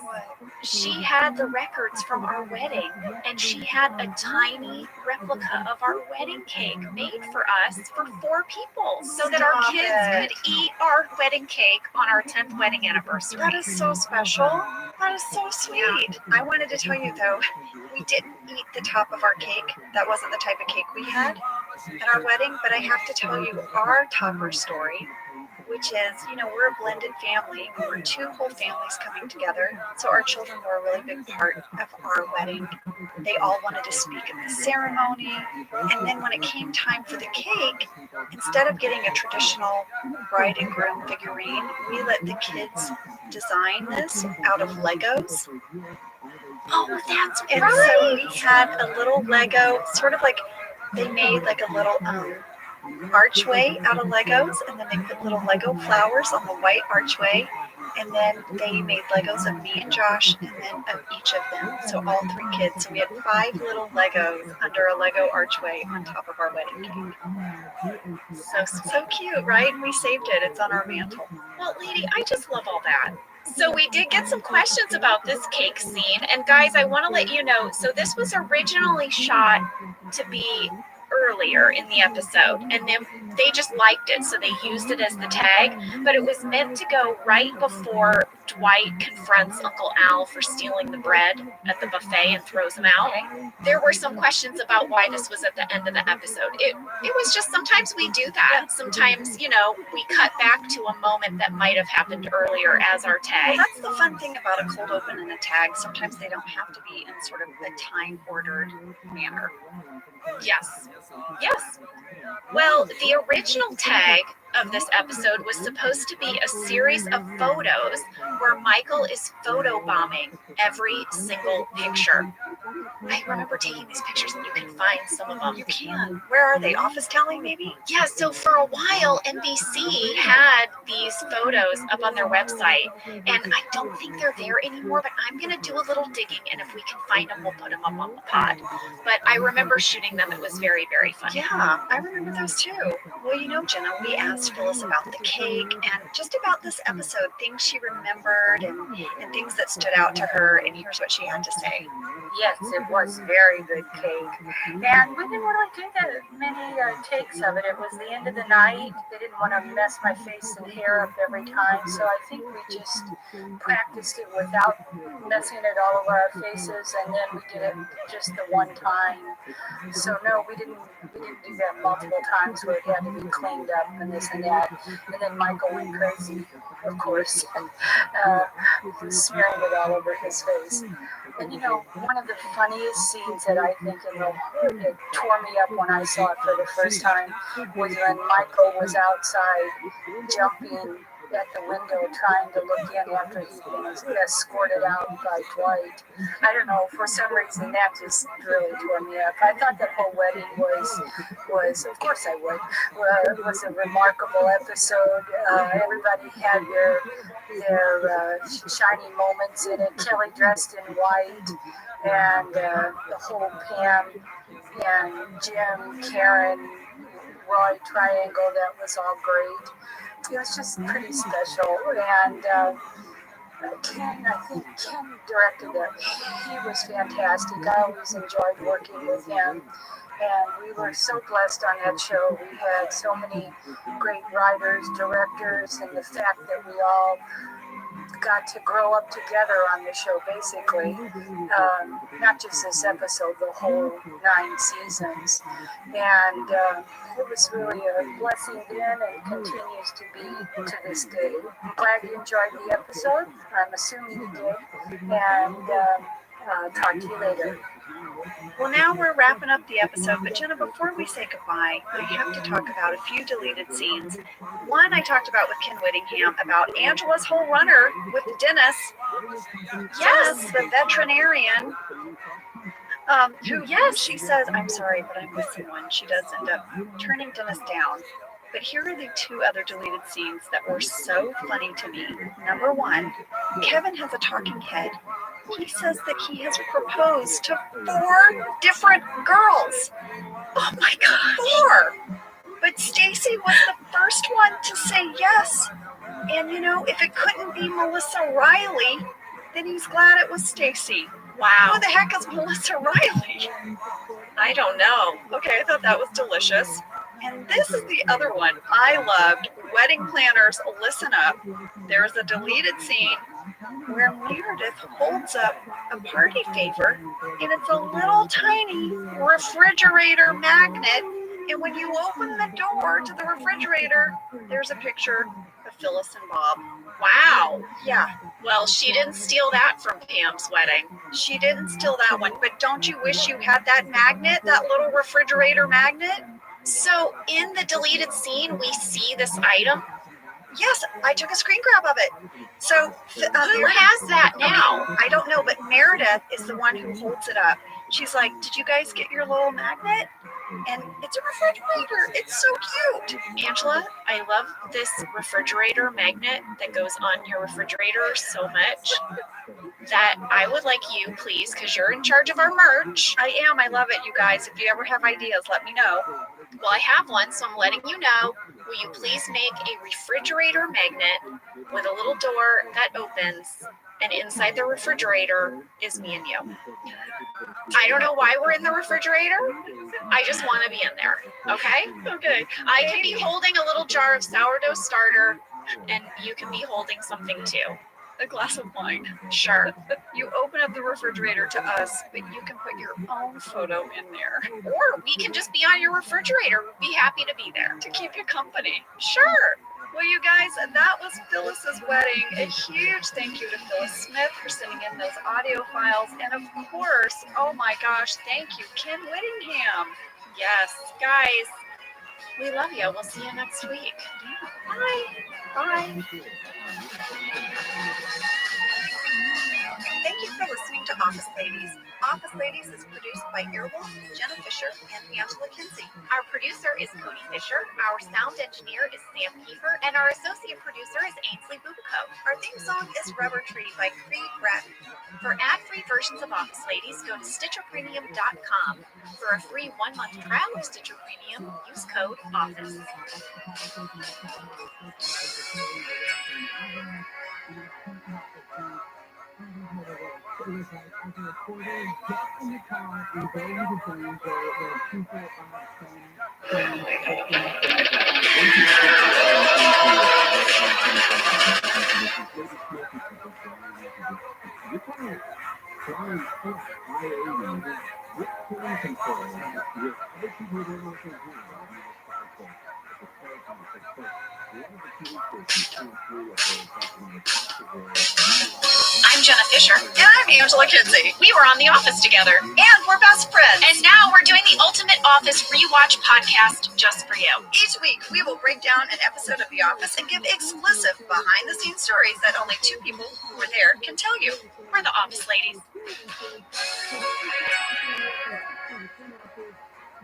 Speaker 15: She had the records from our wedding, and she had a tiny replica of our wedding cake made for us for 4 people so that our kids could eat our wedding cake on our 10th wedding anniversary.
Speaker 10: That is so special. That is so sweet. I wanted to tell you though, we didn't eat the top of our cake. That wasn't the type of cake we had at our wedding, but I have to tell you our topper story, which is, you know, we're a blended family. We were 2 whole families coming together. So our children were a really big part of our wedding. They all wanted to speak at the ceremony. And then when it came time for the cake, instead of getting a traditional bride and groom figurine, we let the kids design this out of Legos.
Speaker 15: Oh, that's
Speaker 10: And
Speaker 15: right.
Speaker 10: so we had a little Lego, sort of like they made like a little archway out of Legos, and then they put little Lego flowers on the white archway, and then they made Legos of me and Josh, and then of each of them. So all 3 kids. So we had 5 little Legos under a Lego archway on top of our wedding cake. So cute, right? And we saved it. It's on our mantle.
Speaker 15: Well, lady, I just love all that. So we did get some questions about this cake scene. And guys, I want to let you know, so this was originally shot to be earlier in the episode, and then they just liked it, so they used it as the tag, but it was meant to go right before Dwight confronts Uncle Al for stealing the bread at the buffet and throws him out. There were some questions about why this was at the end of the episode. It was just, sometimes we do that. Sometimes, you know, we cut back to a moment that might have happened earlier as our tag.
Speaker 10: Well, that's the fun thing about a cold open and a tag. Sometimes they don't have to be in sort of a time-ordered manner.
Speaker 15: Yes. Yes. Well, the original tag of this episode was supposed to be a series of photos where Michael is photobombing every single picture. I remember taking these pictures, and you can find some of them.
Speaker 10: You can. Where are they? Office Tally, maybe?
Speaker 15: Yeah, so for a while, NBC had these photos up on their website, and I don't think they're there anymore, but I'm going to do a little digging, and if we can find them, we'll put them up on the pod. But I remember shooting them. It was very, very fun.
Speaker 10: Yeah, I remember those too. Well, you know, Jenna, we asked Phyllis about the cake and just about this episode, things she remembered and things that stood out to her, and here's what she had to say.
Speaker 14: Yes, it was very good cake. And we didn't really do that many takes of it. It was the end of the night. They didn't want to mess my face and hair up every time. So I think we just practiced it without messing it all over our faces. And then we did it just the one time. So no, we didn't do that multiple times where it had to be cleaned up and this and that. And then Michael went crazy, of course, smearing it all over his face. And you know, one of the funniest scenes that I think it tore me up when I saw it for the first time was when Michael was outside jumping at the window trying to look in after he'd been escorted out by Dwight. I don't know, for some reason that just really tore me up. I thought that whole wedding was of course I would, was a remarkable episode. Everybody had their shining moments in it. Kelly dressed in white, and the whole Pam and Jim, Karen, Roy triangle, that was all great. It was just pretty special, and Ken directed it. He was fantastic. I always enjoyed working with him, and we were so blessed on that show. We had so many great writers, directors, and the fact that we all got to grow up together on the show, basically. Not just this episode, the whole 9 seasons. And it was really a blessing then and continues to be to this day. I'm glad you enjoyed the episode. I'm assuming you did. And talk to you later.
Speaker 10: Well, now we're wrapping up the episode, but Jenna, before we say goodbye, I have to talk about a few deleted scenes. One I talked about with Ken Whittingham about Angela's whole runner with Dennis. Yes, the veterinarian. Who, yes, she says, I'm sorry, but I'm missing one. She does end up turning Dennis down. But here are the 2 other deleted scenes that were so funny to me. Number 1, Kevin has a talking head. He says that he has proposed to 4 different girls. Oh my God, 4! But Stacy was the first one to say yes. And you know, if it couldn't be Melissa Riley, then he's glad it was Stacy. Wow. Who the heck is Melissa Riley? I don't know. Okay, I thought that was delicious. And this is the other one I loved. Wedding planners, listen up. There's a deleted scene where Meredith holds up a party favor, and it's a little tiny refrigerator magnet. And when you open the door to the refrigerator, there's a picture of Phyllis and Bob. Wow. Yeah. Well, she didn't steal that from Pam's wedding. She didn't steal that one, but don't you wish you had that magnet, that little refrigerator magnet? So in the deleted scene, we see this item. Yes, I took a screen grab of it. So who has that now? I don't know, but Meredith is the one who holds it up. She's like, did you guys get your little magnet? And it's a refrigerator. It's so cute. Angela, I love this refrigerator magnet that goes on your refrigerator so much that I would like you, please, because you're in charge of our merch. I am. I love it, you guys. If you ever have ideas, let me know. Well, I have one, so I'm letting you know. Will you please make a refrigerator magnet with a little door that opens, and inside the refrigerator is me and you. I don't know why we're in the refrigerator. I just want to be in there. Okay? Okay. I can be holding a little jar of sourdough starter, and you can be holding something too. A glass of wine. Sure. You open up the refrigerator to us, but you can put your own photo in there. Or we can just be on your refrigerator. We'd be happy to be there. To keep you company. Sure. Well, you guys, that was Phyllis's wedding. A huge thank you to Phyllis Smith for sending in those audio files. And of course, oh my gosh, thank you, Ken Whittingham. Yes, guys, we love you. We'll see you next week. Bye. Bye. Thank you for listening to Office Ladies. Office Ladies is produced by Earwolf, Jenna Fisher, and Angela Kinsey. Our producer is Cody Fisher, our sound engineer is Sam Kiefer, and our associate producer is Ainsley Bubico. Our theme song is Rubber Tree by Creed Bratton. For ad-free versions of Office Ladies, go to StitcherPremium.com. For a free 1-month trial of Stitcher Premium, use code OFFICE. I'm Jenna Fisher. And I'm Angela Kinsey. We were on The Office together. And we're best friends. And now we're doing the Ultimate Office Rewatch podcast just for you. Each week, we will break down an episode of The Office and give exclusive behind-the-scenes stories that only 2 people who were there can tell you. We're the Office Ladies.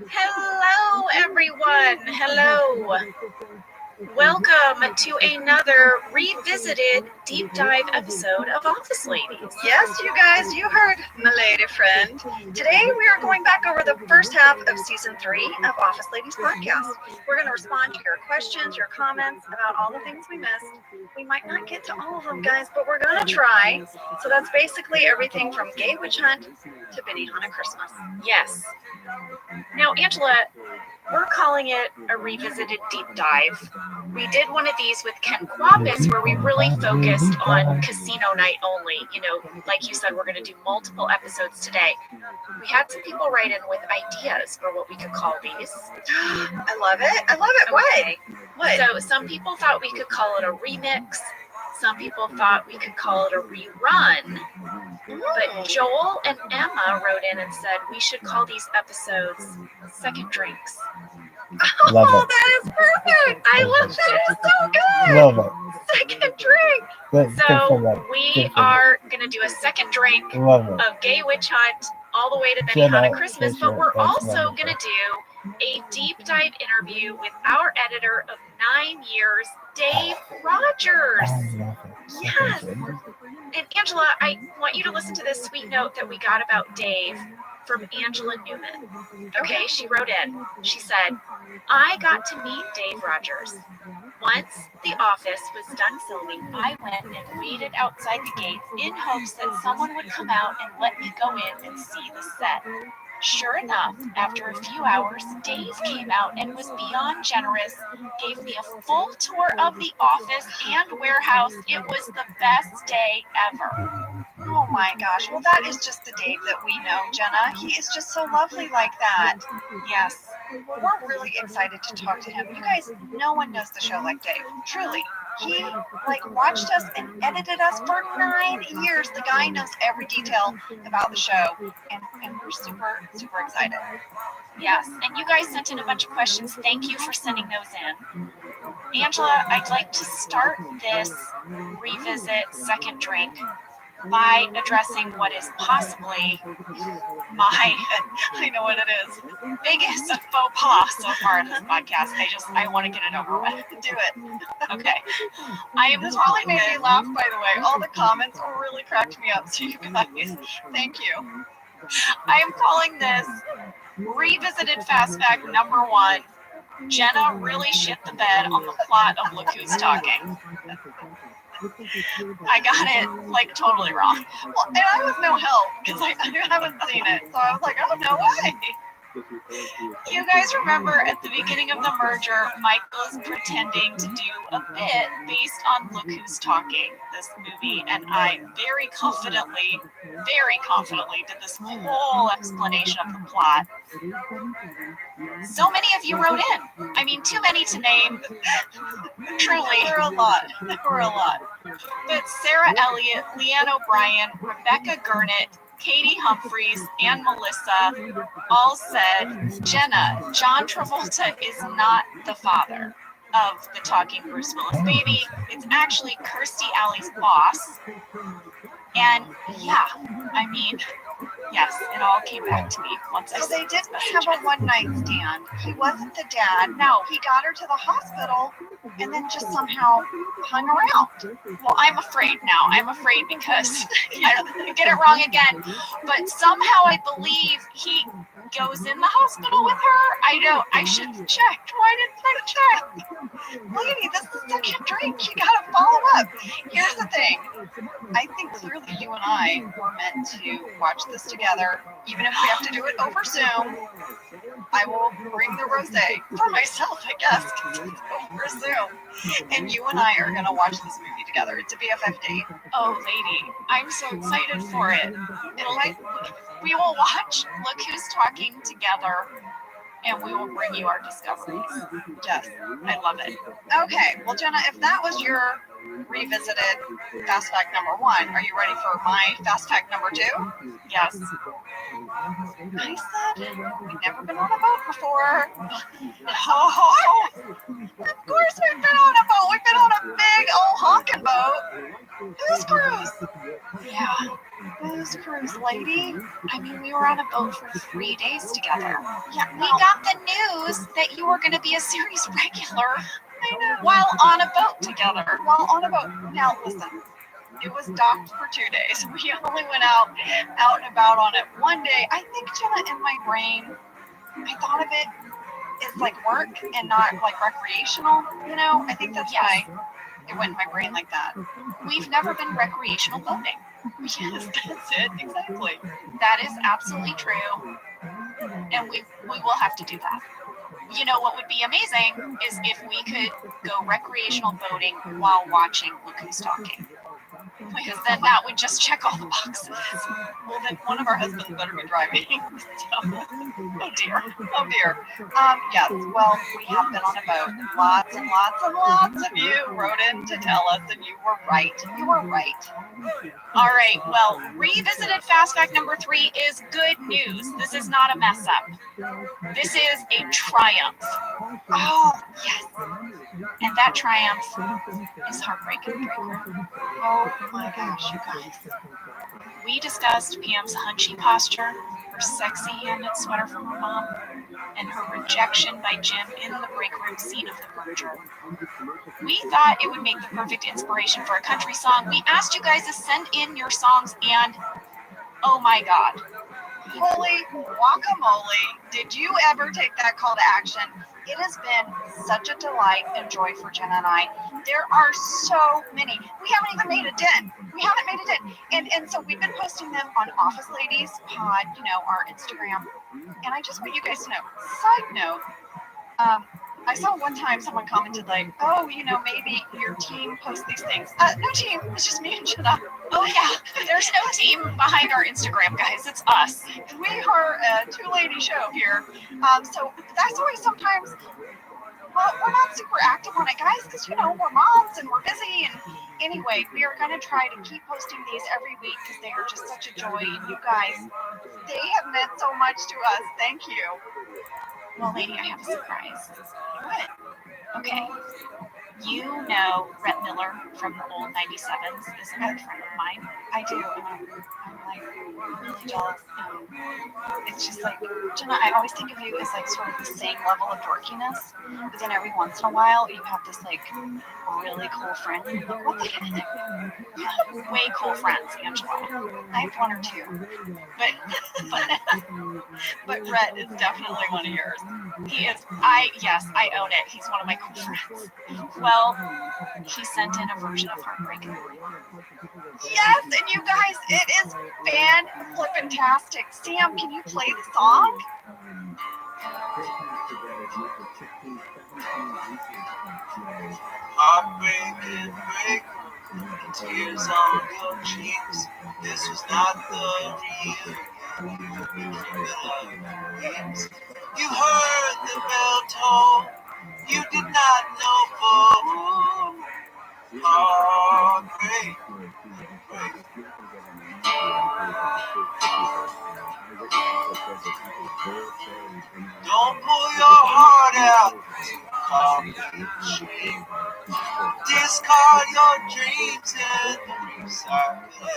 Speaker 10: Hello, everyone. Hello. Welcome to another revisited deep dive episode of Office Ladies. Yes, you guys, you heard my lady friend. Today we are going back over the first half of season 3 of Office Ladies podcast. We're going to respond to your questions, your comments about all the things we missed. We might not get to all of them, guys, but we're going to try. So that's basically everything from Gay Witch Hunt to Benihana Christmas. Yes. Now, Angela,
Speaker 15: We're calling it a revisited deep dive. We did one of these with Ken Quapis where we really focused on casino night only. You know, like you said, we're going to do multiple episodes today. We had some people write in with ideas for what we could call these.
Speaker 10: I love it. I love it.
Speaker 15: Okay. What? So some people thought we could call it a remix. Some people thought we could call it a rerun. But Joel and Emma wrote in and said we should call these episodes Second Drinks.
Speaker 11: Love
Speaker 15: Oh,
Speaker 11: it.
Speaker 15: that is perfect. I love that. It's so good.
Speaker 11: Love it.
Speaker 15: Second drink.
Speaker 11: Good for
Speaker 15: So
Speaker 11: that.
Speaker 15: we
Speaker 11: Good for
Speaker 15: are going to do a second drink
Speaker 11: Love it.
Speaker 15: of Gay Witch Hunt all the way to
Speaker 11: Jenna
Speaker 15: Benihana Christmas,
Speaker 11: Fisher,
Speaker 15: but we're
Speaker 11: that's
Speaker 15: also
Speaker 11: wonderful.
Speaker 15: going to do a deep dive interview with our editor of 9 years, Dave Rogers.
Speaker 11: I love it.
Speaker 15: Yes.
Speaker 11: Second drink.
Speaker 15: And Angela, I want you to listen to this sweet note that we got about Dave from Angela Newman. Okay, she wrote in. She said, I got to meet Dave Rogers. Once the office was done filming, I went and waited outside the gates in hopes that someone would come out and let me go in and see the set. Sure enough, after a few hours, Dave came out and was beyond generous, gave me a full tour of the office and warehouse. It was the best day ever.
Speaker 10: Oh my gosh. Well, that is just the Dave that we know, Jenna. He is just so lovely like that.
Speaker 15: Yes.
Speaker 10: We're really excited to talk to him. You guys, no one knows the show like Dave. Truly. He watched us and edited us for 9 years. The guy knows every detail about the show, and we're super, super excited.
Speaker 15: Yes, and you guys sent in a bunch of questions. Thank you for sending those in. Angela, I'd like to start this revisit second drink by addressing what is possibly my, I know what it is, biggest faux pas so far in this podcast. I want to get it over with.
Speaker 10: Do it.
Speaker 15: Okay. I am
Speaker 10: This really made me laugh, by the way. All the comments really cracked me up. So you guys, thank you.
Speaker 15: I am calling this revisited fast fact number 1. Jenna really shit the bed on the plot of Look Who's Talking. I got it totally wrong.
Speaker 10: Well, and I was no help because I haven't seen it. So I was like, oh, no way.
Speaker 15: You guys remember at the beginning of the merger, Michael's pretending to do a bit based on Look Who's Talking, this movie, and I very confidently did this whole explanation of the plot. So many of you wrote in. I mean, too many to name. Truly.
Speaker 10: There were a lot.
Speaker 15: But Sarah Elliott, Leanne O'Brien, Rebecca Gurnett, Katie Humphreys, and Melissa all said, Jenna, John Travolta is not the father of the talking Bruce Willis baby. It's actually Kirstie Alley's boss. And yeah, I mean, yes, it all came back to me once I
Speaker 10: So
Speaker 15: said
Speaker 10: they didn't have a one-night stand. He wasn't the dad. No, he got her to the hospital and then just somehow hung around.
Speaker 15: Well, I'm afraid now. I'm afraid because I don't get it wrong again. But somehow I believe he goes in the hospital with her. I should have checked. Why didn't I check?
Speaker 10: Lady, this is second drink. You gotta follow up. Here's the thing. I think clearly you and I were meant to watch this together, even if we have to do it over Zoom. I will bring the rosé for myself, I guess, because it's over Zoom. And you and I are going to watch this movie together. It's a BFF date.
Speaker 15: Oh, lady, I'm so excited for it. We will watch Look Who's Talking together, and we will bring you our discoveries.
Speaker 10: Yes,
Speaker 15: I love it.
Speaker 10: Okay, well, Jenna, if that was your revisited fast fact number 1, are you ready for my fast fact number 2?
Speaker 15: Yes.
Speaker 10: I said we've never been on a boat before.
Speaker 15: Oh,
Speaker 10: of course we've been on a boat. We've been on a big old honking boat. Booze cruise.
Speaker 15: yeah.
Speaker 10: Booze cruise, lady.
Speaker 15: I mean, we were on a boat for 3 days together.
Speaker 10: Yeah,
Speaker 15: We got the news that you were going to be a series regular while on a boat together.
Speaker 10: While on a boat. Now, listen. It was docked for 2 days. We only went out and about on it one day. I think, Jenna, in my brain, I thought of it as like work and not like recreational. You know, I think that's why it went in my brain like that.
Speaker 15: We've never been recreational boating.
Speaker 10: Yes, that's it. Exactly.
Speaker 15: That is absolutely true. And we will have to do that. You know what would be amazing is if we could go recreational boating while watching Look Who's Talking. Because then that would just check all the boxes. Well, then one of our husbands better be driving. So, oh dear. Yes, well, we have been on a boat. Lots and lots and lots of you wrote in to tell us, and you were right. You were right. All right, well, revisited fast fact number 3 is good news. This is not a mess up. This is a triumph. Oh, yes. And that triumph is heartbreaking. Oh my gosh, you guys. We discussed Pam's hunchy posture, her sexy hand-knit sweater from her mom, and her rejection by Jim in the break room scene of The Merger. We thought it would make the perfect inspiration for a country song. We asked you guys to send in your songs, and oh my God. Holy guacamole, did you ever take that call to action? It has been such a delight and joy for Jenna and I. There are so many. We haven't even made a dent. And so we've been posting them on Office Ladies Pod, our Instagram. And I just want you guys to know, side note, I saw one time someone commented like, oh, maybe your team posts these things. No team, it's just me and Jenna. Oh yeah, there's no team behind our Instagram, guys. It's us. We are a two-lady show here. So that's why sometimes, we're not super active on it, guys, because, we're moms and we're busy. And anyway, we are going to try to keep posting these every week because they are just such a joy. And you guys, they have meant so much to us. Thank you. Well, lady, I have a surprise. What? Okay. You know Rhett Miller from the old 97s is a good friend of mine. I do. I'm like really jealous. It's just like, Jenna, I always think of you as like sort of the same level of dorkiness, but then every once in a while you have this like really cool friend. And you're like, what the heck? Way cool friends, Angela. I have one or two. But Rhett is definitely one of yours. He is, I own it. He's one of my cool friends. Well, he sent in a version of Heartbreaking. Yes, and you guys, it is fan-flippantastic. Sam, can you play the song?
Speaker 16: Heartbreaking break, tears on your cheeks. This was not the real. You heard the bell toll. You did not know for who. Heartbreak. Don't pull your heart out. Discard your dreams and recycle.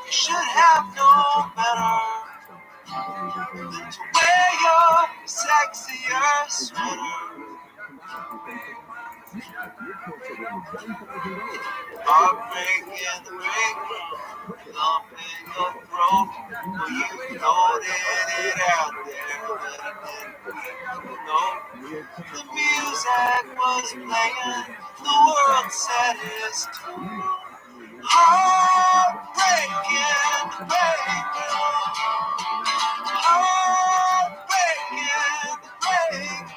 Speaker 16: You should have known better than to wear your sexier sweater. Heartbreaking the break, lump in your throat. Well, you floated it out there, but it didn't know. The music was playing, the world said it's true. Heartbreaking the break, heartbreaking the break.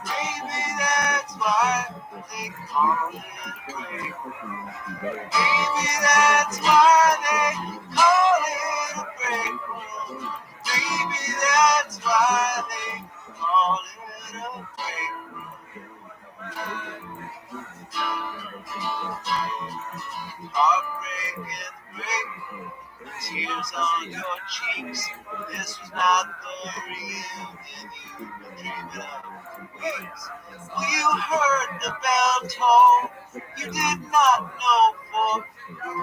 Speaker 16: Maybe that's why they call it a break. Maybe that's why they call it a break. Maybe that's why they call it a break. Heartbreaking break, tears on your cheeks. This was not the real you were dreaming of. Well, you heard the bell toll. You did not know for who.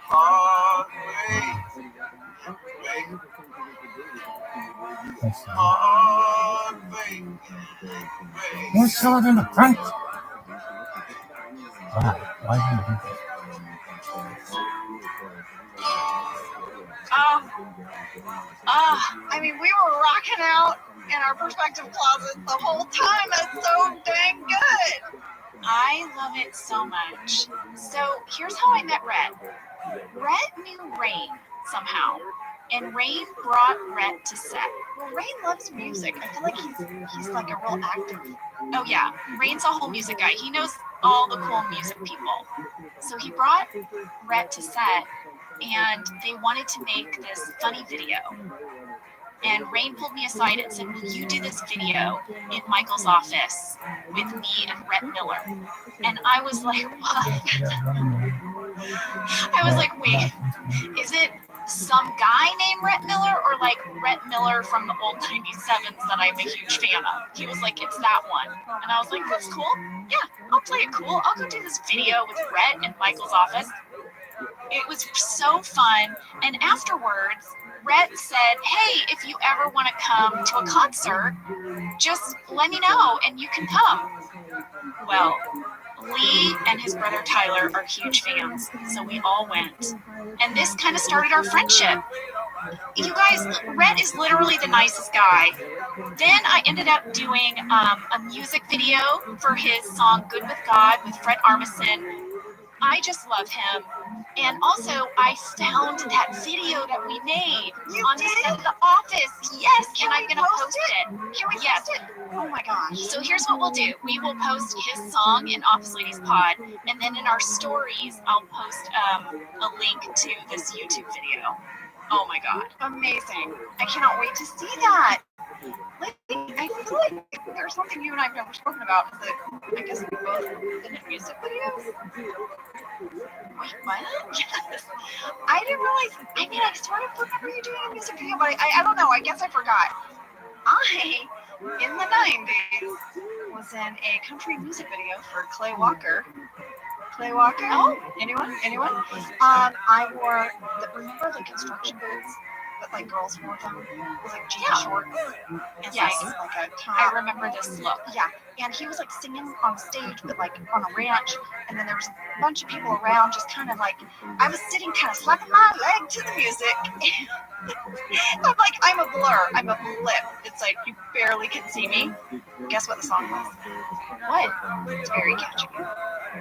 Speaker 16: Heartbreak.
Speaker 11: What's going in the front? Why did you do that?
Speaker 10: I mean, we were rocking out in our perspective closet the whole time. It's so dang good.
Speaker 15: I love it so much. So here's how I met Rhett. Rhett knew Rain somehow, and Rain brought Rhett to set.
Speaker 10: Well, Rain loves music. I feel like he's like a real active.
Speaker 15: Oh yeah, Rain's a whole music guy. He knows all the cool music people. So he brought Rhett to set, and they wanted to make this funny video. And Rain pulled me aside and said, will you do this video in Michael's office with me and Rhett Miller? And I was like, what? I was like, wait, is it some guy named Rhett Miller or like Rhett Miller from the old 97s that I'm a huge fan of? He was like, it's that one. And I was like, that's cool. Yeah, I'll play it cool. I'll go do this video with Rhett in Michael's office. It was so fun. And afterwards, Rhett said, hey, if you ever want to come to a concert, just let me know and you can come. Well, Lee and his brother Tyler are huge fans, so we all went. And this kind of started our friendship. You guys, Rhett is literally the nicest guy. Then I ended up doing a music video for his song Good With God with Fred Armisen. I just love him. And also, I found that video that we made on the set of The Office. Yes, and I'm going to post it.
Speaker 10: Can we post it? Oh my gosh.
Speaker 15: So here's what we'll do. We will post his song in Office Ladies Pod, and then in our stories, I'll post a link to this YouTube video. Oh my God.
Speaker 10: Amazing. I cannot wait to see that. I feel like there's something you and I have never spoken about. Is that I guess we both been in music videos. Wait, what? Yes. I didn't realize. I mean, I sort of remember you doing a music video, but I don't know. I guess I forgot. In the 90s, was in a country music video for Clay Walker. Clay Walker?
Speaker 15: Oh,
Speaker 10: anyone? I wore remember the construction boots that like girls wore them? It was like jean shorts. And
Speaker 15: yes.
Speaker 10: Like a top.
Speaker 15: I remember this look.
Speaker 10: Yeah. And he was like singing on stage, but like on a ranch. And then there was a bunch of people around, just kind of like, I was sitting kind of slapping my leg to the music. I'm a blur. I'm a blip. It's like you barely can see me. Guess what the song was?
Speaker 15: What?
Speaker 10: It's very catchy.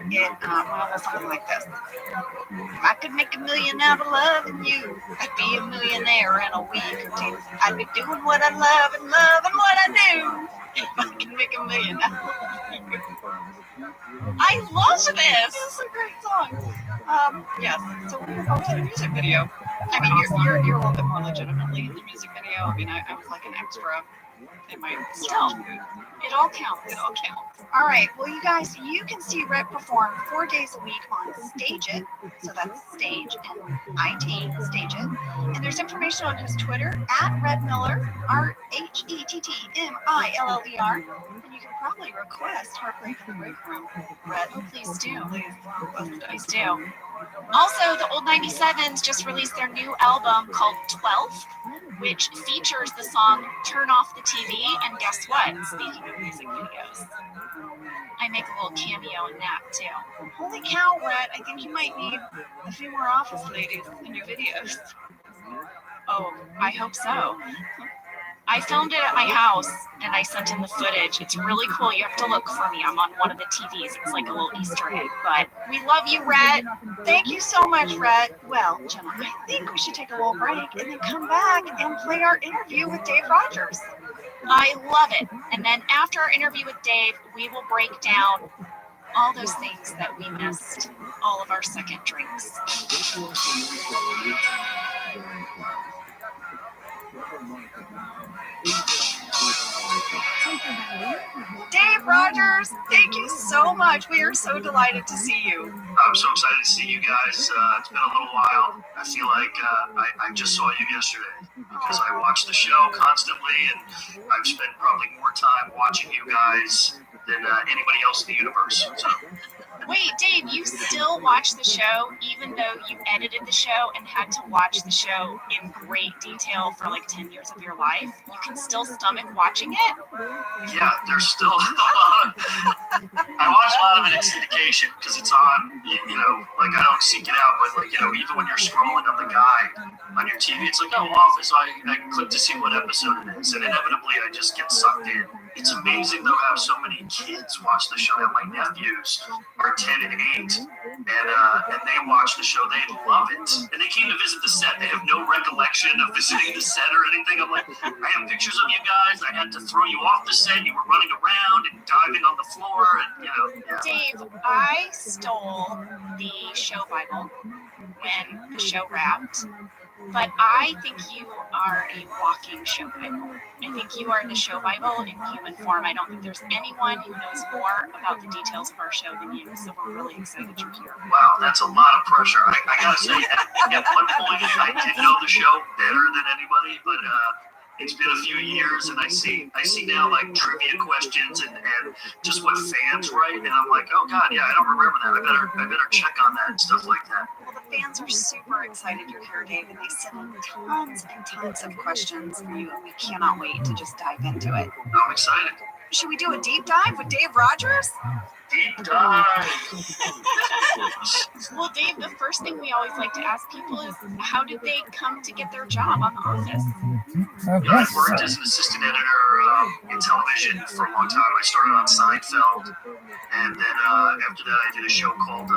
Speaker 10: It was something like this. If I could make $1 million out of loving you, I'd be a millionaire in a week or two. I'd be doing what I love and loving what I do. If I can make $1 million out of loving you. I love this. This is a great song. Yes. So we were both in a music video. I mean, you're a little bit more legitimately in the music video. I mean, I was like an extra. It might still. It all counts. All right. Well, you guys, you can see Rhett perform 4 days a week on Stage It. So that's Stage and IT, Stage It. And there's information on his Twitter at Rhett Miller, RHETTMILLER. And you can probably request Heartbreak in the Break Room. Rhett, oh, please do. Please do.
Speaker 15: Also, the Old 97s just released their new album called 12th, which features the song Turn Off the TV, and guess what? Speaking of music videos, I make a little cameo in that too.
Speaker 10: Holy cow, Rhett, I think you might need a few more office ladies in your videos.
Speaker 15: Oh, I hope so. I filmed it at my house, and I sent in the footage. It's really cool. You have to look for me. I'm on one of the TVs. It's like a little Easter egg, but we love you, Rhett.
Speaker 10: Thank you so much, Rhett. Well, Jenna, I think we should take a little break and then come back and play our interview with Dave Rogers.
Speaker 15: I love it. And then after our interview with Dave, we will break down all those things that we missed, all of our second drinks.
Speaker 10: Dave Rogers, thank you so much. We are so delighted to see you.
Speaker 17: I'm so excited to see you guys. It's been a little while. I feel like I just saw you yesterday because I watch the show constantly, and I've spent probably more time watching you guys than anybody else in the universe. So.
Speaker 15: Wait, Dave, you still watch the show even though you edited the show and had to watch the show in great detail for like 10 years of your life? You can still stomach watching it?
Speaker 17: Yeah, there's still a lot of, I watch a lot of it in syndication because it's on, like I don't seek it out, but like, even when you're scrolling on the guide on your TV, it's like, oh, Office, I click to see what episode it is, and inevitably I just get sucked in. It's amazing though how so many kids watch the show. Now my nephews are 10 and 8, and they watch the show. They love it, and they came to visit the set. They have no recollection of visiting the set or anything. I'm like, I have pictures of you guys. I had to throw you off the set. You were running around and diving on the floor, and yeah.
Speaker 15: Dave, I stole the show Bible when the show wrapped, but I think you are a walking show Bible. I think you are the show Bible in human form. I don't think there's anyone who knows more about the details of our show than you, so we're really excited you're here.
Speaker 17: Wow, that's a lot of pressure. I gotta say, at one point, I did know the show better than anybody, but it's been a few years, and I see now like trivia questions and just what fans write, and I'm like, oh god, yeah, I don't remember that. I better check on that and stuff like that.
Speaker 10: Well, the fans are super excited you're here, Dave, and they send in tons and tons of questions for you, and we cannot wait to just dive into it.
Speaker 17: I'm excited.
Speaker 10: Should we do a deep dive with Dave Rogers?
Speaker 17: Deep dive.
Speaker 15: Well, Dave, the first thing we always like to ask people is, how did they come to get their job on The Office?
Speaker 17: I worked as an assistant editor in television for a long time. I started on Seinfeld, and then after that I did a show called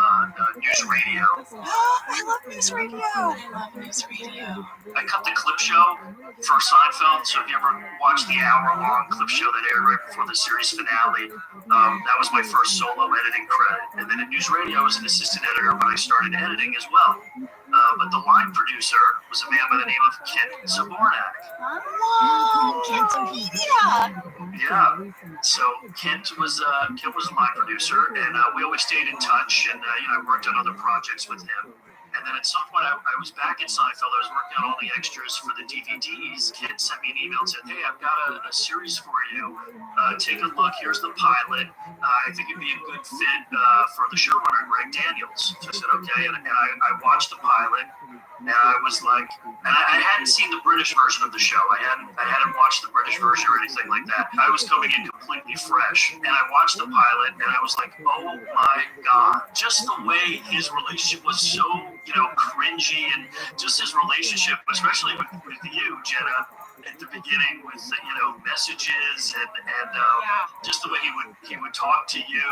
Speaker 17: News Radio.
Speaker 10: I love News Radio.
Speaker 15: I love News Radio.
Speaker 17: I cut the clip show for Seinfeld, so if you ever watched the hour-long clip show that aired right before the series finale, that was my first solo editing credit. And then at News Radio I was an assistant editor, but I started editing as well. But the line producer was a man by the name of Kent Zabornak.
Speaker 15: Oh, Kentopedia.
Speaker 17: Yeah. So Kent was a line producer, and we always stayed in touch. And I worked on other projects with him. And then at some point, I was back at Seinfeld. I was working on all the extras for the DVDs. Kent sent me an email and said, hey, I've got a series for you. Take a look. Here's the pilot. I think it'd be a good fit for the showrunner, Greg Daniels. So I said, okay. And I watched the pilot. And I was like, and I hadn't seen the British version of the show. I hadn't watched the British version or anything like that. I was coming in completely fresh. And I watched the pilot, and I was like, oh my God. Just the way his relationship was so, cringy, and just his relationship, especially with you, Jenna, at the beginning with, messages and just the way he would talk to you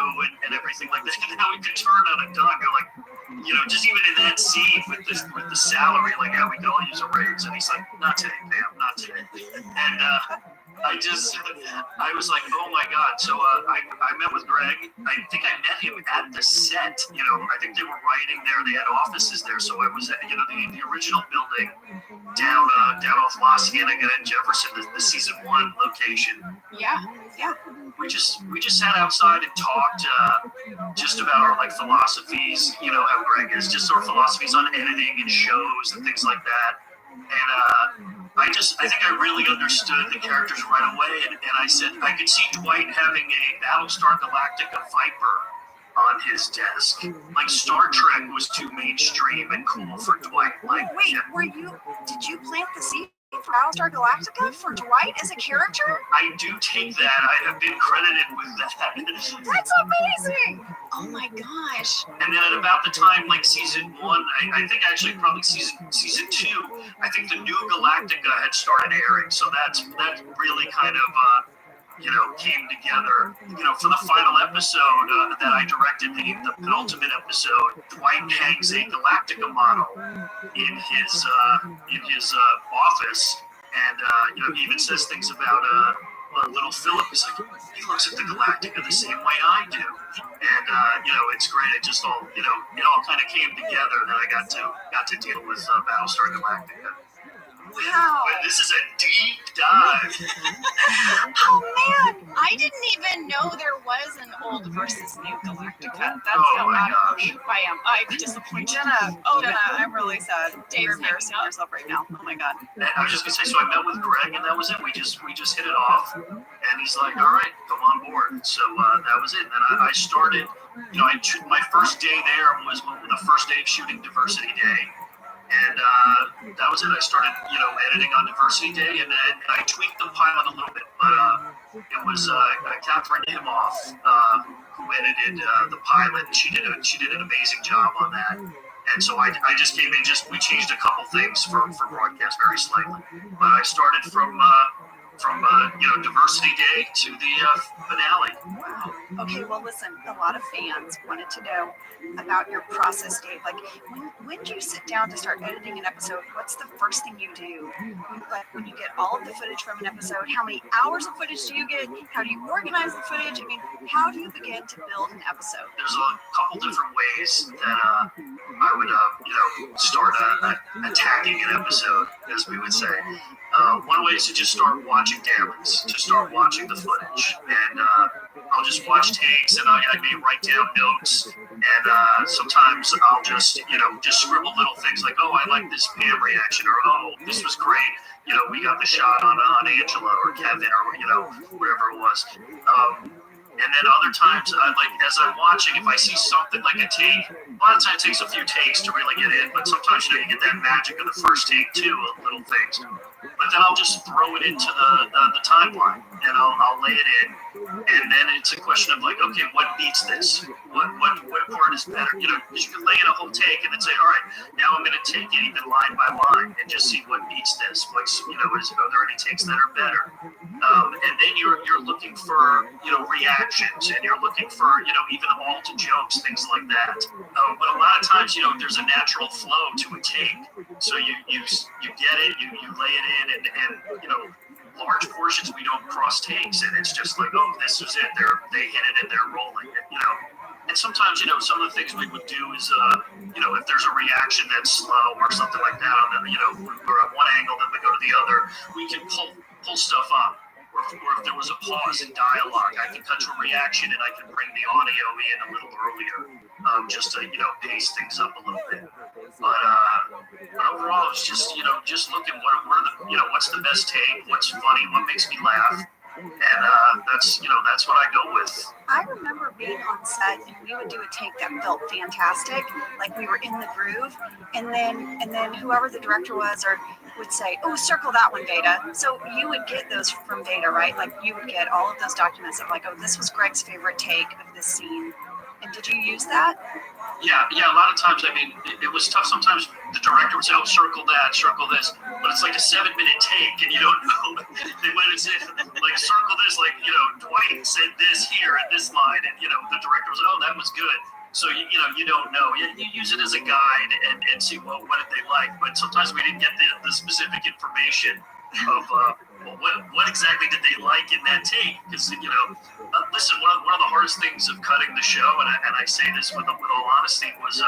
Speaker 17: and everything like that. And how he could turn on a dime. You're like, just even in that scene with the salary, like, yeah, we can all use a raise. And he's like, not today, ma'am, not today. And I was like, oh my God. So I met with Greg. I think I met him at the set. I think they were writing there. They had offices there. So I was at, the original building down off La Cienega and Jefferson, the season 1 location.
Speaker 15: Yeah.
Speaker 17: We just sat outside and talked just about our philosophies, how Greg is, just our philosophies on editing and shows and things like that. And I think I really understood the characters right away. And I said I could see Dwight having a Battlestar Galactica Viper on his desk. Like, Star Trek was too mainstream and cool for Dwight.
Speaker 10: Wait, did you plant the seed for Battlestar Galactica for Dwight as a character?
Speaker 17: I do take that. I have been credited with that.
Speaker 10: That's amazing!
Speaker 15: Oh my gosh.
Speaker 17: And then at about the time, season 1, I think actually probably season 2, I think the new Galactica had started airing. So that really kind of came together. For the final episode that I directed, the penultimate episode, Dwight hangs a Galactica model in his office, and he even says things about little Philip. He's like, he looks at the Galactica the same way I do, and it's great. It just all it all kind of came together, and then I got to deal with Battlestar Galactica.
Speaker 10: Wow.
Speaker 17: This is a deep dive.
Speaker 15: Oh man, I didn't even know there was an old versus new Galactica. That's how out of the loop I am. I'm disappointed.
Speaker 10: Jenna, I'm really sad. You're embarrassing yourself right now. Oh my God.
Speaker 17: And I was just gonna say, so I met with Greg, and that was it. We just hit it off, and he's like, all right, come on board. So that was it. And I started. My first day there was the first day of shooting Diversity Day. And that was it. I started, editing on Diversity Day, and I tweaked the pilot a little bit, but it was Catherine Himoff, who edited the pilot, and she did an amazing job on that. And so I just came in, we changed a couple things for broadcast very slightly. But I started from Diversity Day to the finale.
Speaker 10: Wow. Okay, well, listen, a lot of fans wanted to know about your process, Dave. Like, when do you sit down to start editing an episode? What's the first thing you do? Like, when you get all of the footage from an episode, how many hours of footage do you get? How do you organize the footage? I mean, how do you begin to build an episode?
Speaker 17: There's a couple different ways that I would, start attacking an episode, as we would say. One way is to just start watching dailies, to start watching the footage, and I'll just watch takes, and I may write down notes, and sometimes I'll just scribble little things like, oh, I like this Pam reaction, or oh, this was great. We got the shot on Angela or Kevin or whatever it was. And then other times, as I'm watching, if I see something like a take, a lot of times it takes a few takes to really get in, but sometimes you get that magic of the first take too, of little things. But then I'll just throw it into the timeline, and I'll lay it in, and then it's a question of like, okay, what beats this? What part is better? Because you can lay in a whole take and then say, all right, now I'm going to take it even line by line and just see what beats this. Are there any takes that are better? And then you're looking for reactions, and you're looking for even alt jokes, things like that. But a lot of times there's a natural flow to a take, so you get it, you lay it in, and large portions we don't cross takes, and it's just like, oh, this is it. They hit it and they're rolling it, And sometimes some of the things we would do is if there's a reaction that's slow or something like that, we're at one angle, then we go to the other, we can pull stuff up. Or if there was a pause in dialogue, I can cut to a reaction and I can bring the audio in a little earlier, just to pace things up a little bit. But overall, it's just looking what's the best take, what's funny, what makes me laugh, and that's what I go with.
Speaker 10: I remember being on set, and we would do a take that felt fantastic, like we were in the groove, and then whoever the director was or would say, oh, circle that one, Veda. So you would get those from Veda, right? Like you would get all of those documents of like, oh, this was Greg's favorite take of this scene. And did you use that?
Speaker 17: Yeah. A lot of times, it was tough. Sometimes the director would say, oh, circle that, circle this. But it's like a 7-minute take, and you don't know. They might have said, like, circle this, like, Dwight said this here in this line. And, the director was, oh, that was good. So, you don't know. You use it as a guide and see, well, what did they like? But sometimes we didn't get the specific information of what exactly did they like in that take. Because, listen, one of the hardest things of cutting the show, and I say this with all honesty, was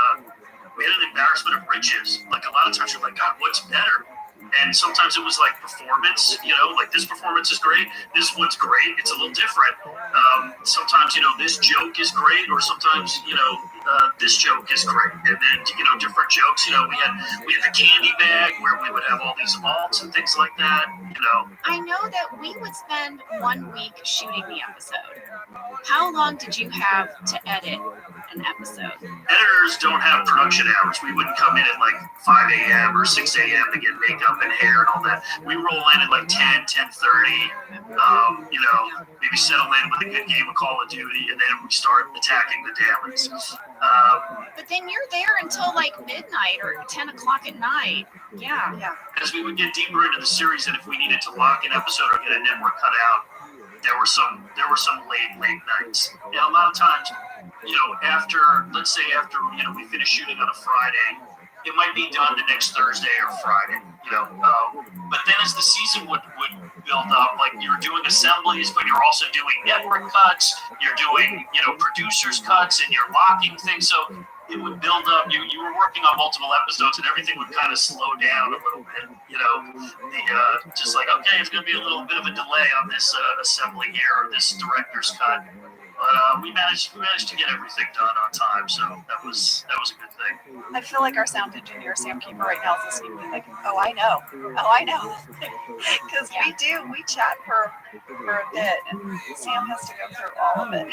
Speaker 17: we had an embarrassment of riches. Like, a lot of times you're like, God, what's better? And sometimes it was like performance, like this performance is great, this one's great, it's a little different. Sometimes, this joke is great, or sometimes, this joke is great. And then, different jokes, we had the candy bag where we would have all these alts and things like that,
Speaker 15: I know that we would spend 1 week shooting the episode. How long did you have to edit an episode?
Speaker 17: Editors don't have production hours. We wouldn't come in at like 5 a.m. or 6 a.m. to get makeup and hair and all that. We roll in at like 10:30, maybe settle in with a good game of Call of Duty, and then we start attacking the dailies.
Speaker 15: But then you're there until like midnight or 10 o'clock at night. Yeah.
Speaker 17: As we would get deeper into the series, and if we needed to lock an episode or get a network cut out, there were some late nights. And a lot of times, after we finish shooting on a Friday, it might be done the next Thursday or Friday, but then as the season would build up, like you're doing assemblies, but you're also doing network cuts, you're doing, producers cuts, and you're locking things. So it would build up. You were working on multiple episodes, and everything would kind of slow down a little bit, just like, okay, it's going to be a little bit of a delay on this assembly here or this director's cut. But we managed to get everything done on time, so that was a good thing.
Speaker 10: I feel like our sound engineer, Sam Keeper, right now is listening to me like, oh, I know. Because we chat for a bit, and Sam has to go through all of it.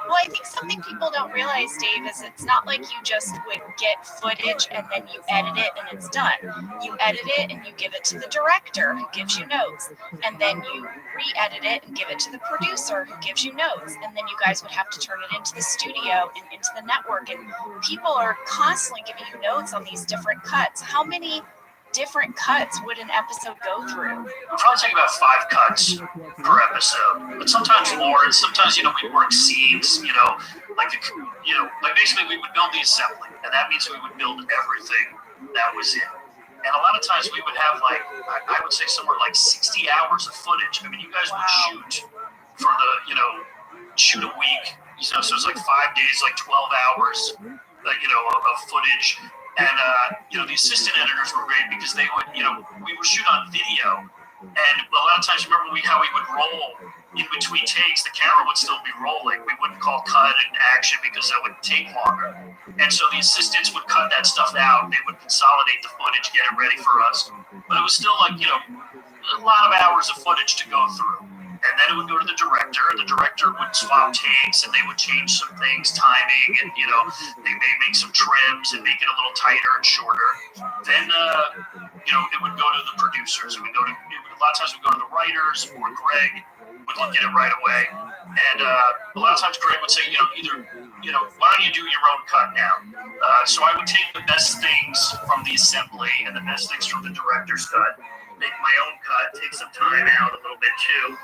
Speaker 15: Well, I think something people don't realize, Dave, is it's not like you just would get footage and then you edit it and it's done. You edit it and you give it to the director who gives you notes, and then you re-edit it and give it to the producer who gives you notes, and then you guys would have to turn it into the studio and into the network, and people are constantly giving you notes on these different cuts. How many different cuts would an episode go through?
Speaker 17: It'll probably take about 5 cuts per episode, but sometimes more, and sometimes, we'd work scenes, like basically we would build the assembly, and that means we would build everything that was in. And a lot of times we would have I would say somewhere like 60 hours of footage. I mean, you guys would shoot for shoot a week, so it's like 5 days, like 12 hours, of footage. And, the assistant editors were great because they would, we would shoot on video. And a lot of times, remember how we would roll in between takes, the camera would still be rolling. We wouldn't call cut and action because that would take longer. And so the assistants would cut that stuff out. They would consolidate the footage, get it ready for us. But it was still a lot of hours of footage to go through. And then it would go to the director, and the director would swap takes, and they would change some things, timing, and, they may make some trims and make it a little tighter and shorter. Then, it would go to the producers. A lot of times we'd go to the writers, or Greg would look at it right away. And a lot of times Greg would say, either, why don't you do your own cut now? So I would take the best things from the assembly and the best things from the director's cut, make my own cut, take some time out a little bit too.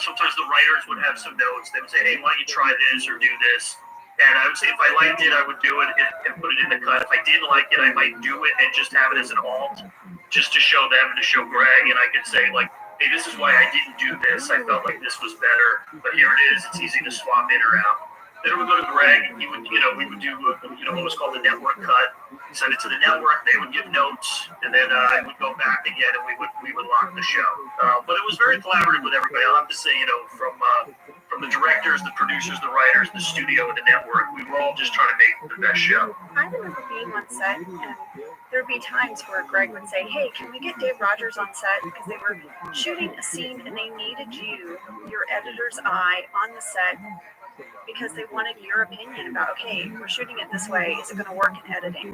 Speaker 17: Sometimes the writers would have some notes. They would say, hey, why don't you try this or do this? And I would say if I liked it, I would do it and put it in the cut. If I didn't like it, I might do it and just have it as an alt, just to show them and to show Greg. And I could say, hey, this is why I didn't do this. I felt like this was better, but here it is. It's easy to swap in or out. Then it would go to Greg. He would, we would do, what was called the network cut. Send it to the network. They would give notes, and then I would go back again, and we would lock the show. But it was very collaborative with everybody. I'll have to say, from the directors, the producers, the writers, the studio, and the network, we were all just trying to make the best show.
Speaker 10: I remember being on set, and there'd be times where Greg would say, hey, can we get Dave Rogers on set? Because they were shooting a scene, and they needed your editor's eye on the set, because they wanted your opinion about, okay, we're shooting it this way, is it going to work in editing?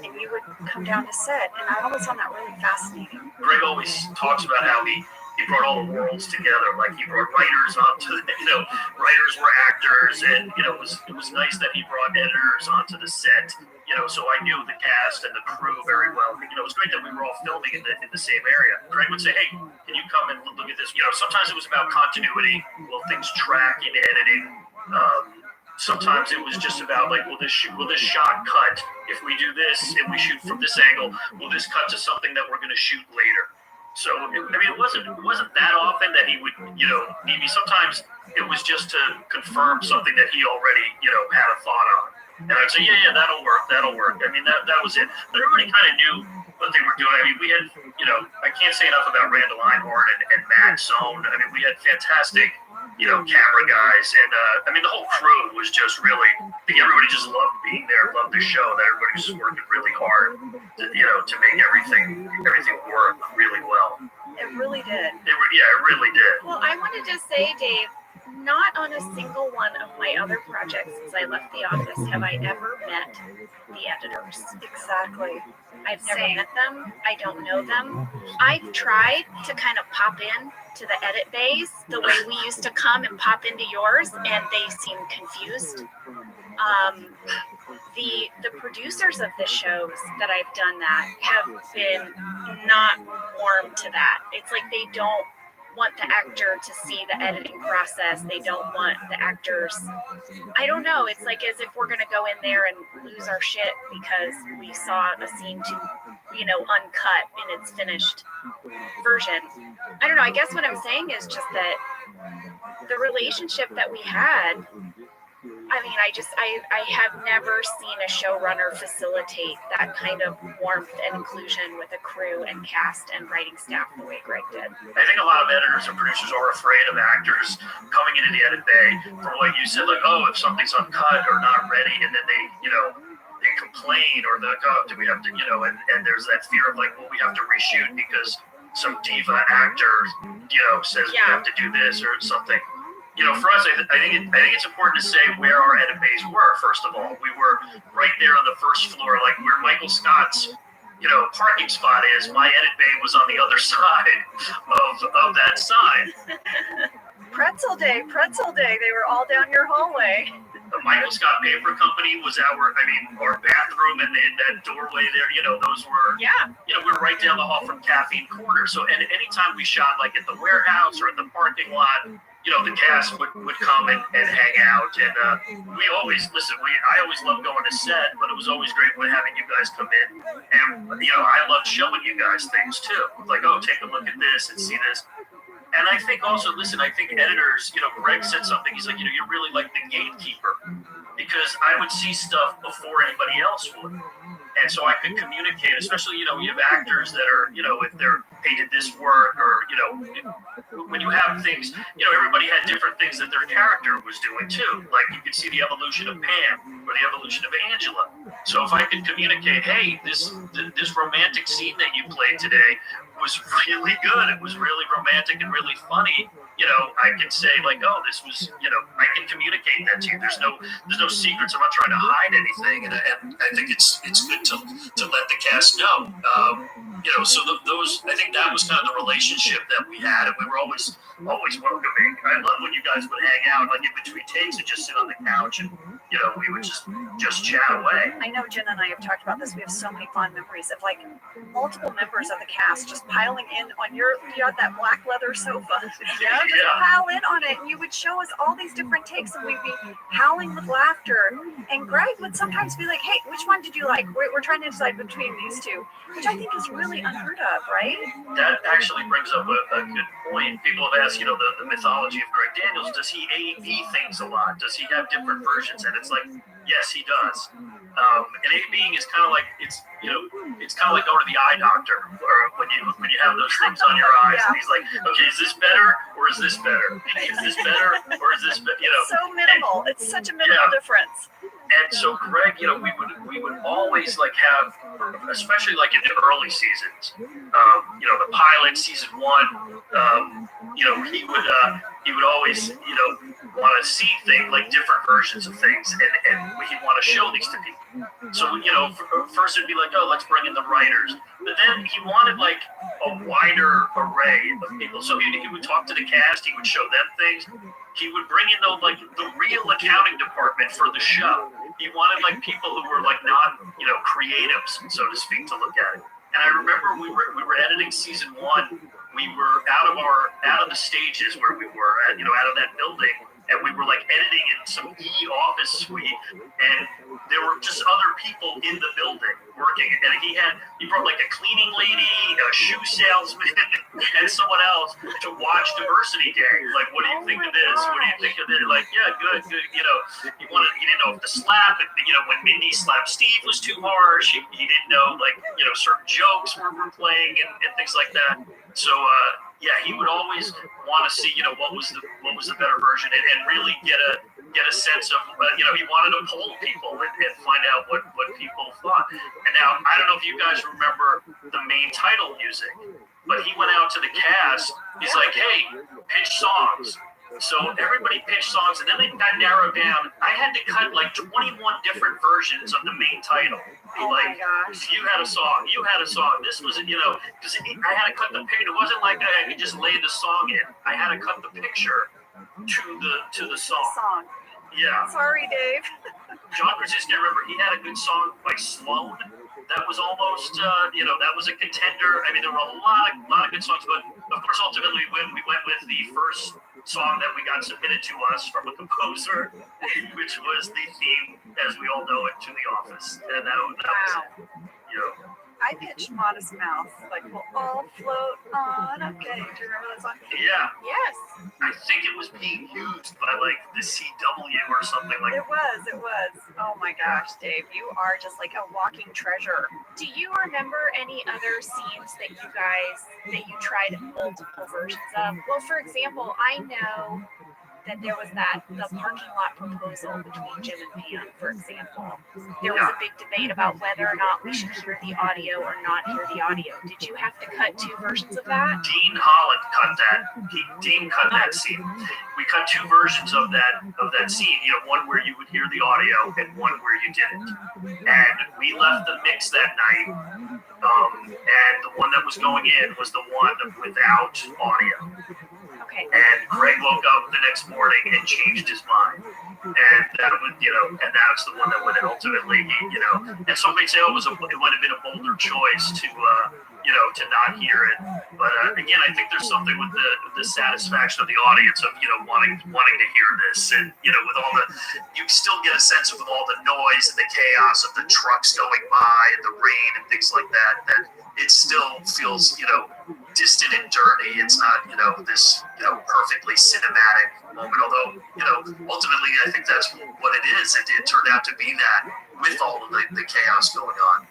Speaker 10: And you would come down to set, and I always found that really fascinating.
Speaker 17: Greg always talks about how he brought all the worlds together. Like, he brought writers onto, writers were actors, and, it was nice that he brought editors onto the set, so I knew the cast and the crew very well. It was great that we were all filming in the same area. Greg would say, hey, can you come and look at this? Sometimes it was about continuity. Will things track in editing? Sometimes it was just about will this shot cut if we do this and we shoot from this angle? Will this cut to something that we're going to shoot later? So it wasn't that often that he would maybe sometimes it was just to confirm something that he already had a thought on, and I'd say yeah that'll work. I mean that was it. But everybody kind of knew what they were doing. I mean we had I can't say enough about Randall Einhorn and Matt Zone. I mean we had fantastic camera guys, and I mean the whole crew was just really, I think everybody just loved being there, loved the show, that everybody was just working really hard to make everything work really well.
Speaker 10: It really did.
Speaker 17: It really did.
Speaker 15: Well, I wanted to say, Dave, not on a single one of my other projects since I left the office have I ever met the editors.
Speaker 10: Exactly.
Speaker 15: I've never met them. I don't know them. I've tried to kind of pop in to the edit bays the way we used to come and pop into yours, and they seem confused. The producers of the shows that I've done that have been not warm to that. It's like they don't want the actor to see the editing process. They don't want the actors. I don't know. It's like as if we're going to go in there and lose our shit because we saw a scene uncut in its finished version. I don't know. I guess what I'm saying is just that the relationship that we had, I mean, I have never seen a showrunner facilitate that kind of warmth and inclusion with a crew and cast and writing staff the way Greg did.
Speaker 17: I think a lot of editors and producers are afraid of actors coming into the edit bay for what you said, if something's uncut or not ready, and then they complain, or they're like, oh, do we have to, and there's that fear of we have to reshoot because some diva actor, says we have to do this or something. For us, I think it's important to say where our edit bays were. First of all, we were right there on the first floor, where Michael Scott's, parking spot is. My edit bay was on the other side of that sign.
Speaker 6: Pretzel Day. They were all down your hallway.
Speaker 17: The Michael Scott Paper Company was our bathroom and that doorway there. Those were, we were right down the hall from Caffeine Corner. So, and anytime we shot like at the warehouse or at the parking lot, the cast would come and hang out. And we always, I always loved going to set, but it was always great when having you guys come in. And, I loved showing you guys things too. Like, oh, take a look at this and see this. And I think also, I think editors, Greg said something. He's like, you're really like the gatekeeper, because I would see stuff before anybody else would. And so I could communicate, especially, you have actors that are, if they're, hey, did this work? Or, when you have things, everybody had different things that their character was doing too. Like you could see the evolution of Pam or the evolution of Angela. So if I could communicate, hey, this romantic scene that you played today was really good. It was really romantic and really funny. I can say like, oh, this was, I can communicate that to you. There's no secrets. I'm not trying to hide anything. And I think it's good to let the cast know. So those, I think that was kind of the relationship that we had, and we were always welcoming. I love when you guys would hang out like in between takes and just sit on the couch and we would just chat away.
Speaker 6: I know Jen and I have talked about this. We have so many fond memories of like multiple members of the cast just piling in on you had that black leather sofa. Pile in on it, and you would show us all these different takes, and we'd be howling with laughter. And Greg would sometimes be like, "Hey, which one did you like? We're trying to decide between these two," which I think is really unheard of, right?
Speaker 17: That actually brings up a good point. People have asked, the mythology of Greg Daniels. Does he A/B things a lot? Does he have different versions? And it's like, yes, he does. And A/B is kind of like it's kind of like going to the eye doctor, or when you have those things on your eyes, and he's like, okay, is this better or is this better? Is this better or is this better?
Speaker 6: So minimal. It's such a minimal difference.
Speaker 17: And so Greg, we would always like have, especially like in the early seasons, the pilot season 1, he would always, want to see things like different versions of things, and he'd want to show these to people. So, first it'd be like, oh, let's bring in the writers. But then he wanted like a wider array of people. So he would talk to the cast, he would show them things. He would bring in the real accounting department for the show. He wanted like people who were like not, creatives, so to speak, to look at it. And I remember we were editing season 1. We were out of the stages where we were at, out of that building. And we were like editing in some office suite, and there were just other people in the building working. And he brought like a cleaning lady, a shoe salesman, and someone else to watch Diversity Day. Like, what do you think of this? What do you think of it? Like, yeah, good. He didn't know if the slap, when Mindy slapped Steve was too harsh. He didn't know certain jokes were playing and things like that. So he would always want to see, what was the better version, and really get a sense of, he wanted to poll people and find out what people thought. And now, I don't know if you guys remember the main title music, but he went out to the cast. He's like, hey, pitch songs. So everybody pitched songs, and then they got narrowed down. I had to cut like 21 different versions of the main title. My gosh. You had a song. This was, because I had to cut the picture. It wasn't like I could just lay the song in. I had to cut the picture to the song. Yeah.
Speaker 6: Sorry, Dave.
Speaker 17: John Krasinski, I remember, he had a good song by Sloan. That was almost, that was a contender. I mean, there were a lot of good songs, but of course, ultimately, we went with the first song that we got submitted to us from a composer, which was the theme, as we all know it, to The Office. And that was,
Speaker 6: I pitched Modest Mouse, like, we'll all float on. Okay, do you remember that song?
Speaker 17: Yeah.
Speaker 6: Yes.
Speaker 17: I think it was being used by, like, the CW or something like that.
Speaker 6: It was. Oh, my gosh, Dave, you are just like a walking treasure.
Speaker 15: Do you remember any other scenes that you tried multiple versions of? Well, for example, I know that there was the parking lot proposal between Jim and Pam, for example. There was a big debate about whether or not we should hear the audio or not hear the audio. Did you have to cut 2 versions of that?
Speaker 17: Dean Holland cut that. Dean cut that scene. We cut 2 versions of that scene. One where you would hear the audio and one where you didn't. And we left the mix that night. And the one that was going in was the one without audio.
Speaker 15: Okay.
Speaker 17: And Greg woke up the next morning and changed his mind. And that would, and that's the one that would ultimately, and some may say, it might have been a bolder choice to not hear it. But again, I think there's something with the satisfaction of the audience of, wanting to hear this. And, with all you still get a sense of with all the noise and the chaos of the trucks going by and the rain and things like that it still feels, distant and dirty. It's not, this, perfectly cinematic moment. Although, ultimately, I think that's what it is. It turned out to be that with all of the chaos going on.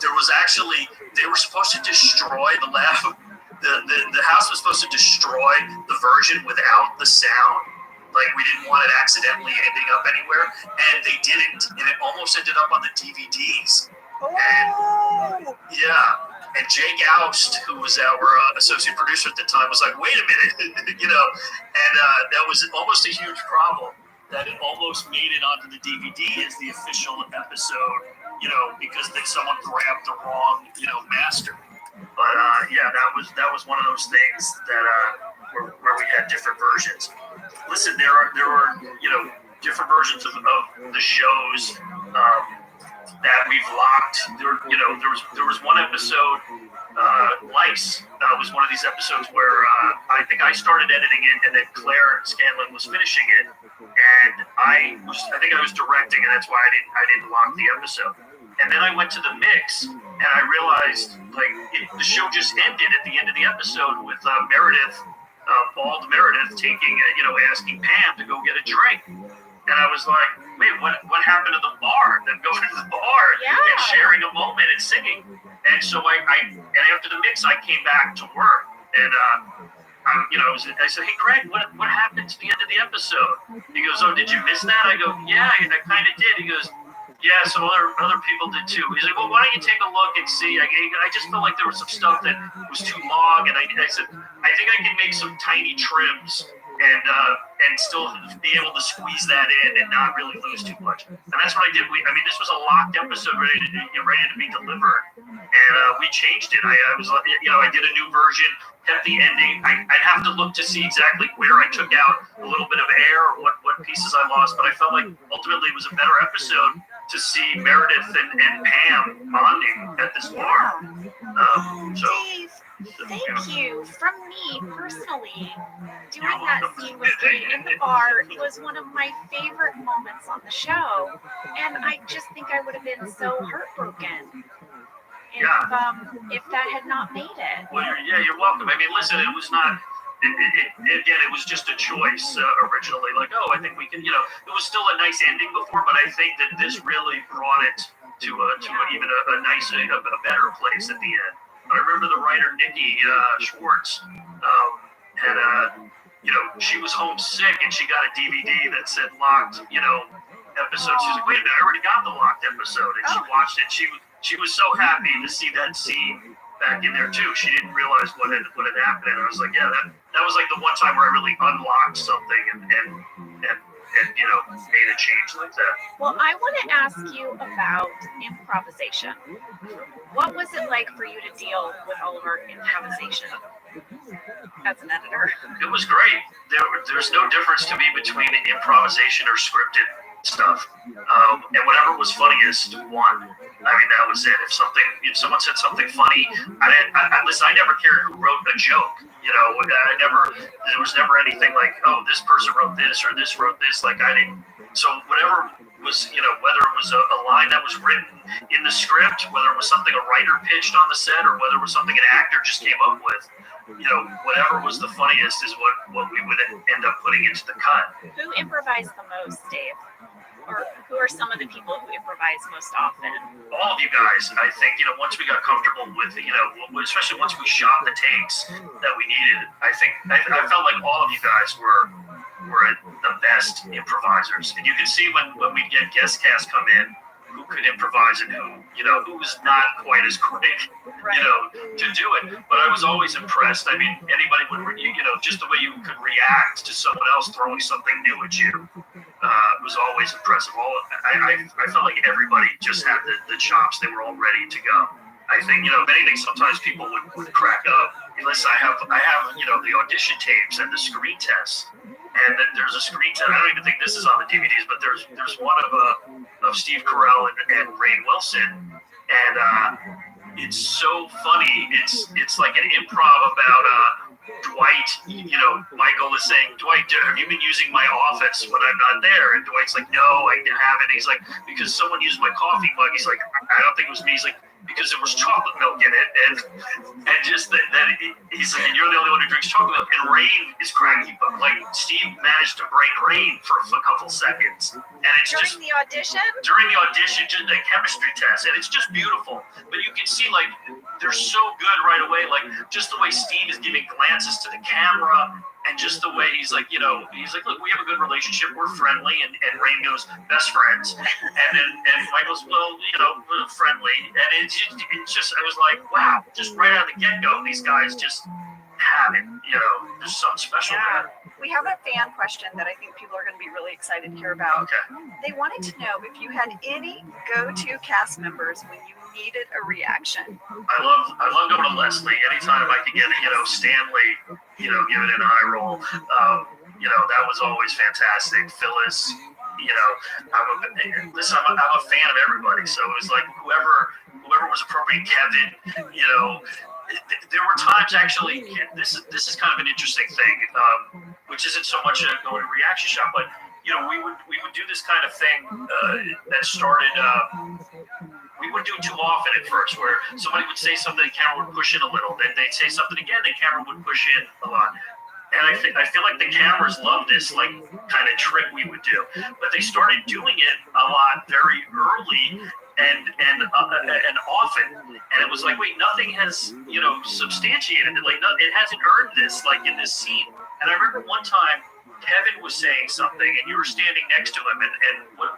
Speaker 17: There was actually, they were supposed to destroy the lab. The house was supposed to destroy the version without the sound. Like, we didn't want it accidentally ending up anywhere. And they didn't. And it almost ended up on the DVDs. And, yeah. And Jake Oust, who was our associate producer at the time, was like, wait a minute, and that was almost a huge problem, that it almost made it onto the DVD as the official episode, because someone grabbed the wrong, master. But, that was one of those things that where we had different versions. Listen, there were different versions of the shows that we've locked. There was one episode, Lice was one of these episodes where I think I started editing it, and then Claire Scanlon was finishing it, and I think I was directing, and that's why I didn't lock the episode. And then I went to the mix, and I realized the show just ended at the end of the episode with Meredith, Bald Meredith, taking asking Pam to go get a drink. And I was like, wait, what happened to the bar? Them going to the bar and sharing a moment and singing. And so and after the mix, I came back to work. And, I said, hey, Greg, what happened to the end of the episode? He goes, oh, did you miss that? I go, yeah, I kind of did. He goes, yeah, some other people did too. He's like, well, why don't you take a look and see? I just felt like there was some stuff that was too long. And I said, I think I can make some tiny trims and still be able to squeeze that in and not really lose too much. And that's what I did. This was a locked episode ready to be delivered, and we changed it. I did a new version, kept the ending. I'd have to look to see exactly where I took out a little bit of air or what pieces I lost, but I felt like ultimately it was a better episode to see Meredith and Pam bonding at this bar.
Speaker 15: Dave, thank you. From me personally, doing that scene with Dave in the bar was one of my favorite moments on the show, and I just think I would have been so heartbroken if that had not made it.
Speaker 17: Well, you're welcome. Listen, it was not. It was just a choice originally. Like, oh, I think we can. It was still a nice ending before, but I think that this really brought it to even a nice, a better place at the end. I remember the writer Nikki Schwartz had she was homesick and she got a DVD that said locked, episode. She was like, wait a minute, I already got the locked episode, and she watched it. She was so happy to see that scene back in there too. She didn't realize what had happened, and I was like, yeah, that was like the one time where I really unlocked something and made a change like that.
Speaker 15: Well, I want to ask you about improvisation. What was it like for you to deal with all of our improvisation as an editor?
Speaker 17: It was great. There's no difference to me between improvisation or scripted stuff, and whatever was funniest won. That was it. If someone said something funny, I never cared who wrote a joke. There was never anything like, oh, this person wrote this or this wrote this. Like, I didn't. So whatever was, whether it was a line that was written in the script, whether it was something a writer pitched on the set, or whether it was something an actor just came up with, whatever was the funniest is what we would end up putting into the cut.
Speaker 15: Who improvised the most, Dave? Or who are some of the people who improvise most often?
Speaker 17: All of you guys, I think, once we got comfortable with, especially once we shot the takes that we needed, I felt like all of you guys were the best improvisers. And you can see when we get guest cast come in, who could improvise and who was not quite as quick, to do it. But I was always impressed. Anybody would, just the way you could react to someone else throwing something new at you was always impressive. I felt like everybody just had the chops. They were all ready to go. I think, if anything, sometimes people would crack up listen, I have the audition tapes and the screen tests, and then there's a screen test. I don't even think this is on the DVDs, but there's one of Steve Carell and Rainn Wilson, and it's so funny. It's like an improv about Dwight. Michael is saying, Dwight, have you been using my office when I'm not there? And Dwight's like, no, I haven't. He's like, because someone used my coffee mug. He's like, I don't think it was me. He's like, because there was chocolate milk in it, and just that he's like, and you're the only one who drinks chocolate milk. And Rainn is cracking, but like Steve managed to break Rainn for a couple seconds, and it's
Speaker 15: During the audition,
Speaker 17: just the chemistry test, and it's just beautiful. But you can see like they're so good right away, like just the way Steve is giving glances to the camera. And just the way he's like, look, we have a good relationship. We're friendly. And Rainn goes, best friends. And Michael's, well, we're friendly. And it's just, I was like, wow, just right out of the get-go, these guys just have it. There's something special there.
Speaker 10: We have a fan question that I think people are going to be really excited to hear about.
Speaker 17: Okay.
Speaker 10: They wanted to know if you had any go-to cast members when you needed a reaction.
Speaker 17: I love going to Leslie anytime I can get Stanley, give it an eye roll. That was always fantastic. Phyllis, I'm a fan of everybody. So it was like whoever was appropriate. Kevin, there were times actually. This is kind of an interesting thing, which isn't so much going to reaction shot, but we would do this kind of thing that started. We wouldn't do it too often at first, where somebody would say something, the camera would push in a little, then they'd say something again, the camera would push in a lot. And I feel like the cameras love this kind of trick we would do, but they started doing it a lot very early and often, and it was like, wait, nothing has substantiated it, it hasn't earned this in this scene. And I remember one time Kevin was saying something, and you were standing next to him, and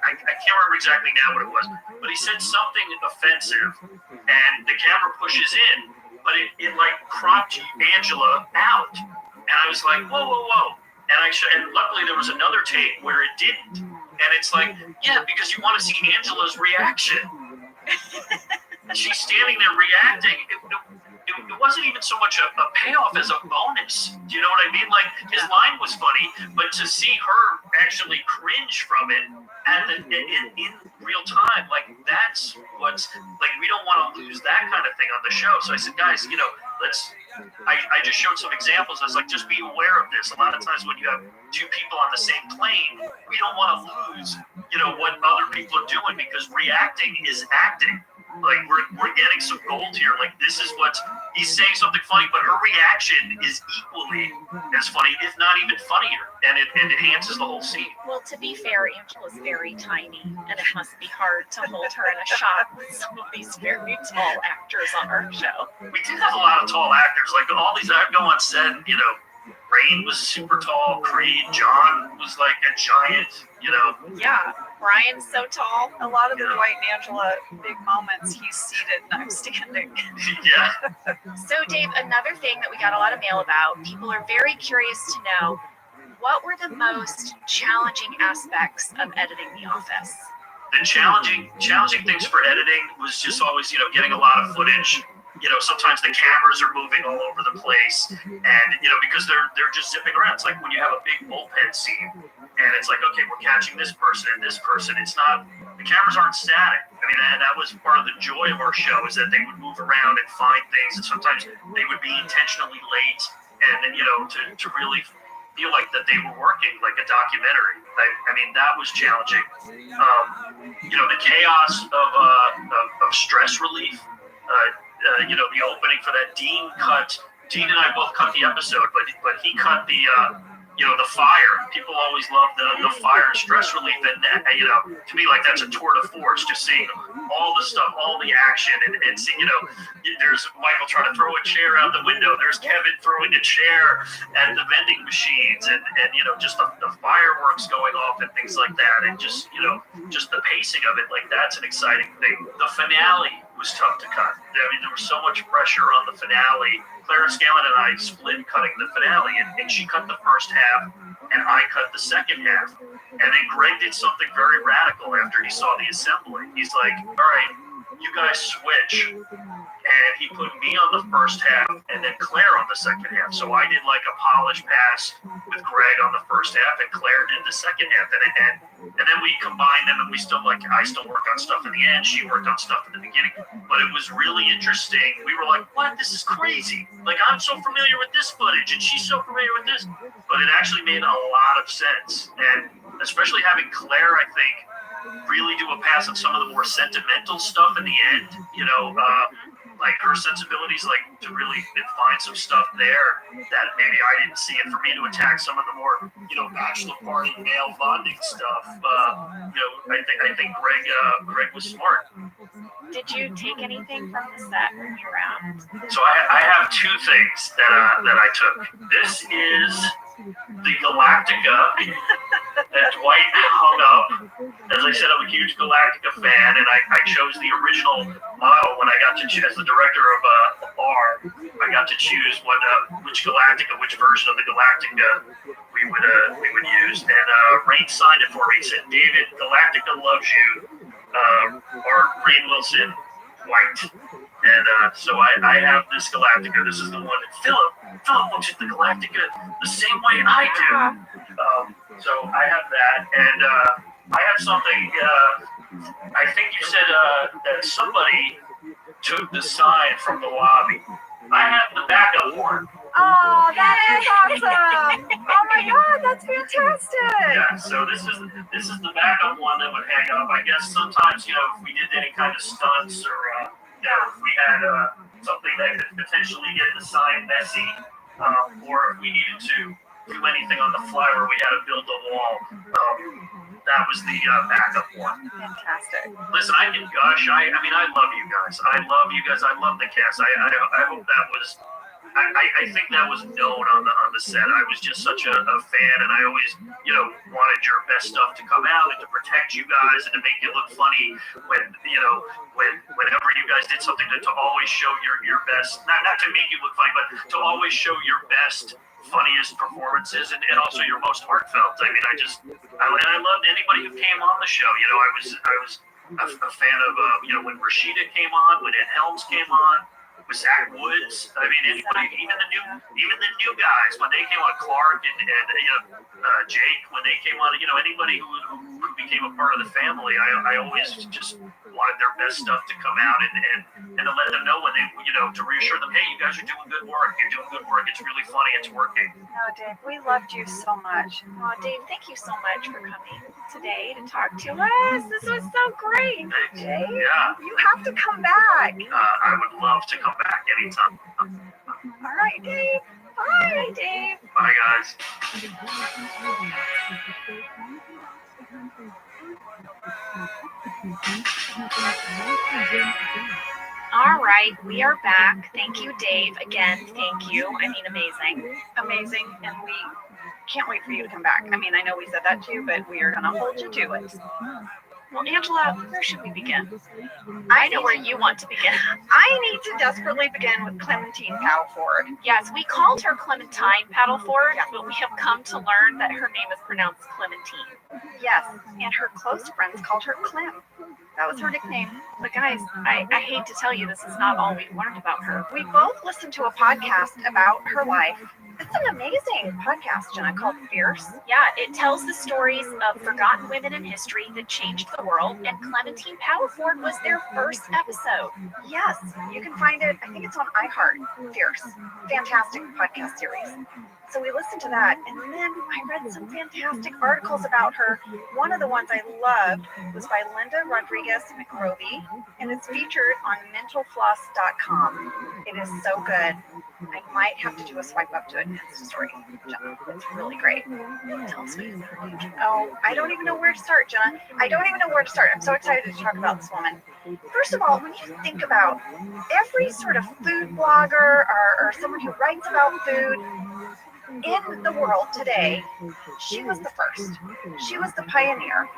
Speaker 17: I can't remember exactly now what it was, but he said something offensive, and the camera pushes in, but it cropped Angela out, and I was like, whoa, and luckily there was another take where it didn't, and it's like, yeah, because you want to see Angela's reaction. She's standing there reacting. It wasn't even so much a payoff as a bonus. Do you know what I mean? His line was funny, but to see her actually cringe from it in real time, that's what's we don't want to lose that kind of thing on the show. So I said, guys, let's. I just showed some examples. I was like, just be aware of this. A lot of times when you have two people on the same plane, we don't want to lose, what other people are doing, because reacting is acting. We're getting some gold here. This is what he's saying, something funny, but her reaction is equally as funny, if not even funnier, and it enhances the whole scene.
Speaker 15: well, to be fair, Angela's very tiny, and it must be hard to hold her in a shot with some of these very tall actors on our show.
Speaker 17: We did have a lot of tall actors. All these I go on set, Rainn was super tall. Creed, John was like a giant,
Speaker 15: Yeah, Brian's so tall.
Speaker 10: A lot of the Dwight and Angela big moments, he's seated and I'm standing.
Speaker 17: Yeah.
Speaker 15: So, Dave, another thing that we got a lot of mail about, people are very curious to know, what were the most challenging aspects of editing The Office?
Speaker 17: The challenging things for editing was just always, getting a lot of footage. Sometimes the cameras are moving all over the place, and because they're just zipping around. It's like when you have a big bullpen scene, and it's like, okay, we're catching this person and this person. It's not, the cameras aren't static. I mean, that was part of the joy of our show, is that they would move around and find things, and sometimes they would be intentionally late, and to really feel like that they were working like a documentary. I mean, that was challenging. The chaos of stress relief. The opening for that, Dean and I both cut the episode, but he cut the fire. People always love the fire stress relief, and to me, that's a tour de force, just seeing all the stuff, all the action, and seeing, there's Michael trying to throw a chair out the window, there's Kevin throwing a chair at the vending machines, and just the fireworks going off and things like that, and just the pacing of it, that's an exciting thing. The finale was tough to cut. I mean, there was so much pressure on the finale. Clara Scanlon and I split cutting the finale, and she cut the first half, and I cut the second half. And then Greg did something very radical after he saw the assembly. He's like, all right, you guys switch, and he put me on the first half and then Claire on the second half. So I did like a polish pass with Greg on the first half, and Claire did the second half, and then we combined them, and we still I still work on stuff in the end, she worked on stuff in the beginning, but it was really interesting. We were like, what? This is crazy. Like, I'm so familiar with this footage, and she's so familiar with this, but it actually made a lot of sense, and especially having Claire, I think, really do a pass on some of the more sentimental stuff in the end, like her sensibilities, like to really find some stuff there that maybe I didn't see, and for me to attack some of the more, bachelor party male bonding stuff, I think Greg was smart.
Speaker 15: Did you take anything from the set when you were out?
Speaker 17: So I have two things that I took. This is the Galactica that Dwight hung up. As I said, I'm a huge Galactica fan, and I chose the original model when I got to choose, as the director of the bar, I got to choose which Galactica, which version of the Galactica we would use. And Rain signed it for me. He said, David, Galactica loves you. Art Rain Wilson, white. And so I have this Galactica. This is the one that Philip looks at the Galactica the same way I do. So I have that, and I have something. I think you said that somebody took the sign from the lobby. I have the backup one.
Speaker 10: Oh, that is awesome! Oh my God, that's fantastic!
Speaker 17: Yeah, so this is the backup one that would hang up. I guess sometimes, if we did any kind of stunts, or if we had something that could potentially get the sign messy, or if we needed to do anything on the fly where we had to build a wall, that was the backup one.
Speaker 10: Fantastic.
Speaker 17: Listen, I can gush. I mean, I love you guys. I love you guys. I love the cast. I hope that was. I think that was known on the set. I was just such a fan, and I always, wanted your best stuff to come out and to protect you guys and to make you look funny whenever you guys did something, to always show your best. Not to make you look funny, but to always show your best, funniest performances, and also your most heartfelt. I mean, I loved anybody who came on the show. I was a fan of when Rashida came on, when Ed Helms came on, with Zach Woods. I mean, anybody, even the new guys when they came on, Clark and Jake when they came on. Anybody who became a part of the family, I always just wanted their best stuff to come out and to let them know when they, to reassure them, hey, you guys are doing good work. You're doing good work. It's really funny. It's working.
Speaker 10: Oh, Dave, we loved you so much.
Speaker 15: Oh, Dave, thank you so much for coming today to talk to us. This was so great.
Speaker 10: Dave,
Speaker 17: yeah.
Speaker 10: You have to come back.
Speaker 17: I would love to come back anytime.
Speaker 10: All right, Dave. Bye, Dave.
Speaker 17: Bye, guys.
Speaker 15: All right, we are back. Thank you, Dave. Again, thank you. I mean, amazing.
Speaker 10: Amazing. And we can't wait for you to come back. I mean, I know we said that too, but we are going to hold you to it.
Speaker 15: Well, Angela, where should we begin? I know where you want to begin.
Speaker 10: I need to desperately begin with Clementine Paddleford.
Speaker 15: Yes, we called her Clementine Paddleford, but we have come to learn that her name is pronounced Clementine.
Speaker 10: Yes, and her close friends called her Clem. That was her nickname.
Speaker 15: But guys, I hate to tell you, this is not all we've learned about her.
Speaker 10: We both listened to a podcast about her life. It's an amazing podcast, Jenna, called Fierce.
Speaker 15: Yeah, it tells the stories of forgotten women in history that changed the world, and Clementine Paddleford was their first episode.
Speaker 10: Yes, you can find it, I think it's on iHeart. Fierce. Fantastic podcast series. So we listened to that, and then I read some fantastic articles about her. One of the ones I loved was by Linda Rodriguez McRoby, and it's featured on mentalfloss.com. It is so good. I might have to do a swipe up to it in Insta story, Jenna. It's really great.
Speaker 15: Tell us what you learned.
Speaker 10: Oh, I don't even know where to start, Jenna. I don't even know where to start. I'm so excited to talk about this woman. First of all, when you think about every sort of food blogger or someone who writes about food, in the world today, she was the first. She was the pioneer.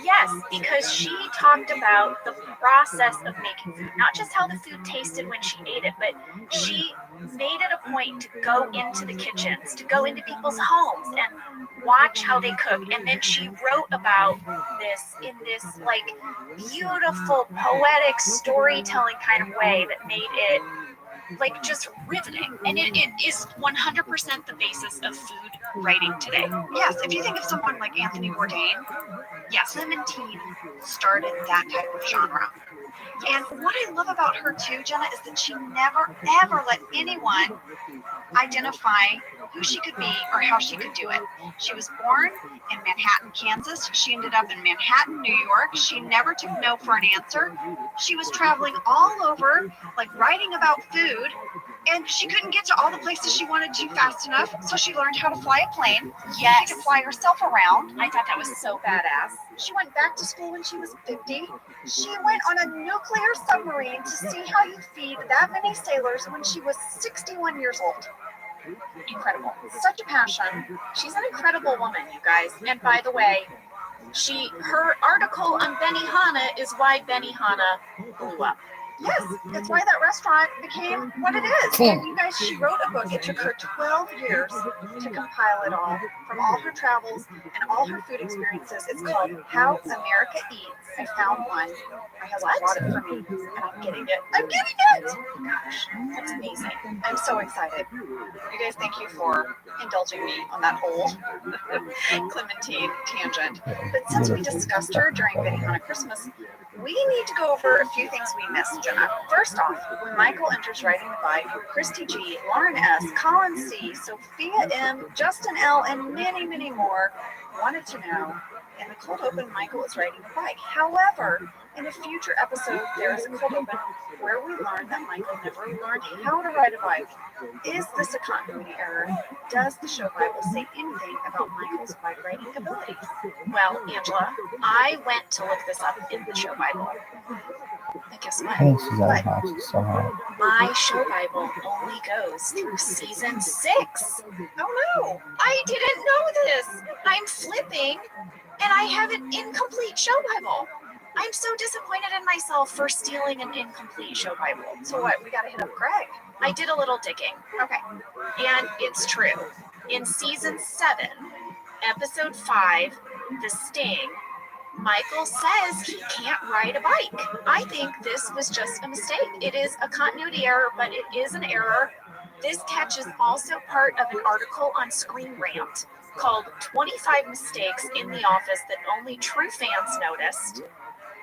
Speaker 15: Yes, because she talked about the process of making food, not just how the food tasted when she ate it, but she made it a point to go into the kitchens, to go into people's homes and watch how they cook. And then she wrote about this in this like beautiful, poetic storytelling kind of way that made it like just riveting. And it is 100% the basis of food writing today.
Speaker 10: Yes, if you think of someone like Anthony Bourdain,
Speaker 15: Yes.
Speaker 10: Clementine started that type of genre. And what I love about her too, Jenna, is that she never ever let anyone identify who she could be or how she could do it. She was born in Manhattan, Kansas. She ended up in Manhattan, New York. She never took no for an answer. She was traveling all over, like writing about food, and she couldn't get to all the places she wanted to fast enough, so she learned how to fly a plane.
Speaker 15: Yes.
Speaker 10: She could fly herself around.
Speaker 15: I thought that was so badass.
Speaker 10: She went back to school when she was 50. She went on a nuclear submarine to see how you feed that many sailors when she was 61 years old.
Speaker 15: Incredible.
Speaker 10: Such a passion.
Speaker 15: She's an incredible woman, you guys. And by the way, her article on Benihana is why Benihana blew up.
Speaker 10: Yes, it's why that restaurant became what it is. And you guys, she wrote a book. It took her 12 years to compile it all from all her travels and all her food experiences. It's called How America Eats. I found one. My husband bought it for me, and I'm getting it. I'm getting it! Gosh, that's amazing. I'm so excited. You guys, thank you for indulging me on that whole Clementine tangent. But since we discussed her during Benihana Christmas, we need to go over a few things we missed, Jenna. First off, when Michael enters riding the bike, Christy G, Lauren S, Colin C, Sophia M, Justin L, and many, many more wanted to know, in the cold open, Michael is riding a bike. However, in a future episode, there is a cold open where we learn that Michael never learned how to ride a bike. Is this a continuity error? Does the show Bible say anything about Michael's bike riding abilities?
Speaker 15: Well, Angela, I went to look this up in the show Bible. And guess what?
Speaker 11: I think she's out of house somehow.
Speaker 15: My show Bible only goes through season 6.
Speaker 10: Oh no!
Speaker 15: I didn't know this. I'm flipping, and I have an incomplete show Bible. I'm so disappointed in myself for stealing an incomplete show Bible.
Speaker 10: So what? We gotta hit up Greg.
Speaker 15: I did a little digging.
Speaker 10: Okay.
Speaker 15: And it's true. In season 7, episode 5, The Sting, Michael says he can't ride a bike. I think this was just a mistake. It is a continuity error, but it is an error. This catch is also part of an article on Screen Rant called 25 Mistakes in the Office That Only True Fans Noticed.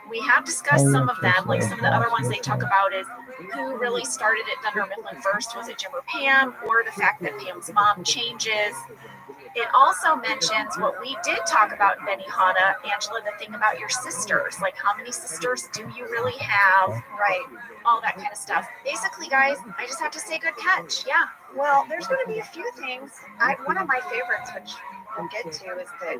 Speaker 15: We have discussed some of them, like some of the other ones they talk about is who really started it Dunder Mifflin first. Was it Jim or Pam, or the fact that Pam's mom changes? It also mentions what we did talk about in Benihana, Angela, the thing about your sisters. Like, how many sisters do you really have?
Speaker 10: Right.
Speaker 15: All that kind of stuff. Basically, guys, I just have to say good catch. Yeah.
Speaker 10: Well, there's going to be a few things. One of my favorites, which we'll get to, is that,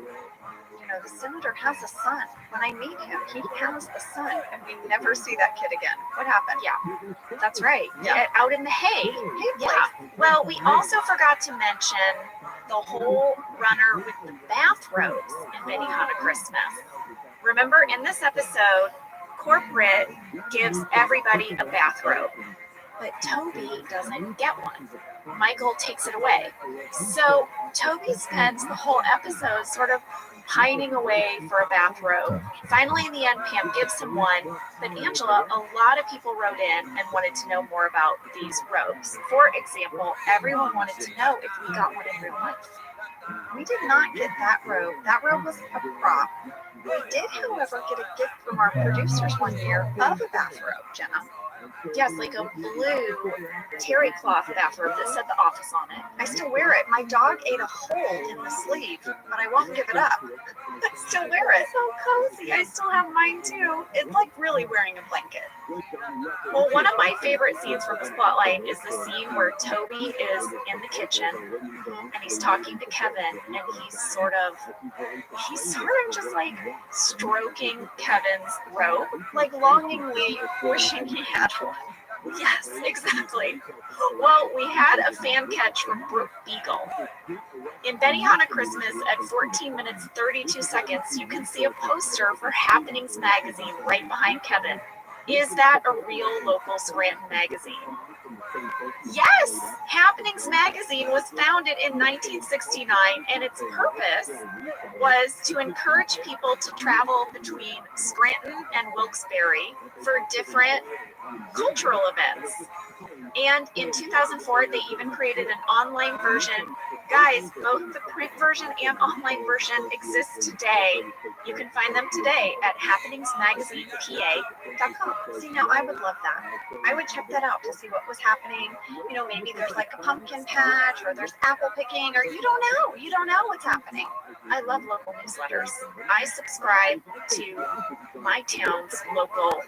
Speaker 10: you know, the senator has a son. When I meet him, he has a son, and we never see that kid again. What happened?
Speaker 15: Yeah, that's right.
Speaker 10: Yeah.
Speaker 15: Out in the hay.
Speaker 10: Yeah.
Speaker 15: Well, we also forgot to mention the whole runner with the bathrobes in Benihana Christmas. Remember, in this episode, corporate gives everybody a bathrobe, but Toby doesn't get one. Michael takes it away. So Toby spends the whole episode sort of pining away for a bathrobe. Finally, in the end, Pam gives him one. But Angela, a lot of people wrote in and wanted to know more about these robes. For example, everyone wanted to know if we got one in real life.
Speaker 10: We did not get that robe. That robe was a prop. We did, however, get a gift from our producers one year of a bathrobe, Jenna.
Speaker 15: Yes, like a blue terry cloth bathrobe that said The Office on it.
Speaker 10: I still wear it. My dog ate a hole in the sleeve, but I won't give it up. I still wear it.
Speaker 15: It's so cozy. I still have mine too.
Speaker 10: It's like really wearing a blanket.
Speaker 15: Well, one of my favorite scenes from the Spotlight is the scene where Toby is in the kitchen and he's talking to Kevin, and he's sort of just like stroking Kevin's robe,
Speaker 10: like longingly wishing he had one.
Speaker 15: Yes, exactly. Well, we had a fan catch from Brooke Beagle. In Benihana Christmas at 14 minutes 32 seconds, you can see a poster for Happenings magazine right behind Kevin. Is that a real local Scranton magazine? Yes! Happenings magazine was founded in 1969, and its purpose was to encourage people to travel between Scranton and Wilkes-Barre for different cultural events. And in 2004, they even created an online version. Guys, both the print version and online version exist today. You can find them today at happeningsmagazinepa.com. See, now I would love that. I would check that out to see what was happening. You know, maybe there's like a pumpkin patch or there's apple picking, or you don't know. You don't know what's happening. I love local newsletters. I subscribe to my town's local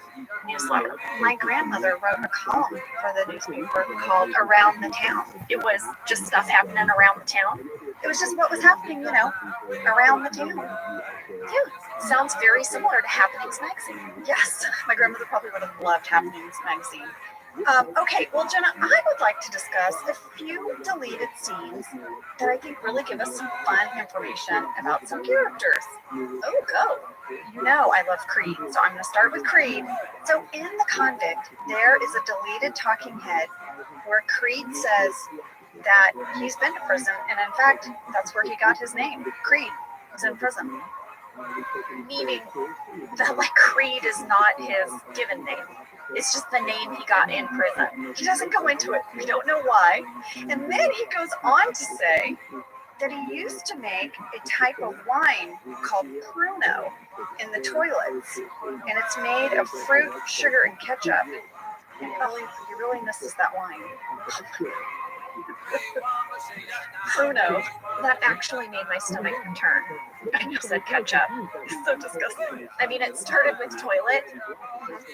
Speaker 15: newsletter. My grandmother wrote a column for the newspaper called Around the Town. It was just stuff happening around the town. It was just what was happening, you know, around the town. Yeah, sounds very similar to Happenings Magazine. Yes, my grandmother probably would have loved Happenings Magazine. Okay, well, Jenna, I would like to discuss a few deleted scenes that I think really give us some fun information about some characters. Oh, go. You know I love Creed, so I'm going to start with Creed. So in The Convict, there is a deleted talking head where Creed says that he's been to prison, and in fact, that's where he got his name. Creed was in prison. Meaning that, like, Creed is not his given name. It's just the name he got in prison. He doesn't go into it. We don't know why. And then he goes on to say that he used to make a type of wine called Pruno in the toilets. And it's made of fruit, sugar, and ketchup. And he really misses that wine. Pruno, that actually made my stomach turn. I just said ketchup. It's so disgusting. I mean, it started with toilet,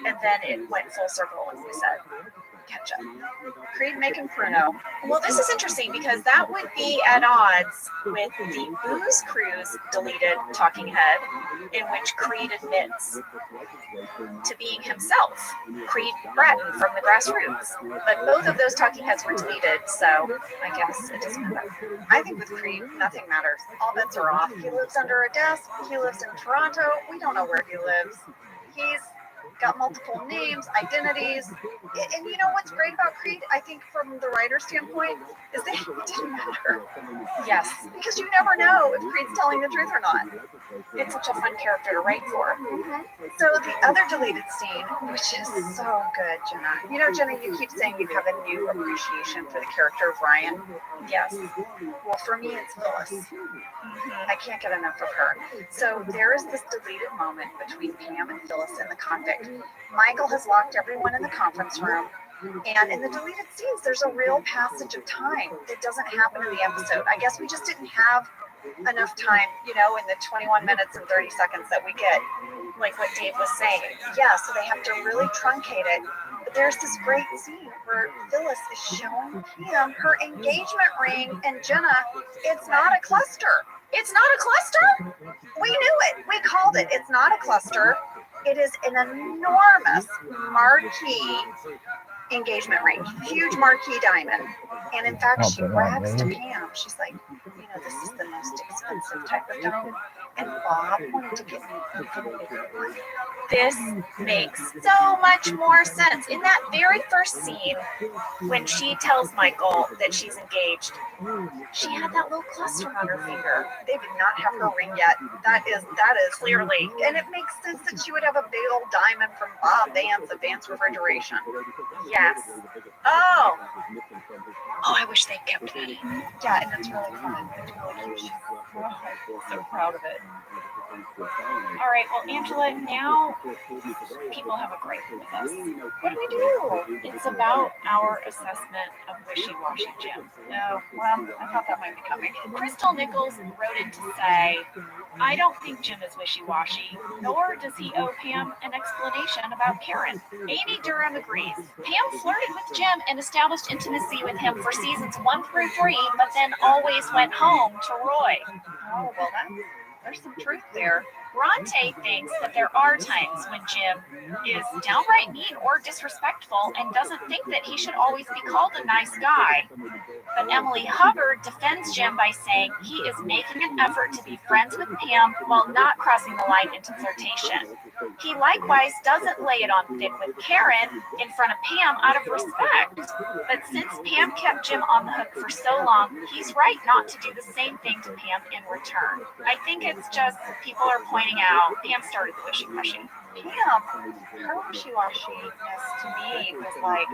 Speaker 15: and then it went full circle when we said ketchup. Creed making Pruno. Well, this is interesting because that would be at odds with the Booze Cruise deleted talking head, in which Creed admits to being himself, Creed Bratton from the Grassroots. But both of those talking heads were deleted, so I guess it doesn't matter. I think with Creed, nothing matters. All bets are off. He lives under a desk. He lives in Toronto. We don't know where he lives. He's got multiple names, identities, and you know what's great about Creed, I think from the writer's standpoint, is that it didn't matter. Yes, because you never know if Creed's telling the truth or not. It's such a fun character to write for. So the other deleted scene, which is so good, Jenna. You know, Jenna, you keep saying you have a new appreciation for the character of Ryan. Yes. Well, for me, it's Phyllis. I can't get enough of her. So there is this deleted moment between Pam and Phyllis in The Convict. Michael has locked everyone in the conference room, and in the deleted scenes, there's a real passage of time that doesn't happen in the episode. I guess we just didn't have enough time, you know, in the 21 minutes and 30 seconds that we get, like what Dave was saying. Yeah, so they have to really truncate it. But there's this great scene where Phyllis is showing Pam her engagement ring, and Jenna, it's not a cluster. It's not a cluster? We knew it. We called it. It's not a cluster. It is an enormous marquee engagement ring, huge marquee diamond. And in fact, she brags to Pam. She's like, you know, this is the most expensive type of diamond. And Bob wanted to get me even bigger one. This makes so much more sense. In that very first scene, when she tells Michael that she's engaged, she had that little cluster on her finger. They did not have her ring yet. That is clearly, and it makes sense that she would have a big old diamond from Bob Vance, Advanced Refrigeration. Yes. Oh, I wish they'd kept that in. Yeah, and that's really fun. It's really cute. So proud of it. All right, well, Angela, now people have a gripe with us. What do we do? It's about our assessment of wishy-washy Jim. No, well, I thought that might be coming. Crystal Nichols wrote in to say, I don't think Jim is wishy-washy, nor does he owe Pam an explanation about Karen. Amy Durham agrees. Pam flirted with Jim and established intimacy with him for seasons 1 through 3, but then always went home to Roy. Oh, well, there's some truth there.
Speaker 3: Bronte thinks that there are times when Jim is downright mean or disrespectful and doesn't think that he should always be called a nice guy. But Emily Hubbard defends Jim by saying he is making an effort to be friends with Pam while not crossing the line into flirtation. He likewise doesn't lay it on thick with Karen in front of Pam out of respect. But since Pam kept Jim on the hook for so long, he's right not to do the same thing to Pam in return. I think it's just people are pointing out Pam started the wishy-washy.
Speaker 10: Pam, her wishy-washiness to me was like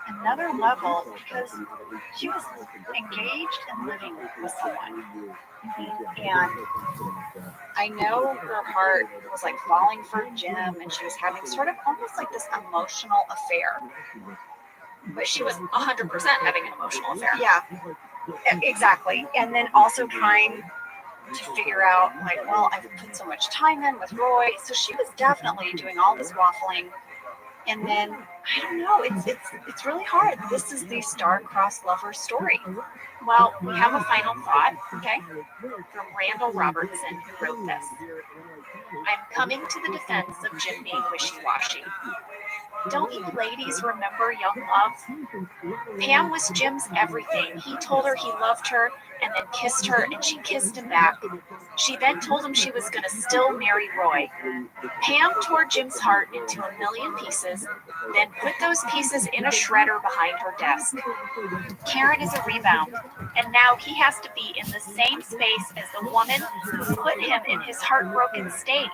Speaker 10: another level because she was engaged and living with someone. And I know her heart was like falling for Jim and she was having sort of almost like this emotional affair.
Speaker 3: But she was 100% having an emotional affair.
Speaker 10: Yeah, exactly. And then also trying to figure out like, well, I've put so much time in with Roy. So she was definitely doing all this waffling. And then, I don't know, it's really hard. This is the star-crossed lover story.
Speaker 3: Well, we have a final thought, okay, from Randall Robertson, who wrote this. I'm coming to the defense of Jim being wishy-washy. Don't you ladies remember young love? Pam was Jim's everything. He told her he loved her and then kissed her and she kissed him back. She then told him she was going to still marry Roy. Pam tore Jim's heart into a million pieces, then put those pieces in a shredder behind her desk. Karen is a rebound, and now he has to be in the same space as the woman who put him in his heartbroken state.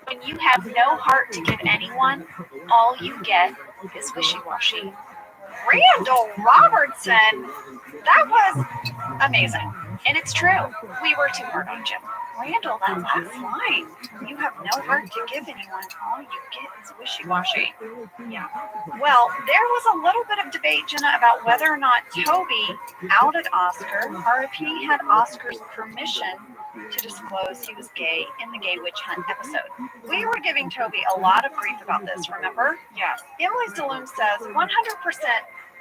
Speaker 3: When you have no heart to give anyone, all you get is wishy-washy.
Speaker 10: Randall Robertson, that was amazing.
Speaker 3: And it's true. We were too hard on Jim.
Speaker 10: Randall, that last line. You have no heart to give anyone. All you get is wishy-washy.
Speaker 3: Yeah.
Speaker 10: Well, there was a little bit of debate, Jenna, about whether or not Toby outed Oscar or if he had Oscar's permission to disclose he was gay in the Gay Witch Hunt episode. We were giving Toby a lot of grief about this, remember?
Speaker 3: Yeah.
Speaker 10: Emily Stallone says 100%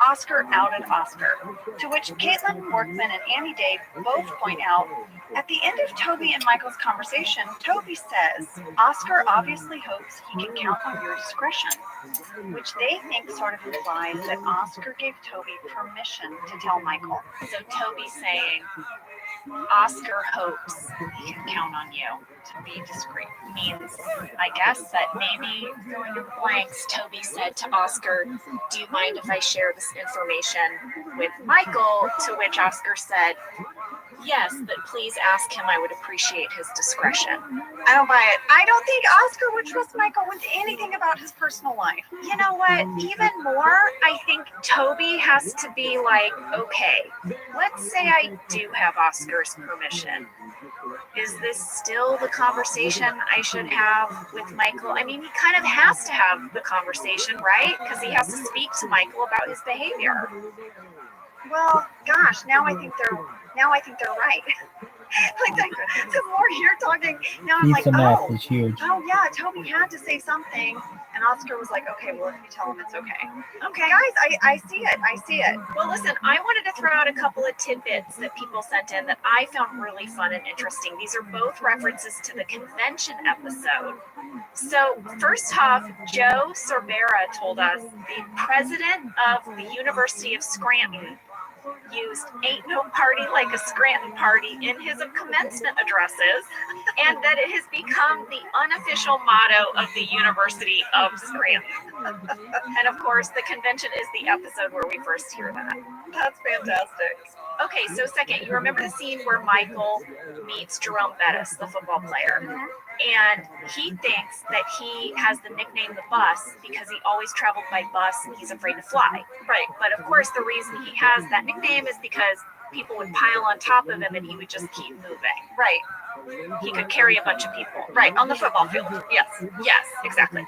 Speaker 10: Oscar outed Oscar, to which Caitlin Workman and Annie Dave both point out, at the end of Toby and Michael's conversation, Toby says, Oscar obviously hopes he can count on your discretion, which they think sort of implies that Oscar gave Toby permission to tell Michael.
Speaker 3: So Toby's saying, Oscar hopes he can count on you to be discreet. Means, I guess, that maybe going in blanks, Toby said to Oscar, do you mind if I share this information with Michael? To which Oscar said, yes, but please ask him. I would appreciate his discretion.
Speaker 10: I don't buy it. I don't think Oscar would trust Michael with anything about his personal life.
Speaker 3: You know what? Even more, I think Toby has to be like, okay, let's say I do have Oscar's permission. Is this still the conversation I should have with Michael? I mean, he kind of has to have the conversation, right? Because he has to speak to Michael about his behavior.
Speaker 10: Well, gosh, now I think they're right. Like the more you're talking, now I'm like,
Speaker 11: is huge.
Speaker 10: Oh yeah, Toby had to say something, and Oscar was like, okay, well, if you tell him, it's okay.
Speaker 3: Okay,
Speaker 10: guys, I see it.
Speaker 3: Well, listen, I wanted to throw out a couple of tidbits that people sent in that I found really fun and interesting. These are both references to the convention episode. So first off, Joe Sorbera told us the president of the University of Scranton used "Ain't No Party Like a Scranton Party" in his commencement addresses, and that it has become the unofficial motto of the University of Scranton. And of course, the convention is the episode where we first hear that.
Speaker 10: That's fantastic.
Speaker 3: Okay, so second, you remember the scene where Michael meets Jerome Bettis, the football player, and he thinks that he has the nickname the Bus because he always traveled by bus and he's afraid to fly. Right, but of course the reason he has that nickname is because people would pile on top of him and he would just keep moving.
Speaker 10: Right.
Speaker 3: He could carry a bunch of people.
Speaker 10: Right, on the football field.
Speaker 3: Yes, exactly.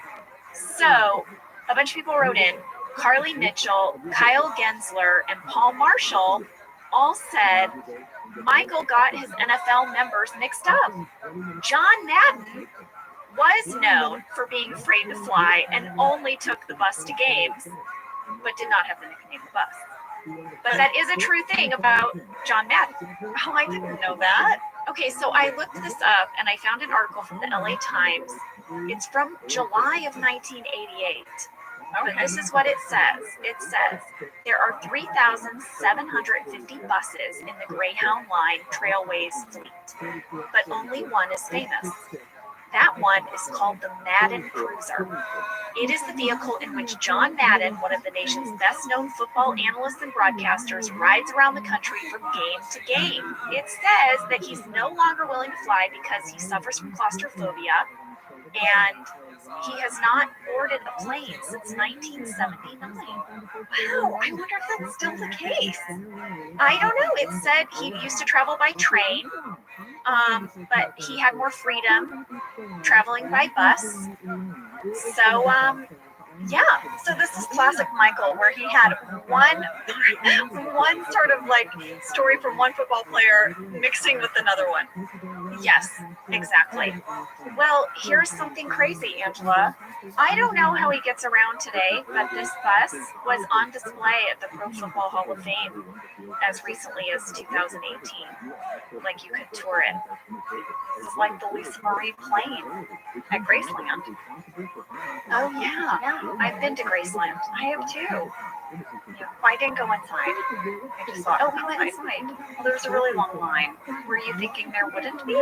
Speaker 3: So a bunch of people wrote in, Carly Mitchell, Kyle Gensler, and Paul Marshall all said Michael got his NFL members mixed up. John Madden was known for being afraid to fly and only took the bus to games, but did not have the nickname the Bus. But that is a true thing about John Madden.
Speaker 10: Oh, I didn't know that.
Speaker 15: Okay, so I looked this up and I found an article from the LA Times. It's from July of 1988. But this is what it says. It says there are 3,750 buses in the Greyhound Line Trailways fleet, but only one is famous. That one is called the Madden Cruiser. It is the vehicle in which John Madden, one of the nation's best-known football analysts and broadcasters, rides around the country from game to game. It says that he's no longer willing to fly because he suffers from claustrophobia, and he has not boarded a plane since 1979. Wow, I wonder if that's still the case. I don't know. It said he used to travel by train, but he had more freedom traveling by bus. So, yeah, so this is classic Michael, where he had one sort of like story from one football player mixing with another one. Yes, exactly. Well, here's something crazy, Angela. I don't know how he gets around today, but this bus was on display at the Pro Football Hall of Fame as recently as 2018. Like, you could tour it. This is like the Lisa Marie plane at Graceland. Oh, yeah. I've been to Graceland. I have too. Yeah, I didn't go inside. I just thought, we went inside. Well, there was a really long line. Were you thinking there wouldn't be?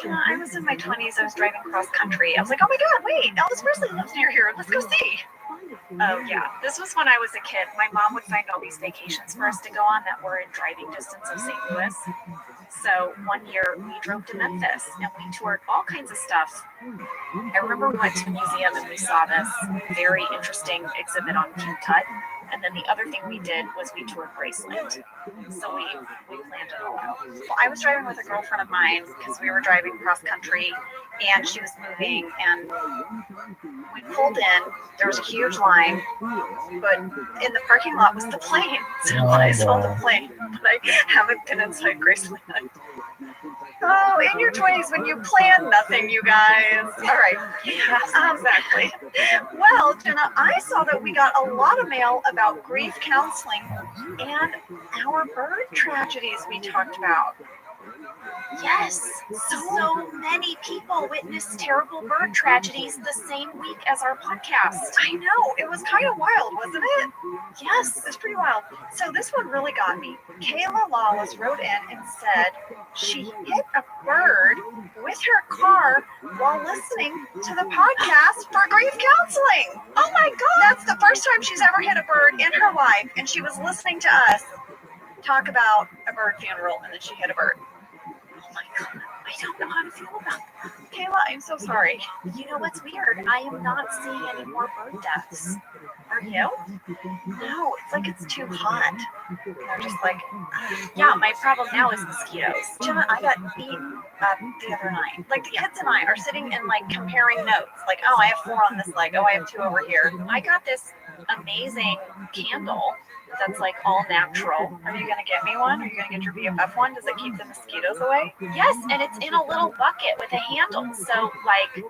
Speaker 15: I was in my 20s. I was driving cross country. I was like, oh my God, wait, Elvis Presley lives near here. Let's go see. Oh, yeah. This was when I was a kid. My mom would find all these vacations for us to go on that were in driving distance of St. Louis. So one year we drove to Memphis and we toured all kinds of stuff. I remember we went to a museum and we saw this very interesting exhibit on King Tut. And then the other thing we did was we toured Graceland. So we planned it all out. Well, I was driving with a girlfriend of mine because we were driving cross country and she was moving and we pulled in. There was a huge line, but in the parking lot was the plane. So I saw the plane, but I haven't been inside Graceland. Oh, in your 20s when you plan nothing, you guys. All right. Exactly. Well, Jenna, I saw that we got a lot of mail about grief counseling and our bird tragedies we talked about. Yes, so many people witnessed terrible bird tragedies the same week as our podcast. I know, it was kind of wild, wasn't it? Yes, it was pretty wild. So this one really got me. Kayla Lawless wrote in and said she hit a bird with her car while listening to the podcast for grief counseling. Oh my God! That's the first time she's ever hit a bird in her life, and she was listening to us talk about a bird funeral, and then she hit a bird. Oh my God, I don't know how to feel about that. Kayla, I'm so sorry. You know what's weird? I am not seeing any more bird deaths. Are you? No, it's like it's too hot. They're just like, yeah, my problem now is mosquitoes. Jenna, I got beaten up the other night. Like, the kids and I are sitting and like comparing notes. Like, oh, I have 4 on this leg. Oh, I have 2 over here. I got this amazing candle that's like all natural. Are you gonna get me one? Are you gonna get your BFF one? Does it keep the mosquitoes away? Yes, and it's in a little bucket with a handle. So like,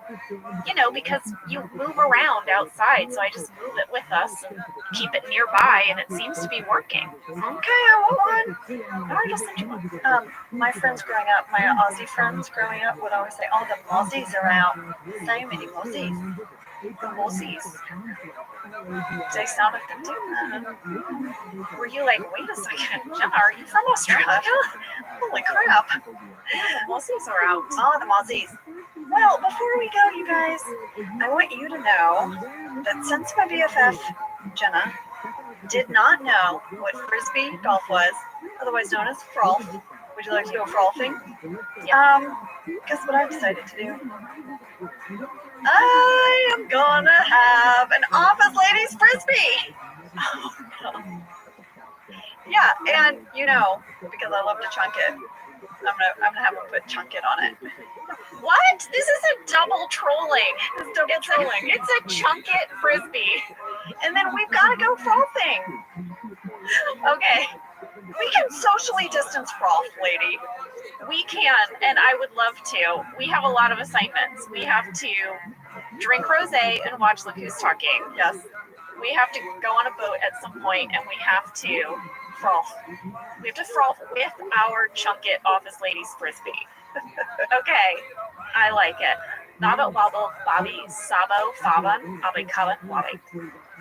Speaker 15: you know, because you move around outside, so I just move it with us and keep it nearby, and it seems to be working. Okay, I want one. I just sent you one. My friends growing up, my Aussie friends growing up would always say, oh, the Mozzies are out. So many Mozzies. The Mozzies. They sound like them too. Were you like, wait a second, Jenna, are you from Australia? Holy crap. The Mozzies are out. Oh, the Mozzies. Well, before we go, you guys, I want you to know that since my BFF, Jenna, did not know what Frisbee golf was, otherwise known as frolf, would you like to go frolfing? Guess what I've decided to do? I am gonna have an office ladies Frisbee. Oh, no. Yeah, and you know, because I love to chunk it, I'm gonna have them put chunk it on it. What? This isn't double trolling. It's trolling. It's a chunk it Frisbee. And then we've got to go frolfing. Okay. We can socially distance frolf, lady. We can, and I would love to. We have a lot of assignments. We have to drink rosé and watch Look Who's Talking. Yes. We have to go on a boat at some point, and we have to froth. We have to froth with our Chunket Office Ladies Frisbee. Okay, I like it. Baba wobble, Bobby, Sabo, Faban, Abby Cullen, Wobby.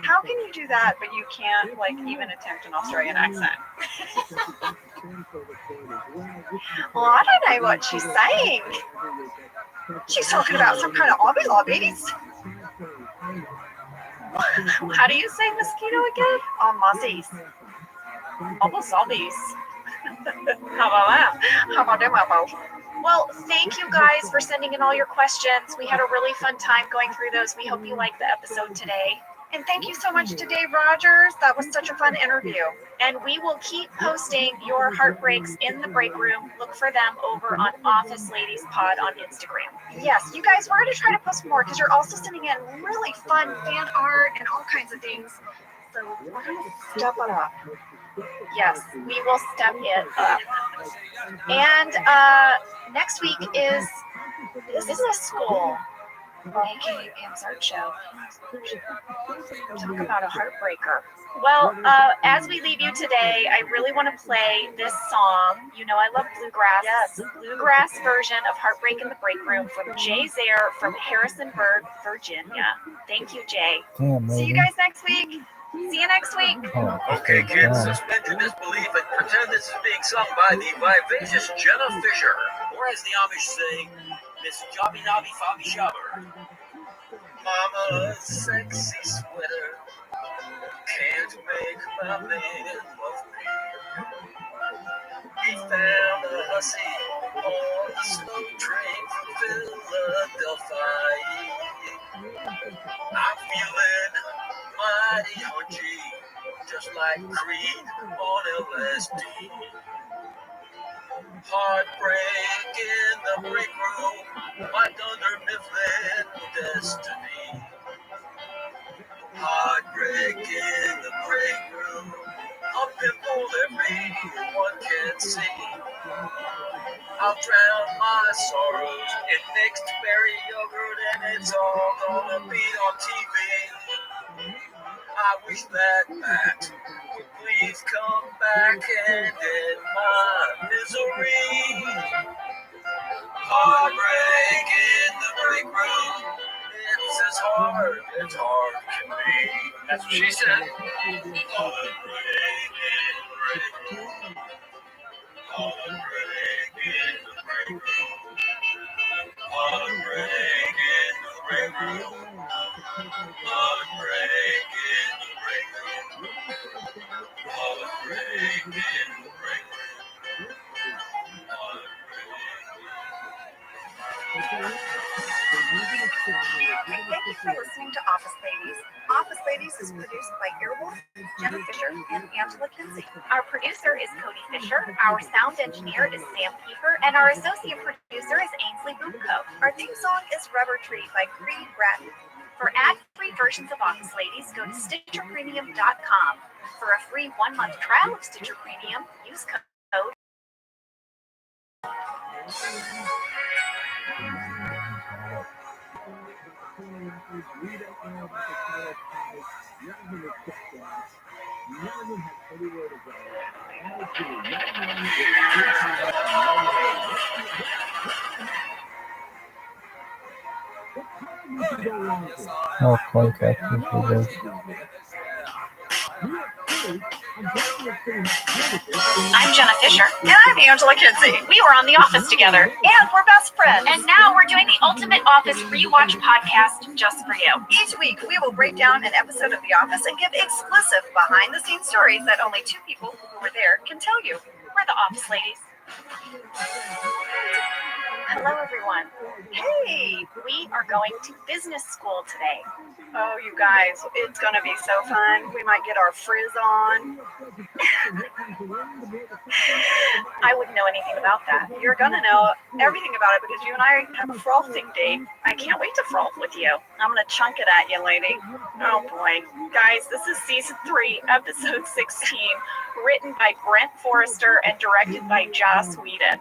Speaker 10: How can you do that, but you can't, like, even attempt an Australian accent? Well, I don't know what she's saying. She's talking about some kind of obby lobbies.
Speaker 15: How do you say mosquito again?
Speaker 10: Muzzies.
Speaker 15: Bubble zombies.
Speaker 10: How about that? How about them apples?
Speaker 15: Well, thank you guys for sending in all your questions. We had a really fun time going through those. We hope you liked the episode today.
Speaker 10: And thank you so much to Dave Rogers. That was such a fun interview.
Speaker 15: And we will keep posting your heartbreaks in the break room. Look for them over on Office Ladies Pod on Instagram.
Speaker 10: Yes, you guys, we're going to try to post more because you're also sending in really fun fan art and all kinds of things. So we're going to step it up.
Speaker 15: Yes, we will step it up. And next week is business school, aka Pam's Art Show. Talk about a heartbreaker. Well, as we leave you today, I really want to play this song. You know I love bluegrass.
Speaker 10: Yes.
Speaker 15: Bluegrass version of Heartbreak in the Break Room from Jay Zare from Harrisonburg, Virginia. Thank you, Jay.
Speaker 11: Damn,
Speaker 15: See you guys next week. See you next week.
Speaker 11: Oh,
Speaker 16: Okay, kids, suspend your disbelief and pretend this is being sung by the vivacious Jenna Fisher, or as the Amish say, Miss Jobby Nobby Fobby Shabber. Mama's sexy sweater can't make my man love me. He found a hussy on the slow train from Philadelphia. I'm feeling mighty hunchy, just like Creed on LSD. Heartbreak in the break room, my Dunder Mifflin destiny. Heartbreak in the break room, a pimple everyone can see. I'll drown my sorrows in mixed berry yogurt and it's all gonna be on TV. I wish that Matt would please come back and end my misery. Heartbreak in the break room, it's as hard as hard can be. That's what she said. Heartbreak in the break room. Heartbreak in the break room. Heartbreak in the break room. Heartbreak in the break room. Heartbreak in the break room.
Speaker 10: Thank you for listening to Office Ladies. Office Ladies is produced by Earwolf, Jenna Fisher, and Angela Kinsey.
Speaker 15: Our producer is Cody Fisher, our sound engineer is Sam Kiefer, and our associate producer is Ainsley Boomco.
Speaker 10: Our theme song is Rubber Tree by Creed Bratton.
Speaker 15: For ad-free versions of Office Ladies, go to StitcherPremium.com. For a free 1-month trial of Stitcher Premium, use code.
Speaker 11: Oh, quite active for this.
Speaker 15: I'm Jenna Fisher.
Speaker 10: And I'm Angela Kinsey.
Speaker 15: We were on The Office together.
Speaker 10: And we're best friends.
Speaker 15: And now we're doing the Ultimate Office Rewatch podcast just for you.
Speaker 10: Each week, we will break down an episode of The Office and give exclusive behind-the-scenes stories that only two people who were there can tell you.
Speaker 15: We're the Office Ladies. Hello, everyone.
Speaker 10: Hey!
Speaker 15: We are going to business school today.
Speaker 10: Oh, you guys, it's going to be so fun. We might get our frizz on.
Speaker 15: I wouldn't know anything about that.
Speaker 10: You're going to know everything about it because you and I have a frothing date.
Speaker 15: I can't wait to froth with you.
Speaker 10: I'm going to chunk it at you, lady.
Speaker 15: Oh, boy. Guys, this is season 3, episode 16, written by Brent Forrester and directed by Joss Whedon.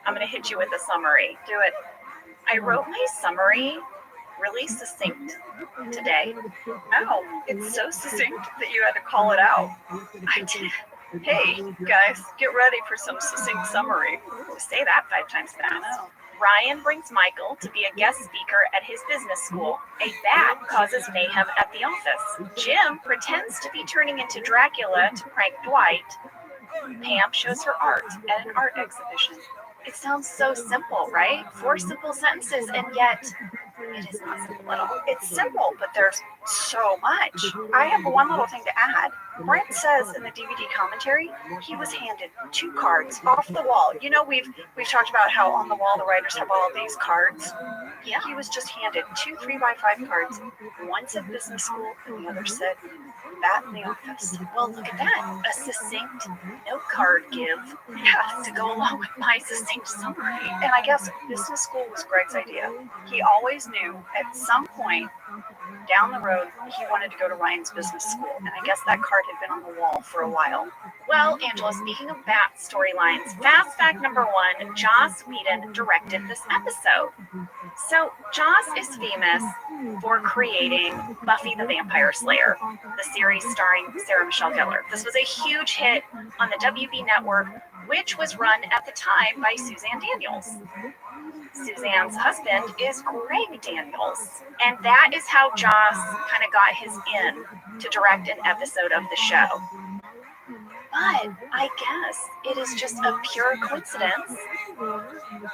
Speaker 15: I'm going to hit you with a summary.
Speaker 10: Do it.
Speaker 15: I wrote my summary really succinct today.
Speaker 10: Oh, it's so succinct that you had to call it out.
Speaker 15: I did. Hey, guys, get ready for some succinct summary. Ooh, say that 5 times fast. Ryan brings Michael to be a guest speaker at his business school. A bat causes mayhem at the office. Jim pretends to be turning into Dracula to prank Dwight. Pam shows her art at an art exhibition. It sounds so simple, right? 4 simple sentences, and yet it is not simple at all. It's simple, but there's so much. I have one little thing to add. Brent says in the DVD commentary, he was handed 2 cards off the wall. You know, we've talked about how on the wall the writers have all of these cards. Yeah, he was just handed 2 3x5 cards. One said business school, and the other said bat in the office. Well, look at that. A succinct note card give. Yeah, to go along with my succinct summary. And I guess business school was Greg's idea. He always knew at some point down the road he wanted to go to Ryan's business school, and I guess that card had been on the wall for a while. Well, Angela, speaking of bat storylines, fast fact number 1, Joss Whedon directed this episode. So Joss is famous for creating Buffy the Vampire Slayer, the series starring Sarah Michelle Gellar. This was a huge hit on the WB network, which was run at the time by Suzanne Daniels. Suzanne's husband is Greg Daniels, and that is how Joss kind of got his in to direct an episode of the show. But I guess it is just a pure coincidence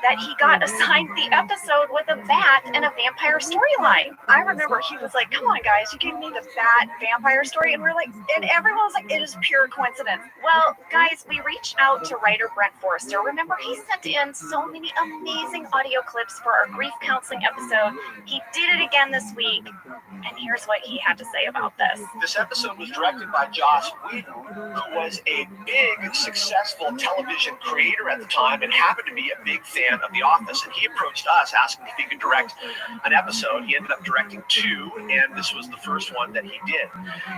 Speaker 15: that he got assigned the episode with a bat and a vampire storyline. I remember he was like, come on guys, you gave me the bat vampire story, and we're like, and everyone was like, it is pure coincidence. Well, guys, we reached out to writer Brent Forrester. Remember, he sent in so many amazing audio clips for our grief counseling episode. He did it again this week, and here's what he had to say about this.
Speaker 12: This episode was directed by Joss Whedon, who was a big, successful television creator at the time and happened to be a big fan of The Office. And he approached us asking if he could direct an episode. He ended up directing 2, and this was the first one that he did.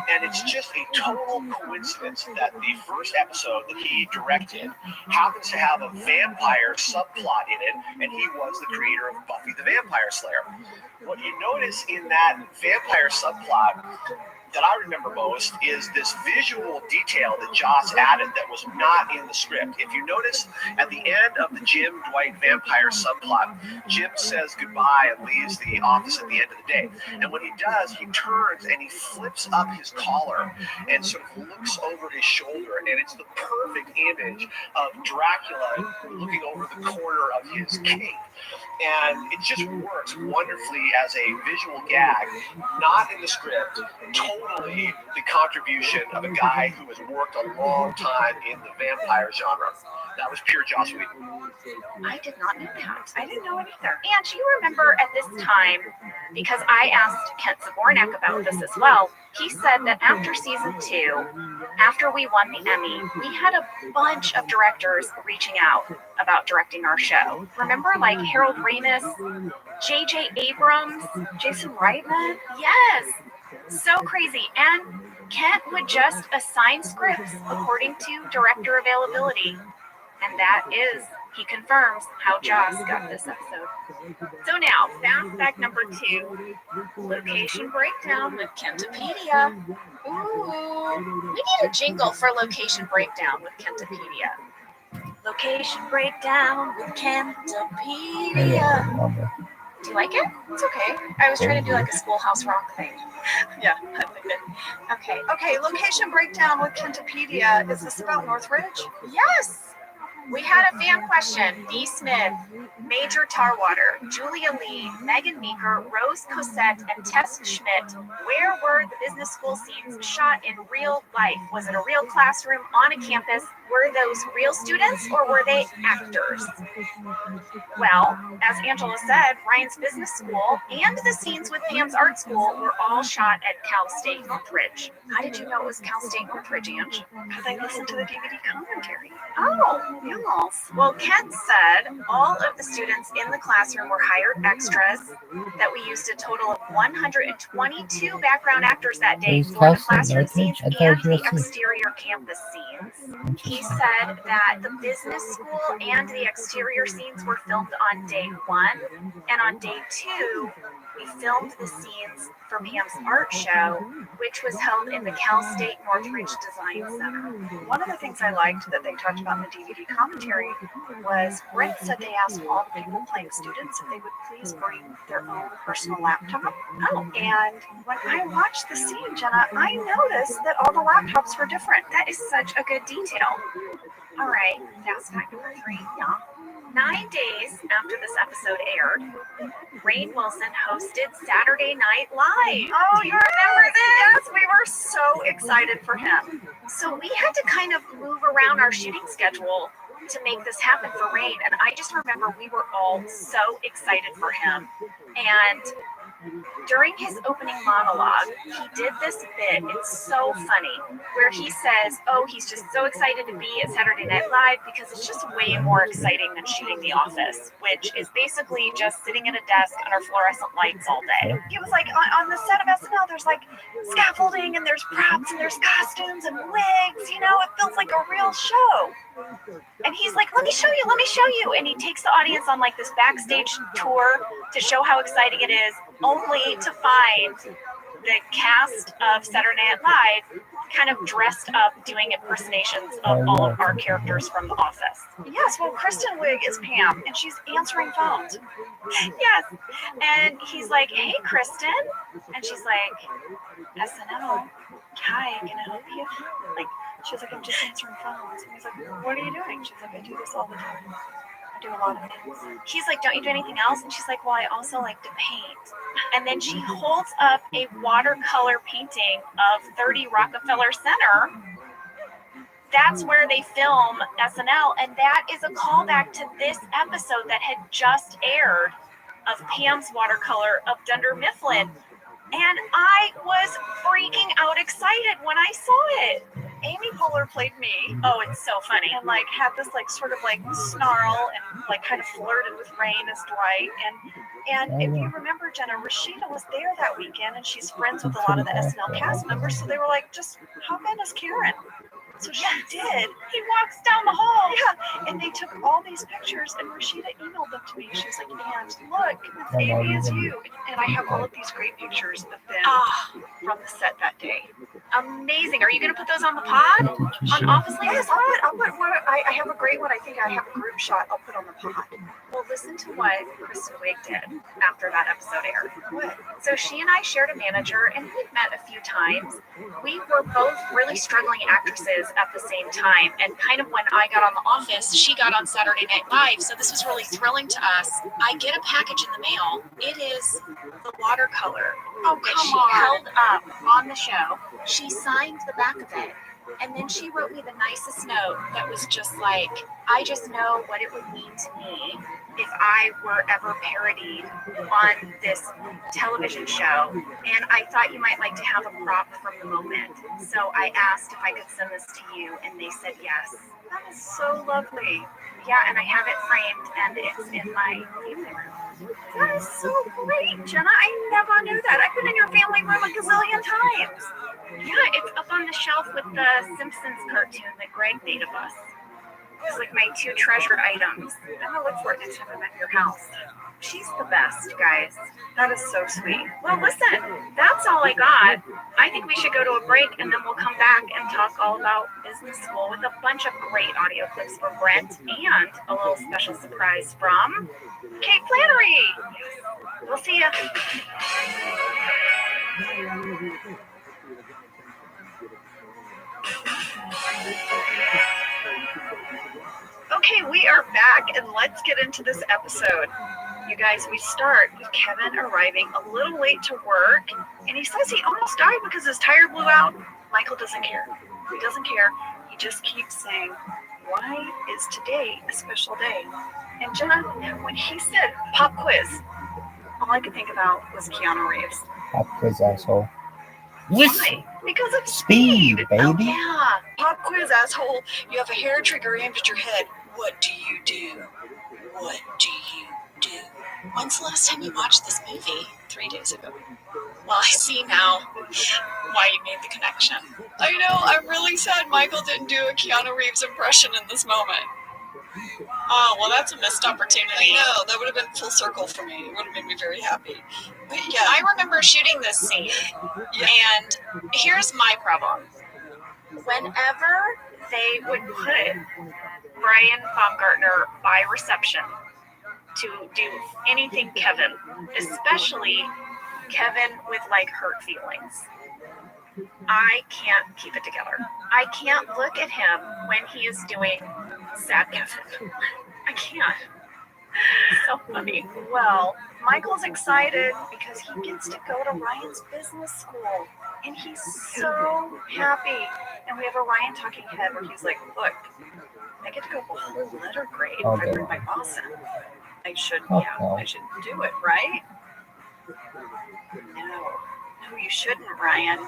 Speaker 12: And it's just a total coincidence that the first episode that he directed happens to have a vampire subplot in it, and he was the creator of Buffy the Vampire Slayer. What you notice in that vampire subplot that I remember most is this visual detail that Joss added that was not in the script. If you notice at the end of the Jim Dwight vampire subplot, Jim says goodbye and leaves the office at the end of the day. And when he does, he turns and he flips up his collar and sort of looks over his shoulder, and it's the perfect image of Dracula looking over the corner of his cape. And it just works wonderfully as a visual gag, not in the script, totally the contribution of a guy who has worked a long time in the vampire genre. That was pure Joss Whedon.
Speaker 15: I did not know that. I didn't know it either. And you remember at this time, because I asked Kent Zabornak about this as well, he said that after season 2, after we won the Emmy, we had a bunch of directors reaching out about directing our show. Remember, like Harold Ramis, J.J. Abrams, Jason Reitman? Yes! So crazy. And Kent would just assign scripts according to director availability. And that is, he confirms, how Joss got this episode. So now, fast fact number 2, location breakdown with Kentopedia. Ooh, we need a jingle for location breakdown with Kentopedia. Location breakdown with Kentopedia. Do you like it? It's okay. I was trying to do like a Schoolhouse Rock thing. Yeah, I like it. Okay, location breakdown with Kentopedia. Is this about Northridge? Yes! We had a fan question. B. Smith, Major Tarwater, Julia Lee, Megan Meeker, Rose Cosette, and Tess Schmidt. Where were the business school scenes shot in real life? Was it a real classroom on a campus? Were those real students or were they actors? Well, as Angela said, Ryan's business school and the scenes with Pam's art school were all shot at Cal State Northridge. How did you know it was Cal State Northridge, Ange? Because I listened to the DVD commentary. Oh, yes. Well, Kent said all of the students in the classroom were hired extras, that we used a total of 122 background actors that day for the classroom scenes and the exterior campus scenes. He said that the business school and the exterior scenes were filmed on day 1, and on day 2,
Speaker 4: we filmed the scenes for Pam's art show, which was held in the Cal State Northridge Design Center.
Speaker 10: One of the things I liked that they talked about in the DVD commentary was Brent said they asked all the people playing students if they would please bring their own personal laptop.
Speaker 4: Oh,
Speaker 10: And when I watched the scene, Jenna, I noticed that all the laptops were different.
Speaker 4: that is such a good detail. All right, fast fact number 3. Yeah. 9 days after this episode aired, Rainn Wilson hosted Saturday Night Live.
Speaker 10: Oh,
Speaker 4: do you remember this?
Speaker 10: Yes, we were so excited for him.
Speaker 4: So we had to kind of move around our shooting schedule to make this happen for Rainn. And I just remember we were all so excited for him. And during his opening monologue, he did this bit, it's so funny, where he says, oh, he's just so excited to be at Saturday Night Live because it's just way more exciting than shooting The Office, which is basically just sitting at a desk under fluorescent lights all day.
Speaker 10: It was like on the set of SNL, there's like scaffolding and there's props and there's costumes and wigs, you know, it feels like a real show.
Speaker 4: And he's like, let me show you. And he takes the audience on like this backstage tour to show how exciting it is, only to find the cast of Saturday Night Live kind of dressed up doing impersonations of all of our characters from The Office.
Speaker 10: Yes, well, Kristen Wiig is Pam, and she's answering phones.
Speaker 4: Yes. And he's like, hey, Kristen. And she's like, SNL. Hi, can I help you? Like, she's like, I'm just answering phones. And he's like, what are you doing? She's like, I do this all the time. I do a lot of things. He's like, don't you do anything else? And she's like, well, I also like to paint. And then she holds up a watercolor painting of 30 Rockefeller Center. That's where they film SNL. And that is a callback to this episode that had just aired of Pam's watercolor of Dunder Mifflin. And I was freaking out excited when I saw it.
Speaker 10: Amy Poehler played me.
Speaker 4: Oh, it's so funny.
Speaker 10: And like had this like sort of like snarl and like kind of flirted with Rainn as Dwight. And if you remember, Jenna, Rashida was there that weekend and she's friends with a lot of the SNL cast members. So they were like, just hop in as Karen. So she did.
Speaker 4: He walks down the hall.
Speaker 10: Yeah. And they took all these pictures and Rashida emailed them to me. She was like, and look, it's Amy is you. And I have all of these great pictures of them from the set that day.
Speaker 4: Amazing. Are you going to put those on the pod? On Office Ladies?
Speaker 10: Yes, I'll put one. I have a great one. I think I have a group shot. I'll put on the pod.
Speaker 4: Well, listen to what Kristen Wiig did after that episode aired.
Speaker 10: What?
Speaker 4: So she and I shared a manager, and we've met a few times. We were both really struggling actresses at the same time, and kind of when I got on The Office, she got on Saturday Night Live, so this was really thrilling to us. I get a package in the mail. It is the watercolor that she held up on the show. She signed the back of it, and then she wrote me the nicest note that was just like, I just know what it would mean to me if I were ever parodied on this television show, and I thought you might like to have a prop from the moment. So I asked if I could send this to you, and they said yes.
Speaker 10: That is so lovely.
Speaker 4: Yeah, and I have it framed, and it's in my family room.
Speaker 10: That is so great, Jenna. I never knew that. I've been in your family room a gazillion times.
Speaker 4: Yeah, it's up on the shelf with the Simpsons cartoon that Greg made of us. It's like my 2 treasured items. I'm gonna look for it next time I'm at your house. She's the best, guys.
Speaker 10: That is so sweet.
Speaker 4: Well, listen, that's all I got. I think we should go to a break, and then we'll come back and talk all about business school with a bunch of great audio clips for Brent and a little special surprise from Kate Flannery. We'll see ya.
Speaker 10: Okay, we are back, and let's get into this episode. You guys, we start with Kevin arriving a little late to work, and he says he almost died because his tire blew out. Michael doesn't care. He doesn't care. He just keeps saying, why is today a special day? And Jenna, when he said pop quiz, all I could think about was Keanu Reeves.
Speaker 11: Pop quiz, asshole.
Speaker 10: Why? Because of
Speaker 11: Speed, baby.
Speaker 10: Oh, yeah. Pop quiz, asshole. You have a hair trigger aimed at your head. What do you do? What do you do?
Speaker 15: When's the last time you watched this movie? 3 days ago. Well, I see now why you made the connection.
Speaker 10: I know, I'm really sad Michael didn't do a Keanu Reeves impression in this moment. Oh, well, that's a missed opportunity. I know, that would have been full circle for me. It would have made me very happy. But yeah.
Speaker 15: I remember shooting this scene, and here's my problem. Whenever they would put Brian Baumgartner by reception to do anything Kevin, especially Kevin with like hurt feelings, I can't keep it together. I can't look at him when he is doing sad Kevin. I can't. So funny. Well, Michael's excited because he gets to go to Ryan's business school, and he's so happy. And we have a Ryan talking head where he's like, look, I get to go a whole letter grade if I bring my boss in. I should do it, right? No, you shouldn't, Ryan.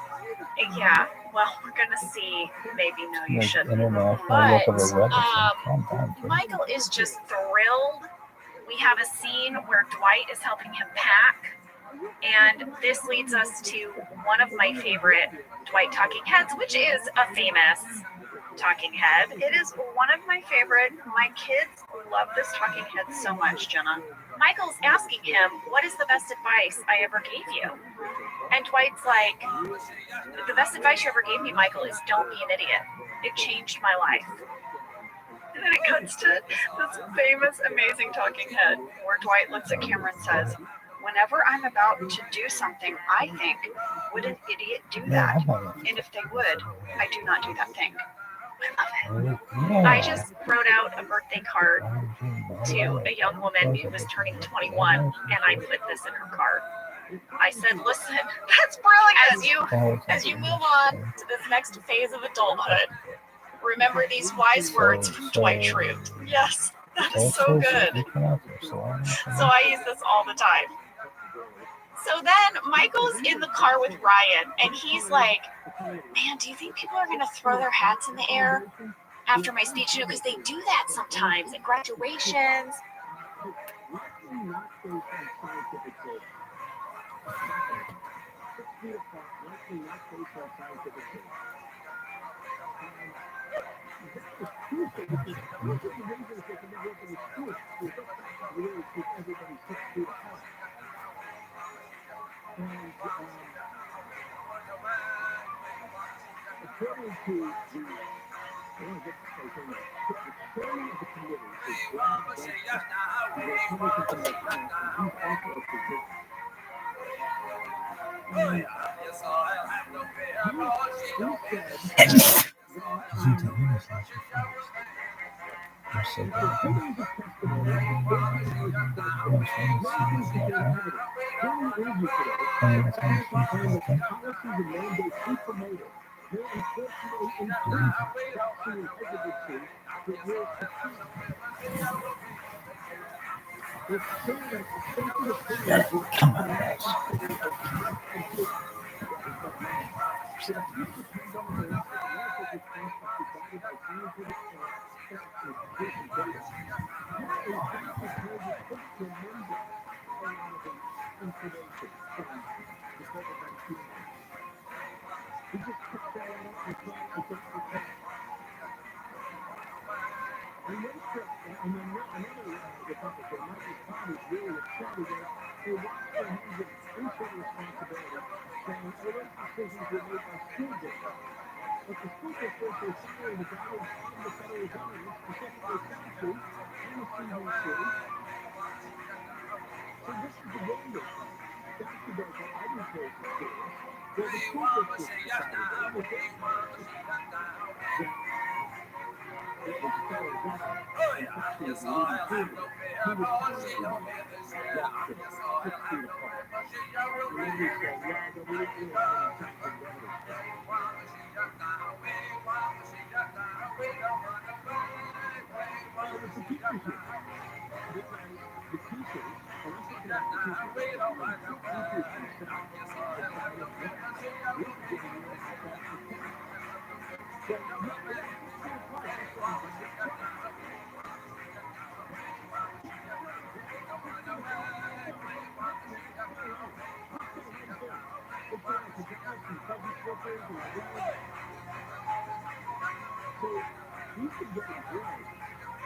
Speaker 15: Yeah, well, we're gonna see. Maybe no, you shouldn't. But Michael is just thrilled. We have a scene where Dwight is helping him pack, and this leads us to one of my favorite Dwight talking heads, which is a famous talking head. It is one of my favorite. My kids love this talking head so much, Jenna. Michael's asking him, what is the best advice I ever gave you? And Dwight's like, the best advice you ever gave me, Michael, is don't be an idiot. It changed my life. And then it cuts to this famous, amazing talking head where Dwight looks at camera and says, whenever I'm about to do something, I think, would an idiot do that? And if they would, I do not do that thing. I love it. I just wrote out a birthday card to a young woman who was turning 21, and I put this in her card. I said, listen, that's brilliant. As you move on to this next phase of adulthood, remember these wise words from Dwight Schrute. Yes, that is so good. So I use this all the time. So then Michael's in the car with Ryan, and he's like, man, do you think people are going to throw their hats in the air after my speech? Because they do that sometimes at graduations.
Speaker 11: Come on, guys.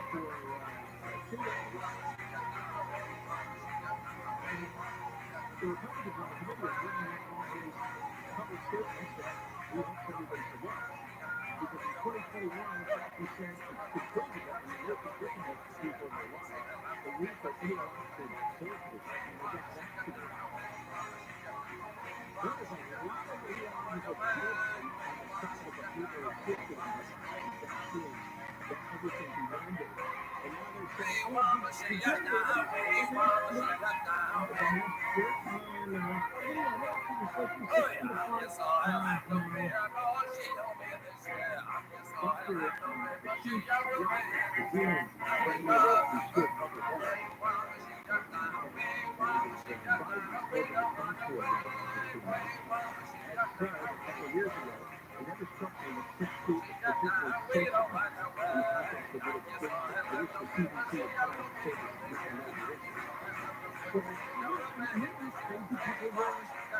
Speaker 1: The Republicans on the committee are bringing up all these public statements that we hope everybody forgets. Because in 2021, Fauci said it's contagious and it makes it difficult for people in their lives. They need for ideological safety and they get vaccinated. There is a lot of ideological safety on the side of the people who insisted on this vaccine, that everything be mandated. And now they're saying, oh, we got the mask fit and said a couple of years ago, he never struck me that 6 feet is particularly safe in the context of what it's been. I wish the CDC would come out and say this in that direction. So,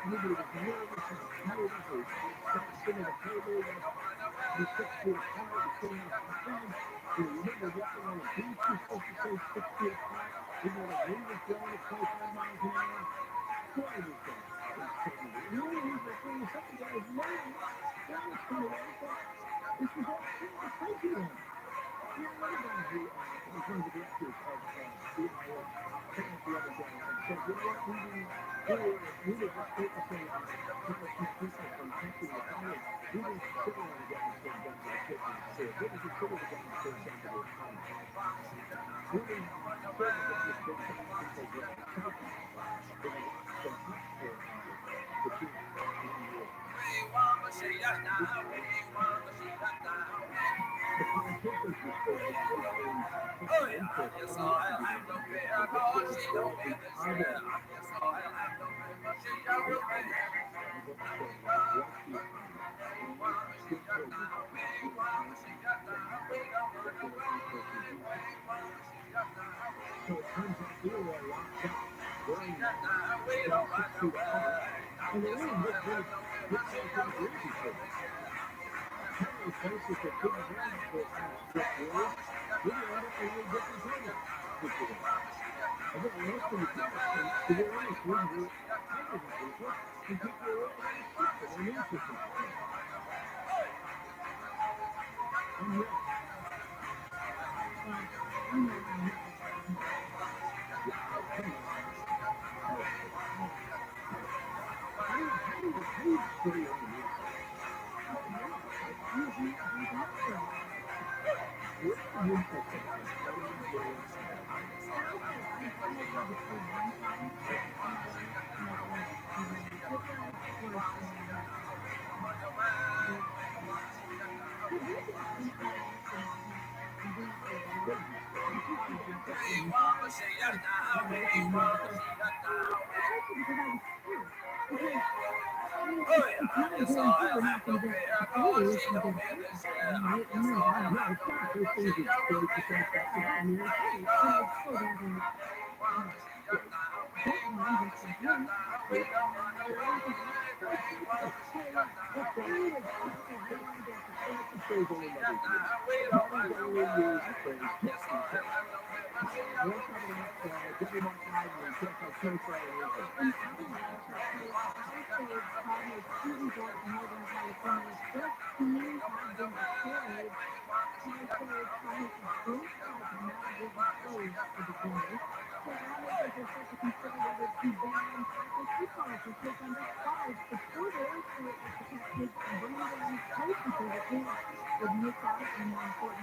Speaker 1: anybody was nervous and excited or start sitting at a table that be 6 feet apart, you're sitting on a friend, you remember walking on the beach, you're supposed to stay 6 feet apart, even though the wind was blowing at 25 miles an hour. So everything is changing. The only reason they're saying something that is maybe now it's coming out that this was all crazy one. You know, anybody who was one of the directors of ViralRabbi came up the other day and said, you know what, we were just focusing on punishing people for infecting the virus. We didn't consider all the damage being done to the kids in the schools. We didn't consider the damage being done to the economy. We didn't consider the damage being done to people's psyche. They were locked them up for 2 years. The politicians were supposed to take a interest in so it turns out we were all locked up during that 6 feet apart, and they only looked good with each other. Apparently places that didn't have those kind of strict rules, we end up in a different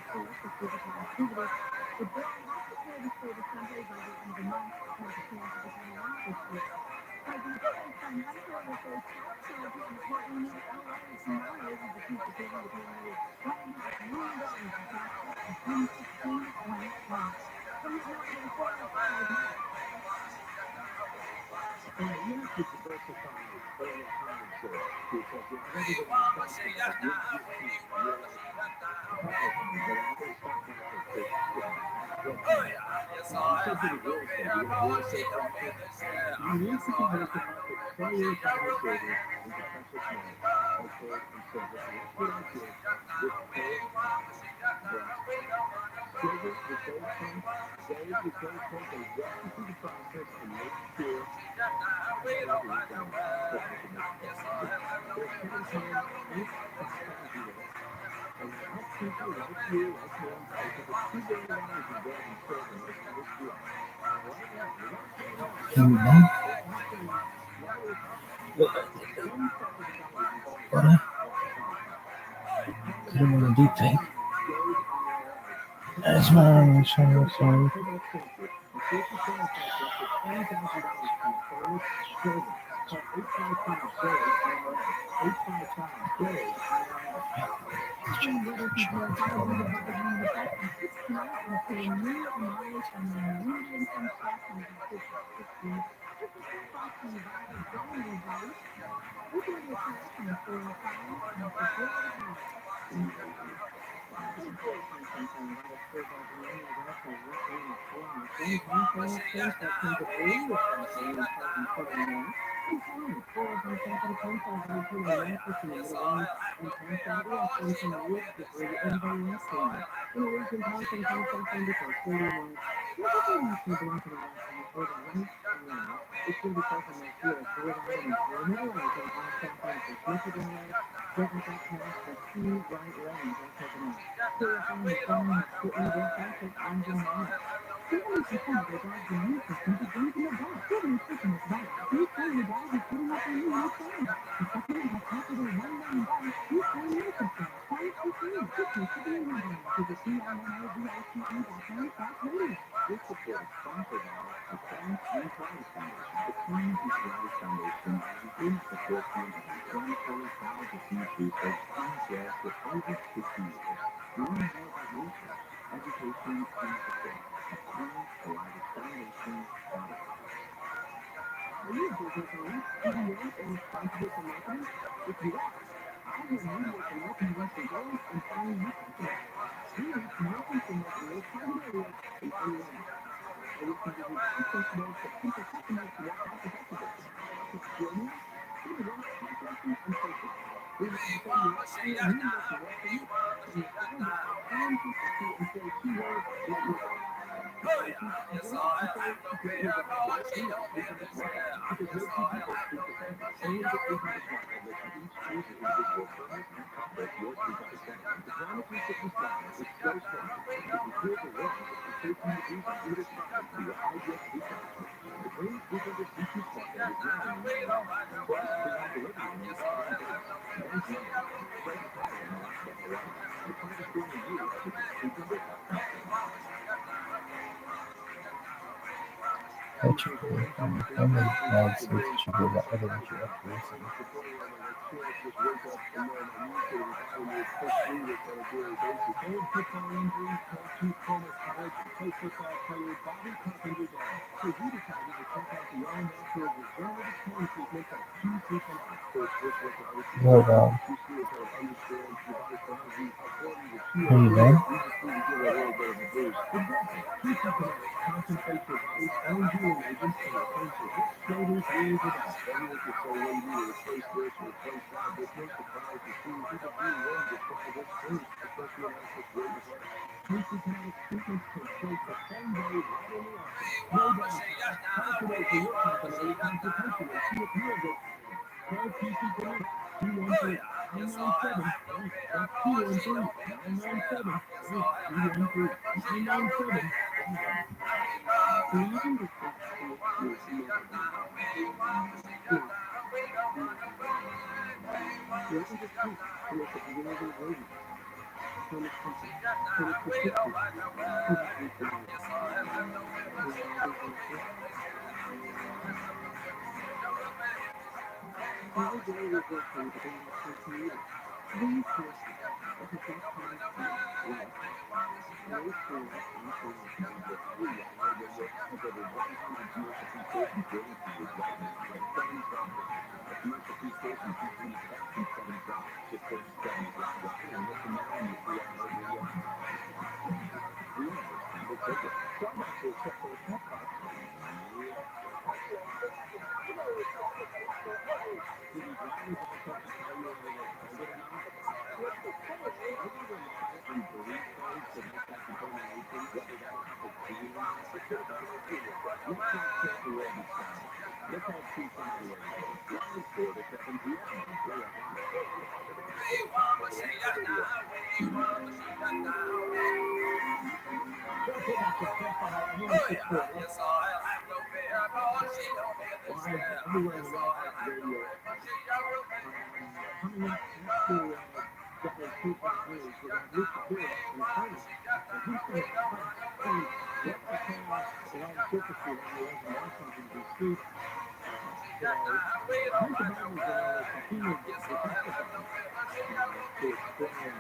Speaker 1: table situation. I think most of the people, to be honest, we were hundreds of people, and people were all very sick, and their immune systems were down. And yet, how do you spray your immune system? What's the immune system?
Speaker 11: Put him on a deep fake. That's my channel, sorry. Portugal from the United States to go about other than you have to listen. Yo, Rob. Are you there?
Speaker 1: everywhere in the world radio. Coming up after Guy 2.3, we're going to listen to it in a moment. And he's going to tell us what the chaos around Circus Street when he was in Washington, D.C. Here's the Bible journalist continued to testify to explain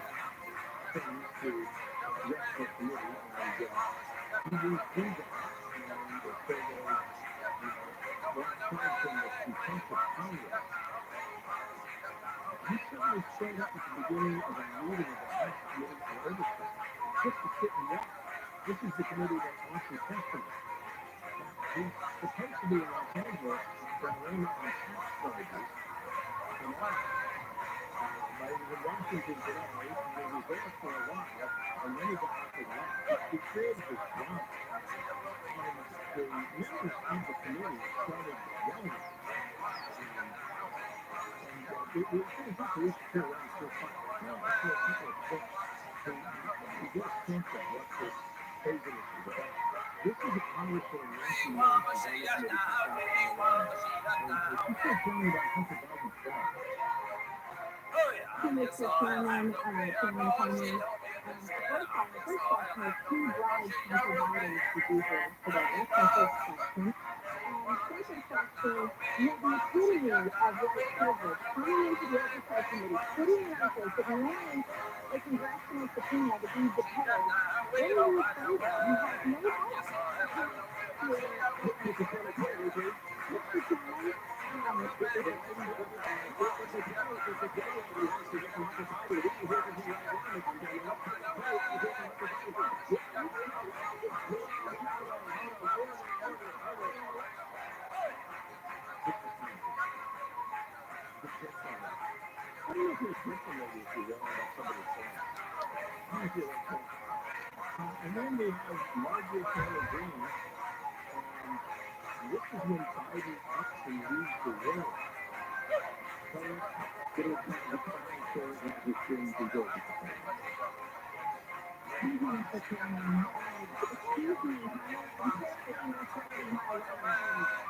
Speaker 1: things to rest of the committee, and he used things and the survey, what charged him with contempt of Congress. He certainly showed up at the beginning of a meeting of the House Committee on Oversight just to sit and watch. This is the committee that watches testimony. Now, he's supposed to be in Los Angeles for an arraignment on tax charges tomorrow. But he was in Washington today, and he was there for a while, and then he got off his watch. He created this drama. And the members of the committee started yelling at him. It was kind of tough. We used to sit around for fun. Now, after a couple of clips, you get a sense of what this craziness is about. This is a congresswoman, Nancy Mace, who's on the committee for South Carolina. And she started telling about Hunter Biden's fraud.
Speaker 2: Mr. Chairman, Chairman Tony, first off, has two brides Hunter Biden to be here today? That's my first question. Second question, the epitome of white privilege, coming into the Oversight Committee, putting it out there, ignoring a congressional subpoena to be deposed. What are you afraid of? You have no hope. Mr.
Speaker 1: And then we have Marjorie Taylor Greene, and this is when Biden actually leaves the room. So get it done. The final story that we're seeing to go.
Speaker 2: Excuse me, Mr. Chairman. Excuse me, I'm just sitting there chatting my line.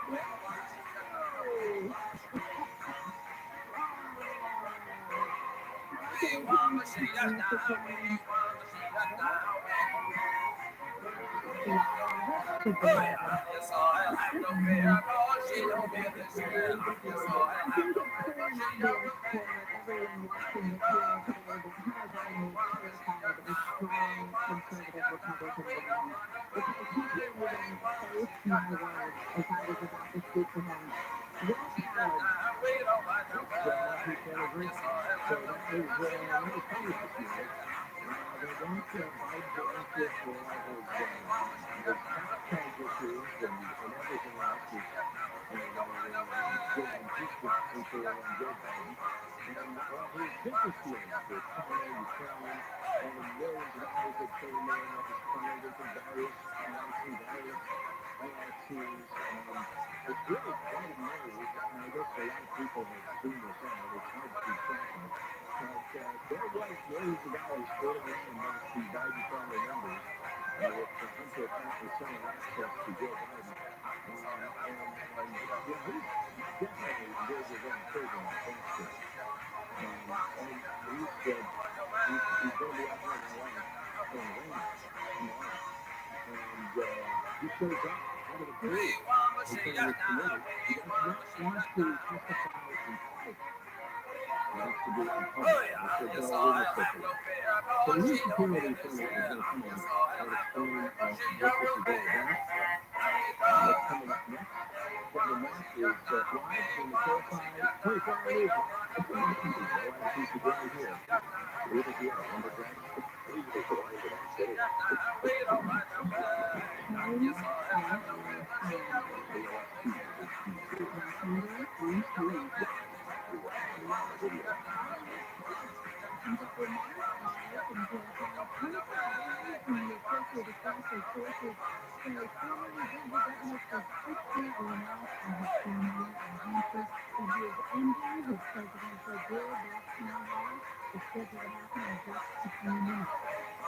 Speaker 1: It's really quite amazing, and I guess a lot of people have seen this out. It's hard to keep track of. But there was millions of dollars floating around amongst the Biden family members with Hunter apparently selling access to Joe Biden. And he's definitely engaged his own prison in Boston. And he's going to be out here in LA for an arraignment tomorrow. And he shows up out of the blue in front of his committee. He does not want to testify in private. He wants to do it in public. That's what Joe Lewis said. So here's the committee from what is going to come in and explain what this is all about. What's coming up next? Kevin Mack is live from the Terrified 24-hour news. It's amazing. A lot of people down here. We're here on the ground. Please take the line to that city. is scheduled to happen in just a few minutes.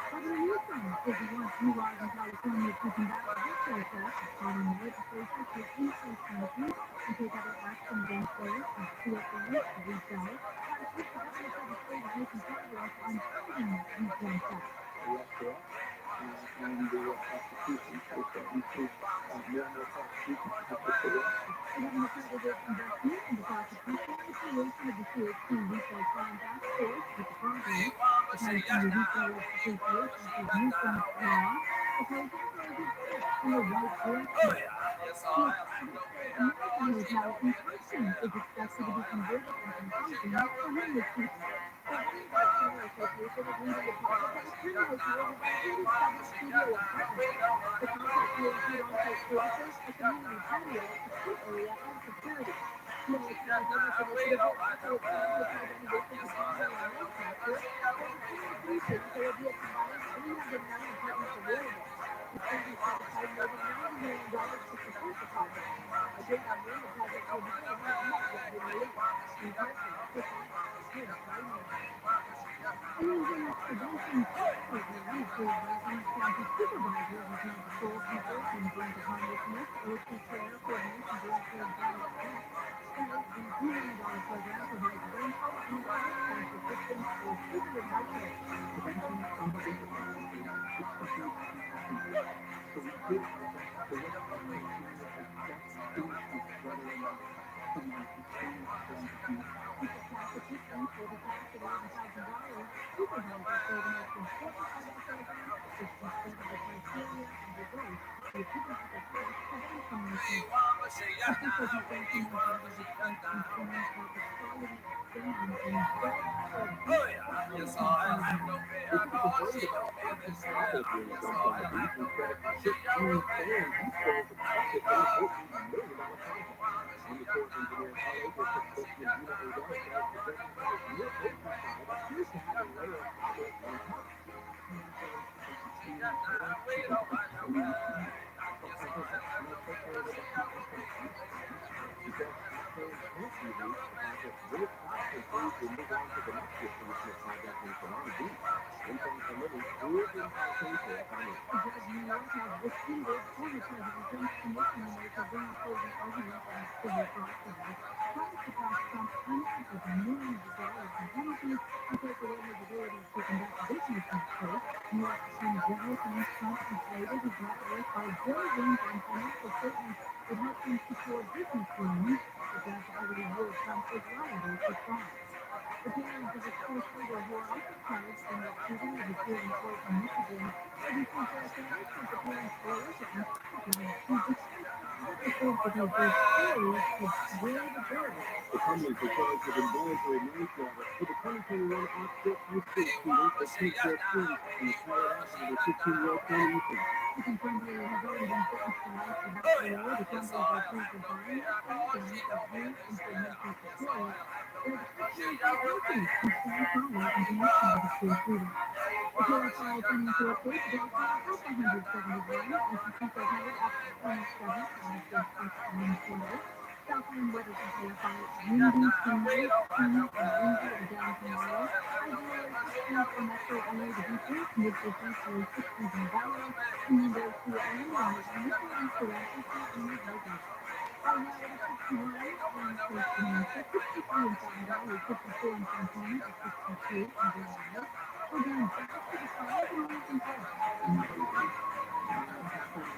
Speaker 1: Governor Newsom is one new laws in California to combat retail theft, calling the legislature to increase punishment and take other action against those who steal things to resell. Last week, the governor said the state is making progress on fighting retail theft.
Speaker 2: That's correct. And the prosecution has increased more and more prosecution efforts against them.
Speaker 1: The governor credited investment in the prosecution and creation of the CHP Retail Crime Task Force with the progress. The California Retailer Association says Newsom's law is making very good steps in the right direction. The authorities say American hotel in Compton is expected to be converted into housing for homeless people. The Women's Retailer Association is leading a project at a twin hotel with 87 studio apartments. The complex will include on-site services, a community patio, a ski area, and security. The Electronic Homeless Initiative will also expand hotel renovations to condo and rent sector. Over 2 years leases, there will be a combined 309 apartments available. The state has set aside more than $90 million to support the project. A date on when the project will begin has not yet been released. In person, Chris Adams, News Radio. A new witness prevention tax program approved by Orange County Supervisor of Internal Patrol Enforcement granted harmlessness, OTD Coordination Director Janet Beck says the $2 million program provides rental and tax assistance for fugitive households.
Speaker 2: Prevention, prohibition, and it's something that we have to do. So we did our best to look at making it as best foolproof rather than someone experienced foreign abuse.
Speaker 1: Future tax assistance will be capped at $11,000. Supervisors say the most important part of the program is the set of the criteria and results so people have a chance to prevent homelessness. Officials have documented the response concerns about the quality of sand being filled for abuse of homelessness.
Speaker 2: We're pretty concerned about the travel being dumped on the beach instead of $16 sand details of bucket in a $14 million project. Army Corps of Engineer All-Asia spokesman Gina Odell says the designated real oceanside appears to have a layer of fabric on top. And says it's extremely important to think of it when you see it. However, that's no takeaway that happens from Houston. She says taxpayers won't be reached. The project will stop and crews will move on to the next refurbishment project in Solana Beach. Income for living is in California KFI News.
Speaker 1: A judge in New York has defeated former President Trump's commissioner to bring closing arguments in civil process, trying to cost Trump hundreds of millions of dollars in penalties and take away his ability to conduct business in the state. New York Attorney General claims Trump inflated his net worth by billions on financial statements that helped him secure business loans. The judge already ruled Trump is liable for fraud. The parents of a school shooter who are also charged in the shooting of a school in court in Michigan ABC Fair Family says the parents lawyers are asking the judge to dismiss witnesses because their stories could sway the jury.
Speaker 2: The Cumberlands were charged with involuntary manslaughter for the 2021 Oxford High School shooting that killed 4 students and was carried out by their 15-year-old son Ethan.
Speaker 1: The contemporary has already been sentenced to life without parole. The Cumberlands are accused of buying and selling guns at youth information security. Their defense names are innocent and stand trial in connection with the school shooting. The KFI financial update today falls up 171 S&P 500 up 27 Nasdaq up 148. Southland weather for KFI windy tonight, sunny and windy again tomorrow. High 60s for metro LA to Beaches, mid-50s to 60s in Valley, and windows to Illinois, mid-40s to Rochester and Vegas. Right now it is 61 and close to Mesa, 63 in Fountain Valley, 54 in Santana, and 62 in Grand Isle. We're going back to the skies and only from Paris.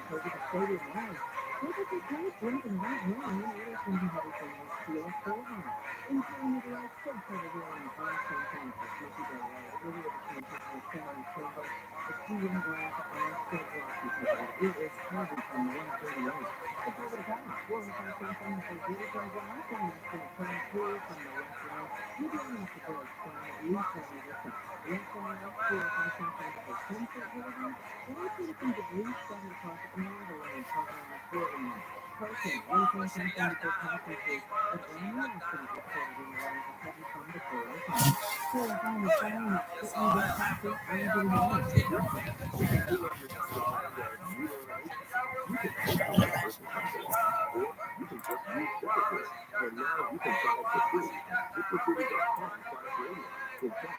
Speaker 2: Over the stadium live.
Speaker 1: Typically played drink and white wine in order to have everything else feel so high. Enjoying the delight still persevering on St. Francis, Mississippi Road. Earlier this month, the Seminole Chamber, the ski and glass on St. Rocky Road. It is heavy from 138. It's over the top. 405 St. Francis, Wilson Drive, coming up to 22 from the west lane. Medium to George from east and the south. Left side, 405 St. Francis, Sunset Boulevard. Only see some debris scattered across all the lanes, covering the 401. Parking, 110 St. Francis, Thompson Street, but only accident reported in the lanes of heavy from the 405. KFI is showing up to either traffic and the lanes.
Speaker 2: You can pull up your house behind our newer ocean. You can take out your personal control, or you can just use ZipRecruiter. And now you can sign up for free at ZipRecruiter.com/radio. So check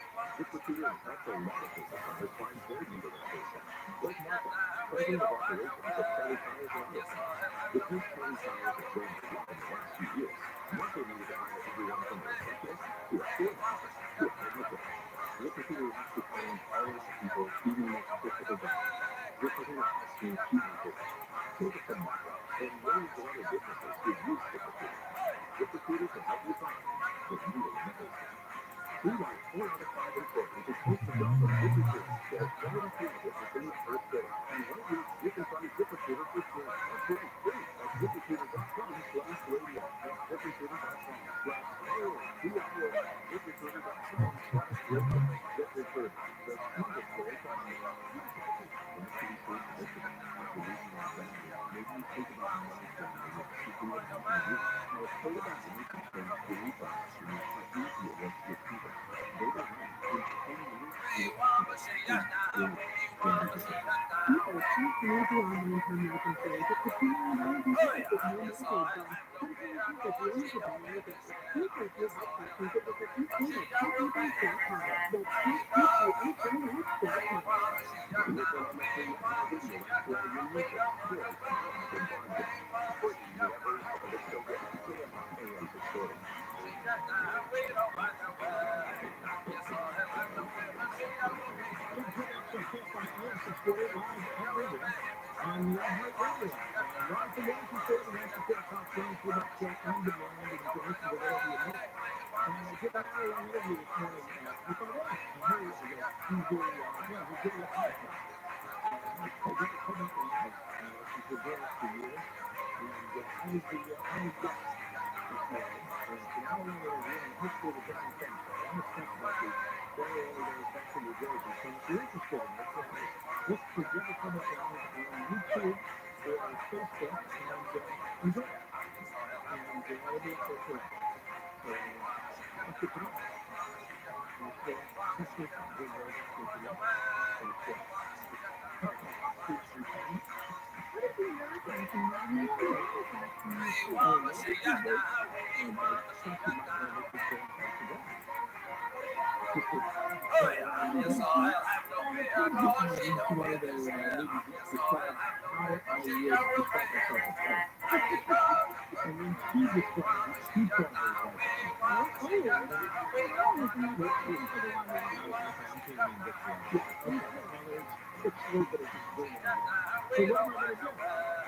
Speaker 1: also medical suppliers find their need in that patient. Like Martha, president of operations at Kelly Tires and Auto Parts. Because Kelly Tires has grown big in the last few years, Martha needed to hire everyone from a receptionist to a field office to a home mechanic. ZipRecruiter has to find all of the people needing this specific job. ZipRecruiter has to keep me busy. Take it from Martha and millions of other businesses who use ZipRecruiter. ZipRecruiter can help you find the needle in the haystack. 3 out of 4 out of 5 employees who post a job on ZipRecruiter get a quality candidate within the first day. And right now, you can try ZipRecruiter for free. That's right, free at ZipRecruiter.com/radio. That's ZipRecruiter.com/radio. ZipRecruiter.com/radio. ZipRecruiter, the smartest way to hire. Back to the state of Michigan. After losing their family, maybe you think about money spending and seeking what happened to you. Now, it's great about Dimension Spring's daily products and how easy it was to get to them. They were ready in 10 minutes and it happened in
Speaker 2: People choose to move beyond long-term health insurance. It's becoming more difficult with new Medicaid costs. Sometimes you get millions of dollars in Please make your health options at the complete at picoftheday.com. That's picoftheday.com.
Speaker 1: With Oklahoma Free Housing, you'll explore your music, voice, blog, and podcast. Free wherever artists go get. AM 640. On the iHeartRadio. Once again, she said, and that's the Tech Talk 24/7 on demand, and you can listen to whatever you miss. And I did an hour-long interview this morning with our wife. And her, he's a Virginia podcast. I did it live. She's been doing it for years. And I was the guest this morning. And it's an hour-long interview on the history of the Johnny Cash Show. I was talking about the very early days back in New Jersey. So if you're interested in this, just to give it from us on YouTube or Facebook and enjoy it. And it'll be up there for us. So that's it for us. And so this week I'm doing very much with you. And so
Speaker 2: What if you learn from somebody who's
Speaker 1: and then she described it. She told me about it. It's a little bit of just doing it. So what am I going to do? Can't hear it?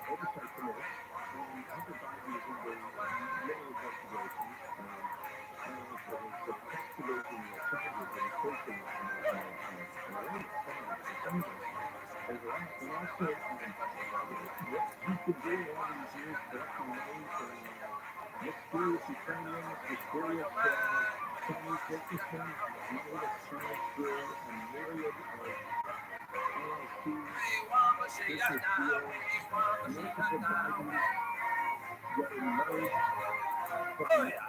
Speaker 1: Oversight committee, and everybody is under many investigations. For his excavating charges and facing Miranda charge over that. And also, what he's been doing all these years, collecting money from mysterious Ukrainians, mysterious Chinese businessmen, money that's channeled through a myriad of LLCs, business deals, multiple Bidens getting money from the business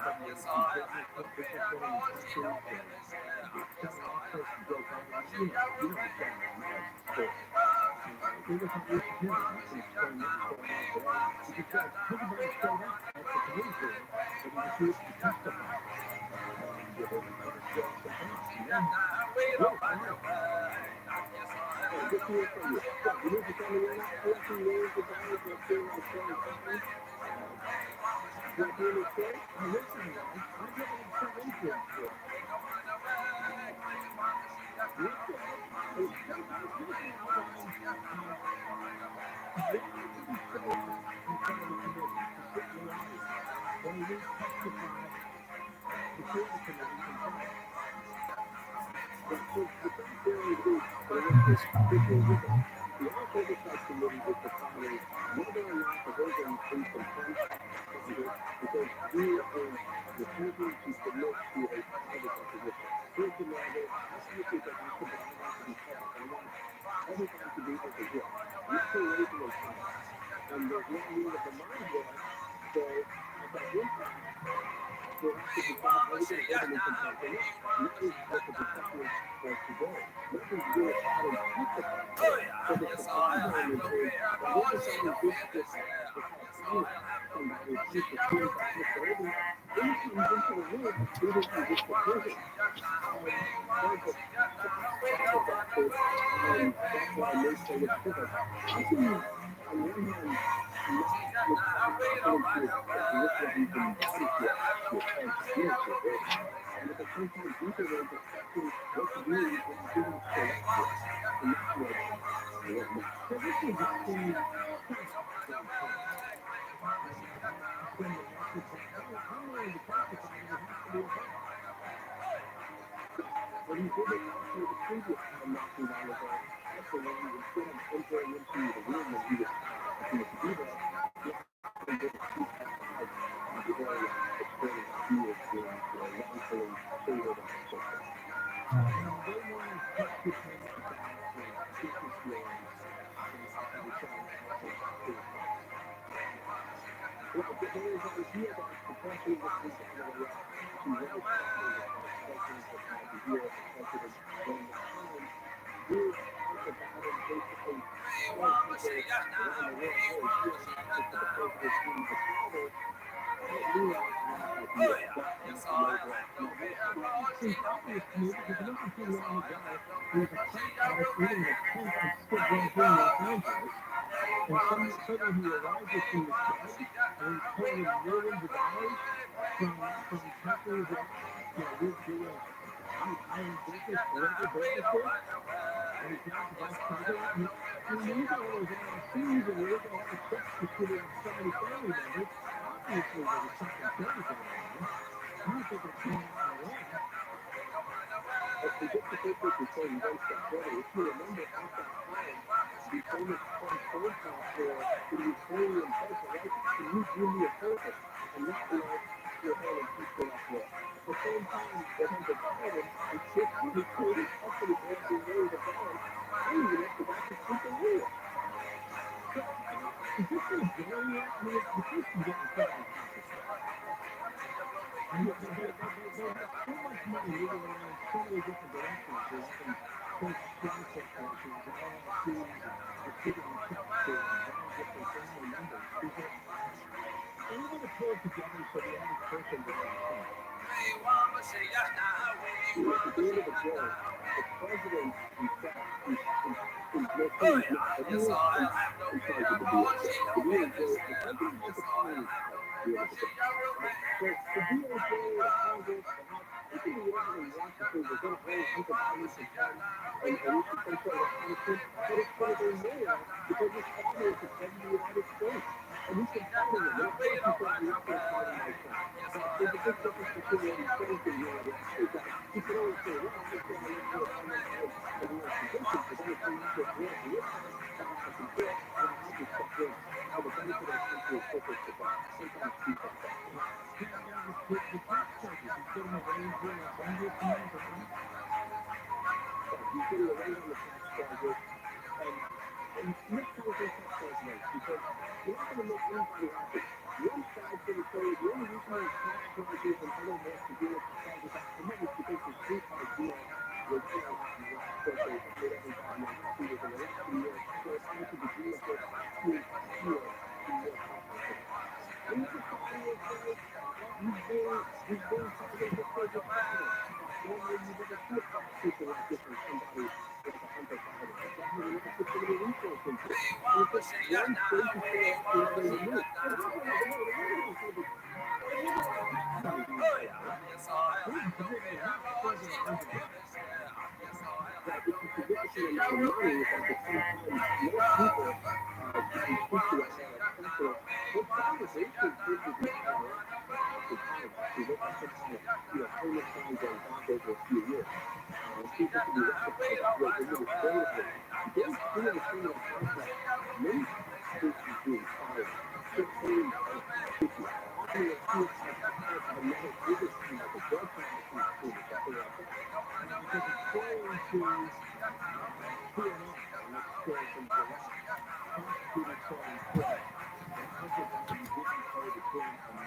Speaker 1: businessmen in countries, selling all sorts of drug companies. You know what's going on there. So, it was not recent hearing. I can explain what was going on today. You can tell everybody showed up at the committee hearing, but he refused to testify. And they were going to show some facts. And then, really quiet. Good to hear from you. So, you need to tell me you're not collecting millions of dollars and feeling like selling companies. What do you say? I'm listening, guys. I'm getting some influence here. Listen, it's just outline what you can say in front of the committee to sit in the audience when we testify before the committee in time. But so the fact there is
Speaker 11: This one.
Speaker 1: the House Oversight Committee is deciding whether or not the whole thing is contempt because he is refusing to submit to a private deposition. First of all, there has to be a deposition, but it has to be public. I want everybody to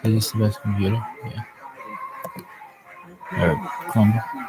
Speaker 11: Is this the best computer? Yeah. Or Chromebook?